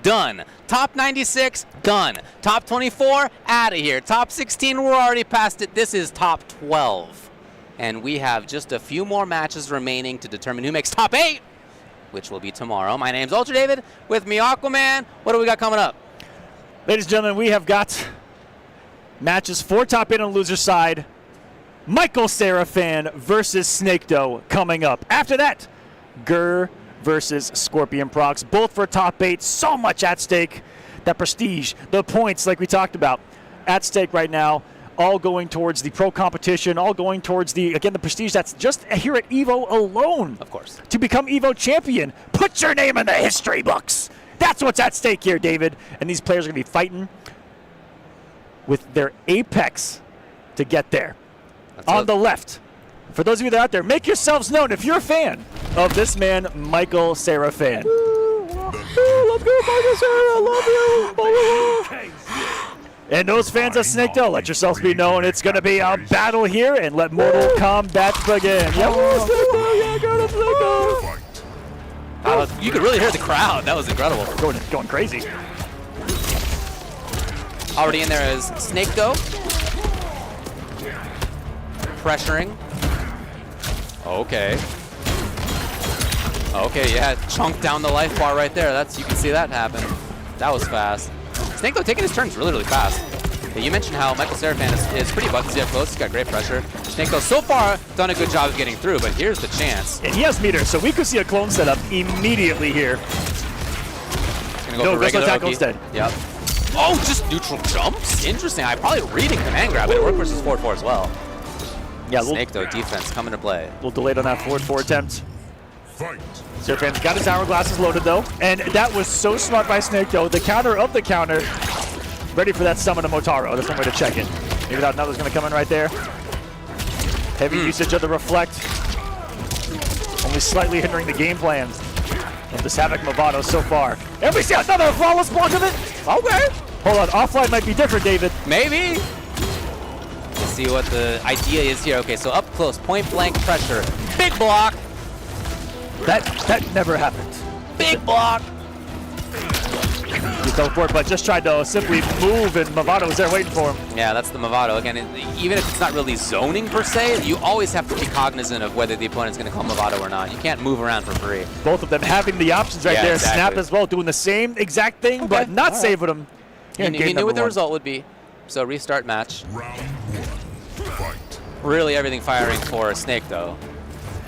Done. Top 96, done. Top 24, out of here. Top 16, we're already past it. This is top 12. And we have just a few more matches remaining to determine who makes top 8, which will be tomorrow. My name's Ultra David, with me Aquaman. What do we got coming up? Ladies and gentlemen, we have got matches for top 8 on the loser side. Michael Seraphan versus Snakedo coming up. After that, Gurr versus Scorpion Prox, both for top 8. So much at stake. That prestige, the points like we talked about, at stake right now, all going towards the pro competition, all going towards the prestige that's just here at EVO alone. Of course. To become EVO champion, put your name in the history books. That's what's at stake here, David. And these players are going to be fighting with their apex to get there. On the left, for those of you that are out there, make yourselves known if you're a fan of this man, Michael Seraphan. Let's go, Michael Seraphan. I love you. And those fans of Snakedo, let yourselves be known. It's going to be a battle here, and let Mortal Kombat begin. You could really hear the crowd. That was incredible. Going crazy. Already in there is Snakedo. Pressuring. Okay. Okay, yeah, chunked down the life bar right there. You can see that happen. That was fast. Snakedo taking his turns really fast. Yeah, you mentioned how Michael Seraphan is pretty buttonsy up close. He's got great pressure. Snakedo so far done a good job of getting through, but here's the chance. And he has meters, so we could see a clone setup immediately here. Gonna go for regular tackle Oki. instead. Yep. Oh, just neutral jumps? Interesting. I'm probably reading command grab. It worked versus 4-4 as well. Yeah, Snakedo defense coming to play. A little delayed on that forward 4 attempt. Seraphan's got his hourglasses loaded though, and that was so smart by Snakedo. The counter of the counter, ready for that summon of Motaro. That's one way to check it. Maybe that another's going to come in right there. Heavy usage of the reflect, only slightly hindering the game plan of this Havoc Movado so far. And we see another flawless block of it. Okay. Hold on, offline might be different, David. Maybe. Let's see what the idea is here. Okay, so up close, point blank pressure. Big block. That never happened. Big block. You go for it, but just tried to simply move, and Movado was there waiting for him. Yeah, that's the Movado. Again, even if it's not really zoning per se, you always have to be cognizant of whether the opponent's going to call Movado or not. You can't move around for free. Both of them having the options right there. Exactly. Snap as well, doing the same exact thing, but not saving them. He knew what the result would be. So restart match. Round 1. Fight. Really everything firing for Snake, though.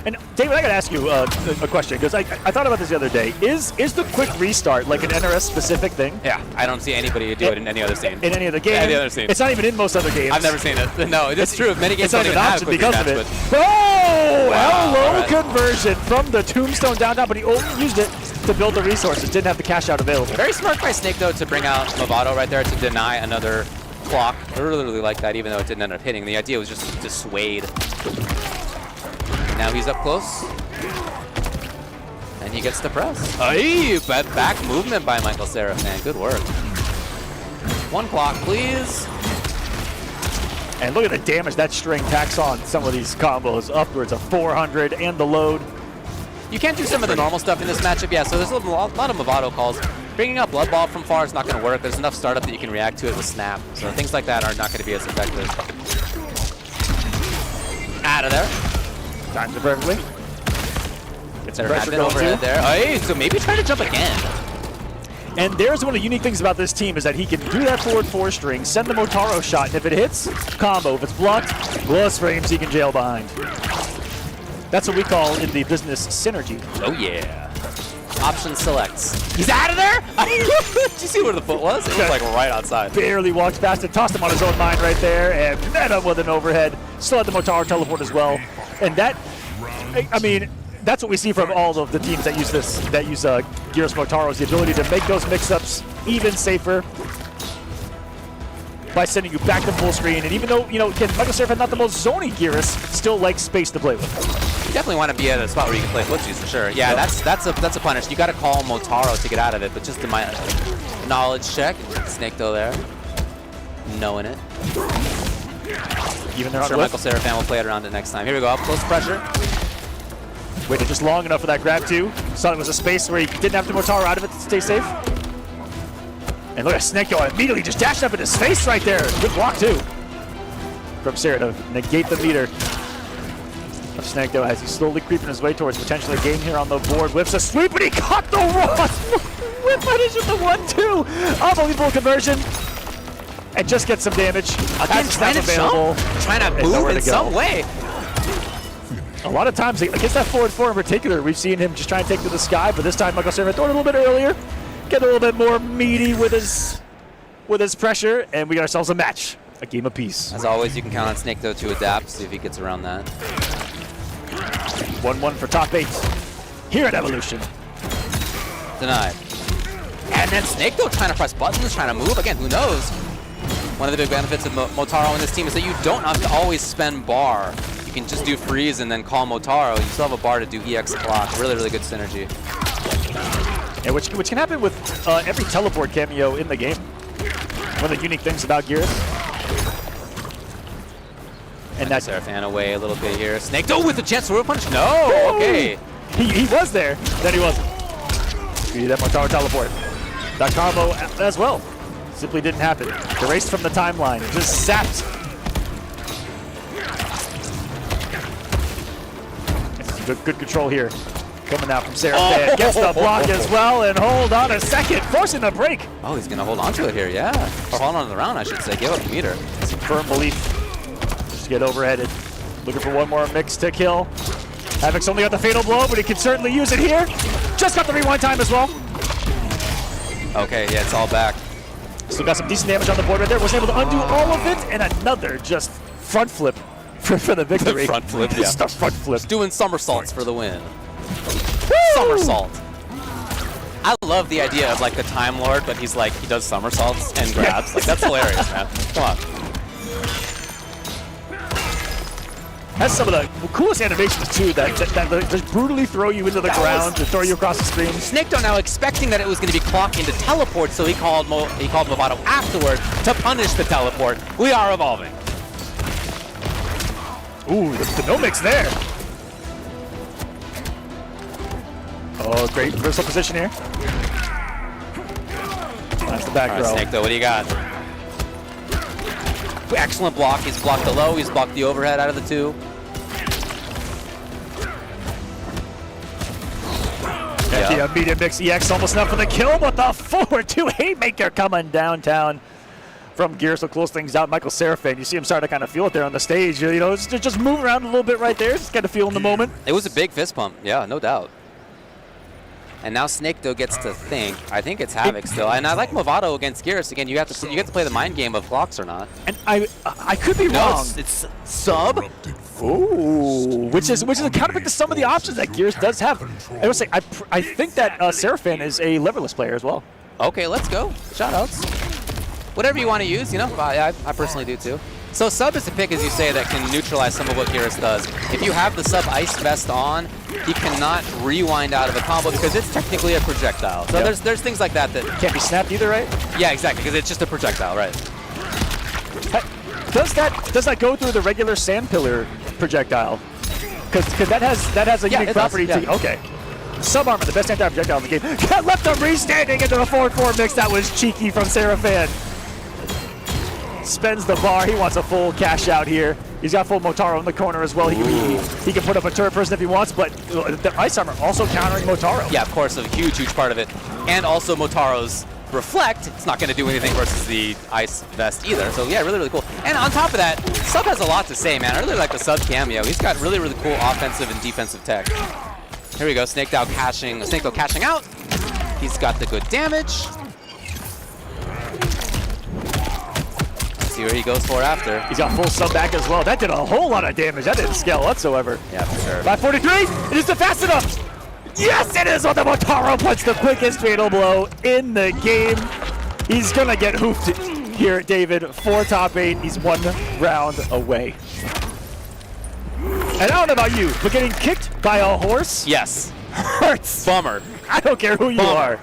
And David, I gotta ask you a question, because I thought about this the other day. Is the quick restart like an NRS specific thing? Yeah, I don't see anybody do it in any other scene. In any other game? Any other scene. It's not even in most other games. I've never seen it. No, it's true. Many games don't even have a quick because rematch, of it. Oh, hello right. Conversion from the Tombstone down, but he only used it to build the resources. Didn't have the cash out available. Very smart by Snake, though, to bring out Movado right there to deny another clock. I really like that, even though it didn't end up hitting. The idea was just to dissuade. Now he's up close. And he gets the press. Hey, back movement by Michael Seraphan. Good work. 1 clock, please. And look at the damage that string tacks on some of these combos. Upwards of 400 and the load. You can't do some of the normal stuff in this matchup. Yeah, so there's a lot of Movado calls. Bringing up Blood Ball from far is not going to work. There's enough startup that you can react to it with Snap. So things like that are not going to be as effective. Out of there. Times it perfectly. Gets some pressure going overhead there. Oh, hey, so maybe try to jump again. And there's one of the unique things about this team is that he can do that forward 4-string, send the Motaro shot, and if it hits, combo. If it's blocked, plus frames, he can jail behind. That's what we call in the business synergy. Oh yeah. Option selects. He's out of there? Did you see where the foot was? It was like right outside. Barely walked past it, tossed him on his own mind right there, and met him with an overhead. Still had the Motaro teleport as well. And that, I mean, that's what we see from all of the teams that use this, that use Gyros Motaro, is the ability to make those mix-ups even safer by sending you back to full screen. And even though, you know, again, Michael Seraphin not the most zony Gyros, still likes space to play with. You definitely want to be at a spot where you can play footsies for sure. Yeah, that's a punish. You got to call Motaro to get out of it, but just to my knowledge check, Snake though there, knowing it. Even there, I'm sure Michael Seraphin will play it around it next time. Here we go, up close pressure. Waited just long enough for that grab too. Saw it was a space where he didn't have to Motaro out of it to stay safe. And look at Snekdo immediately just dashed up in his face right there. Good block too from Sarah to negate the meter of Snekdo as he's slowly creeping his way towards potentially a game here on the board. Whips a sweep, and he caught the Ross! Whip punish with the 1-2. Unbelievable conversion. And just gets some damage. Again, trying to jump, trying to move in some way. A lot of times, against that forward 4 in particular, we've seen him just try and take to the sky, but this time Michael Seraphin throw it a little bit earlier, get a little bit more meaty with his pressure, and we got ourselves a match, a game apiece. As always, you can count on Snake though to adapt, see if he gets around that. 1-1 for top 8 here at Evolution. Denied. And then Snake though trying to press buttons, trying to move. Again, who knows? One of the big benefits of Motaro in this team is that you don't have to always spend bar. You can just do freeze and then call Motaro. You still have a bar to do EX block. Really, really good synergy. Yeah, which can happen with every teleport cameo in the game. One of the unique things about Gyros. And that's Seraphin away a little bit here. Snake with the chance to punch. No, okay. He was there, then he wasn't. See that Motaro teleport. That combo as well. Simply didn't happen. Erased from the timeline. Just zapped. Good control here. Coming out from Seraphin. Gets the block as well, and hold on a second. Forcing the break. Oh, he's going to hold on to it here, yeah. Or hold on to the round, I should say. Give up the meter. Some firm belief. Just get overheaded. Looking for one more mix to kill. Havoc's only got the fatal blow, but he can certainly use it here. Just got the rewind time as well. Okay, yeah, it's all back. Still got some decent damage on the board right there. Was able to undo all of it, and another just front flip for the victory. Front flip, yeah. Just a front flip. Just doing somersaults for the win. Somersault. I love the idea of like the Time Lord, but he's like, he does somersaults and grabs. Like, that's hilarious, man. Come on. Has some of the coolest animations too that just brutally throw you into the ground and throw you across the screen. Snekdo now expecting that it was going to be clock into teleport, so he called Movado afterward to punish the teleport. We are evolving. Ooh, the no mix there. Oh, great reversal position here. That's the back row. Snekdo, what do you got? Excellent block. He's blocked the low. He's blocked the overhead out of the 2. Yeah, medium mix EX almost enough for the kill, but the 4-2 haymaker coming downtown from Gears to close things out. Michael Seraphin, you see him starting to kind of feel it there on the stage. You know, just move around a little bit right there. Just kind of feel in the moment. It was a big fist pump. Yeah, no doubt. And now Snekdo gets to think. I think it's Havoc still. And I like Movado against Gears. Again, you get to play the mind game of blocks or not. And I could be wrong. It's sub. Ooh, which is a counterpick to some of the options that Gears does have. I would say I think that Seraphin is a leverless player as well. Okay, let's go. Shoutouts. Whatever you want to use, you know. I personally do too. So sub is a pick, as you say, that can neutralize some of what Gears does. If you have the sub ice vest on, he cannot rewind out of a combo because it's technically a projectile. So there's things like that can't be snapped either, right? Yeah, exactly, because it's just a projectile, right? Does that go through the regular sand pillar projectile? Because that has a unique property to. Okay. Sub-armor, the best anti-projectile in the game. Left him restanding into the 4-4 mix. That was cheeky from Seraphan. Spends the bar. He wants a full cash out here. He's got full Motaro in the corner as well. He can put up a turret person if he wants, but the Ice Armor also countering Motaro. Yeah, of course, a huge, huge part of it. And also Motaro's Reflect, it's not going to do anything versus the Ice Vest either. So yeah, really, really cool. And on top of that, Sub has a lot to say, man. I really like the Sub cameo. He's got really, really cool offensive and defensive tech. Here we go, Snakedow cashing out. He's got the good damage. Let's see where he goes for after. He's got full Sub back as well. That did a whole lot of damage. That didn't scale whatsoever. Yeah, for sure. 543, it is the fast enough. Yes, it is. With the Motaro puts the quickest fatal blow in the game. He's gonna get hoofed here, David. 4 top 8. He's 1 round away. And I don't know about you, but getting kicked by a horse, yes, hurts. Bummer. I don't care who you are.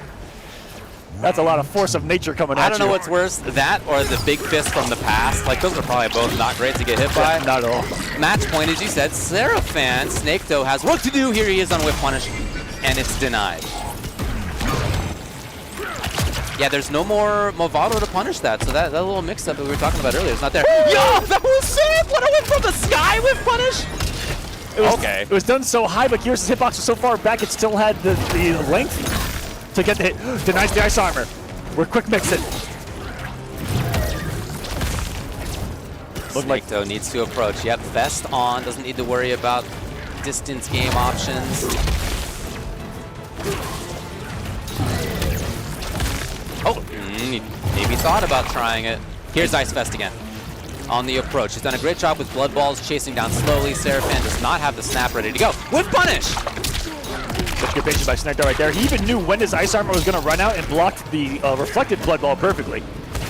That's a lot of force of nature coming at you. I don't know what's worse, that or the big fist from the past. Like, those are probably both not great to get hit by. Not at all. Match point, as you said, Seraphan. Snakedow has work to do. Here he is on Whip Punish, and it's denied. Yeah, there's no more Movado to punish that, so that little mix-up that we were talking about earlier is not there. Yo, that was sick! What a whip from the sky Whip Punish! It was done so high, but Gears' hitbox was so far back, it still had the length to get the hit. Denies the Ice Armor. We're quick mixing. Snakedow needs to approach. Yep, vest on, doesn't need to worry about distance game options. Oh, maybe thought about trying it. Here's Ice Vest again. On the approach. He's done a great job with Blood Balls, chasing down slowly. Seraphan does not have the snap ready to go. With Punish! Good patience by Snakedow right there. He even knew when his Ice Armor was going to run out and blocked the reflected Blood Ball perfectly.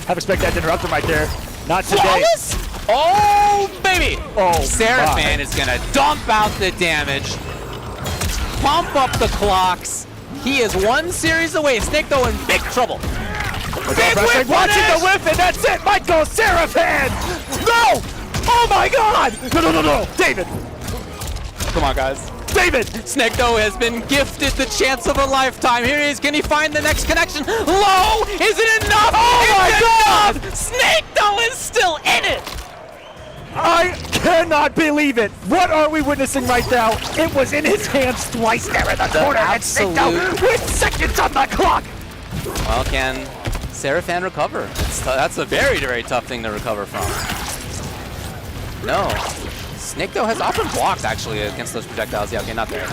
Have expect that to interrupt him right there. Not today. Flawless? Oh, baby! Oh, Seraphan is going to dump out the damage. Pump up the clocks. He is 1 series away. Snakedow in big trouble. Big whip, watching the whip, and that's it. Michael Seraphan! No! Oh my God! No! David! Come on, guys. David! Snakedow has been gifted the chance of a lifetime. Here he is. Can he find the next connection? Low! Is it enough? Oh my God! Snakedow is still in it! I cannot believe it. What are we witnessing right now? It was in his hands twice there in the corner. And Snakedow with seconds on the clock. Well, can Seraphan recover? That's a very, very tough thing to recover from. No. Snakedow has often blocked, actually, against those projectiles. Yeah, okay, not there.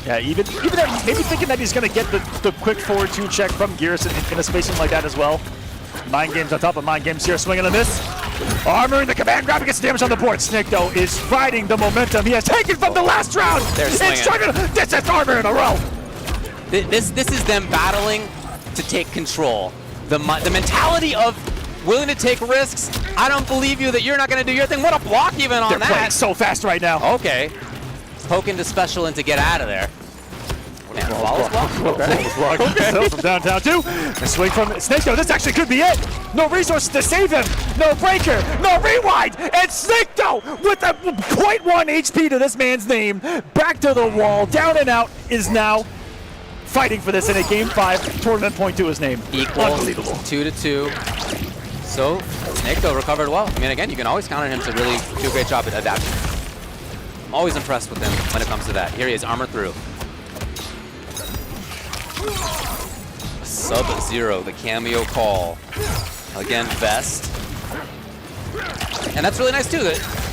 Yeah, even that, maybe thinking that he's going to get the quick forward 2 check from Gears in a spacing like that as well. Mind games on top of mind games here. Swing and a miss. Armor in the command grab, gets damage on the board. Snakedow is riding the momentum he has taken from the last round. It's trying to dismiss Armor in a row. This is them battling to take control. The mentality of willing to take risks. I don't believe you that you're not going to do your thing. What a block even on that. They're playing so fast right now. Okay. Poke into special and to get out of there. Man, flawless block. Okay. From downtown too. A swing from Snakedow. This actually could be it. No resources to save him. No breaker. No rewind. And Snakedow with a 0.1 HP to this man's name. Back to the wall. Down and out is now fighting for this in a Game 5 tournament point to his name. Equal. Unbelievable. 2-2. So, Snakedow recovered well. I mean, again, you can always count on him to really do a great job at adapting. I'm always impressed with him when it comes to that. Here he is, armor through. Sub-Zero, the cameo call. Again, Vest. And that's really nice, too.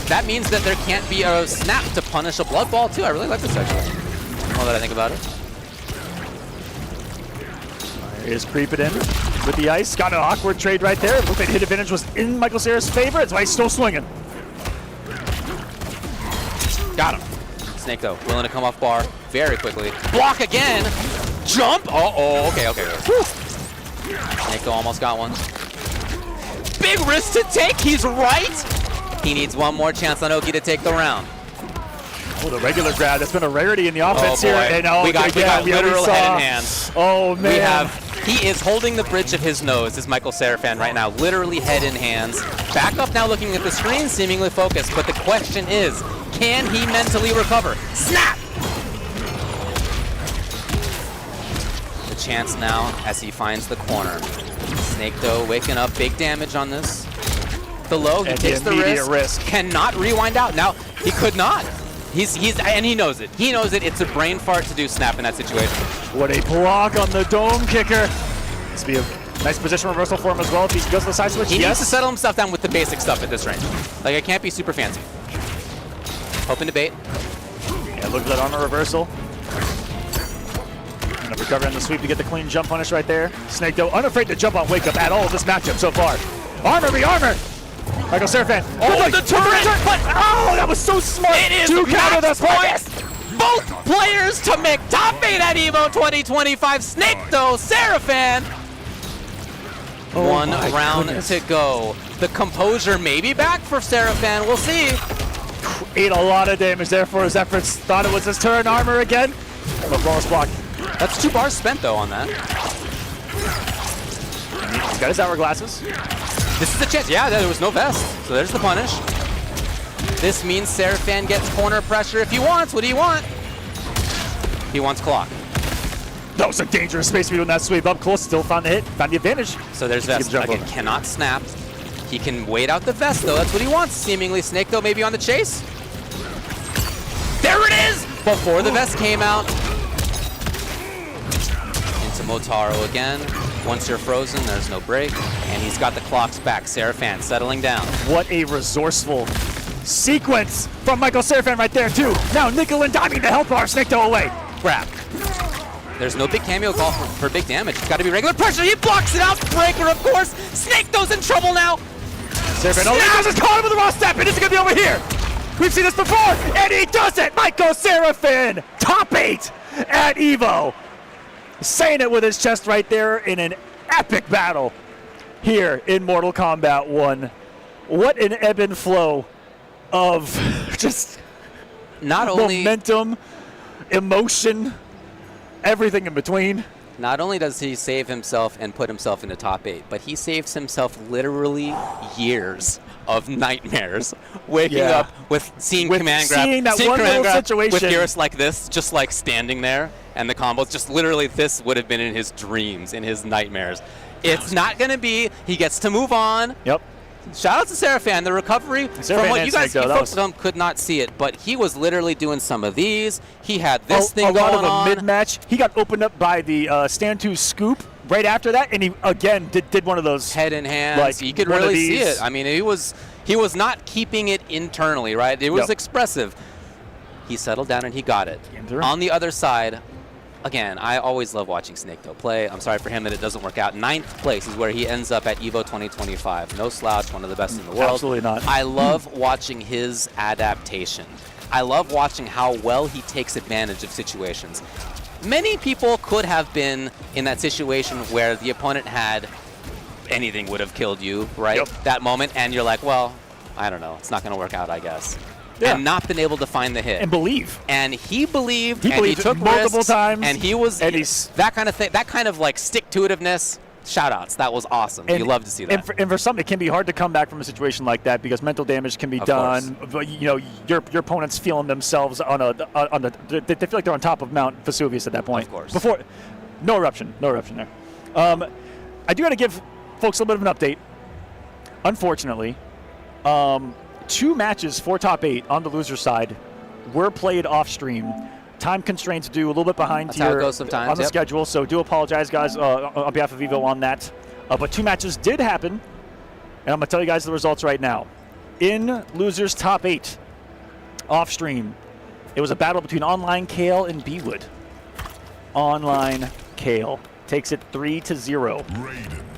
That means that there can't be a snap to punish a Blood Ball, too. I really like this, actually. Now that I think about it. Is creeping in with the ice. Got an awkward trade right there. Looked like hit advantage was in Michael Cera's favor. That's why he's still swinging. Got him. Snakedow willing to come off bar very quickly. Block again. Jump. Oh, okay. Snakedow almost got one. Big risk to take. He's right. He needs one more chance on Oki to take the round. Oh, the regular grab. That's been a rarity in the offense here. And we got literal head in hands. Oh, man. He is holding the bridge of his nose, is Michael Seraphan right now. Literally head in hands. Back up now looking at the screen, seemingly focused. But the question is, can he mentally recover? Snap! chance now as he finds the corner. Snake, though, waking up. Big damage on this. The low, he takes the risk. Cannot rewind out. Now, he could not. And he knows it. He knows it. It's a brain fart to do snap in that situation. What a block on the dome kicker. This would be a nice position reversal for him as well if he goes to the side switch. He needs to settle himself down with the basic stuff at this range. Like, it can't be super fancy. Hoping to bait. Yeah, look at that armor reversal. Gonna recover on the sweep to get the clean jump punish right there. Snake, though, unafraid to jump on wake up at all in this matchup so far. Armor be armor! Michael Serafan. Oh, the turret! But, oh, that was so smart it is to counter the points! Both players to make top 8 at EVO 2025. Snake, though, Serafan. One round to go. The composure may be back for Serafan. We'll see. Ate a lot of damage there for his efforts. Thought it was his turn armor again. But flawless block. That's 2 bars spent, though, on that. He's got his hourglasses. This is the chance. Yeah, there was no vest. So there's the punish. This means Serafan gets corner pressure if he wants. What do you want? He wants clock. That was a dangerous space for you in that sweep. Up close, still found the hit, found the advantage. So there's vest. Again, cannot snap. He can wait out the vest, though. That's what he wants. Seemingly Snake, though, maybe on the chase. There it is! Before the vest came out. Into Motaro again. Once you're frozen, there's no break. And he's got the clocks back. Serafan settling down. What a resourceful sequence from Michael Serafan right there, too. Now nickel and diming to help our Snake, though, away. Grab. There's no big cameo call for big damage. It's got to be regular pressure. He blocks it out. Breaker, of course. Snake, though's in trouble now. Serafan, oh, he just caught him with the raw step. It is going to be over here. We've seen this before, and he does it. Michael Serafan, top 8 at EVO. Saying it with his chest right there in an epic battle here in Mortal Kombat 1. What an ebb and flow of just not only momentum, emotion, everything in between. Not only does he save himself and put himself in the top 8, but he saves himself literally years of nightmares. Waking up with seeing command grab, seeing that one little situation with Geras like this, just like standing there, and the combos, just literally this would have been in his dreams, in his nightmares. It's not going to be. He gets to move on. Yep. Shout out to Serafan. The recovery from what you guys folks at home could not see it, but he was literally doing some of these. He had this thing going on. A lot of a mid-match. He got opened up by the stand 2 scoop right after that, and he again did one of those head in hands. Like, you could really see it. I mean, he was not keeping it internally, right? It was expressive. He settled down and he got it. On the other side, again, I always love watching Snake, though, play. I'm sorry for him that it doesn't work out. 9th place is where he ends up at EVO 2025. No slouch, one of the best in the world. Absolutely not. I love watching his adaptation. I love watching how well he takes advantage of situations. Many people could have been in that situation where the opponent had anything would have killed you, right? Yep. That moment, and you're like, well, I don't know. It's not going to work out, I guess. Yeah. And not been able to find the hit. And believe. And he believed. He believed took multiple risks, times. And he was that kind of thing. That kind of like stick-to-itiveness. Shout-outs. That was awesome. You love to see that. And for some, it can be hard to come back from a situation like that because mental damage can be done. But, you know, your opponent's feeling themselves on the. They feel like they're on top of Mount Vesuvius at that point. Of course. Before, no eruption there. I do got to give folks a little bit of an update. Unfortunately, 2 matches for top 8 on the loser side were played off stream. Time constraints do a little bit behind That's here how it goes sometimes, on the schedule, so do apologize, guys, on behalf of EVO on that. But 2 matches did happen, and I'm going to tell you guys the results right now. In losers top 8 off stream, it was a battle between Online Kale and B-Wood. Online Kale takes it 3-0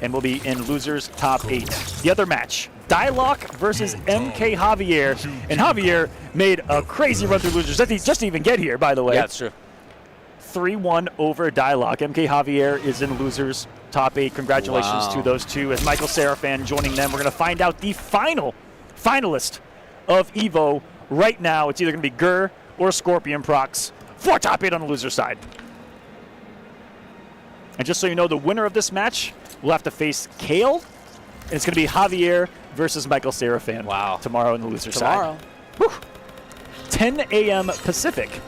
and will be in losers top 8. The other match, Dialogue versus MK Javier, and Javier made a crazy run through losers just to even get here, by the way. Yeah, that's true. 3-1 over Dialogue. MK Javier is in losers top 8. Congratulations to those two. As Michael Serafan joining them, we're going to find out the finalist of EVO right now. It's either going to be Gur or Scorpion Prox for top 8 on the loser side. And just so you know, the winner of this match will have to face Kale. And it's going to be Javier versus Michael Serafan. Wow. Tomorrow on the loser side. Whew. 10 a.m. Pacific.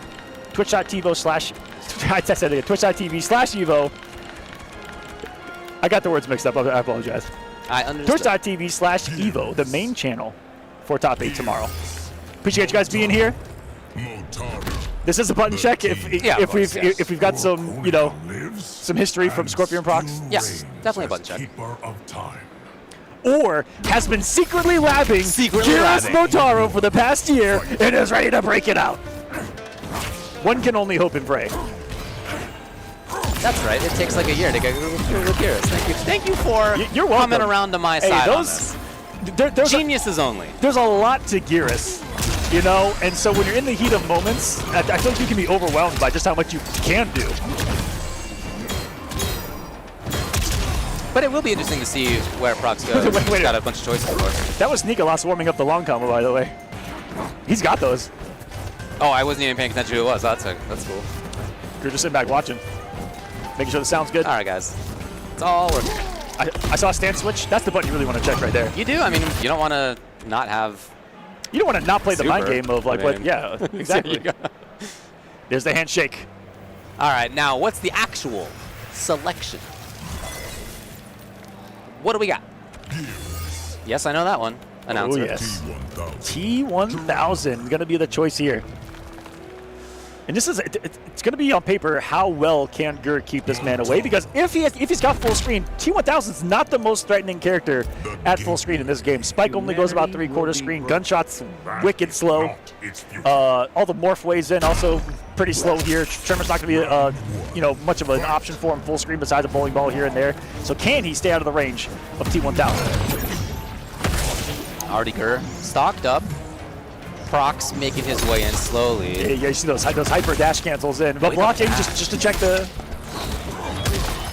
Twitch.tv/Evo. I got the words mixed up. I apologize. I understand. Twitch.tv/Evo, the main channel for Top 8 tomorrow. Appreciate you guys being here. This is a button check if we've got some, you know, some history from Scorpion Prox. Yeah, definitely a button check. Or has been secretly labbing Geras Motaro for the past year and is ready to break it out. One can only hope and pray. That's right. It takes like a year to get with Geras. Thank you for You're welcome. coming around to my side on this. There's Geniuses only. There's a lot to Geras, you know, and so when you're in the heat of moments, I feel like you can be overwhelmed by just how much you can do. But it will be interesting to see where Prox goes. He's got a bunch of choices for us. That was Nikolas warming up the long combo, by the way. He's got those. Oh, I wasn't even paying attention to who it was. That's cool. You're just sitting back watching, making sure the sound's good. All right, guys. It's all working. I saw a stand switch. That's the button you really want to check right there. You do. I mean, you don't want to not have. You don't want to not play the mind Super. game of like what? Yeah, exactly. There's the handshake. All right, now what's the actual selection? What do we got? Yes, I know that one. Announcer. Oh, yes. T1000 going to be the choice here. And this is it's going to be on paper how well can Gur keep this man away, because if he's got full screen, T1000 is not the most threatening character at full screen in this game. Spike only goes about 3/4 screen. Gunshots wicked slow. All the morph ways in also pretty slow here. Tremor's not going to be you know, much of an option for him full screen besides a bowling ball here and there. So can he stay out of the range of T1000? Already Gur stocked up. Prox making his way in slowly. Yeah, you see those hyper dash cancels in, but blocking just to check the.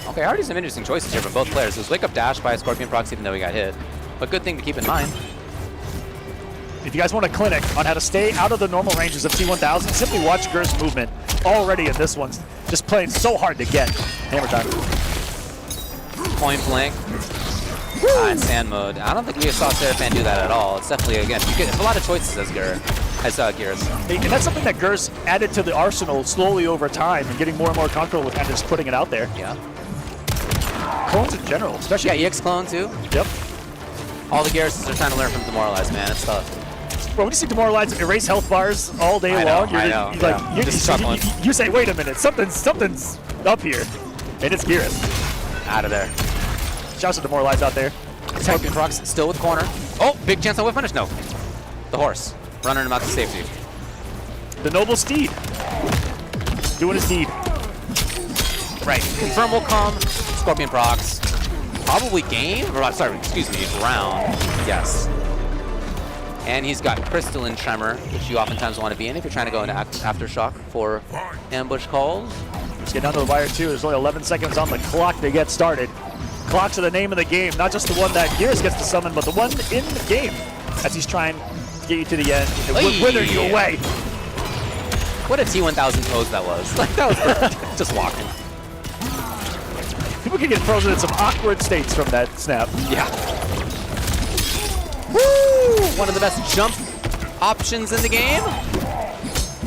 Okay, already some interesting choices here from both players. This wake up dash by Scorpion Prox, even though he got hit, but good thing to keep in mind. If you guys want a clinic on how to stay out of the normal ranges of T1000, simply watch Gur's movement. Already in this one, just playing so hard to get. Hammer time. Point blank. In sand mode. I don't think we saw Seraphan do that at all. It's definitely, again, you get a lot of choices as Geras. And that's something that Gur's added to the arsenal slowly over time and getting more and more comfortable with kind of just putting it out there. Yeah. Clones in general, especially. Yeah, EX clone too. Yep. All the Garases are trying to learn from Demoralize, man. It's tough. Bro, when you see Demoralize erase health bars all day long, you say, wait a minute, something's up here. And it's Geras. Out of there. Shouts to Demoralize out there. Scorpion Prox still with corner. Oh, big chance on whip punish. No. The horse. Running him out to safety. The noble steed. Doing his deed. Right. Confirm will come. Scorpion Prox. Probably game? Or, sorry, excuse me, round. Yes. And he's got Crystalline Tremor, which you oftentimes want to be in if you're trying to go into Aftershock for ambush calls. Let's get down to the wire, too. There's only 11 seconds on the clock to get started. Clocks are the name of the game, not just the one that Geras gets to summon, but the one in the game as he's trying to get you to the end and wither you away. What a T1000 pose that was. That was perfect. Just walking. People can get frozen in some awkward states from that snap. Yeah. Woo! One of the best jump options in the game.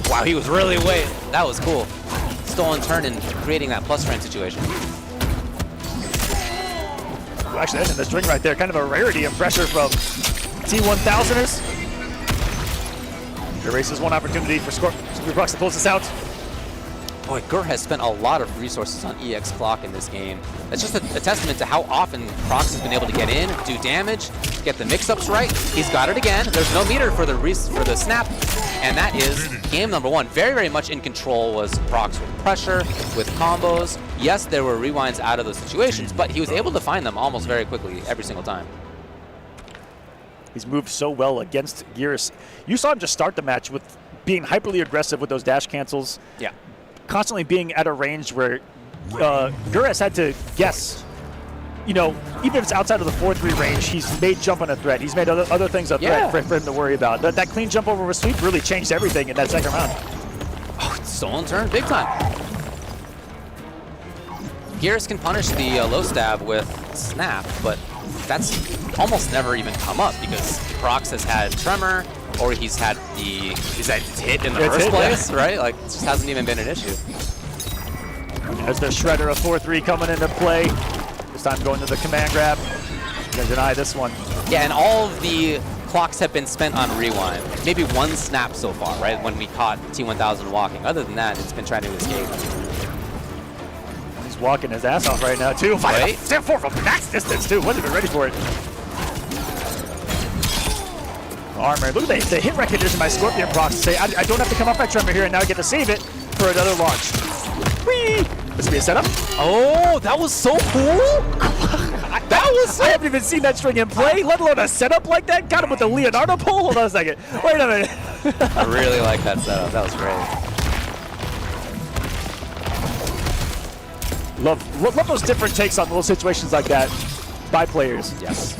Wow, he was really waiting. That was cool. Stolen turn and creating that plus frame situation. Actually, ending the string right there. Kind of a rarity of pressure from T1000ers. Erases one opportunity for Scorpion Prox to close this out. Boy, Gur has spent a lot of resources on EX clock in this game. That's just a testament to how often Prox has been able to get in, do damage, get the mix-ups right. He's got it again. There's no meter for the snap, and that is game number one. Very, very much in control was Prox with pressure, with combos. Yes, there were rewinds out of those situations, but he was able to find them almost very quickly every single time. He's moved so well against Geras. You saw him just start the match with being hyperly aggressive with those dash cancels. Yeah. Constantly being at a range where Geras had to guess, you know, even if it's outside of the 4-3 range, he's made jumping a threat. He's made other things a threat for him to worry about. That clean jump over with sweep really changed everything in that second round. Oh, it's stolen turn, big time. Geras can punish the low stab with snap, but that's almost never even come up because Prox has had Tremor, or he's had hit in the first place, right? Like, it just hasn't even been an issue. As the Shredder of 4-3 coming into play. This time going to the command grab. Gonna deny this one. Yeah, and all of the clocks have been spent on rewind. Maybe one snap so far, right? When we caught T1000 walking. Other than that, it's been trying to escape. He's walking his ass off right now, too. Right? Stand 4 from max distance, too. Wasn't even ready for it. Armor. Look at the hit recognition by Scorpion procs to say, I don't have to come off my tremor here and now I get to save it for another launch. Whee! This will be a setup. Oh, that was so cool! I haven't even seen that string in play, let alone a setup like that. Got him with the Leonardo pole. Hold on a second. Wait a minute. I really like that setup. That was great. Love those different takes on little situations like that by players. Yes.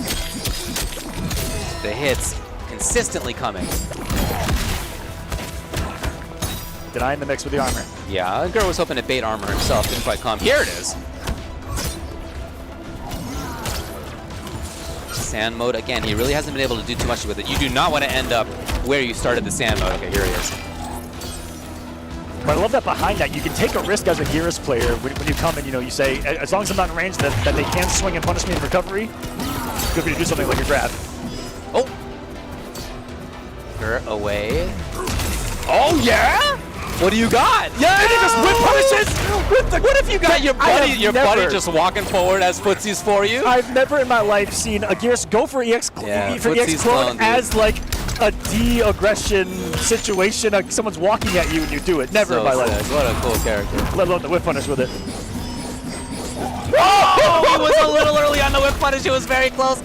The hits consistently coming. Denying the mix with the armor. Yeah, Gur was hoping to bait armor himself. Didn't quite come. Here it is. Sand mode again. He really hasn't been able to do too much with it. You do not want to end up where you started the sand mode. Okay, here he is. But I love that behind that, you can take a risk as a Gears player when you come and you say, as long as I'm not in range, that they can swing and punish me in recovery, good for you to do something like a grab. Oh! Gur away. Oh, yeah? What do you got? Yeah! And he just whip punishes! What if you got your buddy just walking forward as footsies for you? I've never in my life seen a Gears go for EX clone as like a de-aggression situation. Someone's walking at you and you do it. Never in my life. What a cool character. Let alone the whip punish with it. Oh! He was a little early on the whip punish. It was very close.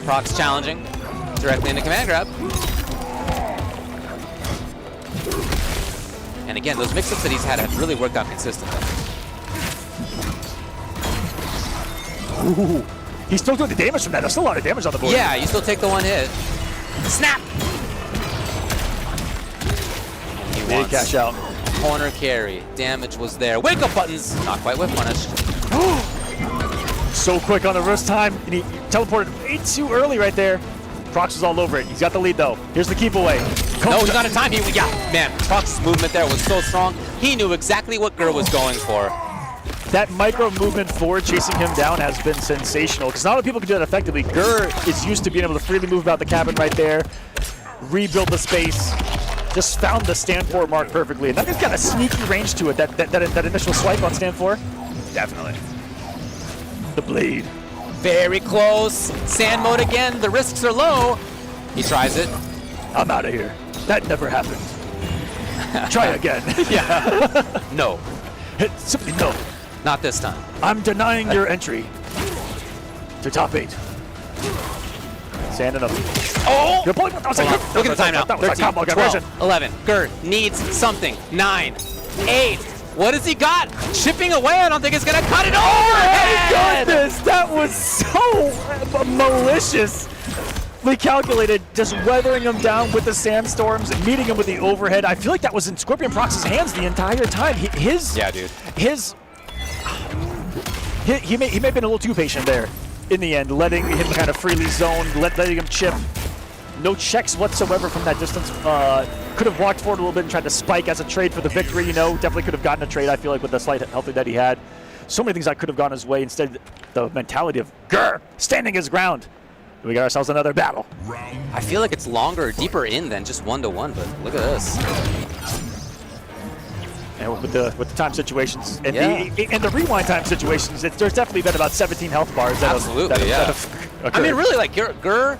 Procs challenging directly into command grab. And again, those mix-ups that he's had have really worked out consistently. Ooh, he's still doing the damage from that. There's still a lot of damage on the board. Yeah, you still take the one hit. Snap! He wants cash out. Corner carry. Damage was there. Wake up buttons! Not quite whip punished. So quick on the reverse time, and he teleported way too early right there. Procs is all over it. He's got the lead though. Here's the keep away. No, he's not in time. Yeah, man, Procs' movement there was so strong. He knew exactly what Gur was going for. That micro movement forward chasing him down has been sensational because not a lot of people can do that effectively. Gur is used to being able to freely move about the cabin right there, rebuild the space, just found the stand 4 mark perfectly. And that thing's got a sneaky range to it, that initial swipe on stand 4. Definitely. The blade. Very close. Sand mode again. The risks are low. He tries it. I'm out of here. That never happened. Try again. Yeah. No. Simply no. Not this time. I'm denying your entry to top 8. Sand up. Oh! Good point. Look at the time now. That was 13, 12, 11. Gur needs something. 9, 8. What has he got? Chipping away. I don't think it's going to cut it over. Oh my goodness. That was so maliciously calculated. Just weathering him down with the sandstorms and meeting him with the overhead. I feel like that was in Scorpion Procs' hands the entire time. Yeah, dude. He may have been a little too patient there in the end, letting him kind of freely zone, letting him chip. No checks whatsoever from that distance. Could have walked forward a little bit and tried to spike as a trade for the victory, Definitely could have gotten a trade, I feel like, with the slight health that he had. So many things that could have gone his way. Instead, the mentality of Gur standing his ground. We got ourselves another battle. I feel like it's longer, deeper in than just 1-to-1, but look at this. And with the time situations and the rewind time situations, there's definitely been about 17 health bars. Absolutely, I mean, really, like Gur,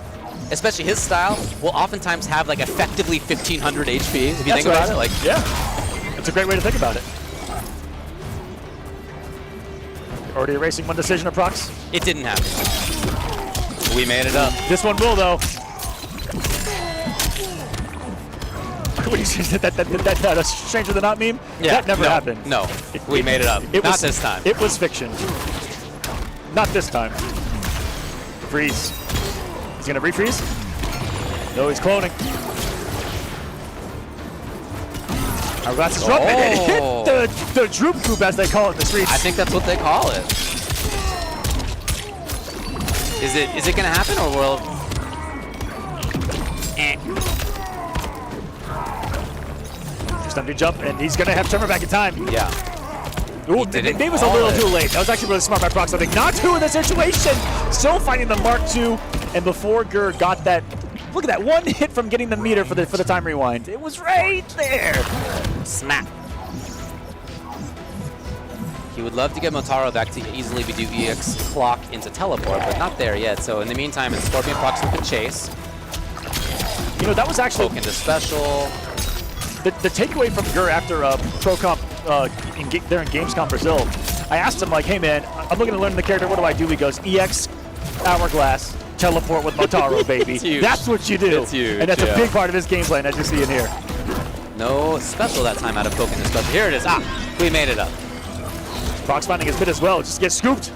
especially his style, will oftentimes have like effectively 1,500 HP. If you think about it, like it's a great way to think about it. Already erasing one decision of Procs. It didn't happen. We made it up. This one will though. What you say that Stranger Than Not meme? Yeah, that never happened. No, we made it up. Not this time. It was fiction. Not this time. Freeze. He's gonna refreeze? No, he's cloning. Hourglass is up and it hit the droop coop as they call it in the streets. I think that's what they call it. Is it gonna happen or will? Just time to jump and he's gonna have Tremor back in time. Yeah. Ooh, it was a little too late. That was actually really smart by Prox. I think not two in the situation. Still finding the Mark II, and before Gur got that, look at that one hit from getting the meter for the time rewind. It was right there. Smack. He would love to get Motaro back to easily do EX clock into teleport, but not there yet. So in the meantime, it's Scorpion Prox with the chase. You know, that was actually poke into special. The takeaway from Gur after Pro Comp there in Gamescom Brazil, I asked him like, hey man, I'm looking to learn the character, what do I do? He goes, EX, Hourglass, teleport with Motaro, baby. That's what you do. It's huge, and that's a big part of his game plan, as you see in here. No special that time out of poke into special. Here it is. Ah, we made it up. Prox finding his bit as well, just gets scooped.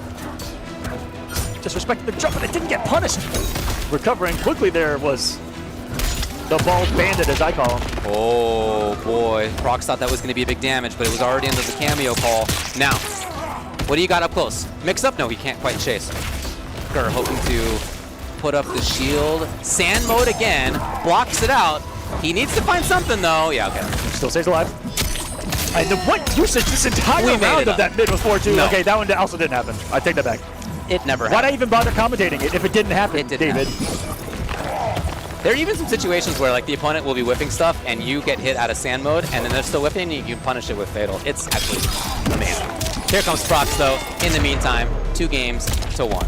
Disrespecting the jump, but it didn't get punished. Recovering quickly there was the bald bandit, as I call him. Oh boy, Prox thought that was going to be a big damage, but it was already under the cameo call. Now, what do you got up close? Mix up? No, he can't quite chase. Gur hoping to put up the shield. Sand mode again, blocks it out. He needs to find something though. Yeah, okay. Still stays alive. And what usage this entire round of that mid before too? No. Okay, that one also didn't happen. I take that back. It never happened. Why'd I even bother commentating it if it didn't happen, It didn't David? There are even some situations where like the opponent will be whipping stuff and you get hit out of sand mode and then they're still whipping and you can punish it with fatal. It's actually amazing. Here comes Prox though. In the meantime, 2 games to 1.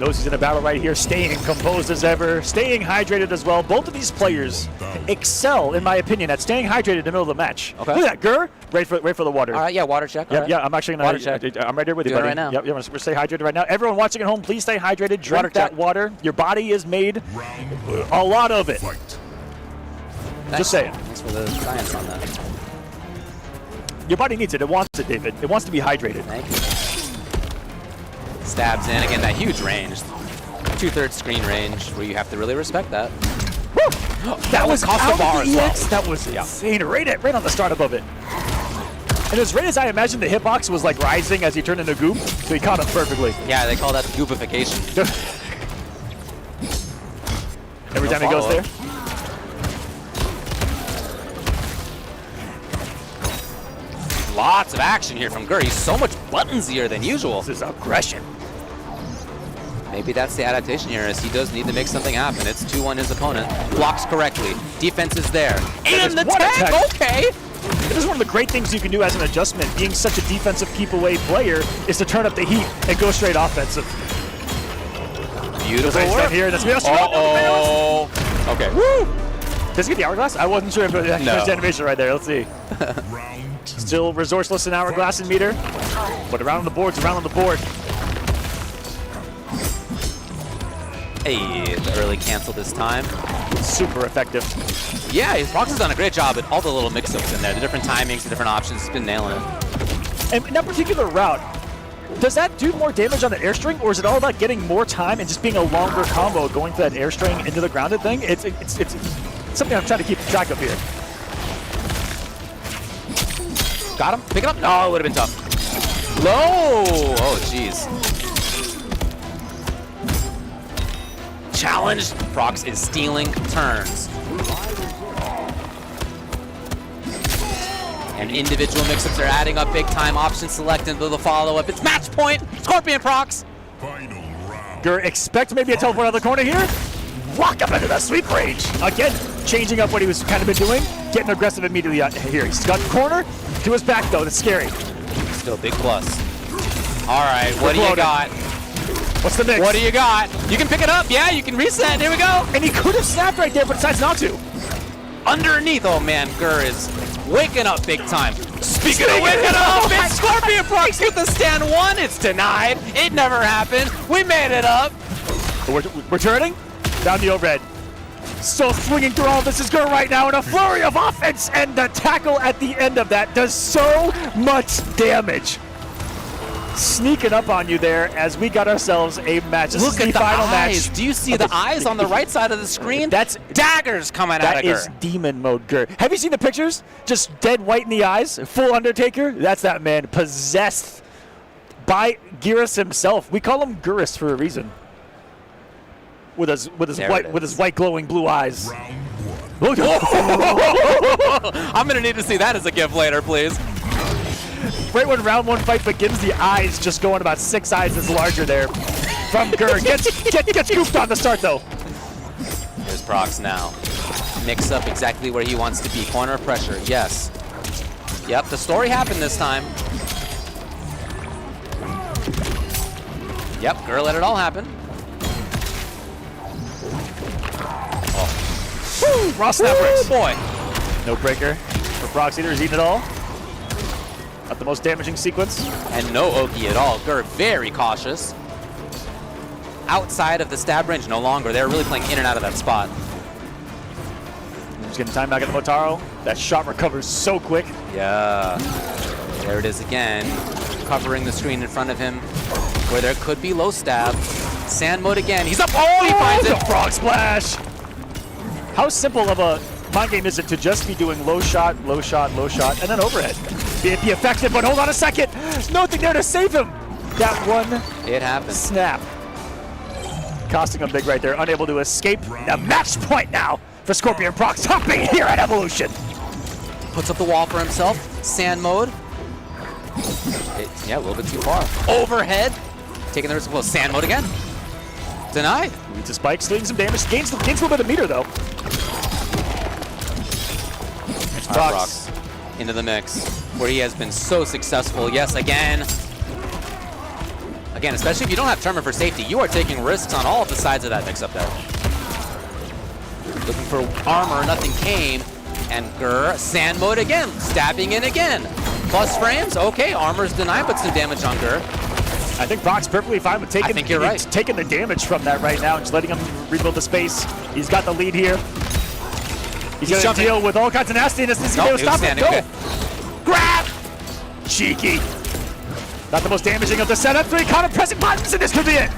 Knows he's in a battle right here, staying composed as ever, staying hydrated as well. Both of these players excel, in my opinion, at staying hydrated in the middle of the match. Okay. Look at that, Gur. Wait for the water. All right, yeah, water check. Yep, right. yeah, I'm actually gonna. Water check. I'm right here with you, Doing buddy. it right now. Yep, we're stay hydrated right now. Everyone watching at home, please stay hydrated. Drink Water that check. water. Your body is made a lot of it. Just saying. Thanks for the science on that. Your body needs it. It wants it, David. It wants to be hydrated. Thank you. Stabs in again. That huge range. 2/3 screen range where you have to really respect that. That was cost out the bar of as the well. EX. That was insane. Right on the start above it. And as right as I imagined, the hitbox was like rising as he turned into goop, so he caught him perfectly. Yeah, they call that goopification. Every time he goes there. Lots of action here from Gur. He's so much buttonsier than usual. This is aggression. Maybe that's the adaptation here, as he does need to make something happen. It's 2-1 his opponent. Blocks correctly. Defense is there. And the tag, okay! This is one of the great things you can do as an adjustment, being such a defensive keep-away player, is to turn up the heat and go straight offensive. Beautiful work. Here, that's Uh-oh. Okay. Woo! Does he get the Hourglass? I wasn't sure if it was No. animation right there. Let's see. Still resourceless in Hourglass and meter, but around on the boards, around on the board. Hey, the early cancel this time. Super effective. Yeah, Prox has done a great job at all the little mix-ups in there. The different timings, the different options. He's been nailing it. And in that particular route, does that do more damage on the airstring, or is it all about getting more time and just being a longer combo going for that airstring into the grounded thing? It's something I'm trying to keep track of here. Got him? Pick it up? No, it would have been tough. Low! Oh, jeez. Challenge. Prox is stealing turns. And individual mix-ups are adding up big time. Option select into the follow-up. It's match point. Scorpion Prox. Gur, expect maybe a teleport out of the corner here. Walk up into the sweep range. Again, changing up what he was kind of been doing. Getting aggressive immediately out here. He's got the corner to his back though. That's scary. Still a big plus. All right, what do you got? What's the mix? What do you got? You can pick it up. Yeah, you can reset. Here we go. And he could have snapped right there, but decides not to. Underneath. Oh man, Gur is waking up big time. Speaking of waking up, it's Scorpion Prox with the stand 1. It's denied. It never happened. We made it up. We're turning down the overhead. So swinging through all this is Gur right now in a flurry of offense, and the tackle at the end of that does so much damage. Sneaking up on you there as we got ourselves a match. This Look is at the the final eyes. match. Do you see the eyes on the right side of the screen? That's daggers coming out of That Gur. is demon mode Gur. Have you seen the pictures? Just dead white in the eyes, full Undertaker. That's that man possessed by Geras himself. We call him Guris for a reason. With his white glowing blue eyes. Round 1. I'm going to need to see that as a GIF later, please. Right when round 1 fight begins, the eyes just going about 6 eyes larger there from Gur. Gets goofed on the start, though. Here's Prox now. Mix up exactly where he wants to be. Corner pressure, yes. Yep, the story happened this time. Yep, Gur let it all happen. Woo! Raw snap breaks. Boy. No breaker for Prox either. He's eating it all. Not the most damaging sequence. And no Oki at all. Gur very cautious. Outside of the stab range no longer. They're really playing in and out of that spot. Just getting time back at the Motaro. That shot recovers so quick. Yeah. There it is again. Covering the screen in front of him where there could be low stab. Sand mode again. He's up. Oh, he finds it. Frog splash. How simple of a mind game is it to just be doing low shot, low shot, low shot, and then overhead? Be effective, but hold on a second. Nothing there to save him. That one it happened. Snap. Costing him big right there. Unable to escape. A match point now for Scorpion Prox. Top 8 here at Evolution. Puts up the wall for himself. Sand mode. Yeah, a little bit too far. Overhead. Taking the risk. Well, sand mode again. Denied. Leads to spikes, doing some damage. Gains a little bit of meter, though. It's Prox. Into the mix, where he has been so successful. Yes, again. Again, especially if you don't have Termin for safety, you are taking risks on all of the sides of that mix up there. Looking for armor, nothing came. And Gur, sand mode again, stabbing in again. Plus frames, okay, armor's denied, but some damage on Gur. I think Prox perfectly fine with taking, I think you're right. Taking the damage from that right now and just letting him rebuild the space. He's got the lead here. He's going to deal with all kinds of nastiness. This is going to stop him. Go! Okay. Grab! Cheeky. Not the most damaging of the setup. 3 counter pressing buttons, and this could be it.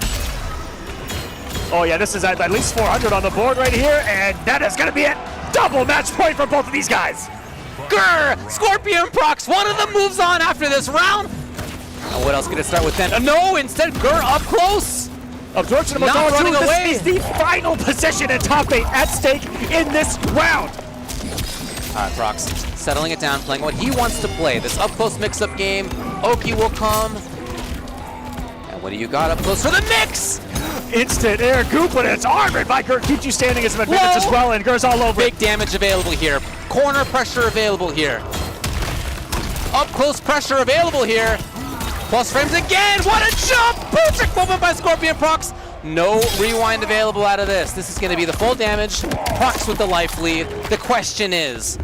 Oh yeah, this is at least 400 on the board right here, and that is going to be it. Double match point for both of these guys. Gur! Scorpion Prox, one of them moves on after this round. And what else could it start with then? No, instead Gur up close. Absorption of not running away. This is the final position in top 8 at stake in this round. All right, Prox settling it down, playing what he wants to play. This up-close mix-up game. Oki will come. And what do you got up close for the mix? Instant air goop, but it's armored by Gur. Keeps you standing as an advantage as well, and Gur's all over. Big damage available here. Corner pressure available here. Up-close pressure available here. Plus frames again. What a jump! Perfect movement by Scorpion Prox. No rewind available out of this. This is going to be the full damage. Prox with the life lead. The question is,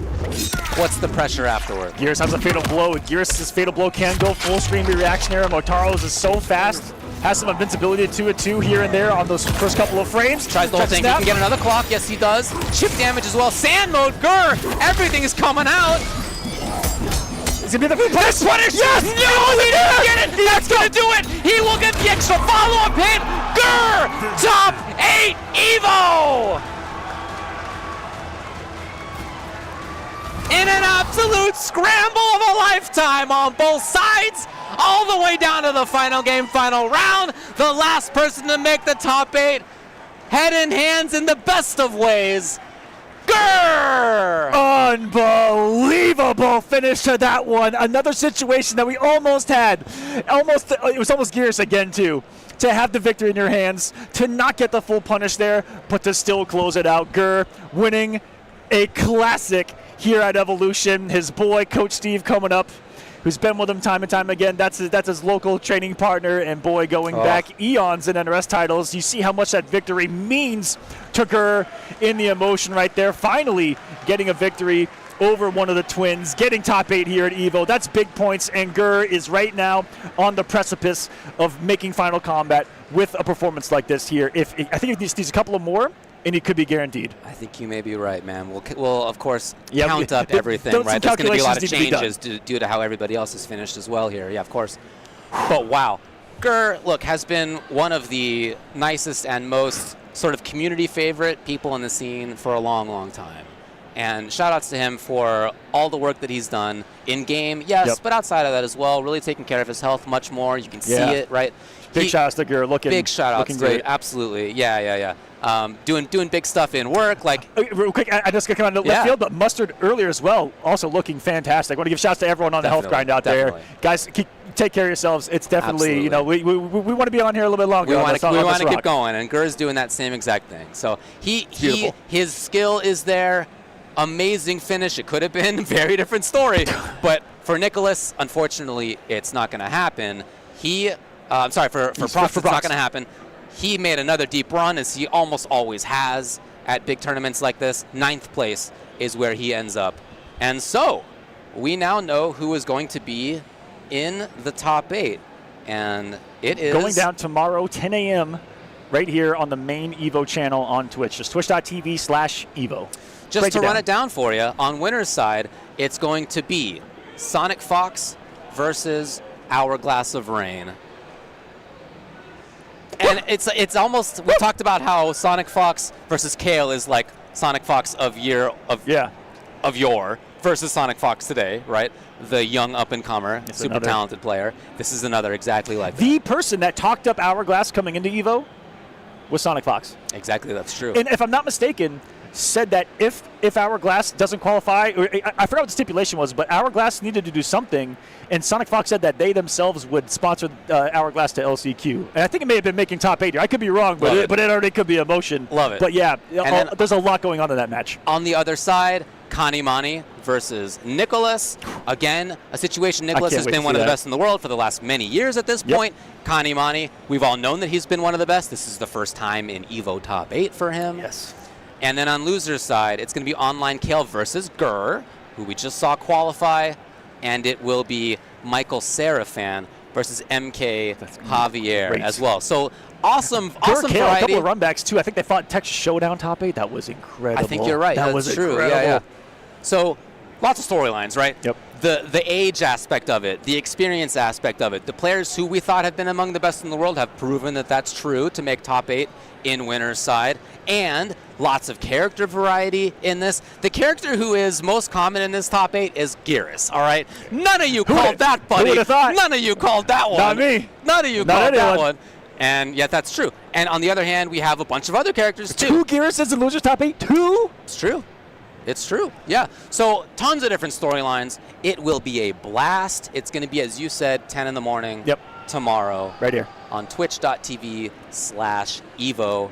what's the pressure afterward? Gears has a fatal blow. Gears' fatal blow can go full screen reactionary. Motaro's is so fast. Has some invincibility to 2-2 here and there on those first couple of frames. Tries the whole thing. He can get another clock. Yes, he does. Chip damage as well. Sand mode. Gur. Everything is coming out. Is it the punish? Yes! No, he didn't get it! That's gonna do it! He will get the extra follow-up hit! Gur! Top 8 Evo! In an absolute scramble of a lifetime on both sides, all the way down to the final game, final round. The last person to make the top 8, head in hands in the best of ways. Gur! Unbelievable finish to that one. Another situation that we almost had. It was almost Gears again, too. To have the victory in your hands, to not get the full punish there, but to still close it out. Gur winning a classic here at Evolution. His boy, Coach Steve, coming up, who's been with him time and time again. That's his local training partner, and boy, going back eons in NRS titles. You see how much that victory means to Gur in the emotion right there. Finally getting a victory over one of the twins, getting top 8 here at EVO. That's big points, and Gur is right now on the precipice of making Final Combat with a performance like this here. I think he needs a couple of more, and he could be guaranteed. I think you may be right, man. We'll of course, count up everything, right? There's going to be a lot of changes due to how everybody else has finished as well here. Yeah, of course. But wow. Gur, look, has been one of the nicest and most sort of community favorite people in the scene for a long, long time. And shout-outs to him for all the work that he's done in-game, yes, but outside of that as well, really taking care of his health much more. You can see it, right? Big shout-outs to Gur. Big shout-outs, dude. Absolutely. Yeah. doing big stuff in work. Like real quick, I just got to come on the left field, but Mustard earlier as well, also looking fantastic. I want to give shouts to everyone on the health grind out there. Guys, take care of yourselves. It's definitely, you know, we want to be on here a little bit longer. We want to keep going, and Gur's doing that same exact thing. So his skill is there. Amazing finish. It could have been a very different story, but for Nicholas, unfortunately, it's not going to happen. I'm sorry, for Prox, it's not going to happen. He made another deep run, as he almost always has at big tournaments like this. 9th place is where he ends up. And so we now know who is going to be in the top 8. And it is going down tomorrow, 10 a.m., right here on the main Evo channel on Twitch. Just twitch.tv/Evo. Just to run it down for you, on winner's side, it's going to be Sonic Fox versus Hourglass of Rain. And it's almost, we talked about how Sonic Fox versus Kale is like Sonic Fox of yore versus Sonic Fox today, right? The young up-and-comer, super talented player. This is another exactly like that. The person that talked up Hourglass coming into Evo was Sonic Fox. Exactly, that's true. And if I'm not mistaken, said that if Hourglass doesn't qualify, or I forgot what the stipulation was, but Hourglass needed to do something, and Sonic Fox said that they themselves would sponsor Hourglass to LCQ. And I think it may have been making top 8 here. I could be wrong, but it already could be a motion. Love it. But yeah, there's a lot going on in that match. On the other side, Kanimani versus Nicholas. Again, a situation Nicholas has been one of the best in the world for the last many years at this point. Kanimani, we've all known that he's been one of the best. This is the first time in Evo top 8 for him. Yes. And then on loser's side, it's going to be Online Kale versus Gur, who we just saw qualify, and it will be Michael Serafan versus MK Javier as well. So awesome Kale, variety. A couple of runbacks too. I think they fought Texas Showdown top 8. That was incredible. I think you're right. That was was true. incredible. Yeah. So lots of storylines, right? Yep. The age aspect of it, the experience aspect of it. The players who we thought have been among the best in the world have proven that that's true to make top 8 in winner's side. And lots of character variety in this. The character who is most common in this top 8 is Geras, all right? None of you called that, buddy. Who would have thought? None of you called that one. Not me. None of you called that one. And yet that's true. And on the other hand, we have a bunch of other characters too. 2 Gerases in losers top 8? 2? It's true. It's true, yeah. So tons of different storylines. It will be a blast. It's going to be, as you said, 10 in the morning tomorrow. Right here. On twitch.tv/Evo.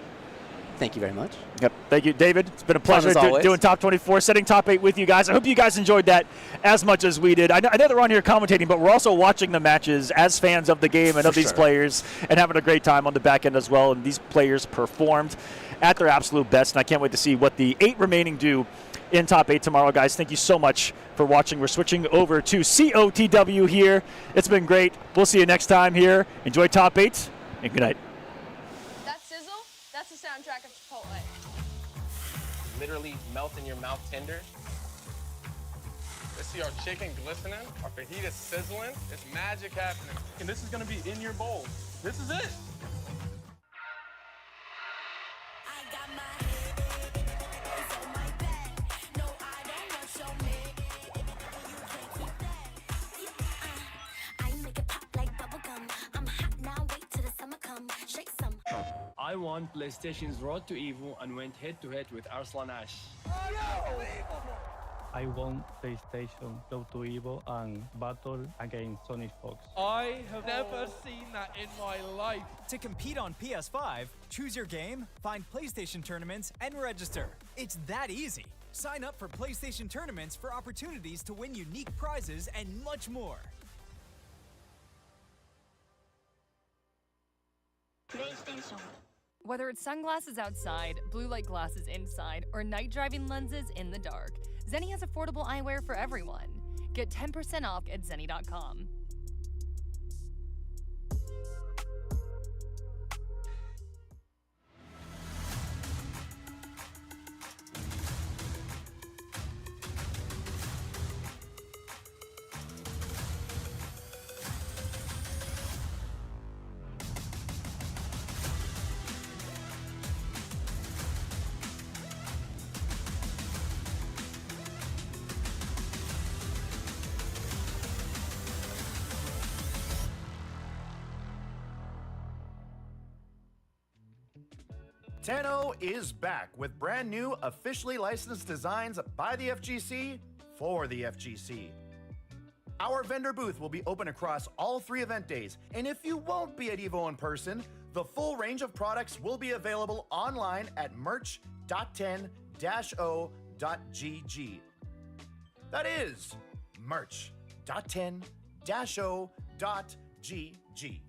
Thank you very much. Yep. Thank you, David. It's been a pleasure doing Top 24, setting top 8 with you guys. I hope you guys enjoyed that as much as we did. I know they're on here commentating, but we're also watching the matches as fans of the game and of these players and having a great time on the back end as well. And these players performed at their absolute best, and I can't wait to see what the 8 remaining do in top 8 tomorrow, guys. Thank you so much for watching. We're switching over to COTW here. It's been great. We'll see you next time here. Enjoy top 8, and good night. That sizzle, that's the soundtrack of Chipotle. Literally melt in your mouth tender. Let's see our chicken glistening, our fajita sizzling. It's magic happening. And this is gonna be in your bowl. This is it. I won PlayStation's Road to Evo and went head-to-head with Arslan Ash. I won PlayStation Road to Evo and battled against Sonic Fox. I have never seen that in my life. To compete on PS5, choose your game, find PlayStation tournaments, and register. It's that easy. Sign up for PlayStation tournaments for opportunities to win unique prizes and much more. PlayStation. Whether it's sunglasses outside, blue light glasses inside, or night driving lenses in the dark, Zenni has affordable eyewear for everyone. Get 10% off at Zenni.com. Tenno is back with brand new, officially licensed designs by the FGC for the FGC. Our vendor booth will be open across all 3 event days, and if you won't be at EVO in person, the full range of products will be available online at merch.10-o.gg. That is merch.10-o.gg.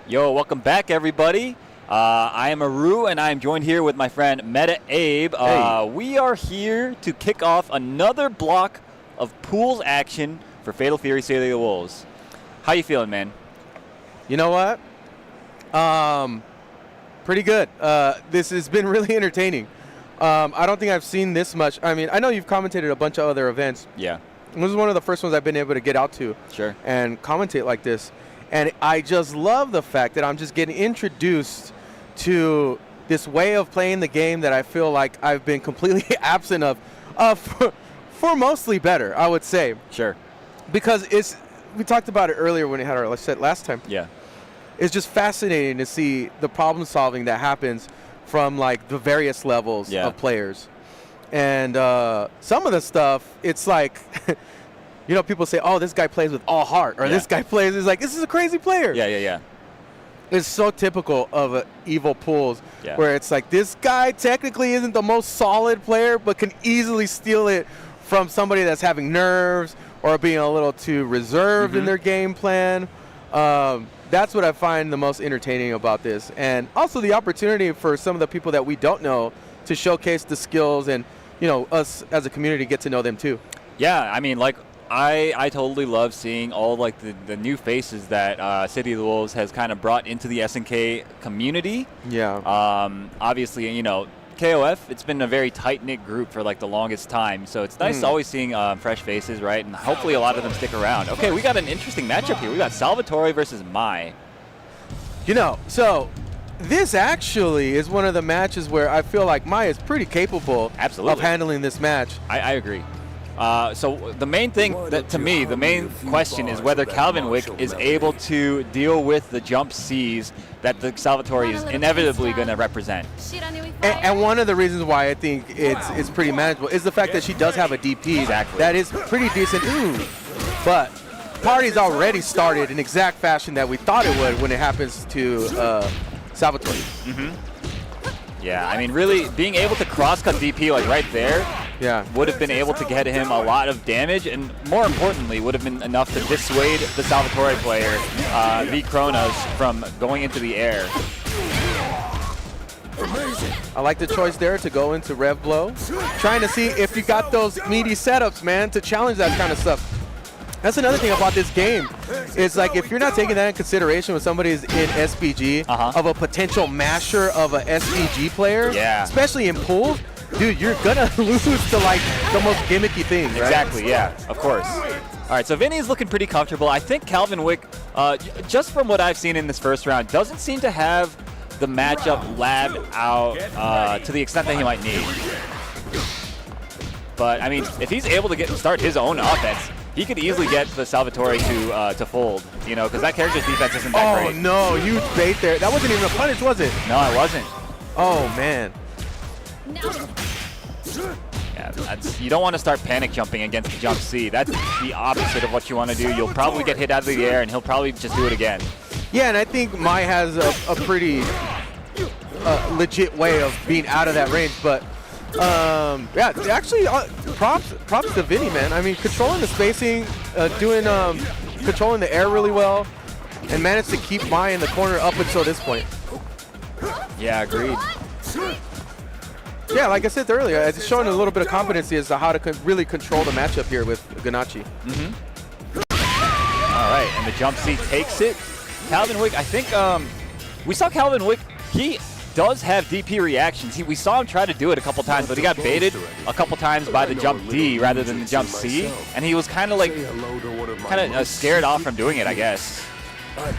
Yo, welcome back, everybody. I am Aru, and I am joined here with my friend Meta Abe. We are here to kick off another block of pools action for Fatal Fury City of the Wolves. How you feeling, man? You know what? Pretty good. This has been really entertaining. I don't think I've seen this much. I mean, I know you've commentated a bunch of other events. Yeah. This is one of the first ones I've been able to get out to. Sure. And commentate like this. And I just love the fact that I'm just getting introduced to this way of playing the game that I feel like I've been completely absent of for mostly better, I would say. Sure. Because we talked about it earlier when we had our set last time. Yeah. It's just fascinating to see the problem solving that happens from like the various levels of players. And some of the stuff, it's like, you know, people say, oh, this guy plays with all heart, or this guy plays, it's like, this is a crazy player. Yeah. It's so typical of evil pools where it's like, this guy technically isn't the most solid player, but can easily steal it from somebody that's having nerves or being a little too reserved in their game plan. That's what I find the most entertaining about this. And also the opportunity for some of the people that we don't know to showcase the skills and, you know, us as a community get to know them too. Yeah, I mean, like, I totally love seeing all like the new faces that City of the Wolves has kind of brought into the SNK community. Yeah. Obviously, you know, KOF, it's been a very tight-knit group for like the longest time, so it's nice always seeing fresh faces, right? And hopefully a lot of them stick around. Okay, we got an interesting matchup here. We got Salvatore versus Mai. You know, so this actually is one of the matches where I feel like Mai is pretty capable of handling this match. I agree. So the main thing that, to me, the main question is whether Calvin Wick is able to deal with the jump C's that the Salvatore is inevitably going to represent. And one of the reasons why I think it's pretty manageable is the fact that she does have a DP that is pretty decent. But party's already started in exact fashion that we thought it would when it happens to Salvatore. Yeah, I mean, really being able to cross-cut DP like right there would have been able to get him a lot of damage, and more importantly, would have been enough to dissuade the Salvatore player, V Kronos, from going into the air. I like the choice there to go into Rev Blow. Trying to see if you got those meaty setups, man, to challenge that kind of stuff. That's another thing about this game. It's like if you're not taking that in consideration when somebody's in SPG of a potential masher of a SPG player, especially in pools, dude, you're gonna lose to like the most gimmicky thing, right? Exactly, yeah, of course. All right, so Vinny's looking pretty comfortable. I think Calvin Wick, just from what I've seen in this first round, doesn't seem to have the matchup labbed out to the extent that he might need. But I mean, if he's able to start his own offense, he could easily get the Salvatore to fold, you know, because that character's defense isn't that great. Oh no, huge bait there. That wasn't even a punish, was it? No, it wasn't. Oh man. Yeah, you don't want to start panic jumping against the jump C. That's the opposite of what you want to do. You'll probably get hit out of the air, and he'll probably just do it again. Yeah, and I think Mai has a pretty legit way of being out of that range, but yeah, actually, props to Vinny, man. I mean, controlling the spacing, controlling the air really well, and managed to keep Mai in the corner up until this point. Yeah, agreed. Yeah, like I said earlier, it's showing a little bit of competency as to how to really control the matchup here with Ganachi. All right, and the jump C takes it. Calvin Wick, I think we saw Calvin Wick. He does have DP reactions. We saw him try to do it a couple times, but he got baited a couple times by the jump D rather than the jump C, and he was kind of like scared off from doing it, I guess.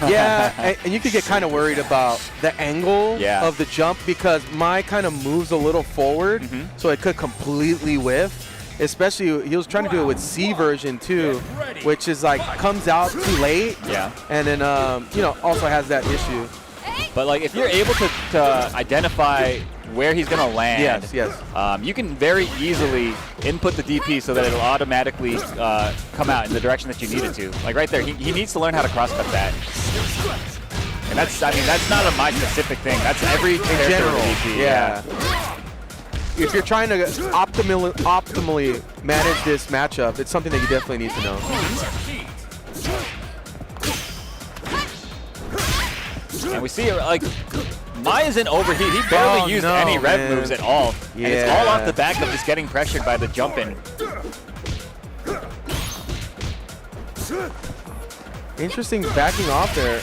Yeah, and you could get kind of worried about the angle of the jump because Mai kind of moves a little forward, so it could completely whiff. Especially, he was trying to do it with C version too, which is like comes out too late. Yeah. And then you know, also has that issue. But like if you're able to identify where he's gonna land, you can very easily input the DP so that it'll automatically come out in the direction that you need it to. Like right there, he needs to learn how to cross-cut that. And that's, I mean, that's not a Mai specific thing. That's every character in general. DP. Yeah. If you're trying to optimally manage this matchup, it's something that you definitely need to know. And we see, like, Mai is in overheat. He barely used any rev moves at all. And it's all off the back of just getting pressured by the jump-in. Interesting backing off there.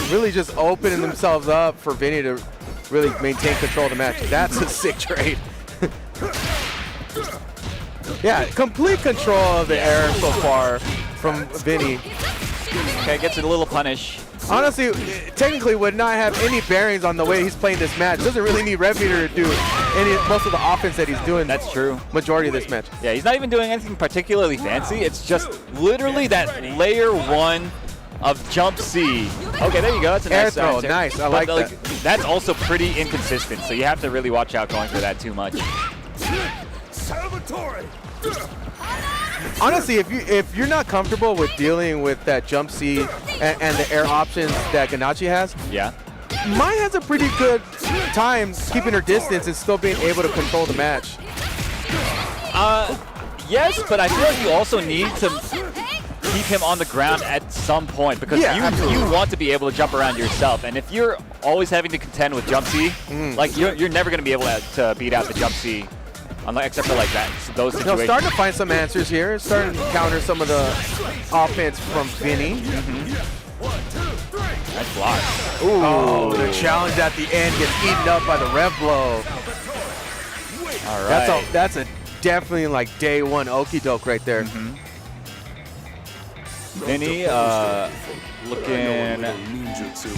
Really just opening themselves up for Vinny to really maintain control of the match. That's a sick trade. Yeah, complete control of the air so far from Vinny. Okay, gets a little punish. Honestly, technically would not have any bearings on the way he's playing this match. Doesn't really need Rev Meter to do most of the offense that he's doing. That's true. Majority of this match. Yeah, he's not even doing anything particularly fancy. It's just literally that layer 1 of jump C. Okay, there you go. That's a nice throw. answer. Nice. I like that. That's also pretty inconsistent, so you have to really watch out going for that too much. Honestly, if you're not comfortable with dealing with that jump C and the air options that Ganache has, Mai has a pretty good time keeping her distance and still being able to control the match. Yes, but I feel like you also need to keep him on the ground at some point because you want to be able to jump around yourself. And if you're always having to contend with jump C, like you're never going to be able to beat out the jump C. Except for like that, those situations. Starting to find some answers here. Starting to counter some of the offense from Vinny. Nice block. Ooh, oh, the challenge at the end gets eaten up by the rev blow. All right. That's a definitely like day one okie doke right there. Vinny looking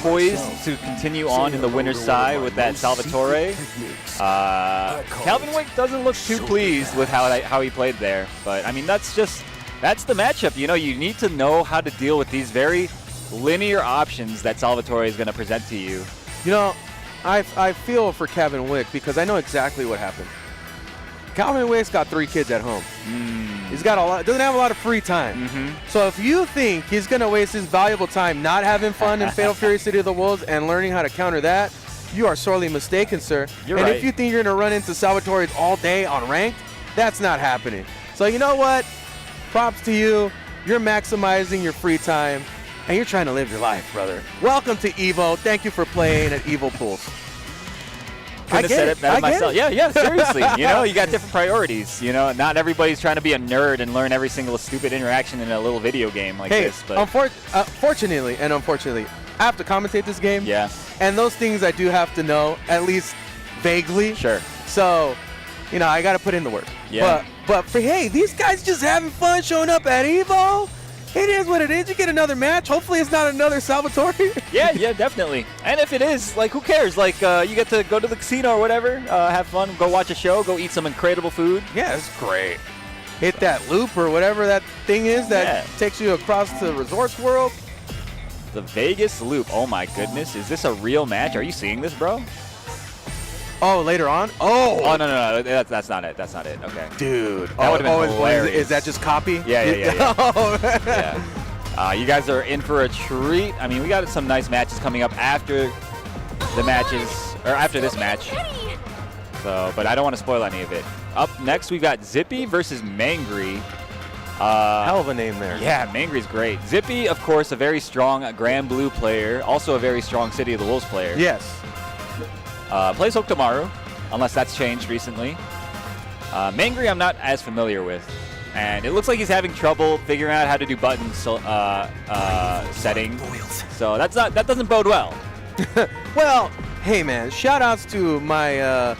poised to continue on in the winner's side with that Salvatore. Calvin Wick doesn't look too pleased with how he played there, but I mean that's the matchup. You know, you need to know how to deal with these very linear options that Salvatore is going to present to you. You know, I feel for Calvin Wick because I know exactly what happened. Calvin Wick's got 3 kids at home. He's got doesn't have a lot of free time. So if you think he's going to waste his valuable time not having fun in Fatal Fury City of the Wolves and learning how to counter that, you are sorely mistaken, sir. You're right. If you think you're going to run into Salvatore's all day on ranked, that's not happening. So you know what? Props to you. You're maximizing your free time, and you're trying to live your life, brother. Welcome to EVO. Thank you for playing at EVO Pools. Couldn't have said it better myself. Yeah, seriously. You know, you got different priorities. You know, not everybody's trying to be a nerd and learn every single stupid interaction in a little video game like this. But fortunately and unfortunately, I have to commentate this game. Yeah. And those things I do have to know, at least vaguely. Sure. So, you know, I got to put in the work. Yeah. But for, hey, these guys just having fun showing up at EVO. It is what it is. You get another match. Hopefully it's not another Salvatore. yeah, definitely. And if it is, like, who cares? Like, you get to go to the casino or whatever, have fun, go watch a show, go eat some incredible food. Yeah, it's great. Hit that loop or whatever that thing is that takes you across the Resorts World. The Vegas Loop. Oh, my goodness. Is this a real match? Are you seeing this, bro? Oh, later on? Oh, no. That's not it. That's not it. Okay. Dude. That would have been hilarious. Is that just copy? Yeah. Oh, yeah. You guys are in for a treat. I mean, we got some nice matches coming up after the matches, or after this match. So, but I don't want to spoil any of it. Up next, we've got Zippy versus Mangry. Hell of a name there. Yeah, Mangry's great. Zippy, of course, a very strong Grand Blue player, also a very strong City of the Wolves player. Yes. Plays Hokutomaru, unless that's changed recently. Mangry I'm not as familiar with. And it looks like he's having trouble figuring out how to do button setting. So that doesn't bode well. Well, hey man, shout outs to my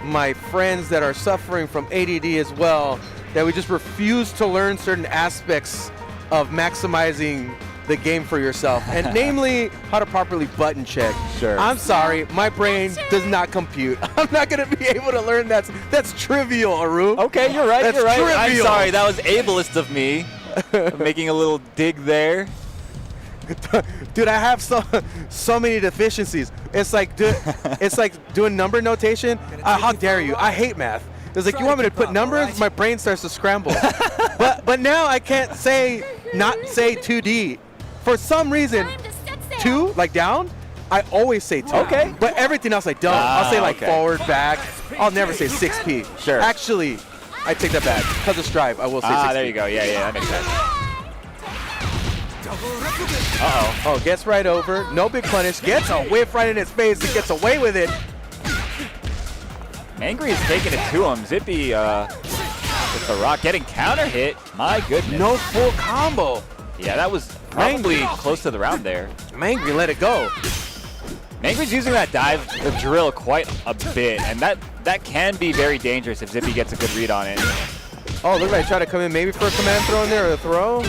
my friends that are suffering from ADD as well, that we just refuse to learn certain aspects of maximizing the game for yourself, and namely how to properly button check. Sure. I'm sorry, my brain does not compute. I'm not going to be able to learn that. That's trivial, Aru. Okay, you're right. That's you're right. Trivial. I'm sorry, that was ableist of me. Making a little dig there. Dude, I have so many deficiencies. It's like doing number notation. How dare you? I hate math. It's like, you want me to put numbers? My brain starts to scramble. but now I can't not say 2D. For some reason, 2, like down, I always say 2. Okay. But everything else I don't. I'll say like forward, back. I'll never say 6P. Sure. Actually, I take that back. Because of Strive, I will say 6P. There you go. Yeah, that makes sense. Uh-oh. Oh, gets right over. No big punish. Gets a whiff right in his face and gets away with it. Mangry is taking it to him. Zippy with the rock getting counter hit. My goodness. No full combo. Yeah, that was probably close to the round there. Mangry let it go. Mangry's using that dive, the drill, quite a bit, and that can be very dangerous if Zippy gets a good read on it. Oh, look like I tried to come in maybe for a command throw in there or a throw.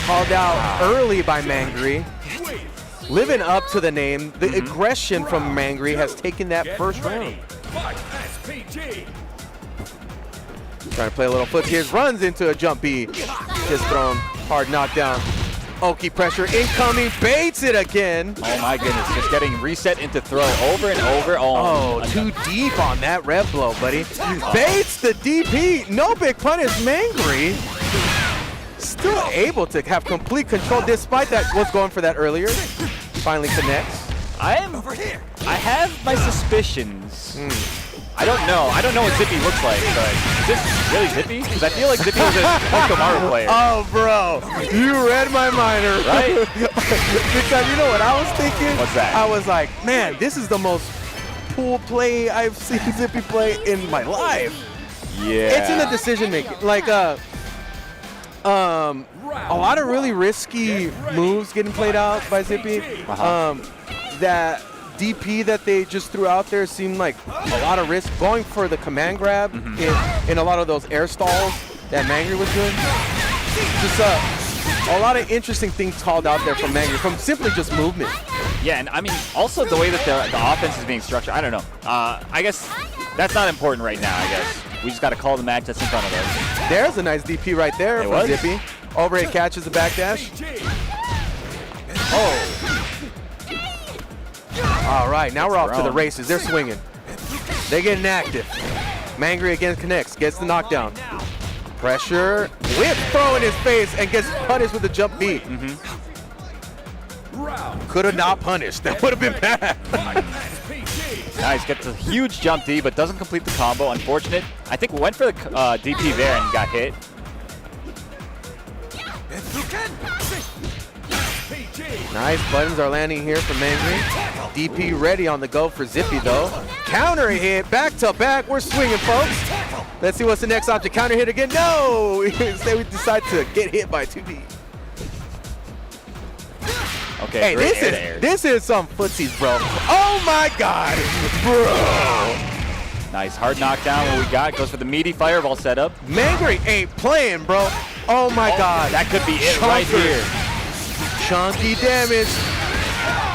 Called out early by Mangry. Living up to the name. The aggression from Mangry has taken that first round. Trying to play a little foot runs into a jump B. Gets thrown. Hard knockdown. Oki pressure incoming, baits it again. Oh my goodness, just getting reset into throw over and over. Oh, too deep on that rev blow, buddy. Baits the DP, no big punish. Mangry still able to have complete control despite that was going for that earlier. Finally connects. I have my suspicions. I don't know what Zippy looks like, but is this really Zippy? Because I feel like Zippy was a Pokemon player. Oh, bro, you read my mind, right? Because you know what I was thinking? What's that? I was like, man, this is the most pool play I've seen Zippy play in my life. Yeah. It's in the decision making. Like, a lot of really risky moves getting played out by Zippy. That DP that they just threw out there seemed like a lot of risk. Going for the command grab in a lot of those air stalls that Mangry was doing. Just a lot of interesting things called out there from Mangry, from simply just movement. Yeah, and I mean, also the way that the offense is being structured, I don't know. I guess that's not important right now, I guess. We just got to call the match that's in front of us. There's a nice DP right there from Zippy. Overhead catches the backdash. Oh. All right, now we're off to the races. They're swinging. They're getting active. Mangry again connects, gets the knockdown. Pressure, whip throw in his face, and gets punished with the jump B. Could have not punished. That would have been bad. Nice, gets a huge jump D, but doesn't complete the combo. Unfortunate. I think we went for the DP there and got hit. Nice buttons are landing here for Mangry. DP ready on the go for Zippy though. Counter hit, back to back. We're swinging, folks. Let's see what's the next object. Counter hit again. No! Instead we decide to get hit by 2D. Okay, hey, this is some footsies, bro. Oh my God, bro. Nice, hard knockdown. What we got goes for the meaty fireball setup. Mangry ain't playing, bro. Oh my God. That could be it right here. Chunky damage.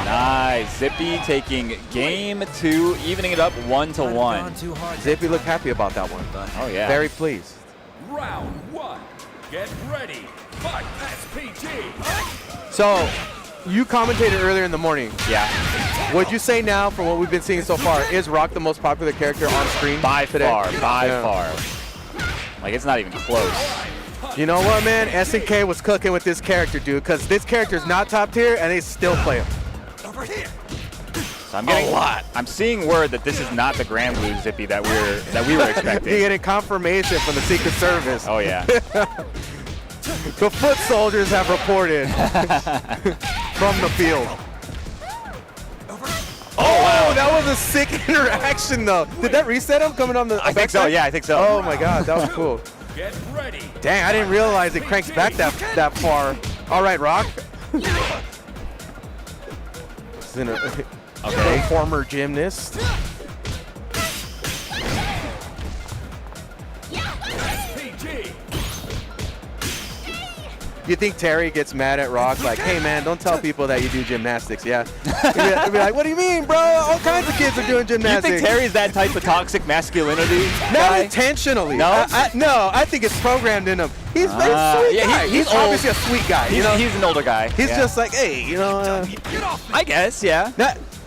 Nice. Zippy taking game 2, evening it up 1-1. Zippy looked happy about that one. Oh, yeah. Very pleased. Round 1. Get ready. Fight SPG. So, you commentated earlier in the morning. Yeah. Would you say now, from what we've been seeing so far, is Rock the most popular character on screen? By today? far. Like, it's not even close. You know what, man? SNK was cooking with this character, dude, because this character is not top tier, and they still play him. Over here. So I'm getting I'm seeing word that this is not the Grand Blue Zippy that we were expecting. You're getting confirmation from the Secret Service. Oh yeah. The foot soldiers have reported from the field. Oh, wow, that was a sick interaction, though. Did that reset him coming on the I think so, yeah, I think so. Oh, my God, that was cool. Get ready. Dang, I didn't realize it cranks back that far. All right, Rock. This is a former gymnast. You think Terry gets mad at Rock like, hey man, don't tell people that you do gymnastics, yeah? He'd be like, what do you mean, bro? All kinds of kids are doing gymnastics. You think Terry's that type of toxic masculinity Not guy? intentionally. No? No, I think it's programmed in him. He's a sweet guy. He's obviously a sweet guy. He's an older guy. He's just like, hey, I guess, yeah.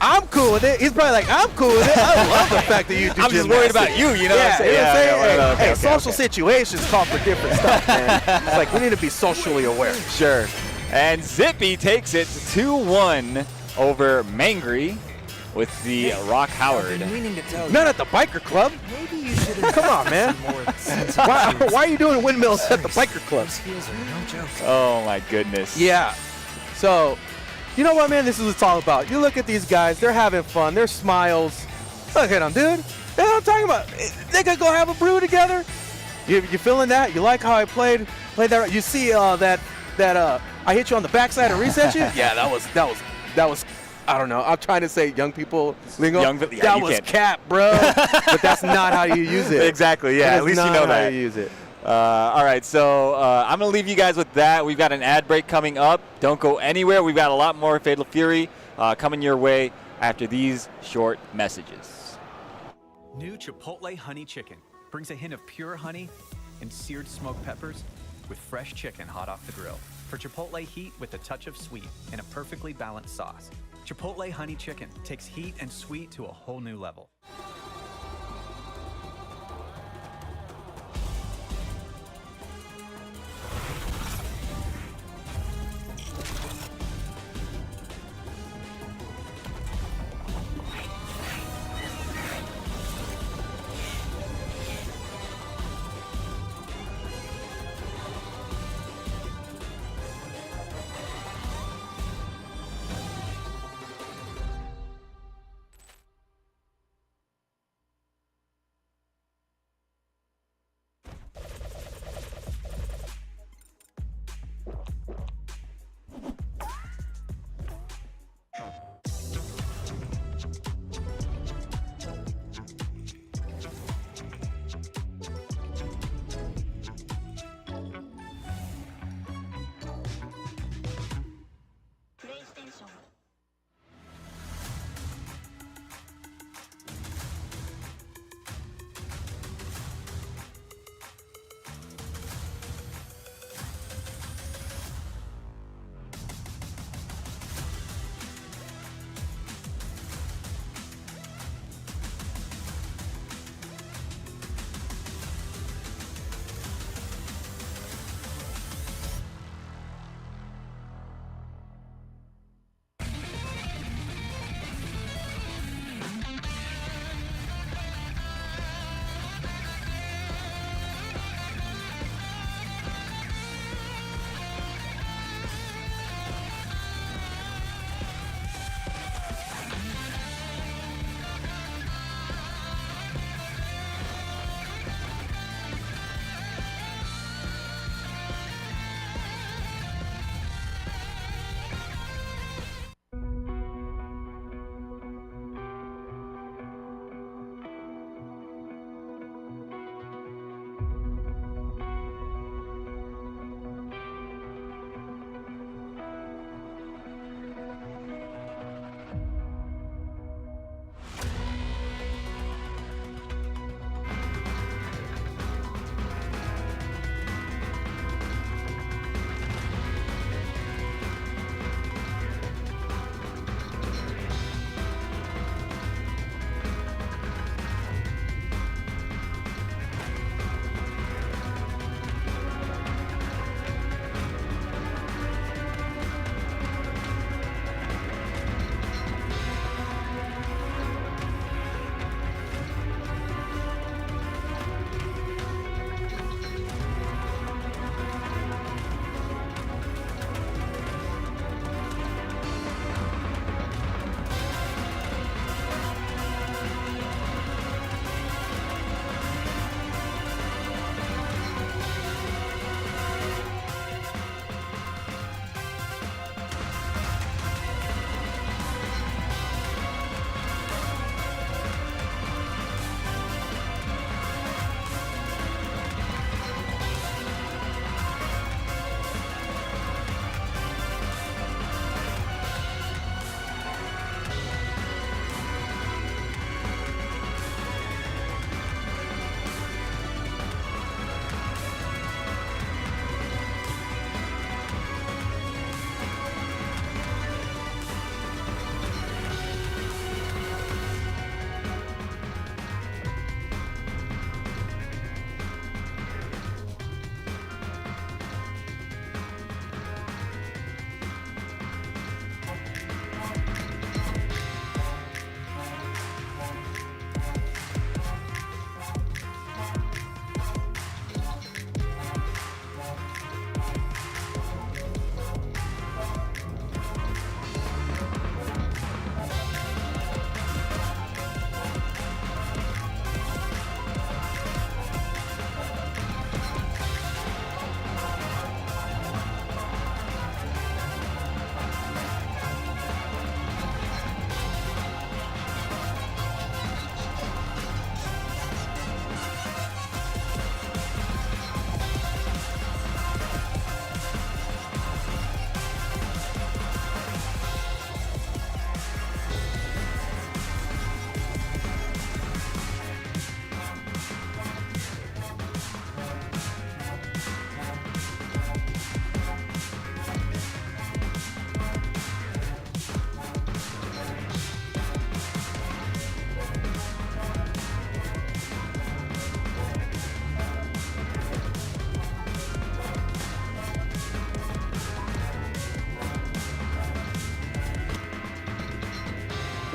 I'm cool with it. He's probably like, I'm cool with it. I love the fact that you do I'm just worried about you, you know what I'm saying? Yeah, hey, social situations call for different stuff, man. It's like, we need to be socially aware. Sure. And Zippy takes it 2-1 over Mangry with the Rock Howard. Not at the biker club. Maybe you should Come on, man. Why are you doing windmills at the biker club? Oh, my goodness. Yeah. So, you know what, man? This is what it's all about. You look at these guys. They're having fun. They're smiles. Look at them, dude. That's what I'm talking about. They could go have a brew together. You feeling that? You like how I played that? You see that I hit you on the backside and reset you? Yeah, that was. I don't know. I'm trying to say young people lingo. That was cap, bro. But that's not how you use it. Exactly. Yeah. At least you know that. How you use it. All right. So I'm gonna leave you guys with that. We've got an ad break coming up. Don't go anywhere. We've got a lot more Fatal Fury coming your way after these short messages. New Chipotle Honey Chicken brings a hint of pure honey and seared smoked peppers with fresh chicken hot off the grill. For Chipotle heat with a touch of sweet and a perfectly balanced sauce. Chipotle Honey Chicken takes heat and sweet to a whole new level.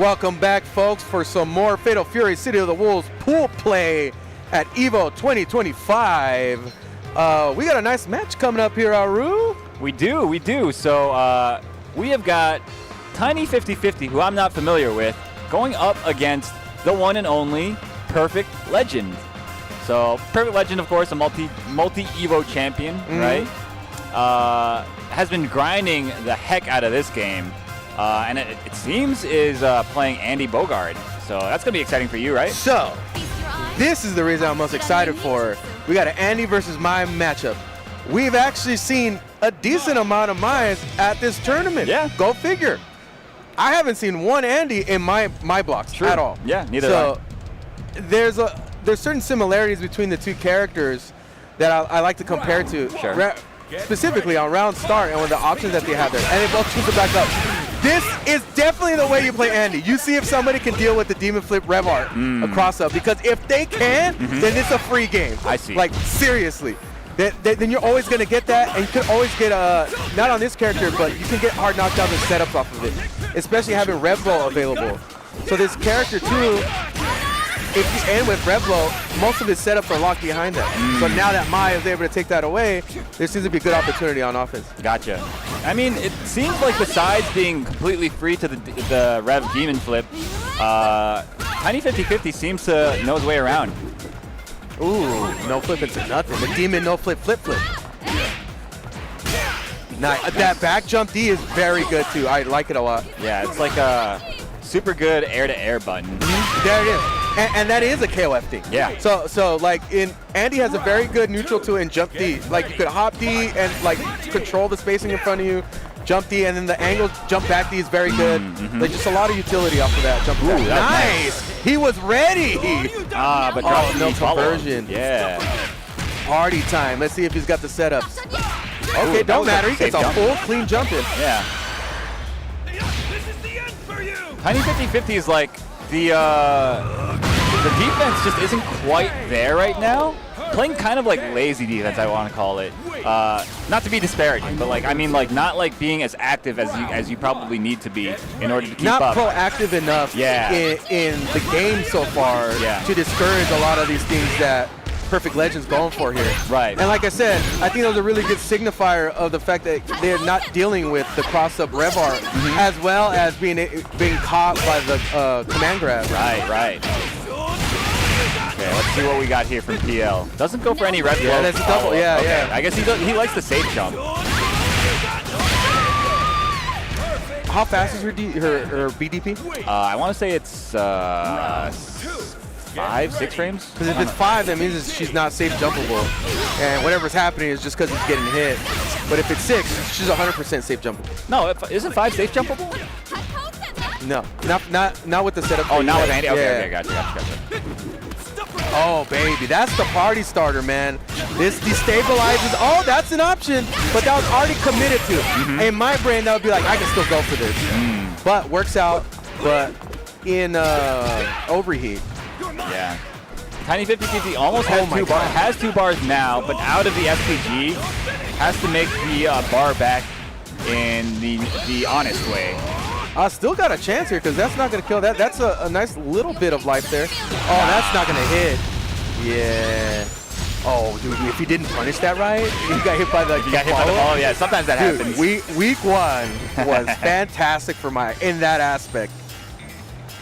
Welcome back, folks, for some more Fatal Fury City of the Wolves pool play at EVO 2025. We got a nice match coming up here, Aru. We do. So we have got Tiny 50/50, who I'm not familiar with, going up against the one and only Perfect Legend. So Perfect Legend, of course, a multi Evo champion, right? Has been grinding the heck out of this game, and it seems is playing Andy Bogard. So that's gonna be exciting for you, right? So this is the reason I'm most excited for. We got an Andy versus Maya matchup. We've actually seen a decent amount of Mayas at this tournament. Yeah. Go figure. I haven't seen one Andy in my blocks at all. Yeah, neither so there's certain similarities between the two characters that I like to compare to. Sure. Specifically on round start and with the options that they have there. And they both choose to back up. This is definitely the way you play Andy. You see if somebody can deal with the Demon Flip Rev Art across up. Because if they can, then it's a free game. I see. Like, seriously. Then you're always going to get that, and you can always get, not on this character, but you can get hard knockdowns and setups off of it, especially having Rev Blow available. So this character, too, if you end with Rev Blow, most of his setups are locked behind that. So now that Maya is able to take that away, there seems to be a good opportunity on offense. Gotcha. I mean, it seems like besides being completely free to the Rev Demon Flip, Tiny 50/50 seems to know his way around. Ooh, no flip into nothing. The Demon no flip. Nice. That back jump D is very good too. I like it a lot. Yeah, it's like a super good air-to-air button. There it is. And that is a KOF thing. Yeah. So like Andy has a very good neutral to and jump D. Like you could hop D and like control the spacing in front of you. Jump D, and then the angle jump back D is very good. Like just a lot of utility off of that jump back. Nice. He was ready. But drop no conversion. Yeah. Party time. Let's see if he's got the setups. Okay, don't matter. He gets a full clean jump in. Yeah. Tiny 50/50 is like the defense just isn't quite there right now. Playing kind of like lazy defense, I want to call it. Not to be disparaging, but like I mean like not like being as active as you probably need to be in order to keep not up. Not proactive enough in the game so far to discourage a lot of these things that Perfect Legend's going for here. Right. And like I said, I think that was a really good signifier of the fact that they're not dealing with the cross-up rev art as well as being caught by the command grab. Right. Okay, let's see what we got here from PL. Doesn't go for any red blow. Yeah, that's a double. Yeah, okay. yeah. I guess he likes the safe jump. How fast is her BDP? I want to say it's 5-6 frames. Because if it's 5, that means she's not safe jumpable, and whatever's happening is just because he's getting hit. But if it's 6, she's 100% safe jumpable. No, isn't 5 safe jumpable? No, not with the setup. Oh, not with Andy. Okay, gotcha. Oh, baby, that's the party starter, man. This destabilizes. Oh, that's an option, but that was already committed to. In my brain, that would be like, I can still go for this. But works out, but in overheat. Yeah. Tiny 50/50 almost has has 2 bars now, but out of the SPG, has to make the bar back in the honest way. Still got a chance here because that's not going to kill that. That's a nice little bit of life there. Oh, that's not going to hit. Yeah. Oh, dude, if he didn't punish that right, he got hit by the follow. Yeah, sometimes that happens. Week 1 was fantastic for Maya in that aspect.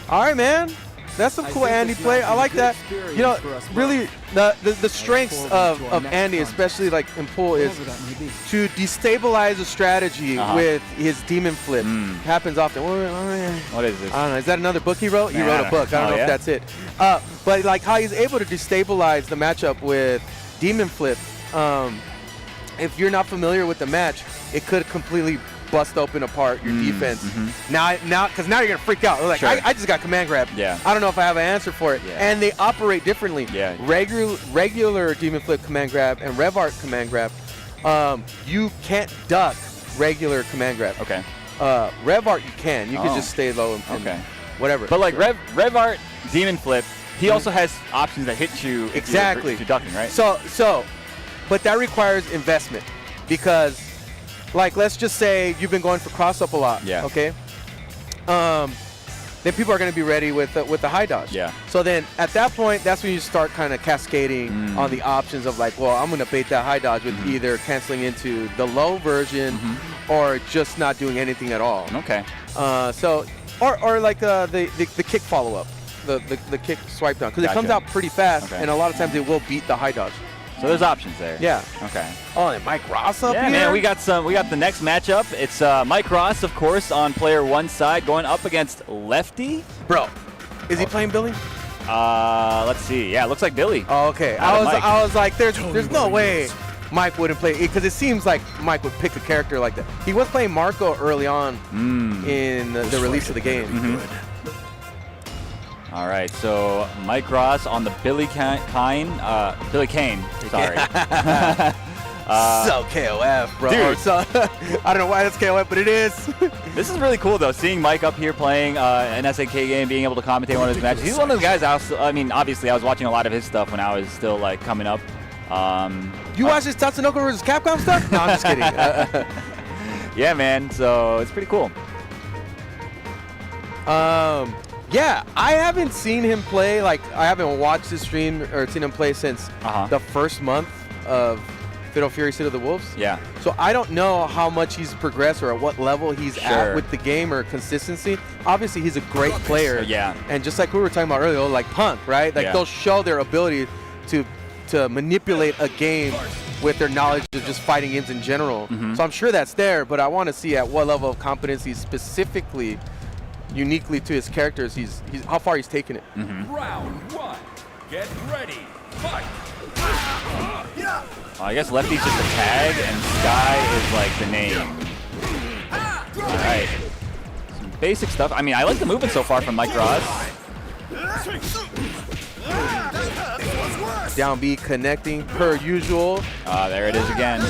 All right, man. That's some cool Andy play. I like that. You know, really, the strengths of Andy, especially like in pool, is to destabilize a strategy with his demon flip. Happens often. What is this? I don't know. Is that another book he wrote? He wrote a book. I don't know if that's it. But like how he's able to destabilize the matchup with demon flip. If you're not familiar with the match, it could completely bust open apart your defense. Now, because now you're gonna freak out. Like, I just got command grab. Yeah. I don't know if I have an answer for it. Yeah. And they operate differently. Yeah. Regular demon flip command grab and rev art command grab. You can't duck regular command grab. Okay. Rev art you can. You can just stay low and whatever. But like rev art demon flip, he also has options that hit you if you're ducking, right? So, but that requires investment because. Like, let's just say you've been going for cross-up a lot, okay? then people are going to be ready with the high dodge. Yeah. So then at that point, that's when you start kind of cascading on the options of like, well, I'm going to bait that high dodge with either canceling into the low version or just not doing anything at all. Okay. So or like the kick follow up, the kick swipe down, because it comes out pretty fast, and a lot of times it will beat the high dodge. So there's options there. Yeah. Okay. Oh, and Mike Ross up here? here? Man, we got the next matchup. It's Mike Ross, of course, on player one side, going up against Lefty. Bro, is he playing Billy? Let's see. Yeah, it looks like Billy. Oh, okay. I was like, there's no way Mike wouldn't play, because it seems like Mike would pick a character like that. He was playing Marco early on in the release of the game. All right, so Mike Ross on the Billy Kane, sorry. So KOF, bro. Dude. So, I don't know why that's KOF, but it is. This is really cool, though, seeing Mike up here playing an SNK game, being able to commentate one of his matches. He's one of the guys, obviously, I was watching a lot of his stuff when I was still, like, coming up. You watch this Tatsunoko vs. Capcom stuff? No, I'm just kidding. Yeah, man, so it's pretty cool. Yeah, I haven't seen him play, like, I haven't watched his stream or seen him play since the first month of Fatal Fury City of the Wolves. Yeah. So I don't know how much he's progressed or at what level he's at with the game or consistency. Obviously, he's a great player. Yeah. And just like we were talking about earlier, like Punk, right? Like, they'll show their ability to manipulate a game with their knowledge of just fighting games in general. So I'm sure that's there, but I want to see at what level of competence he's specifically uniquely to his characters, he's how far he's taken it. Round one. Get ready. Fight. I guess Lefty's just a tag, and Sky is like the name. All right. Some basic stuff. I mean, I like the movement so far from Mike Ross. Down B connecting per usual. There it is again.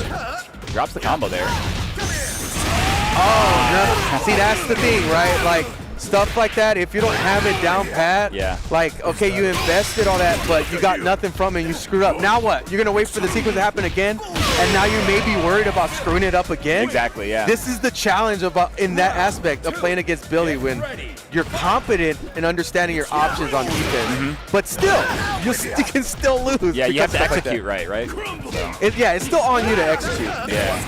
Drops the combo there. Oh, no. See, that's the thing, right? Like, stuff like that, if you don't have it down pat, like, okay, you invested all that, but you got nothing from it and you screwed up. Now what? You're going to wait for the sequence to happen again? And now you may be worried about screwing it up again? Exactly, yeah. This is the challenge in that aspect of playing against Billy, when you're competent in understanding your options on defense, but still, you can still lose. Yeah, you have to stuff like execute that. right? So. It's still on you to execute. Yeah.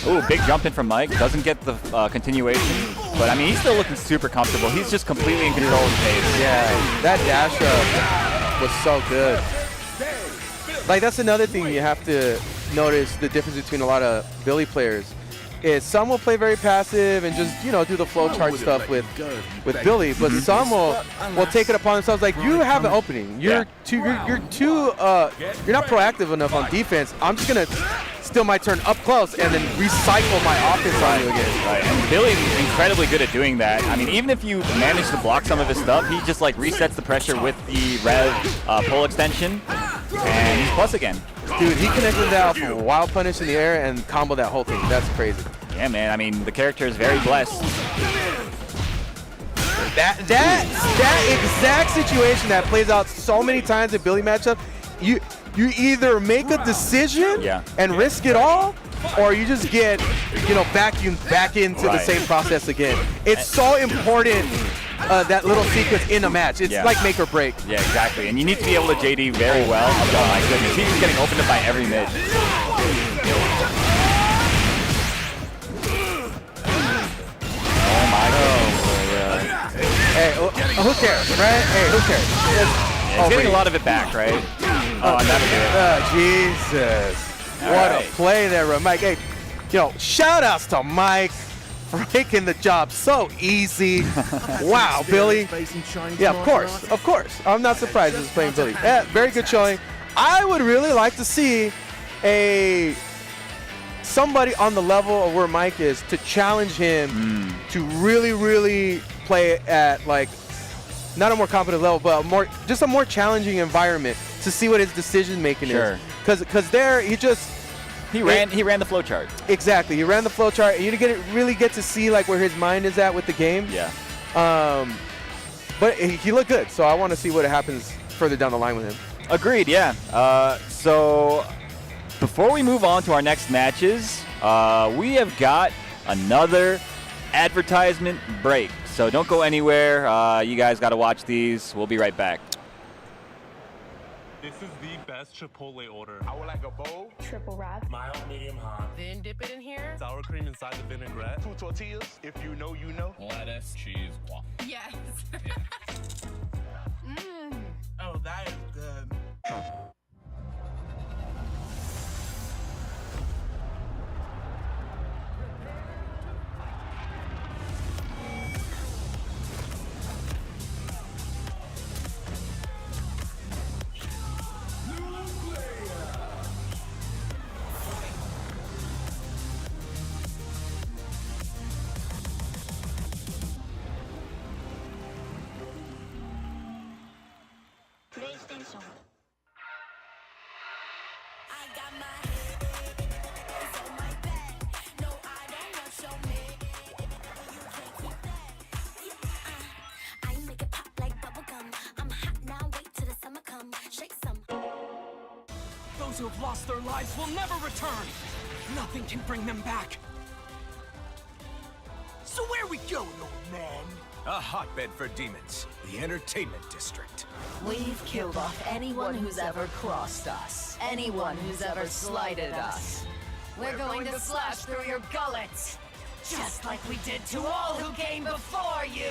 Ooh, big jump in from Mike. Doesn't get the continuation, but I mean, he's still looking super comfortable. He's just completely in control of the pace. Yeah, that dash up was so good. Like, that's another thing you have to notice, the difference between a lot of Billy players, is some will play very passive and just, you know, do the flowchart stuff with Billy, but some will take it upon themselves, like, you have an opening. You're you're not proactive enough on defense. I'm just gonna steal my turn up close and then recycle my offense on you again. Right, and Billy's incredibly good at doing that. I mean, even if you manage to block some of his stuff, he just like resets the pressure with the rev pull extension, and he's plus again. Dude, he connected that off a wild punish in the air and comboed that whole thing. That's crazy. Yeah, man. I mean, the character is very blessed. That exact situation that plays out so many times in Billy matchup, you either make a decision and risk it all, or you just get, you know, vacuumed back into the same process again. It's so important, that little sequence in a match. It's like make or break. Yeah, exactly. And you need to be able to JD very well. Oh my goodness, he's just getting opened up by every mid. Oh my goodness. Hey, who cares, right? Hey, who cares? He's getting a lot of it back, right? Oh, I'm not doing it. Jesus. What a play there, Mike. Hey, you know, shout outs to Mike for making the job so easy. Wow, Billy. Yeah, of course. I'm not surprised he's playing Billy. Yeah, very good showing. I would really like to see somebody on the level of where Mike is to challenge him to really, really play at, like, not a more competent level, but just a more challenging environment to see what his decision making is. Because there he ran the flowchart. Exactly, he ran the flowchart, and you really get to see like where his mind is at with the game. Yeah. But he looked good, so I want to see what happens further down the line with him. Agreed. Yeah. So before we move on to our next matches, we have got another advertisement break. So don't go anywhere. You guys got to watch these. We'll be right back. This is the best Chipotle order. I would like a bowl. Triple wrap. Mild, medium, hot. Then dip it in here. Sour cream inside the vinaigrette. 2 tortillas. If you know, you know. Lettuce, cheese, guac. Yes. Oh, that is good. PlayStation. Those who have lost their lives will never return. Nothing can bring them back. So where we going, old man? A hotbed for demons. The entertainment district. We've killed off anyone who's ever crossed us. Anyone who's ever slighted us. We're going to slash through your gullets, just like we did to all who came before you.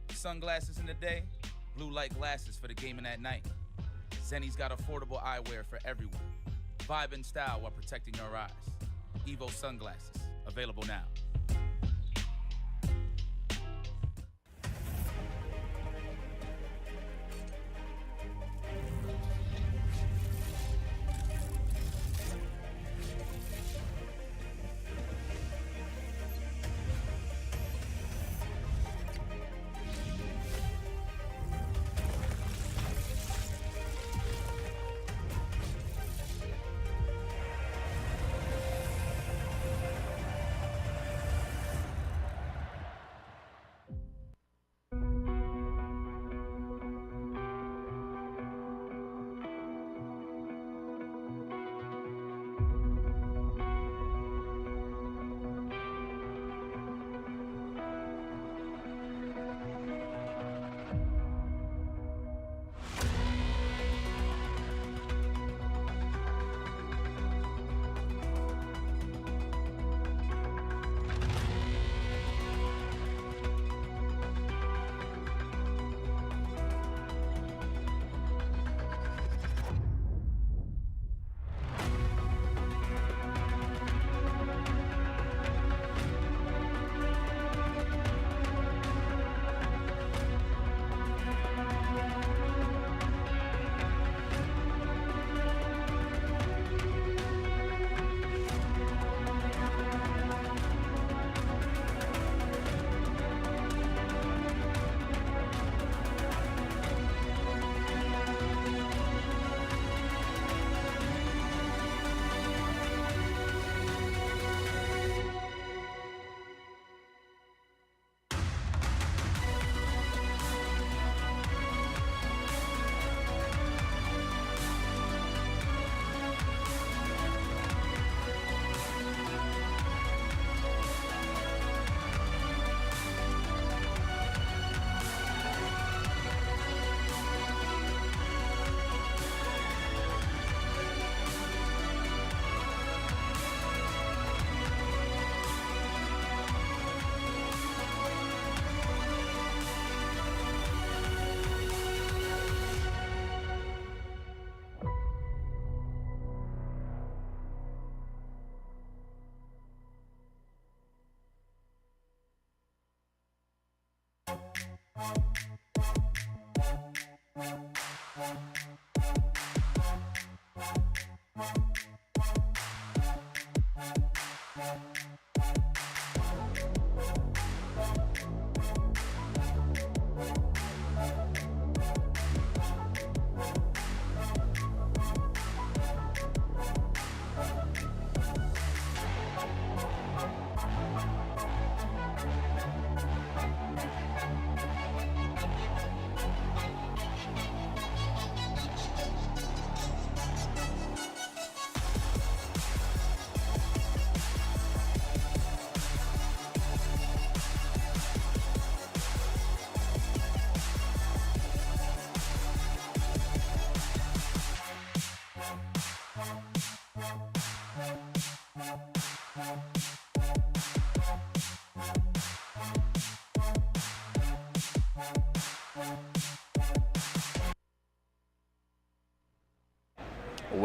Sunglasses in the day, blue light glasses for the gaming at night. Zenny's got affordable eyewear for everyone. Vibe and style while protecting your eyes. Evo sunglasses, available now.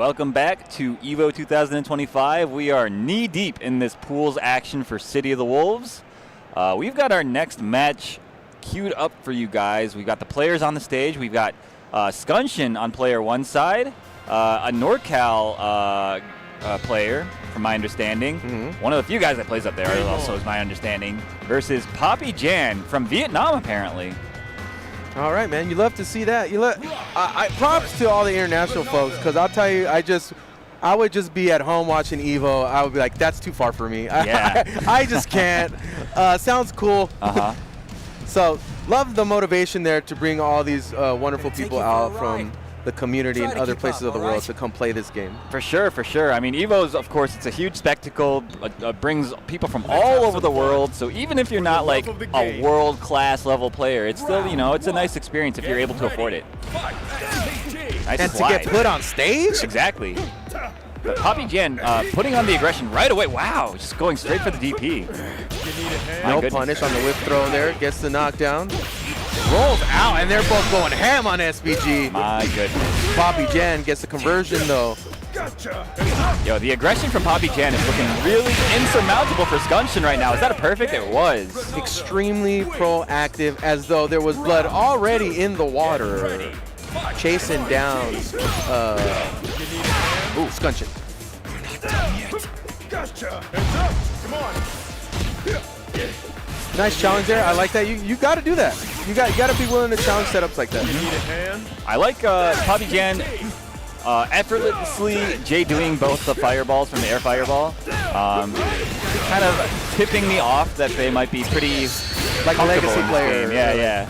welcome back to EVO 2025. We are knee-deep in this pools action for City of the Wolves. We've got our next match queued up for you guys. We've got the players on the stage. We've got Scunshin on player one side, a NorCal player, from my understanding. One of the few guys that plays up there, also is my understanding, versus Poppy Jan from Vietnam, apparently. All right, man. You love to see that. Props to all the international folks, because I'll tell you, I would just be at home watching EVO. I would be like, that's too far for me. Yeah. I just can't. Sounds cool. So love the motivation there to bring all these wonderful people out from the community and other places of the world to come play this game. For sure, for sure. I mean, EVO's, of course, it's a huge spectacle, brings people from all over the world, so even if you're not like a world-class level player, it's still, you know, it's a nice experience if you're able to afford it. Nice and to get put on stage? Exactly. But Poppy Jan putting on the aggression right away. Wow, just going straight for the DP. No punish on the whip throw there, gets the knockdown. Rolls out, and they're both going ham on SBG. My goodness. Poppy Jan gets the conversion, though. Yo, the aggression from Poppy Jan is looking really insurmountable for Scunshin right now. Is that a perfect? It was. Extremely proactive, as though there was blood already in the water. Chasing down Scunshin. Nice challenge there. I like that. You got to do that. You got to be willing to challenge setups like that. I like Poppy Jan effortlessly doing both the fireballs from the air fireball. Kind of tipping me off that they might be pretty like a legacy player. Yeah.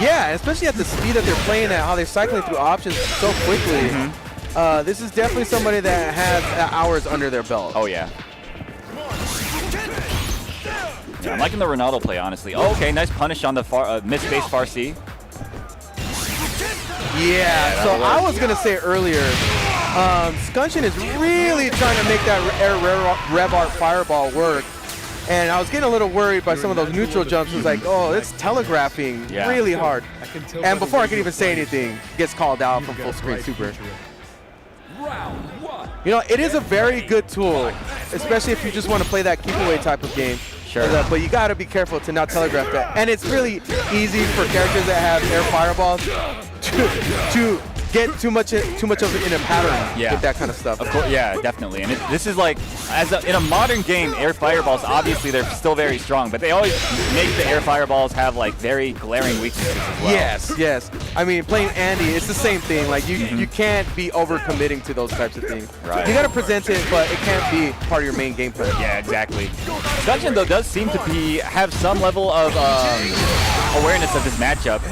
Yeah, especially at the speed that they're playing at, how they're cycling through options so quickly. This is definitely somebody that has hours under their belt. Oh, yeah. Yeah, I'm liking the Ronaldo play, honestly. Oh, okay, nice punish on the mid-space far C. Yeah, so I was going to say earlier, Scunshin is really trying to make that air rev art fireball work. And I was getting a little worried by some of those neutral jumps. It was like, oh, it's telegraphing really hard. And before I could even say anything, gets called out from full screen super. You know, it is a very good tool, especially if you just want to play that keep away type of game. Sure. But you got to be careful to not telegraph that. And it's really easy for characters that have air fireballs to get too much of it in a pattern with that kind of stuff. Of course, yeah, definitely. And this is like, in a modern game, air fireballs, obviously they're still very strong, but they always make the air fireballs have like very glaring weaknesses as well. Yes. I mean, playing Andy, it's the same thing. Like you can't be overcommitting to those types of things. Right. You got to present it, but it can't be part of your main game plan. Yeah, exactly. Scunshin, though, does seem to have some level of awareness of this matchup.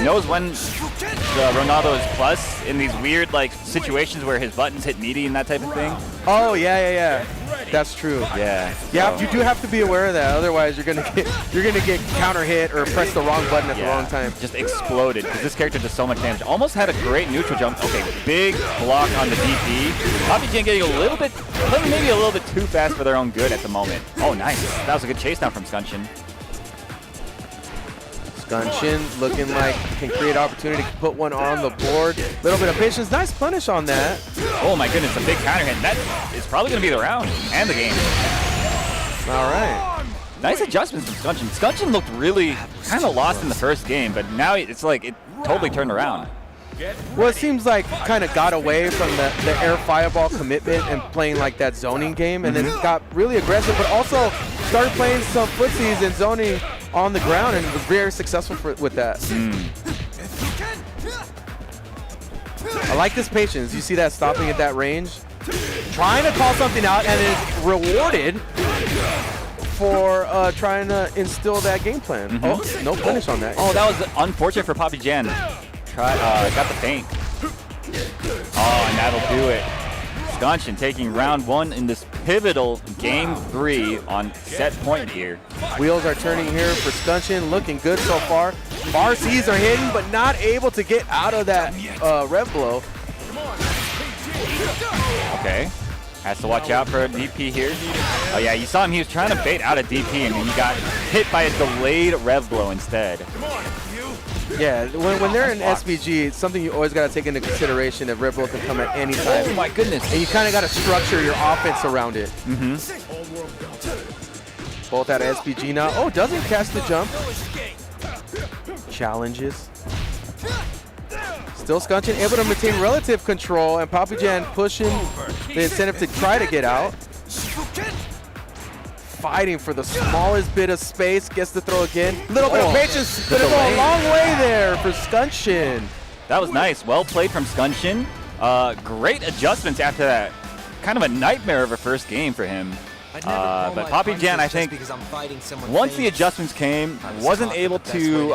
Knows when the Ronaldo is plus in these weird like situations where his buttons hit meaty and that type of thing. Oh yeah. That's true. Yeah. Yeah, you do have to be aware of that. Otherwise, you're gonna get counter hit or press the wrong button at the wrong time. Just exploded because this character does so much damage. Almost had a great neutral jump. Okay, big block on the DP. Poppy Jan getting playing maybe a little bit too fast for their own good at the moment. Oh, nice. That was a good chase down from Scunshin. Scunshin looking like can create opportunity to put one on the board. Little bit of patience. Nice punish on that. Oh my goodness, a big counter hit. That is probably going to be the round and the game. All right. Nice adjustments from Scunshin. Scunshin looked really kind of lost in the first game, but now it's like it totally turned around. Well, it seems like kind of got away from the air fireball commitment and playing like that zoning game, and then got really aggressive, but also started playing some footsies and zoning on the ground and was very successful with that. I like this patience. You see that stopping at that range? Trying to call something out and is rewarded for trying to instill that game plan. Oh, no punish on that. Oh, that was unfortunate for Poppy Jan. Got the feint. Oh, and that'll do it. Scunshin taking round one in this pivotal game 3 on set point here. Wheels are turning here for Scunshin, looking good so far. Bar Cs are hitting, but not able to get out of that rev blow. Okay. Has to watch out for a DP here. Oh yeah, you saw him, he was trying to bait out a DP and he got hit by a delayed rev blow instead. Yeah, when they're in SVG, it's something you always got to take into consideration that Red Bull can come at any time. Oh my goodness. And you kind of got to structure your offense around it. Both out of SVG now. Oh, doesn't cast the jump. Challenges. Still Scunchin able to maintain relative control, and Papijan pushing the incentive to try to get out. Fighting for the smallest bit of space, gets the throw again. Little bit of patience, gonna go a long way there for Scunchin. That was nice. Well played from Scunchin. Great adjustments after that. Kind of a nightmare of a first game for him. But Papijan, I think, once the adjustments came, wasn't able to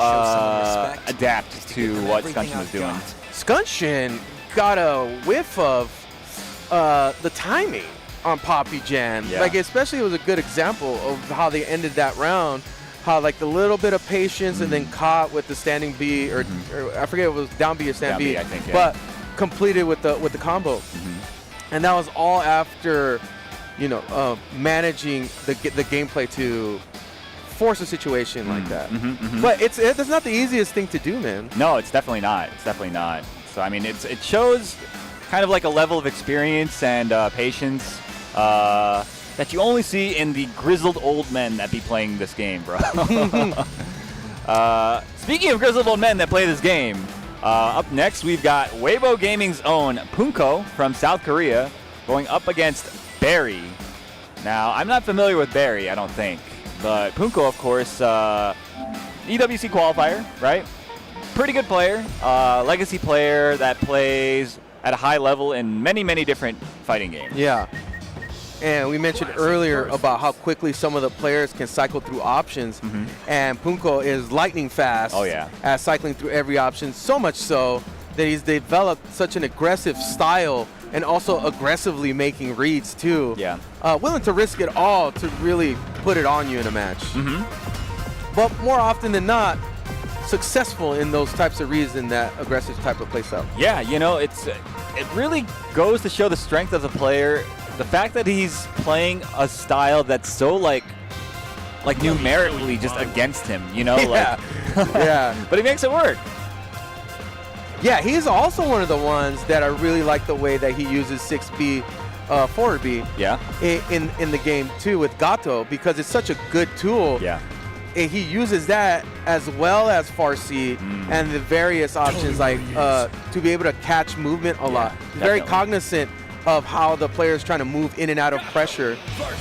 adapt to what Scunchin was doing. Scunchin got a whiff of the timing on Papijan. Yeah. Like, especially it was a good example of how they ended that round. How like the little bit of patience and then caught with the standing B or I forget if it was down B or stand B, I think, yeah. but completed with the combo. And that was all after, you know, managing the gameplay to force a situation like that. But that's not the easiest thing to do, man. No, it's definitely not. It's definitely not. So I mean, it shows kind of like a level of experience and patience that you only see in the grizzled old men that be playing this game, bro. Speaking of grizzled old men that play this game, up next we've got Weibo Gaming's own Punko from South Korea going up against Barry. Now, I'm not familiar with Barry, I don't think, but Punko, of course, EWC qualifier, right? Pretty good player, legacy player that plays at a high level in many, many different fighting games. Yeah. And we mentioned earlier about how quickly some of the players can cycle through options. And Punko is lightning fast at cycling through every option, so much so that he's developed such an aggressive style and also aggressively making reads too. Yeah. Willing to risk it all to really put it on you in a match. But more often than not, successful in those types of reads in that aggressive type of playstyle. Yeah, you know, it really goes to show the strength of the player. The fact that he's playing a style that's so like numerically just against him, you know? Yeah. But he makes it work. Yeah, he's also one of the ones that I really like the way that he uses 6B, forward B in the game too with Gato, because it's such a good tool. Yeah. And he uses that as well as Farsi and the various options like to be able to catch movement a lot. He's very cognizant of how the player is trying to move in and out of pressure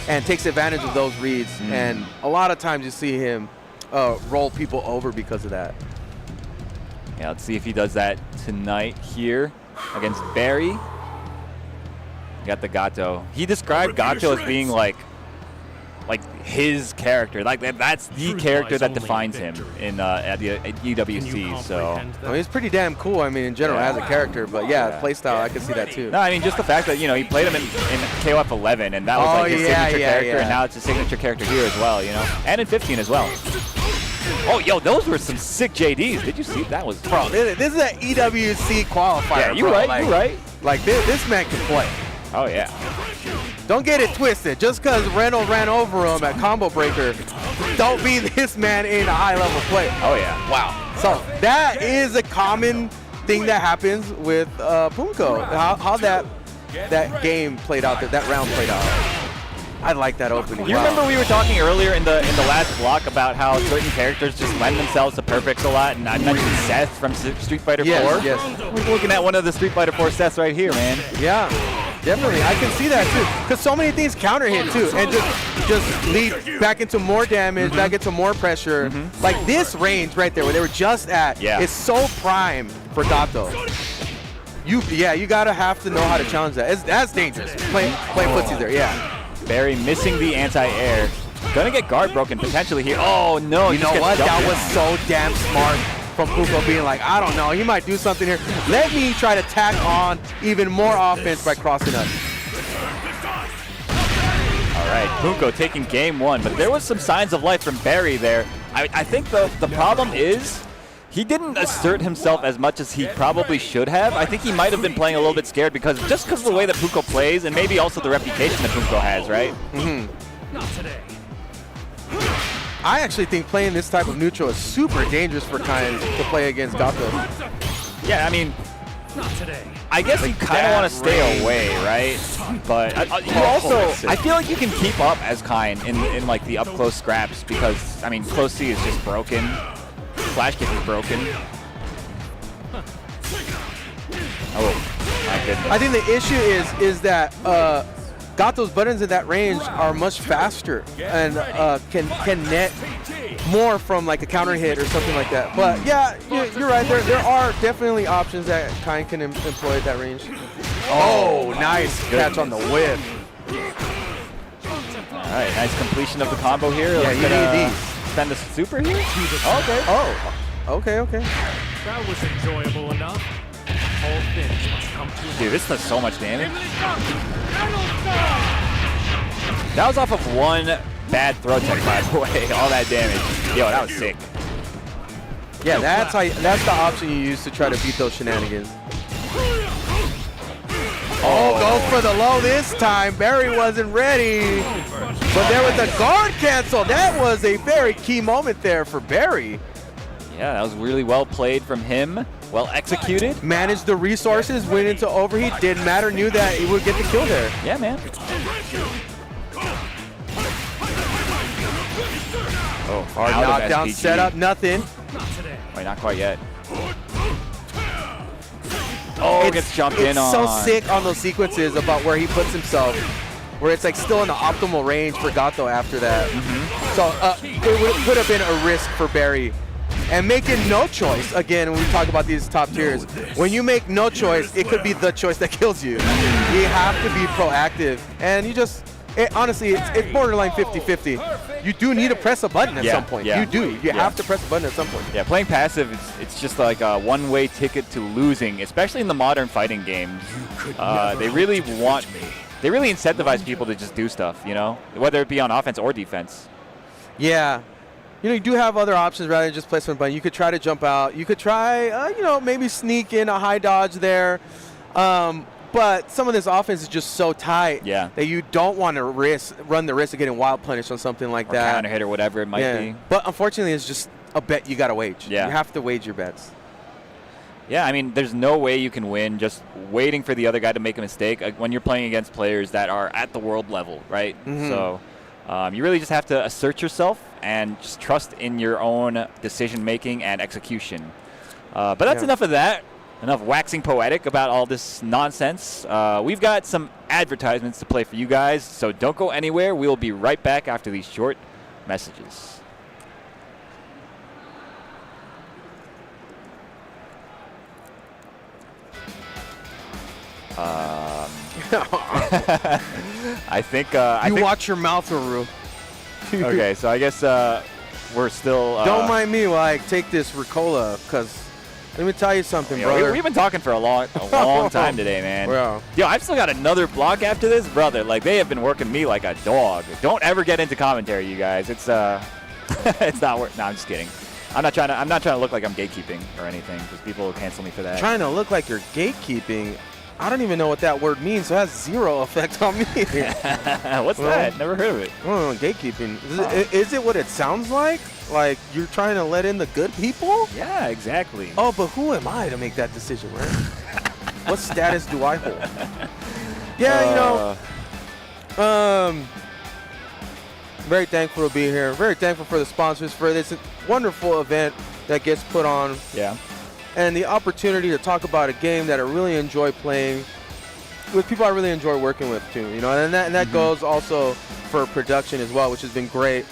and takes advantage of those reads. And a lot of times you see him roll people over because of that. Yeah, let's see if he does that tonight here against Barry. Got the Gato. He described Gato as being like his character, like that's the character that defines him in at UWC. So I mean, he's pretty damn cool. I mean, in general, as a character, but playstyle, I can see that too. No, I mean just the fact that he played him in KOF 11, and that was like his signature character, and now it's his signature character here as well, and in 15 as well. Oh, yo, those were some sick JDs. Did you see that? Was bro. This is an EWC qualifier. Yeah, you're right. You're right. Like this man can play. Oh yeah. Don't get it twisted. Just because Reno ran over him at Combo Breaker, don't be this man in a high-level play. Oh, yeah. Wow. So that is a common thing that happens with Punko. How that game played out, that round played out. I like that opening. You remember we were talking earlier in the last block about how certain characters just lend themselves to perfects a lot, and I mentioned Seth from Street Fighter 4. Yes. We're looking at one of the Street Fighter 4 Seths right here, man. Yeah. Definitely, I can see that too, because so many things counter hit too, and just lead back into more damage, back into more pressure. Like this range right there, where they were just at, is so prime for Gato. You gotta have to know how to challenge that. That's dangerous. Playing footsies there, Barry missing the anti-air, gonna get guard broken potentially here. Oh no! You know what? That was so damn smart from Punko being like, I don't know, he might do something here. Let me try to tack on even more offense by crossing us. All right, Punko taking game one, but there was some signs of life from Barry there. I think the problem is he didn't assert himself as much as he probably should have. I think he might have been playing a little bit scared because of the way that Punko plays, and maybe also the reputation that Punko has, right? Not today. I actually think playing this type of neutral is super dangerous for Kain to play against Gato. Yeah, I mean, Not today. I guess you kind of want to stay away, right? But you also, I feel like you can keep up as Kain in like the up close scraps because I mean, close C is just broken. Flash kick is broken. Oh my goodness. I think the issue is that Gato's buttons in that range are much faster and can net more from like a counter hit or something like that. But yeah, you're right. There are definitely options that Kain can employ at that range. Oh, nice catch on the whip. All right, nice completion of the combo here. Yeah, you need these. Spend the super here. Okay. Oh, okay. That was enjoyable enough. All things must come to an Dude, this does so much damage. That was off of one bad throw tech, by the way. All that damage. Yo, that was sick. Yeah, that's the option you use to try to beat those shenanigans. Oh, go for the low this time. Barry wasn't ready. But there was a guard cancel. That was a very key moment there for Barry. Yeah, that was really well played from him. Well executed. Managed the resources, went into overheat. Didn't matter, knew that he would get the kill there. Yeah, man. Oh, hard knockdown, set up, nothing. Wait, not quite yet. Oh, gets jumped in on. It's so sick on those sequences about where he puts himself, where it's like still in the optimal range for Gato after that. So it would have been a risk for Barry. And making no choice, again, when we talk about these top tiers, when you make no choice, it could be the choice that kills you. You have to be proactive. And you just, honestly, it's borderline 50-50. You do need to press a button at some point. Yeah. You do. You have to press a button at some point. Yeah, playing passive, it's just like a one-way ticket to losing, especially in the modern fighting games. They really incentivize people to just do stuff, you know, whether it be on offense or defense. Yeah. You know, you do have other options rather than just placement button. You could try to jump out. You could try, you know, maybe sneak in a high dodge there. But some of this offense is just so tight that you don't want to run the risk of getting wild punished on something like that. Counter hit or whatever it might be. But unfortunately, it's just a bet you got to wage. Yeah. You have to wage your bets. Yeah, I mean, there's no way you can win just waiting for the other guy to make a mistake when you're playing against players that are at the world level, right? So you really just have to assert yourself and just trust in your own decision-making and execution. But that's enough of that. Enough waxing poetic about all this nonsense. We've got some advertisements to play for you guys, so don't go anywhere. We'll be right back after these short messages. I think watch your mouth, Aru. Okay, so I guess we're still. Don't mind me while I take this Ricola, because let me tell you something, brother. We've been talking for a long time today, man. Wow. Yo, I've still got another block after this, brother. Like, they have been working me like a dog. Don't ever get into commentary, you guys. It's it's not worth. No, I'm just kidding. I'm not trying to look like I'm gatekeeping or anything, because people will cancel me for that. Trying to look like you're gatekeeping. I don't even know what that word means, so it has zero effect on me. What's that? Never heard of it. Oh, gatekeeping. Is it what it sounds like? Like you're trying to let in the good people? Yeah, exactly. Oh, but who am I to make that decision, right? What status do I hold? Yeah, you know, very thankful to be here. Very thankful for the sponsors for this wonderful event that gets put on. Yeah. And the opportunity to talk about a game that I really enjoy playing with people I really enjoy working with too, you know, and that goes also for production as well, which has been great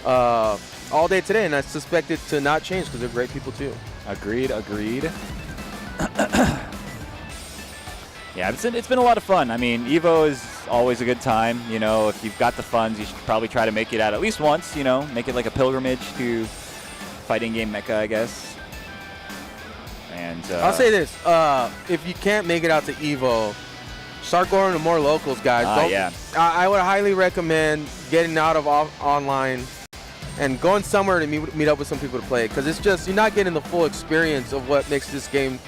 all day today, and I suspect it to not change because they're great people too. Agreed. Yeah, it's been a lot of fun. I mean, Evo is always a good time. You know, if you've got the funds, you should probably try to make it out at least once, you know, make it like a pilgrimage to fighting game Mecca, I guess. And I'll say this, if you can't make it out to Evo, start going to more locals, guys. Yeah. I would highly recommend getting out of online and going somewhere to meet up with some people to play, because it's just, you're not getting the full experience of what makes this game,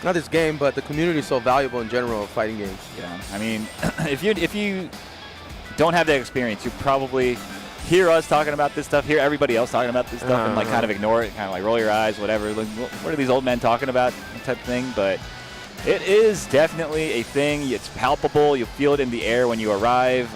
not this game, but the community so valuable in general of fighting games. Yeah, I mean, if you don't have that experience, you probably hear us talking about this stuff, hear everybody else talking about this stuff, and like kind of ignore it, kind of like roll your eyes, whatever. Like, what are these old men talking about, type of thing. But it is definitely a thing. It's palpable. You feel it in the air when you arrive.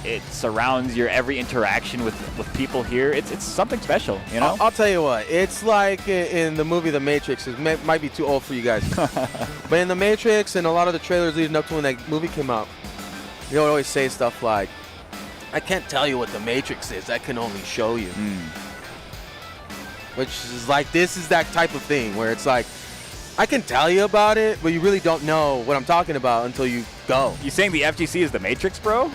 It surrounds your every interaction with people here. It's something special, you know? I'll tell you what. It's like in the movie The Matrix. It might be too old for you guys. But in The Matrix and a lot of the trailers leading up to when that movie came out, you would always say stuff like, I can't tell you what The Matrix is. I can only show you. Which is like, this is that type of thing where it's like, I can tell you about it, but you really don't know what I'm talking about until you go. You saying the FGC is The Matrix, bro?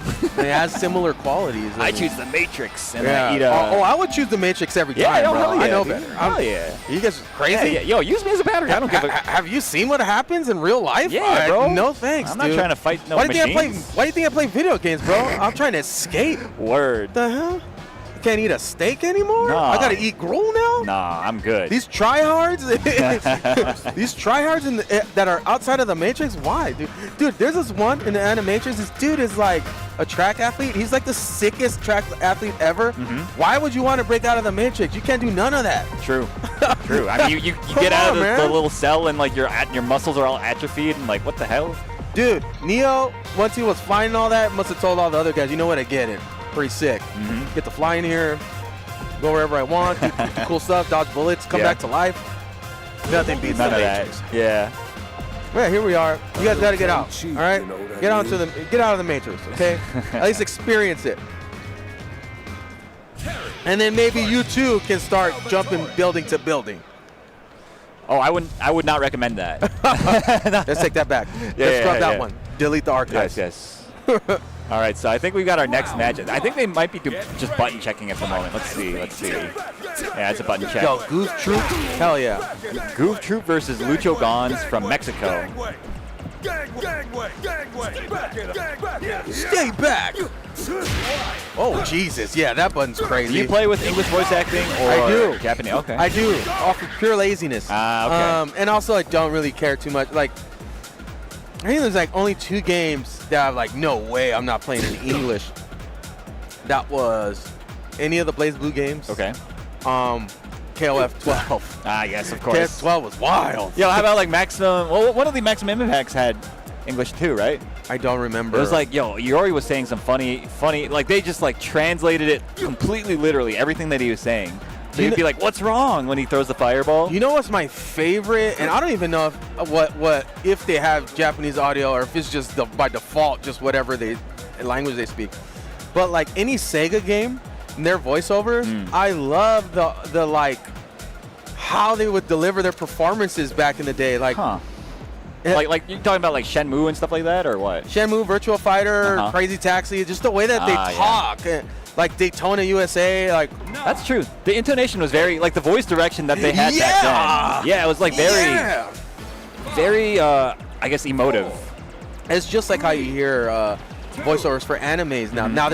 It has similar qualities. I choose The Matrix, and yeah. I eat I would choose The Matrix every time, bro. Hell yeah, I know dude. better. Hell yeah. You guys are crazy? Yeah. Yo, use me as a battery. I don't give a... Have you seen what happens in real life? Yeah, bro. No thanks, I'm dude. not trying to fight no why do machines. you think I play video games, bro? I'm trying to escape. Word. The hell? Can't eat a steak anymore? No. I gotta eat gruel now? Nah, I'm good. These tryhards, that are outside of the Matrix, why, dude? Dude, there's this one in the Animatrix. This dude is like a track athlete. He's like the sickest track athlete ever. Why would you want to break out of the Matrix? You can't do none of that. True. True. I mean, you get out of the little cell and like your muscles are all atrophied and like what the hell? Dude, Neo, once he was flying and all that, must have told all the other guys, you know what, I get it. Pretty sick. Get to fly in here, go wherever I want, do cool stuff, dodge bullets, come back to life. Nothing beats the Matrix. Yeah. Yeah, here we are. You guys got to get out. All right, get out of the Matrix. Okay, at least experience it, and then maybe you too can start jumping building to building. Oh, I would not recommend that. Let's take that back. Let's scrub that one. Delete the archives. Yes. All right, so I think we got our next match. I think they might be just button checking at the moment. Let's see. Yeah, it's a button check. Yo, Goof Troop? Hell yeah. Goof Troop versus Lucho Gons from Mexico. Stay back. Oh, Jesus. Yeah, that button's crazy. Do you play with English voice acting or I do. Japanese? Okay. I do, off of pure laziness. Okay. And also, I don't really care too much. Like, I think there's like only 2 games that I'm like, no way, I'm not playing in English. That was any of the Blaze Blue games. Okay. KOF 12. Yes, of course. KOF 12 was wild. Yo, how about like Maximum? Well, one of the Maximum Impacts had English too, right? I don't remember. It was like, yo, Iori was saying some funny, like they just like translated it completely literally, everything that he was saying. So you'd be like, what's wrong when he throws the fireball? You know what's my favorite? And I don't even know if they have Japanese audio or if it's just by default, just whatever language they speak. But like any Sega game, their voiceovers, I love the like how they would deliver their performances back in the day. Like, like you're talking about like Shenmue and stuff like that, or what? Shenmue, Virtua Fighter, Crazy Taxi, just the way that they talk. Yeah. Like Daytona USA, like that's true. The intonation was very like the voice direction that they had back then. Yeah, it was like very, I guess emotive. It's just like how you hear voiceovers for animes now. Now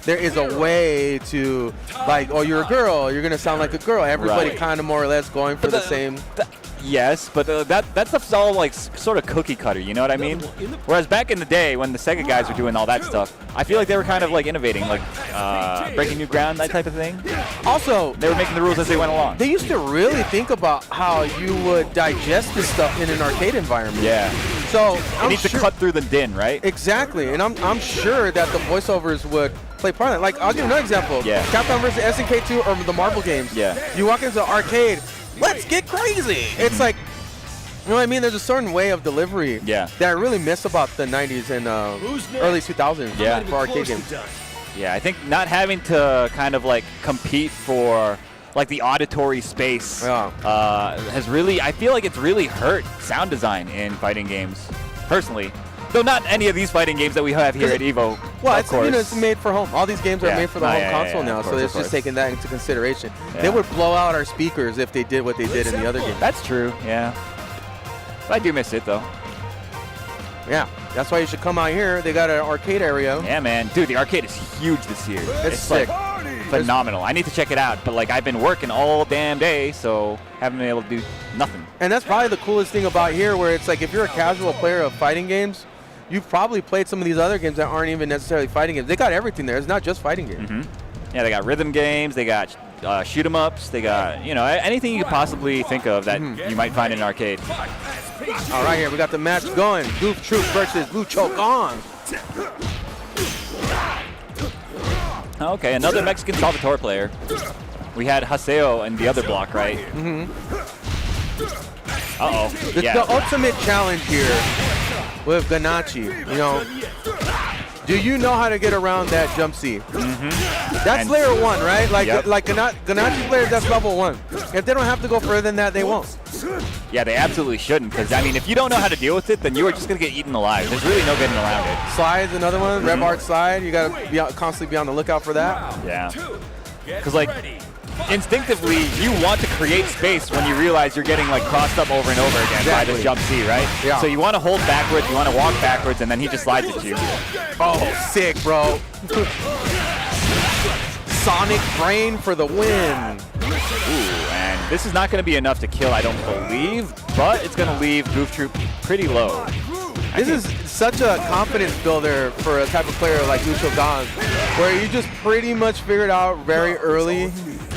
there is a way to like, oh, you're a girl, you're gonna sound like a girl. Everybody kind of more or less going for the same. Yes, but that stuff's all like sort of cookie cutter, you know what I mean? Whereas back in the day when the Sega guys were doing all that stuff, I feel like they were kind of like innovating, like breaking new ground, that type of thing. Also, they were making the rules as they went along. They used to really think about how you would digest this stuff in an arcade environment. Yeah. So it needs to cut through the din, right? Exactly, and I'm sure that the voiceovers would play part of it. Like, I'll give you another example. Yeah. Capcom vs. SNK2 or the Marvel games. Yeah. You walk into an arcade, let's get crazy. It's like, you know what I mean? There's a certain way of delivery that I really miss about the 90s and early 2000s for arcade games. Yeah, I think not having to kind of like compete for like the auditory space has really, I feel like it's really hurt sound design in fighting games, personally. Though not any of these fighting games that we have here at EVO. Well, of course. You know, it's made for home. All these games are made for the home console now, so it's just taking that into consideration. They would blow out our speakers if they did what they did in the other games. That's true, yeah. I do miss it, though. Yeah, that's why you should come out here. They got an arcade area. Yeah, man. Dude, the arcade is huge this year. It's sick. Like phenomenal. I need to check it out, but like I've been working all damn day, so haven't been able to do nothing. And that's probably the coolest thing about here, where it's like if you're a casual player of fighting games, you've probably played some of these other games that aren't even necessarily fighting games. They got everything there. It's not just fighting games. Yeah, they got rhythm games. They got shoot 'em ups. They got anything you could possibly think of that you might find in an arcade. All right, here we got the match going. Goof Troop versus Lucho Gong. Okay, another Mexican Salvatore player. We had Haseo in the other block, right? Uh-oh. The ultimate challenge here with Ganachi, do you know how to get around that jump C? That's layer 1, right? Like Ganachi players, that's level 1. If they don't have to go further than that, they won't. Yeah, they absolutely shouldn't, because, I mean, if you don't know how to deal with it, then you are just going to get eaten alive. There's really no getting around it. Slide's another one. Rev Art slide. You got to constantly be on the lookout for that. Yeah. Because, like, instinctively, you want to create space when you realize you're getting, like, crossed up over and over again by this jump C, right? Yeah. So you want to hold backwards, you want to walk backwards, and then he just slides at you. Oh, sick, bro. Sonic Brain for the win. Ooh, and this is not going to be enough to kill, I don't believe, but it's going to leave Goof Troop pretty low. This is such a confidence builder for a type of player like Lucho Gong, where you just pretty much figured out very early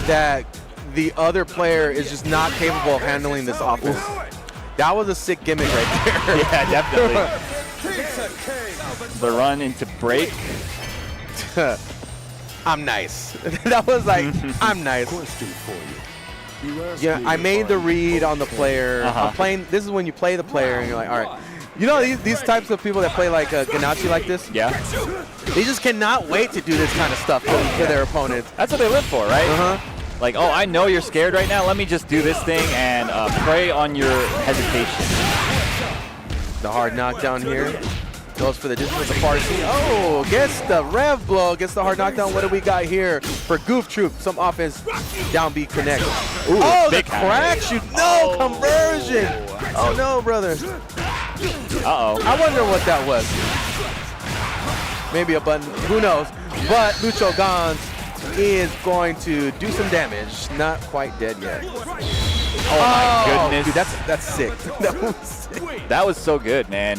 that the other player is just not capable of handling this offense. That was a sick gimmick right there. Yeah, definitely. The run into break. I'm nice. That was like, I'm nice. Yeah, I made the read on the player. I'm playing. This is when you play the player and you're like, all right. These types of people that play like Ganachi like this, they just cannot wait to do this kind of stuff to their opponents. That's what they live for, right? Like, oh, I know you're scared right now. Let me just do this thing and prey on your hesitation. The hard knockdown here. Goes for the distance of the party. Oh, gets the rev blow, gets the hard knockdown. What do we got here for Goof Troop? Some offense, down B connect. Ooh, the crack shoot, no conversion. Oh no, brother. Uh-oh. I wonder what that was. Maybe a button, who knows. But Lucho Gong is going to do some damage. Not quite dead yet. Oh my goodness. Dude, that's sick. That was sick. That was so good, man.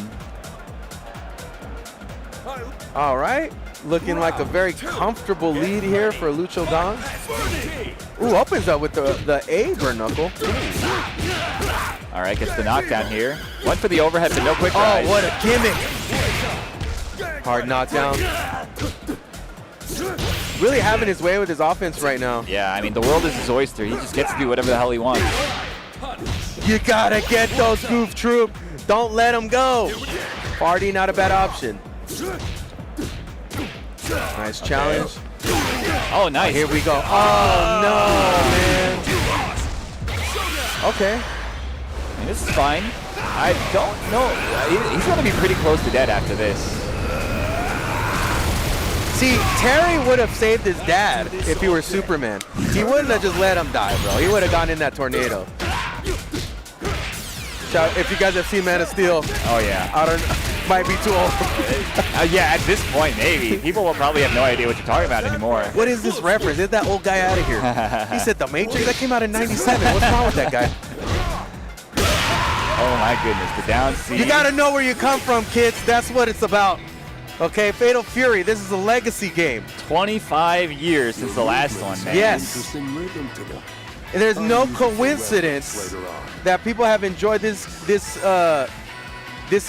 All right, looking like a very comfortable lead here for Lucho Gong. Ooh, opens up with the A burn knuckle. All right, gets the knockdown here. Went for the overhead, but no quick rise. Oh, what a gimmick. Hard knockdown. Really having his way with his offense right now. Yeah, I mean, the world is his oyster. He just gets to do whatever the hell he wants. You gotta get those Goof Troop. Don't let them go. Party, not a bad option. Nice challenge. Oh, nice. Here we go. Oh, no, man. Okay. I mean, this is fine. I don't know. He's going to be pretty close to dead after this. See, Terry would have saved his dad if he were Superman. He wouldn't have just let him die, bro. He would have gone in that tornado. If you guys have seen Man of Steel. Oh, yeah. I don't know. Might be too old. Yeah, at this point, maybe. People will probably have no idea what you're talking about anymore. What is this reference? Get that old guy out of here. He said The Matrix? That came out in '97. What's wrong with that guy? Oh, my goodness. The down C. You got to know where you come from, kids. That's what it's about. Okay, Fatal Fury. This is a legacy game. 25 years since the last one, man. Yes. And there's no coincidence that people have enjoyed this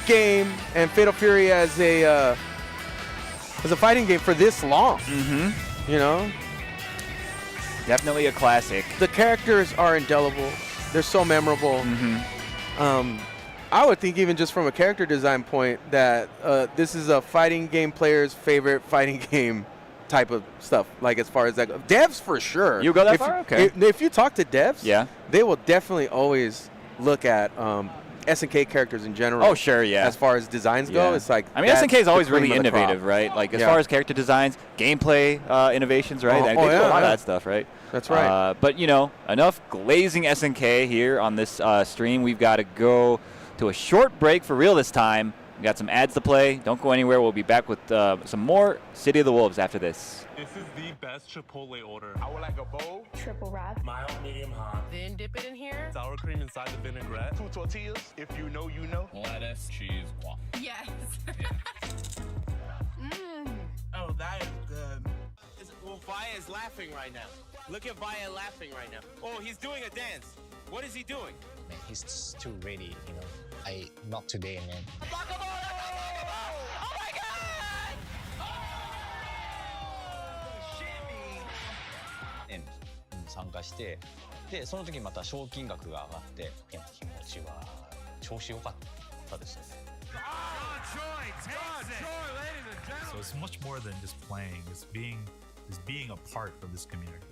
game and Fatal Fury as a fighting game for this long. You know, definitely a classic. The characters are indelible. They're so memorable. I would think even just from a character design point that this is a fighting game player's favorite fighting game type of stuff. Like as far as that goes. Devs for sure. You go that far? Okay. If you talk to devs, yeah, they will definitely always look at SNK characters in general. Oh, sure, yeah. As far as designs go, it's like, I mean, SNK is always really innovative, right? Like as far as character designs, gameplay innovations, right? They do a lot of that stuff, right? That's right. But you know, enough glazing SNK here on this stream. We've got to go to a short break for real this time. We got some ads to play. Don't go anywhere. We'll be back with some more City of the Wolves after this. This is the best Chipotle order. I would like a bowl. Triple wrap. Mild, medium, hot. Then dip it in here. Sour cream inside the vinaigrette. 2 tortillas. If you know, you know. Lettuce, cheese, guac. Yes. Oh, that is good. Well, Vaya is laughing right now. Look at Vaya laughing right now. Oh, he's doing a dance. What is he doing? Man, he's too ready, you know. Not today, man. Oh my god! 参加して、でその時また賞金額が上がって、気持ちは調子良かったですね。So it's much more than just playing. It's being a part of this community.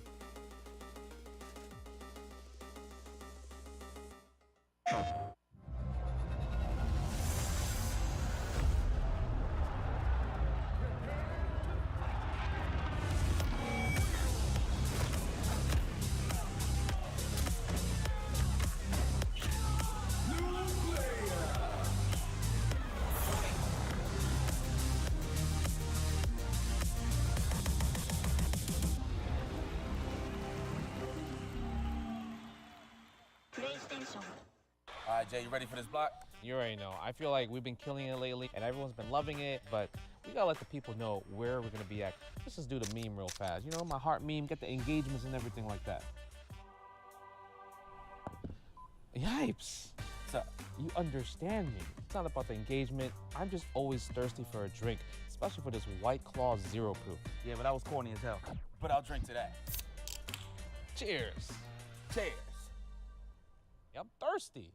All right, Jay, you ready for this block? You already know. I feel like we've been killing it lately, and everyone's been loving it, but we gotta let the people know where we're gonna be at. Let's just do the meme real fast. You know, my heart meme, get the engagements and everything like that. Yipes. So, you understand me. It's not about the engagement. I'm just always thirsty for a drink, especially for this White Claw Zero Proof. Yeah, but that was corny as hell. But I'll drink to that. Cheers. Cheers. Yeah, I'm thirsty.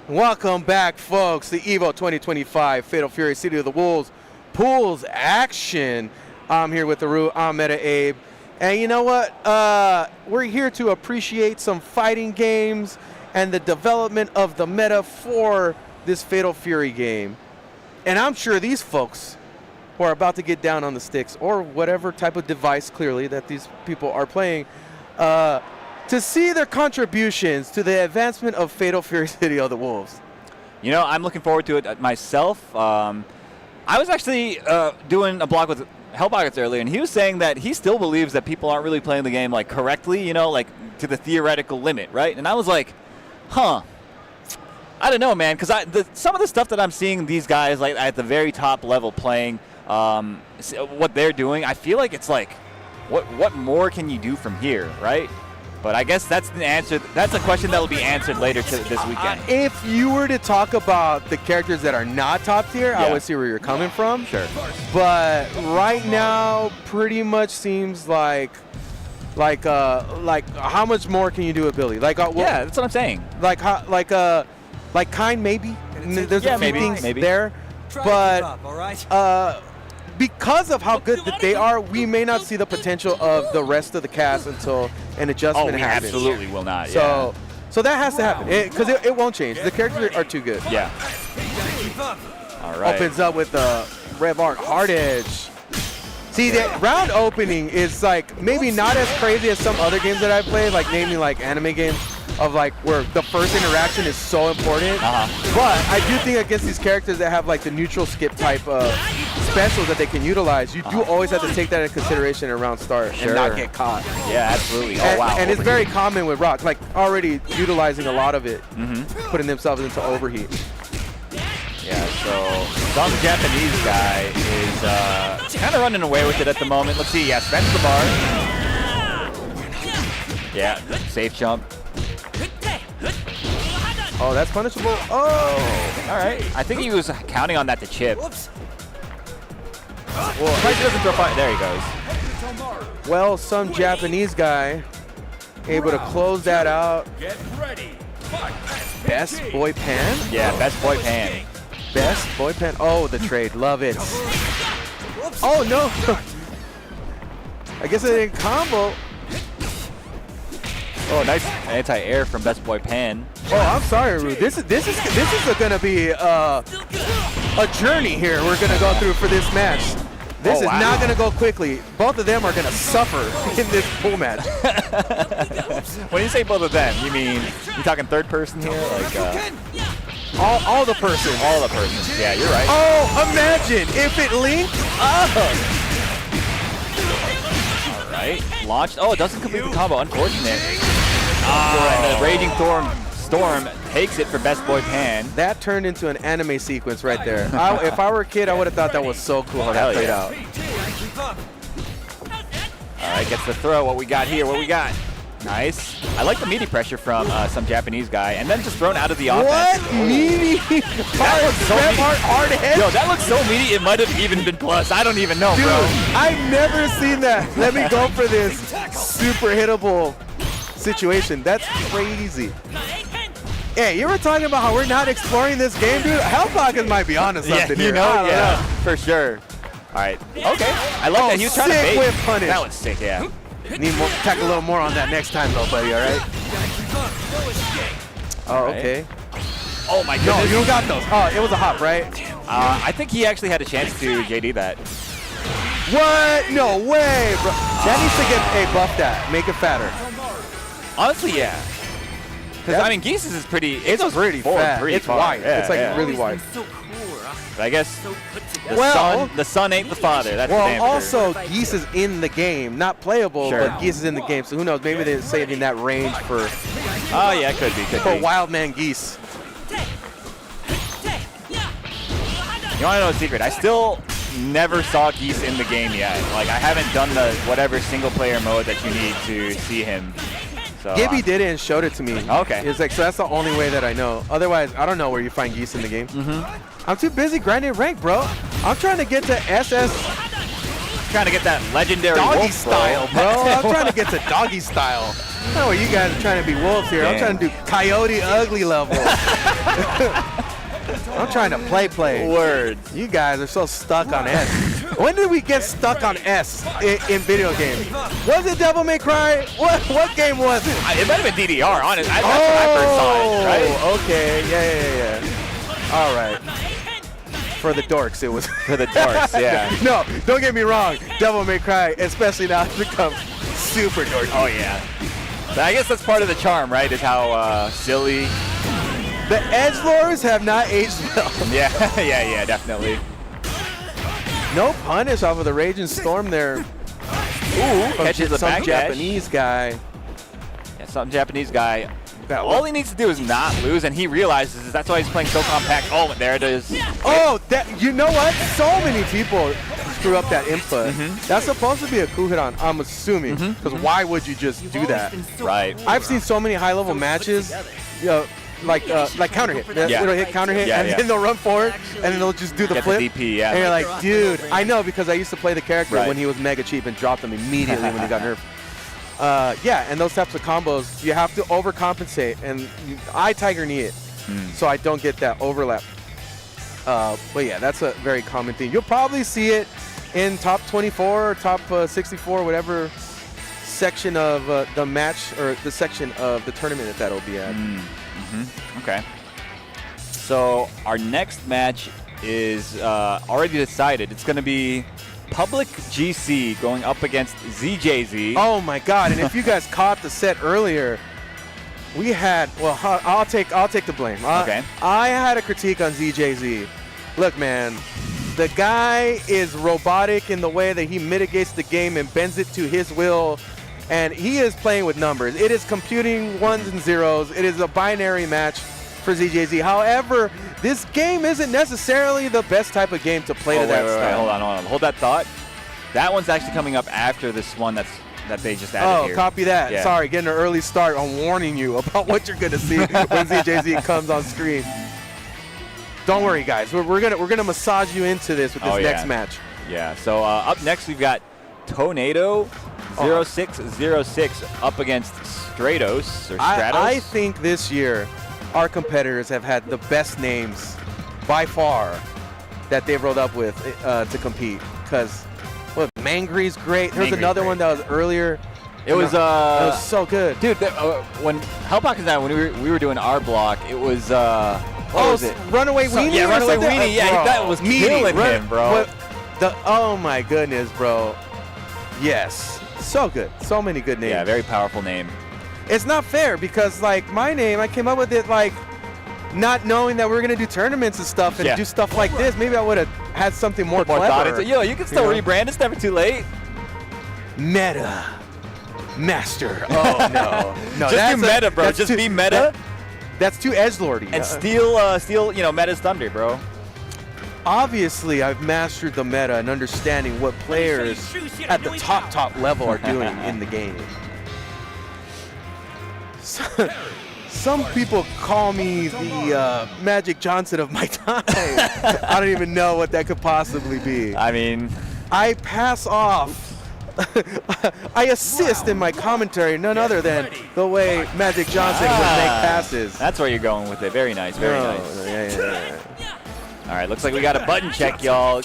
Welcome back, folks. The EVO 2025 Fatal Fury City of the Wolves pools action. I'm here with Aru. I'm Meta Abe. And you know what? We're here to appreciate some fighting games and the development of the meta for this Fatal Fury game. And I'm sure these folks who are about to get down on the sticks or whatever type of device, clearly, that these people are playing, to see their contributions to the advancement of Fatal Fury City of the Wolves. You know, I'm looking forward to it myself. I was actually doing a blog with Hellboggets earlier, and he was saying that he still believes that people aren't really playing the game like correctly, you know, like to the theoretical limit, right? And I was like, huh. I don't know, man, because some of the stuff that I'm seeing these guys like at the very top level playing, what they're doing, I feel like it's like, what more can you do from here, right? But I guess that's the answer. That's a question that will be answered later this weekend. If you were to talk about the characters that are not top tier, I would see where you're coming from. Sure. But right now, pretty much seems like how much more can you do with Billy? Like, yeah, that's what I'm saying. Like kind maybe. There's a few things there, but because of how good that they are, we may not see the potential of the rest of the cast until an adjustment happens. Absolutely will not. So that has to happen because it won't change. The characters are too good. Yeah. All right. Opens up with the Rev Art Hard Edge. See, the round opening is like maybe not as crazy as some other games that I've played, like namely like anime games of like where the first interaction is so important. But I do think against these characters that have like the neutral skip type of specials that they can utilize, you do always have to take that into consideration in round start and not get caught. Yeah, absolutely. And, oh, wow. And it's very common with Rock, like already utilizing a lot of it, putting themselves into overheat. Yeah, so some Japanese guy is kind of running away with it at the moment. Let's see, yeah, spends the bar. Yeah, safe jump. Oh, that's punishable. Oh, all right. I think he was counting on that to chip. Well, he doesn't throw fire. There he goes. Well, some Japanese guy able to close that out. Get ready. Best Boy Pan? Yeah, Best Boy Pan. Best Boy Pan. Oh, the trade. Love it. Oh, no. I guess it didn't combo. Oh, nice anti-air from Best Boy Pan. Oh, I'm sorry, Ru. This is going to be a journey here we're going to go through for this match. This is not going to go quickly. Both of them are going to suffer in this pool match. When you say both of them, you mean you talking third person here, like all the persons. All the persons. Yeah, you're right. Oh, imagine if it linked up. All right, launched. Oh, it doesn't complete the combo. Unfortunate. And the Raging Storm takes it for Best Boy Pan. That turned into an anime sequence right there. If I were a kid, I would have thought that was so cool how that played out. All right, gets the throw. What we got here? What we got? Nice. I like the meaty pressure from some Japanese guy, and then just thrown out of the offense. What meaty? That looks so meaty. Yo, that looks so meaty. It might have even been plus. I don't even know, dude, bro. I've never seen that. Let me go for this super hittable situation. That's crazy. Hey, you were talking about how we're not exploring this game, dude? Hellpocket might be onto something you here. know, yeah, for sure. All right. Okay. I love that. He was trying to bait. Whip punish. That was sick, yeah. Need more, tack a little more on that next time, though, buddy, all right? Oh, okay. Oh, my goodness. No, you don't got those. Oh, it was a hop, right? I think he actually had a chance to JD that. What? No way, bro. That needs to get buff that. Make it fatter. Honestly, yeah. Because, I mean, Geese's is pretty... It's pretty fat. It's wide. Yeah, it's like really wide. But I guess the son ain't the father. That's well, the name also, Geese is in the game. Not playable, but Geese is in the game. So who knows? Maybe they're saving that range for... Oh, yeah, could be. For Wildman Geese. You want to know a secret? I still never saw Geese in the game yet. Like, I haven't done the whatever single-player mode that you need to see him. So, Gibby did it and showed it to me. Okay. It's like, so that's the only way that I know. Otherwise, I don't know where you find Geese in the game. I'm too busy grinding rank, bro. I'm trying to get to SS. Trying to get that legendary doggy wolf, style, bro. I'm trying to get to doggy style. I know where you guys are trying to be wolves here. Damn. I'm trying to do coyote ugly level. I'm trying to play. Words. You guys are so stuck on S. When did we get stuck on S in video games? Was it Devil May Cry? What game was it? It might have been DDR, honestly. That's when I first saw it, right? Okay. Yeah. All right. For the dorks, it was. For the dorks, yeah. No, don't get me wrong. Devil May Cry, especially now, has become super dorky. Oh, yeah. But I guess that's part of the charm, right? Is how silly. The edgelords have not aged well. Yeah, definitely. No punish off of the Raging Storm there. Ooh, catches the some back Japanese guy. Yeah, some Japanese guy. All he needs to do is not lose, and he realizes that's why he's playing so compact. Oh, there it is. Oh, you know what? So many people screw up that input. That's supposed to be a cool hit on, I'm assuming, because why would you just do that? Right. I've seen so many high-level matches, like counter hit. It'll hit counter hit, and then they'll run forward, and then they'll just do the flip. DP, yeah. And you're like, dude, I know because I used to play the character when he was mega cheap and dropped him immediately when he got nerfed. Yeah, and those types of combos, you have to overcompensate, and I Tiger Knee it, so I don't get that overlap. But yeah, that's a very common thing. You'll probably see it in top 24 or top 64, whatever section of the match or the section of the tournament that'll be at. Okay. So our next match is already decided. It's going to be Public GC going up against ZJZ. Oh my God! And if you guys caught the set earlier, we had. Well, I'll take the blame. Okay. I had a critique on ZJZ. Look, man, the guy is robotic in the way that he mitigates the game and bends it to his will, and he is playing with numbers. It is computing ones and zeros. It is a binary match for ZJZ. However, this game isn't necessarily the best type of game to play to that style. Hold on. Hold that thought. That one's actually coming up after this one that they just added here. Oh, copy that. Yeah. Sorry, getting an early start on warning you about what you're going to see when ZJZ comes on screen. Don't worry, guys. We're gonna massage you into this with this next match. Yeah. So up next we've got Tornado 0606 up against Stratos or Stratos. I think this year our competitors have had the best names by far that they've rolled up with to compete. Because Mangry's great. There was another one that was earlier. It was so good, dude. When Hellbox and I, when we were doing our block, it was what was it? Runaway Weenie. Yeah, Runaway Weenie. Yeah, that was killing him, bro. Oh my goodness, bro. Yes, so good. So many good names. Yeah, very powerful name. It's not fair because like my name, I came up with it like not knowing that we were gonna do tournaments and stuff and do stuff like this. Maybe I would have had something more clever. You can still rebrand. It's never too late. Meta Master. Oh no, just do meta, bro. Just be meta. That's too edgelordy. And steal, meta's thunder, bro. Obviously, I've mastered the meta and understanding what players at the top level are doing in the game. Some people call me the Magic Johnson of my time. I don't even know what that could possibly be. I mean, I pass off. I assist in my commentary, none other than the way Magic Johnson would make passes. That's where you're going with it. Very nice, very nice. Yeah. All right, looks like we got a button check, y'all.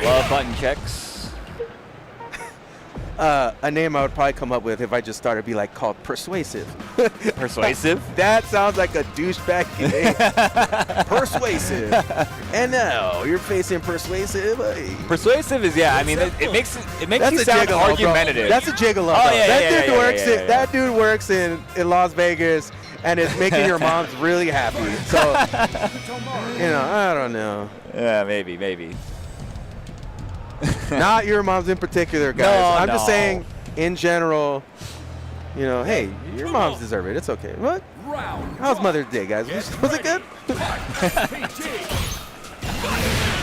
Love button checks. A name I would probably come up with if I just started be like called Persuasive. Persuasive? That sounds like a douchebag name. Persuasive. And now you're facing Persuasive. Persuasive is, yeah, I mean, it makes you sound gigolo, argumentative. Bro. That's a gigolo. Oh, yeah, That dude works in Las Vegas and is making your moms really happy. So, I don't know. Yeah, maybe. Not your moms in particular, guys. I'm just saying, in general, hey, your moms deserve it. It's okay. What? How's Mother's Day, guys? Was it good?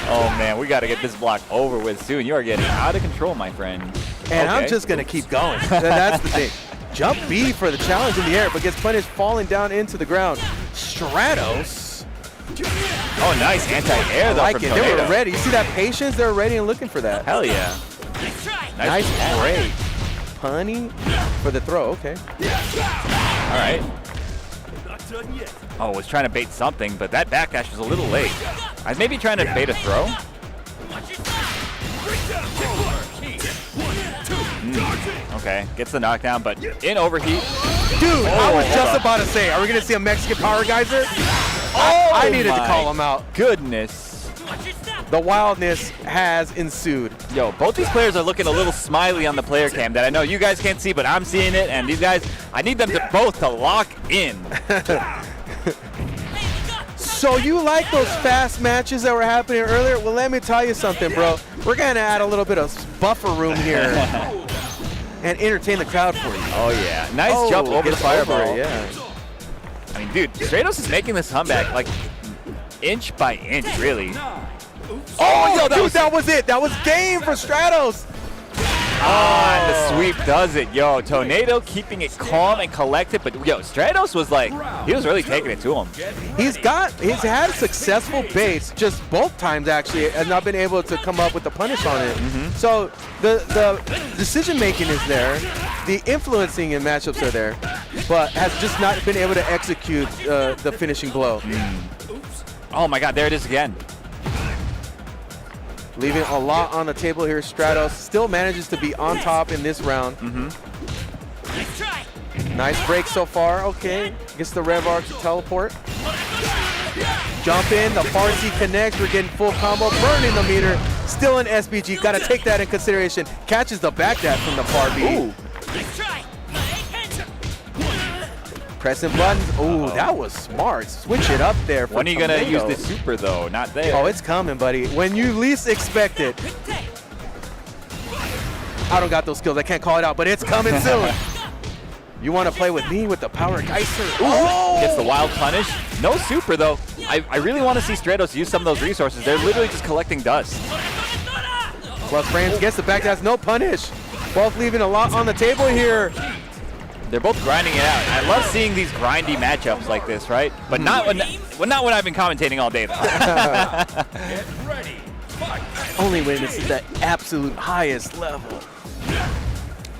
Oh, man, we got to get this block over with soon. You are getting out of control, my friend. And I'm just going to keep going. That's the thing. Jump B for the challenge in the air, but gets punished falling down into the ground. Stratos. Oh, nice anti-air, though, I like from it. Toledo. They were ready. You see that patience? They were ready and looking for that. Hell yeah. Nice break. Punny for the throw. Okay. All right. Oh, was trying to bait something, but that backdash was a little late. I was maybe trying to bait a throw. Okay, gets the knockdown, but in overheat. Dude, I was just about to say, are we going to see a Mexican power geyser? I needed to call him out. Goodness. The wildness has ensued. Yo, both these players are looking a little smiley on the player cam that I know you guys can't see, but I'm seeing it. And these guys, I need them to both to lock in. So you like those fast matches that were happening earlier? Well, let me tell you something, bro. We're going to add a little bit of buffer room here and entertain the crowd for you. Oh, yeah. Nice jump over the fireball. Yeah. I mean, dude, Stratos is making this comeback like inch by inch, really. Oh, yo, that was it. That was game for Stratos. Ah, and the sweep does it. Yo, Tornado keeping it calm and collected, but yo, Stratos was like, he was really taking it to him. He's had a successful base just both times actually, and not been able to come up with the punish on it. So the decision making is there, the influencing in matchups are there, but has just not been able to execute the finishing blow. Oh my God, there it is again. Leaving a lot on the table here. Stratos still manages to be on top in this round. Nice break so far. Okay, gets the Rev Arc to teleport. Jump in, the Farsi connects. We're getting full combo, burning the meter. Still an SBG. Got to take that in consideration. Catches the backdash from the far B. Ooh. Pressing buttons. Ooh, that was smart. Switch it up there. When are you gonna use the super though? Not there. Oh, it's coming, buddy. When you least expect it. I don't got those skills. I can't call it out, but it's coming soon. You want to play with me with the power geyser? Oh! Gets the wild punish. No super though. I really want to see Stratos use some of those resources. They're literally just collecting dust. Plus frames gets the backdash. No punish. Both leaving a lot on the table here. They're both grinding it out. I love seeing these grindy matchups like this, right? But not when I've been commentating all day, though. Only when it's at the absolute highest level.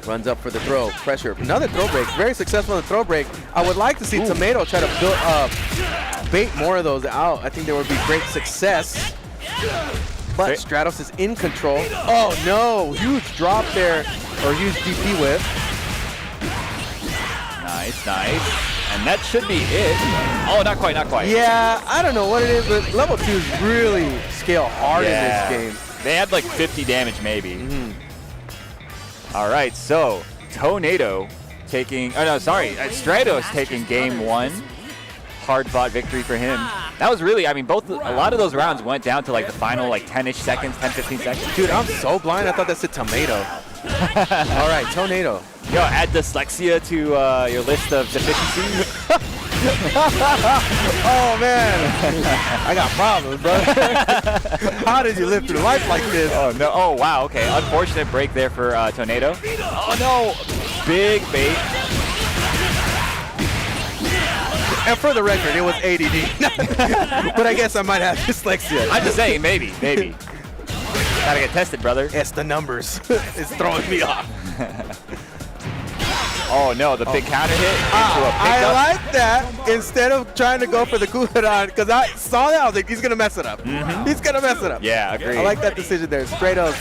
Runs up for the throw. Pressure. Another throw break. Very successful in the throw break. I would like to see Tomato try to bait more of those out. I think there would be great success. But Stratos is in control. Oh, no. Huge drop there. Or huge DP whip. Nice. And that should be it. Oh, not quite. Yeah, I don't know what it is, but level 2s really scale hard in this game. They had like 50 damage maybe. All right, so Tornado taking, Stratos taking game 1. Hard-fought victory for him. That was really, a lot of those rounds went down to like the final 10-ish seconds, 10, 15 seconds. Dude, I'm so blind. I thought that said tomato. All right, Tornado. Yo, add dyslexia to your list of deficiencies. Oh, man. I got problems, brother. How did you live through life like this? Oh, no. Oh, wow. Okay. Unfortunate break there for Tornado. Oh, no. Big bait. And for the record, it was ADD. But I guess I might have dyslexia. I'm just saying, maybe. Gotta get tested, brother. It's the numbers. It's throwing me off. Oh no, the big counter hit into a pickup. I like that instead of trying to go for the Kuharan, because I saw that, I was like, he's going to mess it up. He's going to mess it up. Yeah, agreed. I like that decision there. Stratos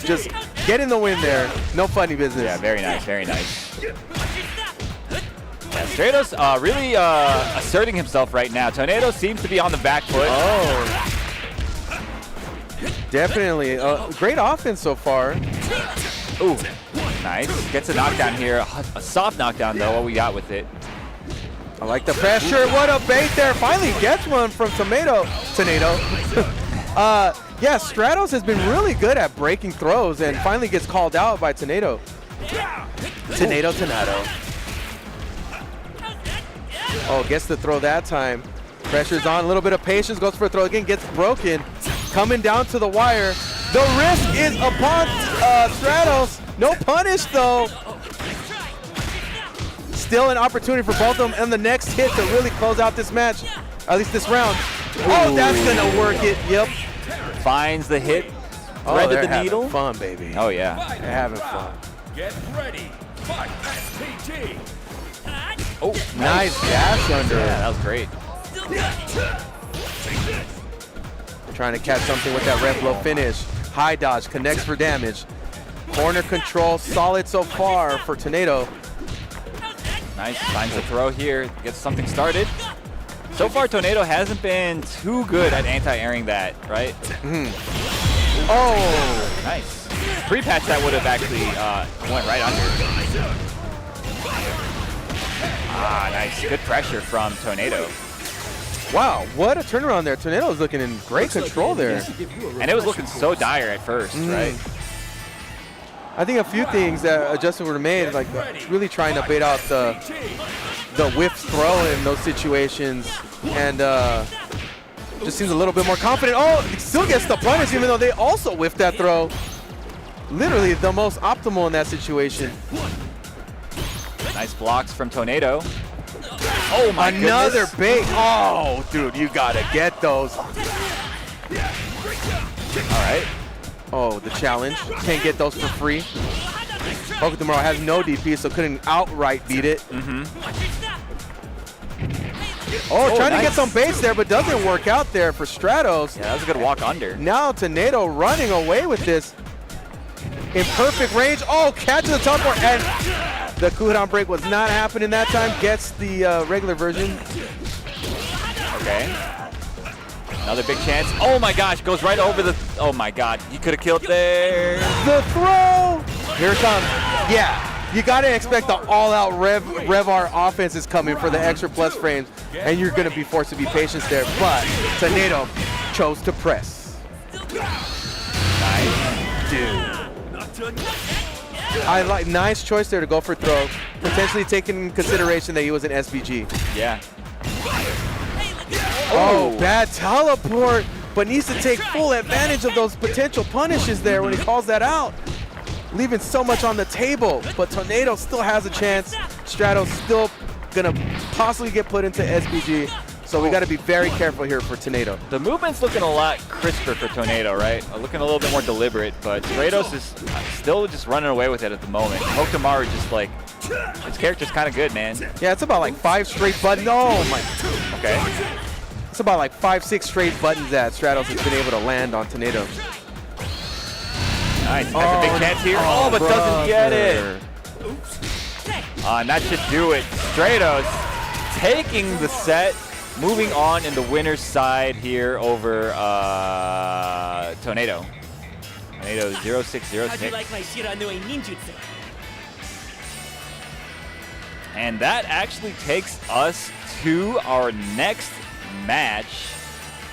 just getting the win there. No funny business. Yeah, very nice, very nice. Yeah, Stratos really asserting himself right now. Tornado seems to be on the back foot. Oh. Definitely. Great offense so far. Ooh, nice. Gets a knockdown here. A soft knockdown, though, what we got with it. I like the pressure. What a bait there. Finally gets one from Tornado. Yeah, Stratos has been really good at breaking throws and finally gets called out by Tornado. Tornado. Oh, gets the throw that time. Pressure's on, a little bit of patience, goes for a throw again, gets broken. Coming down to the wire. The risk is upon Stratos. No punish, though. Still an opportunity for both of them and the next hit to really close out this match, at least this round. Oh, that's going to work it. Yep. Finds the hit. Threaded the needle. Having fun, baby. Oh, yeah. They're having fun. Get ready. Fight SPG. Oh, nice dash under. Yeah, that was great. Trying to catch something with that red blow finish. High dodge, connects for damage. Corner control, solid so far for Tornado. Nice, finds the throw here, gets something started. So far, Tornado hasn't been too good at anti-airing that, right? Oh! Nice. Pre-patch that would have actually went right under. Ah, nice. Good pressure from Tornado. Wow, what a turnaround there. Tornado is looking in great control there. And it was looking so dire at first, right? I think a few things that adjustments were made, like really trying to bait out the whiff throw in those situations, and just seems a little bit more confident. Oh, he still gets the punish even though they also whiffed that throw. Literally the most optimal in that situation. Nice blocks from Tornado. Oh my goodness. Another bait. Oh, dude, you gotta get those. All right. Oh, the challenge. Can't get those for free. Hokutomaro has no DP, so couldn't outright beat it. Oh, trying to get some baits there, but doesn't work out there for Stratos. Yeah, that was a good walk under. Now Tornado running away with this. In perfect range. Oh, catches the top bar, and the cooldown break was not happening that time. Gets the regular version. Okay. Another big chance. Oh my gosh, goes right over the. Oh my god, he could have killed there. The throw. Here it comes. Yeah, you got to expect the all-out Revar offense is coming for the extra plus frames, and you're going to be forced to be patient there. But Tornado chose to press. Nice. Dude. I like nice choice there to go for throw, potentially taking in consideration that he was an SBG. Yeah. Oh, bad teleport, but needs to take full advantage of those potential punishes there when he calls that out, leaving so much on the table. But Tornado still has a chance. Stratos still gonna possibly get put into SBG. So we got to be very careful here for Tornado. The movement's looking a lot crisper for Tornado, right? Looking a little bit more deliberate, but Stratos is still just running away with it at the moment. Hokutomaro just like, his character's kind of good, man. Yeah, it's about like 5 straight buttons. Oh my. Okay. It's about like 5-6 straight buttons that Stratos has been able to land on Tornado. Nice, has a big chance here. Oh, but doesn't get it. And that should do it. Stratos taking the set. Moving on in the winner's side here over Tornado. Tornado 0606. And that actually takes us to our next match,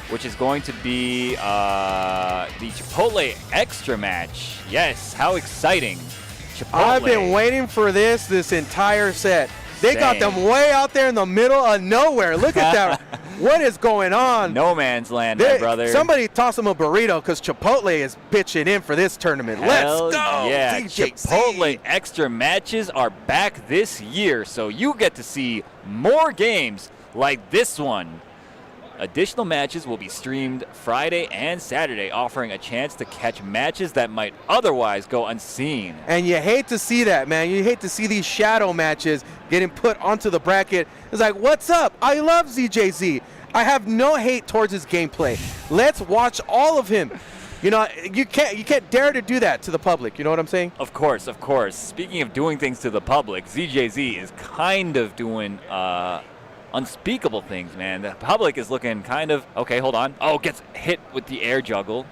which is going to be the Chipotle Extra match. Yes, how exciting. Chipotle. I've been waiting for this entire set. They got them way out there in the middle of nowhere. Look at that. What is going on? No man's land, my brother. Somebody toss him a burrito because Chipotle is pitching in for this tournament. Hell Let's go. Yeah, DJC. Chipotle Extra matches are back this year, so you get to see more games like this one. Additional matches will be streamed Friday and Saturday, offering a chance to catch matches that might otherwise go unseen. And you hate to see that, man. You hate to see these shadow matches getting put onto the bracket. It's like, what's up? I love ZJZ. I have no hate towards his gameplay. Let's watch all of him. You know, you can't dare to do that to the public. You know what I'm saying? Of course, of course. Speaking of doing things to the public, ZJZ is kind of doing unspeakable things, man. The public is looking kind of, okay, hold on. Oh, gets hit with the air juggle.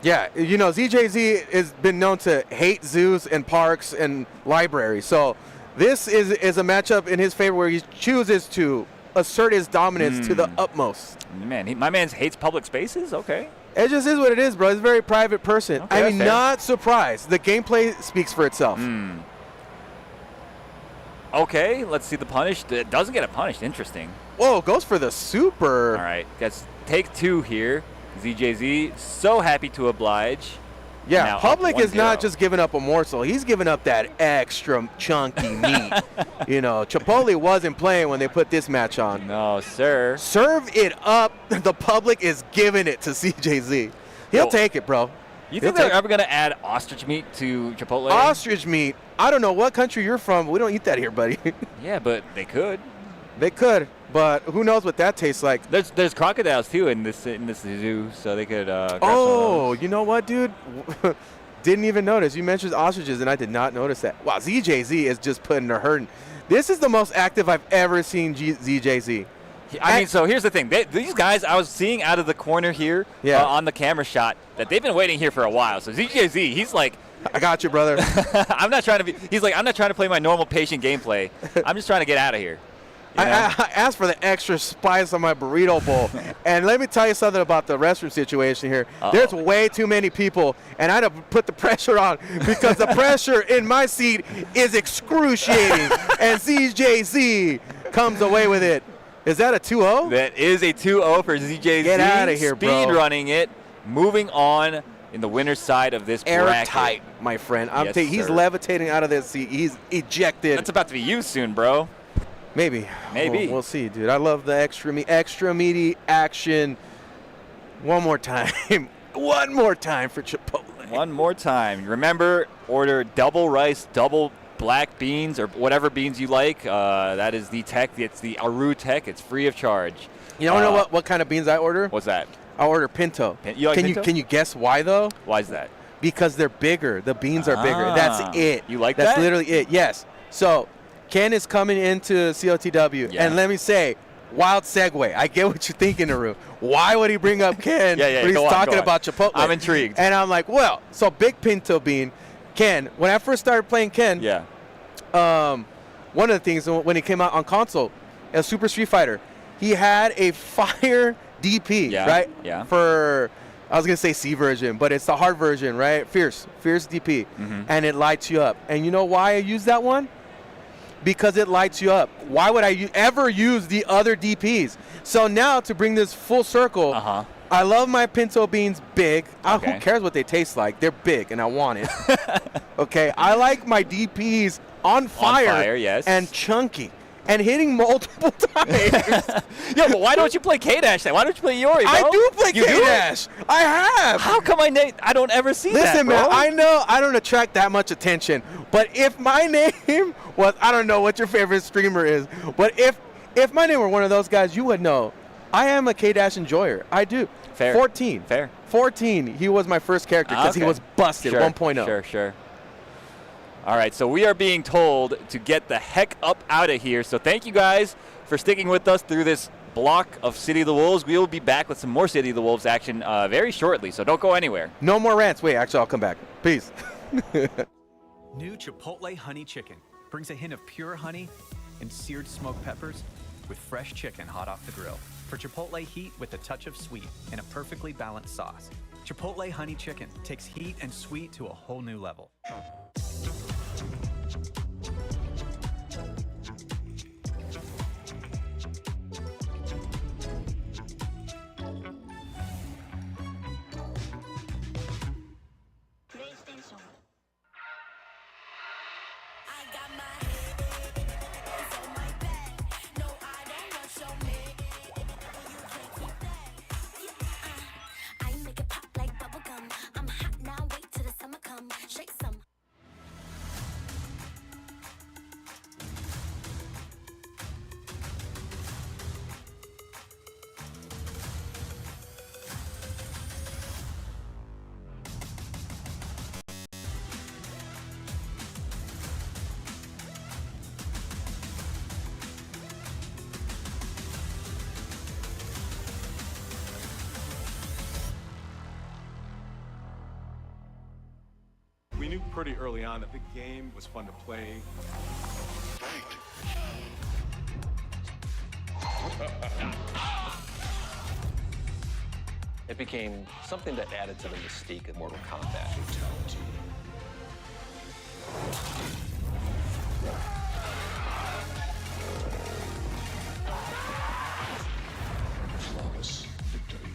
Yeah, you know, ZJZ has been known to hate zoos and parks and libraries. So this is a matchup in his favor where he chooses to assert his dominance to the utmost. Man, my man hates public spaces? Okay. It just is what it is, bro. He's a very private person. Okay, I mean, not surprised. The gameplay speaks for itself. Okay, let's see the punish. It doesn't get a punish. Interesting. Whoa, goes for the super. All right, gets take 2 here. ZJZ, so happy to oblige. Yeah, now public is not just giving up a morsel. He's giving up that extra chunky meat. You know, Chipotle wasn't playing when they put this match on. No, sir. Serve it up. The public is giving it to CJZ. He'll take it, bro. You think they're ever going to add ostrich meat to Chipotle? Ostrich meat? I don't know what country you're from. We don't eat that here, buddy. Yeah, but they could. They could, but who knows what that tastes like? There's crocodiles too in this zoo, so they could. Grab oh, you know what, dude? Didn't even notice. You mentioned ostriches, and I did not notice that. Wow, ZJZ is just putting her hurting. This is the most active I've ever seen ZJZ. I mean, so here's the thing. These guys, I was seeing out of the corner here on the camera shot that they've been waiting here for a while. So ZJZ, he's like, I got you, brother. I'm not trying to be. He's like, I'm not trying to play my normal patient gameplay. I'm just trying to get out of here. I asked for the extra spice on my burrito bowl. And let me tell you something about the restroom situation here. There's way too many people, and I had to put the pressure on because the pressure in my seat is excruciating. And ZJZ comes away with it. Is that a 2-0? That is a 2-0 for ZJZ. Get out of here, bro. Speed running it, moving on in the winner's side of this bracket. Airtight, my friend. He's sir. levitating out of this seat. He's ejected. That's about to be you soon, bro. Maybe. We'll see, dude. I love the extra meaty action. One more time. One more time for Chipotle. One more time. Remember, order double rice, double black beans, or whatever beans you like. That is the tech. It's the Aru tech. It's free of charge. You don't know what kind of beans I order? What's that? I order pinto. You like pinto? Can you guess why, though? Why is that? Because they're bigger. The beans are bigger. That's it. You like That's that? literally it. Yes. So Ken is coming into COTW, and let me say, wild segue. I get what you're thinking, Aru. Why would he bring up Ken when he's talking about Chipotle? I'm intrigued. And I'm like, well, so big pinto bean, Ken. When I first started playing Ken, one of the things when he came out on console, as Super Street Fighter, he had a fire DP, right? Yeah. For, I was going to say C version, but it's the hard version, right? Fierce DP. And it lights you up. And you know why I use that one? Because it lights you up. Why would I ever use the other DPs? So now to bring this full circle, I love my pinto beans big. Who cares what they taste like? They're big, and I want it. Okay, I like my DPs on fire, and chunky. And hitting multiple times. Yeah, but why don't you play K-Dash then? Why don't you play Yori, bro? I do play K-Dash. I have. How come I don't ever see that, Listen, bro? man, I know I don't attract that much attention, but if my name was, I don't know what your favorite streamer is, but if my name were one of those guys, you would know. I am a K-Dash enjoyer. I do. Fair. 14. Fair. 14. He was my first character because he was busted 1.0. Sure. All right, so we are being told to get the heck up out of here. So thank you guys for sticking with us through this block of City of the Wolves. We will be back with some more City of the Wolves action very shortly, so don't go anywhere. No more rants. Wait, actually, I'll come back. Peace. New Chipotle Honey Chicken brings a hint of pure honey and seared smoked peppers with fresh chicken hot off the grill. For Chipotle heat with a touch of sweet and a perfectly balanced sauce. Chipotle Honey Chicken takes heat and sweet to a whole new level. knew pretty early on that the game was fun to play. It became something that added to the mystique of Mortal Kombat. Fatality. Flawless victory.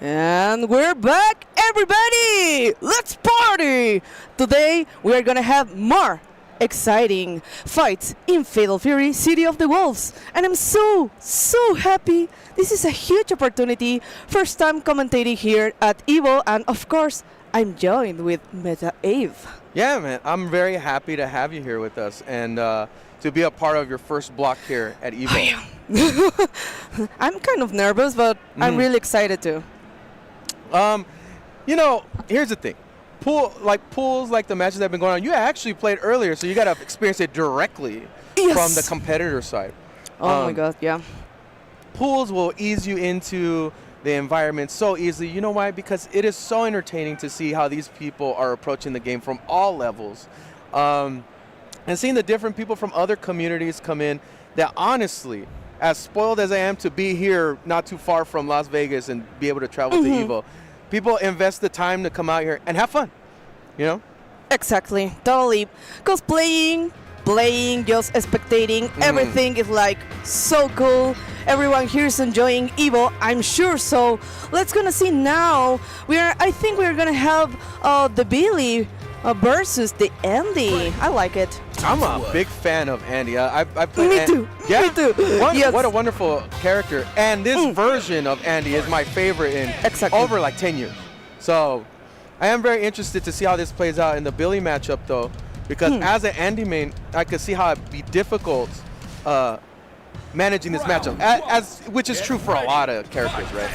And we're back, everybody! Let's party! Today we are gonna have more exciting fights in Fatal Fury, City of the Wolves. And I'm so happy. This is a huge opportunity. First time commentating here at EVO, and of course, I'm joined with Meta Ave. Yeah, man, I'm very happy to have you here with us and to be a part of your first block here at EVO. I'm kind of nervous, but I'm really excited too. You know, here's the thing. pools like the matches that have been going on. You actually played earlier, so you got to experience it directly from the competitor side. Oh my God, yeah. Pools will ease you into the environment so easily. You know why? Because it is so entertaining to see how these people are approaching the game from all levels. And seeing the different people from other communities come in that honestly, as spoiled as I am to be here not too far from Las Vegas and be able to travel to Evo, people invest the time to come out here and have fun, you know? Exactly, totally. Cosplaying, playing, just spectating, everything is like so cool. Everyone here is enjoying Evo, I'm sure. So let's gonna see now. I think we're gonna have the Billy versus the Andy. I like it. I'm a big fan of Andy. I played Me too. Yeah. Me too. What a wonderful character. And this version of Andy is my favorite in over like 10 years. So I am very interested to see how this plays out in the Billy matchup, though, because as an Andy main, I could see how it'd be difficult managing this matchup, which is true for a lot of characters, right?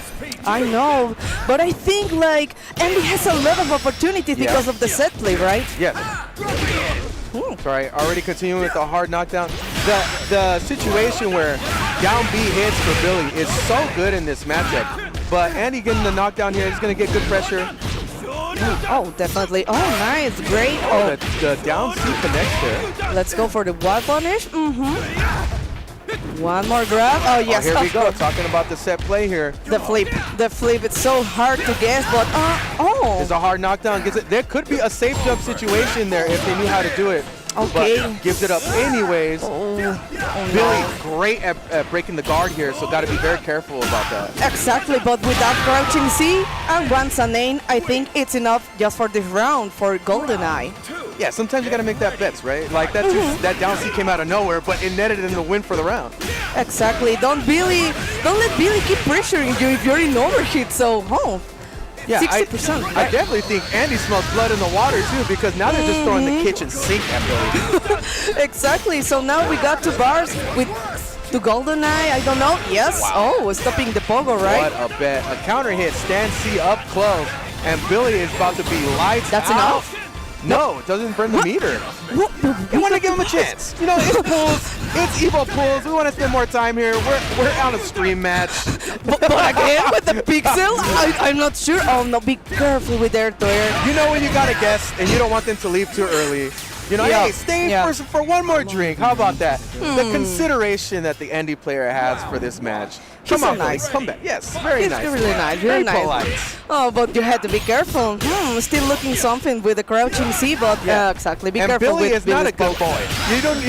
I know, but I think like Andy has a lot of opportunities because of the set play, right? Yes. Sorry, already continuing with the hard knockdown. The situation where down B hits for Billy is so good in this matchup, but Andy getting the knockdown here, he's going to get good pressure. Oh, definitely. Oh, nice. Great. Oh, the down C connects there. Let's go for the wall punish. One more grab. Oh, yes. Here we go. Talking about the set play here. The flip. The flip. It's so hard to guess, but There's a hard knockdown. There could be a safe jump situation there if they knew how to do it. Okay. But gives it up anyways. Billy, great at breaking the guard here, so got to be very careful about that. Exactly, but with that crouching C and once a name, I think it's enough just for this round for GoldenEye. Yeah, sometimes you got to make that bets, right? Like that, that down C came out of nowhere, but it netted in the win for the round. Exactly. Don't let Billy keep pressuring you if you're in overheat. So, yeah, 60%. I definitely think Andy smells blood in the water too, because now they're just throwing the kitchen sink at Billy. Exactly. So now we got 2 bars with to GoldenEye. I don't know. Yes. Wow. Oh, stopping the pogo, right? What a bet. A counter hit, stand C up close, and Billy is about to be lights That's out. enough? No, it doesn't burn the meter. You want to give him a chance. You know, it's pools. It's Evo pools. We want to spend more time here. We're on a stream match. but again, with the pixel, I'm not sure. Oh, no, be careful with air to air. You know when you got to guess and you don't want them to leave too early. You know, hey, stay for one more drink. How about that? The consideration that the Andy player has for this match. Come on, nice. Come back. Yes, very nice. It's really nice. Very nice. Polite. Oh, but you had to be careful. Still looking something with the crouching C, but exactly. Be careful Billy with is not a good boy. You don't.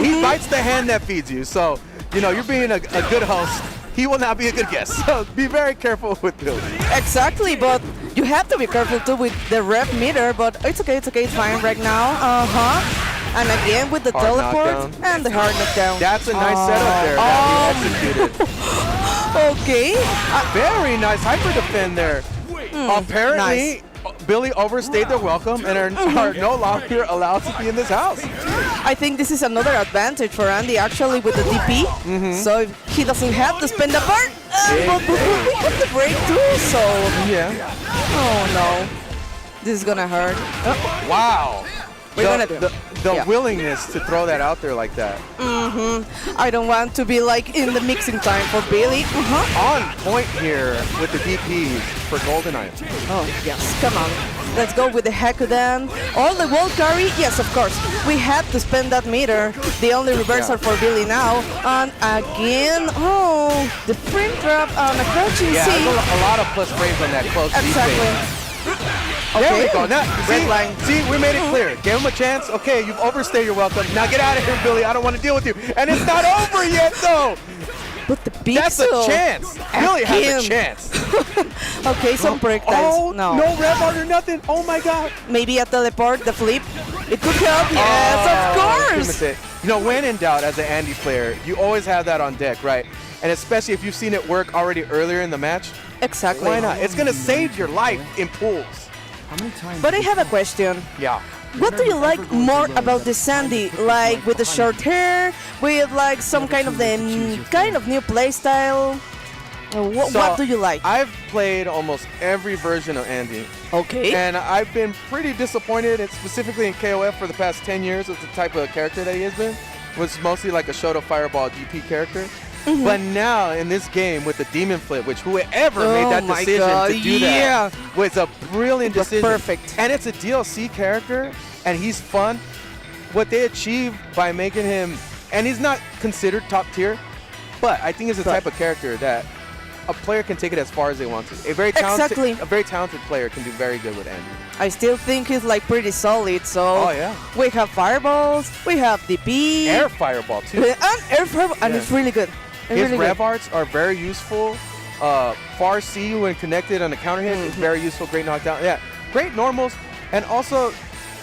He bites the hand that feeds you. So, you know, you're being a good host. He will not be a good guest. So be very careful with Billy. Exactly, but you have to be careful too with the rep meter, but it's okay, it's fine right now. And again with the hard teleport knockdown. and the hard knockdown. That's a nice setup there that he executed. Okay. Very nice hyper defend there. Apparently, Billy overstayed their welcome and are no longer allowed to be in this house. I think this is another advantage for Andy actually with the DP. So if he doesn't have to spend a part, but we have the break too, so. Yeah. Oh no. This is gonna hurt. Wow. The willingness to throw that out there like that. I don't want to be like in the mixing time for Billy. On point here with the DPs for GoldenEye. Oh, yes. Come on. Let's go with the Hakudan. All the wall carry. Yes, of course. We had to spend that meter. The only reversal for Billy now. And again, the frame drop on a crouching C. Yeah, a lot of plus frames on that close Exactly. There we go. Now, Red line. See, we made it clear. Give him a chance. Okay, you've overstayed your welcome. Now get out of here, Billy. I don't want to deal with you. And it's not over yet, though. But the pixel. That's a chance. Billy has a chance. Okay, some break times. Oh, no rev art or nothing. Oh, my God. Maybe a teleport, the flip. It could help. Yes, of course. You know, when in doubt as an Andy player, you always have that on deck, right? And especially if you've seen it work already earlier in the match. Exactly. Why not? It's going to save your life in pools. But I have a question. Yeah. What do you like more about the Sandy? Like with the short hair, with like some kind of new play style? What do you like? I've played almost every version of Andy. Okay. And I've been pretty disappointed, specifically in KOF for the past 10 years with the type of character that he has been. Was mostly like a Shoto Fireball DP character. But now in this game with the Demon Flip, which whoever made that decision to do that was a brilliant decision. Perfect. And it's a DLC character, and he's fun. What they achieved by making him, and he's not considered top tier, but I think it's the type of character that a player can take it as far as they want to. A very talented player can do very good with Andy. I still think he's like pretty solid. So we have fireballs, we have DP, air fireball too, and air fireball, and it's really good. His rev arts are very useful. Far C when connected on a counter hit is very useful. Great knockdown. Yeah, great normals, and also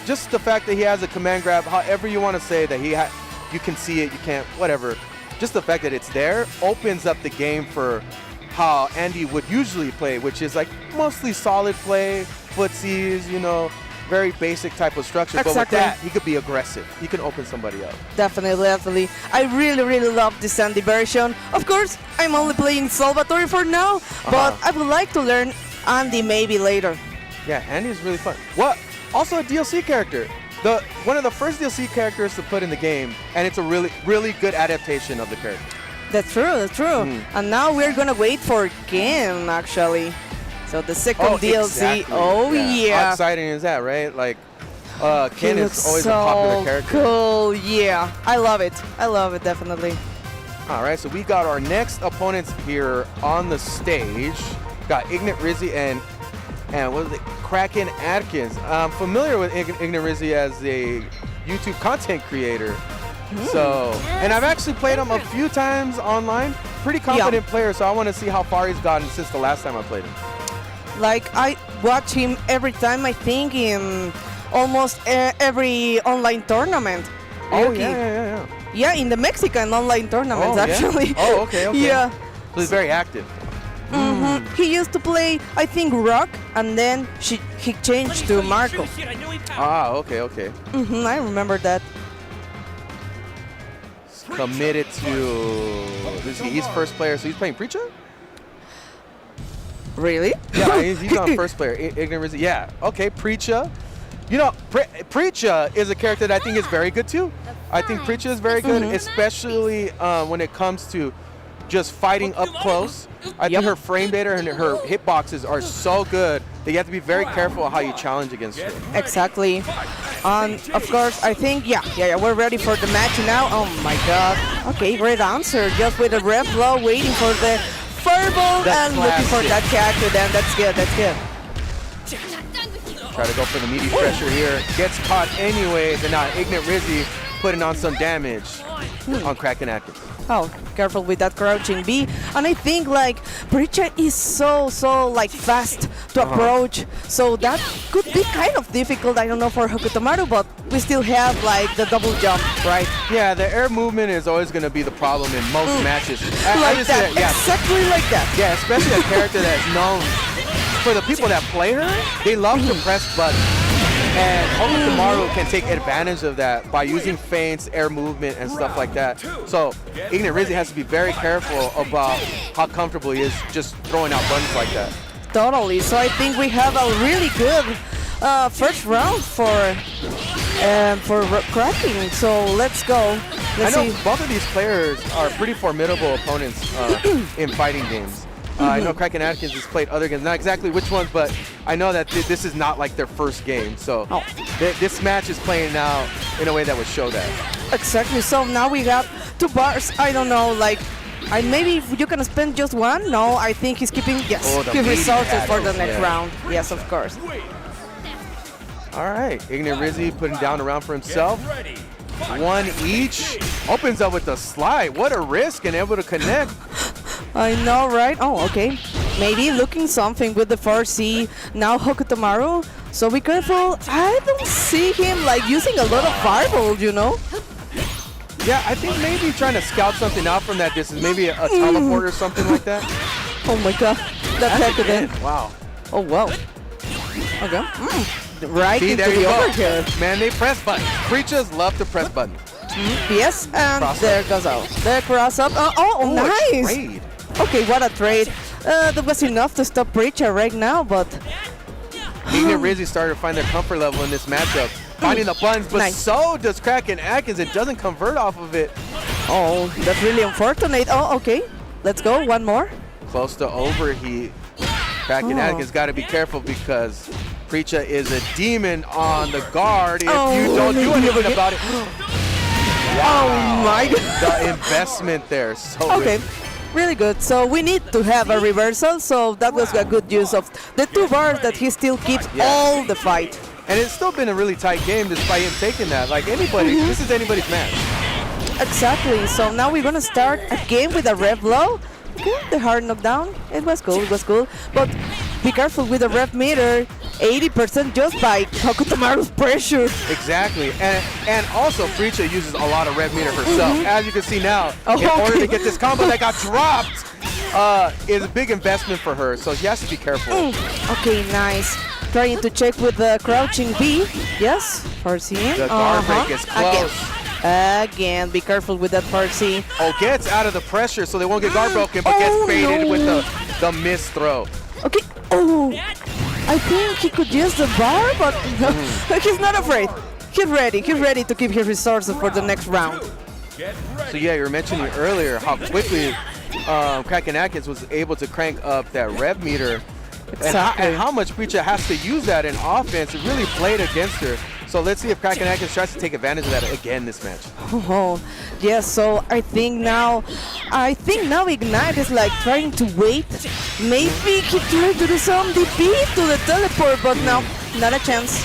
just the fact that he has a command grab. However you want to say that you can see it, you can't, whatever. Just the fact that it's there opens up the game for how Andy would usually play, which is like mostly solid play, footsies, very basic type of structure. Exactly. But with that, he could be aggressive. He can open somebody up. Definitely. I really love this Andy version. Of course, I'm only playing Salvatore for now, but I would like to learn Andy maybe later. Yeah, Andy is really fun. What? Also a DLC character. One of the first DLC characters to put in the game, and it's a really good adaptation of the character. That's true. And now we're gonna wait for Ken, actually. So the second DLC. Exactly. Yeah. How exciting is that, right? Like, Ken is always so a popular character. Cool. Yeah, I love it, definitely. All right, so we got our next opponents here on the stage. Got Ignat Rizzi and what is it? Kraken Atkins. I'm familiar with Ignat Rizzi as a YouTube content creator. So, and I've actually played him a few times online. Pretty confident player, so I want to see how far he's gotten since the last time I played him. Like, I watch him every time, I think, in almost every online tournament. Oh, yeah. Yeah, in the Mexican online tournaments, actually. Oh, okay. Yeah. So he's very active. He used to play, I think, Rock, and then he changed to Marco. Okay. I remember that. Committed to he's first player, so he's playing Preacher? Really? Yeah, he's on first player. Ignat Rizzi. Yeah, okay, Preacher. Preacher is a character that I think is very good too. I think Preacher is very good, especially when it comes to just fighting up close. I think her frame data and her hitboxes are so good that you have to be very careful how you challenge against her. Exactly. Of course, I think, we're ready for the match now. Oh my god. Okay, great answer. Just with a red blow, waiting for the fireball and looking for that catch with them. That's good. Try to go for the meaty pressure here. Gets caught anyways, and now Ignat Rizzi putting on some damage on Kraken Atkins. Oh, careful with that crouching B. And I think like Preacher is so like fast to approach. So that could be kind of difficult, I don't know, for Hokutomaru, but we still have like the double jump, right? Yeah, the air movement is always going to be the problem in most matches. Exactly like that. Yeah, especially a character that's known for the people that play her, they love to press buttons. And Hokutomaru can take advantage of that by using feints, air movement, and stuff like that. So Ignat Rizzi has to be very careful about how comfortable he is just throwing out buttons like that. Totally. So I think we have a really good first round for Kraken. So let's go. I know both of these players are pretty formidable opponents in fighting games. I know Kraken Atkins has played other games, not exactly which ones, but I know that this is not like their first game. So this match is playing out in a way that would show that. Exactly. So now we have 2 bars. I don't know, like, maybe you can spend just one. No, I think he's keeping his resources for the next round. Yes, of course. All right, Ignat Rizzi putting down a round for himself. One each. Opens up with the slide. What a risk, and able to connect. I know, right? Oh, okay. Maybe looking something with the 4C. Now Hokutomaru. So be careful. I don't see him like using a lot of fireball, Yeah, I think maybe trying to scout something out from that distance. Maybe a teleport or something like that. Oh my god. That's then. Wow. Oh, wow. Okay. Right into the overhead. Man, they press buttons. Preachers love to press buttons. Yes, and there goes out. The cross up. Oh, nice. Trade. Okay, what a trade. that was enough to stop Preacher right now, but Rizzi started to find their comfort level in this matchup, finding the buttons, but so does Kraken Atkins. It doesn't convert off of it. Oh, that's really unfortunate. Oh, okay. Let's go. One more. Close to overheat. Kraken Atkins got to be careful because Preacher is a demon on the guard if you don't do anything about it. Wow. Oh my God. The investment there. So okay. risky. Really good. So we need to have a reversal. So that was a good use of the 2 bars that he still keeps all the fight. And it's still been a really tight game despite him taking that. Like anybody, this is anybody's match. Exactly. So now we're going to start again with a rev low. Okay, the hard knockdown. It was cool. It was cool. But be careful with the rev meter. 80% just by Hokuto Maru's pressure. Exactly. And also Preacher uses a lot of rev meter herself. As you can see now, in order to get this combo that got dropped is a big investment for her. So she has to be careful. Okay, nice. Trying to check with the crouching B. Yes, Farsi. The guard break is close. Again, be careful with that Farsi. Oh, gets out of the pressure so they won't get guard broken, but gets baited with the missed throw. Okay. Oh, I think he could use the bar, but he's not afraid. He's ready. He's ready to keep his resources for the next round. So yeah, you were mentioning earlier how quickly Kraken Atkins was able to crank up that rev meter. Exactly. And how much Preacher has to use that in offense. It really played against her. So let's see if Kraken Atkins tries to take advantage of that again this match. Oh, yes. So I think now Ignite is like trying to wait. Maybe he tried to do some DP to the teleport, but no, not a chance.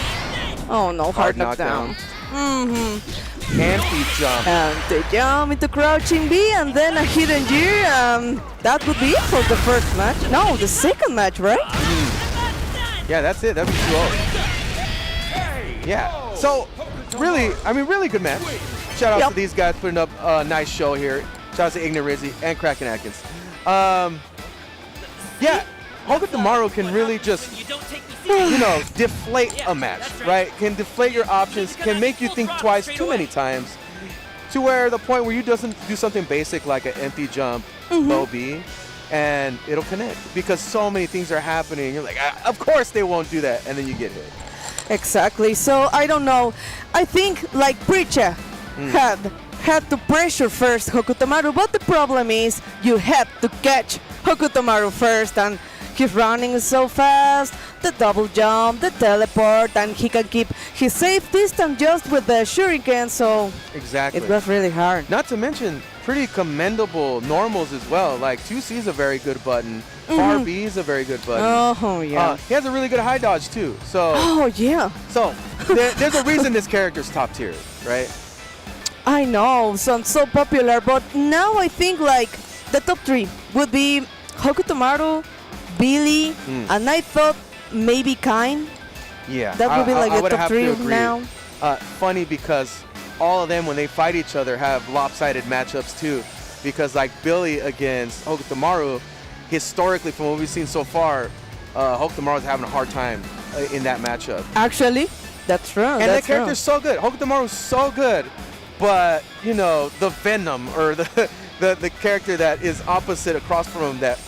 Oh no, hard knockdown. Anti-jump. Anti-jump into crouching B and then a hidden G. That would be it for the first match. No, the second match, right? Yeah, that's it. That'd be 2-0. Yeah. So really, really good match. Shout out to these guys putting up a nice show here. Shout out to Igna Rizzi and Kraken Atkins. Yeah, Hokuto Maru can really just, deflate a match, right? Can deflate your options, can make you think twice too many times, to where the point where you doesn't do something basic like an empty jump, low B, and it'll connect because so many things are happening. You're like, of course they won't do that, and then you get hit. Exactly. So I don't know. I think like Preacher had to pressure first Hokuto Maru, but the problem is you had to catch Hokuto Maru first, and he's running so fast. The double jump, the teleport, and he can keep his safe distance just with the shuriken. So exactly, it was really hard. Not to mention pretty commendable normals as well. Like 2C is a very good button. Far B is a very good button. Oh yeah. He has a really good high dodge too. So. Oh yeah. So there's a reason this character's top tier, right? I know, sounds so popular, but now I think like the top 3 would be Hokuto Maru, Billy, and I thought maybe Kain. Yeah. That would be like the top 3 now. Funny because all of them, when they fight each other, have lopsided matchups too. Because like Billy against Hokuto Maru, historically from what we've seen so far, Hokuto Maru's having a hard time in that matchup. Actually, that's true. And that character's so good. Hokuto Maru's so good, but the Venom or the character that is opposite across from him that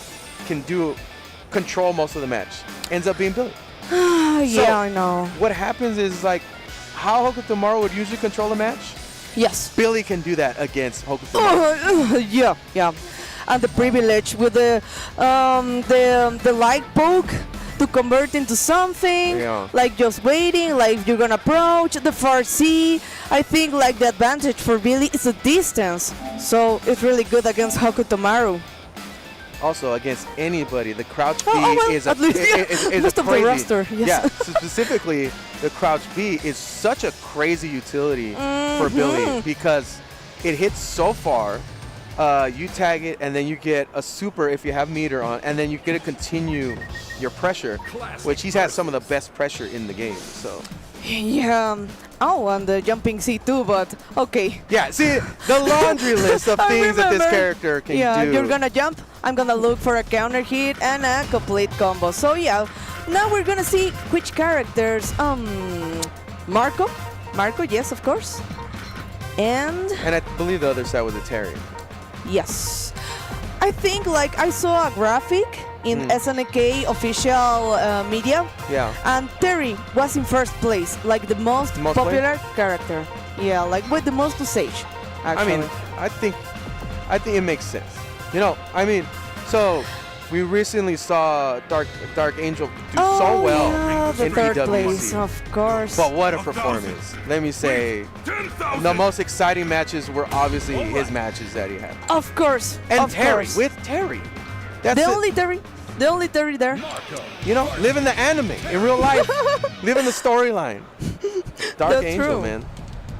can control most of the match ends up being Billy. Yeah, I know. What happens is like how Hokuto Maru would usually control a match. Yes. Billy can do that against Hokuto Maru. Yeah. And the privilege with the light poke to convert into something, like just waiting, like you're gonna approach the far C. I think like the advantage for Billy is the distance, so it's really good against Hokuto Maru. Also against anybody, the crouch B is at least, is most a of crazy. the roster. Yes. Yeah, so specifically the crouch B is such a crazy utility for Billy because it hits so far. You tag it, and then you get a super if you have meter on, and then you get to continue your pressure, which he's had some of the best pressure in the game. So. Yeah. Oh, and the jumping C too, but okay. Yeah, see, the laundry list of things that this character can do. Yeah, you're gonna jump, I'm gonna look for a counter hit and a complete combo. So yeah, now we're gonna see which characters. Marco, yes, of course. And I believe the other side was a Terry. Yes. I think like I saw a graphic in SNK official media. Yeah. And Terry was in first place, like the most popular character. Yeah, like with the most usage. Actually. I mean, I think it makes sense. You know, I mean, so we recently saw Dark Angel do so well the in third EWC. place, of course. But what a performance! Let me say, the most exciting matches were obviously his matches that he had. Of course. And of Terry, course. with Terry. That's the it. only Terry there. You know, living the anime in real life, living the storyline. Dark That's Angel, true. man.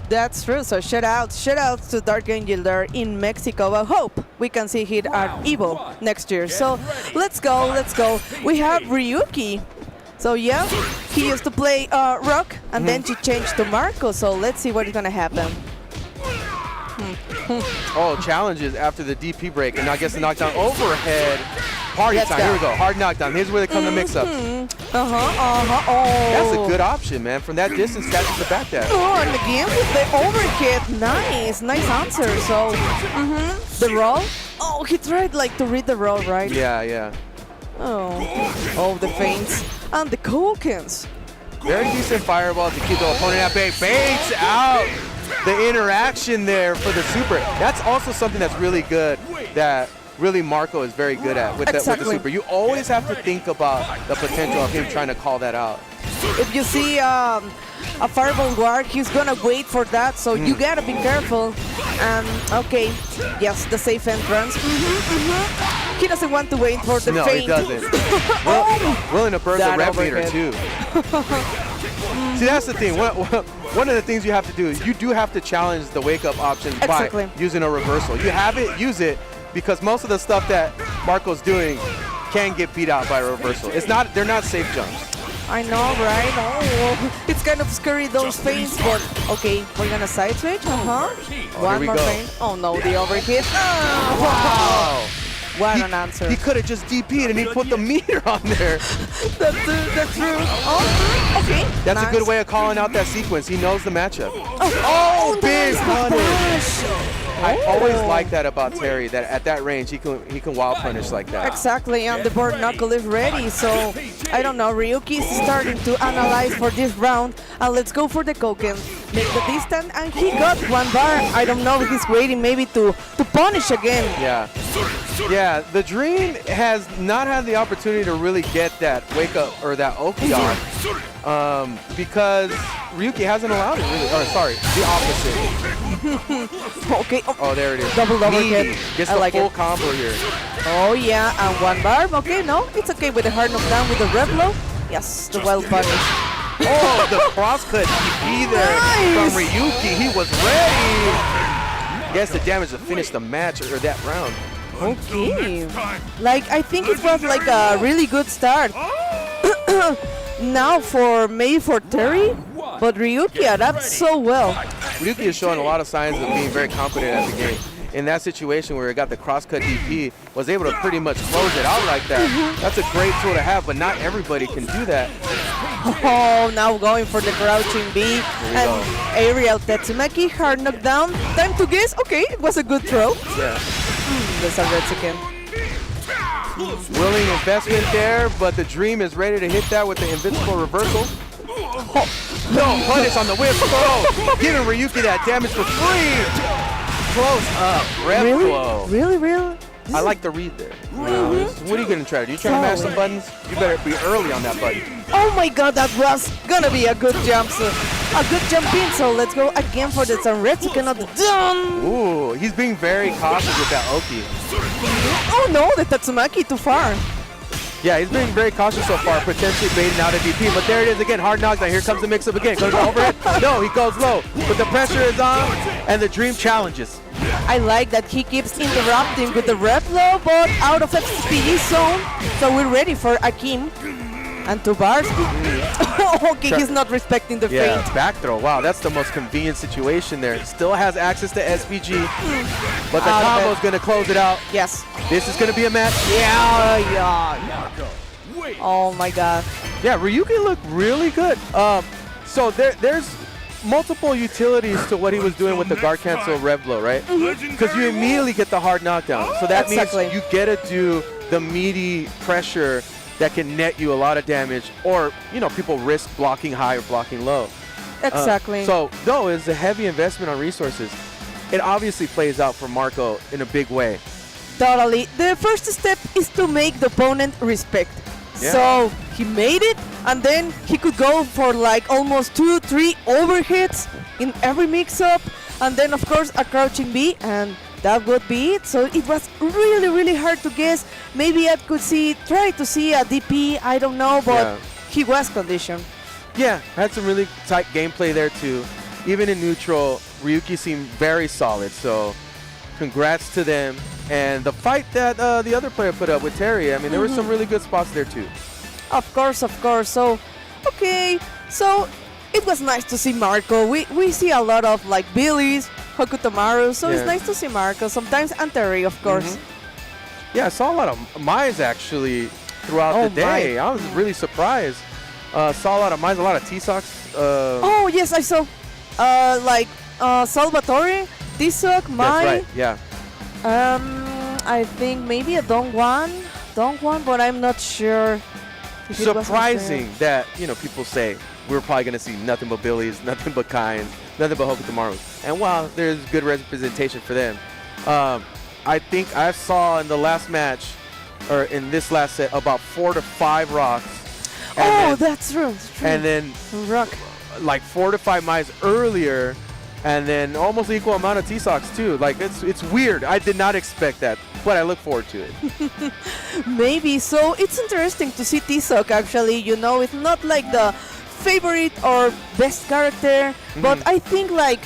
That's true. So shout out to Dark Angel there in Mexico. I hope we can see him at Evo next year. So let's go. We have Ryuki. So yeah, he used to play Rock, and then she changed to Marco. So let's see what is gonna happen. Oh, challenges after the DP break, and I guess the knockdown overhead. Party Let's time. go. Here we go. Hard knockdown. Here's where they come to mix up. Oh. That's a good option, man. From that distance, catches the back dash. Oh, and again with the overhead. Nice answer. So, the roll. Oh, he tried like to read the roll, right? Yeah. Oh, the feints and the Kokens. Very decent fireball to keep the opponent at bay. Baits out the interaction there for the super. That's also something that's really good that really Marco is very good at with the super. You always have to think about the potential of him trying to call that out. If you see a fireball guard, he's gonna wait for that, so you gotta be careful. Okay, yes, the safe entrance. He doesn't want to wait for the No, feint. he doesn't. Willing to burn the rev meter too. See, that's the thing. One of the things you have to do is you do have to challenge the wake-up options by using a reversal. You have it, use it, because most of the stuff that Marco's doing can get beat out by a reversal. They're not safe jumps. I know, right? Oh, it's kind of scary, those feints, but okay, we're gonna side switch. One more feint. Oh no, the overhit. Oh, wow. What an answer. He could have just DP'd and he put the meter on there. That's true. Oh, okay. That's a good way of calling out that sequence. He knows the matchup. Oh, big punish. I always like that about Terry, that at that range he can wild punish like that. Exactly, and the board knuckle is ready, so I don't know, Ryuki is starting to analyze for this round, and let's go for the Koken. Make the distance, and he got one bar. I don't know if he's waiting maybe to punish again. Yeah, the Dream has not had the opportunity to really get that wake up or that Oki on because Ryuki hasn't allowed it really. Oh, sorry, the opposite. Okay. Oh, there it is. Double hit. Gets I the like full it. combo here. Oh yeah, and one bar. Okay, no, it's okay with the hard knockdown with the red blow. Yes, the wild punish. Oh, the cross-cut DP there from Ryuki. He was ready. Gets the damage to finish the match or that round. Okay. Like, I think it was like a really good start. Now maybe for Terry, but Ryuki adapts so well. Ryuki is showing a lot of signs of being very confident at the game. In that situation where he got the cross-cut DP, was able to pretty much close it out like that. That's a great tool to have, but not everybody can do that. Oh, now going for the crouching B and aerial Tatsumaki, hard knockdown. Time to guess. Okay, it was a good throw. Yeah. That's a red again. Willing investment there, but the Dream is ready to hit that with the invincible reversal. Oh, no, punish on the whip throw. Giving Ryuki that damage for free. Close up. Rev flow. Really? I like the read there. What are you going to try to do? You trying to mash some buttons? You better be early on that button. Oh my god, that was going to be a good jump. A good jump in, so let's go again for the Sanretsu cannot done. Ooh, he's being very cautious with that Oki. Oh no, the Tatsumaki too far. Yeah, he's being very cautious so far, potentially baiting out a DP, but there it is again, hard knockdown. Here comes the mix-up again. Goes overhead. No, he goes low, but the pressure is on, and the Dream challenges. I like that he keeps interrupting with the rep low, but out of FPG zone, so we're ready for Akim. And 2 bars. Okay, he's not respecting the feint. Back throw. Wow, that's the most convenient situation there. Still has access to SPG, but the combo's going to close it out. Yes. This is going to be a match. Yeah. Oh my god. Yeah, Ryuki looked really good. So there's multiple utilities to what he was doing with the guard cancel rev blow, right? Because you immediately get the hard knockdown. So that means you get to do the meaty pressure that can net you a lot of damage, or, people risk blocking high or blocking low. Exactly. So, though it's a heavy investment on resources, it obviously plays out for Marco in a big way. Totally. The first step is to make the opponent respect. Yeah. So he made it, and then he could go for like almost 2-3 overhits in every mix-up, and then of course a crouching B, and that would be it. So it was really, really hard to guess. Maybe I could try to see a DP, I don't know, but he was conditioned. Yeah, had some really tight gameplay there too. Even in neutral, Ryuki seemed very solid, so congrats to them. And the fight that the other player put up with Terry, I mean, there were some really good spots there too. Of course, of course. So, okay, so it was nice to see Marco. We see a lot of like Billy's, Hokutomaru, so it's nice to see Marco. Sometimes and Terry, of course. Yeah, I saw a lot of Mize actually throughout the day. I was really surprised. Saw a lot of Mize, a lot of T-Sox. Oh, yes, I saw. Salvatore, T-Sox, Mai. That's right, yeah. I think maybe a Dongguan, but I'm not sure. Surprising that, people say we're probably going to see nothing but Billy's, nothing but Kains, nothing but Hokutomaru's. And while there's good representation for them, I think I saw in the last match, or in this last set, about 4 to 5 rocks. That's true. And then like 4 to 5 Mize earlier, and then almost equal amount of T-Sox too. Like it's weird. I did not expect that, but I look forward to it. Maybe. So it's interesting to see T-Sox actually. It's not like the favorite or best character, but I think like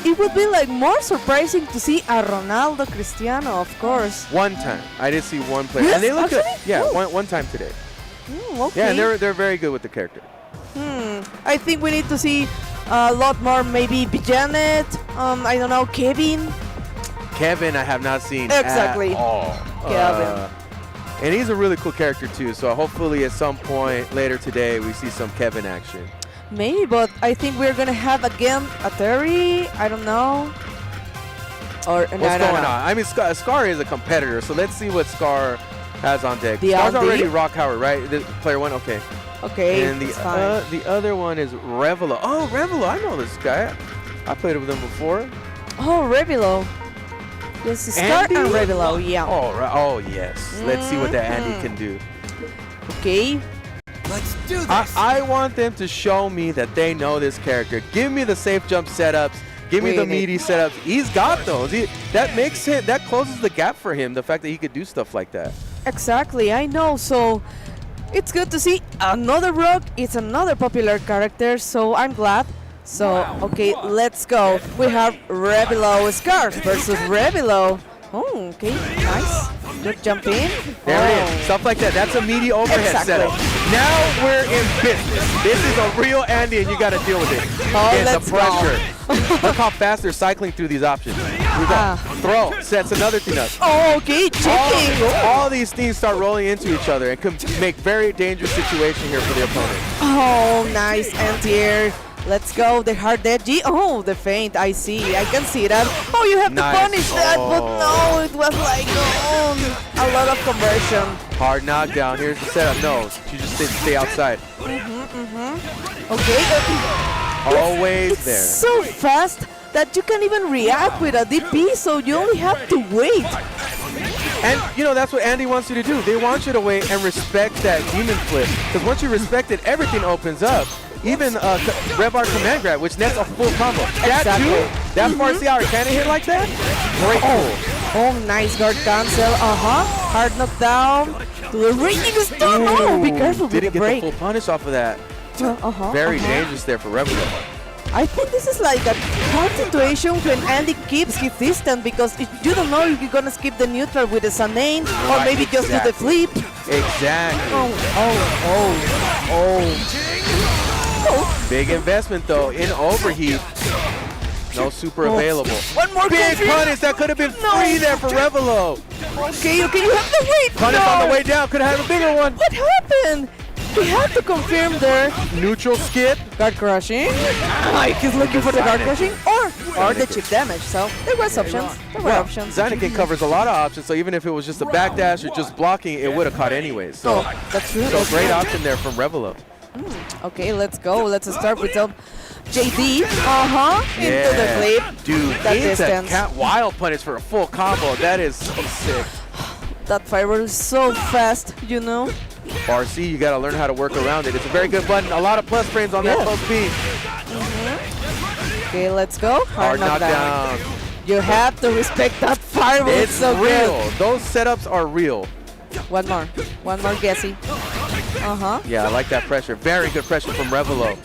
it would be like more surprising to see a Ronaldo Cristiano, of course. One time. I did see one player. Yes, and they look actually? good. Yeah, one time today. Okay. Yeah, and they're very good with the character. I think we need to see a lot more, maybe Janet, I don't know, Kevin. Kevin I have not seen Exactly. at all. Kevin. And he's a really cool character too, so hopefully at some point later today we see some Kevin action. Maybe, but I think we're going to have again a Terry, I don't know. Or What's going on? I mean, Scar is a competitor, so let's see what Scar has on deck. Scar's already Rock Howard, right? The player 1? Okay. Okay, and the other one is Revelo. Oh, Revelo, I know this guy. I played with him before. Oh, Revelo. Yes, Scar and Revelo, yeah. Oh, yes. Let's see what that Andy can do. Okay. Let's do this. I want them to show me that they know this character. Give me the safe jump setups. Give me the meaty setups. He's got those. That closes the gap for him, the fact that he could do stuff like that. Exactly, I know. So it's good to see another Rock. It's another popular character, so I'm glad. So, okay, let's go. We have Revelo Scar versus Revelo. Oh, okay, nice. Good jump in. There it is. Stuff like that. That's a meaty overhead setup. Now we're in business. This is a real Andy, and you got to deal with it. Let's the pressure. Look how fast they're cycling through these options. We got throw. Sets another thing up. Oh, okay, checking. All these things start rolling into each other and can make very dangerous situation here for the opponent. Oh, nice anti-air. Let's go, the hard edgy. Oh, the feint, I see. I can see that. Oh, you have to punish that, but no, it was like a lot of conversion. Hard knockdown. Here's the setup. No, you just didn't stay outside. Okay. Always there. It's so fast that you can't even react with a DP, so you only have to wait. And, that's what Andy wants you to do. They want you to wait and respect that demon flip. Because once you respect it, everything opens up. Even Rev R command grab, which nets a full combo. That too, that Marciar, can it hit like that? Great cool. Oh, nice guard cancel. Hard knockdown. To the raging stun. Oh, be careful with the break. Didn't get the full punish off of that. Very dangerous there for Revelo. I think this is like a hard situation when Andy keeps his distance, because you don't know if you're going to skip the neutral with the Sanane or maybe just do the flip. Exactly. Big investment though in overheat. No super available. One more big punish that could have been free there for Revelo. Okay, you have to wait. Punish on the way down. Could have had a bigger one. What happened? he had to confirm there. Neutral skip. Guard crushing. He's looking for the guard crushing or the chip damage. So there was options. There were options. Zynikin covers a lot of options, so even if it was just a backdash or just blocking, it would have caught anyways. So, that's true. So great option there from Revelo. Okay, let's go. Let's start with some JD. Into the flip. Dude, that it's distance. a cat wild punish for a full combo. That is so sick. That fireball is so fast, you know. RC, you got to learn how to work around it. It's a very good button. A lot of plus frames on that close speed. Okay, let's go. Hard knockdown. You have to respect that fireball. It's so real. good. Those setups are real. One more, Gessie. Yeah, I like that pressure. Very good pressure from Revelo.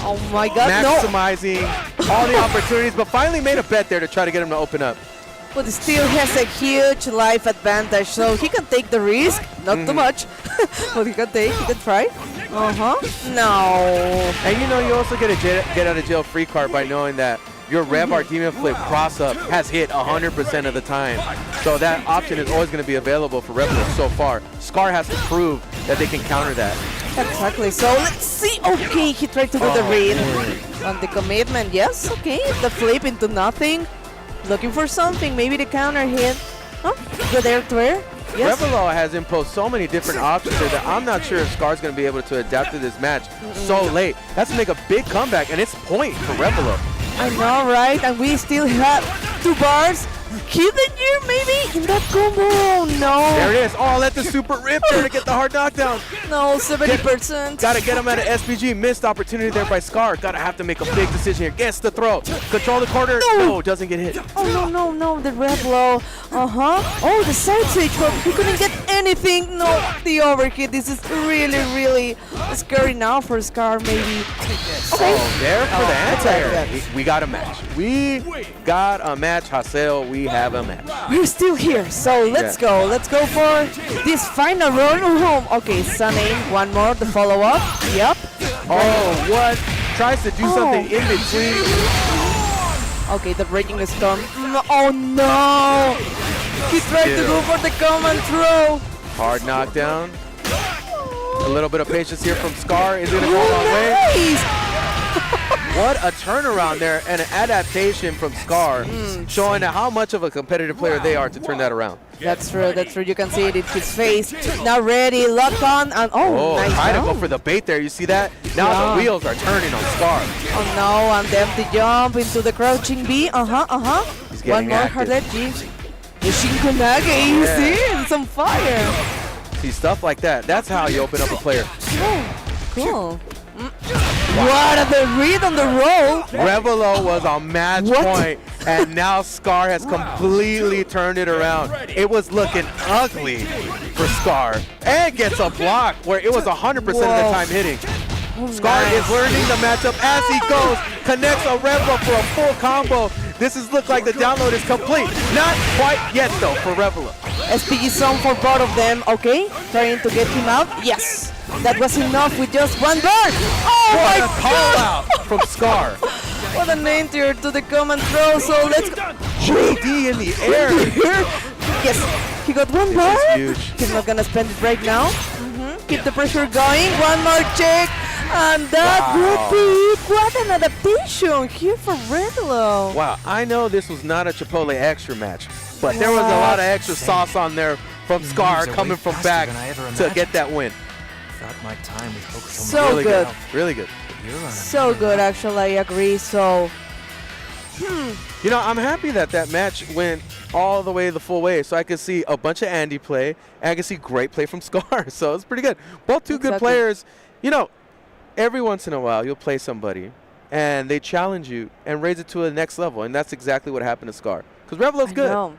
Oh my God, Maximizing all the opportunities, but finally made a bet there to try to get him to open up. But still has a huge life advantage, so he can take the risk. Not too much, but he can try. No. And you know, you also get a get out of jail free card by knowing that your Rev Art Demon Flip cross-up has hit 100% of the time. So that option is always going to be available for Revelo so far. Scar has to prove that they can counter that. Exactly. So let's see. Okay, he tried to do the read on the commitment. Yes, okay. The flip into nothing. Looking for something. Maybe the counter hit. Good air to air. Yes. Revelo has imposed so many different options here that I'm not sure if Scar's going to be able to adapt to this match so late. That's to make a big comeback, and it's point for Revelo. I know, right? And we still have 2 bars. Hidden you maybe in that combo. No. There it is. Oh, let the super rip there to get the hard knockdown. No, 70%. Got to get him at an SPG. Missed opportunity there by Scar. Got to have to make a big decision here. Gets the throw. Control the corner. No, doesn't get hit. Oh, no. The Revelo. Oh, the side switch, but he couldn't get anything. No, the overhit. This is really scary now for Scar, maybe. Okay. Oh, there for the anti-air. We got a match. We got a match, Haseo. We have a match. We're still here, so let's go. Let's go for this final run home. Okay, Sunny, one more, the follow-up. Yep. Oh, what? Tries to do something in between. Okay, the Raging Storm. Oh, no. He tried to go for the command throw. Hard knockdown. A little bit of patience here from Scar. Is it going to go a long way? What a turnaround there and an adaptation from Scar, showing how much of a competitive player they are to turn that around. That's true. You can see it in his face. Now ready, lock on, and nice try to go for the bait there. You see that? Now the wheels are turning on Scar. Oh no, and the empty jump into the crouching B. He's getting one more active. hard edge. The Shinkonage, you see? It's on fire. See, stuff like that. That's how you open up a player. Cool. What a the read on the roll. Revelo was on match point, and now Scar has completely turned it around. It was looking ugly for Scar, and gets a block where it was 100% of the time hitting. Scar is learning the matchup as he goes, connects a Revelo for a full combo. This is look like the download is complete. Not quite yet though for Revelo. SPG song for both of them. Okay, trying to get him out. Yes. That was enough with just one bar. Oh what my a call out from Scar. What an enter to the command throw. So let's go. JD in the air. Yes, he got one bar. Huge. He's not gonna spend it right now. Keep the pressure going. One more check. And that would be it. What an adaptation here for Revelo. Wow, I know this was not a Chipotle extra match, but there was a lot of extra sauce on there from Scar coming from back to get that win. My time with so really good. Really good. So good, actually, I agree. So, you know, I'm happy that that match went all the way the full way, so I could see a bunch of Andy play, and I could see great play from Scar. So it's pretty good. Both two good players. You know, every once in a while you'll play somebody, and they challenge you and raise it to the next level, and that's exactly what happened to Scar. Because Revelo's good. Know.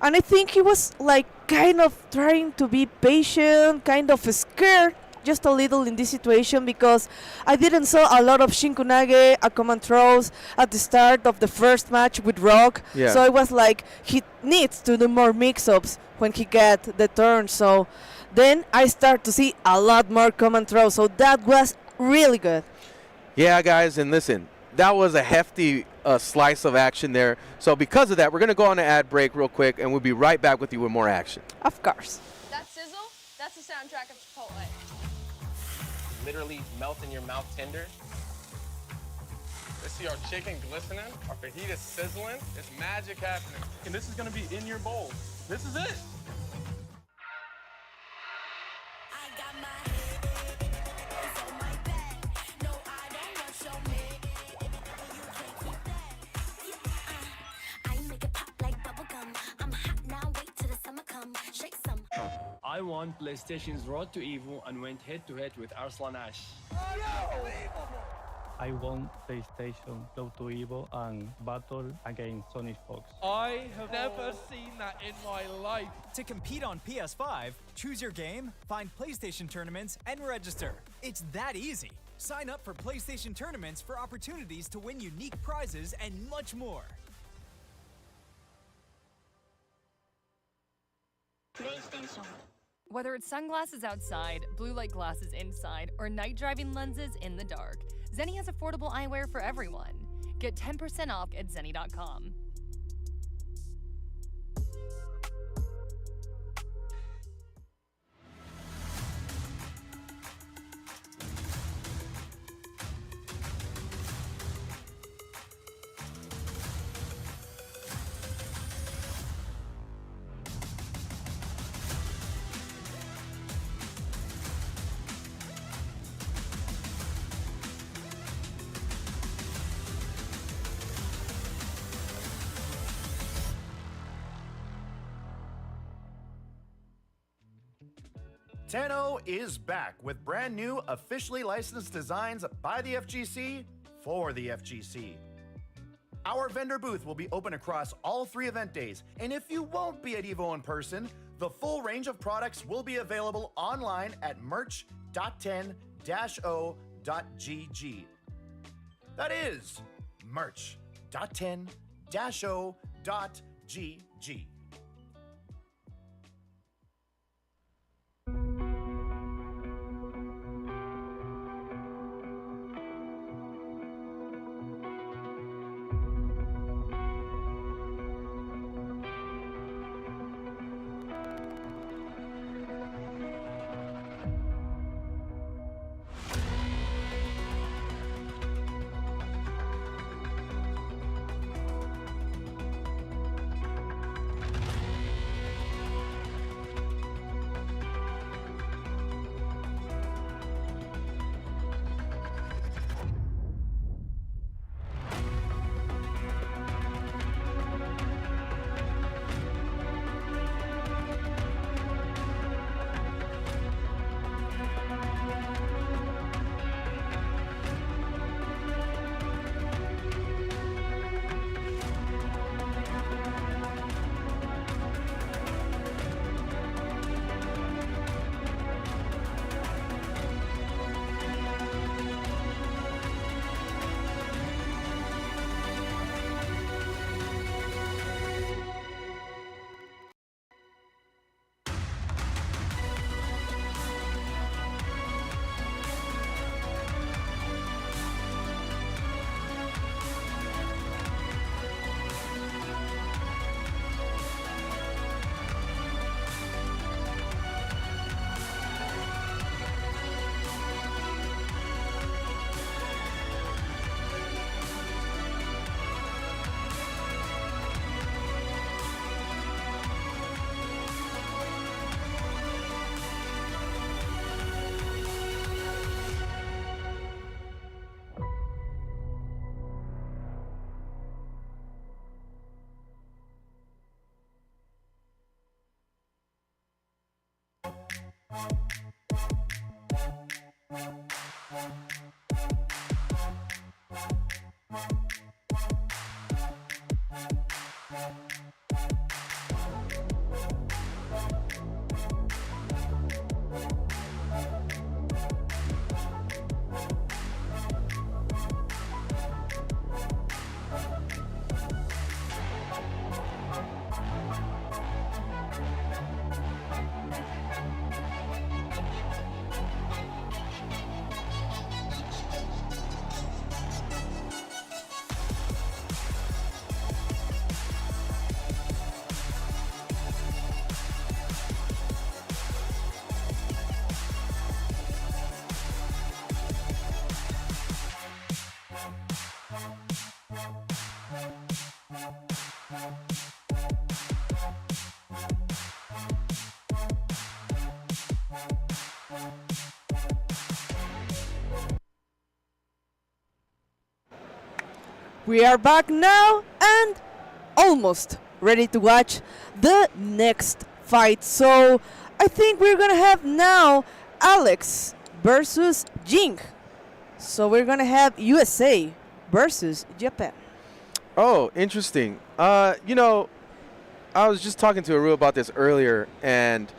And I think he was like kind of trying to be patient, kind of scared just a little in this situation, because I didn't saw a lot of Shinkunage command throws at the start of the first match with Rock. Yeah. So it was like he needs to do more mix-ups when he get the turn. So then I start to see a lot more command throws. So that was really good. Yeah, guys, and listen, that was a hefty slice of action there. So because of that, we're going to go on an ad break real quick, and we'll be right back with you with more action. Of course. That sizzle, that's the soundtrack of Chipotle. literally melt in your mouth tender. Let's see our chicken glistening, our fajita sizzling. It's magic happening. And this is gonna be in your bowl. This is it. I won PlayStation's Road to Evo and went head-to-head with Arslan Ash. I won PlayStation Road to Evo and battled against Sonic Fox. I have never seen that in my life. To compete on PS5, choose your game, find PlayStation tournaments, and register. It's that easy. Sign up for PlayStation tournaments for opportunities to win unique prizes and much more. PlayStation. Whether it's sunglasses outside, blue light glasses inside, or night driving lenses in the dark, Zenni has affordable eyewear for everyone. Get 10% off at Zenni.com. Tenno is back with brand new officially licensed designs by the FGC for the FGC. Our vendor booth will be open across all 3 event days, and if you won't be at EVO in person, the full range of products will be available online at merch.10-o.gg. That is merch.10-o.gg. We are back now and almost ready to watch the next fight. So I think we're gonna have now Alex versus Jing. So we're gonna have USA versus Japan. Oh, interesting. You know, I was just talking to Aru about this earlier, and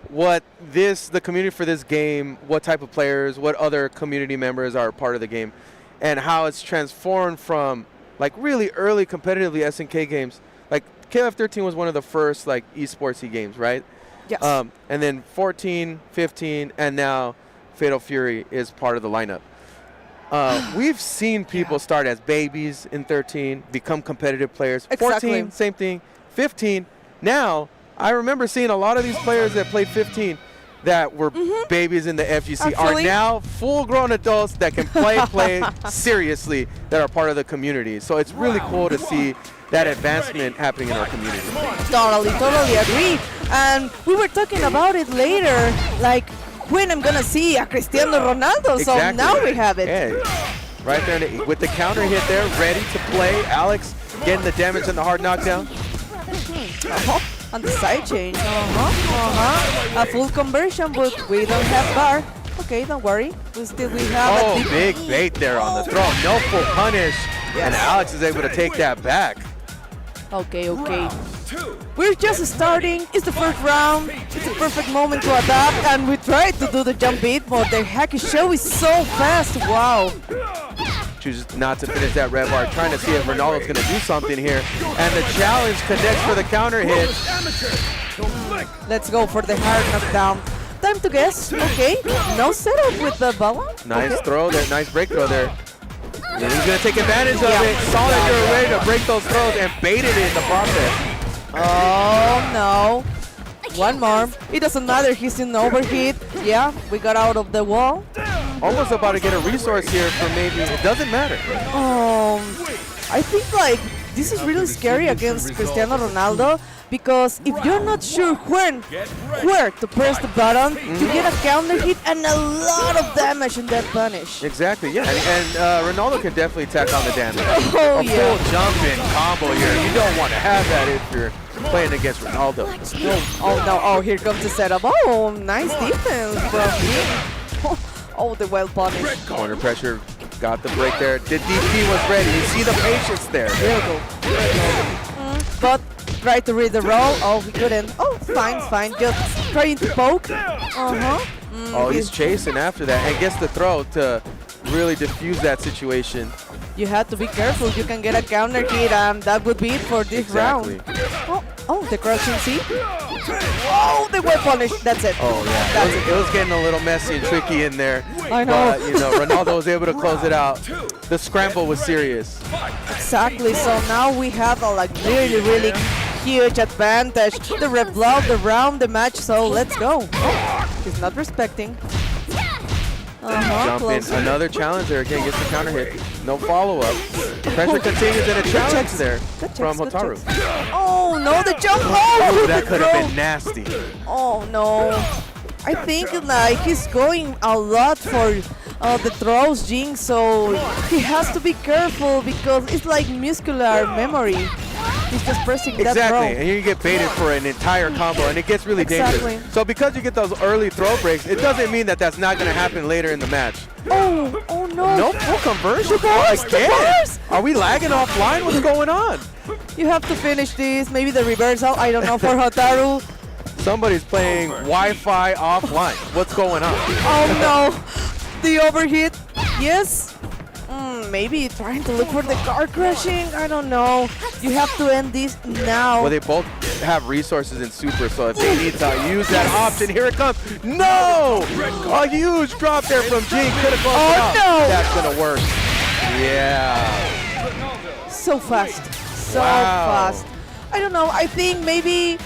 what the community for this game, what type of players, what other community members are part of the game, and how it's transformed from like really early competitively SNK games. Like KF13 was one of the first like esportsy games, right? Yes. And then 14, 15, and now Fatal Fury is part of the lineup. We've seen people start as babies in 13, become competitive players. Exactly. 14, same thing. 15, now I remember seeing a lot of these players that played 15 that were babies in the FGC are now full-grown adults that can play seriously, that are part of the community. So it's really cool to see that advancement happening in our community. Totally agree. And we were talking about it later, like when I'm gonna see a Cristiano Ronaldo. So now we have it. Yeah. Right there with the counter hit there, ready to play. Alex getting the damage and the hard knockdown. On the side change. A full conversion, but we don't have bar. Okay, don't worry. We have a big bait there on the throw. No full punish. And Alex is able to take that back. Okay. We're just starting. It's the first round. It's a perfect moment to adapt, and we tried to do the jump beat, but the Hacky Show is so fast. Wow. Chooses not to finish that red bar, trying to see if Ronaldo's going to do something here. And the challenge connects for the counter hit. Let's go for the hard knockdown. Time to guess. Okay. No setup with the ball. Nice throw there. Nice break throw there. And he's going to take advantage of it. Saw that you're ready to break those throws and baited it in the process. Oh, no. One more. It doesn't matter. He's in overheat. Yeah, we got out of the wall. Almost about to get a resource here for maybe. It doesn't matter. I think like this is really scary against Cristiano Ronaldo, because if you're not sure where to press the button, you get a counter hit and a lot of damage in that punish. Exactly, yeah. And Ronaldo can definitely tack on the damage. Oh, a full jump-in combo here. You don't want to have that if you're playing against Ronaldo. Oh, no. Oh, here comes the setup. Oh, nice defense from him. Oh, the well punished. Corner pressure. Got the break there. The DP was ready. You see the patience there. There you go. But tried to read the roll. Oh, he couldn't. Oh, fine. Just trying to poke. Oh, he's chasing after that and gets the throw to really diffuse that situation. You had to be careful. You can get a counter hit, and that would be it for this round. Oh, the crouching C. Oh, the well punished. That's it. Oh, yeah. It was getting a little messy and tricky in there. I know. But, Ronaldo was able to close it out. The scramble was serious. Exactly. So now we have a really huge advantage. The ref blow, the round, the match. So let's go. Oh, he's not respecting. Jump in. Another challenger again gets the counter hit. No follow-up. Pressure continues and a challenge there from Hotaru. Oh, no, the jump. Oh, that could have been nasty. Oh, no. I think he's going a lot for the throws, Jing, so he has to be careful because it's like muscular memory. He's just pressing that throw. Exactly, and you get baited for an entire combo, and it gets really dangerous. So because you get those early throw breaks, it doesn't mean that that's not going to happen later in the match. Oh no. No full conversion. Are we lagging offline? What's going on? You have to finish this. Maybe the reversal. I don't know for Hotaru. Somebody's playing Wi-Fi offline. What's going on? Oh no. The overheat. Yes. Maybe trying to look for the car crashing. I don't know. You have to end this now. Well, they both have resources in super, so if they need to use that option, here it comes. No! A huge drop there from Jing. Could have closed it out. No! That's gonna work. Yeah. So fast. So fast. I don't know. I think maybe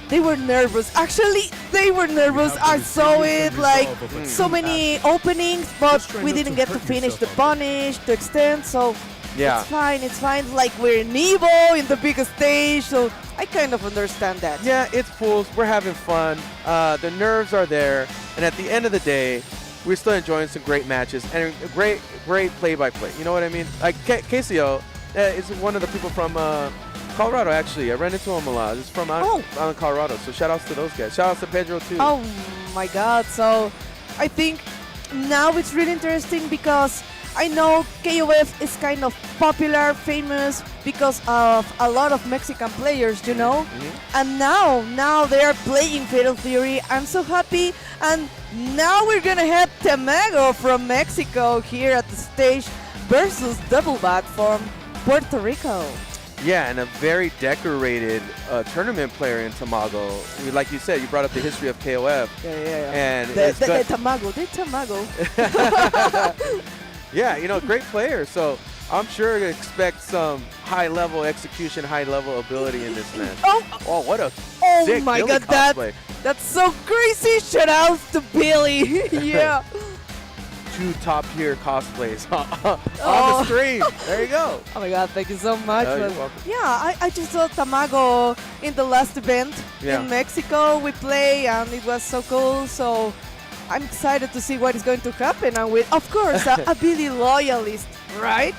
they were nervous. Actually, they were nervous. I saw it like so many openings, but we didn't get to finish the punish to extend. So yeah, it's fine. It's fine. Like we're in Evo in the biggest stage, so I kind of understand that. Yeah, it's pools. We're having fun. The nerves are there, and at the end of the day, we're still enjoying some great matches and great play-by-play. You know what I mean? Like Casio is one of the people from Colorado, actually. I ran into him a lot. It's from out in Colorado, so shout-outs to those guys. Shout-outs to Pedro, too. Oh, my God. So I think now it's really interesting because I know KOF is kind of popular, famous because of a lot of Mexican players, you know? And now they are playing Fatal Fury. I'm so happy. And now we're going to have Tamago from Mexico here at the stage versus Doubleback from Puerto Rico. Yeah, and a very decorated tournament player in Tamago. Like you said, you brought up the history of KOF. Yeah. And the Tamago. Yeah, you know, great player. So I'm sure to expect some high-level execution, high-level ability in this match. Oh, what a sick my Billy God, cosplay. that's so crazy. Shout out to Billy. Yeah. 2 top-tier cosplays on the screen. There you go. Oh my God, thank you so much. You're welcome. Yeah, I just saw Tamago in the last event Yeah. in Mexico. We play and it was so cool. So I'm excited to see what is going to happen. And with, of course, a Billy loyalist, right?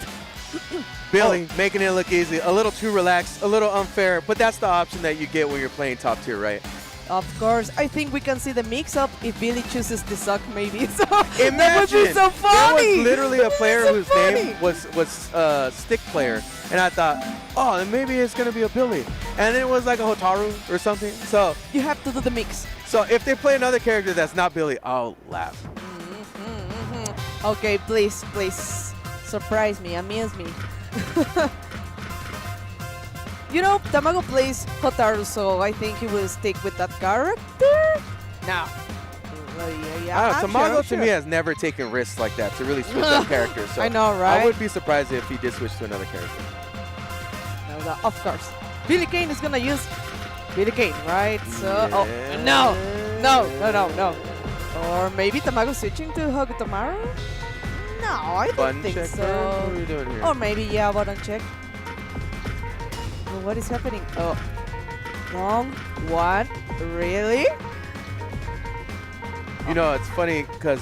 Billy making it look easy, a little too relaxed, a little unfair, but that's the option that you get when you're playing top tier, right? Of course, I think we can see the mix-up if Billy chooses the suck, maybe. So Imagine, that would be so funny. There was literally a player so whose funny. name was Stick Player, and I thought, oh, then maybe it's gonna be a Billy, and then it was like a Hotaru or something. So you have to do the mix. So if they play another character that's not Billy, I'll laugh. Okay, please, surprise me, amuse me. You know, Tamago plays Hotaru, so I think he will stick with that character. Now, Tamago to me has never taken risks like that to really switch up characters. So I know, right? I would be surprised if he did switch to another character. No, of course. Billy Kane is gonna use Billy Kane, right? So, no. Or maybe Tamago switching to Hokutomaru? No, I don't Button think check, so. What are you doing here? Or maybe, yeah, button check. Well, what is happening? Oh, wrong one. Really? You know, it's funny because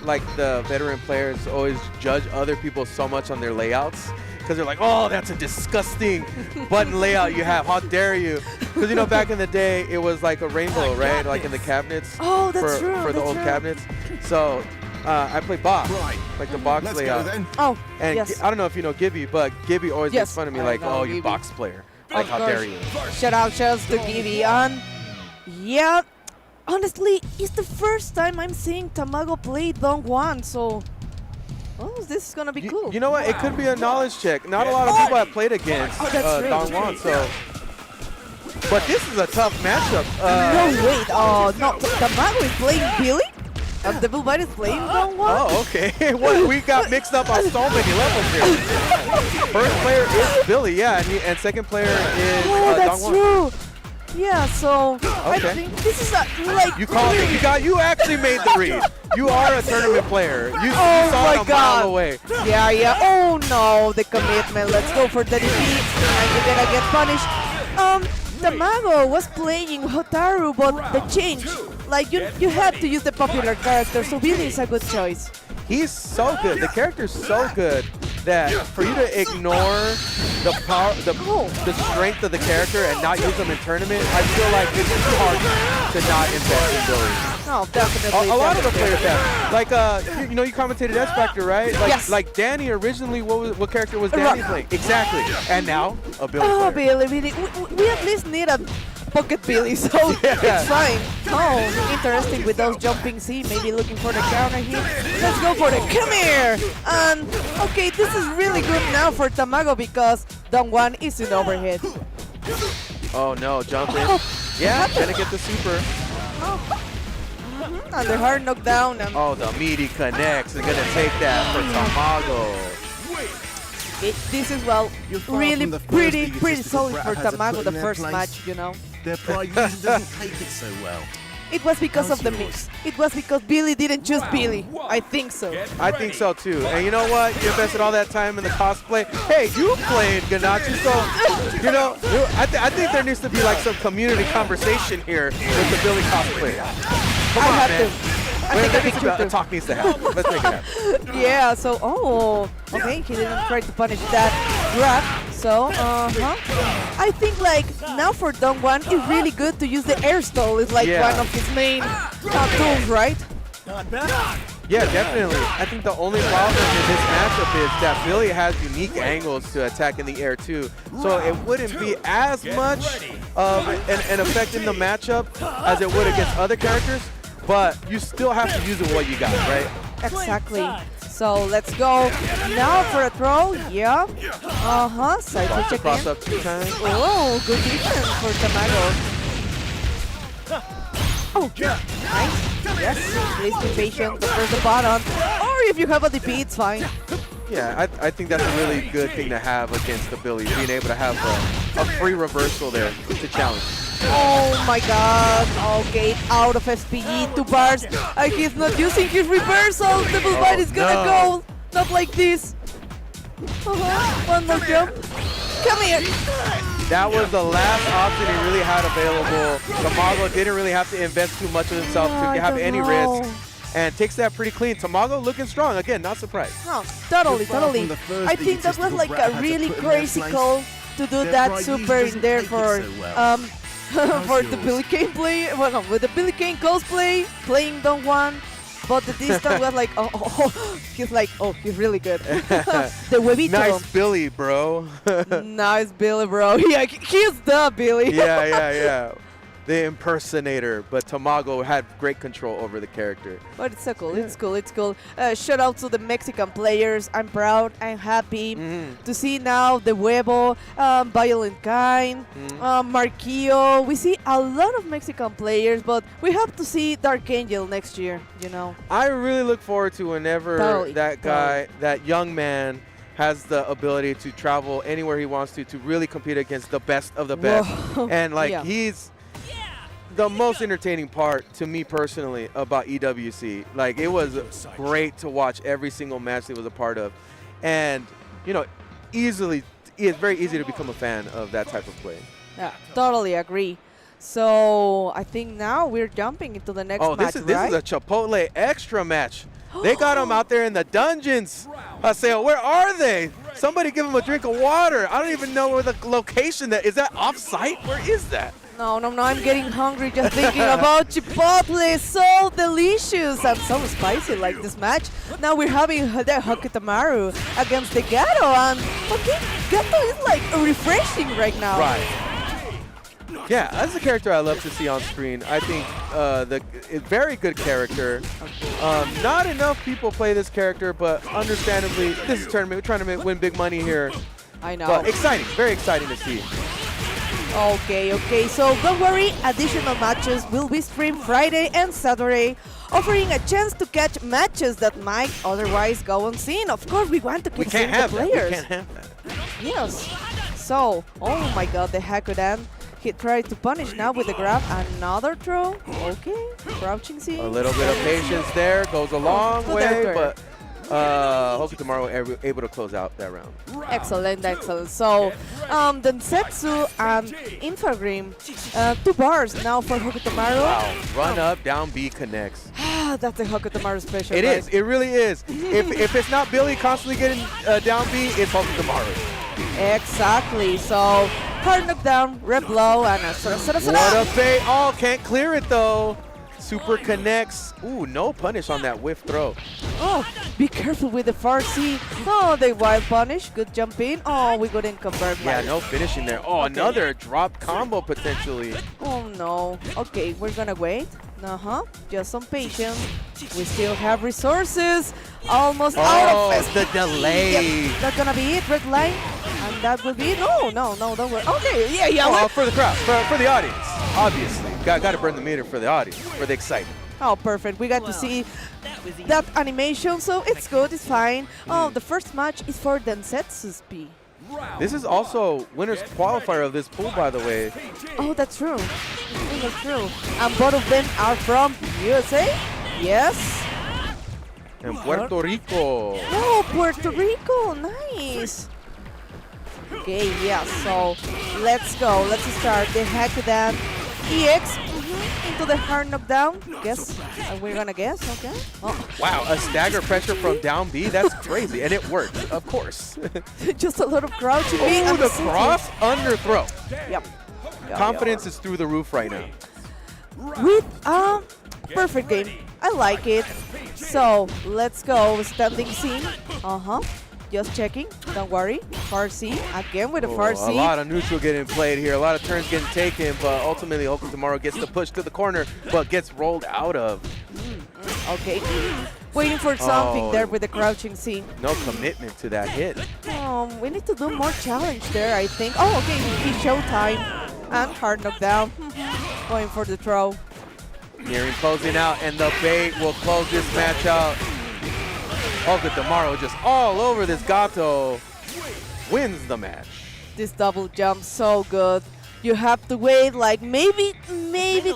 like the veteran players always judge other people so much on their layouts because they're like, oh, that's a disgusting button layout you have. How dare you? Because, you know, back in the day, it was like a rainbow, right? Like in the cabinets. Oh, that's true. For the old cabinets. So I play box, like the box layout. Oh, and yes. I don't know if you know Gibby, but Gibby always makes fun of me, like, oh, you box player. Like, how dare you? Shout out to Gibby. Yeah, honestly, it's the first time I'm seeing Tamago play Don Juan, so this is gonna be cool. You know what? It could be a knowledge check. Not a lot of people have played against Don Juan, so. But this is a tough matchup. No, wait. Oh, no. Tamago is playing Billy? And Devil Bite is playing Don Juan? Oh, okay. What? We got mixed up on so many levels here. First player is Billy, yeah, and second player is that's Don Juan. true. Yeah, so I think this is like you called it. You actually made the read. You are a tournament player. You saw it a mile away. Yeah. Oh no, the commitment. Let's go for the defeat, and you're gonna get punished. Tamago was playing Hotaru, but the change, like you had to use the popular character, so Billy is a good choice. He's so good. The character's so good that for you to ignore the power, the strength of the character and not use them in tournament, I feel like it's too hard to not invest in Billy. No, definitely. A lot of the players have. Like, you know, you commentated X Factor, right? Like, yes. Like Danny originally, what character was Danny playing? Exactly. And now a Billy player. Billy. We at least need a pocket Billy, so it's fine. Oh, interesting with those jumping C, maybe looking for the counter here. Let's go for the come here. And okay, this is really good now for Tamago because Don Juan is in overhead. Oh no, jump in. Yeah, gonna get the super. And the hard knockdown. Oh, the meaty connects. They're gonna take that for Tamago. This is really pretty solid for Tamago the first match, you know. Their pride usually doesn't take it so well. It was because of the mix. It was because Billy didn't choose Billy. I think so. I think so too. And you know what? You invested all that time in the cosplay. Hey, you played Ganache, so you know. I think there needs to be like some community conversation here with the Billy cosplay. Come on, man. I think the talk needs to happen. Let's make it happen. Yeah. So, okay, he didn't try to punish that. grab. So, I think like now for Don Juan, it's really good to use the air stall. It's like one of his main tools, right? Yeah, definitely. I think the only problem in this matchup is that Billy has unique angles to attack in the air too. So it wouldn't be as much of an effect in the matchup as it would against other characters, but you still have to use it what you got, right? Exactly. So let's go now for a throw. Yeah. Side to check cross in. up 2 times. Oh, good defense for Tamago. Oh, nice. Yes, please be patient. Press the button. Or if you have a DP, it's fine. Yeah, I think that's a really good thing to have against the Billy, being able to have a free reversal there to challenge. Oh my god. Okay, out of SPE, 2 bars. He's not using his reversal. Double bite is gonna go. Not like this. One more jump. Come here. That was the last option he really had available. Tamago didn't really have to invest too much of himself to have any risk. And takes that pretty clean. Tamago looking strong. Again, not surprised. No, totally. I think that was like a really crazy call to do that super in there for for the Billy Kane play. Well, no, with the Billy Kane cosplay, playing Don Juan. But the distance was like, he's really good. The huevito. Nice Billy, bro. Nice Billy, bro. Yeah, he's the Billy. yeah. The impersonator, but Tamago had great control over the character. But it's so cool. Yeah. It's cool. Shout out to the Mexican players. I'm proud. I'm happy to see now the Huevo, Violent Kind, Marquillo. We see a lot of Mexican players, but we have to see Dark Angel next year, you know. I really look forward to whenever that young man has the ability to travel anywhere he wants to really compete against the best of the best. And he's the most entertaining part to me personally about EWC. Like, it was great to watch every single match he was a part of. And, you know, it's very easy to become a fan of that type of play. Yeah, totally agree. So I think now we're jumping into the next match, this is a Chipotle extra match. They got him out there in the dungeons. I say, where are they? Somebody give him a drink of water. I don't even know where the location is. That off-site? Where is that? No, I'm getting hungry just thinking about Chipotle. So delicious and so spicy like this match. Now we're having the Hakutamaru against the Gato, and Gato is like refreshing right now. Right. Yeah, that's a character I love to see on screen. I think a very good character. Not enough people play this character, but understandably, this is a tournament. We're trying to win big money here. I know. But exciting, very exciting to see. Okay, so don't worry, additional matches will be streamed Friday and Saturday, offering a chance to catch matches that might otherwise go unseen. Of course, we want to keep seeing the players. We can't have that. Yes. So, oh my god, the Hakudan. He tried to punish now with the grab. Another throw. Okay, crouching C. A little bit of patience there goes a long way, but Hakutamaru able to close out that round. Excellent. So, Densetsu and Infagrim, 2 bars now for Hakutamaru. Wow, run up, down B connects. That's a Hakutamaru special. It is, it really is. if it's not Billy constantly getting down B, it's Hakutamaru. Exactly. So, hard knockdown, red blow, and a what a bait. Oh, can't clear it though. Super connects. Ooh, no punish on that whiff throw. Oh, be careful with the far C. Oh, the wild punish. Good jump in. Oh, we couldn't convert. Yeah, no finishing there. Oh, another drop combo potentially. Oh, no. Okay, we're going to wait. Just some patience. We still have resources. Almost out of the delay. Yep, that's going to be it. Red line. And that will be it. No, don't worry. Okay, yeah. For the crowd, for the audience, obviously. Got to burn the meter for the audience, for the excitement. Oh, perfect. We got to see that animation, so it's good, it's fine. Oh, the first match is for Densetsu's P. This is also winner's qualifier of this pool, by the way. Oh, that's true. That's true. And both of them are from USA? Yes. And Puerto Rico. Oh, Puerto Rico. Nice. Okay, yeah, so let's go. Let's start the Hakudan EX to the hard knockdown. Guess. We're gonna guess, okay? Oh. Wow, a stagger pressure from down B? That's crazy. And it worked, of course. Just a lot of crouching. Oh, the cross under throw. Yep. Confidence is through the roof right now. With perfect game. I like it. So let's go. Standing C. Just checking. Don't worry. Far C. Again with a far C. A lot of neutral getting played here. A lot of turns getting taken, but ultimately Hoku Tomorrow gets the push to the corner, but gets rolled out of. Okay. Waiting for something there with the crouching C. No commitment to that hit. We need to do more challenge there, I think. Oh, okay. He showtime. And hard knockdown. Going for the throw. Nearing closing out, and the bait will close this match out. Hoku Tomorrow just all over this Gato. Wins the match. This double jump, so good. You have to wait, like maybe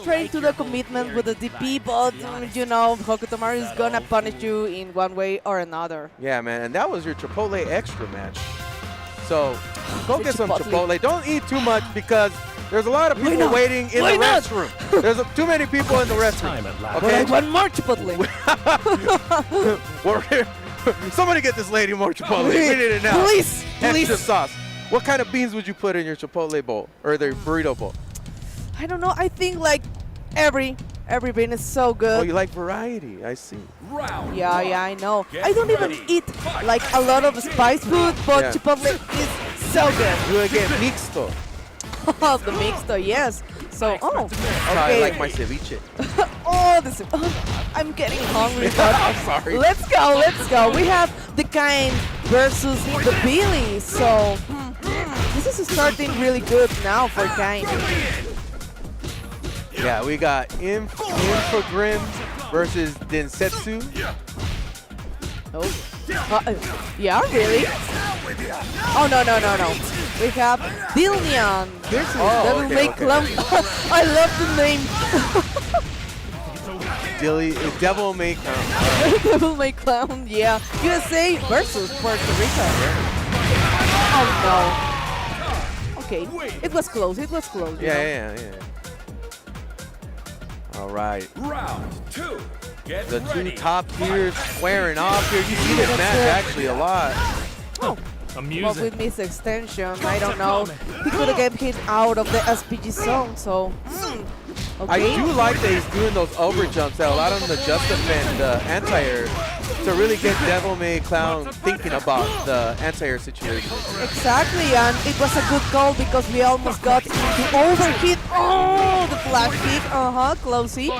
trying to do the commitment with the DP, but you know, Hoku Tomorrow is gonna punish you in one way or another. Yeah, man, and that was your Chipotle extra match. So go get some Chipotle. Don't eat too much because there's a lot of people waiting in the restroom. There's too many people in the restroom. Okay, one more Chipotle. Somebody get this lady more Chipotle. We need it now. Please, Extra sauce. What kind of beans would you put in your Chipotle bowl or the burrito bowl? I don't know. I think like every bean is so good. Oh, you like variety. I see. Yeah, I know. I don't even eat like a lot of spice food, but Chipotle is so good. You again mixto. The mixto, yes. So, I like my ceviche. I'm getting hungry. But I'm sorry. Let's go. We have the Kind versus the Billy. So, this is starting really good now for Kind. Yeah, we got Infogrim versus Densetsu. Yeah, really? Oh, no. We have Dilnian versus Devil May Clown. I love the name. Devil May Clown. Devil May Clown, yeah. USA versus Puerto Rico. Oh, no. Okay, it was close. Yeah. All right. Round 2. The two top tiers squaring off here. You see this match actually a lot. Amusing. Well, with Miss Extension, I don't know. He could have get hit out of the SPG zone, so. I do like that he's doing those over jumps that allow him to just defend the anti-air to really get Devil May Clown thinking about the anti-air situation. Exactly, and it was a good call because we almost got into overheat. Oh, the flash kick. Closey.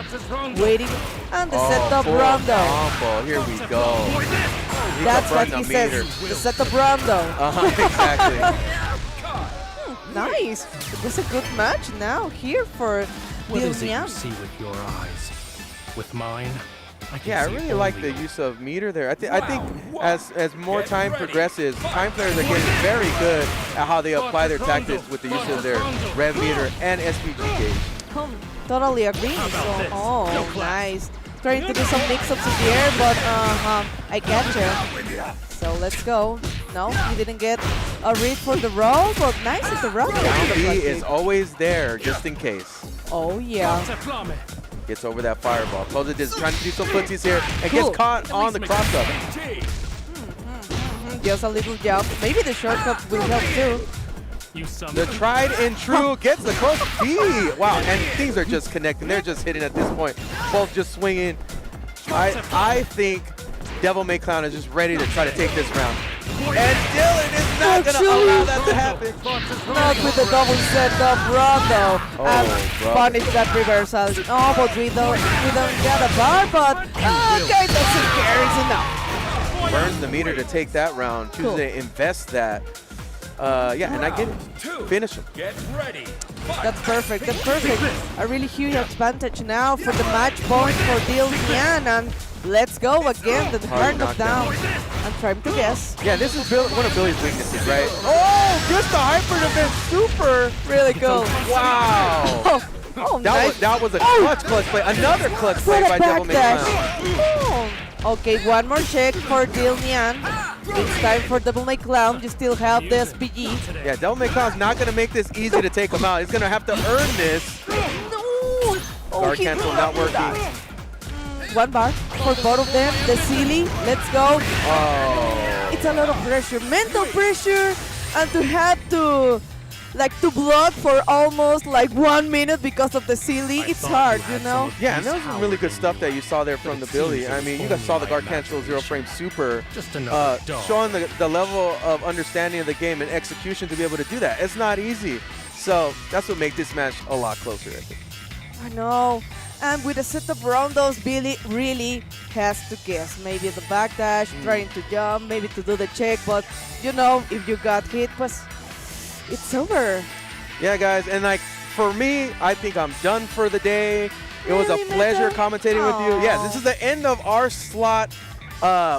Waiting. And the setup rondo. Combo. Here we go. That's what he says. The setup rondo. Exactly. Nice. It was a good match now here for What is it you see with your eyes? With mine? I really like the use of meter there. I think as more time progresses, time players are getting very good at how they apply their tactics with the use of their rev meter and SPG gauge. Totally agree. So, nice. Trying to do some mix-ups in the air, but I getcha. So let's go. No, he didn't get a read for the roll, but nice at the roll. Down B is always there just in case. Oh yeah. Gets over that fireball. Closes is trying to do some footsies here and gets caught on the cross-up. Just a little jump. Maybe the shortcut will help too. The tried and true gets the close B. Wow, and things are just connecting. They're just hitting at this point. Both just swinging. I think Devil May Clown is just ready to try to take this round. And Dylan is not going to allow that to happen. Not with the double setup rondo. And punish that reversal. Oh, but we don't get a bar, but okay, doesn't care. It's enough. Burns the meter to take that round. Chooses to invest that. And I get it. Finish him. Get ready. That's perfect. A really huge advantage now for the match point for Dilnian, and let's go again. The hard knockdown. I'm trying to guess. Yeah, this is one of Billy's weaknesses, right? Oh, just the hyper defense super. Really cool. Wow. That was a clutch play. Another clutch play by Devil May Clown. Okay, one more check for Dilnian. It's time for Devil May Clown. You still have the SPG. Yeah, Devil May Clown's not going to make this easy to take him out. He's going to have to earn this. Guard cancel not working. 1 bar for both of them. The silly, let's go. Oh. It's a lot of pressure, mental pressure, and to have to block for almost like 1 minute because of the silly. It's hard, you know. Yeah, and that was some really good stuff that you saw there from the Billy. I mean, you guys saw the guard cancel 0 frame super, showing the level of understanding of the game and execution to be able to do that. It's not easy. So that's what makes this match a lot closer, I think. I know. And with the setup around those, Billy really has to guess. Maybe the backdash, trying to jump, maybe to do the check. But, you know, if you got hit, it's over. Yeah, guys. And, like, for me, I think I'm done for the day. It was a pleasure commentating with you. Yeah, this is the end of our slot.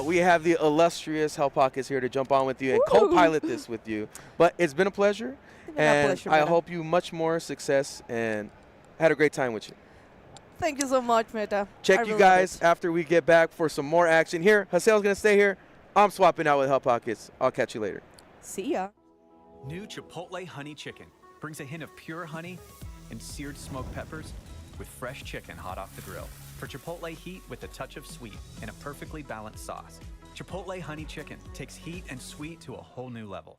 We have the illustrious Hell Pockets here to jump on with you and co-pilot this with you. But it's been a pleasure. And I hope you much more success and had a great time with you. Thank you so much, Meta. Check you guys after we get back for some more action here. Hasel's going to stay here. I'm swapping out with Hell Pockets. I'll catch you later. See ya. New Chipotle Honey Chicken brings a hint of pure honey and seared smoked peppers with fresh chicken hot off the grill. For Chipotle heat with a touch of sweet and a perfectly balanced sauce. Chipotle Honey Chicken takes heat and sweet to a whole new level.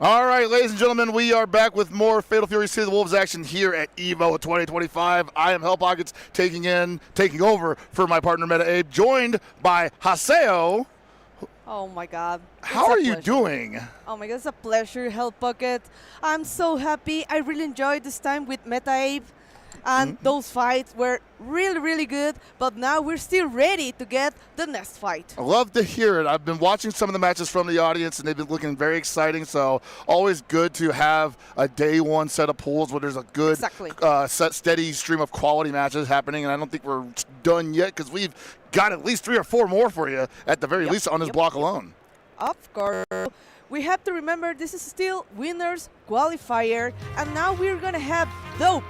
All right, ladies and gentlemen, we are back with more Fatal Fury City of the Wolves action here at EVO 2025. I am Hell Pockets taking over for my partner Meta Abe, joined by Haseo. Oh my God. How are you doing? Oh my God, it's a pleasure, Hell Pocket. I'm so happy. I really enjoyed this time with Meta Abe. And those fights were really, really good, but now we're still ready to get the next fight. I love to hear it. I've been watching some of the matches from the audience, and they've been looking very exciting, so always good to have a day one set of pools where there's a good, steady stream of quality matches happening, and I don't think we're done yet because we've got at least 3 or 4 more for you at the very least on this block alone. Of course. We have to remember this is still winners qualifier, and now we're going to have Dope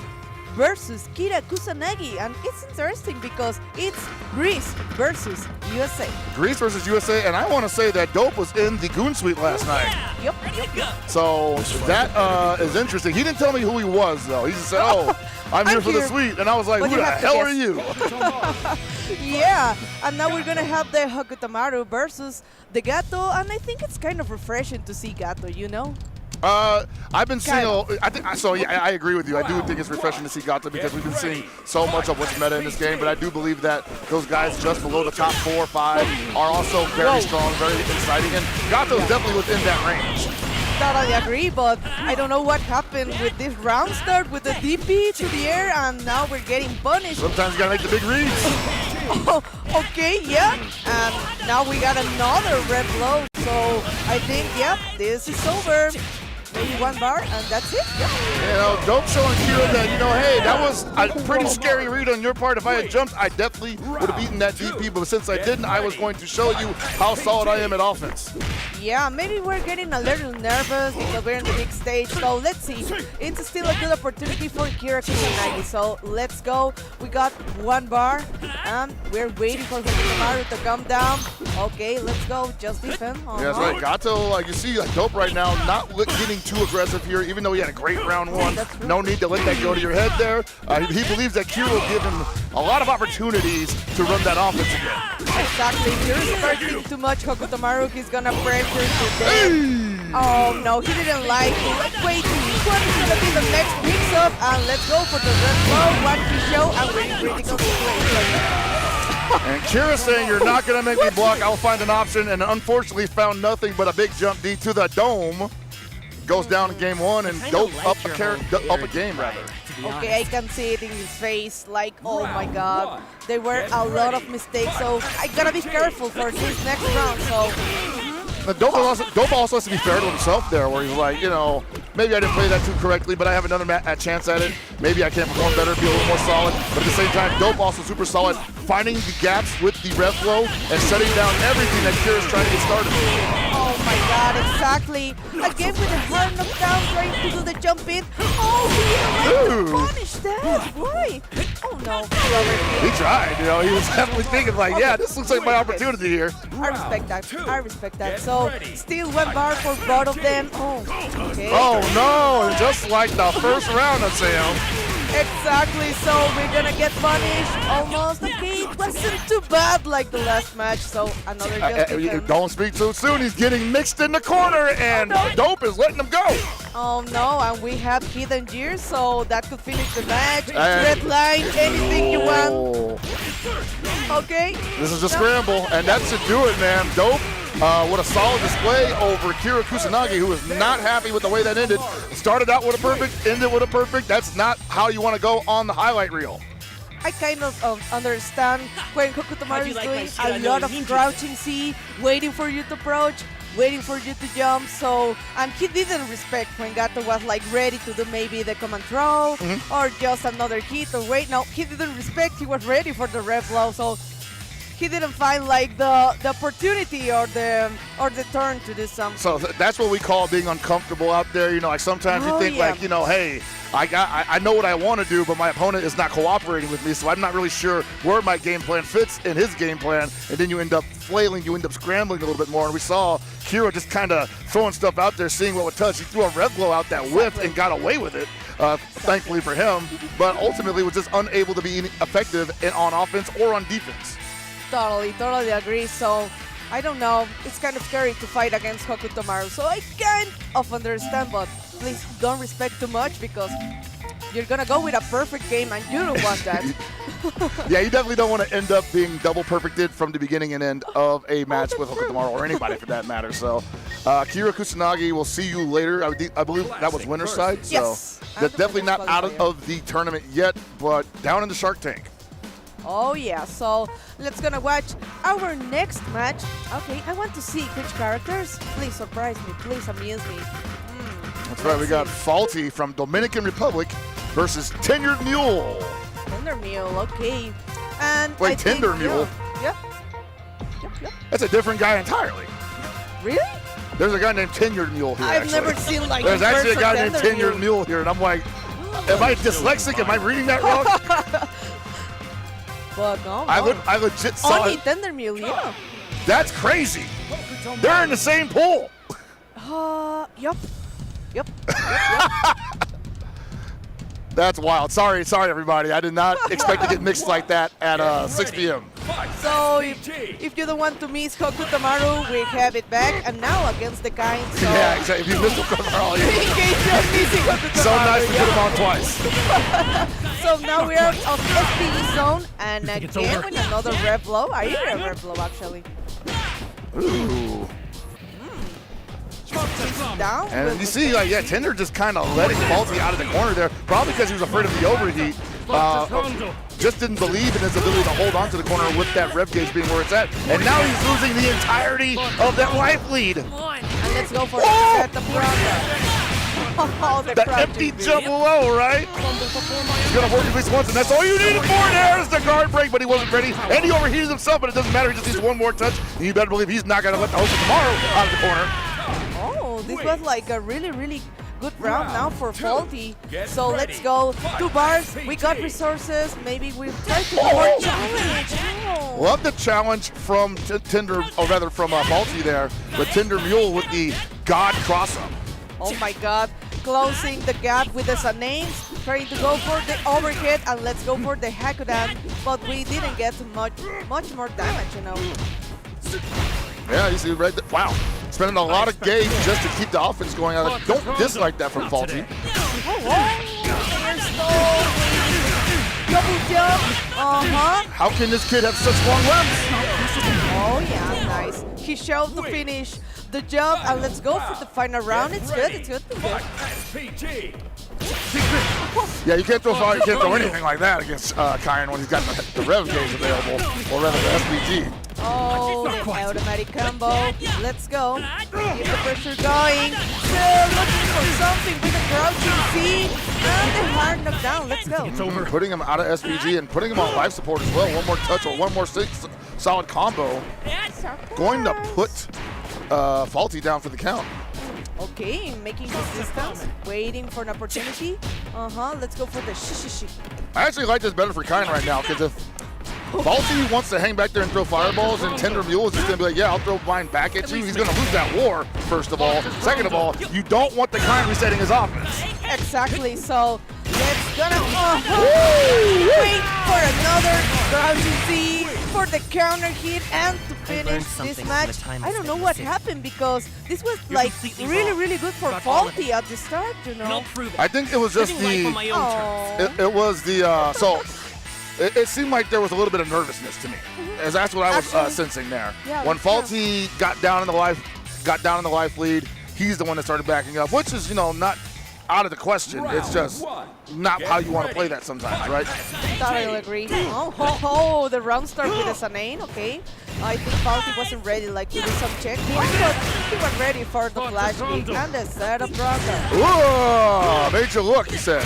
versus Kira Kusanagi, and it's interesting because it's Greece versus USA. Greece versus USA, and I want to say that Dope was in the Goon Suite last night. Yep. So that is interesting. He didn't tell me who he was, though. He just said, oh, I'm here for the suite. And I was like, who the hell are you? Yeah, and now we're going to have the Hakutamaru versus the Gato, and I think it's kind of refreshing to see Gato, you know? I've been seeing. I agree with you. I do think it's refreshing to see Gata because we've been seeing so much of what's meta in this game. But I do believe that those guys just below the top 4 or 5 are also very strong, very exciting, and Gato's definitely within that range. Totally agree, but I don't know what happened with this round start with the DP to the air, and now we're getting punished. Sometimes you gotta make the big reads. Oh, okay, yeah. And now we got another red blow, so I think, this is over. Maybe 1 bar, and that's it. Yep. You know, Dope showing Kira that, hey, that was a pretty scary read on your part. If I had jumped, I definitely would have beaten that DP, but since I didn't, I was going to show you how solid I am at offense. Yeah, maybe we're getting a little nervous because we're in the big stage, so let's see. It's still a good opportunity for Kira Kusanagi, so let's go. We got 1 bar, and we're waiting for Hakutamaru to come down. Okay, let's go. Just defend. Yeah, that's right. Gato, you see, Dope right now, not getting too aggressive here, even though he had a great round 1. No need to let that go to your head there. He believes that Kira will give him a lot of opportunities to run that offense again. Exactly. Kira's expecting too much Hakutamaru. He's gonna pressure to death. Oh no, he didn't like it. Wait, what is gonna be the next mix-up? And let's go for the red blow. 1 show, and we're in critical situation. And Kira saying, you're not going to make me block, I'll find an option, and unfortunately found nothing but a big jump D to the dome. Goes down in game 1 and Dope up a game, rather. Okay, I can see it in his face, like, oh my God. There were a lot of mistakes, so I gotta be careful for this next round, so... Dope also has to be fair to himself there, where he's like, maybe I didn't play that too correctly, but I have another chance at it. Maybe I can perform better, be a little more solid. But at the same time, Dope also super solid, finding the gaps with the ref flow and shutting down everything that Kira's trying to get started. Oh my God, exactly. Again with the hard knockdown, trying to do the jump in. Oh, he didn't punish that. Why? Oh no. He tried, he was definitely thinking like, yeah, this looks like my opportunity here. I respect that. So, still 1 bar for both of them. Oh, okay. Oh no, just like the first round of Sam. Exactly, so we're gonna get punished almost. Okay, it wasn't too bad like the last match, so another just defense. Don't speak too soon. He's getting mixed in the corner, and Dope is letting him go. Oh no, and we have Hidden Gears, so that could finish the match. Red line, anything you want. Okay. This is a scramble, and that should do it, man. Dope. With a solid display over Kira Kusanagi, who is not happy with the way that ended. Started out with a perfect, ended with a perfect. That's not how you want to go on the highlight reel. I kind of understand when Hokutomaru is doing a lot of crouching C, waiting for you to approach, waiting for you to jump. So, and he didn't respect when Gato was like ready to do maybe the command throw or just another hit or wait. No, he didn't respect. He was ready for the red blow. So he didn't find like the opportunity or the turn to do something. So that's what we call being uncomfortable out there. You know, like sometimes you think like, you know, hey, I know what I want to do, but my opponent is not cooperating with me, so I'm not really sure where my game plan fits in his game plan, and then you end up flailing, you end up scrambling a little bit more, and we saw Kira just kind of throwing stuff out there, seeing what would touch. He threw a red blow out that whiff and got away with it, thankfully for him, but ultimately was just unable to be effective on offense or on defense. Totally agree. So I don't know. It's kind of scary to fight against Hokutomaru. So I kind of understand, but please don't respect too much because you're gonna go with a perfect game and you don't want that. Yeah, you definitely don't want to end up being double perfected from the beginning and end of a match with Hokutomaru or anybody for that matter. So Kira Kusanagi, we'll see you later. I believe that was winner's side. So yes. That's definitely not out of the tournament yet, but down in the Shark Tank. Oh yeah, so let's gonna watch our next match. Okay, I want to see which characters. Please surprise me, please amuse me. That's right, we got Faulty from Dominican Republic versus Tenured Mule. Tender Mule, okay. And wait, Tender Mule? Yep. That's a different guy entirely. Really? There's a guy named Tenured Mule here. I've never seen like There's actually a guy named Tender Tenured Mule here, and I'm like, am I dyslexic? Am I reading that wrong? But no, I legit saw only it. Tender Mule, yeah. That's crazy. They're in the same pool. Yep. That's wild. Sorry, everybody. I did not expect to get mixed like that at 6 p.m. So if you don't want to miss Hokutomaru, we have it back. And now against the kind. So yeah, exactly. If you missed Hokutomaru, in case you're missing Hokutomaru. So nice to put him on twice. So now we are on SPE zone, and again with another red blow. I hear a red blow actually. Ooh. Down. And you see, like, yeah, Tender just kind of letting Faulty out of the corner there, probably because he was afraid of the overheat. Just didn't believe in his ability to hold on to the corner with that rev gauge being where it's at. And now he's losing the entirety of that life lead. And let's go for it. That empty jump low, right? He's going to work at least once, and that's all you need it for. There's the guard break, but he wasn't ready. And he overheated himself, but it doesn't matter. He just needs one more touch. And you better believe he's not going to let the Hokutomaru out of the corner. Oh, this was like a really good round now for Faulty. So let's go. 2 bars. We got resources. Maybe we'll try to do more challenge. Love the challenge from Tender, or rather from Faulty there, but Tender Mule with the God cross-up. Oh my God. Closing the gap with the Sananes, trying to go for the overhead, and let's go for the Hakudan, but we didn't get much more damage, you know. Yeah, you see right there. Wow. Spending a lot of gauge just to keep the offense going. I don't dislike that from Faulty. Double jump. How can this kid have such long legs? Oh yeah, nice. He showed the finish, the jump, and let's go for the final round. It's good. Yeah, you can't throw fire, you can't throw anything like that against Kyan when he's got the rev gauge available, or rather the SPG. Oh, the automatic combo. Let's go. Keep the pressure going. Still looking for something with a crouching C. And the hard knockdown. Let's go. Putting him out of SPG and putting him on life support as well. One more touch or one more solid combo. Going to put Faulty down for the count. Okay, making his distance, waiting for an opportunity. Let's go for the shishi. I actually like this better for Kyan right now, because if Faulty wants to hang back there and throw fireballs, and Tender Mule is just going to be like, yeah, I'll throw mine back at you. He's going to lose that war, first of all. Second of all, you don't want the Kyan resetting his offense. Exactly, so It's gonna wait for another crouching Z for the counter hit and to finish this match. I don't know what happened because this was like really good for Faulty at the start, you know. I think it was just it was the so it seemed like there was a little bit of nervousness to me, as that's what I was sensing there. Yeah, when Faulty got down in the life lead, he's the one that started backing up, which is not out of the question. It's just not how you want to play that sometimes, right? Totally agree. Oh, the round start with the Sanane, okay. I think Faulty wasn't ready, like to do some check, but he was ready for the flash kick and the setup rocker. Whoa, made you look, he said.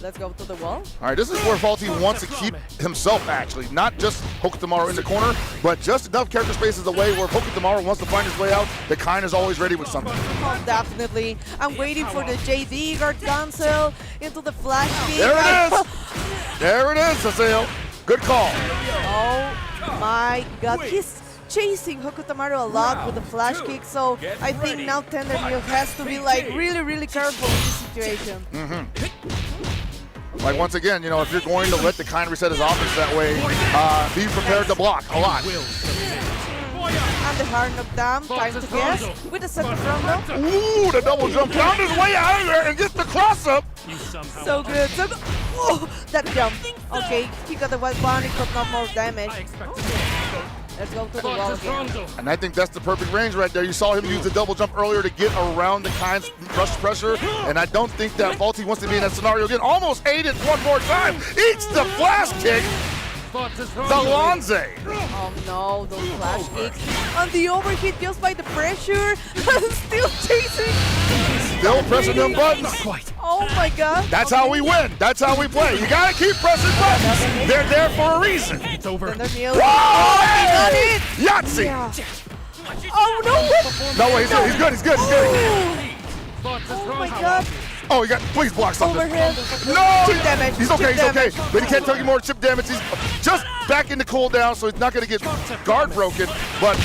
Let's go to the wall. All right, this is where Faulty wants to keep himself, actually. Not just Hokutomaru in the corner, but just enough character spaces away where if Hokutomaru wants to find his way out, the Kind is always ready with something. Oh, definitely. I'm waiting for the JD guard cancel into the flash kick. There it is. There it is, Cecile. Good call. Oh, my God. He's chasing Hokutomaru a lot with the flash kick, so I think now Tendermilk has to be like really careful in this situation. Like once again, if you're going to let the Kind reset his offense that way, be prepared to block a lot. And the hard knockdown, time to guess with the second round. Ooh, the double jump, found his way out of there and gets the cross up. So good, so good. Oh, that jump. Okay, he got the white bounty, got no more damage. Let's go to the wall again. And I think that's the perfect range right there. You saw him use the double jump earlier to get around the Kind's rush pressure, and I don't think that Faulty wants to be in that scenario again. Almost ate it one more time. Eats the flash kick. The Lonze. Oh no, those flash kicks. And the overhit just by the pressure. Still chasing. Still pressing them buttons. Oh my God. That's how we win. That's how we play. You gotta keep pressing buttons. They're there for a reason. It's over. Whoa! Hey! Yahtzee. Yeah. Oh no. No way. He's good. He's good. Oh my God. Oh, please block something. Overhead. No! Chip damage. He's okay, Chip he's okay. damage. But he can't take any more chip damage. He's just back into cooldown, so he's not going to get guard broken. But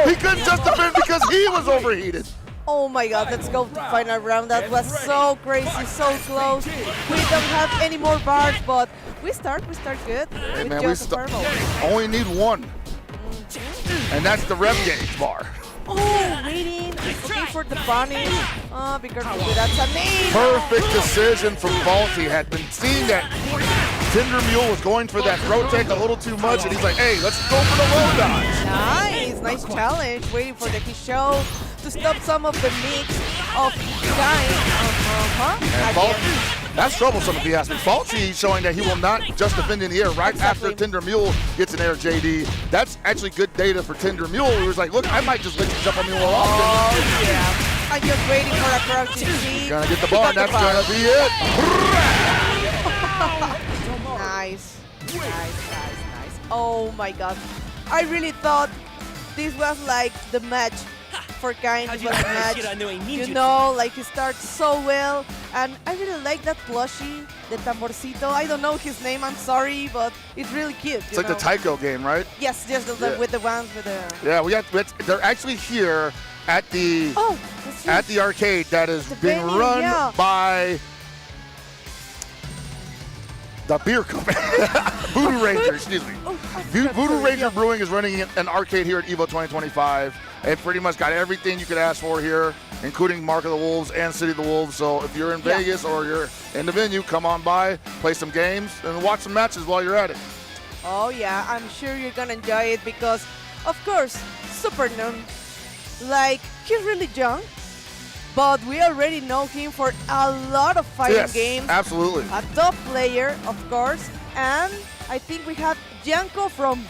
he couldn't just defend because he was overheated. Oh my God, let's go to the final round. That was so crazy, so close. We don't have any more bars, but we start good. Hey man, we only need one. And that's the rev gauge bar. Oh, waiting. Okay for the bunny. Be careful with that Sanane. Perfect decision from Faulty. Had been seeing that Tendermule was going for that throw take a little too much, and he's like, hey, let's go for the low dodge. Nice challenge. Waiting for the show to stop some of the mix of Kind. That's troublesome if you ask me. Faulty showing that he will not just defend in the air right after Tendermule gets an air JD. That's actually good data for Tendermule. He was like, look, I might just let you jump on me more often. Oh, yeah. I'm just waiting for a crouching Z. Gonna get the bar, and that's gonna be it. Nice. Oh my God. I really thought this was like the match for Kind. Was the match. Like he starts so well. And I really like that plushie, the tamborcito. I don't know his name, I'm sorry, but it's really cute. It's like the Taiko game, right? Yes, just with the ones with the... Yeah, they're actually here at the arcade that is being run by the beer company. Voodoo Ranger, excuse me. Voodoo Ranger Brewing is running an arcade here at EVO 2025. It pretty much got everything you could ask for here, including Mark of the Wolves and City of the Wolves. So if you're in Vegas or you're in the venue, come on by, play some games, and watch some matches while you're at it. Oh yeah, I'm sure you're gonna enjoy it because, of course, Super Noon, like, he's really young, but we already know him for a lot of fighting games. Absolutely. A top player, of course, and I think we have Janko from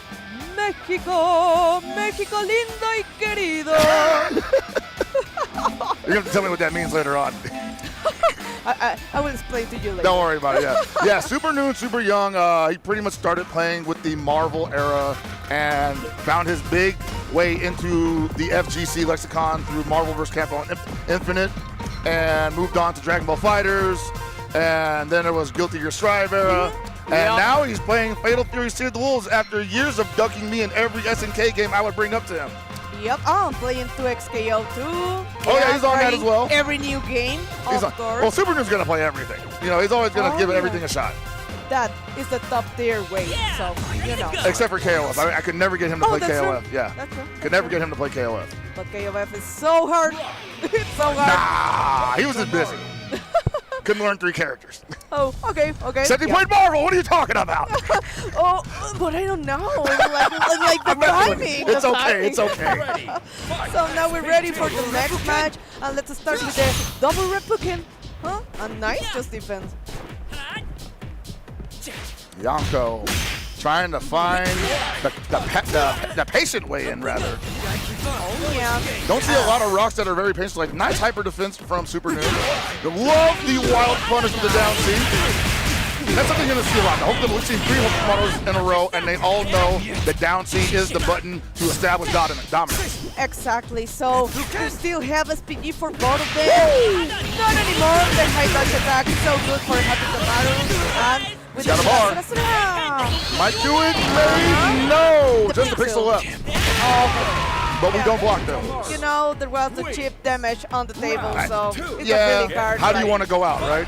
Mexico lindo y querido. You're going to tell me what that means later on. I will explain to you later. Don't worry about it, yeah. Super Noon, super young. He pretty much started playing with the Marvel era and found his big way into the FGC lexicon through Marvel vs. Capcom Infinite and moved on to Dragon Ball Fighters. And then it was Guilty Gear Strive era. And now he's playing Fatal Fury City of the Wolves after years of ducking me in every SNK game I would bring up to him. Yep. Oh, I'm playing 2XKO too. Oh yeah, he's on that as well. Every new game, He's of course. Well, Super Noon's gonna play everything. You know, he's always gonna give everything a shot. That is the top tier weight, so you know. Except for KOF. I could never get him to play that's KOF. true. Yeah. That's true. Could never get him to play KOF. But KOF is so hard. It's so hard. Nah, he was just busy. Couldn't learn 3 characters. Oh, okay. Except he played Marvel. What are you talking about? Oh, but I don't know. Like the timing. It's the okay. timing. It's okay. So now we're ready for the next match, and let's start with the double Reppuken. Huh? A nice just defense. Yonko trying to find the patient way in, rather. Oh, yeah. Don't see a lot of rocks that are very patient. Like, nice hyper defense from Super Noon. Love the wild punish with the down C. That's something you're going to see a lot. Hopefully, we've seen 3 models in a row, and they all know that down C is the button to establish dominance. Exactly. So you still have SPG for both of them. Not anymore. The high dodge attack is so good for Hakutamaru. And with Got a bar. Might do it. Maybe no. Just a pixel up. But we don't block them. You know, there was the chip damage on the table, so it's yeah. really hard. How do you want to go out, right?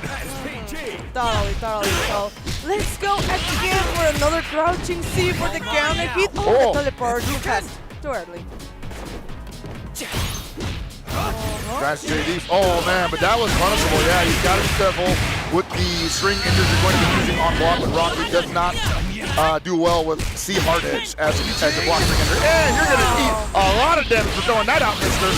Totally. So let's go again for another crouching C for the counter hit. Oh, the teleport too fast, too early. That's JD. Oh man, but that was punishable. Yeah, you got to be careful with the string injuries you're going to be using on block. But Rocky does not do well with C hard edge as a block string injury. And you're going to eat a lot of damage for throwing that out, mister.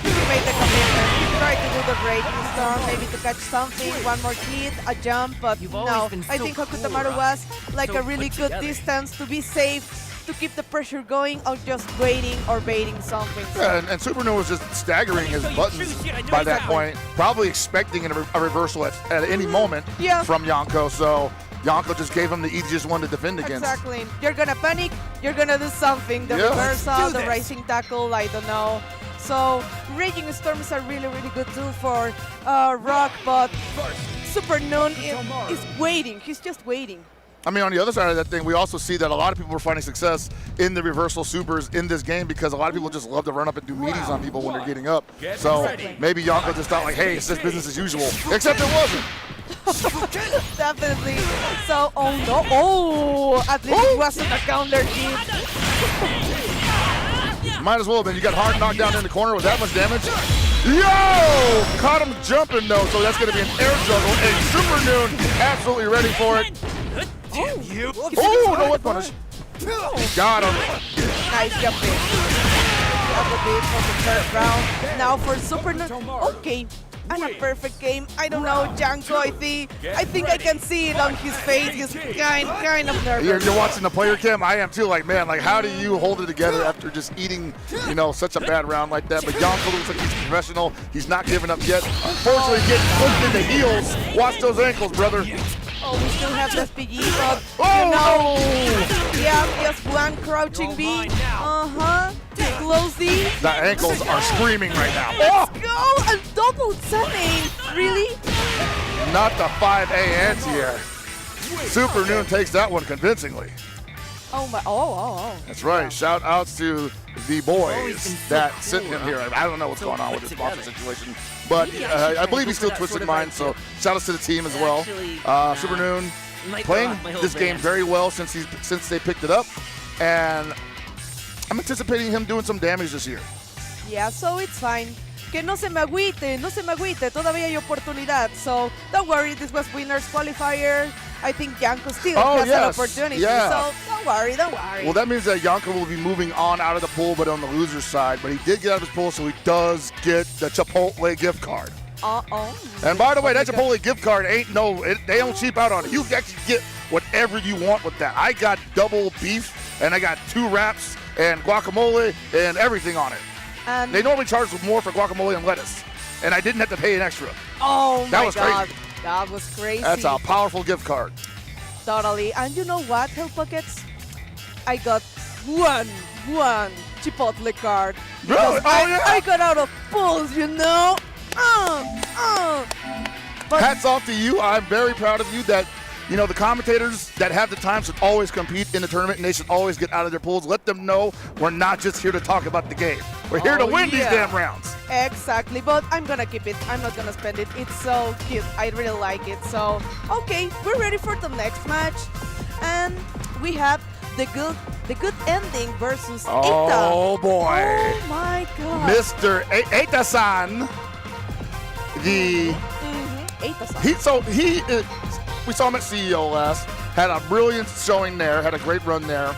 You made the commitment. You tried to do the breaking storm, maybe to catch something, one more hit, a jump, but no. I think Hakutamaru was like a really good distance to be safe, to keep the pressure going, or just waiting or baiting something. Yeah, and Super Noon was just staggering his buttons by that point, probably expecting a reversal at any moment from Yonko. So Yonko just gave him the easiest one to defend against. Exactly. You're gonna panic, you're gonna do something. The reversal, the rising tackle, I don't know. So Raging Storms are really, really good tool for Rock, but Super Noon is waiting. He's just waiting. I mean, on the other side of that thing, we also see that a lot of people are finding success in the reversal supers in this game because a lot of people just love to run up and do meaties on people when they're getting up. So maybe Yonko just thought like, hey, it's just business as usual, except it wasn't. Definitely. So, oh no. Oh, at least it wasn't a counter hit. Might as well have been. You got hard knocked down in the corner with that much damage. Yo! Caught him jumping though, so that's going to be an air juggle. And Super Noon absolutely ready for it. Oh, no one punish. Got him. Nice jumping. That would be for the third round. Now for Super Noon. Okay. And a perfect game. I don't know, Janko, I think I can see it on his face. He's kind of nervous. You're watching the player cam. I am too. Like, man, like how do you hold it together after just eating, you know, such a bad round like that? But Yonko looks like he's professional. He's not giving up yet. Unfortunately, getting pushed in the heels. Watch those ankles, brother. Oh, we still have the SPG, but you know, yeah, just one crouching B. Closey. The ankles are screaming right now. Let's go! A double 10-8. Really? Not the 5A anti-air. Super Noon takes that one convincingly. Oh my! Oh. That's right. Shout outs to the boys that sent him here. I don't know what's going on with this sponsor situation, but I believe he's still twisted mind. So shout outs to the team as well. Super Noon playing this game very well since they picked it up, and I'm anticipating him doing some damage this year. Yeah, so it's fine. Que no se me agüite, todavía hay oportunidad. So don't worry, this was winners qualifier. I think Yonko still has an opportunity. So don't worry. Well, that means that Yonko will be moving on out of the pool, but on the loser's side. But he did get out of his pool, so he does get the Chipotle gift card. And by the way, that Chipotle gift card they don't cheap out on it. You actually get whatever you want with that. I got double beef, and I got 2 wraps, and guacamole, and everything on it. They normally charge more for guacamole and lettuce, and I didn't have to pay an extra. Oh my God. Crazy. That was crazy. That's a powerful gift card. Totally. And you know what, Help Buckets? I got one Chipotle card. Really? I got out of pools, you know? Hats off to you. I'm very proud of you that you know, the commentators that have the time should always compete in the tournament, and they should always get out of their pools. Let them know we're not just here to talk about the game. We're here to win these damn rounds. Exactly, but I'm gonna keep it. I'm not gonna spend it. It's so cute. I really like it. So, okay, we're ready for the next match. And we have the good ending versus Eita. Oh, boy. Oh, my God. Mr. Eita-san. We saw him at CEO last, had a brilliant showing there, had a great run there.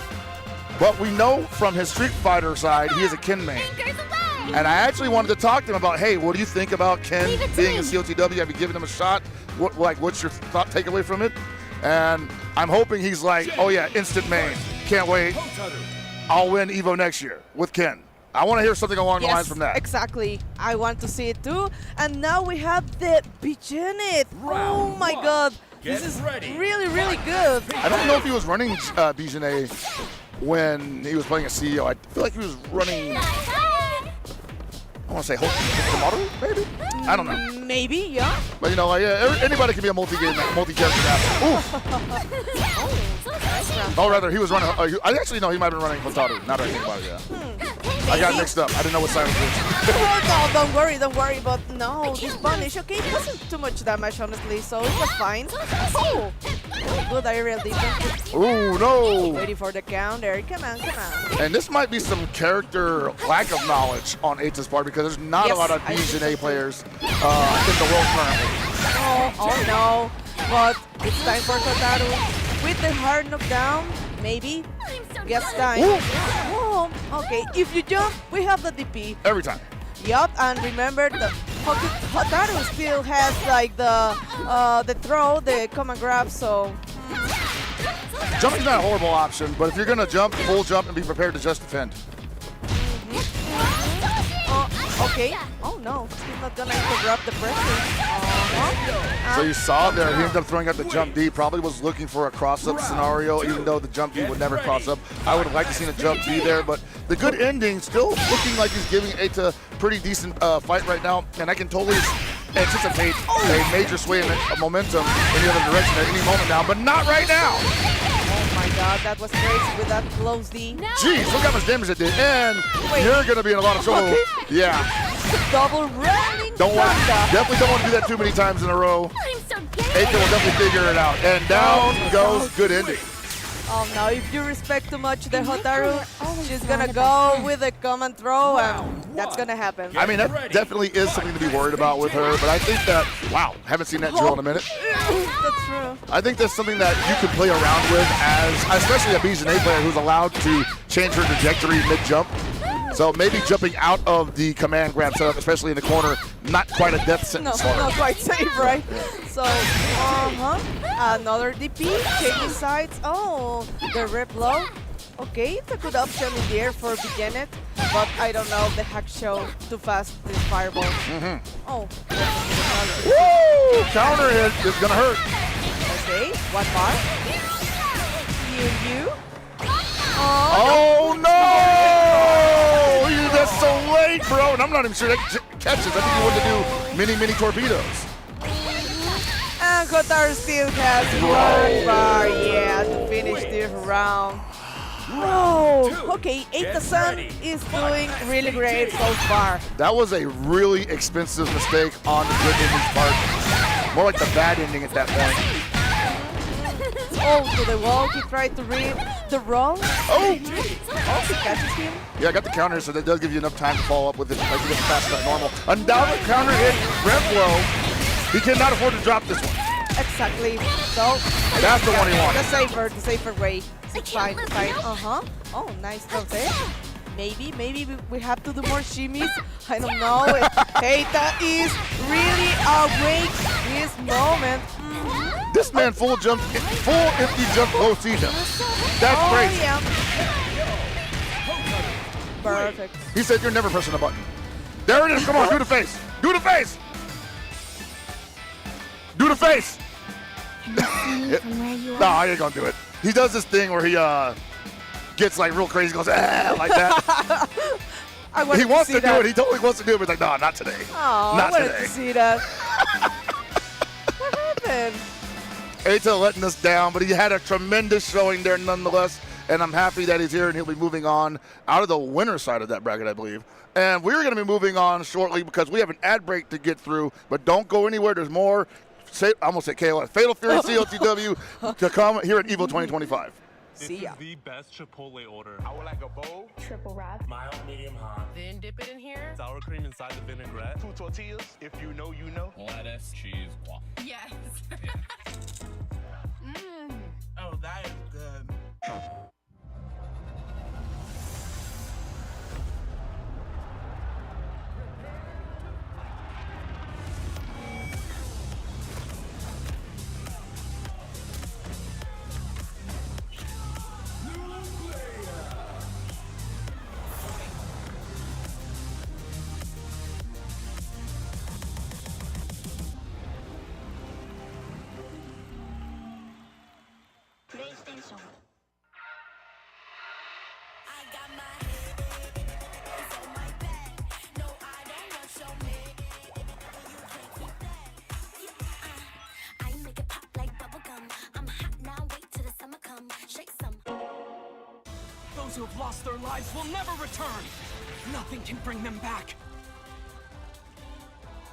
But we know from his Street Fighter side, he is a Ken main. And I actually wanted to talk to him about, hey, what do you think about Ken being in COTW? Have you given him a shot? What's your takeaway from it? And I'm hoping he's like, oh yeah, instant main. Can't wait. I'll win EVO next year with Ken. I want to hear something along the lines from that. Exactly. I want to see it too. And now we have the Bijanet. Oh my God. This is really, really good. I don't know if he was running Bijanet when he was playing a CEO. I feel like he was running, I want to say Komaru, maybe? I don't know. Maybe, yeah. But you know, like, anybody can be a multi-character master. Oh, rather, he was running, I actually know he might have been running Hotaru. Now that I think about it, yeah. I got mixed up. I didn't know what side it was. Oh, no, don't worry. But no, this punish. Okay, it wasn't too much damage, honestly, so it was fine. Oh, good aerial defense. Oh, no. Waiting for the counter. Come on. And this might be some character lack of knowledge on Eita's part because there's not a lot of BJA players in the world currently. Oh, no. But it's time for Kotaru. With the hard knockdown, maybe. Gets time. Oh, okay, if you jump, we have the DP. Every time. Yup, and remember the Hotaru still has like the throw, the come and grab, so. Jumping's not a horrible option, but if you're gonna jump, full jump and be prepared to just defend. Okay. Oh no, he's not gonna interrupt the pressure. So you saw there, he ended up throwing out the jump D. Probably was looking for a cross-up scenario, even though the jump D would never cross up. I would have liked to see a jump D there, but the good ending still looking like he's giving Eita a pretty decent fight right now, and I can totally anticipate a major sway of momentum in the other direction at any moment now, but not right now. Oh my God, that was crazy with that close D. Jeez, look how much damage it did, and you're gonna be in a lot of trouble. Yeah. Double running. Definitely don't want to do that too many times in a row. Eita will definitely figure it out, and down goes good ending. Oh no, if you respect too much the Hotaru, she's gonna go with a come and throw, and that's gonna happen. I mean, that definitely is something to be worried about with her, but I think that, wow, haven't seen that drill in a minute. That's true. I think that's something that you can play around with as, especially a BZA player who's allowed to change her trajectory mid-jump. So maybe jumping out of the command grab setup, especially in the corner, not quite a death sentence. No, not quite safe, right? So, another DP, changing sides. Oh, the rip low. Okay, it's a good option in the air for Bijanet, but I don't know if the hack show too fast this fireball. Oh. Woo! Counter hit is gonna hurt. Okay, one bar. You. Oh no! That's so late, bro. And I'm not even sure that catches. I think he wanted to do mini torpedoes. And Kotaru still has one bar, to finish this round. Oh, okay, Eita-san is doing really great so far. That was a really expensive mistake on the good ending's part. More like the bad ending at that point. Oh, to the wall, he tried to read the roll. Oh, he catches him. Yeah, I got the counter, so that does give you enough time to follow up with it. Like you get faster than normal. Undoubted counter hit, rev low. He cannot afford to drop this one. Exactly. So that's the one he wants. The safer way. It's fine. Oh, nice throw there. Maybe we have to do more shimmies. I don't know. Eita is really awake this moment. This man full empty jump low season. That's crazy. Yeah. Perfect. He said you're never pressing a button. There it is. Come on, do the face. Do the face. Do the face. No, I ain't gonna do it. He does this thing where he gets like real crazy, goes like that. He wants to do it. He totally wants to do it, but he's like, no, not today. Oh, not I wanted today. to see that. What happened? Eita letting us down, but he had a tremendous showing there nonetheless, and I'm happy that he's here, and he'll be moving on out of the winner's side of that bracket, I believe. And we're going to be moving on shortly because we have an ad break to get through, but don't go anywhere. There's more, I almost said KOF, Fatal Fury COTW to come here at EVO 2025. This is the best Chipotle order. I would like a bowl. Triple wrap. Mild, medium, hot. Then dip it in here. Sour cream inside the vinaigrette. 2 tortillas. If you know, you know. Lettuce, cheese, guac. Yes. Oh, that is good. PlayStation. Those who have lost their lives will never return. Nothing can bring them back.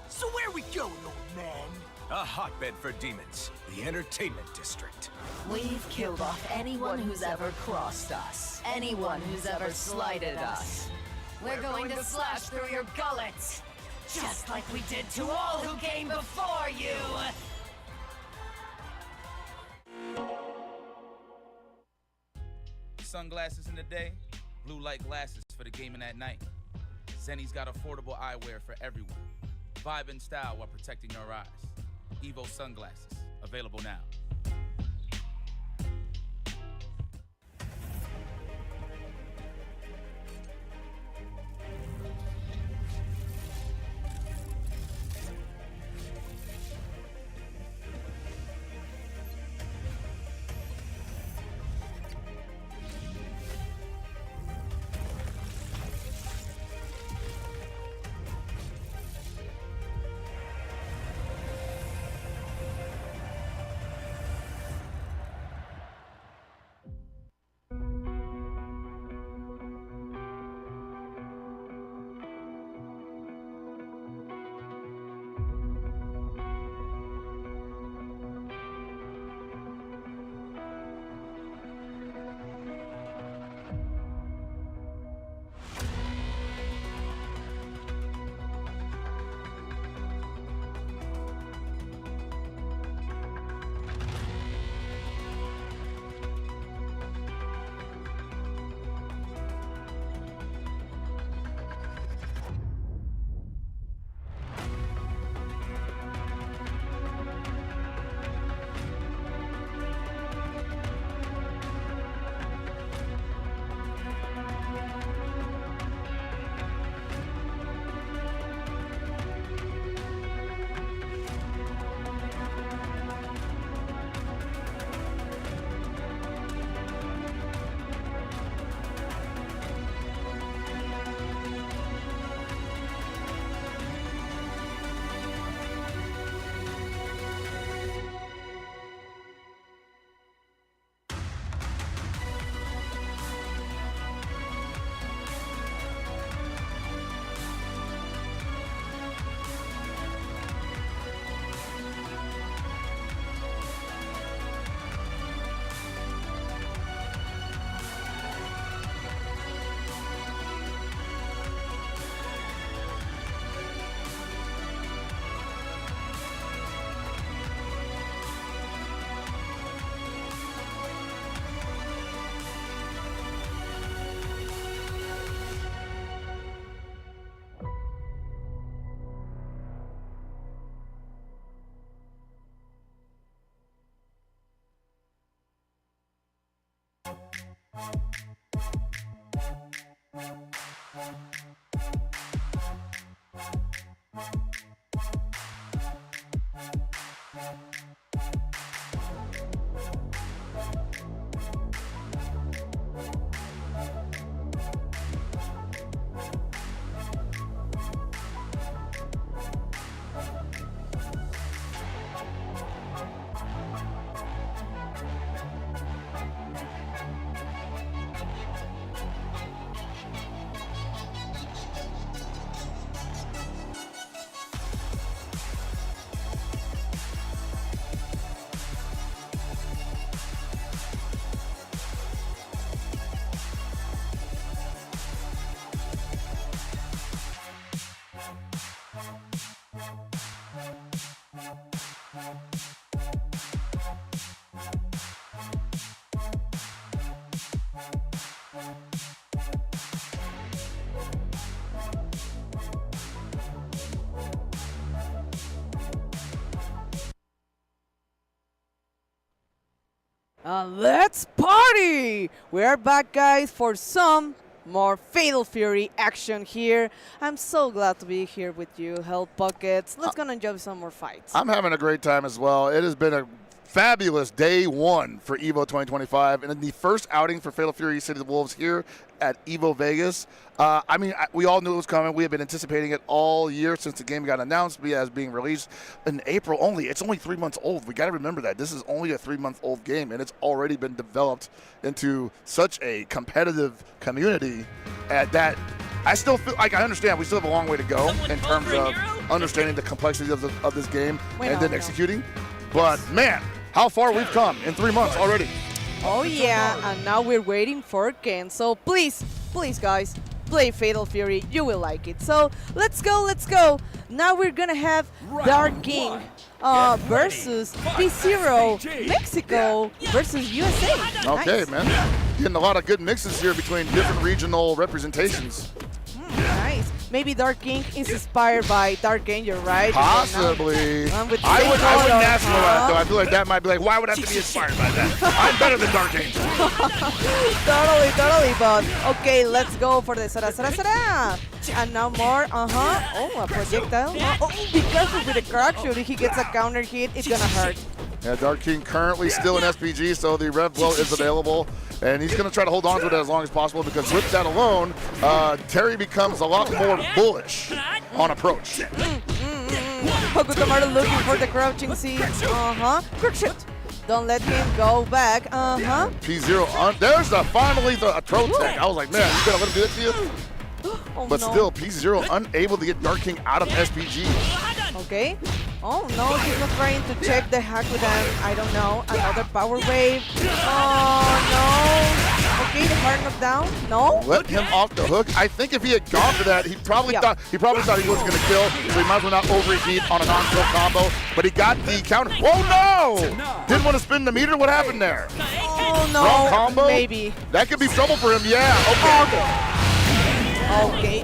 So where we going, old man? A hotbed for demons. The entertainment district. We've killed off anyone who's ever crossed us. Anyone who's ever slighted us. We're going to slash through your gullets. Just like we did to all who came before you. Sunglasses in the day, blue light glasses for the gaming at night. Zenny's got affordable eyewear for everyone. Vibe and style while protecting your eyes. Evo sunglasses, available now. Let's party! We are back, guys, for some more Fatal Fury action here. I'm so glad to be here with you, Hell Pockets. Let's gonna enjoy some more fights. I'm having a great time as well. It has been a fabulous day one for EVO 2025, and in the first outing for Fatal Fury City of the Wolves here at EVO Vegas. We all knew it was coming. We have been anticipating it all year since the game got announced as being released in April only. It's only 3 months old. We got to remember that. This is only a 3-month-old game, and it's already been developed into such a competitive community that I still feel like I understand we still have a long way to go in terms of understanding the complexity of this game and then executing. But, man, how far we've come in 3 months already. Oh, yeah, and now we're waiting for Ken. So please, guys, play Fatal Fury. You will like it. So let's go. Now we're going to have Dark King versus P0 Mexico versus USA. Okay, Nice. man. Getting a lot of good mixes here between different regional representations. Nice. Maybe Dark King is inspired by Dark Angel, right? Possibly. I wouldn't ask for that, though. I feel like that might be like, why would I have to be inspired by that? I'm better than Dark Angel. Totally, but okay, let's go for the Sara. And now more, Oh, a projectile. Oh, be careful with the crack shot. If he gets a counter hit, it's gonna hurt. Yeah, Dark King currently still in SPG, so the Rev Blow is available. And he's going to try to hold on to it as long as possible because with that alone, Terry becomes a lot more bullish on approach. Hokutomaru looking for the crouching C. Quick shot. Don't let him go back. P0, there's finally the throw tech. I was like, man, you going to let him do that to you? But still, P0 unable to get Dark King out of SPG. Okay. Oh, no, he's not trying to check the Hakudan. I don't know. Another power wave. Oh, no. Okay, the hard knockdown. No. Let him off the hook. I think if he had gone for that, he probably thought he wasn't going to kill, so he might as well not overheat on a non-kill combo. But he got the counter. Oh, no! Didn't want to spin the meter. What happened there? Oh, no. Wrong combo? Maybe. That could be trouble for him. Yeah, okay. Okay.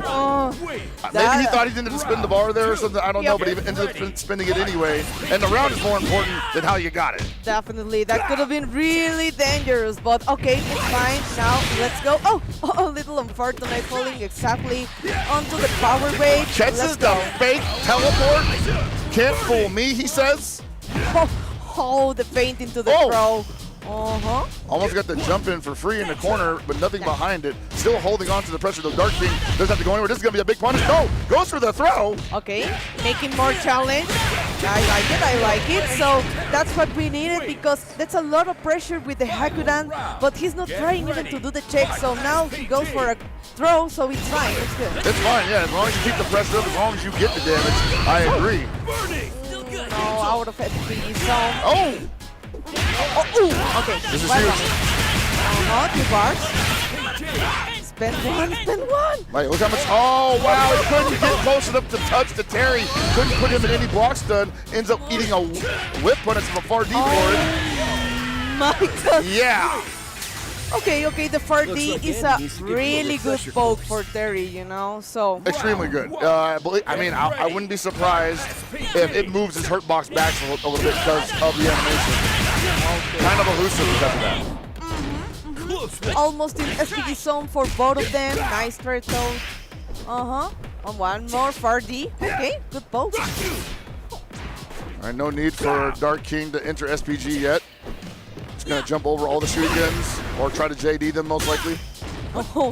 Maybe he thought he didn't spin the bar there or something. I don't know, but he ended up spinning it anyway. And the round is more important than how you got it. Definitely. That could have been really dangerous, but okay, it's fine. Now, let's go. Oh, a little unfortunate falling exactly onto the power wave. Catches the fake teleport. Can't fool me, he says. Oh, the feint into the throw. Almost got the jump in for free in the corner, but nothing behind it. Still holding on to the pressure. The Dark King doesn't have to go anywhere. This is going to be a big punish. No, goes for the throw. Okay, making more challenge. I like it. So that's what we needed because that's a lot of pressure with the Hakudan, but he's not trying even to do the check. So now he goes for a throw, so it's fine. It's good. It's fine, yeah. As long as you keep the pressure up, as long as you get the damage. I agree. No, out of SPG zone. Oh! Okay. This is huge. 2 bars. Spend one. Wait, look how much. Oh, wow. He couldn't get close enough to touch the Terry. Couldn't put him in any block stun. Ends up eating a whip punish from a far D board. My God. Yeah. Okay, the 4D is a really good poke for Terry, you know, so. Extremely good. I wouldn't be surprised if it moves his hurt box back a little bit because of the animation. Kind of elusive because of that. Almost in SPG zone for both of them. Nice turtle. And one more 4D. Okay, good poke. All right, no need for Dark King to enter SPG yet. He's going to jump over all the shootiguns or try to JD them most likely. Oh,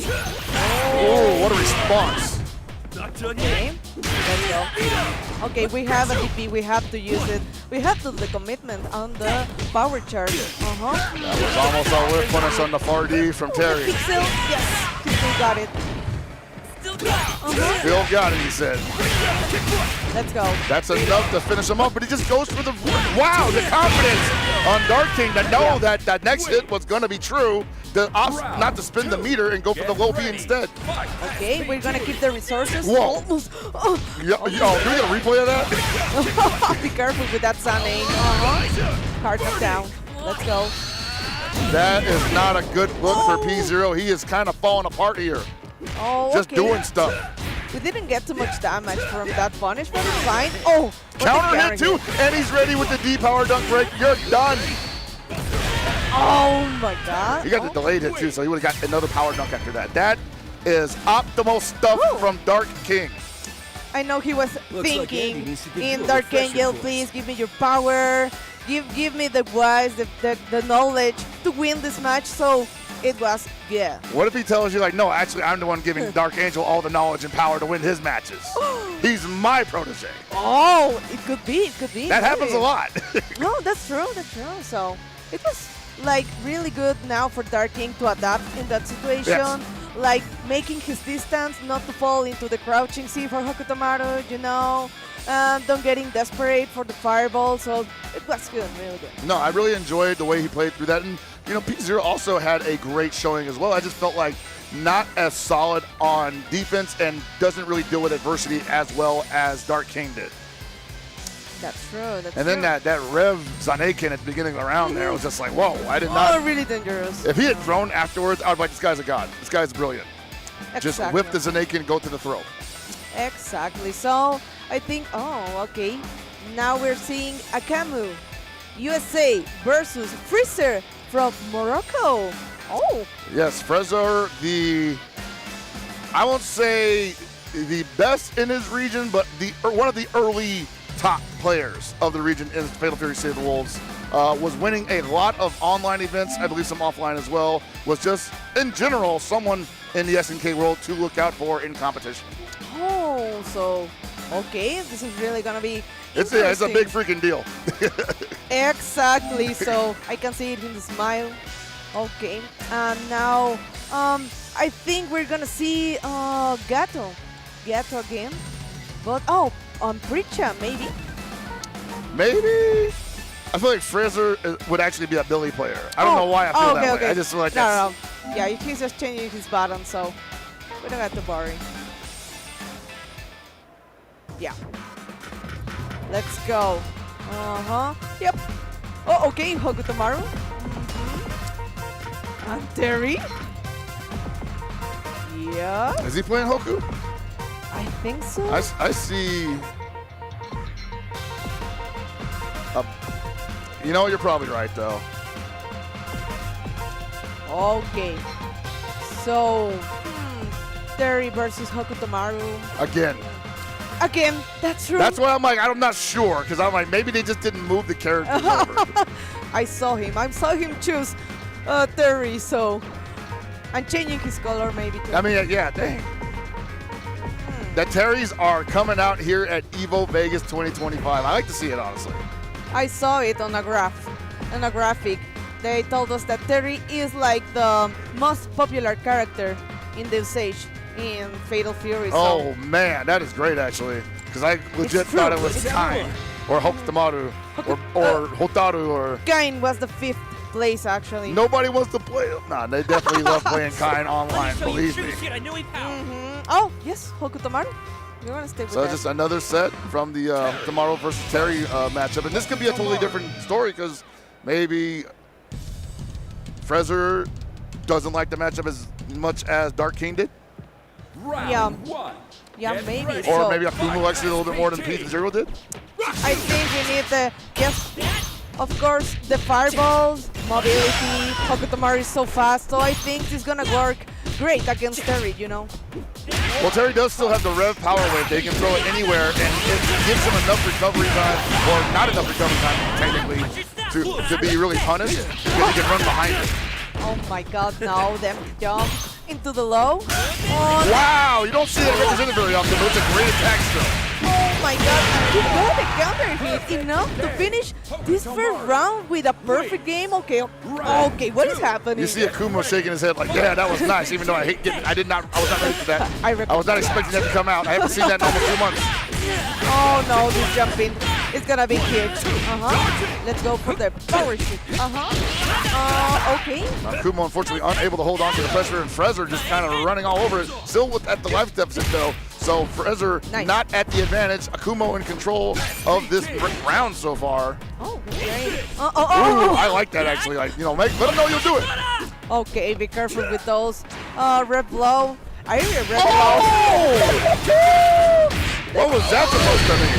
what a response. Okay, let's go. Okay, we have a DP, we have to use it. We have to do the commitment on the power charge. That was almost a whip punish on the 4D from Terry. Pixel, yes, Pixel got it. Still got it, he said. Let's go. That's enough to finish him up, but he just goes for the, wow, the confidence on Dark King to know that that next hit was going to be true. Not to spin the meter and go for the low B instead. Okay, we're going to keep the resources. Whoa. Almost. Do we get a replay of that? Be careful with that sun aim. Hard knockdown. Let's go. That is not a good look for P0. He is kind of falling apart here. Just doing stuff. We didn't get too much damage from that punish, but it's fine. Oh, counter hit too, and he's ready with the D power dunk break. You're done. Oh my God. He got the delayed hit too, so he would have got another power dunk after that. That is optimal stuff from Dark King. I know he was thinking in Dark Angel, please give me your power. Give me the wise, the knowledge to win this match. So it was, yeah. What if he tells you, like, no, actually, I'm the one giving Dark Angel all the knowledge and power to win his matches? He's my protege. Oh, it could be. That happens a lot. No, that's true. So it was like really good now for Dark King to adapt in that situation. Yes. Like making his distance, not to fall into the crouching C for Hokutomaru, you know. Don't getting desperate for the fireball. So it was good, really good. No, I really enjoyed the way he played through that. And, you know, P0 also had a great showing as well. I just felt like not as solid on defense and doesn't really deal with adversity as well as Dark King did. That's true. And then that Rev Zaneken at the beginning of the round there was just like, whoa, I did not. Oh, really dangerous. If he had thrown afterwards, I would be like, this guy's a god. This guy's brilliant. Exactly. Just whip the Zaneken and go to the throw. Exactly. So I think, okay. Now we're seeing Akamu, USA versus Freezer from Morocco. Oh. Yes, Freezer, I won't say the best in his region, but one of the early top players of the region in Fatal Fury City of the Wolves. Was winning a lot of online events, I believe some offline as well. Was just, in general, someone in the SNK world to look out for in competition. Oh, so, okay, this is really going to be It's a big freaking deal. Exactly, so I can see it in the smile. Okay, and now I think we're going to see Gato again. But, on Preacher, maybe. Maybe? I feel like Freezer would actually be a Billy player. I don't know why I feel that way. Okay. I just feel like that's... No. Yeah, he's just changing his button, so we don't have to worry. Yeah. Let's go. Yep. Oh, okay, Hokutomaru. And Terry. Yeah. Is he playing Hoku? I think so. I see... You know, you're probably right, though. Okay. So, Terry versus Hokutomaru. Again, that's true. That's why I'm like, I'm not sure, because I'm like, maybe they just didn't move the characters over. I saw him choose Terry, so I'm changing his color maybe too. I mean, yeah, dang. The Terrys are coming out here at EVO Vegas 2025. I like to see it, honestly. I saw it on a graphic. They told us that Terry is like the most popular character in the stage in Fatal Fury. Oh man, that is great actually. Because I legit thought it was Kain or Hokutomaru or Hotaru or... Kain was the 5th place actually. Nobody wants to play him. Nah, they definitely love playing Kain online, believe me. Oh, yes, Hokutomaru. You want to stay with So that. just another set from the Tomorrow versus Terry matchup. And this could be a totally different story because maybe Freezer doesn't like the matchup as much as Dark King did. Yeah, maybe. Or so. maybe Akumu likes it a little bit more than P0 did. I think we need of course, the fireballs, mobility. Hokutomaru is so fast, so I think it's going to work great against Terry, you know. Well, Terry does still have the Rev Power Wave. They can throw it anywhere, and it gives him enough recovery time, or not enough recovery time, technically, to be really punished, because he can run behind it. Oh my god, now them jump into the low. Oh, wow, you don't see that represented very often, but it's a great attack still. Oh my god, and he got a counter hit enough to finish this first round with a perfect game. Okay, what is happening? You see Akumo shaking his head like, yeah, that was nice, even though I was not ready for that. I was not expecting that to come out. I haven't seen that in almost 2 months. Oh no, this jumping is gonna be huge. Let's go for the power shoot. Okay. Akumo unfortunately unable to hold on to the pressure, and Freezer just kind of running all over it. Still at the life deficit though. So Freezer not at the advantage. Akumo in control of this round so far. Oh, great. Ooh, I like that actually. Like, let him know you'll do it. Okay, be careful with those. Red blow. I hear red blow. What was that supposed to mean?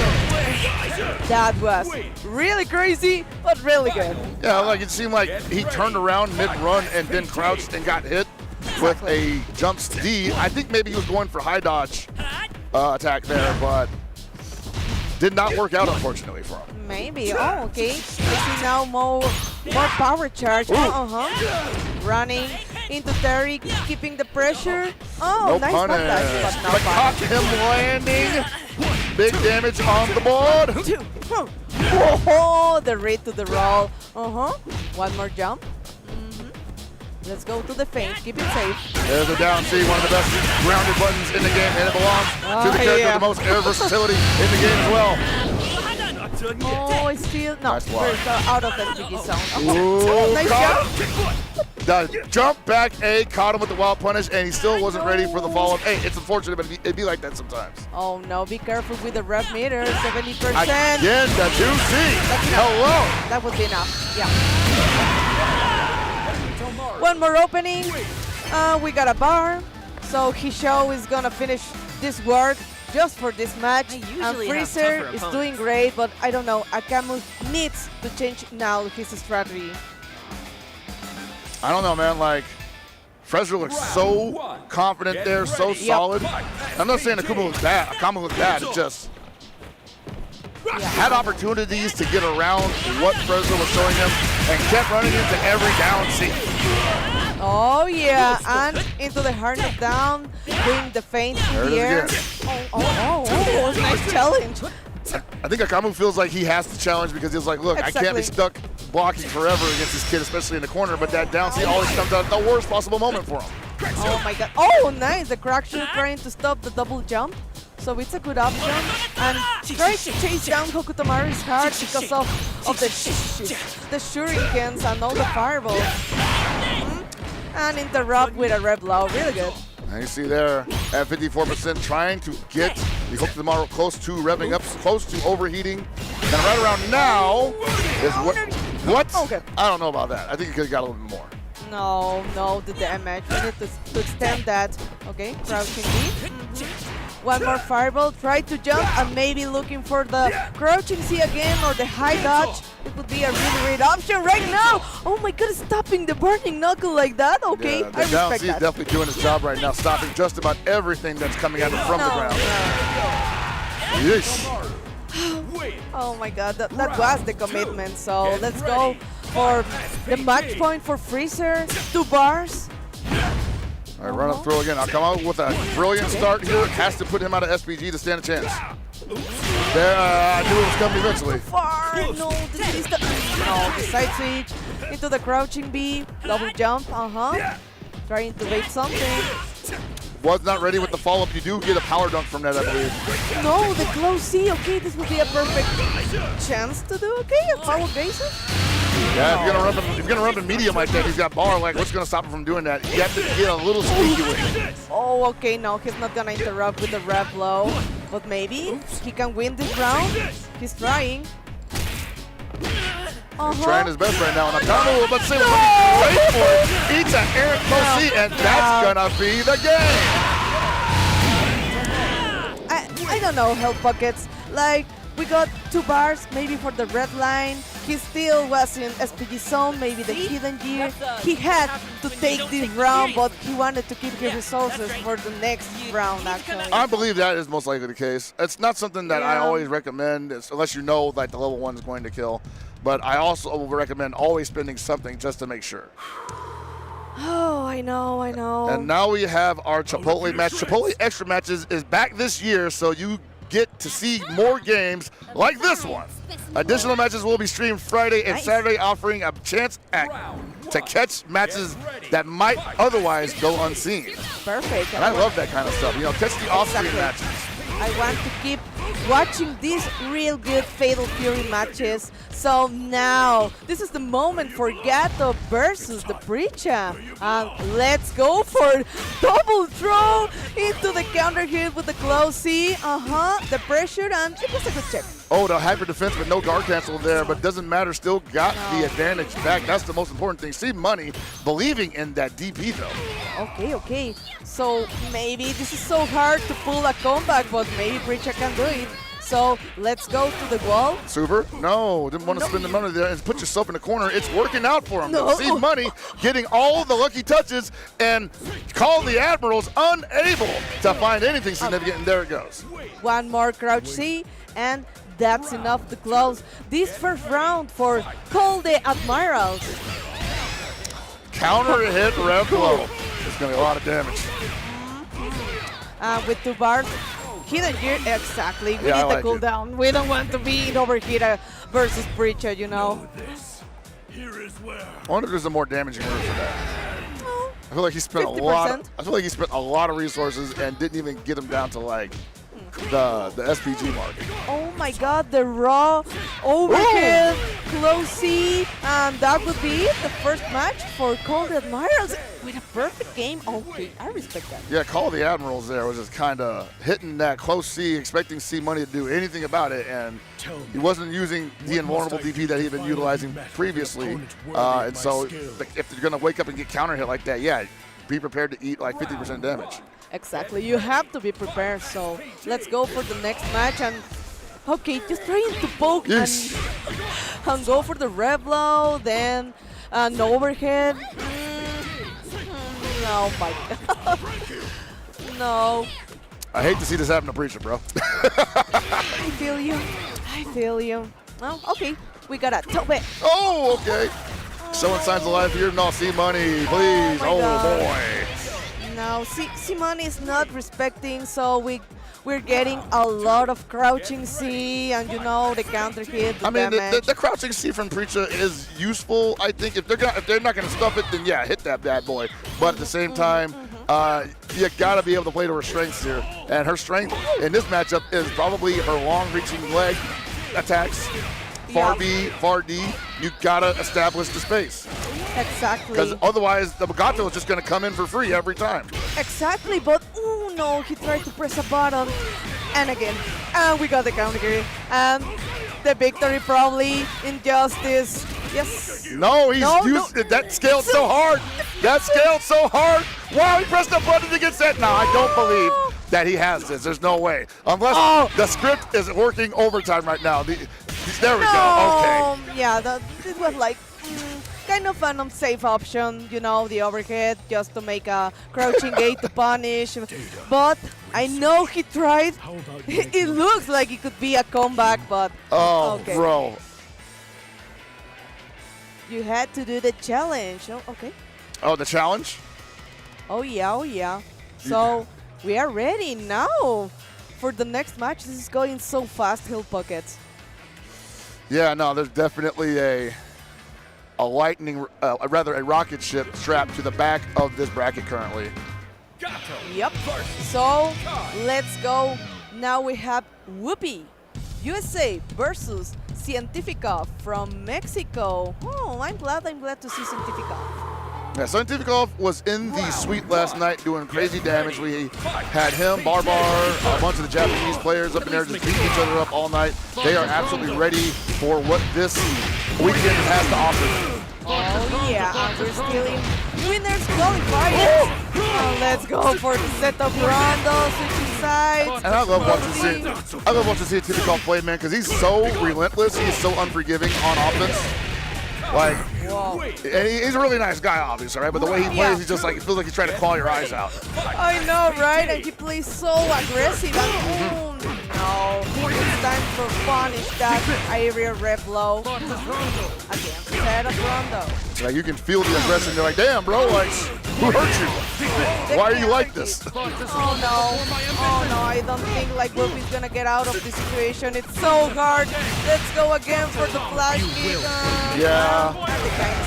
That was really crazy, but really good. Yeah, like it seemed like he turned around mid-run and then crouched and got hit with a jump D. I think maybe he was going for high dodge attack there, but did not work out, unfortunately, for him. Maybe. Oh, okay. I see now more power charge. Running into Terry, keeping the pressure. Oh, No nice punish. punish, but no But caught punish. him landing. Big damage on the board. Oh, the read to the roll. One more jump. Let's go to the feint. Keep it safe. There's the down C, one of the best grounded buttons in the game, and it belongs to the character with the most air versatility in the game as well. Oh, it's still no. Nice block. We're out of the SPG zone. Ooh, Nice caught jump. The jump back A caught him with the wild punish, and he still wasn't ready for the follow-up. Hey, it's unfortunate, but it'd be like that sometimes. Oh no, be careful with the rep meter. 70%. Again, the 2C. Hello. That would be enough. Yeah. One more opening. We got a bar. So Hisho is gonna finish this work just for this match. And usually have Freezer tougher is opponents. doing great, but I don't know. Akamu needs to change now his strategy. I don't know, man. Like, Freezer looks so confident there, so solid. I'm not saying Akamu looks bad. Akamu looks bad. It's just had opportunities to get around what Freezer was showing him and kept running into every down C. Oh yeah, and into the harness down, doing the feint in There it the is air. again. Oh, nice challenge. I think Akamu feels like he has to challenge because he's like, look, I can't be stuck blocking forever against this kid, especially in the corner, but that down C always comes out at the worst possible moment for him. Oh my god. Oh, nice. The crack shot trying to stop the double jump. So it's a good option. And trying to chase down Hokutomaru is hard because of the shurikens and all the fireballs. And interrupt with a red low. Really good. And you see there at 54% trying to get the Hokutomaru close to revving up, close to overheating. And right around now is what? Okay. I don't know about that. I think he could have got a little bit more. No, the damage. We need to extend that. Okay, crouching B. One more fireball. Try to jump and maybe looking for the crouching C again or the high dodge. It would be a really great option right now. Oh my god, stopping the burning knuckle like that. Okay, Yeah, I the down respect C is that. definitely doing his job right now, stopping just about everything that's coming at him from the ground. Yeesh. Oh my god, that was the commitment. So let's go for the match point for Freezer. 2 bars. All right, run up throw again. I'll come out with a brilliant start here. Has to put him out of SPG to stand a chance. There, I knew it was coming eventually. Far. No, this is the side switch into the crouching B. Double jump. Trying to bait something. Was not ready with the follow-up. You do get a power dunk from that, I believe. No, the close C. Okay, this would be a perfect chance to do. Okay, a power geyser. Yeah, if you're gonna run in medium like that, he's got bar. Like, what's gonna stop him from doing that? You have to get a little sneaky with it. Oh, okay, no, he's not gonna interrupt with the rev low, but maybe he can win this round. He's trying. He's trying his best right now. And Akamu, let's see, wait for it. Eats an errant close C, and that's gonna be the game. I don't know, Health Buckets. Like, we got 2 bars, maybe for the red line. He still was in SPG zone, maybe the hidden gear. He had to take this round, but he wanted to keep his resources for the next round, actually. I believe that is most likely the case. It's not something that I Yeah. always recommend, unless you know like the level 1 is going to kill. But I also will recommend always spending something just to make sure. Oh, I know. And now we have our Chipotle match. Chipotle Extra Matches is back this year, so you get to see more games like this one. Additional matches will be streamed Friday and Saturday, offering a chance to catch matches that might otherwise go unseen. Perfect. And I love that kind of stuff. You know, catch the off-screen matches. I want to keep watching these real good Fatal Fury matches. So now, this is the moment for Gato versus the Pre-Champ. And let's go for double throw into the counter hit with the close C. The pressure, and it was a good check. Oh, the hyper defense with no guard cancel there, but doesn't matter. Still got the advantage back. That's the most important thing. See money believing in that DP though. Okay. So maybe this is so hard to pull a comeback, but maybe Breacher can do it. So let's go to the wall. Super? No, didn't want to spend the money there and put yourself in the corner. It's working out for him. No. See money, getting all the lucky touches, and Call the Admirals unable to find anything significant, and there it goes. One more crouch C, and that's enough to close this first round for Call the Admirals. Counter hit rev blow. It's going to be a lot of damage. With 2 bars. Hidden gear, exactly. We need the like cooldown. We don't want to be in overheater versus Preacher, you know. I wonder if there's a more damaging move for that. I feel like he spent 50%. I feel like he spent a lot of resources and didn't even get him down to like the SPG mark. Oh my God, the raw overhead, close C, and that would be it. The first match for Call the Admirals with a perfect game. Okay, I respect that. Yeah, Call the Admirals there was just kind of hitting that close C, expecting C Money to do anything about it, and he wasn't using the invulnerable DP that he'd been utilizing previously. And so if you're going to wake up and get counter hit like that, yeah, be prepared to eat like 50% damage. Exactly, you have to be prepared. So let's go for the next match. And okay, just trying to poke and go for the rev blow, then an overhead. Oh my God. No. I hate to see this happen to Preacher, bro. I feel you. I feel you. Oh, okay. We got a Tobe. Oh, okay. Showing signs of life here. No, C Money, please. Oh boy. No, C-Money is not respecting, so we're getting a lot of crouching C, and you know the counter hit, the damage. The crouching C from Preacher is useful. I think if they're not gonna stuff it, then yeah, hit that bad boy. But at the same time, you gotta be able to play to her strengths here, and her strength in this matchup is probably her long-reaching leg attacks. Far B, far D, you gotta establish the space. Exactly. Because otherwise, the Gato is just gonna come in for free every time. Exactly, but oh no, he tried to press a button, and again, and we got the counter here, and the victory probably Injustice. Yes. No, that scaled so hard. That scaled so hard. Wow, he pressed the button to get set. No, I don't believe that he has this. There's no way. Unless the script is working overtime right now. There we go. Okay. Yeah, it was like kind of an unsafe option, you know, the overhead just to make a crouching gate to punish. But I know he tried. It looks like it could be a comeback, but okay. Bro. You had to do the challenge. Oh, okay. Oh, the challenge? Oh yeah, oh yeah. So we are ready now for the next match. This is going so fast, Hill Pockets. Yeah, no, there's definitely a lightning, rather a rocket ship strapped to the back of this bracket currently. Yep. So let's go. Now we have Whoopi, USA versus Cientifica from Mexico. Oh, I'm glad to see Cientifica. Yeah, Cientifica was in the suite last night doing crazy damage. We had him, Barbar, a bunch of the Japanese players up in there just beating each other up all night. They are absolutely ready for what this weekend has to offer. Oh yeah, we're still in winners qualifiers. Let's go for the setup Rondo, switching sides. And I love watching Cientifica play, man, because he's so relentless. He's so unforgiving on offense. Like, and he's a really nice guy, obviously, right? But the way he plays, he's just like, it feels like he's trying to claw your eyes out. I know, right? And he plays so aggressive. And, no, it's time for punish that area rep low. Again, set up Rondo. Like, you can feel the aggression. They're like, damn, bro, like, who hurt you? Why are you like this? Oh no, I don't think like Whoopi's gonna get out of this situation. It's so hard. Let's go again for the flash kick. Yeah,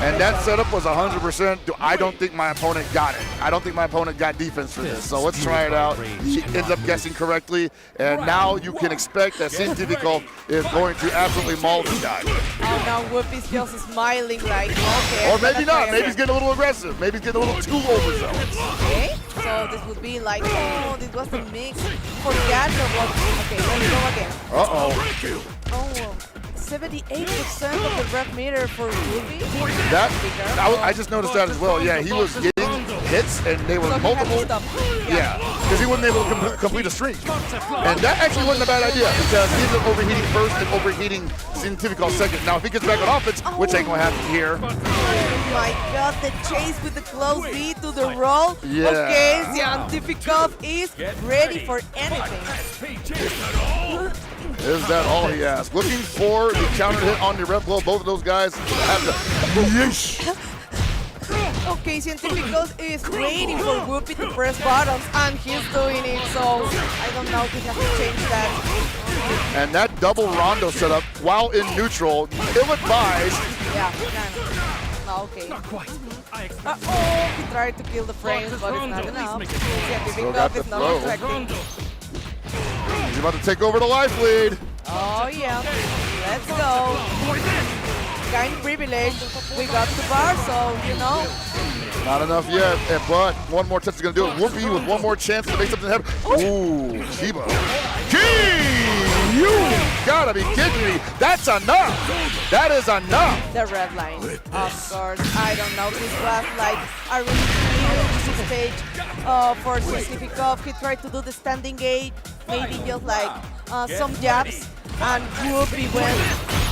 and that setup was 100%. I don't think my opponent got it. I don't think my opponent got defense for this. So let's try it out. She ends up guessing correctly, and now you can expect that Cientifica is going to absolutely maul this guy. Oh no, Whoopi's just smiling like, okay. Or maybe not. Maybe he's getting a little aggressive. Maybe he's getting a little too overzealous. Okay, so this would be like, oh, this was the mix for the Admiral. Okay, let's go again. Uh-oh. Oh, 78% of the rep meter for Whoopi. I just noticed that as well. Yeah, he was getting hits, and they were So he had to multiple. stop. Yeah, because he wasn't able to complete a streak. And that actually wasn't a bad idea because he ended up overheating first and overheating Cientifico second. Now, if he gets back on offense, which ain't going to happen here. Oh my god, the chase with the close V to the roll. Yeah. Okay, Cientifico is ready for anything. Is that all he asked? Looking for the counter hit on the red blow. Both of those guys have to. Yeesh. Okay, Cientifico is waiting for Whoopi to press buttons, and he's doing it, so I don't know if he has to change that. And that double rondo setup, while in neutral, ill-advised. Yeah, no, okay. Uh-oh, he tried to kill the frames, but it's not enough. Cientifico is not protecting. He's about to take over the life lead. Oh yeah, let's go. Kind privilege. We got the bar, so you know. Not enough yet, but one more touch is going to do it. Whoopi with one more chance to make something happen. Ooh, Shiba. You gotta be kidding me. That's enough. That is enough. The red line, of course. I don't know. This was like a really huge stage for Cientifico. He tried to do the standing gate, maybe just like some jabs, and Whoopi went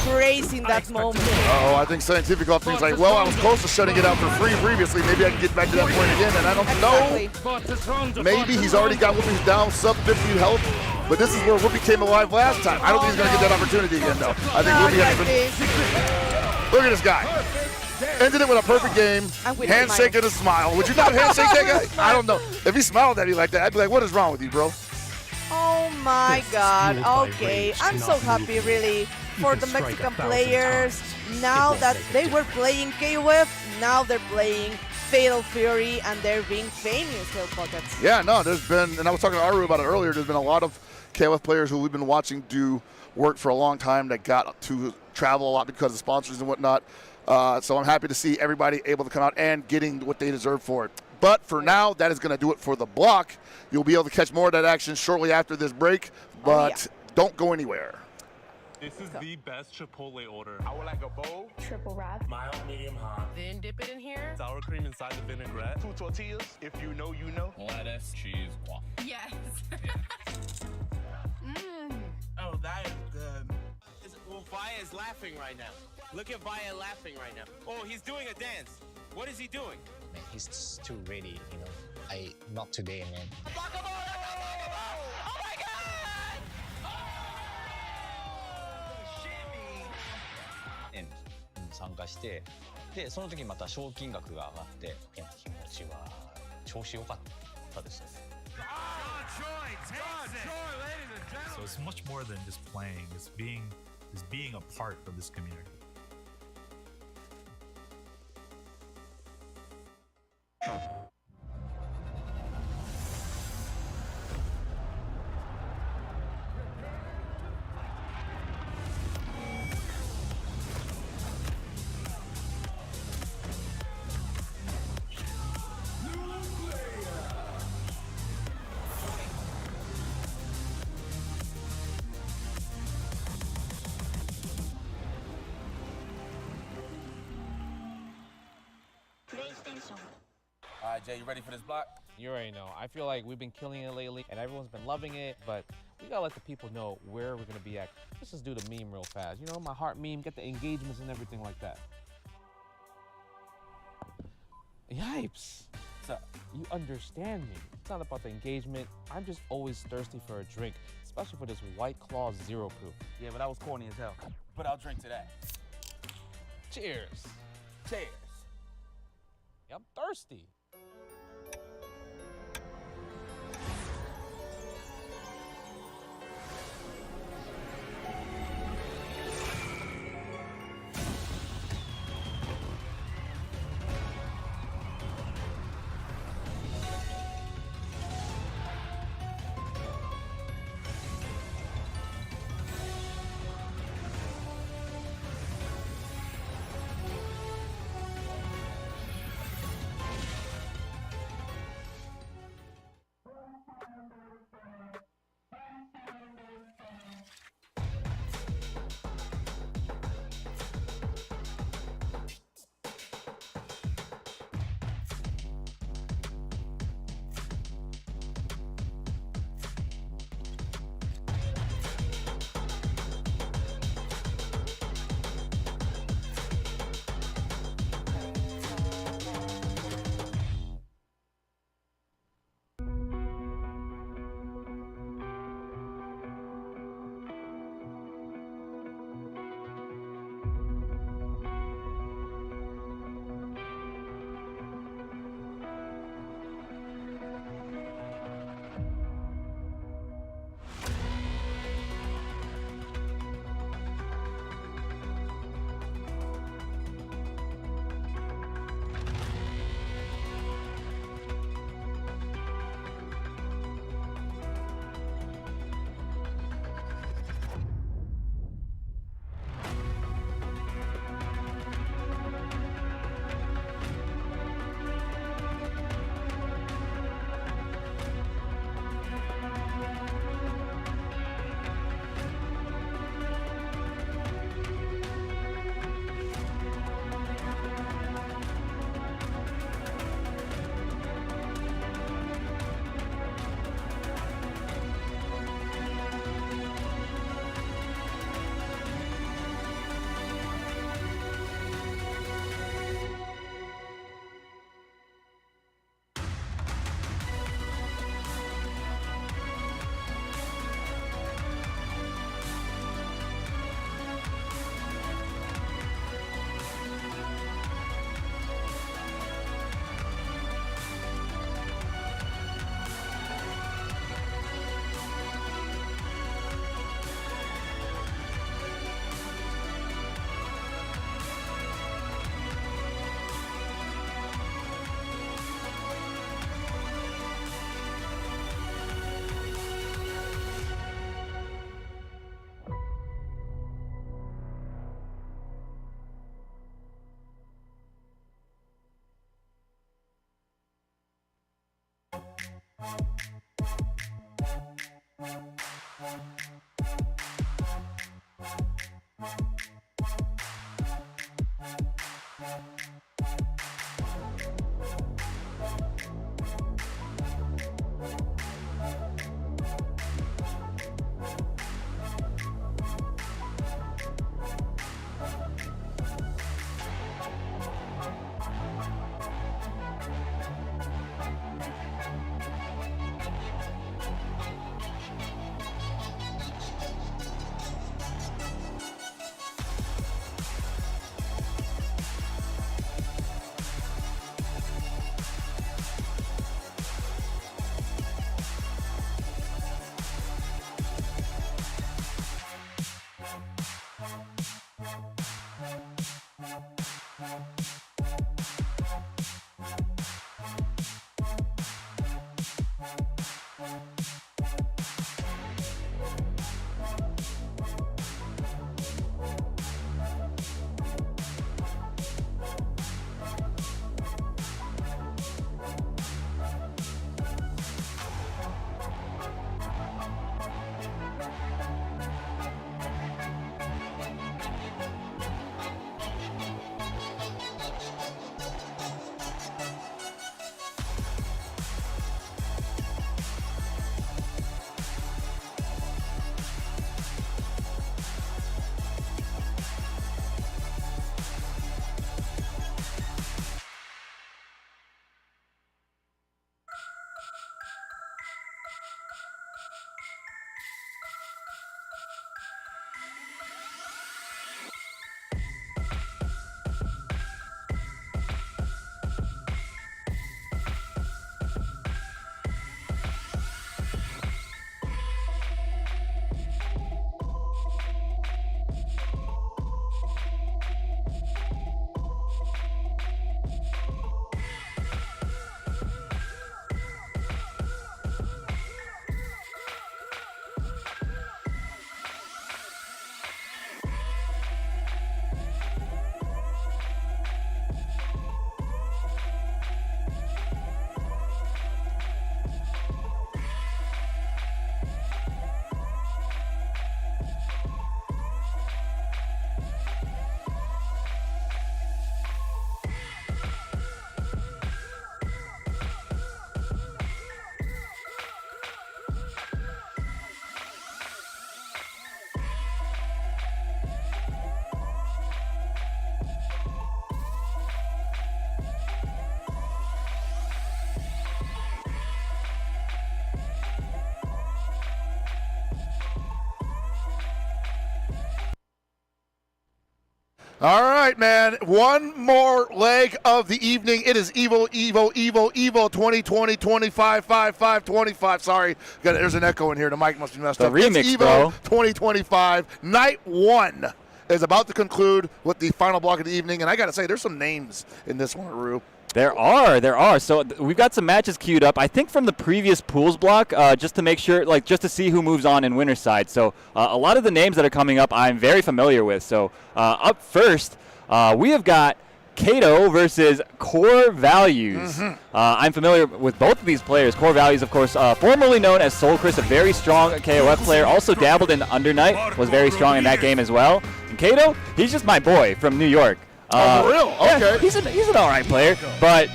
crazy in that moment. Uh-oh, I think Cientifico thinks like, well, I was close to shutting it out for free previously. Maybe I can get back to that point again, and I don't know. Maybe he's already got Whoopi's down sub 50 health, but this is where Whoopi came alive last time. I don't think he's going to get that opportunity again, though. I think Whoopi has been... Look at this guy. Ended it with a perfect game, handshake and a smile. Would you not handshake that guy? I don't know. If he smiled at me like that, I'd be like, what is wrong with you, bro? Oh my god, okay. I'm so happy really for the Mexican players. Now that they were playing KOF, now they're playing Fatal Fury and they're being famous Hill Pockets. Yeah, no, there's been, and I was talking to Aru about it earlier, there's been a lot of KOF players who we've been watching do work for a long time that got to travel a lot because of sponsors and whatnot. So I'm happy to see everybody able to come out and getting what they deserve for it. But for now, that is going to do it for the block. You'll be able to catch more of that action shortly after this break, but don't go anywhere. This is the best Chipotle order. I would like a bowl. Triple wrap. Mild, medium, hot. Then dip it in here. Sour cream inside the vinaigrette. 2 tortillas. If you know, you know. Lettuce, cheese, guac. Yes. Oh, that is good. Well, Vaya is laughing right now. Look at Vaya laughing right now. Oh, he's doing a dance. What is he doing? Man, he's just too ready, you know. Not today, man. Oh my god! 参加して、でその時また賞金額が上がって、気持ちは調子良かったですね。So it's much more than just playing. It's being a part of this community. All right, Jay, you ready for this block? You already know. I feel like we've been killing it lately, and everyone's been loving it, but we gotta let the people know where we're gonna be at. Let's just do the meme real fast. You know, my heart meme, get the engagements and everything like that. Yipes. What's up? You understand me. It's not about the engagement. I'm just always thirsty for a drink, especially for this White Claw Zero Proof. Yeah, but that was corny as hell. But I'll drink to that. Cheers. Cheers. Yeah, I'm thirsty. All right, man. One more leg of the evening. It is Evo 2020 25 55 25. Sorry, there's an echo in here. The mic must be messed up. Remix, it's Evo bro. 2025. Night 1 is about to conclude with the final block of the evening. And I got to say, there's some names in this one, Rue. There are. So we've got some matches queued up, I think from the previous pools block, just to make sure, just to see who moves on in winner's side. So a lot of the names that are coming up I'm very familiar with. So up first, we have got Kato versus Core Values. Mm-hmm. I'm familiar with both of these players. Core Values, of course, formerly known as Soul Chris, a very strong KOF player, also dabbled in Under Night, was very strong in that game as well. And Kato, he's just my boy from New York. Oh, for real? Okay. Yeah, he's an all right player, but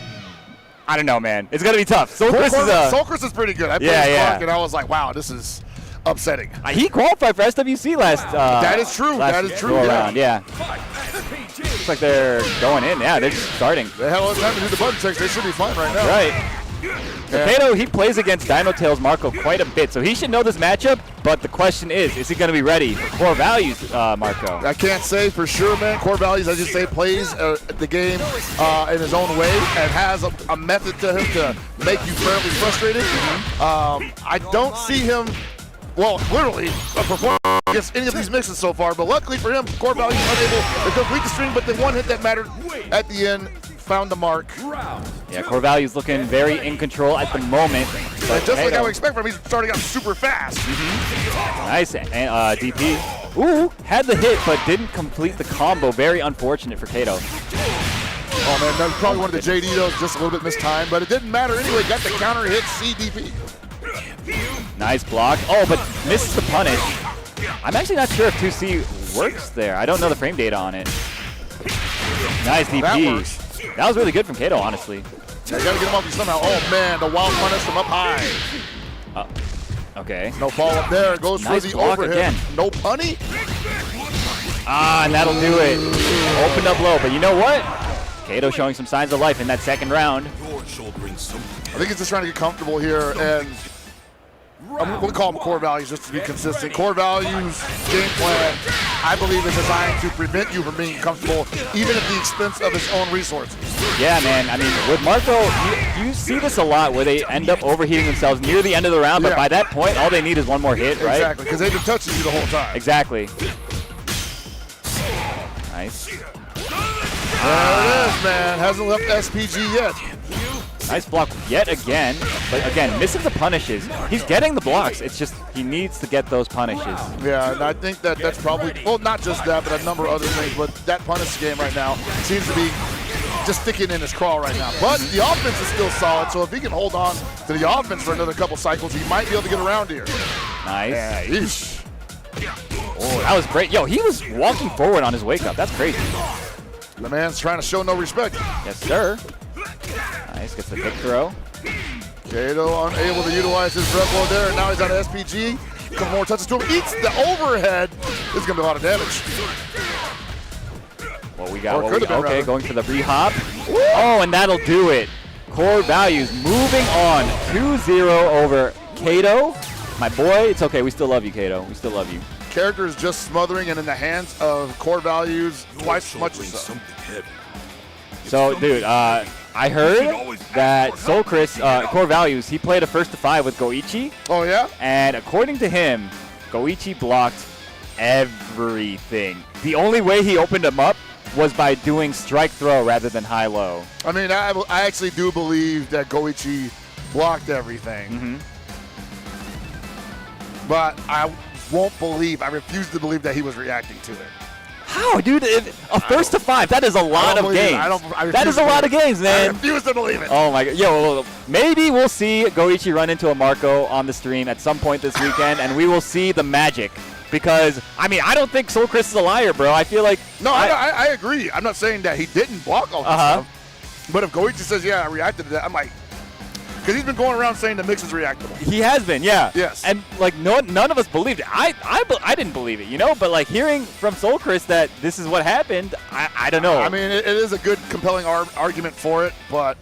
I don't know, man. It's going to be tough. Soul Chris is pretty good. I played his block and I was like, wow, this is upsetting. He qualified for SWC last that is true. That is true. Round, yeah. Looks like they're going in. Yeah, they're just starting. The hell is having to do the button checks. They should be fine right now. Right. Kato, he plays against Dino Tails Marco quite a bit, so he should know this matchup, but the question is he going to be ready for Core Values, Marco? I can't say for sure, man. Core Values, I just say, plays the game in his own way and has a method to him to make you fairly frustrated. I don't see him, literally, perform against any of these mixes so far, but luckily for him, Core Values unable to complete the string, but the one hit that mattered at the end found the mark. Yeah, Core Value's looking very in control at the moment. But just like I would expect from him, he's starting out super fast. Nice, and DP. Ooh, had the hit, but didn't complete the combo. Very unfortunate for Kato. Oh, man, that was probably one of the JD, though, just a little bit mistimed, but it didn't matter anyway. Got the counter hit CDP. Nice block. Oh, but misses the punish. I'm actually not sure if 2C works there. I don't know the frame data on it. Nice DP. That was really good from Kato, honestly. Yeah, you gotta get him off you somehow. Oh, man, the wild punish from up high. Okay. No fall up there. Goes Nice for the block overhead. again. No punny. And that'll do it. Opened up low, but you know what? Kato showing some signs of life in that second round. I think he's just trying to get comfortable here, and we'll call them core values just to be consistent. Core values, game plan, I believe is designed to prevent you from being comfortable, even at the expense of its own resources. Yeah, man. I mean, with Marco, you see this a lot where they end up overheating themselves near the end of the round, but by that point, all they need is one more hit, right? Exactly, because they've been touching you the whole time. Exactly. Nice. There it is, man. Hasn't left SPG yet. Nice block yet again, but again, missing the punishes. He's getting the blocks. It's just he needs to get those punishes. Yeah, and I think that's probably, well, not just that, but a number of other things. But that punish game right now seems to be just sticking in his craw right now. But the offense is still solid, so if he can hold on to the offense for another couple cycles, he might be able to get around here. Nice. Yeah, eesh. Oh, that was great. Yo, he was walking forward on his wake up. That's crazy. The man's trying to show no respect. Yes, sir. Nice, gets the big throw. Kato unable to utilize his repo there, and now he's on SPG. A couple more touches to him. Eats the overhead. This is going to be a lot of damage. What we got? Okay, going for the re-hop. Oh, and that'll do it. Core values moving on. 2-0 over Kato. My boy, it's okay. We still love you, Kato. We still love you. Character is just smothering, and in the hands of core values, twice as much as so. So, dude, I heard that Soul Chris, core values, he played a 1-to-5 with Goichi. Oh, yeah? And according to him, Goichi blocked everything. The only way he opened him up was by doing strike throw rather than high-low. I mean, I actually do believe that Goichi blocked everything. Mm-hmm. But I refuse to believe that he was reacting to it. How, dude? A 1-to-5, that is a lot of games. That is a lot of games, man. I refuse to believe it. Oh, my God. Yo, maybe we'll see Goichi run into a Marco on the stream at some point this weekend, and we will see the magic. Because, I mean, I don't think Soul Chris is a liar, bro. I feel like... No, I agree. I'm not saying that he didn't block all this stuff. But if Goichi says, yeah, I reacted to that, I'm like... Because he's been going around saying the mix is reactable. He has been, yeah. Yes. And, like, none of us believed it. I didn't believe it, you know? But, like, hearing from Soul Chris that this is what happened, I don't know. I mean, it is a good, compelling argument for it, but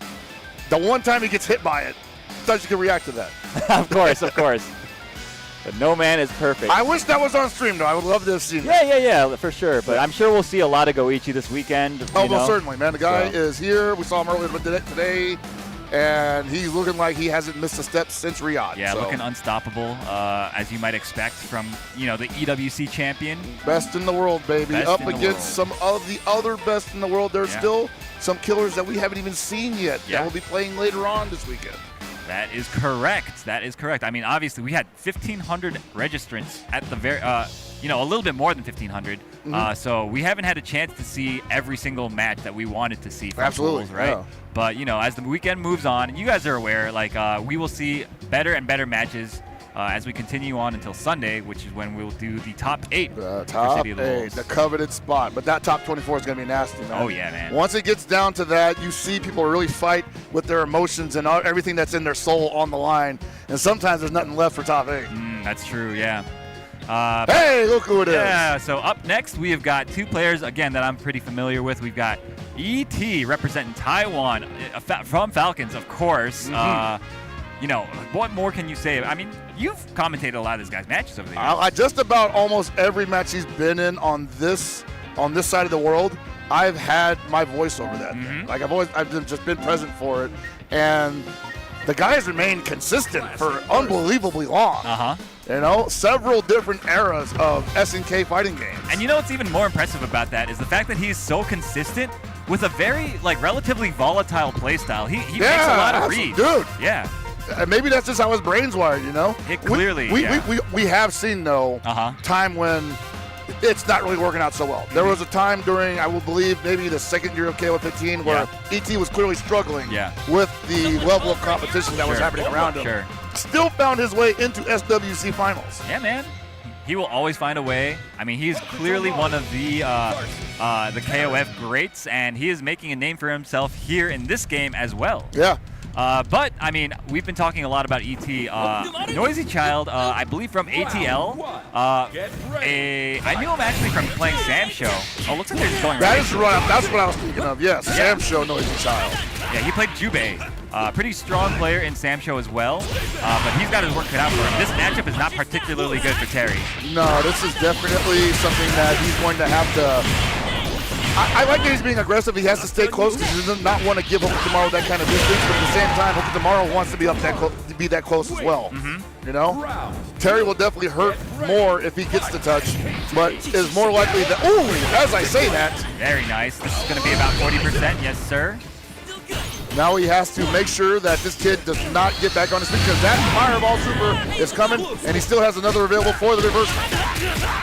the one time he gets hit by it, I thought you could react to that. Of course, of course. But no man is perfect. I wish that was on stream, though. I would love to have seen that. Yeah, for sure. But I'm sure we'll see a lot of Goichi this weekend. Oh, well, certainly, man. The guy is here. We saw him earlier today. And he's looking like he hasn't missed a step since Riyadh. Yeah, looking unstoppable, as you might expect from, the EWC champion. Best in the world, baby. Up against some of the other best in the world. There's still some killers that we haven't even seen yet that will be playing later on this weekend. That is correct. That is correct. I mean, obviously, we had 1,500 registrants at the very, a little bit more than 1,500. Mm-hmm. So we haven't had a chance to see every single match that we wanted to see from pools, right? Yeah. But, as the weekend moves on, and you guys are aware, we will see better and better matches as we continue on until Sunday, which is when we'll do the top 8. The top 8, the coveted spot. But that top 24 is going to be nasty, man. Oh, yeah, man. Once it gets down to that, you see people really fight with their emotions and everything that's in their soul on the line. And sometimes there's nothing left for top 8. That's true, yeah. Hey, look who it is. Yeah, so up next, we have got 2 players, again, that I'm pretty familiar with. We've got E.T. representing Taiwan from Falcons, of course. What more can you say? I mean, you've commentated a lot of this guy's matches over the years. Just about almost every match he's been in on this side of the world, I've had my voice over that. Like I've just been present for it, and the guy's remained consistent for unbelievably long. Several different eras of SNK fighting games. And what's even more impressive about that is the fact that he's so consistent with a very relatively volatile playstyle. He makes a lot of reads. Dude. Yeah. Maybe that's just how his brain's wired, It clearly, we have seen, though, time when it's not really working out so well. There was a time during, I will believe, maybe the second year of KOF 15 where ET was clearly struggling with the level of competition that was happening around him. Still found his way into SWC finals. Yeah, man. He will always find a way. I mean, he's clearly one of the KOF greats, and he is making a name for himself here in this game as well. Yeah. But, I mean, we've been talking a lot about ET. Noisy Child, I believe from ATL. I knew him actually from playing Sam Show. Oh, looks like they're just going right. That's what I was thinking of, yes. Sam Show, Noisy Child. Yeah, he played Jubei. Pretty strong player in Sam Show as well, but he's got his work cut out for him. This matchup is not particularly good for Terry. No, this is definitely something that he's going to have to... I like that he's being aggressive. He has to stay close because he does not want to give Hoka Tomorrow that kind of distance, but at the same time, Hoka Tomorrow wants to be up that be that close as well. You know? Terry will definitely hurt more if he gets the touch, but is more likely that... Ooh, as I say that... Very nice. This is going to be about 40%. Yes, sir. Now he has to make sure that this kid does not get back on his feet because that Fireball Super is coming, and he still has another available for the reversal.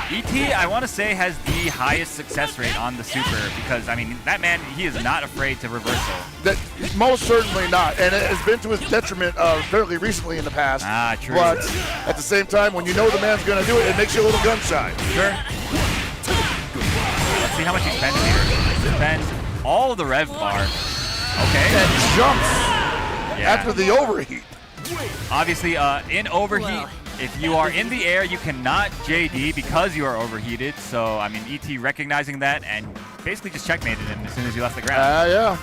ET, I want to say, has the highest success rate on the Super because, I mean, that man, he is not afraid to reversal. That most certainly not, and it has been to his detriment fairly recently in the past. Ah, true. But at the same time, when you know the man's going to do it, it makes you a little gun shy. Sure. Let's see how much he spends here. He spends all of the rev bar. Okay. And jumps after the overheat. Obviously, in overheat, if you are in the air, you cannot JD because you are overheated. So, I mean, ET recognizing that and basically just checkmated him as soon as he left the ground. Yeah.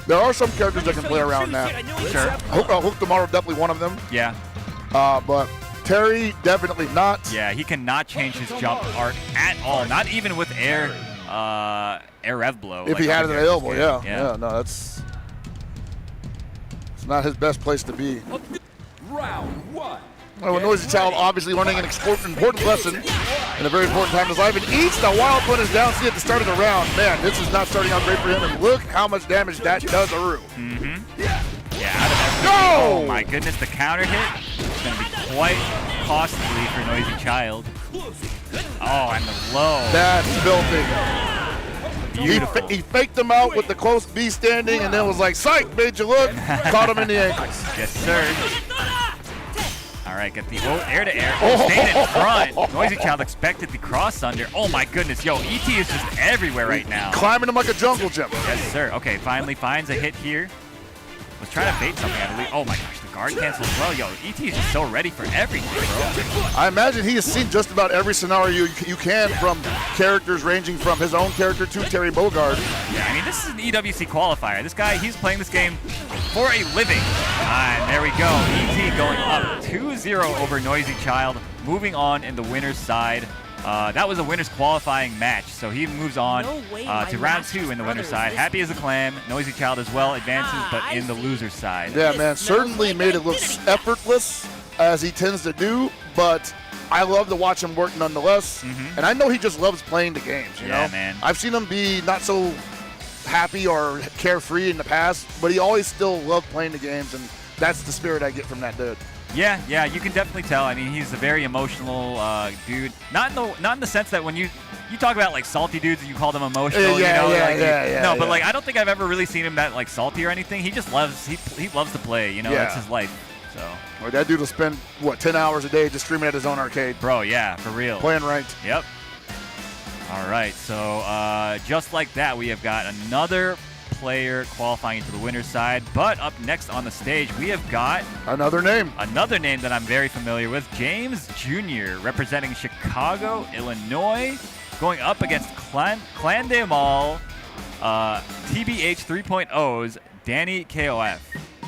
There are some characters that can play around that. Sure. Hook Tomorrow definitely one of them. Yeah. But Terry definitely not. Yeah, he cannot change his jump arc at all. Not even with air rev blow. If he had it available, yeah. No, it's not his best place to be. Round one. Well, Noisy Child obviously learning an important lesson in a very important time in his life. And eats the wild one is down C at the start of the round. Man, this is not starting out great for him. And look how much damage that does Aru. Yeah, out of that. Oh my goodness, the counter hit is going to be quite costly for Noisy Child. Oh, and the low. That's filthy. He faked him out with the close B standing and then was like, psych, made you look. Caught him in the ankles. Yes, sir. All right, get the air to air. Stayed in front. Noisy Child expected the cross under. Oh my goodness, yo, ET is just everywhere right now. Climbing him like a jungle gym. Yes, sir. Okay, finally finds a hit here. Was trying to bait something, I believe. Oh my gosh, the guard cancel as well. Yo, ET is just so ready for everything, bro. I imagine he has seen just about every scenario you can from characters ranging from his own character to Terry Bogard. Yeah, I mean, this is an EWC qualifier. This guy, he's playing this game for a living. And there we go. ET going up 2-0 over Noisy Child, moving on in the winner's side. That was a winner's qualifying match, so he moves on to round 2 in the winner's side. Happy as a clam. Noisy Child as well advances, but in the loser's side. Yeah, man, certainly made it look effortless, as he tends to do, but I love to watch him work nonetheless. And I know he just loves playing the games, you know? Man. I've seen him be not so happy or carefree in the past, but he always still loved playing the games, and that's the spirit I get from that dude. Yeah, you can definitely tell. I mean, he's a very emotional dude. Not in the sense that when you talk about like salty dudes, you call them emotional. But like I don't think I've ever really seen him that like salty or anything. He just loves he loves to play. You know, that's his life. So. Well, that dude will spend 10 hours a day just streaming at his own arcade. Bro, yeah, for real. Playing ranked. Yep. All right, so just like that, we have got another player qualifying into the winner's side. But up next on the stage, we have got another name that I'm very familiar with, James Jr., representing Chicago, Illinois, going up against Clan de Mal, TBH 3.0's Danny KOF.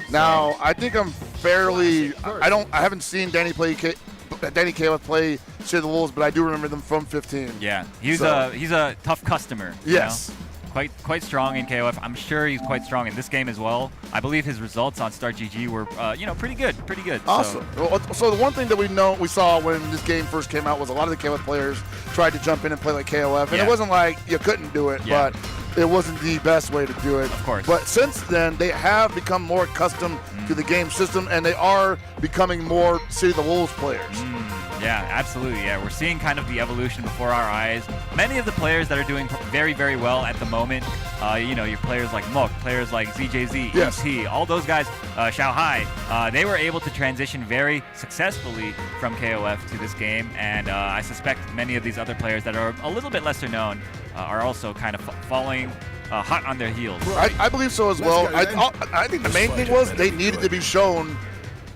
Now, I think I'm fairly. I haven't seen Danny KOF play City of the Wolves, but I do remember them from 15. Yeah, he's a tough customer. Yes. You know? Quite strong in KOF. I'm sure he's quite strong in this game as well. I believe his results on Start GG were, pretty good. Awesome. So the one thing that we saw when this game first came out was a lot of the KOF players tried to jump in and play like KOF, and it wasn't like you couldn't do it, but it wasn't the best way to do it. Of course. But since then, they have become more accustomed to the game system, and they are becoming more City of the Wolves players. Yeah, absolutely. Yeah, we're seeing kind of the evolution before our eyes. Many of the players that are doing very, very well at the moment, you know, your players like Mook, players like ZJZ, Yes. ET, all those guys, Xiaohai, they were able to transition very successfully from KOF to this game, and I suspect many of these other players that are a little bit lesser known are also kind of falling hot on their heels. I believe so as well. I think the main thing was they needed to be shown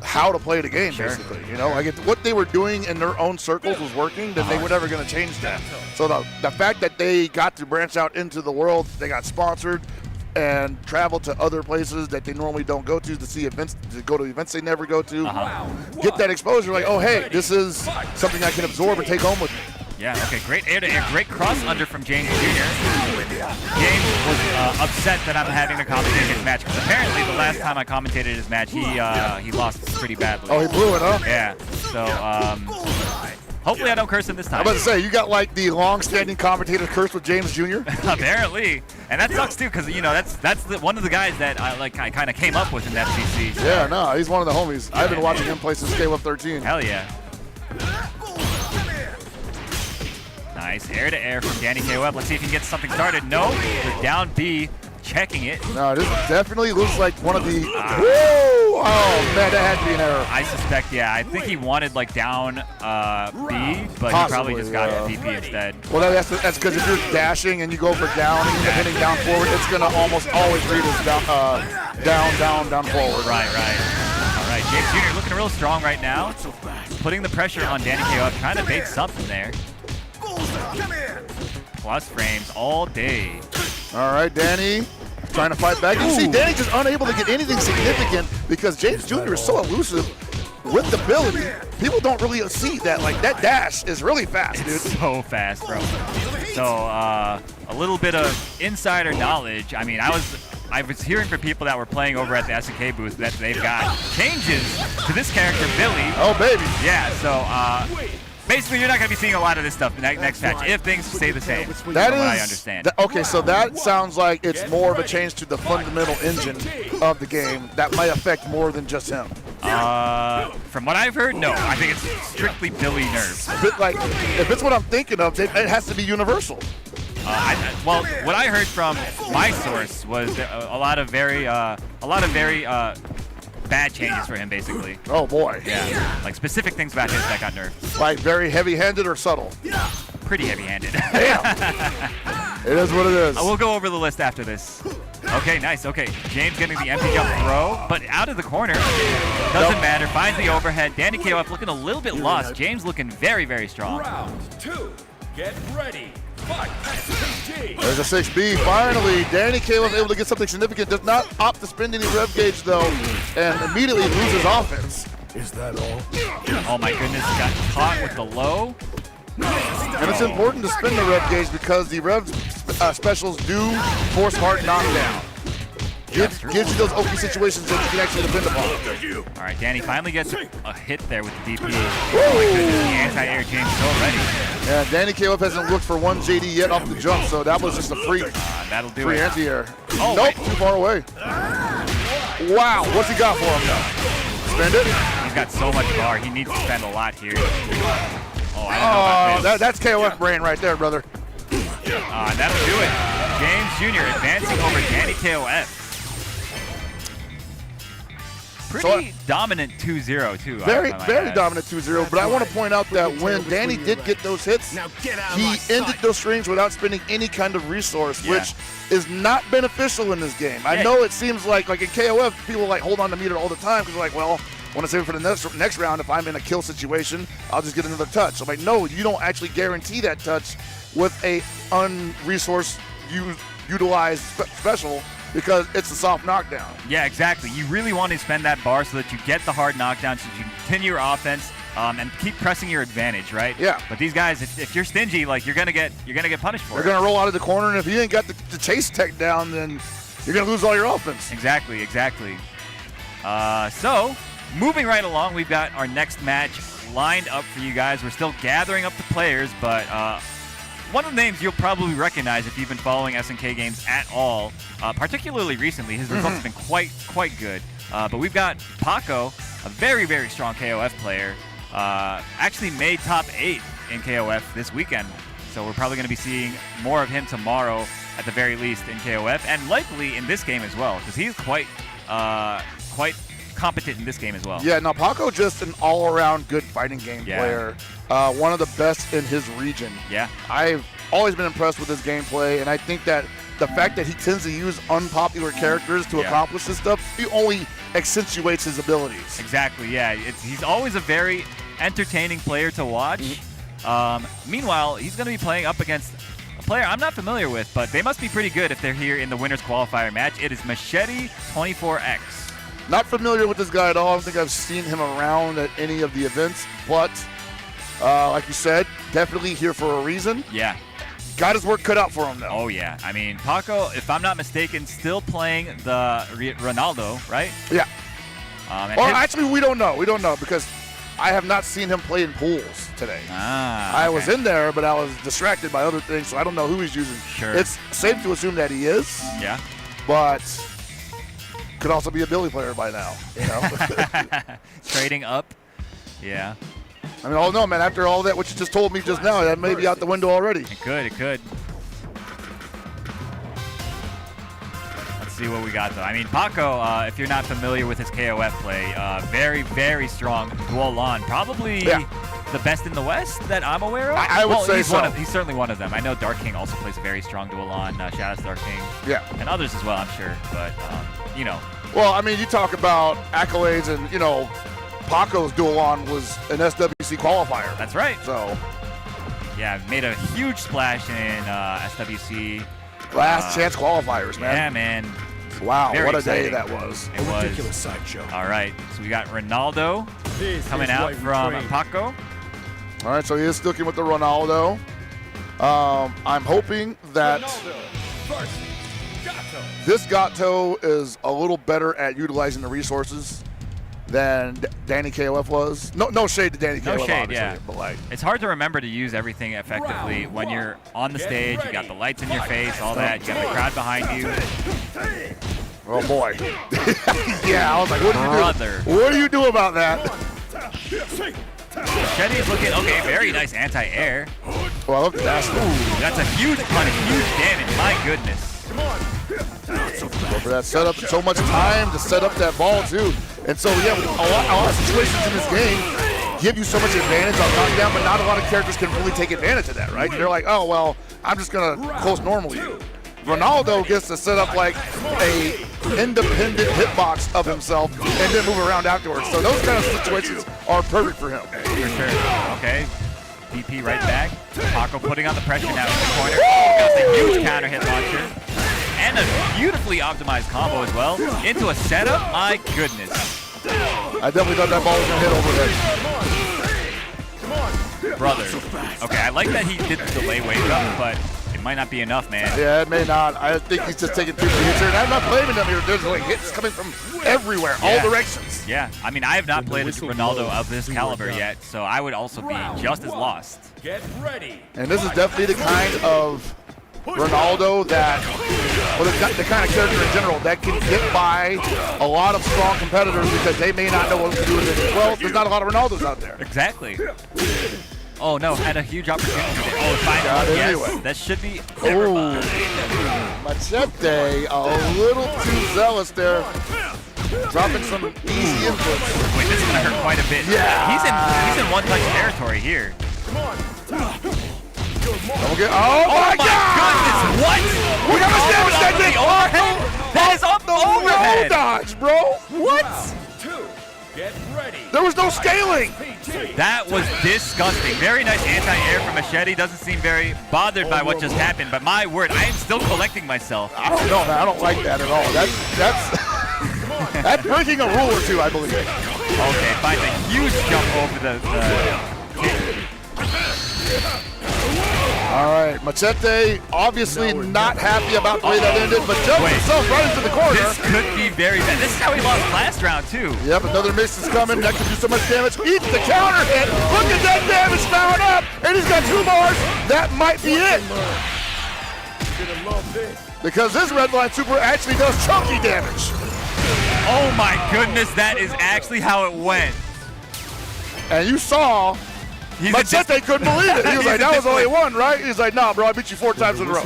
how to play the game, basically. You know, like if what they were doing in their own circles was working, then they were never going to change that. So the fact that they got to branch out into the world, they got sponsored and travel to other places that they normally don't go to see events, to go to events they never go to, get that exposure. Like, oh, hey, this is something I can absorb and take home with me. Yeah, okay, great air-to-air, great cross under from James Jr. James was upset that I'm having to commentate his match, because apparently the last time I commentated his match, he lost pretty badly. Oh, he blew it, huh? Yeah, so hopefully I don't curse him this time. I'm about to say, you got like the long-standing commentator curse with James Jr.? Apparently, and that sucks too, because you know that's one of the guys that I kind of came up with in that FGC. So. Yeah, no, he's one of the homies. I've been watching him play since KOF 13. Hell yeah. Nice air-to-air from Danny KOF. Let's see if he can get something started. No, with down B, checking it. No, this definitely looks like one of the... Woo! Oh, man, that had to be an error. I suspect, yeah. I think he wanted, like, down B, but he probably just got DP instead. Well, that's because if you're dashing and you go for down and you're hitting down forward, it's going to almost always read as down forward. Right. All right, James Jr. looking real strong right now. Putting the pressure on Danny KOF, trying to bait something there. Plus frames all day. All right, Danny trying to fight back. You see Danny just unable to get anything significant because James Jr. is so elusive with the ability. People don't really see that. Like, that dash is really fast, dude. It's so fast, bro. So, a little bit of insider knowledge. I mean, I was hearing from people that were playing over at the SNK booth that they've got changes to this character, Billy. Oh, baby. Yeah, so, basically, you're not going to be seeing a lot of this stuff next match if things stay the same, from what I understand. Okay, so that sounds like it's more of a change to the fundamental engine of the game that might affect more than just him. From what I've heard, no. I think it's strictly Billy nerfs. If it's what I'm thinking of, it has to be universal. Well, what I heard from my source was a lot of very bad changes for him, basically. Oh, boy. Yeah, like specific things about his that got nerfed. Like very heavy-handed or subtle? Pretty heavy-handed. Damn. It is what it is. We'll go over the list after this. Okay, nice. Okay, James getting the empty jump throw, but out of the corner. Doesn't matter. Finds the overhead. Danny KOF looking a little bit lost. James looking very, very strong. Round 2. Get ready. There's a 6B. Finally, Danny KOF able to get something significant. Does not opt to spend any rev gauge, though, and immediately loses offense. Is that all? Oh, my goodness. Got caught with the low. And it's important to spin the rev gauge because the rev specials do force hard knockdown. Gives you those OP situations that you can actually depend upon. All right, Danny finally gets a hit there with the DP. Oh my goodness, the anti-air James so ready. Yeah, Danny KOF hasn't looked for one JD yet off the jump, so that was just a free anti-air. Oh, nope, too far away. Wow, what's he got for him now? Spend it? He's got so much bar. He needs to spend a lot here. Oh, I don't know about this. That's KOF brain right there, brother. That'll do it. James Jr. advancing over Danny KOF. Pretty dominant 2-0, too. Very dominant 2-0, but I want to point out that when Danny did get those hits, he ended those strings without spending any kind of resource, which is not beneficial in this game. I know it seems like in KOF, people hold on to meter all the time because they're like, well, I want to save it for the next round. If I'm in a kill situation, I'll just get another touch. So I'm like, no, you don't actually guarantee that touch with a unresource utilized special, because it's a soft knockdown. Yeah, exactly. You really want to spend that bar so that you get the hard knockdown, so you can continue your offense and keep pressing your advantage, right? Yeah. But these guys, if you're stingy, you're gonna get punished for it. They're gonna roll out of the corner, and if you ain't got the chase tech down, then you're gonna lose all your offense. Exactly. So moving right along, we've got our next match lined up for you guys. We're still gathering up the players, but one of the names you'll probably recognize if you've been following SNK games at all, particularly recently. His results have been quite good. But we've got Paco, a very, very strong KOF player, actually made top 8 in KOF this weekend. So we're probably going to be seeing more of him tomorrow at the very least in KOF, and likely in this game as well, because he's quite competent in this game as well. Yeah, no, Paco just an all-around good fighting game player. One of the best in his region. Yeah. I've always been impressed with his gameplay, and I think that the fact that he tends to use unpopular characters to accomplish this stuff, he only accentuates his abilities. Exactly, yeah. He's always a very entertaining player to watch. Meanwhile, he's going to be playing up against a player I'm not familiar with, but they must be pretty good if they're here in the winners qualifier match. It is Machete 24X. Not familiar with this guy at all. I don't think I've seen him around at any of the events, but like you said, definitely here for a reason. Yeah. Got his work cut out for him, though. Oh, yeah. I mean, Paco, if I'm not mistaken, still playing the Ronaldo, right? Yeah. Actually, we don't know. We don't know because I have not seen him play in pools today. I was in there, but I was distracted by other things, so I don't know who he's using. Sure. It's safe to assume that he is. Yeah. But could also be a Billy player by now, you know? Trading up. Yeah. I mean, oh no, man, after all that, what you just told me just now, that may be out the window already. It could. Let's see what we got, though. I mean, Paco, if you're not familiar with his KOF play, very, very strong dual lawn. Probably the best in the West that I'm aware of. I would say so. He's certainly one of them. I know Dark King also plays a very strong dual lawn. Shout out to Dark King. Yeah. And others as well, I'm sure. But, you know. Well, I mean, you talk about accolades and, you know, Paco's dual-on was an SWC qualifier. That's right. So, yeah, made a huge splash in SWC. Last chance qualifiers, man. Yeah, man. Wow, Very what a exciting. day that was. It was. Ridiculous sideshow. All right, so we got Ronaldo coming out from Paco. All right, so he is sticking with the Ronaldo. I'm hoping that this Gato is a little better at utilizing the resources than Danny KOF was. No shade to Danny KOF, No shade, obviously, yeah. but like, It's hard to remember to use everything effectively when you're on the stage. You got the lights in your face, all that. You got the crowd behind you. oh boy. Yeah, I was like, what do you Brother. do? What do you do about that? Machete is looking, okay, very nice anti-air. Well, look at that. Ooh, that's a huge punch, huge damage, my goodness. Go for that setup. So much time to set up that ball, too. And so, yeah, a lot of situations in this game give you so much advantage on knockdown, but not a lot of characters can really take advantage of that, right? They're like, oh, well, I'm just going to close normally. Ronaldo gets to set up like a independent hitbox of himself and then move around afterwards. So those kind of situations are perfect for him. For sure. Okay. DP right back. Paco putting on the pressure now in the corner. Got the huge counter hit launcher. And a beautifully optimized combo as well. Into a setup. My goodness. I definitely thought that ball was going to hit over there. Brother. Okay, I like that he did the delay wave up, but it might not be enough, man. Yeah, it may not. I think he's just taking 50 hits here, and I'm not blaming him here. There's like hits coming from everywhere, all directions. Yeah, I mean, I have not played a Ronaldo of this caliber yet, so I would also be just as lost. Get ready. And this is definitely the kind of Ronaldo that, well, the kind of character in general that can get by a lot of strong competitors because they may not know what to do with it. Well, there's not a lot of Ronaldos out there. Exactly. Oh no, had a huge opportunity there. Oh, finally, yes, anyway. That should be. Oh, Machete, a little too zealous there. Dropping some easy inputs. Wait, this is gonna hurt quite a bit. Yeah. He's in one-touch territory here. Oh my God! Goodness, what? We got a damage that thing! Overhead? That is up the overhead! No dodge, bro! What? Get ready. There was no scaling! That was disgusting. Very nice anti-air from Machete. Doesn't seem very bothered by what just happened, but my word, I am still collecting myself. I don't know, man. I don't like that at all. That's breaking a rule or two, I believe. Okay, finds a huge jump over the All right, Machete obviously not happy about the way that ended, but jumps himself right into the corner. This could be very bad. This is how he lost last round, too. Yep, another miss is coming. That could do so much damage. Eats the counter hit. Look at that damage mounting up. And he's got 2 bars. That might be it. Because this red line super actually does chunky damage. Oh my goodness, that is actually how it went. And you saw Machete couldn't believe it. He was like, that was only one, right? He's like, nah, bro, I beat you 4 times in a row.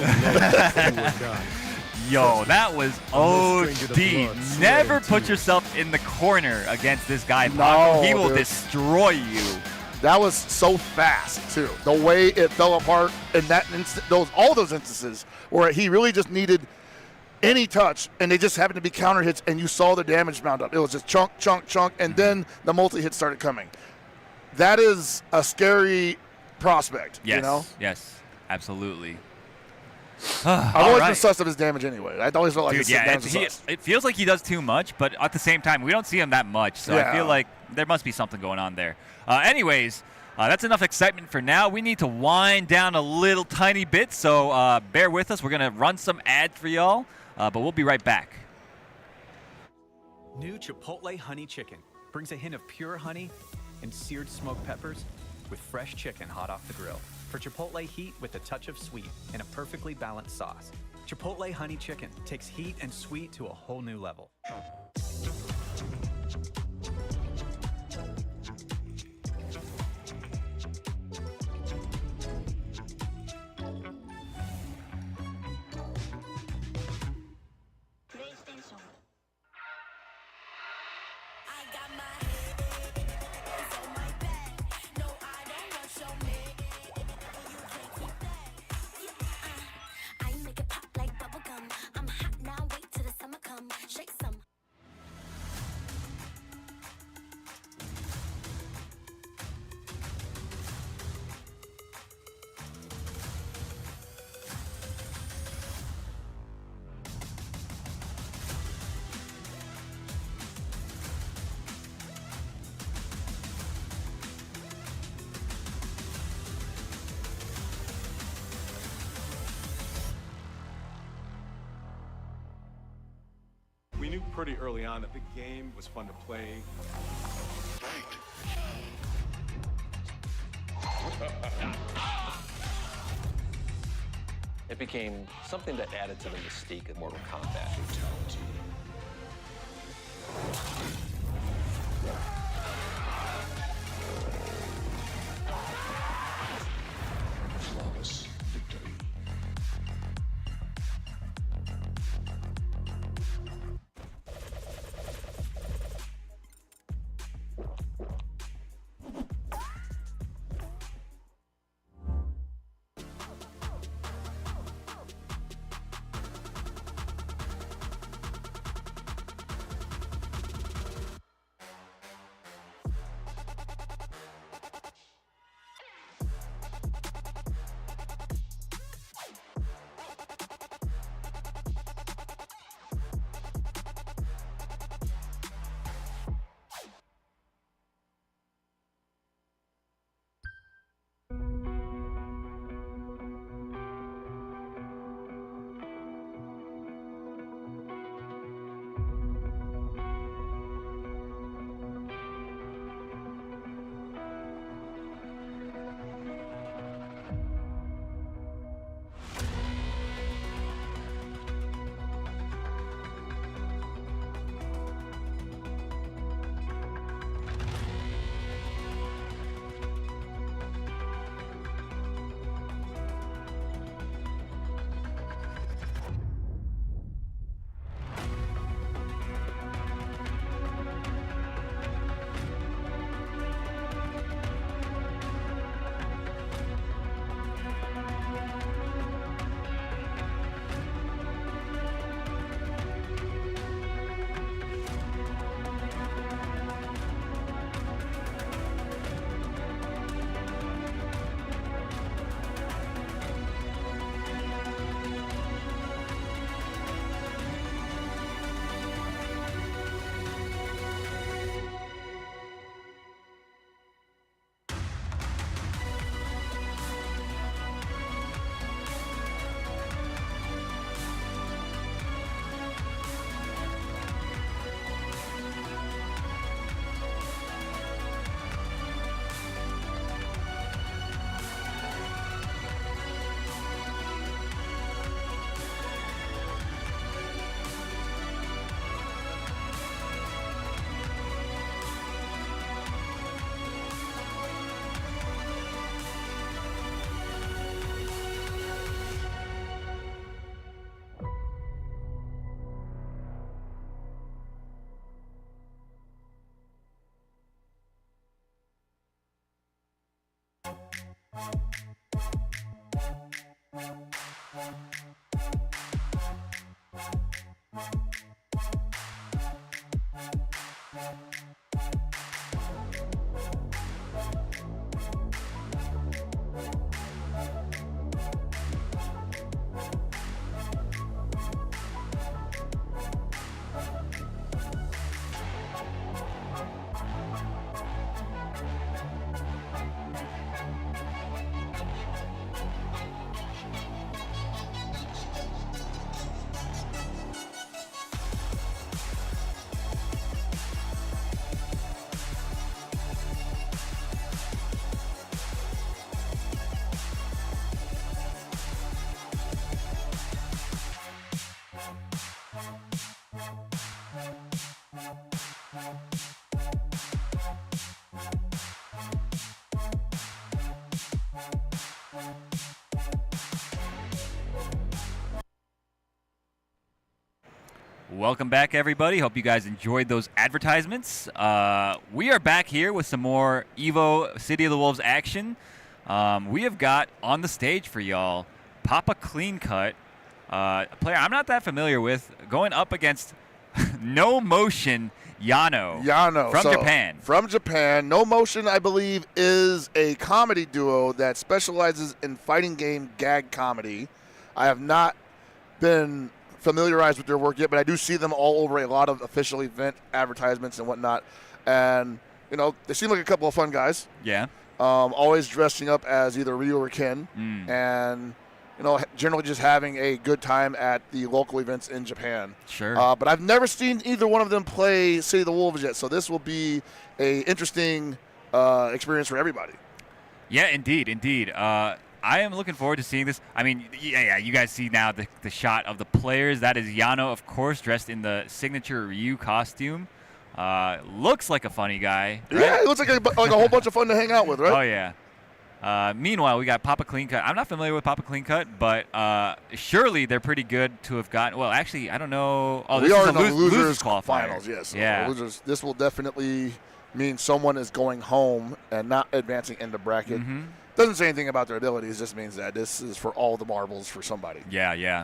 Yo, that was OD. Never put yourself in the corner against this guy, Paco. He will destroy you. That was so fast, too. The way it fell apart in that instant, all those instances where he really just needed any touch, and they just happened to be counter hits, and you saw the damage mount up. It was just chunk, chunk, chunk, and then the multi-hits started coming. That is a scary prospect, yes, you know? Yes, absolutely. I've always been sus of his damage anyway. I always felt like his damage was sus. It feels like he does too much, but at the same time, we don't see him that much, so I feel like there must be something going on there. Anyways, that's enough excitement for now. We need to wind down a little tiny bit, so bear with us. We're going to run some ads for y'all, but we'll be right back. New Chipotle Honey Chicken brings a hint of pure honey and seared smoked peppers with fresh chicken hot off the grill. For Chipotle heat with a touch of sweet and a perfectly balanced sauce. Chipotle Honey Chicken takes heat and sweet to a whole new level. We knew pretty early on that the game was fun to play. It became something that added to the mystique of Mortal Kombat. Flawless victory. Welcome back, everybody. Hope you guys enjoyed those advertisements. We are back here with some more EVO City of the Wolves action. We have got on the stage for y'all Papa Clean Cut, a player I'm not that familiar with, going up against No Motion Yano from Japan. From Japan. No Motion, I believe, is a comedy duo that specializes in fighting game gag comedy. I have not been familiarized with their work yet, but I do see them all over a lot of official event advertisements and whatnot. And, you know, they seem like a couple of fun guys. Yeah. Always dressing up as either Ryu or Ken. And, you know, generally just having a good time at the local events in Japan. Sure. But I've never seen either one of them play City of the Wolves yet, so this will be a interesting experience for everybody. Yeah, indeed. I am looking forward to seeing this. I mean, yeah, you guys see now the shot of the players. That is Yano, of course, dressed in the signature Ryu costume. Looks like a funny guy. Right? Yeah, it looks like a whole bunch of fun to hang out with, right? Oh, yeah. Meanwhile, we got Papa Clean Cut. I'm not familiar with Papa Clean Cut, but surely they're pretty good to have gotten. Well, actually, I don't know. Oh, we this are is in a the losers qualifier. finals, yes. Yeah. Losers. This will definitely mean someone is going home and not advancing in the bracket. Doesn't say anything about their abilities. Just means that this is for all the marbles for somebody. Yeah.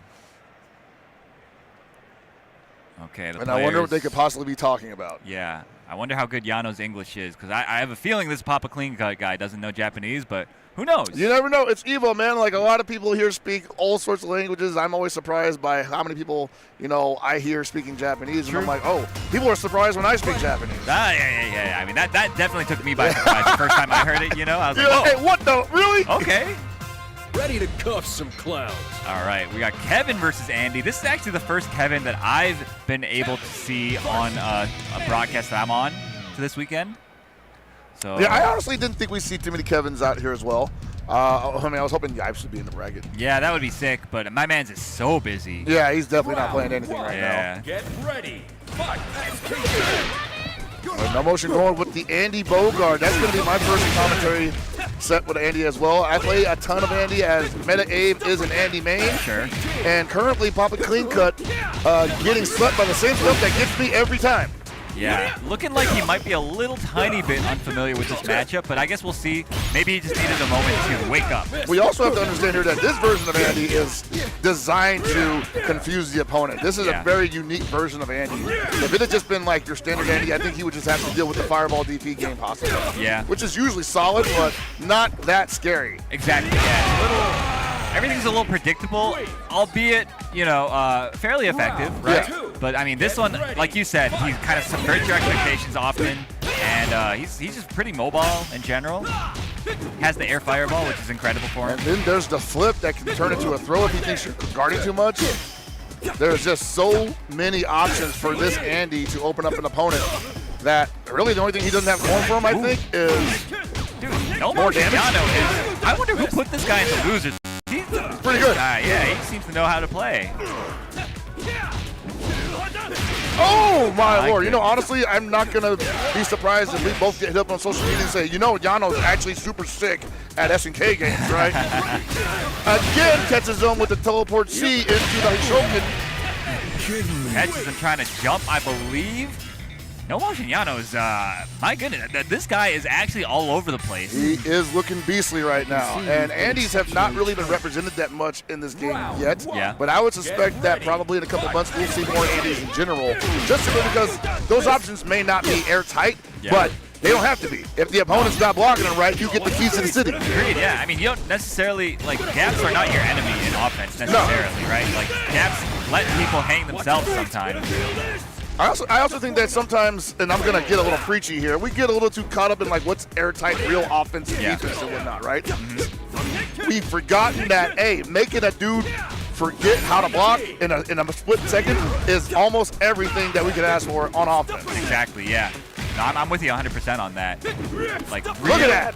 Okay. And I wonder what they could possibly be talking about. Yeah. I wonder how good Yano's English is, because I have a feeling this Papa Clean Cut guy doesn't know Japanese, but who knows? You never know. It's EVO, man. Like, a lot of people here speak all sorts of languages. I'm always surprised by how many people, you know, I hear speaking Japanese. True. And I'm like, oh, people are surprised when I speak Japanese. Yeah. I mean, that definitely took me by surprise the first time I heard it, you know? I was like, hey, what the? Really? Okay. Ready to cuff some clowns. All right, we got Kevin versus Andy. This is actually the first Kevin that I've been able to see on a broadcast that I'm on to this weekend. So yeah, I honestly didn't think we'd see too many Kevins out here as well. I mean, I was hoping Yipes would be in the bracket. Yeah, that would be sick, but my man's is so busy. Yeah, he's definitely not playing anything right now. Get ready. Fight. No Motion going with the Andy Bogard. That's going to be my first commentary set with Andy as well. I play a ton of Andy, as Meta Abe is an Andy main. Sure. And currently Papa Clean Cut getting swept by the same stuff that gets me every time. Yeah, looking like he might be a little tiny bit unfamiliar with this matchup, but I guess we'll see. Maybe he just needed a moment to wake up. We also have to understand here that this version of Andy is designed to confuse the opponent. This is a very unique version of Andy. If it had just been like your standard Andy, I think he would just have to deal with the Fireball DP game possibly. Yeah. Which is usually solid, but not that scary. Exactly, yeah. Everything's a little predictable, albeit, you know, fairly effective, right? Yeah. But, I mean, this one, like you said, he kind of subverts your expectations often, and he's just pretty mobile in general. Has the air fireball, which is incredible for him. And then there's the flip that can turn into a throw if he thinks you're guarding too much. There's just so many options for this Andy to open up an opponent that really the only thing he doesn't have going for him, I think, is more damage. I wonder who put this guy into losers. He's pretty good. Yeah, he seems to know how to play. Oh, my Lord. You know, honestly, I'm not going to be surprised if we both get hit up on social media and say, you know, Yano's actually super sick at SNK games, right? Again, catches him with the teleport C into the Shogun. Catches him trying to jump, I believe. No Motion Yano is, my goodness, this guy is actually all over the place. He is looking beastly right now. And Andes have not really been represented that much in this game yet. Yeah. But I would suspect that probably in a couple months we'll see more Andes in general. Just simply because those options may not be airtight, but they don't have to be. If the opponent's not blocking them right, you get the keys to the city. Agreed, yeah. I mean, you don't necessarily, like, gaps are not your enemy in offense necessarily, right? Like, gaps let people hang themselves sometimes. I also think that sometimes, and I'm going to get a little preachy here, we get a little too caught up in like what's airtight, real offense and defense and whatnot, right? We've forgotten that, hey, making a dude forget how to block in a split second is almost everything that we can ask for on offense. Exactly, yeah. No, I'm with you 100% on that. Like, look at that.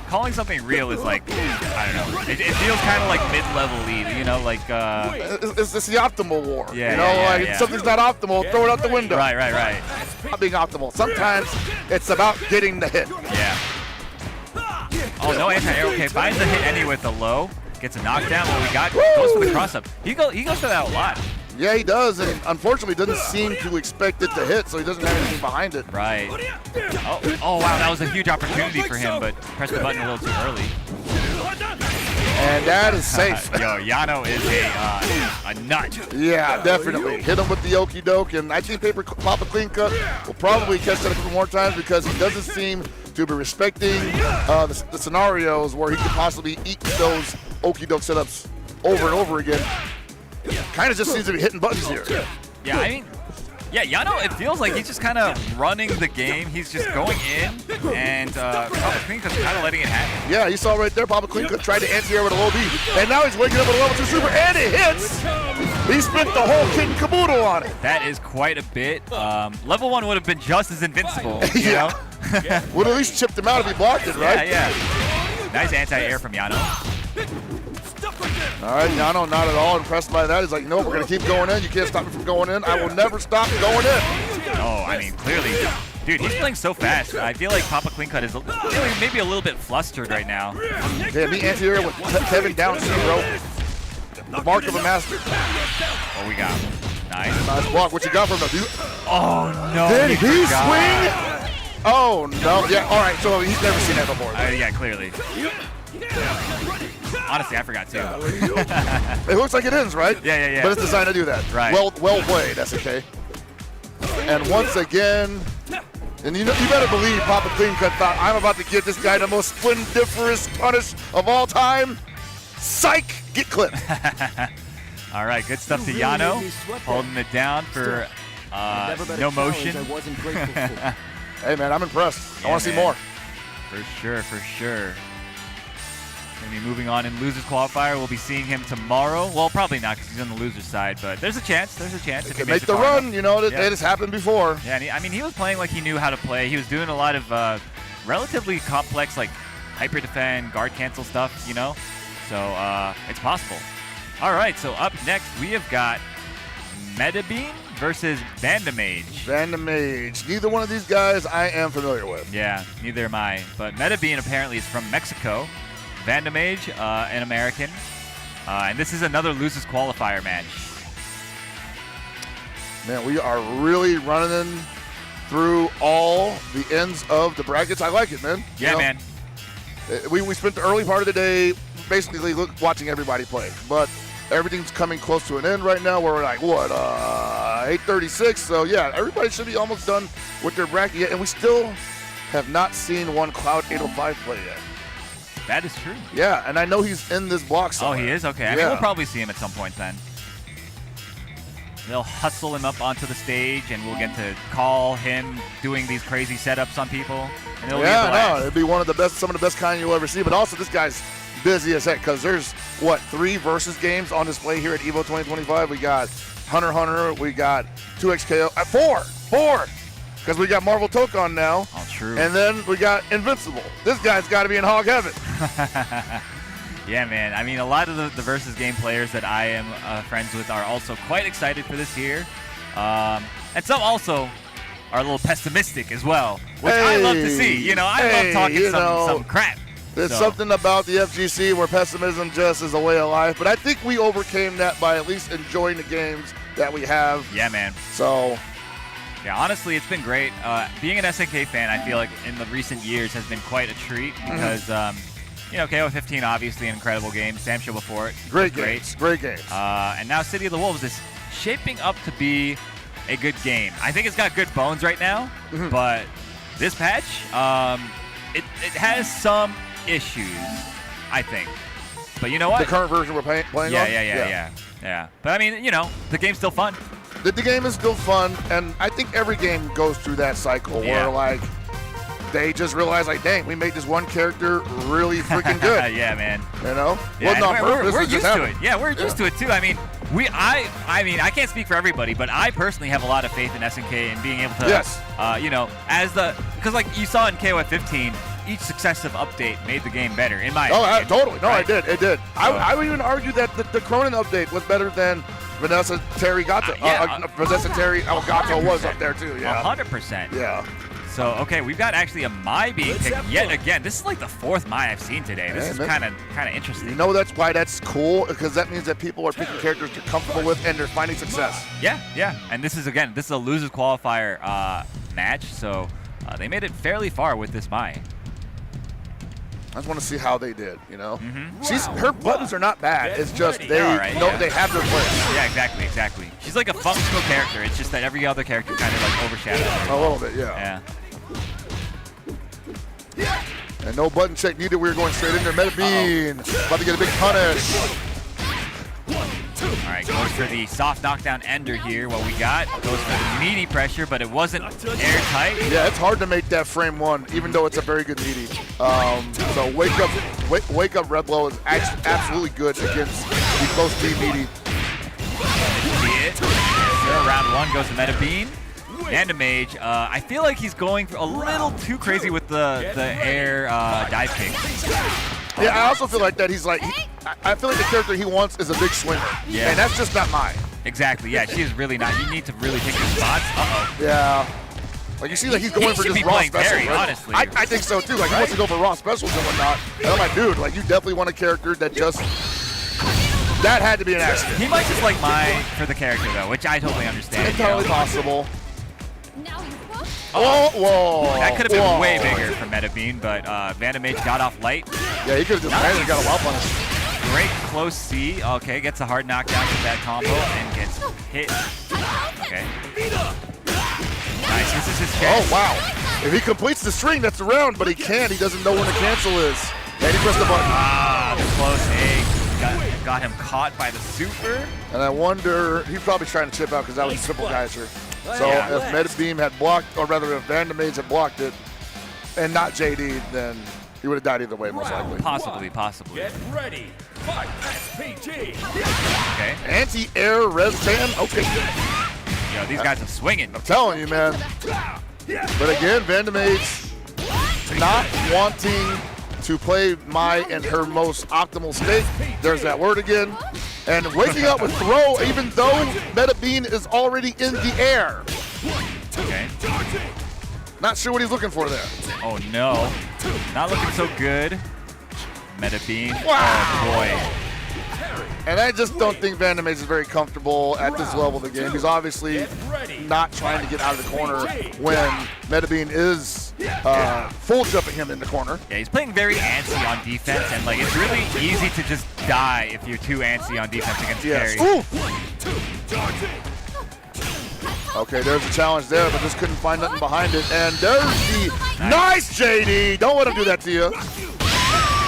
Calling something real is like, I don't know. It feels kind of like mid-level lead, you know, like. It's the optimal war. Yeah, you know, if something's not optimal, throw it out the window. Right. Not being optimal. Sometimes it's about getting the hit. Yeah. Oh, no anti-air. Okay, finds the hit anyway with the low. Gets a knockdown. What we got goes for the cross-up. He goes for that a lot. Yeah, he does, and unfortunately doesn't seem to expect it to hit, so he doesn't have anything behind it. Right. Oh wow, that was a huge opportunity for him, but pressed the button a little too early. And that is safe. Yo, Yano is a nut. Yeah, definitely. Hit him with the okie doke, and I think Papa Clean Cut will probably catch that a couple more times because he doesn't seem to be respecting the scenarios where he could possibly eat those okie doke setups over and over again. Kind of just seems to be hitting buttons here. Yeah, I mean, yeah, Yano, it feels like he's just kind of running the game. He's just going in, and Papa Clean Cut's kind of letting it happen. Yeah, you saw right there, Papa Clean Cut tried to anti-air with a low B, and now he's waking up with a level 2 super, and it hits! He spent the whole kit and caboodle on it. That is quite a bit. Level 1 would have been just as invincible, you know? Would at least chipped him out if he blocked it, right? Yeah. Nice anti-air from Yano. All right, Yano not at all impressed by that. He's like, no, we're going to keep going in. You can't stop me from going in. I will never stop going in. Oh, I mean, clearly. Dude, he's playing so fast. I feel like Papa Clean Cut is maybe a little bit flustered right now. Yeah, me anti-air with Kevin down 0. The mark of a master. What we got? Nice. Nice block. What you got from him? Oh, no. Did he swing? Oh, no. Yeah, all right. So he's never seen that before. Yeah, clearly. Honestly, I forgot too. It looks like it is, right? Yeah. But it's designed to do that. Right. Well played, SK. And once again, and you better believe Papa Clean Cut thought, I'm about to give this guy the most splendiferous punish of all time. Psych! Get clipped. All right, good stuff to Yano, holding it down for no motion. Hey man, I'm impressed. I want to see more. For sure. Going to be moving on in losers qualifier. We'll be seeing him tomorrow. Well, probably not because he's on the loser side, but there's a chance. If he make the run, you know, it has happened before. Yeah, and he was playing like he knew how to play. He was doing a lot of relatively complex, like hyper defend, guard cancel stuff, you know. So it's possible. All right, so up next we have got Medabean versus Vandamage. Vandamage. Neither one of these guys I am familiar with. Yeah, neither am I. But Medabean apparently is from Mexico. Vandamage, an American. And this is another losers qualifier match. Man, we are really running through all the ends of the brackets. I like it, man. Yeah, man. We spent the early part of the day basically watching everybody play. But everything's coming close to an end right now. We're like, what, 8:36? So, yeah, everybody should be almost done with their bracket yet. And we still have not seen one Cloud 805 play yet. That is true. Yeah, and I know he's in this block somewhere. Oh, he is? Okay. I mean, we'll probably see him at some point then. They'll hustle him up onto the stage, and we'll get to call him doing these crazy setups on people. And it'll be a blast. It'd be some of the best kind you'll ever see. But also, this guy's busy as heck because there's, 3 versus games on display here at EVO 2025. We got Hunter, we got 2XKO. 4! Because we got Marvel Tokon now. Oh, true. And then we got Invincible. This guy's got to be in hog heaven. Yeah, man. I mean, a lot of the versus game players that I am friends with are also quite excited for this year. And some also are a little pessimistic as well, which I love to see. You know, I love talking some crap. There's something about the FGC where pessimism just is a way of life. But I think we overcame that by at least enjoying the games that we have. Yeah, man. So... Yeah, honestly, it's been great. Being an SNK fan, I feel like in the recent years has been quite a treat because, you know, KO15 obviously an incredible game. Sam Show before it. Great games. And now City of the Wolves is shaping up to be a good game. I think it's got good bones right now, but this patch, it has some issues, I think. But you know what? The current version we're playing on? Yeah. But I mean, you know, the game's still fun. The game is still fun, and I think every game goes through that cycle where, like, they just realize, like, dang, we made this one character really freaking good. Yeah, man. You know? Yeah, well, not purpose. We're used to it. Yeah, we're used to it too. I mean, I mean, I can't speak for everybody, but I personally have a lot of faith in SNK and being able to, you know, because like you saw in KOF15, each successive update made the game better. In my opinion. Totally. No, right? It did. I would even argue that the Cronin update was better than Vanessa Terry Gato. Vanessa Terry Gato was up there too. Yeah. 100%. Yeah. So, okay, we've got actually a Mai being picked yet again. This is like the 4th Mai I've seen today. This is kind of interesting. You know that's why that's cool, because that means that people are picking characters they're comfortable with and they're finding success. Yeah. And this is a losers qualifier match, so they made it fairly far with this Mai. I just want to see how they did, you know? Her buttons are not bad. It's just they have their place. Yeah, exactly. She's like a functional character. It's just that every other character kind of like overshadows her. A little bit, yeah. And no button check needed. We were going straight in there. Meta Bean about to get a big punish. All right, goes for the soft knockdown ender here. What we got goes for the meaty pressure, but it wasn't airtight. Yeah, it's hard to make that frame one, even though it's a very good meaty. So wake up Reblow is absolutely good against the close team meaty. See it. So round 1 goes to Meta Bean. Vandamage, I feel like he's going a little too crazy with the air dive kick. Yeah, I also feel like that he's like, I feel like the character he wants is a big swinger. Yeah. And that's just not mine. Exactly, yeah, she is really not. You need to really pick your spots. Yeah. Like, you see that he's going for just raw specials, Barry, right? honestly. I think so, too. Like, he wants to go for raw specials and whatnot. And I'm like, dude, like, you definitely want a character that just... That had to be an accident. He might just like Mai for the character, though, which I totally understand. It's totally possible. Whoa. That could have been way bigger for Meta Bean, but Vandamage got off light. Yeah, he could have just ran and got a wild punish. Great close C. Okay, gets a hard knockdown with that combo and gets hit. Okay. Nice, this is his chance. Oh, wow. If he completes the string, that's the round, but he can't. He doesn't know when the cancel is. And he pressed the button. The close A got him caught by the super. And I wonder, he's probably trying to chip out because that was a triple geyser. So if Meta Beam had blocked, or rather if Vandamage had blocked it and not JD, then he would have died either way, most likely. Possibly. Get ready. Fight SPG. Okay. Anti-air res ban? Okay. Yo, these guys are swinging. I'm telling you, man. But again, Vandamage not wanting to play Mai in her most optimal state. There's that word again. And waking up with throw, even though Meta Bean is already in the air. Okay. Not sure what he's looking for there. Oh, no. Not looking so good. Meta Bean. Wow. Oh, boy. And I just don't think Vandamage is very comfortable at this level of the game. He's obviously not trying to get out of the corner when Meta Bean is full jumping him in the corner. Yeah, he's playing very antsy on defense, and like it's really easy to just die if you're too antsy on defense against Carry. Okay, there's a challenge there, but just couldn't find nothing behind it. And there's the nice JD. Don't let him do that to you.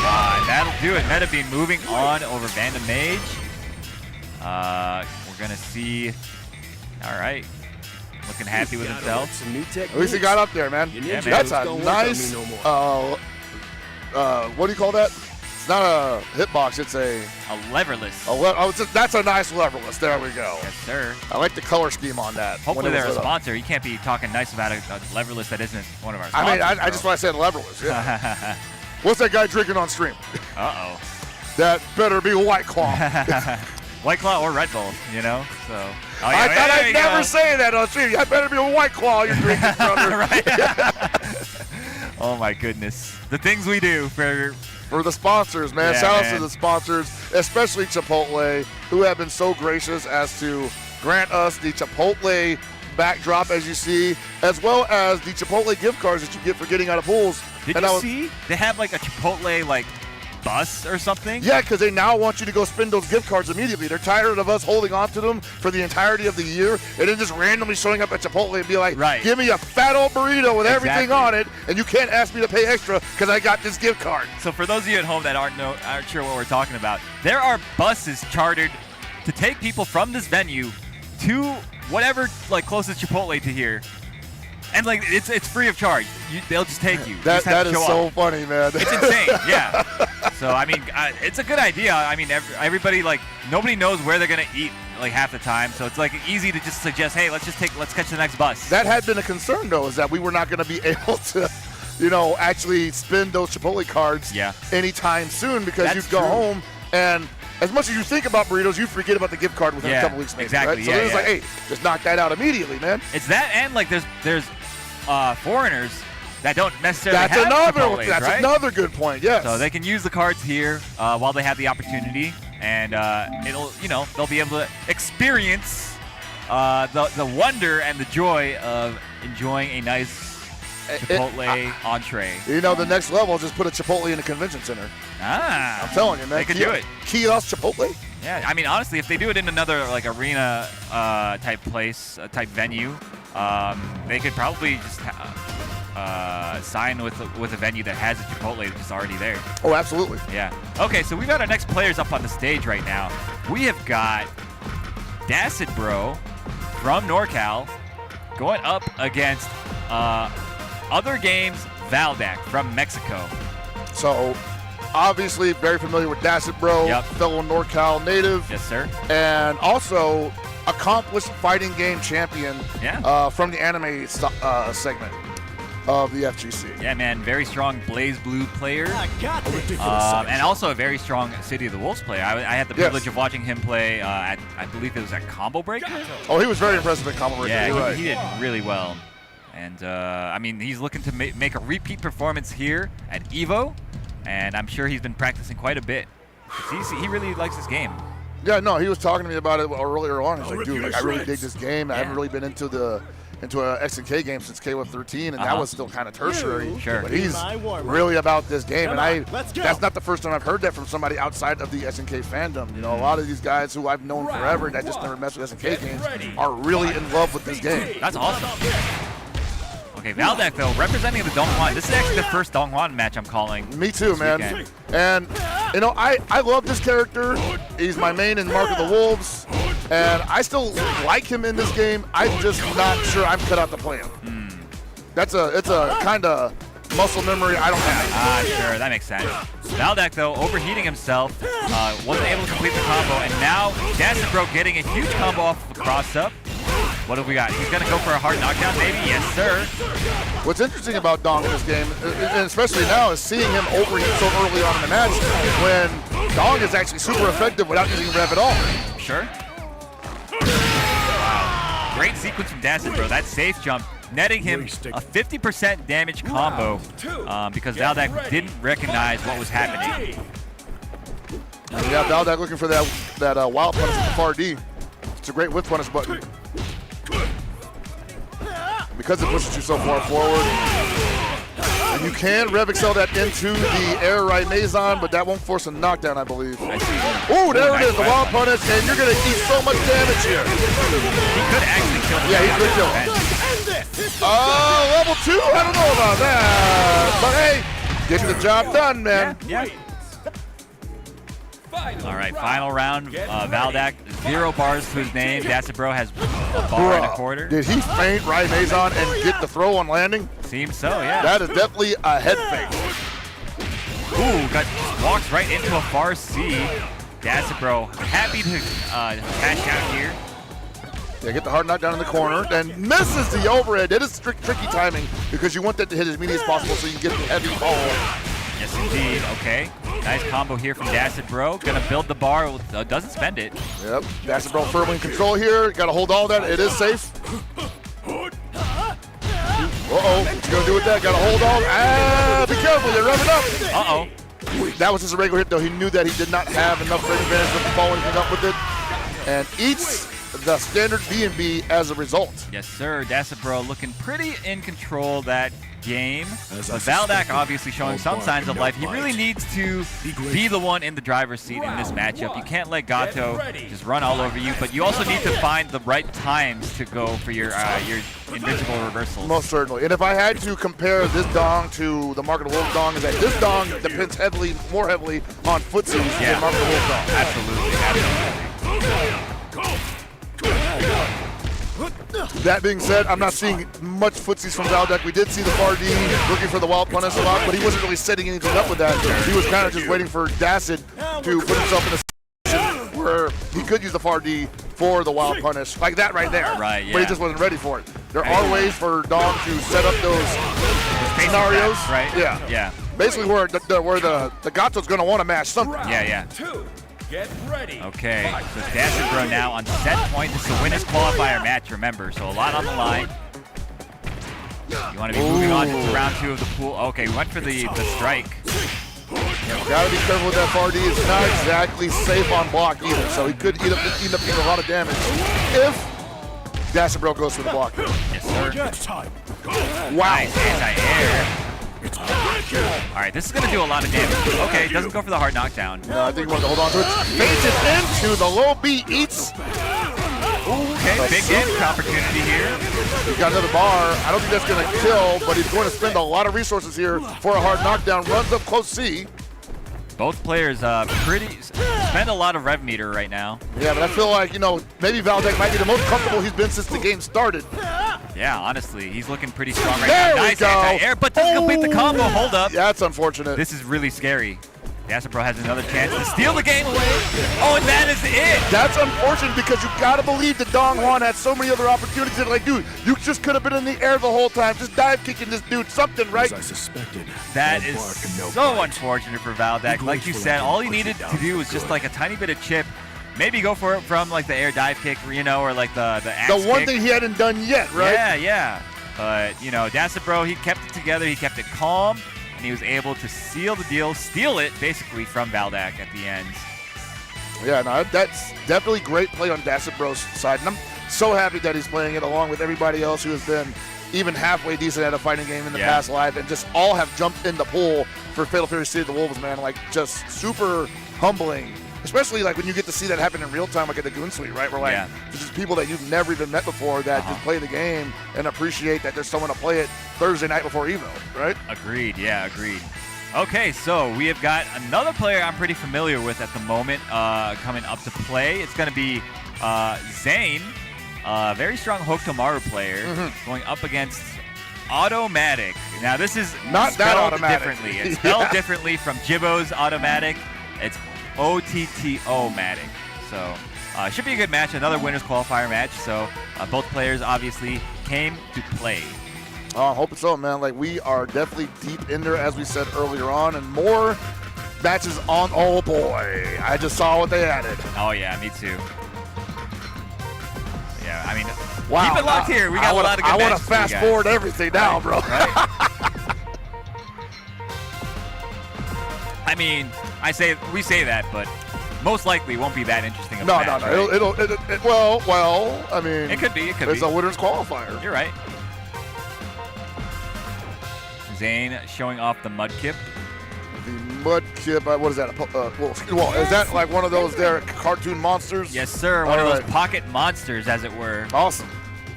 And that'll do it. Meta Bean moving on over Vandamage. We're gonna see. All right, looking happy with himself. At least he got up there, man. Yeah, man. That's a nice. What do you call that? It's not a hitbox. It's a leverless. That's a nice leverless. There we go. Yes, sir. I like the color scheme on that. Hopefully they're a sponsor. You can't be talking nice about a leverless that isn't one of our I sponsors. mean, I just want to say leverless. Yeah. What's that guy drinking on stream? Uh-oh. That better be White Claw. White Claw or Red Bull, you know? So. Oh, yeah, I thought I'd never say that on stream. That better be a White Claw you're drinking, brother. Oh, my goodness. The things we do for the sponsors, man. Yeah, Shout out to the sponsors, especially Chipotle, who have been so gracious as to grant us the Chipotle backdrop, as you see, as well as the Chipotle gift cards that you get for getting out of pools. Did you see? They have like a Chipotle like bus or something? Yeah, because they now want you to go spend those gift cards immediately. They're tired of us holding on to them for the entirety of the year and then just randomly showing up at Chipotle and be like, give me a fat old burrito with everything on it, and you can't ask me to pay extra because I got this gift card. So for those of you at home that aren't sure what we're talking about, there are buses chartered to take people from this venue to whatever like closest Chipotle to here. And like it's free of charge. They'll just take you. That is so funny, man. It's insane. Yeah. So I mean, it's a good idea. I mean, everybody like nobody knows where they're gonna eat like half the time. So it's like easy to just suggest, hey, let's catch the next bus. That had been a concern though, is that we were not going to be able to, actually spend those Chipotle cards anytime soon because you'd go home and. As much as you think about burritos, you forget about the gift card within a couple weeks. Maybe, exactly. Right? So it's like, hey, just knock that out immediately, man. It's that, and like there's foreigners that don't necessarily have Chipotles, That's right? another good point. Yes. So they can use the cards here while they have the opportunity, and they'll be able to experience the wonder and the joy of enjoying a nice Chipotle entree. The next level is just put a Chipotle in a convention center. I'm telling you, man. They could do it. Kiosk Chipotle? Yeah, I mean, honestly, if they do it in another like arena type place, type venue, they could probably just sign with a venue that has a Chipotle that's already there. Oh, absolutely. Yeah. Okay, so we've got our next players up on the stage right now. We have got Dacid Bro from NorCal going up against Other Games Valdak from Mexico. So, obviously, very familiar with Dacid Bro, fellow NorCal native. Yes, sir. And also accomplished fighting game champion from the anime segment of the FGC. Yeah, man, very strong Blaze Blue player. And also a very strong City of the Wolves player. I had the privilege of watching him play at, I believe it was at Combo Breaker. Oh, he was very impressive at Combo Breaker. Yeah, he did really well. And, I mean, he's looking to make a repeat performance here at EVO, and I'm sure he's been practicing quite a bit. He really likes this game. Yeah, no, he was talking to me about it earlier on. He's like, dude, I really dig this game. I haven't really been into a X&K game since KOF13, and that was still kind of tertiary. Sure. But he's really about this game, and that's not the first time I've heard that from somebody outside of the S&K fandom. A lot of these guys who I've known forever that just never messed with S&K games are really in love with this game. That's awesome. Okay, Valdak, though, representing the Dongwon. This is actually the first Dongwon match I'm calling. Me too, man. Weekend. And, I love this character. He's my main in Mark of the Wolves. And I still like him in this game. I'm just not sure I'm cut out to play him. It's a kind of muscle memory I don't have. Sure, that makes sense. Valdak, though, overheating himself, wasn't able to complete the combo, and now Dacid Bro getting a huge combo off of a cross-up. What have we got? He's going to go for a hard knockdown, maybe? Yes, sir. What's interesting about Dong in this game, and especially now, is seeing him overheat so early on in the match when Dong is actually super effective without using rev at all. Sure. Wow. Great sequence from Dacid Bro. That safe jump netting him a 50% damage combo because Valdak didn't recognize what was happening. Yeah, Valdak looking for that wild punish with the far D. It's a great whip punish button. Because it pushes you so far forward. And you can rev excel that into the air right Maison, but that won't force a knockdown, I believe. Ooh, there it is, the wild punish, and you're going to eat so much damage here. He could actually kill him. Yeah, he could kill him. Level 2? I don't know about that. But hey, getting the job done, man. Yeah. All right, final round. Valdak, 0 bars to his name. Dacid Bro has a bar and a quarter. Did he feint right Maison and get the throw on landing? Seems so, yeah. That is definitely a head fake. Ooh, walks right into a far C. Dacid Bro happy to cash out here. Yeah, get the hard knockdown in the corner, and misses the overhead. It is tricky timing because you want that to hit as many as possible so you can get the heavy ball. Yes, indeed. Okay. Nice combo here from Dacid Bro. Gonna build the bar. Doesn't spend it. Yep. Dacid Bro firmly in control here. Gotta hold all that. It is safe. Uh-oh. What you gonna do with that? Gotta hold on. Be careful. You're revving up. Uh-oh. That was just a regular hit, though. He knew that he did not have enough range advantage to follow anything up with it. And eats the standard B&B as a result. Yes, sir. Dasabro looking pretty in control that game. But Valdak obviously showing some signs of life. He really needs to be the one in the driver's seat in this matchup. You can't let Gato just run all over you, but you also need to find the right times to go for your invincible reversals. Most certainly. And if I had to compare this dong to the Mark of the Wolf dong, is that this dong depends more heavily on footsies than Mark of the Wolf dong. Absolutely. That being said, I'm not seeing much footsies from Valdak. We did see the far D looking for the wild punish a lot, but he wasn't really setting anything up with that. He was kind of just waiting for Dacid to put himself in a situation where he could use the far D for the wild punish, like that right there. Right, yeah. But he just wasn't ready for it. There are ways for Dom to set up those scenarios. Right? Yeah. Yeah. Basically where the Gato's going to want to mash something. Yeah. Get ready. Okay, so Dasabro now on set point. This is a winner's qualifier match, remember, so a lot on the line. You want to be moving on to round 2 of the pool. Okay, we went for the strike. Gotta be careful with that far D. It's not exactly safe on block either, so he could end up doing a lot of damage if Dasabro goes for the block. Yes, sir. Wow. Nice anti-air. All right, this is going to do a lot of damage. Okay, doesn't go for the hard knockdown. No, I think he wanted to hold on to it. Fades it into the low B, eats. Okay, big damage opportunity here. He's got another bar. I don't think that's going to kill, but he's going to spend a lot of resources here for a hard knockdown. Runs up close C. Both players spend a lot of rev meter right now. Yeah, but I feel like, maybe Valdak might be the most comfortable he's been since the game started. Yeah, honestly, he's looking pretty strong right there now. Nice anti-air, but doesn't complete the combo. Hold up. Yeah, that's unfortunate. This is really scary. Dasabro has another chance to steal the game away. Oh, and that is it. That's unfortunate because you gotta believe that Dong Hwan had so many other opportunities. That, like, dude, you just could have been in the air the whole time, just dive kicking this dude, something, right? As I suspected. That is so unfortunate for Valdak. Like you said, all he needed to do was just like a tiny bit of chip. Maybe go for it from like the air dive kick, or like the axe The one kick. thing he hadn't done yet, right? Yeah. But Dasabro, he kept it together. He kept it calm. And he was able to seal the deal, steal it basically from Valdak at the end. Yeah, no, that's definitely great play on Dasabro's side. And I'm so happy that he's playing it along with everybody else who has been even halfway decent at a fighting game in the past live, and just all have jumped in the pool for Fatal Fury City of the Wolves, man. Like, just super humbling. Especially like when you get to see that happen in real time, like at the Goon Suite, right? Where there's just people that you've never even met before that just play the game and appreciate that there's someone to play it Thursday night before Evo, right? Agreed. Okay, so we have got another player I'm pretty familiar with at the moment coming up to play. It's going to be Zane, very strong Hokutomaru player, going up against Automatic. Now this is not that spelled automatic. differently. It's spelled differently from Jibbo's Automatic. It's OTTO-matic. So it should be a good match, another winner's qualifier match. So both players obviously came to play. Oh, I'm hoping so, man. Like, we are definitely deep in there, as we said earlier on, and more matches on. Oh boy, I just saw what they added. Oh yeah, me too. Yeah, I mean, wow. Keep it locked here. We got a lot of good matches. I want to fast forward everything now, bro. Right? I mean, we say that, but most likely it won't be that interesting of a match. No. Right? Well, I mean, it could be. It's a winner's qualifier. You're right. Zane showing off the Mudkip. The Mudkip, what is that? Well, is that like one of those there cartoon monsters? Yes, sir. One of those pocket monsters, as it were. Awesome.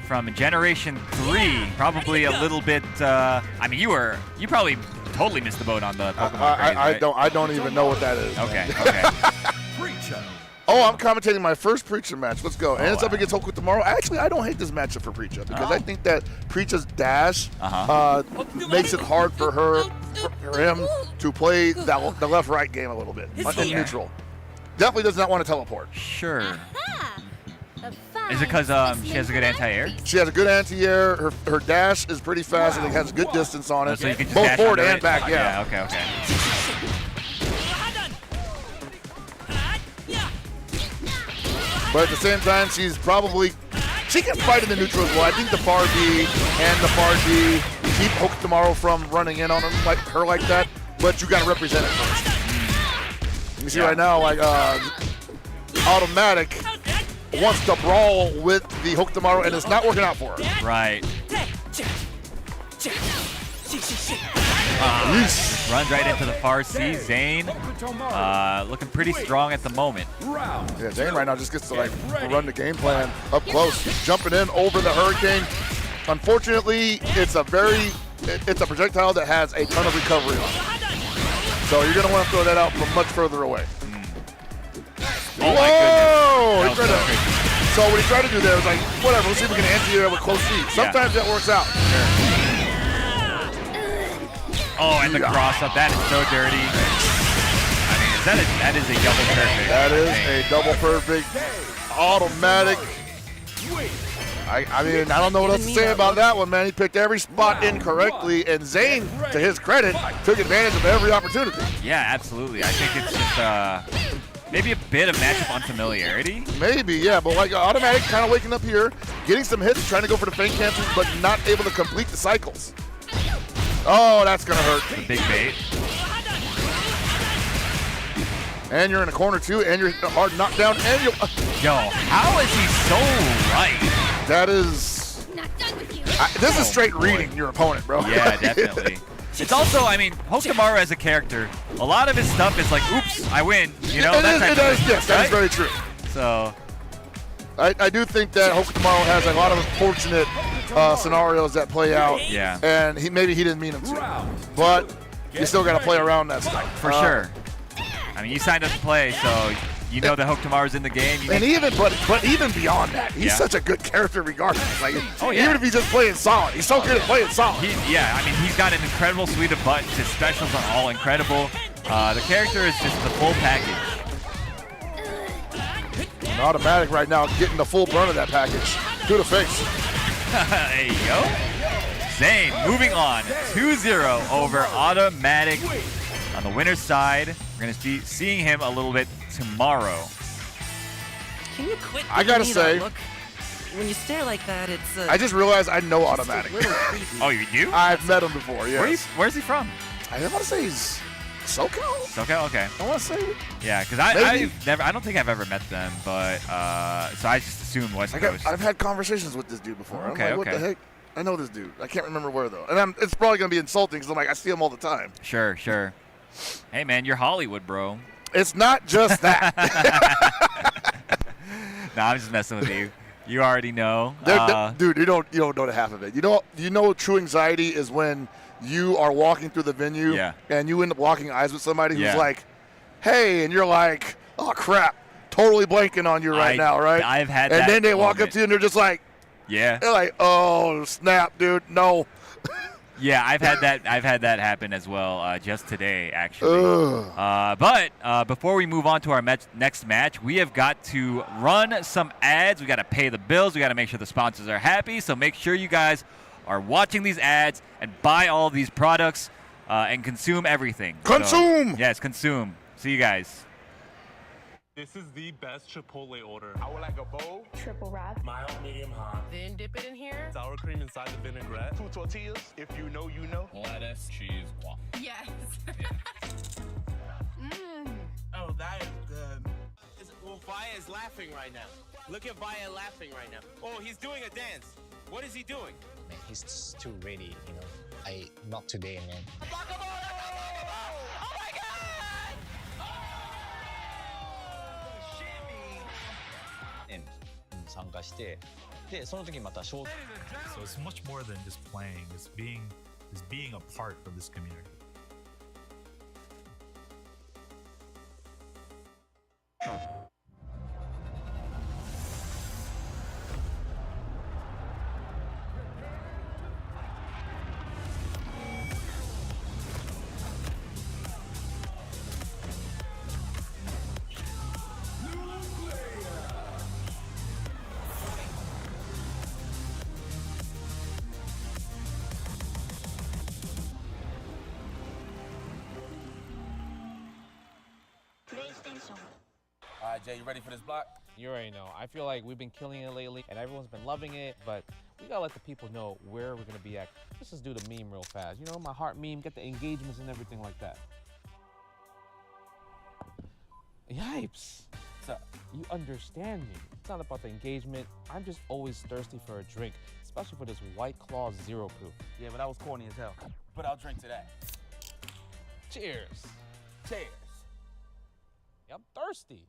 From Generation 3, probably a little bit. I mean, you probably totally missed the boat on the Pokemon craze, right? I don't even know what that is. Okay. Oh, I'm commentating my first Preacher match. Let's go. And it's up against Hokutomaru. Actually, I don't hate this matchup for Preacher because I think that Preacher's dash makes it hard for him to play the left-right game a little bit in neutral. Definitely does not want to teleport. Sure. Is it because she has a good anti-air? She has a good anti-air. Her dash is pretty fast and it has good distance on it. So you can just both forward and it? back, Okay. But at the same time, she can fight in the neutral as well. I think the far B and the far D keep Hokutomaru from running in on her like that, but you got to represent it first. You see right now, like Automatic wants to brawl with the Hook Tomorrow, and it's not working out for her. Right. Runs right into the far C. Zane looking pretty strong at the moment. Yeah, Zane right now just gets to like run the game plan up close, jumping in over the Hurricane. Unfortunately, it's a projectile that has a ton of recovery on it. So you're gonna want to throw that out from much further away. Oh Whoa! my goodness. So what he tried to do there was like, whatever, let's see if we can answer you with close feet. Sometimes that works out. Oh, and the cross up. That is so dirty. I mean, that is a double perfect. That is a double perfect. Automatic. I mean, I don't know what else to say about that one, man. He picked every spot incorrectly, and Zane, to his credit, took advantage of every opportunity. Yeah, absolutely. I think it's just maybe a bit of matchup unfamiliarity. Maybe, yeah, but like Automatic kind of waking up here, getting some hits, trying to go for the feint cancels, but not able to complete the cycles. Oh, that's going to hurt. The big bait. And you're in a corner, too, and you're hard knocked down, and you're... Yo, how is he so right? That is... this is straight reading your opponent, bro. Yeah, definitely. It's also, I mean, Hokamaru as a character, a lot of his stuff is like, oops, I win. You know, that type of thing, yes, that is very true. So... I do think that Hokamaru has a lot of unfortunate scenarios that play out. Yeah. And maybe he didn't mean them to. But you still got to play around that stuff. For sure. I mean, you signed up to play, so you know that Hokamaru's in the game. And even beyond that, he's such a good character regardless. Like, even if he's just playing solid, he's so good at playing solid. Yeah, I mean, he's got an incredible suite of buttons. His specials are all incredible. The character is just the full package. And Automatic right now getting the full brunt of that package. To the face. Hey, yo. Zane moving on. 2-0 over Automatic on the winner's side. We're going to be seeing him a little bit tomorrow. Can you quit? I gotta say, look? When you stare like that, it's. I just realized I know Automatic. Oh, you do? I've met him before. Yes. Where's he from? I want to say he's SoCal. SoCal, okay. I want to say. Yeah, because I don't think I've ever met them, but so I just assumed West Coast. I've had conversations with this dude before. Okay, I'm like, what the heck? I know this dude. I can't remember where though, and it's probably gonna be insulting because I'm like, I see him all the time. Sure. Hey man, you're Hollywood, bro. It's not just that. Nah, I'm just messing with you. You already know. Dude, you don't know the half of it. You know true anxiety is when you are walking through the venue and you end up locking eyes with somebody who's like, hey, and you're like, oh crap, totally blanking on you right now, right? I've had and that. And then they walk moment. up to you and they're just like, yeah. They're like, oh snap, dude, no. Yeah, I've had that happen as well just today, actually. But before we move on to our next match, we have got to run some ads. We got to pay the bills. We got to make sure the sponsors are happy. So make sure you guys are watching these ads and buy all of these products and consume everything. Consume! So, yes, consume. See you guys. This is the best Chipotle order. I would like a bowl. Triple wrap. Mild, medium, hot. Then dip it in here. Sour cream inside the vinaigrette. 2 tortillas. If you know, you know. Lettuce, cheese, guac. Yes. Oh, that is good. Well, Vaya is laughing right now. Look at Vaya laughing right now. Oh, he's doing a dance. What is he doing? Man, he's too ready, you know. Not today, man. Oh my God! And 参加して、でその時またショート。 So it's much more than just playing. It's being a part of this community. All right, Jay, you ready for this block? You already know. I feel like we've been killing it lately, and everyone's been loving it, but we gotta let the people know where we're gonna be at. Let's just do the meme real fast. You know, my heart meme, get the engagements and everything like that. Yipes. You understand me. It's not about the engagement. I'm just always thirsty for a drink, especially for this White Claw Zero Proof. Yeah, but that was corny as hell. But I'll drink to that. Cheers. Cheers. Yeah, I'm thirsty.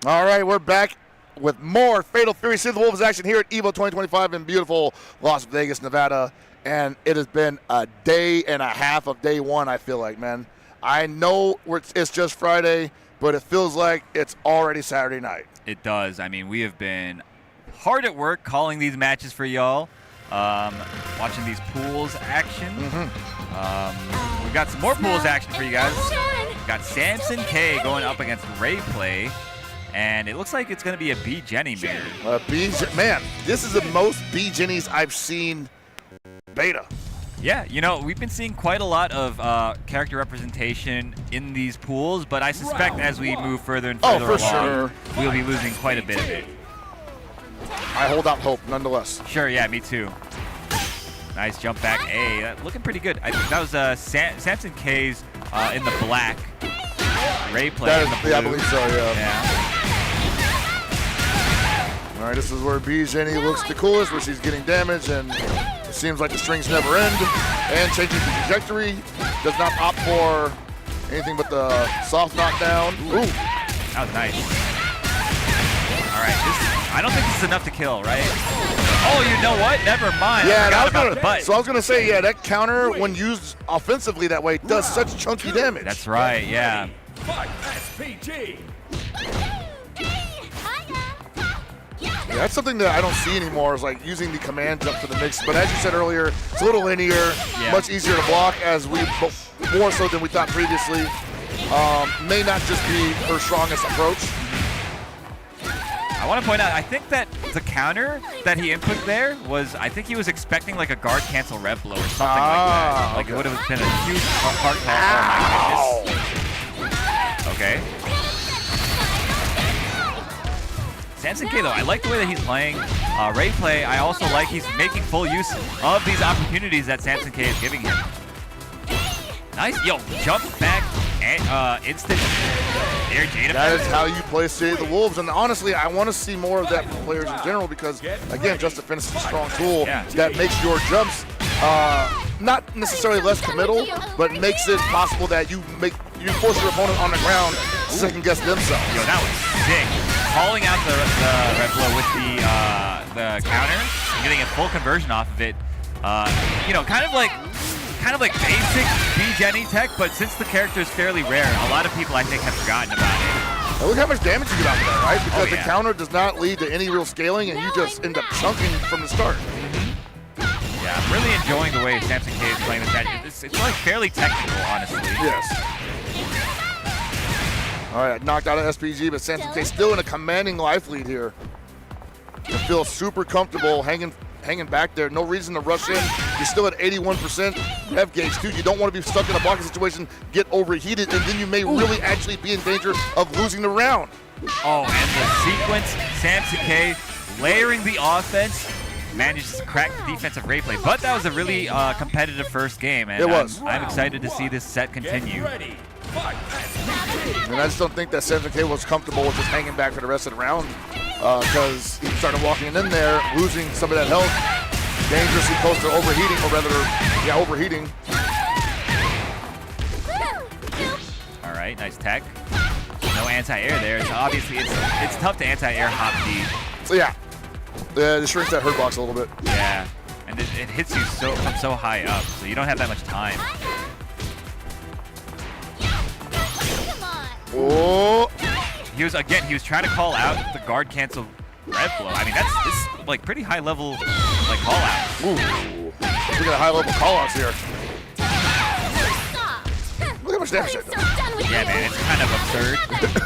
All right, we're back with more Fatal Fury City of the Wolves action here at EVO 2025 in beautiful Las Vegas, Nevada. And it has been a day and a half of day one, I feel like, man. I know it's just Friday, but it feels like it's already Saturday night. It does. I mean, we have been hard at work calling these matches for y'all, watching these pools action. We've got some more pools action for you guys. We've got Samson K going up against Ray Play. And it looks like it's going to be a B Jenny, maybe. Man, this is the most B Jennies I've seen beta. Yeah, you know, we've been seeing quite a lot of character representation in these pools, but I suspect as we move further and further along, we'll be losing quite a bit of it. I hold out hope, nonetheless. Sure, yeah, me too. Nice jump back A. Looking pretty good. I think that was Samson K's in the black. Ray Play in the blue. Yeah, I believe so, yeah. All right, this is where B. Jenny looks the coolest, where she's getting damage, and it seems like the strings never end. And changes the trajectory. Does not opt for anything but the soft knockdown. Ooh. That was nice. All right, I don't think this is enough to kill, right? Oh, you know what? Never mind. Yeah, I forgot about so I was gonna say, yeah, that counter when used offensively that way does such chunky damage. That's right. Yeah. SPG. Yeah, that's something that I don't see anymore, is like using the command jump for the mix. But as you said earlier, it's a little linear, much easier to block, as more so than we thought previously. May not just be her strongest approach. I want to point out, I think that the counter that he input there was, I think he was expecting like a guard cancel rev blow or something like that. Like it would have been a huge hard call. Oh my goodness. Okay. Samson K though, I like the way that he's playing. Ray play, I also like he's making full use of these opportunities that Samson K is giving him. Nice, yo, jump back and instant air Jada. That is how you play City of the Wolves, and honestly, I want to see more of that from players in general, because again, Just Defense is a strong tool that makes your jumps not necessarily less committal, but makes it possible that you force your opponent on the ground to second guess themselves. Yo, that was sick. Calling out the red blow with the counter and getting a full conversion off of it. You know, kind of like basic B-Jenny tech, but since the character is fairly rare, a lot of people I think have forgotten about it. And look how much damage you get off of that, right? Because the counter does not lead to any real scaling, and you just end up chunking from the start. Yeah, I'm really enjoying the way Samson K is playing this match. It's like fairly technical, honestly. Yes. All right, knocked out of SPG, but Samson K still in a commanding life lead here. You feel super comfortable hanging back there. No reason to rush in. You're still at 81% rev gauge, too. You don't want to be stuck in a blocking situation, get overheated, and then you may really actually be in danger of losing the round. Oh, and the sequence, Samson K layering the offense, manages to crack the defensive Ray play. But that was a really competitive first game, and I'm excited to see this set continue. And I just don't think that Samson K was comfortable with just hanging back for the rest of the round, because he started walking in there, losing some of that health, dangerously close to overheating, or rather, overheating. All right, nice tech. No anti-air there, so obviously it's tough to anti-air hop D. So yeah, it shrinks that hurt box a little bit. Yeah, and it hits you from so high up, so you don't have that much time. Oh! He was trying to call out the guard cancel red blow. I mean, this is like pretty high level like call out. Ooh. We got high level call outs here. Look how much damage that does. Yeah, man, it's kind of absurd,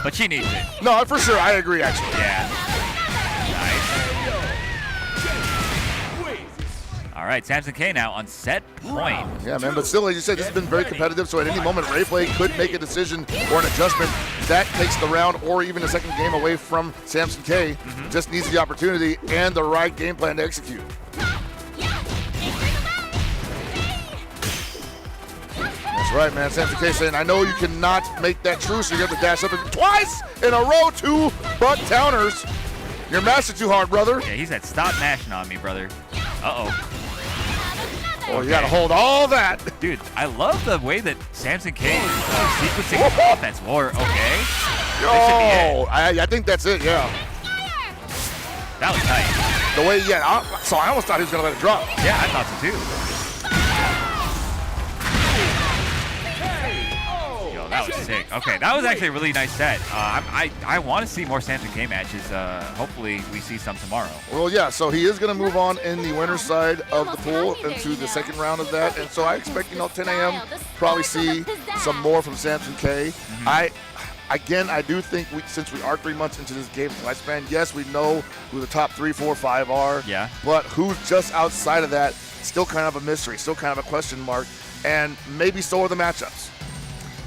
but she needs it. No, for sure, I agree actually. Yeah. Nice. All right, Samson K now on set point. Yeah, man, but still, as you said, this has been very competitive, so at any moment, Rayplay could make a decision or an adjustment. That takes the round or even a second game away from Samson K. Just needs the opportunity and the right game plan to execute. That's right, man. Samson K saying, I know you cannot make that true, so you have to dash up twice in a row, 2 butt counters. You're mashing too hard, brother. Yeah, he said, stop mashing on me, brother. Uh-oh. Oh, you gotta hold all that. Dude, I love the way that Samson K is sequencing his offense. War, okay. Yo, I think that's it, yeah. That was tight. The way, so I almost thought he was gonna let it drop. Yeah, I thought so too. Yo, that was sick. Okay, that was actually a really nice set. I want to see more Samson K matches. Hopefully we see some tomorrow. Well, yeah, so he is going to move on in the winner's side of the pool into the second round of that. And so I expect, 10 a.m. probably see some more from Samson K. I do think since we are 3 months into this game's lifespan, yes, we know who the top 3, 4, 5 are. Yeah. But who's just outside of that, still kind of a mystery, still kind of a question mark. And maybe so are the matchups.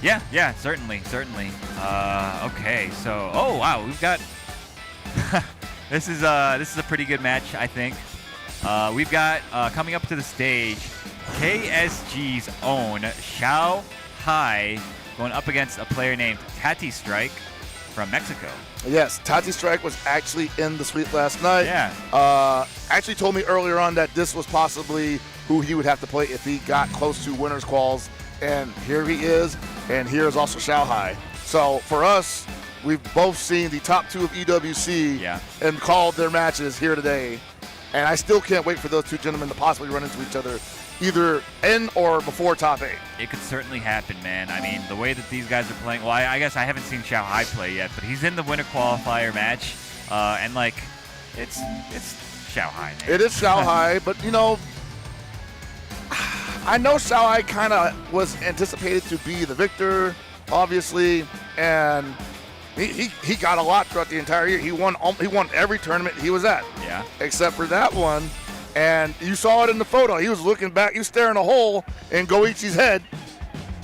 Yeah, certainly. Okay, so wow, we've got this is a pretty good match, I think. We've got coming up to the stage, KSG's own Xiao Hai going up against a player named Tati Strike. from Mexico. Yes, Tati Strike was actually in the suite last night. Yeah. Actually told me earlier on that this was possibly who he would have to play if he got close to winners quals. And here he is, and here is also Xiaohai. So for us, we've both seen the top 2 of EWC and called their matches here today. And I still can't wait for those two gentlemen to possibly run into each other either in or before top 8. It could certainly happen, man. I mean, the way that these guys are playing, well, I guess I haven't seen Xiaohai play yet, but he's in the winter qualifier match. And, like, it's Xiaohai, man. It is Xiaohai, but, you know, I know Xiaohai kind of was anticipated to be the victor, obviously, and he got a lot throughout the entire year. He won every tournament he was at. Yeah. Except for that one. And you saw it in the photo. He was looking back. He was staring a hole in Goichi's head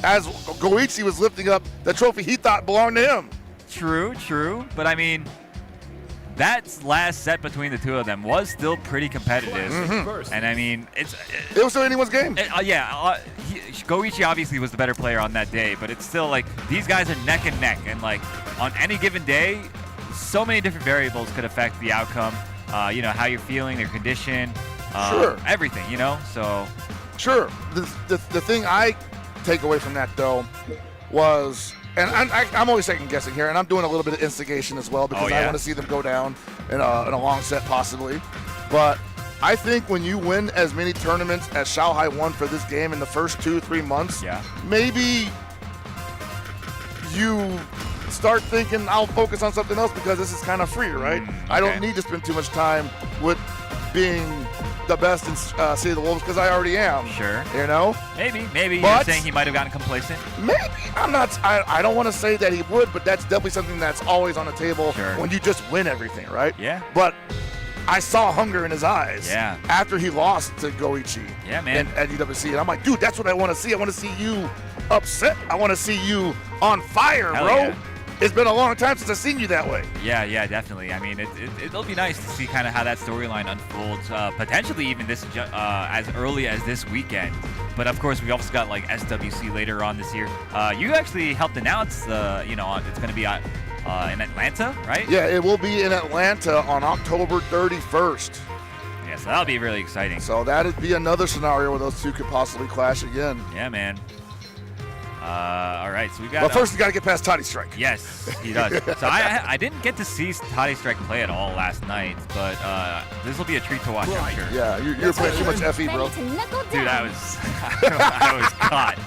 as Goichi was lifting up the trophy he thought belonged to him. True. But, I mean, that last set between the two of them was still pretty competitive. And, I mean, it was still anyone's game. Goichi obviously was the better player on that day, but it's still like these guys are neck and neck. And, like, on any given day, so many different variables could affect the outcome. You know, how you're feeling, your condition. Everything, you know, so. Sure. The thing I take away from that, though, was, and I'm always second guessing here, and I'm doing a little bit of instigation as well because I want to see them go down in a long set possibly. But I think when you win as many tournaments as Xiaohai won for this game in the first 2-3 months, maybe you start thinking I'll focus on something else because this is kind of free, right? I don't need to spend too much time with being the best in City of the Wolves because I already am. Sure. You know? Maybe you're saying he might have gotten complacent. Maybe. I'm not. I don't want to say that he would, but that's definitely something that's always on the table when you just win everything, right? Yeah. But I saw hunger in his eyes after he lost to Goichi at EWC. And I'm like, dude, that's what I want to see. I want to see you upset. I want to see you on fire, Hell bro. yeah. It's been a long time since I've seen you that way. Yeah, definitely. I mean, it'll be nice to see kind of how that storyline unfolds, potentially even this as early as this weekend. But of course, we also got like SWC later on this year. You actually helped announce it's going to be in Atlanta, right? Yeah, it will be in Atlanta on October 31st. Yeah, so that'll be really exciting. So that'd be another scenario where those two could possibly clash again. Yeah, man. All right, so we got. But first, you got to get past Tati Strike. Yes, he does. So I didn't get to see Tati Strike play at all last night, but this will be a treat to watch, I'm sure. Yeah, you're playing too much FE, bro. Dude, I was caught.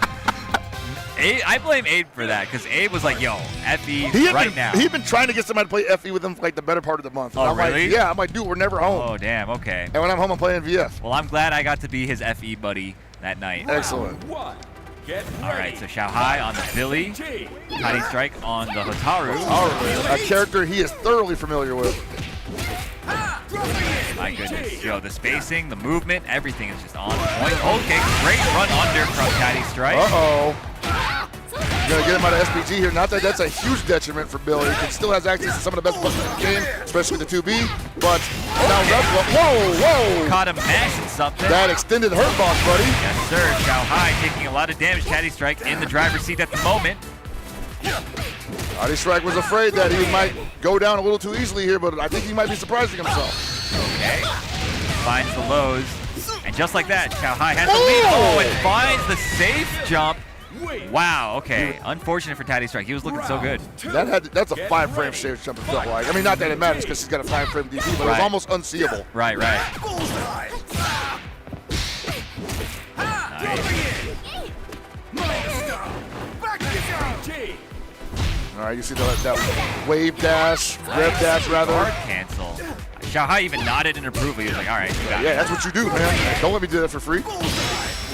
I blame Abe for that because Abe was like, "Yo, FE now." He'd been trying to get somebody to play FE with him for like the better part of the month. And Oh, I'm really? Like, yeah, I'm like, dude, we're never home. Oh, damn. Okay. And when I'm home, I'm playing VF. Well, I'm glad I got to be his FE buddy that night. Excellent. All right, so Xiaohai on the Billy, Tati Strike on the Hotaru. A character he is thoroughly familiar with. My goodness. Yo, the spacing, the movement, everything is just on point. Okay, great run under from Tati Strike. Uh-oh. Gonna get him out of SPG here. Not that that's a huge detriment for Billy. He still has access to some of the best buttons in the game, especially the 2B. But now whoa! Caught him mashing something. That extended hurt box, buddy. Yes, sir. Xiaohai taking a lot of damage. Tati Strike in the driver's seat at the moment. Tati Strike was afraid that he might go down a little too easily here, but I think he might be surprising himself. Okay. Finds the lows. And just like that, Xiaohai has the lead. Oh, and finds the safe jump. Wow, okay. Unfortunate for Tati Strike. He was looking so good. That's a 5-frame safe jump, it felt like. I mean, not that it matters because he's got a 5-frame DP, but it was almost unseeable. Right. Nice. All right, you see that wave dash, rev dash rather. Hard cancel. Xiaohai even nodded in approval. He was like, all right, you got it. Yeah, that's what you do, man. Don't let me do that for free.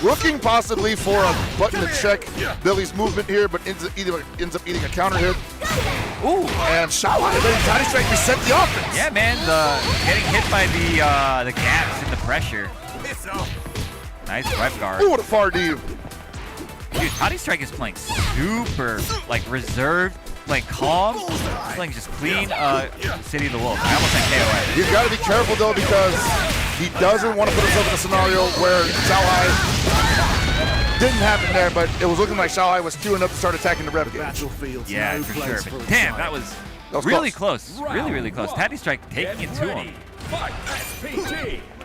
Looking possibly for a button to check Billy's movement here, but ends up eating a counter hit. Ooh, and Xiaohai letting Tati Strike reset the offense. Yeah, man, getting hit by the gaps and the pressure. Nice web guard. Ooh, what a far D. Dude, Tati Strike is playing super, like, reserved, playing calm, playing just clean City of the Wolves. I almost said KOA. You've got to be careful, though, because he doesn't want to put himself in a scenario where Xiaohai didn't happen there, but it was looking like Xiaohai was queuing up to start attacking the rev gauge. Yeah, for sure. But damn, that was Really close. Really close. Taddy Strike taking it to him.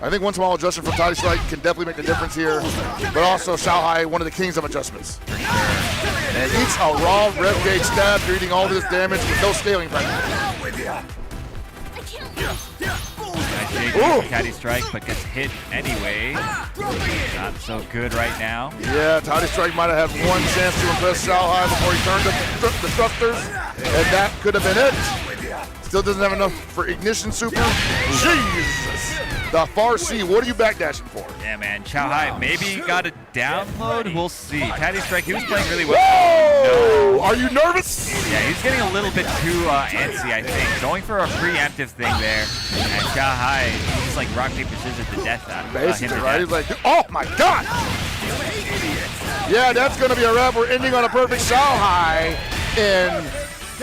I think one small adjustment from Toddy Strike can definitely make the difference here, but also Xiaohai, one of the kings of adjustments. And eats a raw rev gauge stab, you're eating all this damage with no scaling factor. Taddy Strike, but gets hit anyway. Not so good right now. Yeah, Toddy Strike might have had one chance to impress Xiaohai before he turned up the thrusters, and that could have been it. Still doesn't have enough for Ignition Super. Jesus! The Far C, what are you backdashing for? Yeah, man. Xiaohai maybe got a download. We'll see. Taddy Strike, he was playing really well. No. Are you nervous? Yeah, he's getting a little bit too antsy, I think. Going for a preemptive thing there. And Xiaohai, he's just like rock, paper, scissors to death. Basically, right? He's like, oh my God! Yeah, that's going to be a wrap. We're ending on a perfect Xiaohai in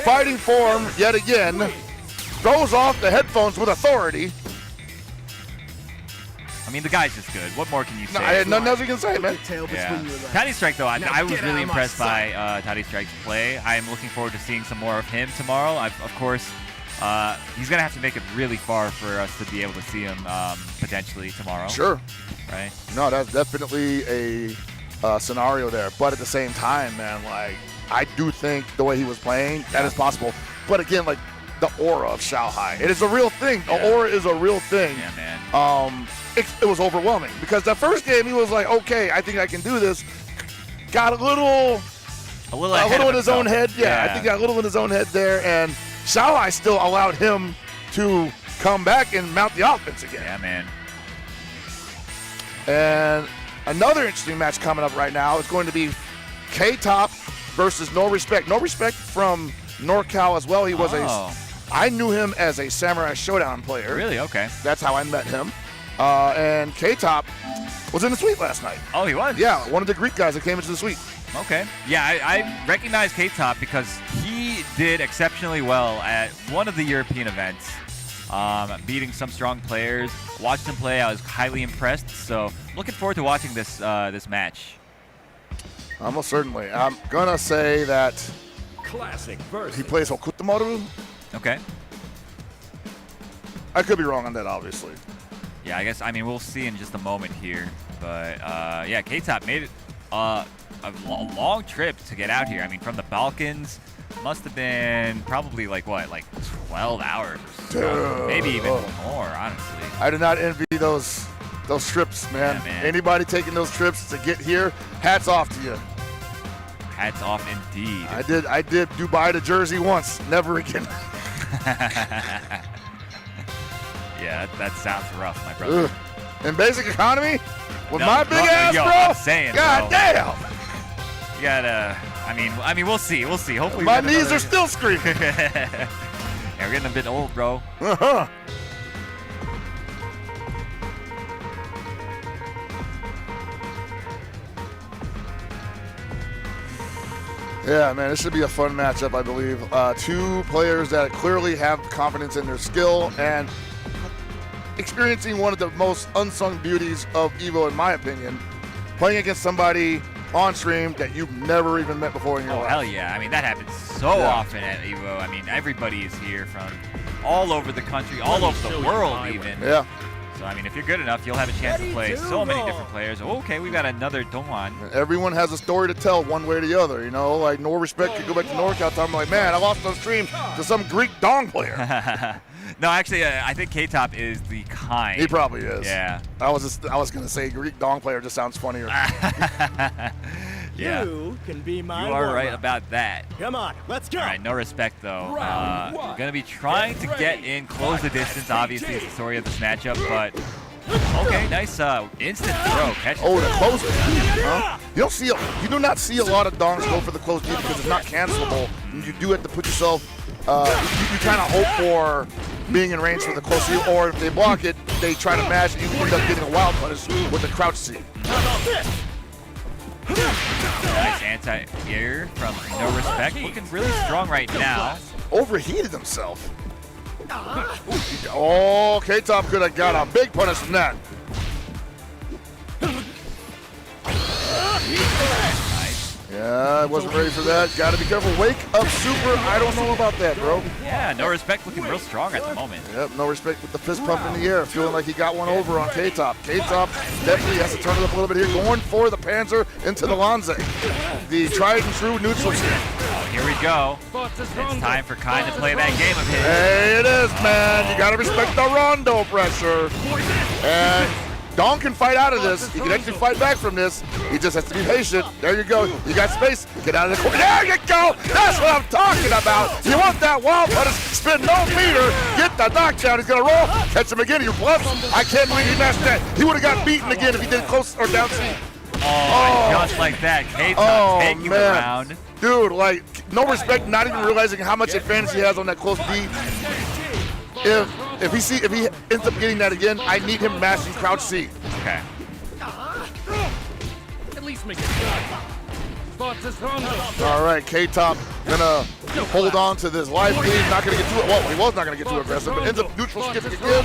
fighting form yet again. Throws off the headphones with authority. I mean, the guy's just good. What more can you say? No, I had nothing else you can say, man. Yeah. Taddy Strike, though, I was really impressed by Taddy Strike's play. I am looking forward to seeing some more of him tomorrow. Of course, he's going to have to make it really far for us to be able to see him potentially tomorrow. Sure. Right? No, that's definitely a scenario there. But at the same time, man, like, I do think the way he was playing, that is possible. But again, like, the aura of Xiaohai. It is a real thing. The aura is a real thing. Yeah, man. It was overwhelming because the first game he was like, okay, I think I can do this. Got a little in his own head. Yeah, I think got a little in his own head there, and Xiaohai still allowed him to come back and mount the offense again. Yeah, man. And another interesting match coming up right now is going to be K-Top versus No Respect. No Respect from NorCal as well. He was I knew him as a Samurai Showdown player. Really? Okay. That's how I met him. And K-Top was in the suite last night. Oh, he was? Yeah, one of the Greek guys that came into the suite. Okay. Yeah, I recognize K-Top because he did exceptionally well at one of the European events, beating some strong players. Watched him play. I was highly impressed. So looking forward to watching this this match. Almost certainly. I'm going to say that he plays Hokutamaru. Okay. I could be wrong on that, obviously. Yeah, I mean, we'll see in just a moment here. But, yeah, K-Top made it a long trip to get out here. I mean, from the Balkans, must have been probably, like, what, like 12 hours or so. Maybe even more, honestly. I do not envy those trips, man. Yeah, man. Anybody taking those trips to get here, hats off to you. Hats off indeed. I did Dubai to Jersey once. Never again. Yeah, that sounds rough, my brother. In basic economy? With my big ass, bro? I'm saying, God damn. You gotta, I mean, we'll see. Hopefully my knees are still screaming. Yeah, we're getting a bit old, bro. Uh-huh. Yeah, man, this should be a fun matchup, I believe. Two players that clearly have confidence in their skill and experiencing one of the most unsung beauties of EVO, in my opinion, playing against somebody on stream that you've never even met before in your life. Oh, hell yeah. I mean, that happens so often at EVO. I mean, everybody is here from all over the country, all over the world even. Yeah. So, I mean, if you're good enough, you'll have a chance to play so many different players. Okay, we got another Dongwon. Everyone has a story to tell one way or the other, you know? Like, No Respect could go back to NorCal time, like, man, I lost on stream to some Greek Dong player. No, actually, I think K-Top is the kind. He probably is. Yeah. I was gonna say Greek Dong player just sounds funnier. Yeah. You can be my You are right warm-up. about that. Come on, let's go. All right, No Respect, though. Round one. We're going to be trying to get in, close the distance. Obviously, it's the story of this matchup, but okay, nice instant throw. Catch Oh, the close D. Huh? You do not see a lot of dongs go for the close D because it's not cancelable. You do have to put yourself. You kind of hope for being in range for the close D, or if they block it, they try to mash, and you end up getting a wild punish with the crouch C. Nice anti-air from No Respect. Looking really strong right now. Overheated himself. Oh, K-Top could have got a big punish from that. Nice. Yeah, I wasn't ready for that. Got to be careful. Wake up super. I don't know about that, bro. Yeah, no respect looking real strong at the moment. Yep, no respect with the fist pump in the air. Feeling like he got one over on K-Top. K-Top definitely has to turn it up a little bit here. Going for the Panzer into the Lanze. The tried and true neutral spin. Oh, here we go. It's time for Kind to play that game of his. Hey, it is, man. You got to respect the Rondo pressure. And Dong can fight out of this. He can actually fight back from this. He just has to be patient. There you go. You got space. Get out of the corner. There you go. That's what I'm talking about. You want that wild punish. Spin no meter. Get the knockdown. He's going to roll. Catch him again. You're plus. I can't believe he matched that. He would have got beaten again if he did close or down C. Oh, just like that. K-Top taking the round. Dude, like, no respect, not even realizing how much advantage he has on that close D. If he ends up getting that again, I need him mashing crouch C. Okay. At least make it good. All right, K-Top gonna hold on to this life lead. Not gonna get too, well, he was not gonna get too aggressive, but ends up neutral skipping again.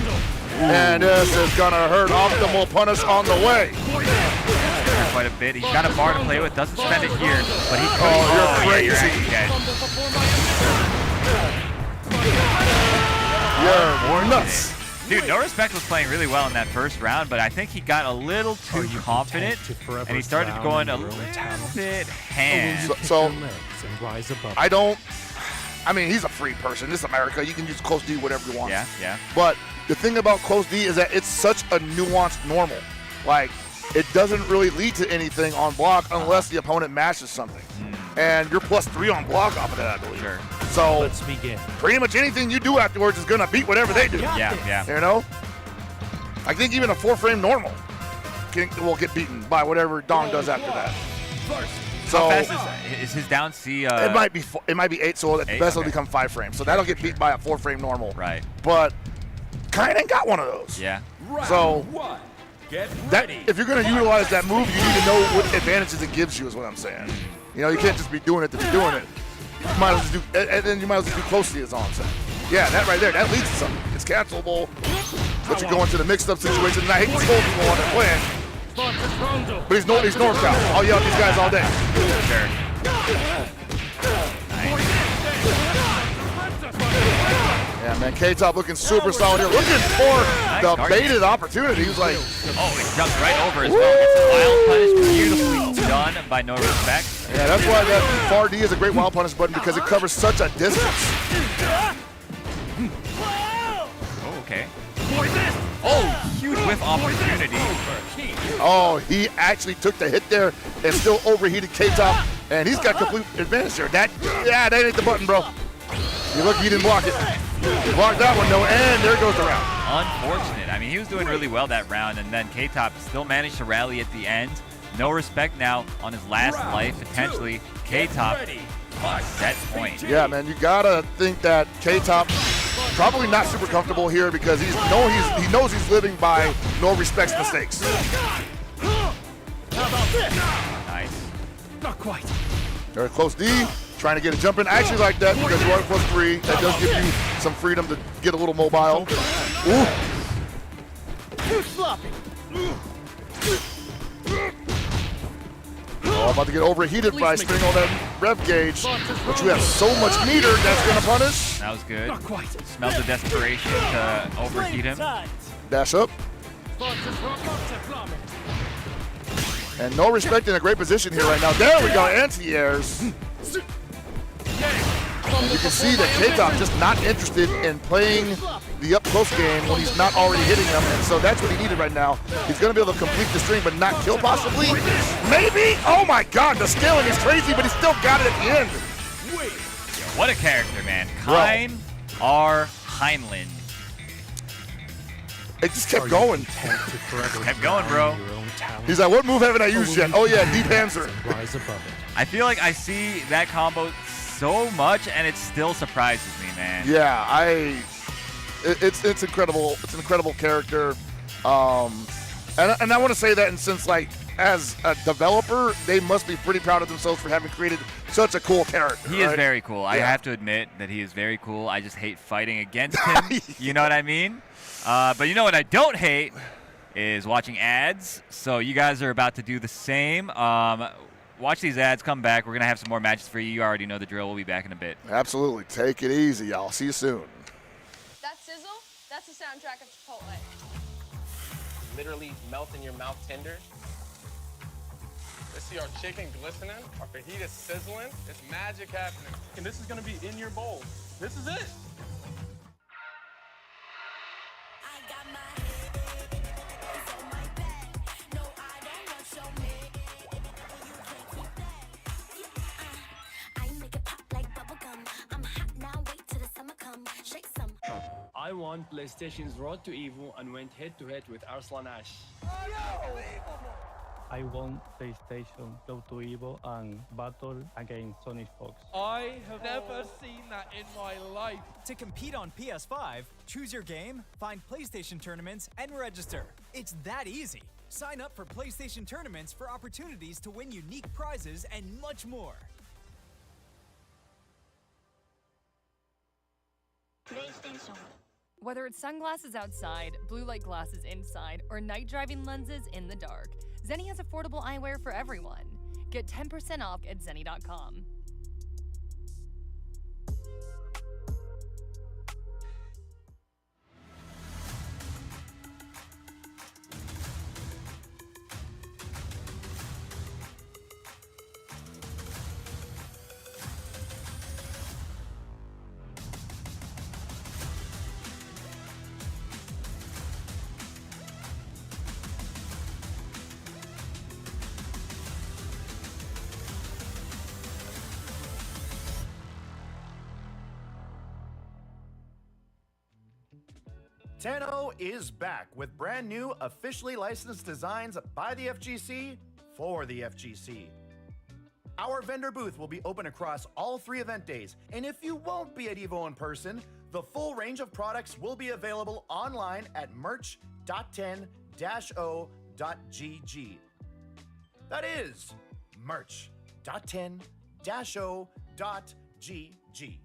And this is gonna hurt. Optimal punish on the way. Quite a bit. He's got a bar to play with. Doesn't spend it here, but he. Oh, you're crazy. You're nuts. Dude, No Respect was playing really well in that first round, but I think he got a little too confident, and he started going a little bit ham. So I mean, he's a free person. This is America. You can use close D whatever you want. Yeah, yeah. But the thing about close D is that it's such a nuanced normal. Like, it doesn't really lead to anything on block unless the opponent mashes something. And you're +3 on block off of that, I believe. Sure. So Let's begin. pretty much anything you do afterwards is going to beat whatever they do. Yeah, yeah. You know? I think even a 4-frame normal will get beaten by whatever Dong does after that. So how fast is his down C? it might be 8, so at the best it'll become 5 frames. So that'll get beat by a 4-frame normal. Right. But Kind ain't got one of those. Yeah. So if you're going to utilize that move, you need to know what advantages it gives you, is what I'm saying. You know, you can't just be doing it to be doing it. You might as well and then you might as well do closely, is all I'm saying. Yeah, that right there, that leads to something. It's cancelable, but you go into the mixed-up situation, and I hate to scold people on their plan. But he's NorCal. I'll yell at these guys all day. Sure. Yeah, man, K-Top looking super solid here. Looking for the baited opportunity. He was like... Oh, he jumped right over as well. Gets a wild punish. Beautifully done by No Respect. Yeah, that's why that far D is a great wild punish button, because it covers such a distance. Oh, okay. Oh, huge whiff opportunity. Oh, he actually took the hit there and still overheated K-Top, and he's got complete advantage there. That ain't the button, bro. You look, he didn't block it. He blocked that one, though, and there goes the round. Unfortunate. I mean, he was doing really well that round, and then K-Top still managed to rally at the end. No Respect now on his last life, potentially. K-Top set point. Yeah, man, you gotta think that K-Top probably not super comfortable here, because he knows he's living by No Respect's mistakes. Nice. Not quite. Very close D. Trying to get a jump in. I actually like that, because you are +3. That does give you some freedom to get a little mobile. Ooh. Too sloppy. Oh, about to get overheated by spinning all that rev gauge, but you have so much meter that's going to punish. That was good. Not quite. Smelled the desperation to overheat him. Dash up. And No Respect in a great position here right now. There we go, anti-airs. You can see that K-Top just not interested in playing the up-close game when he's not already hitting them, and so that's what he needed right now. He's going to be able to complete the string, but not kill possibly. Maybe? Oh my God, the scaling is crazy, but he still got it at the end. What a character, man. Kind R. Heinlein. It just kept going. Kept going, bro. He's like, what move haven't I used yet? Oh yeah, deep answer. I feel like I see that combo so much, and it still surprises me, man. Yeah, it's incredible. It's an incredible character, and I want to say that, and since like as a developer, they must be pretty proud of themselves for having created such a cool character. He is very cool. I have to admit that he is very cool. I just hate fighting against him. You know what I mean? But you know what I don't hate is watching ads. So you guys are about to do the same. watch these ads, come back. We're going to have some more matches for you. You already know the drill. We'll be back in a bit. Absolutely. Take it easy, y'all. See you soon. That sizzle, that's the soundtrack of Chipotle. Literally melt in your mouth tender. Let's see our chicken glistening, our fajita sizzling. It's magic happening. And this is gonna be in your bowl. This is it. I won PlayStation's Road to Evo and went head-to-head with Arslan Ash. I won PlayStation Road to Evo and battled against Sonic Fox. I have never seen that in my life. To compete on PS5, choose your game, find PlayStation tournaments, and register. It's that easy. Sign up for PlayStation tournaments for opportunities to win unique prizes and much more. PlayStation. Whether it's sunglasses outside, blue light glasses inside, or night driving lenses in the dark, Zenni has affordable eyewear for everyone. Get 10% off at Zenni.com. Tenno is back with brand new, officially licensed designs by the FGC for the FGC. Our vendor booth will be open across all 3 event days, and if you won't be at EVO in person, the full range of products will be available online at merch.10-o.gg. That is merch.10-o.gg.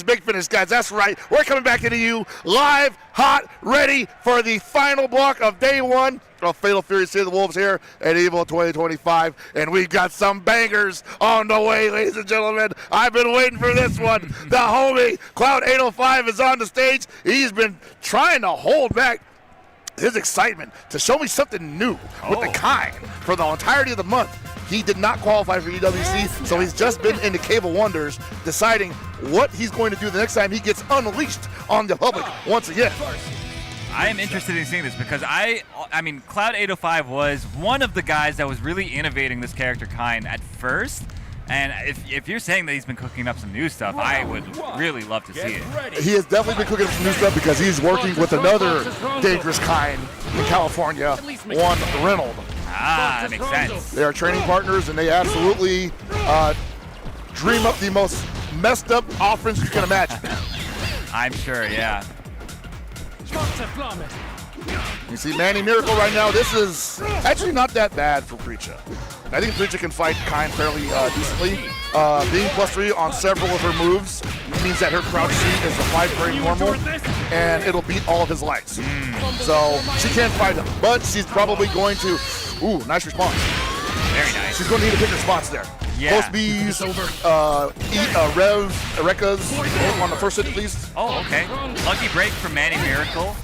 Big finish, guys. That's right. We're coming back into you live, hot, ready for the final block of day one of Fatal Fury City of the Wolves here at EVO 2025. And we've got some bangers on the way, ladies and gentlemen. I've been waiting for this one. The homie, Cloud805, is on the stage. He's been trying to hold back his excitement to show me something new with the kind for the entirety of the month. He did not qualify for EWC, so he's just been in the Cave of Wonders deciding what he's going to do the next time he gets unleashed on the public once again. I am interested in seeing this because I mean, Cloud805 was one of the guys that was really innovating this character kind at first. And if you're saying that he's been cooking up some new stuff, I would really love to see it. He has definitely been cooking up some new stuff because he's working with another dangerous kind in California, one Reynolds. Ah, that makes sense. They are training partners, and they absolutely dream up the most messed up offense you can imagine. I'm sure, yeah. You see Manny Miracle right now. This is actually not that bad for Preacha. I think Preacha can fight Kind fairly decently. Being +3 on several of her moves means that her crouch sheet is a 5 grade normal, and it'll beat all of his lights. So she can't fight him, but she's probably going to. Ooh, nice response. Very nice. She's going to need to pick her spots there. Yeah. Post B's, Rekas on the first hit at least. Oh, okay. Lucky break from Manny Miracle.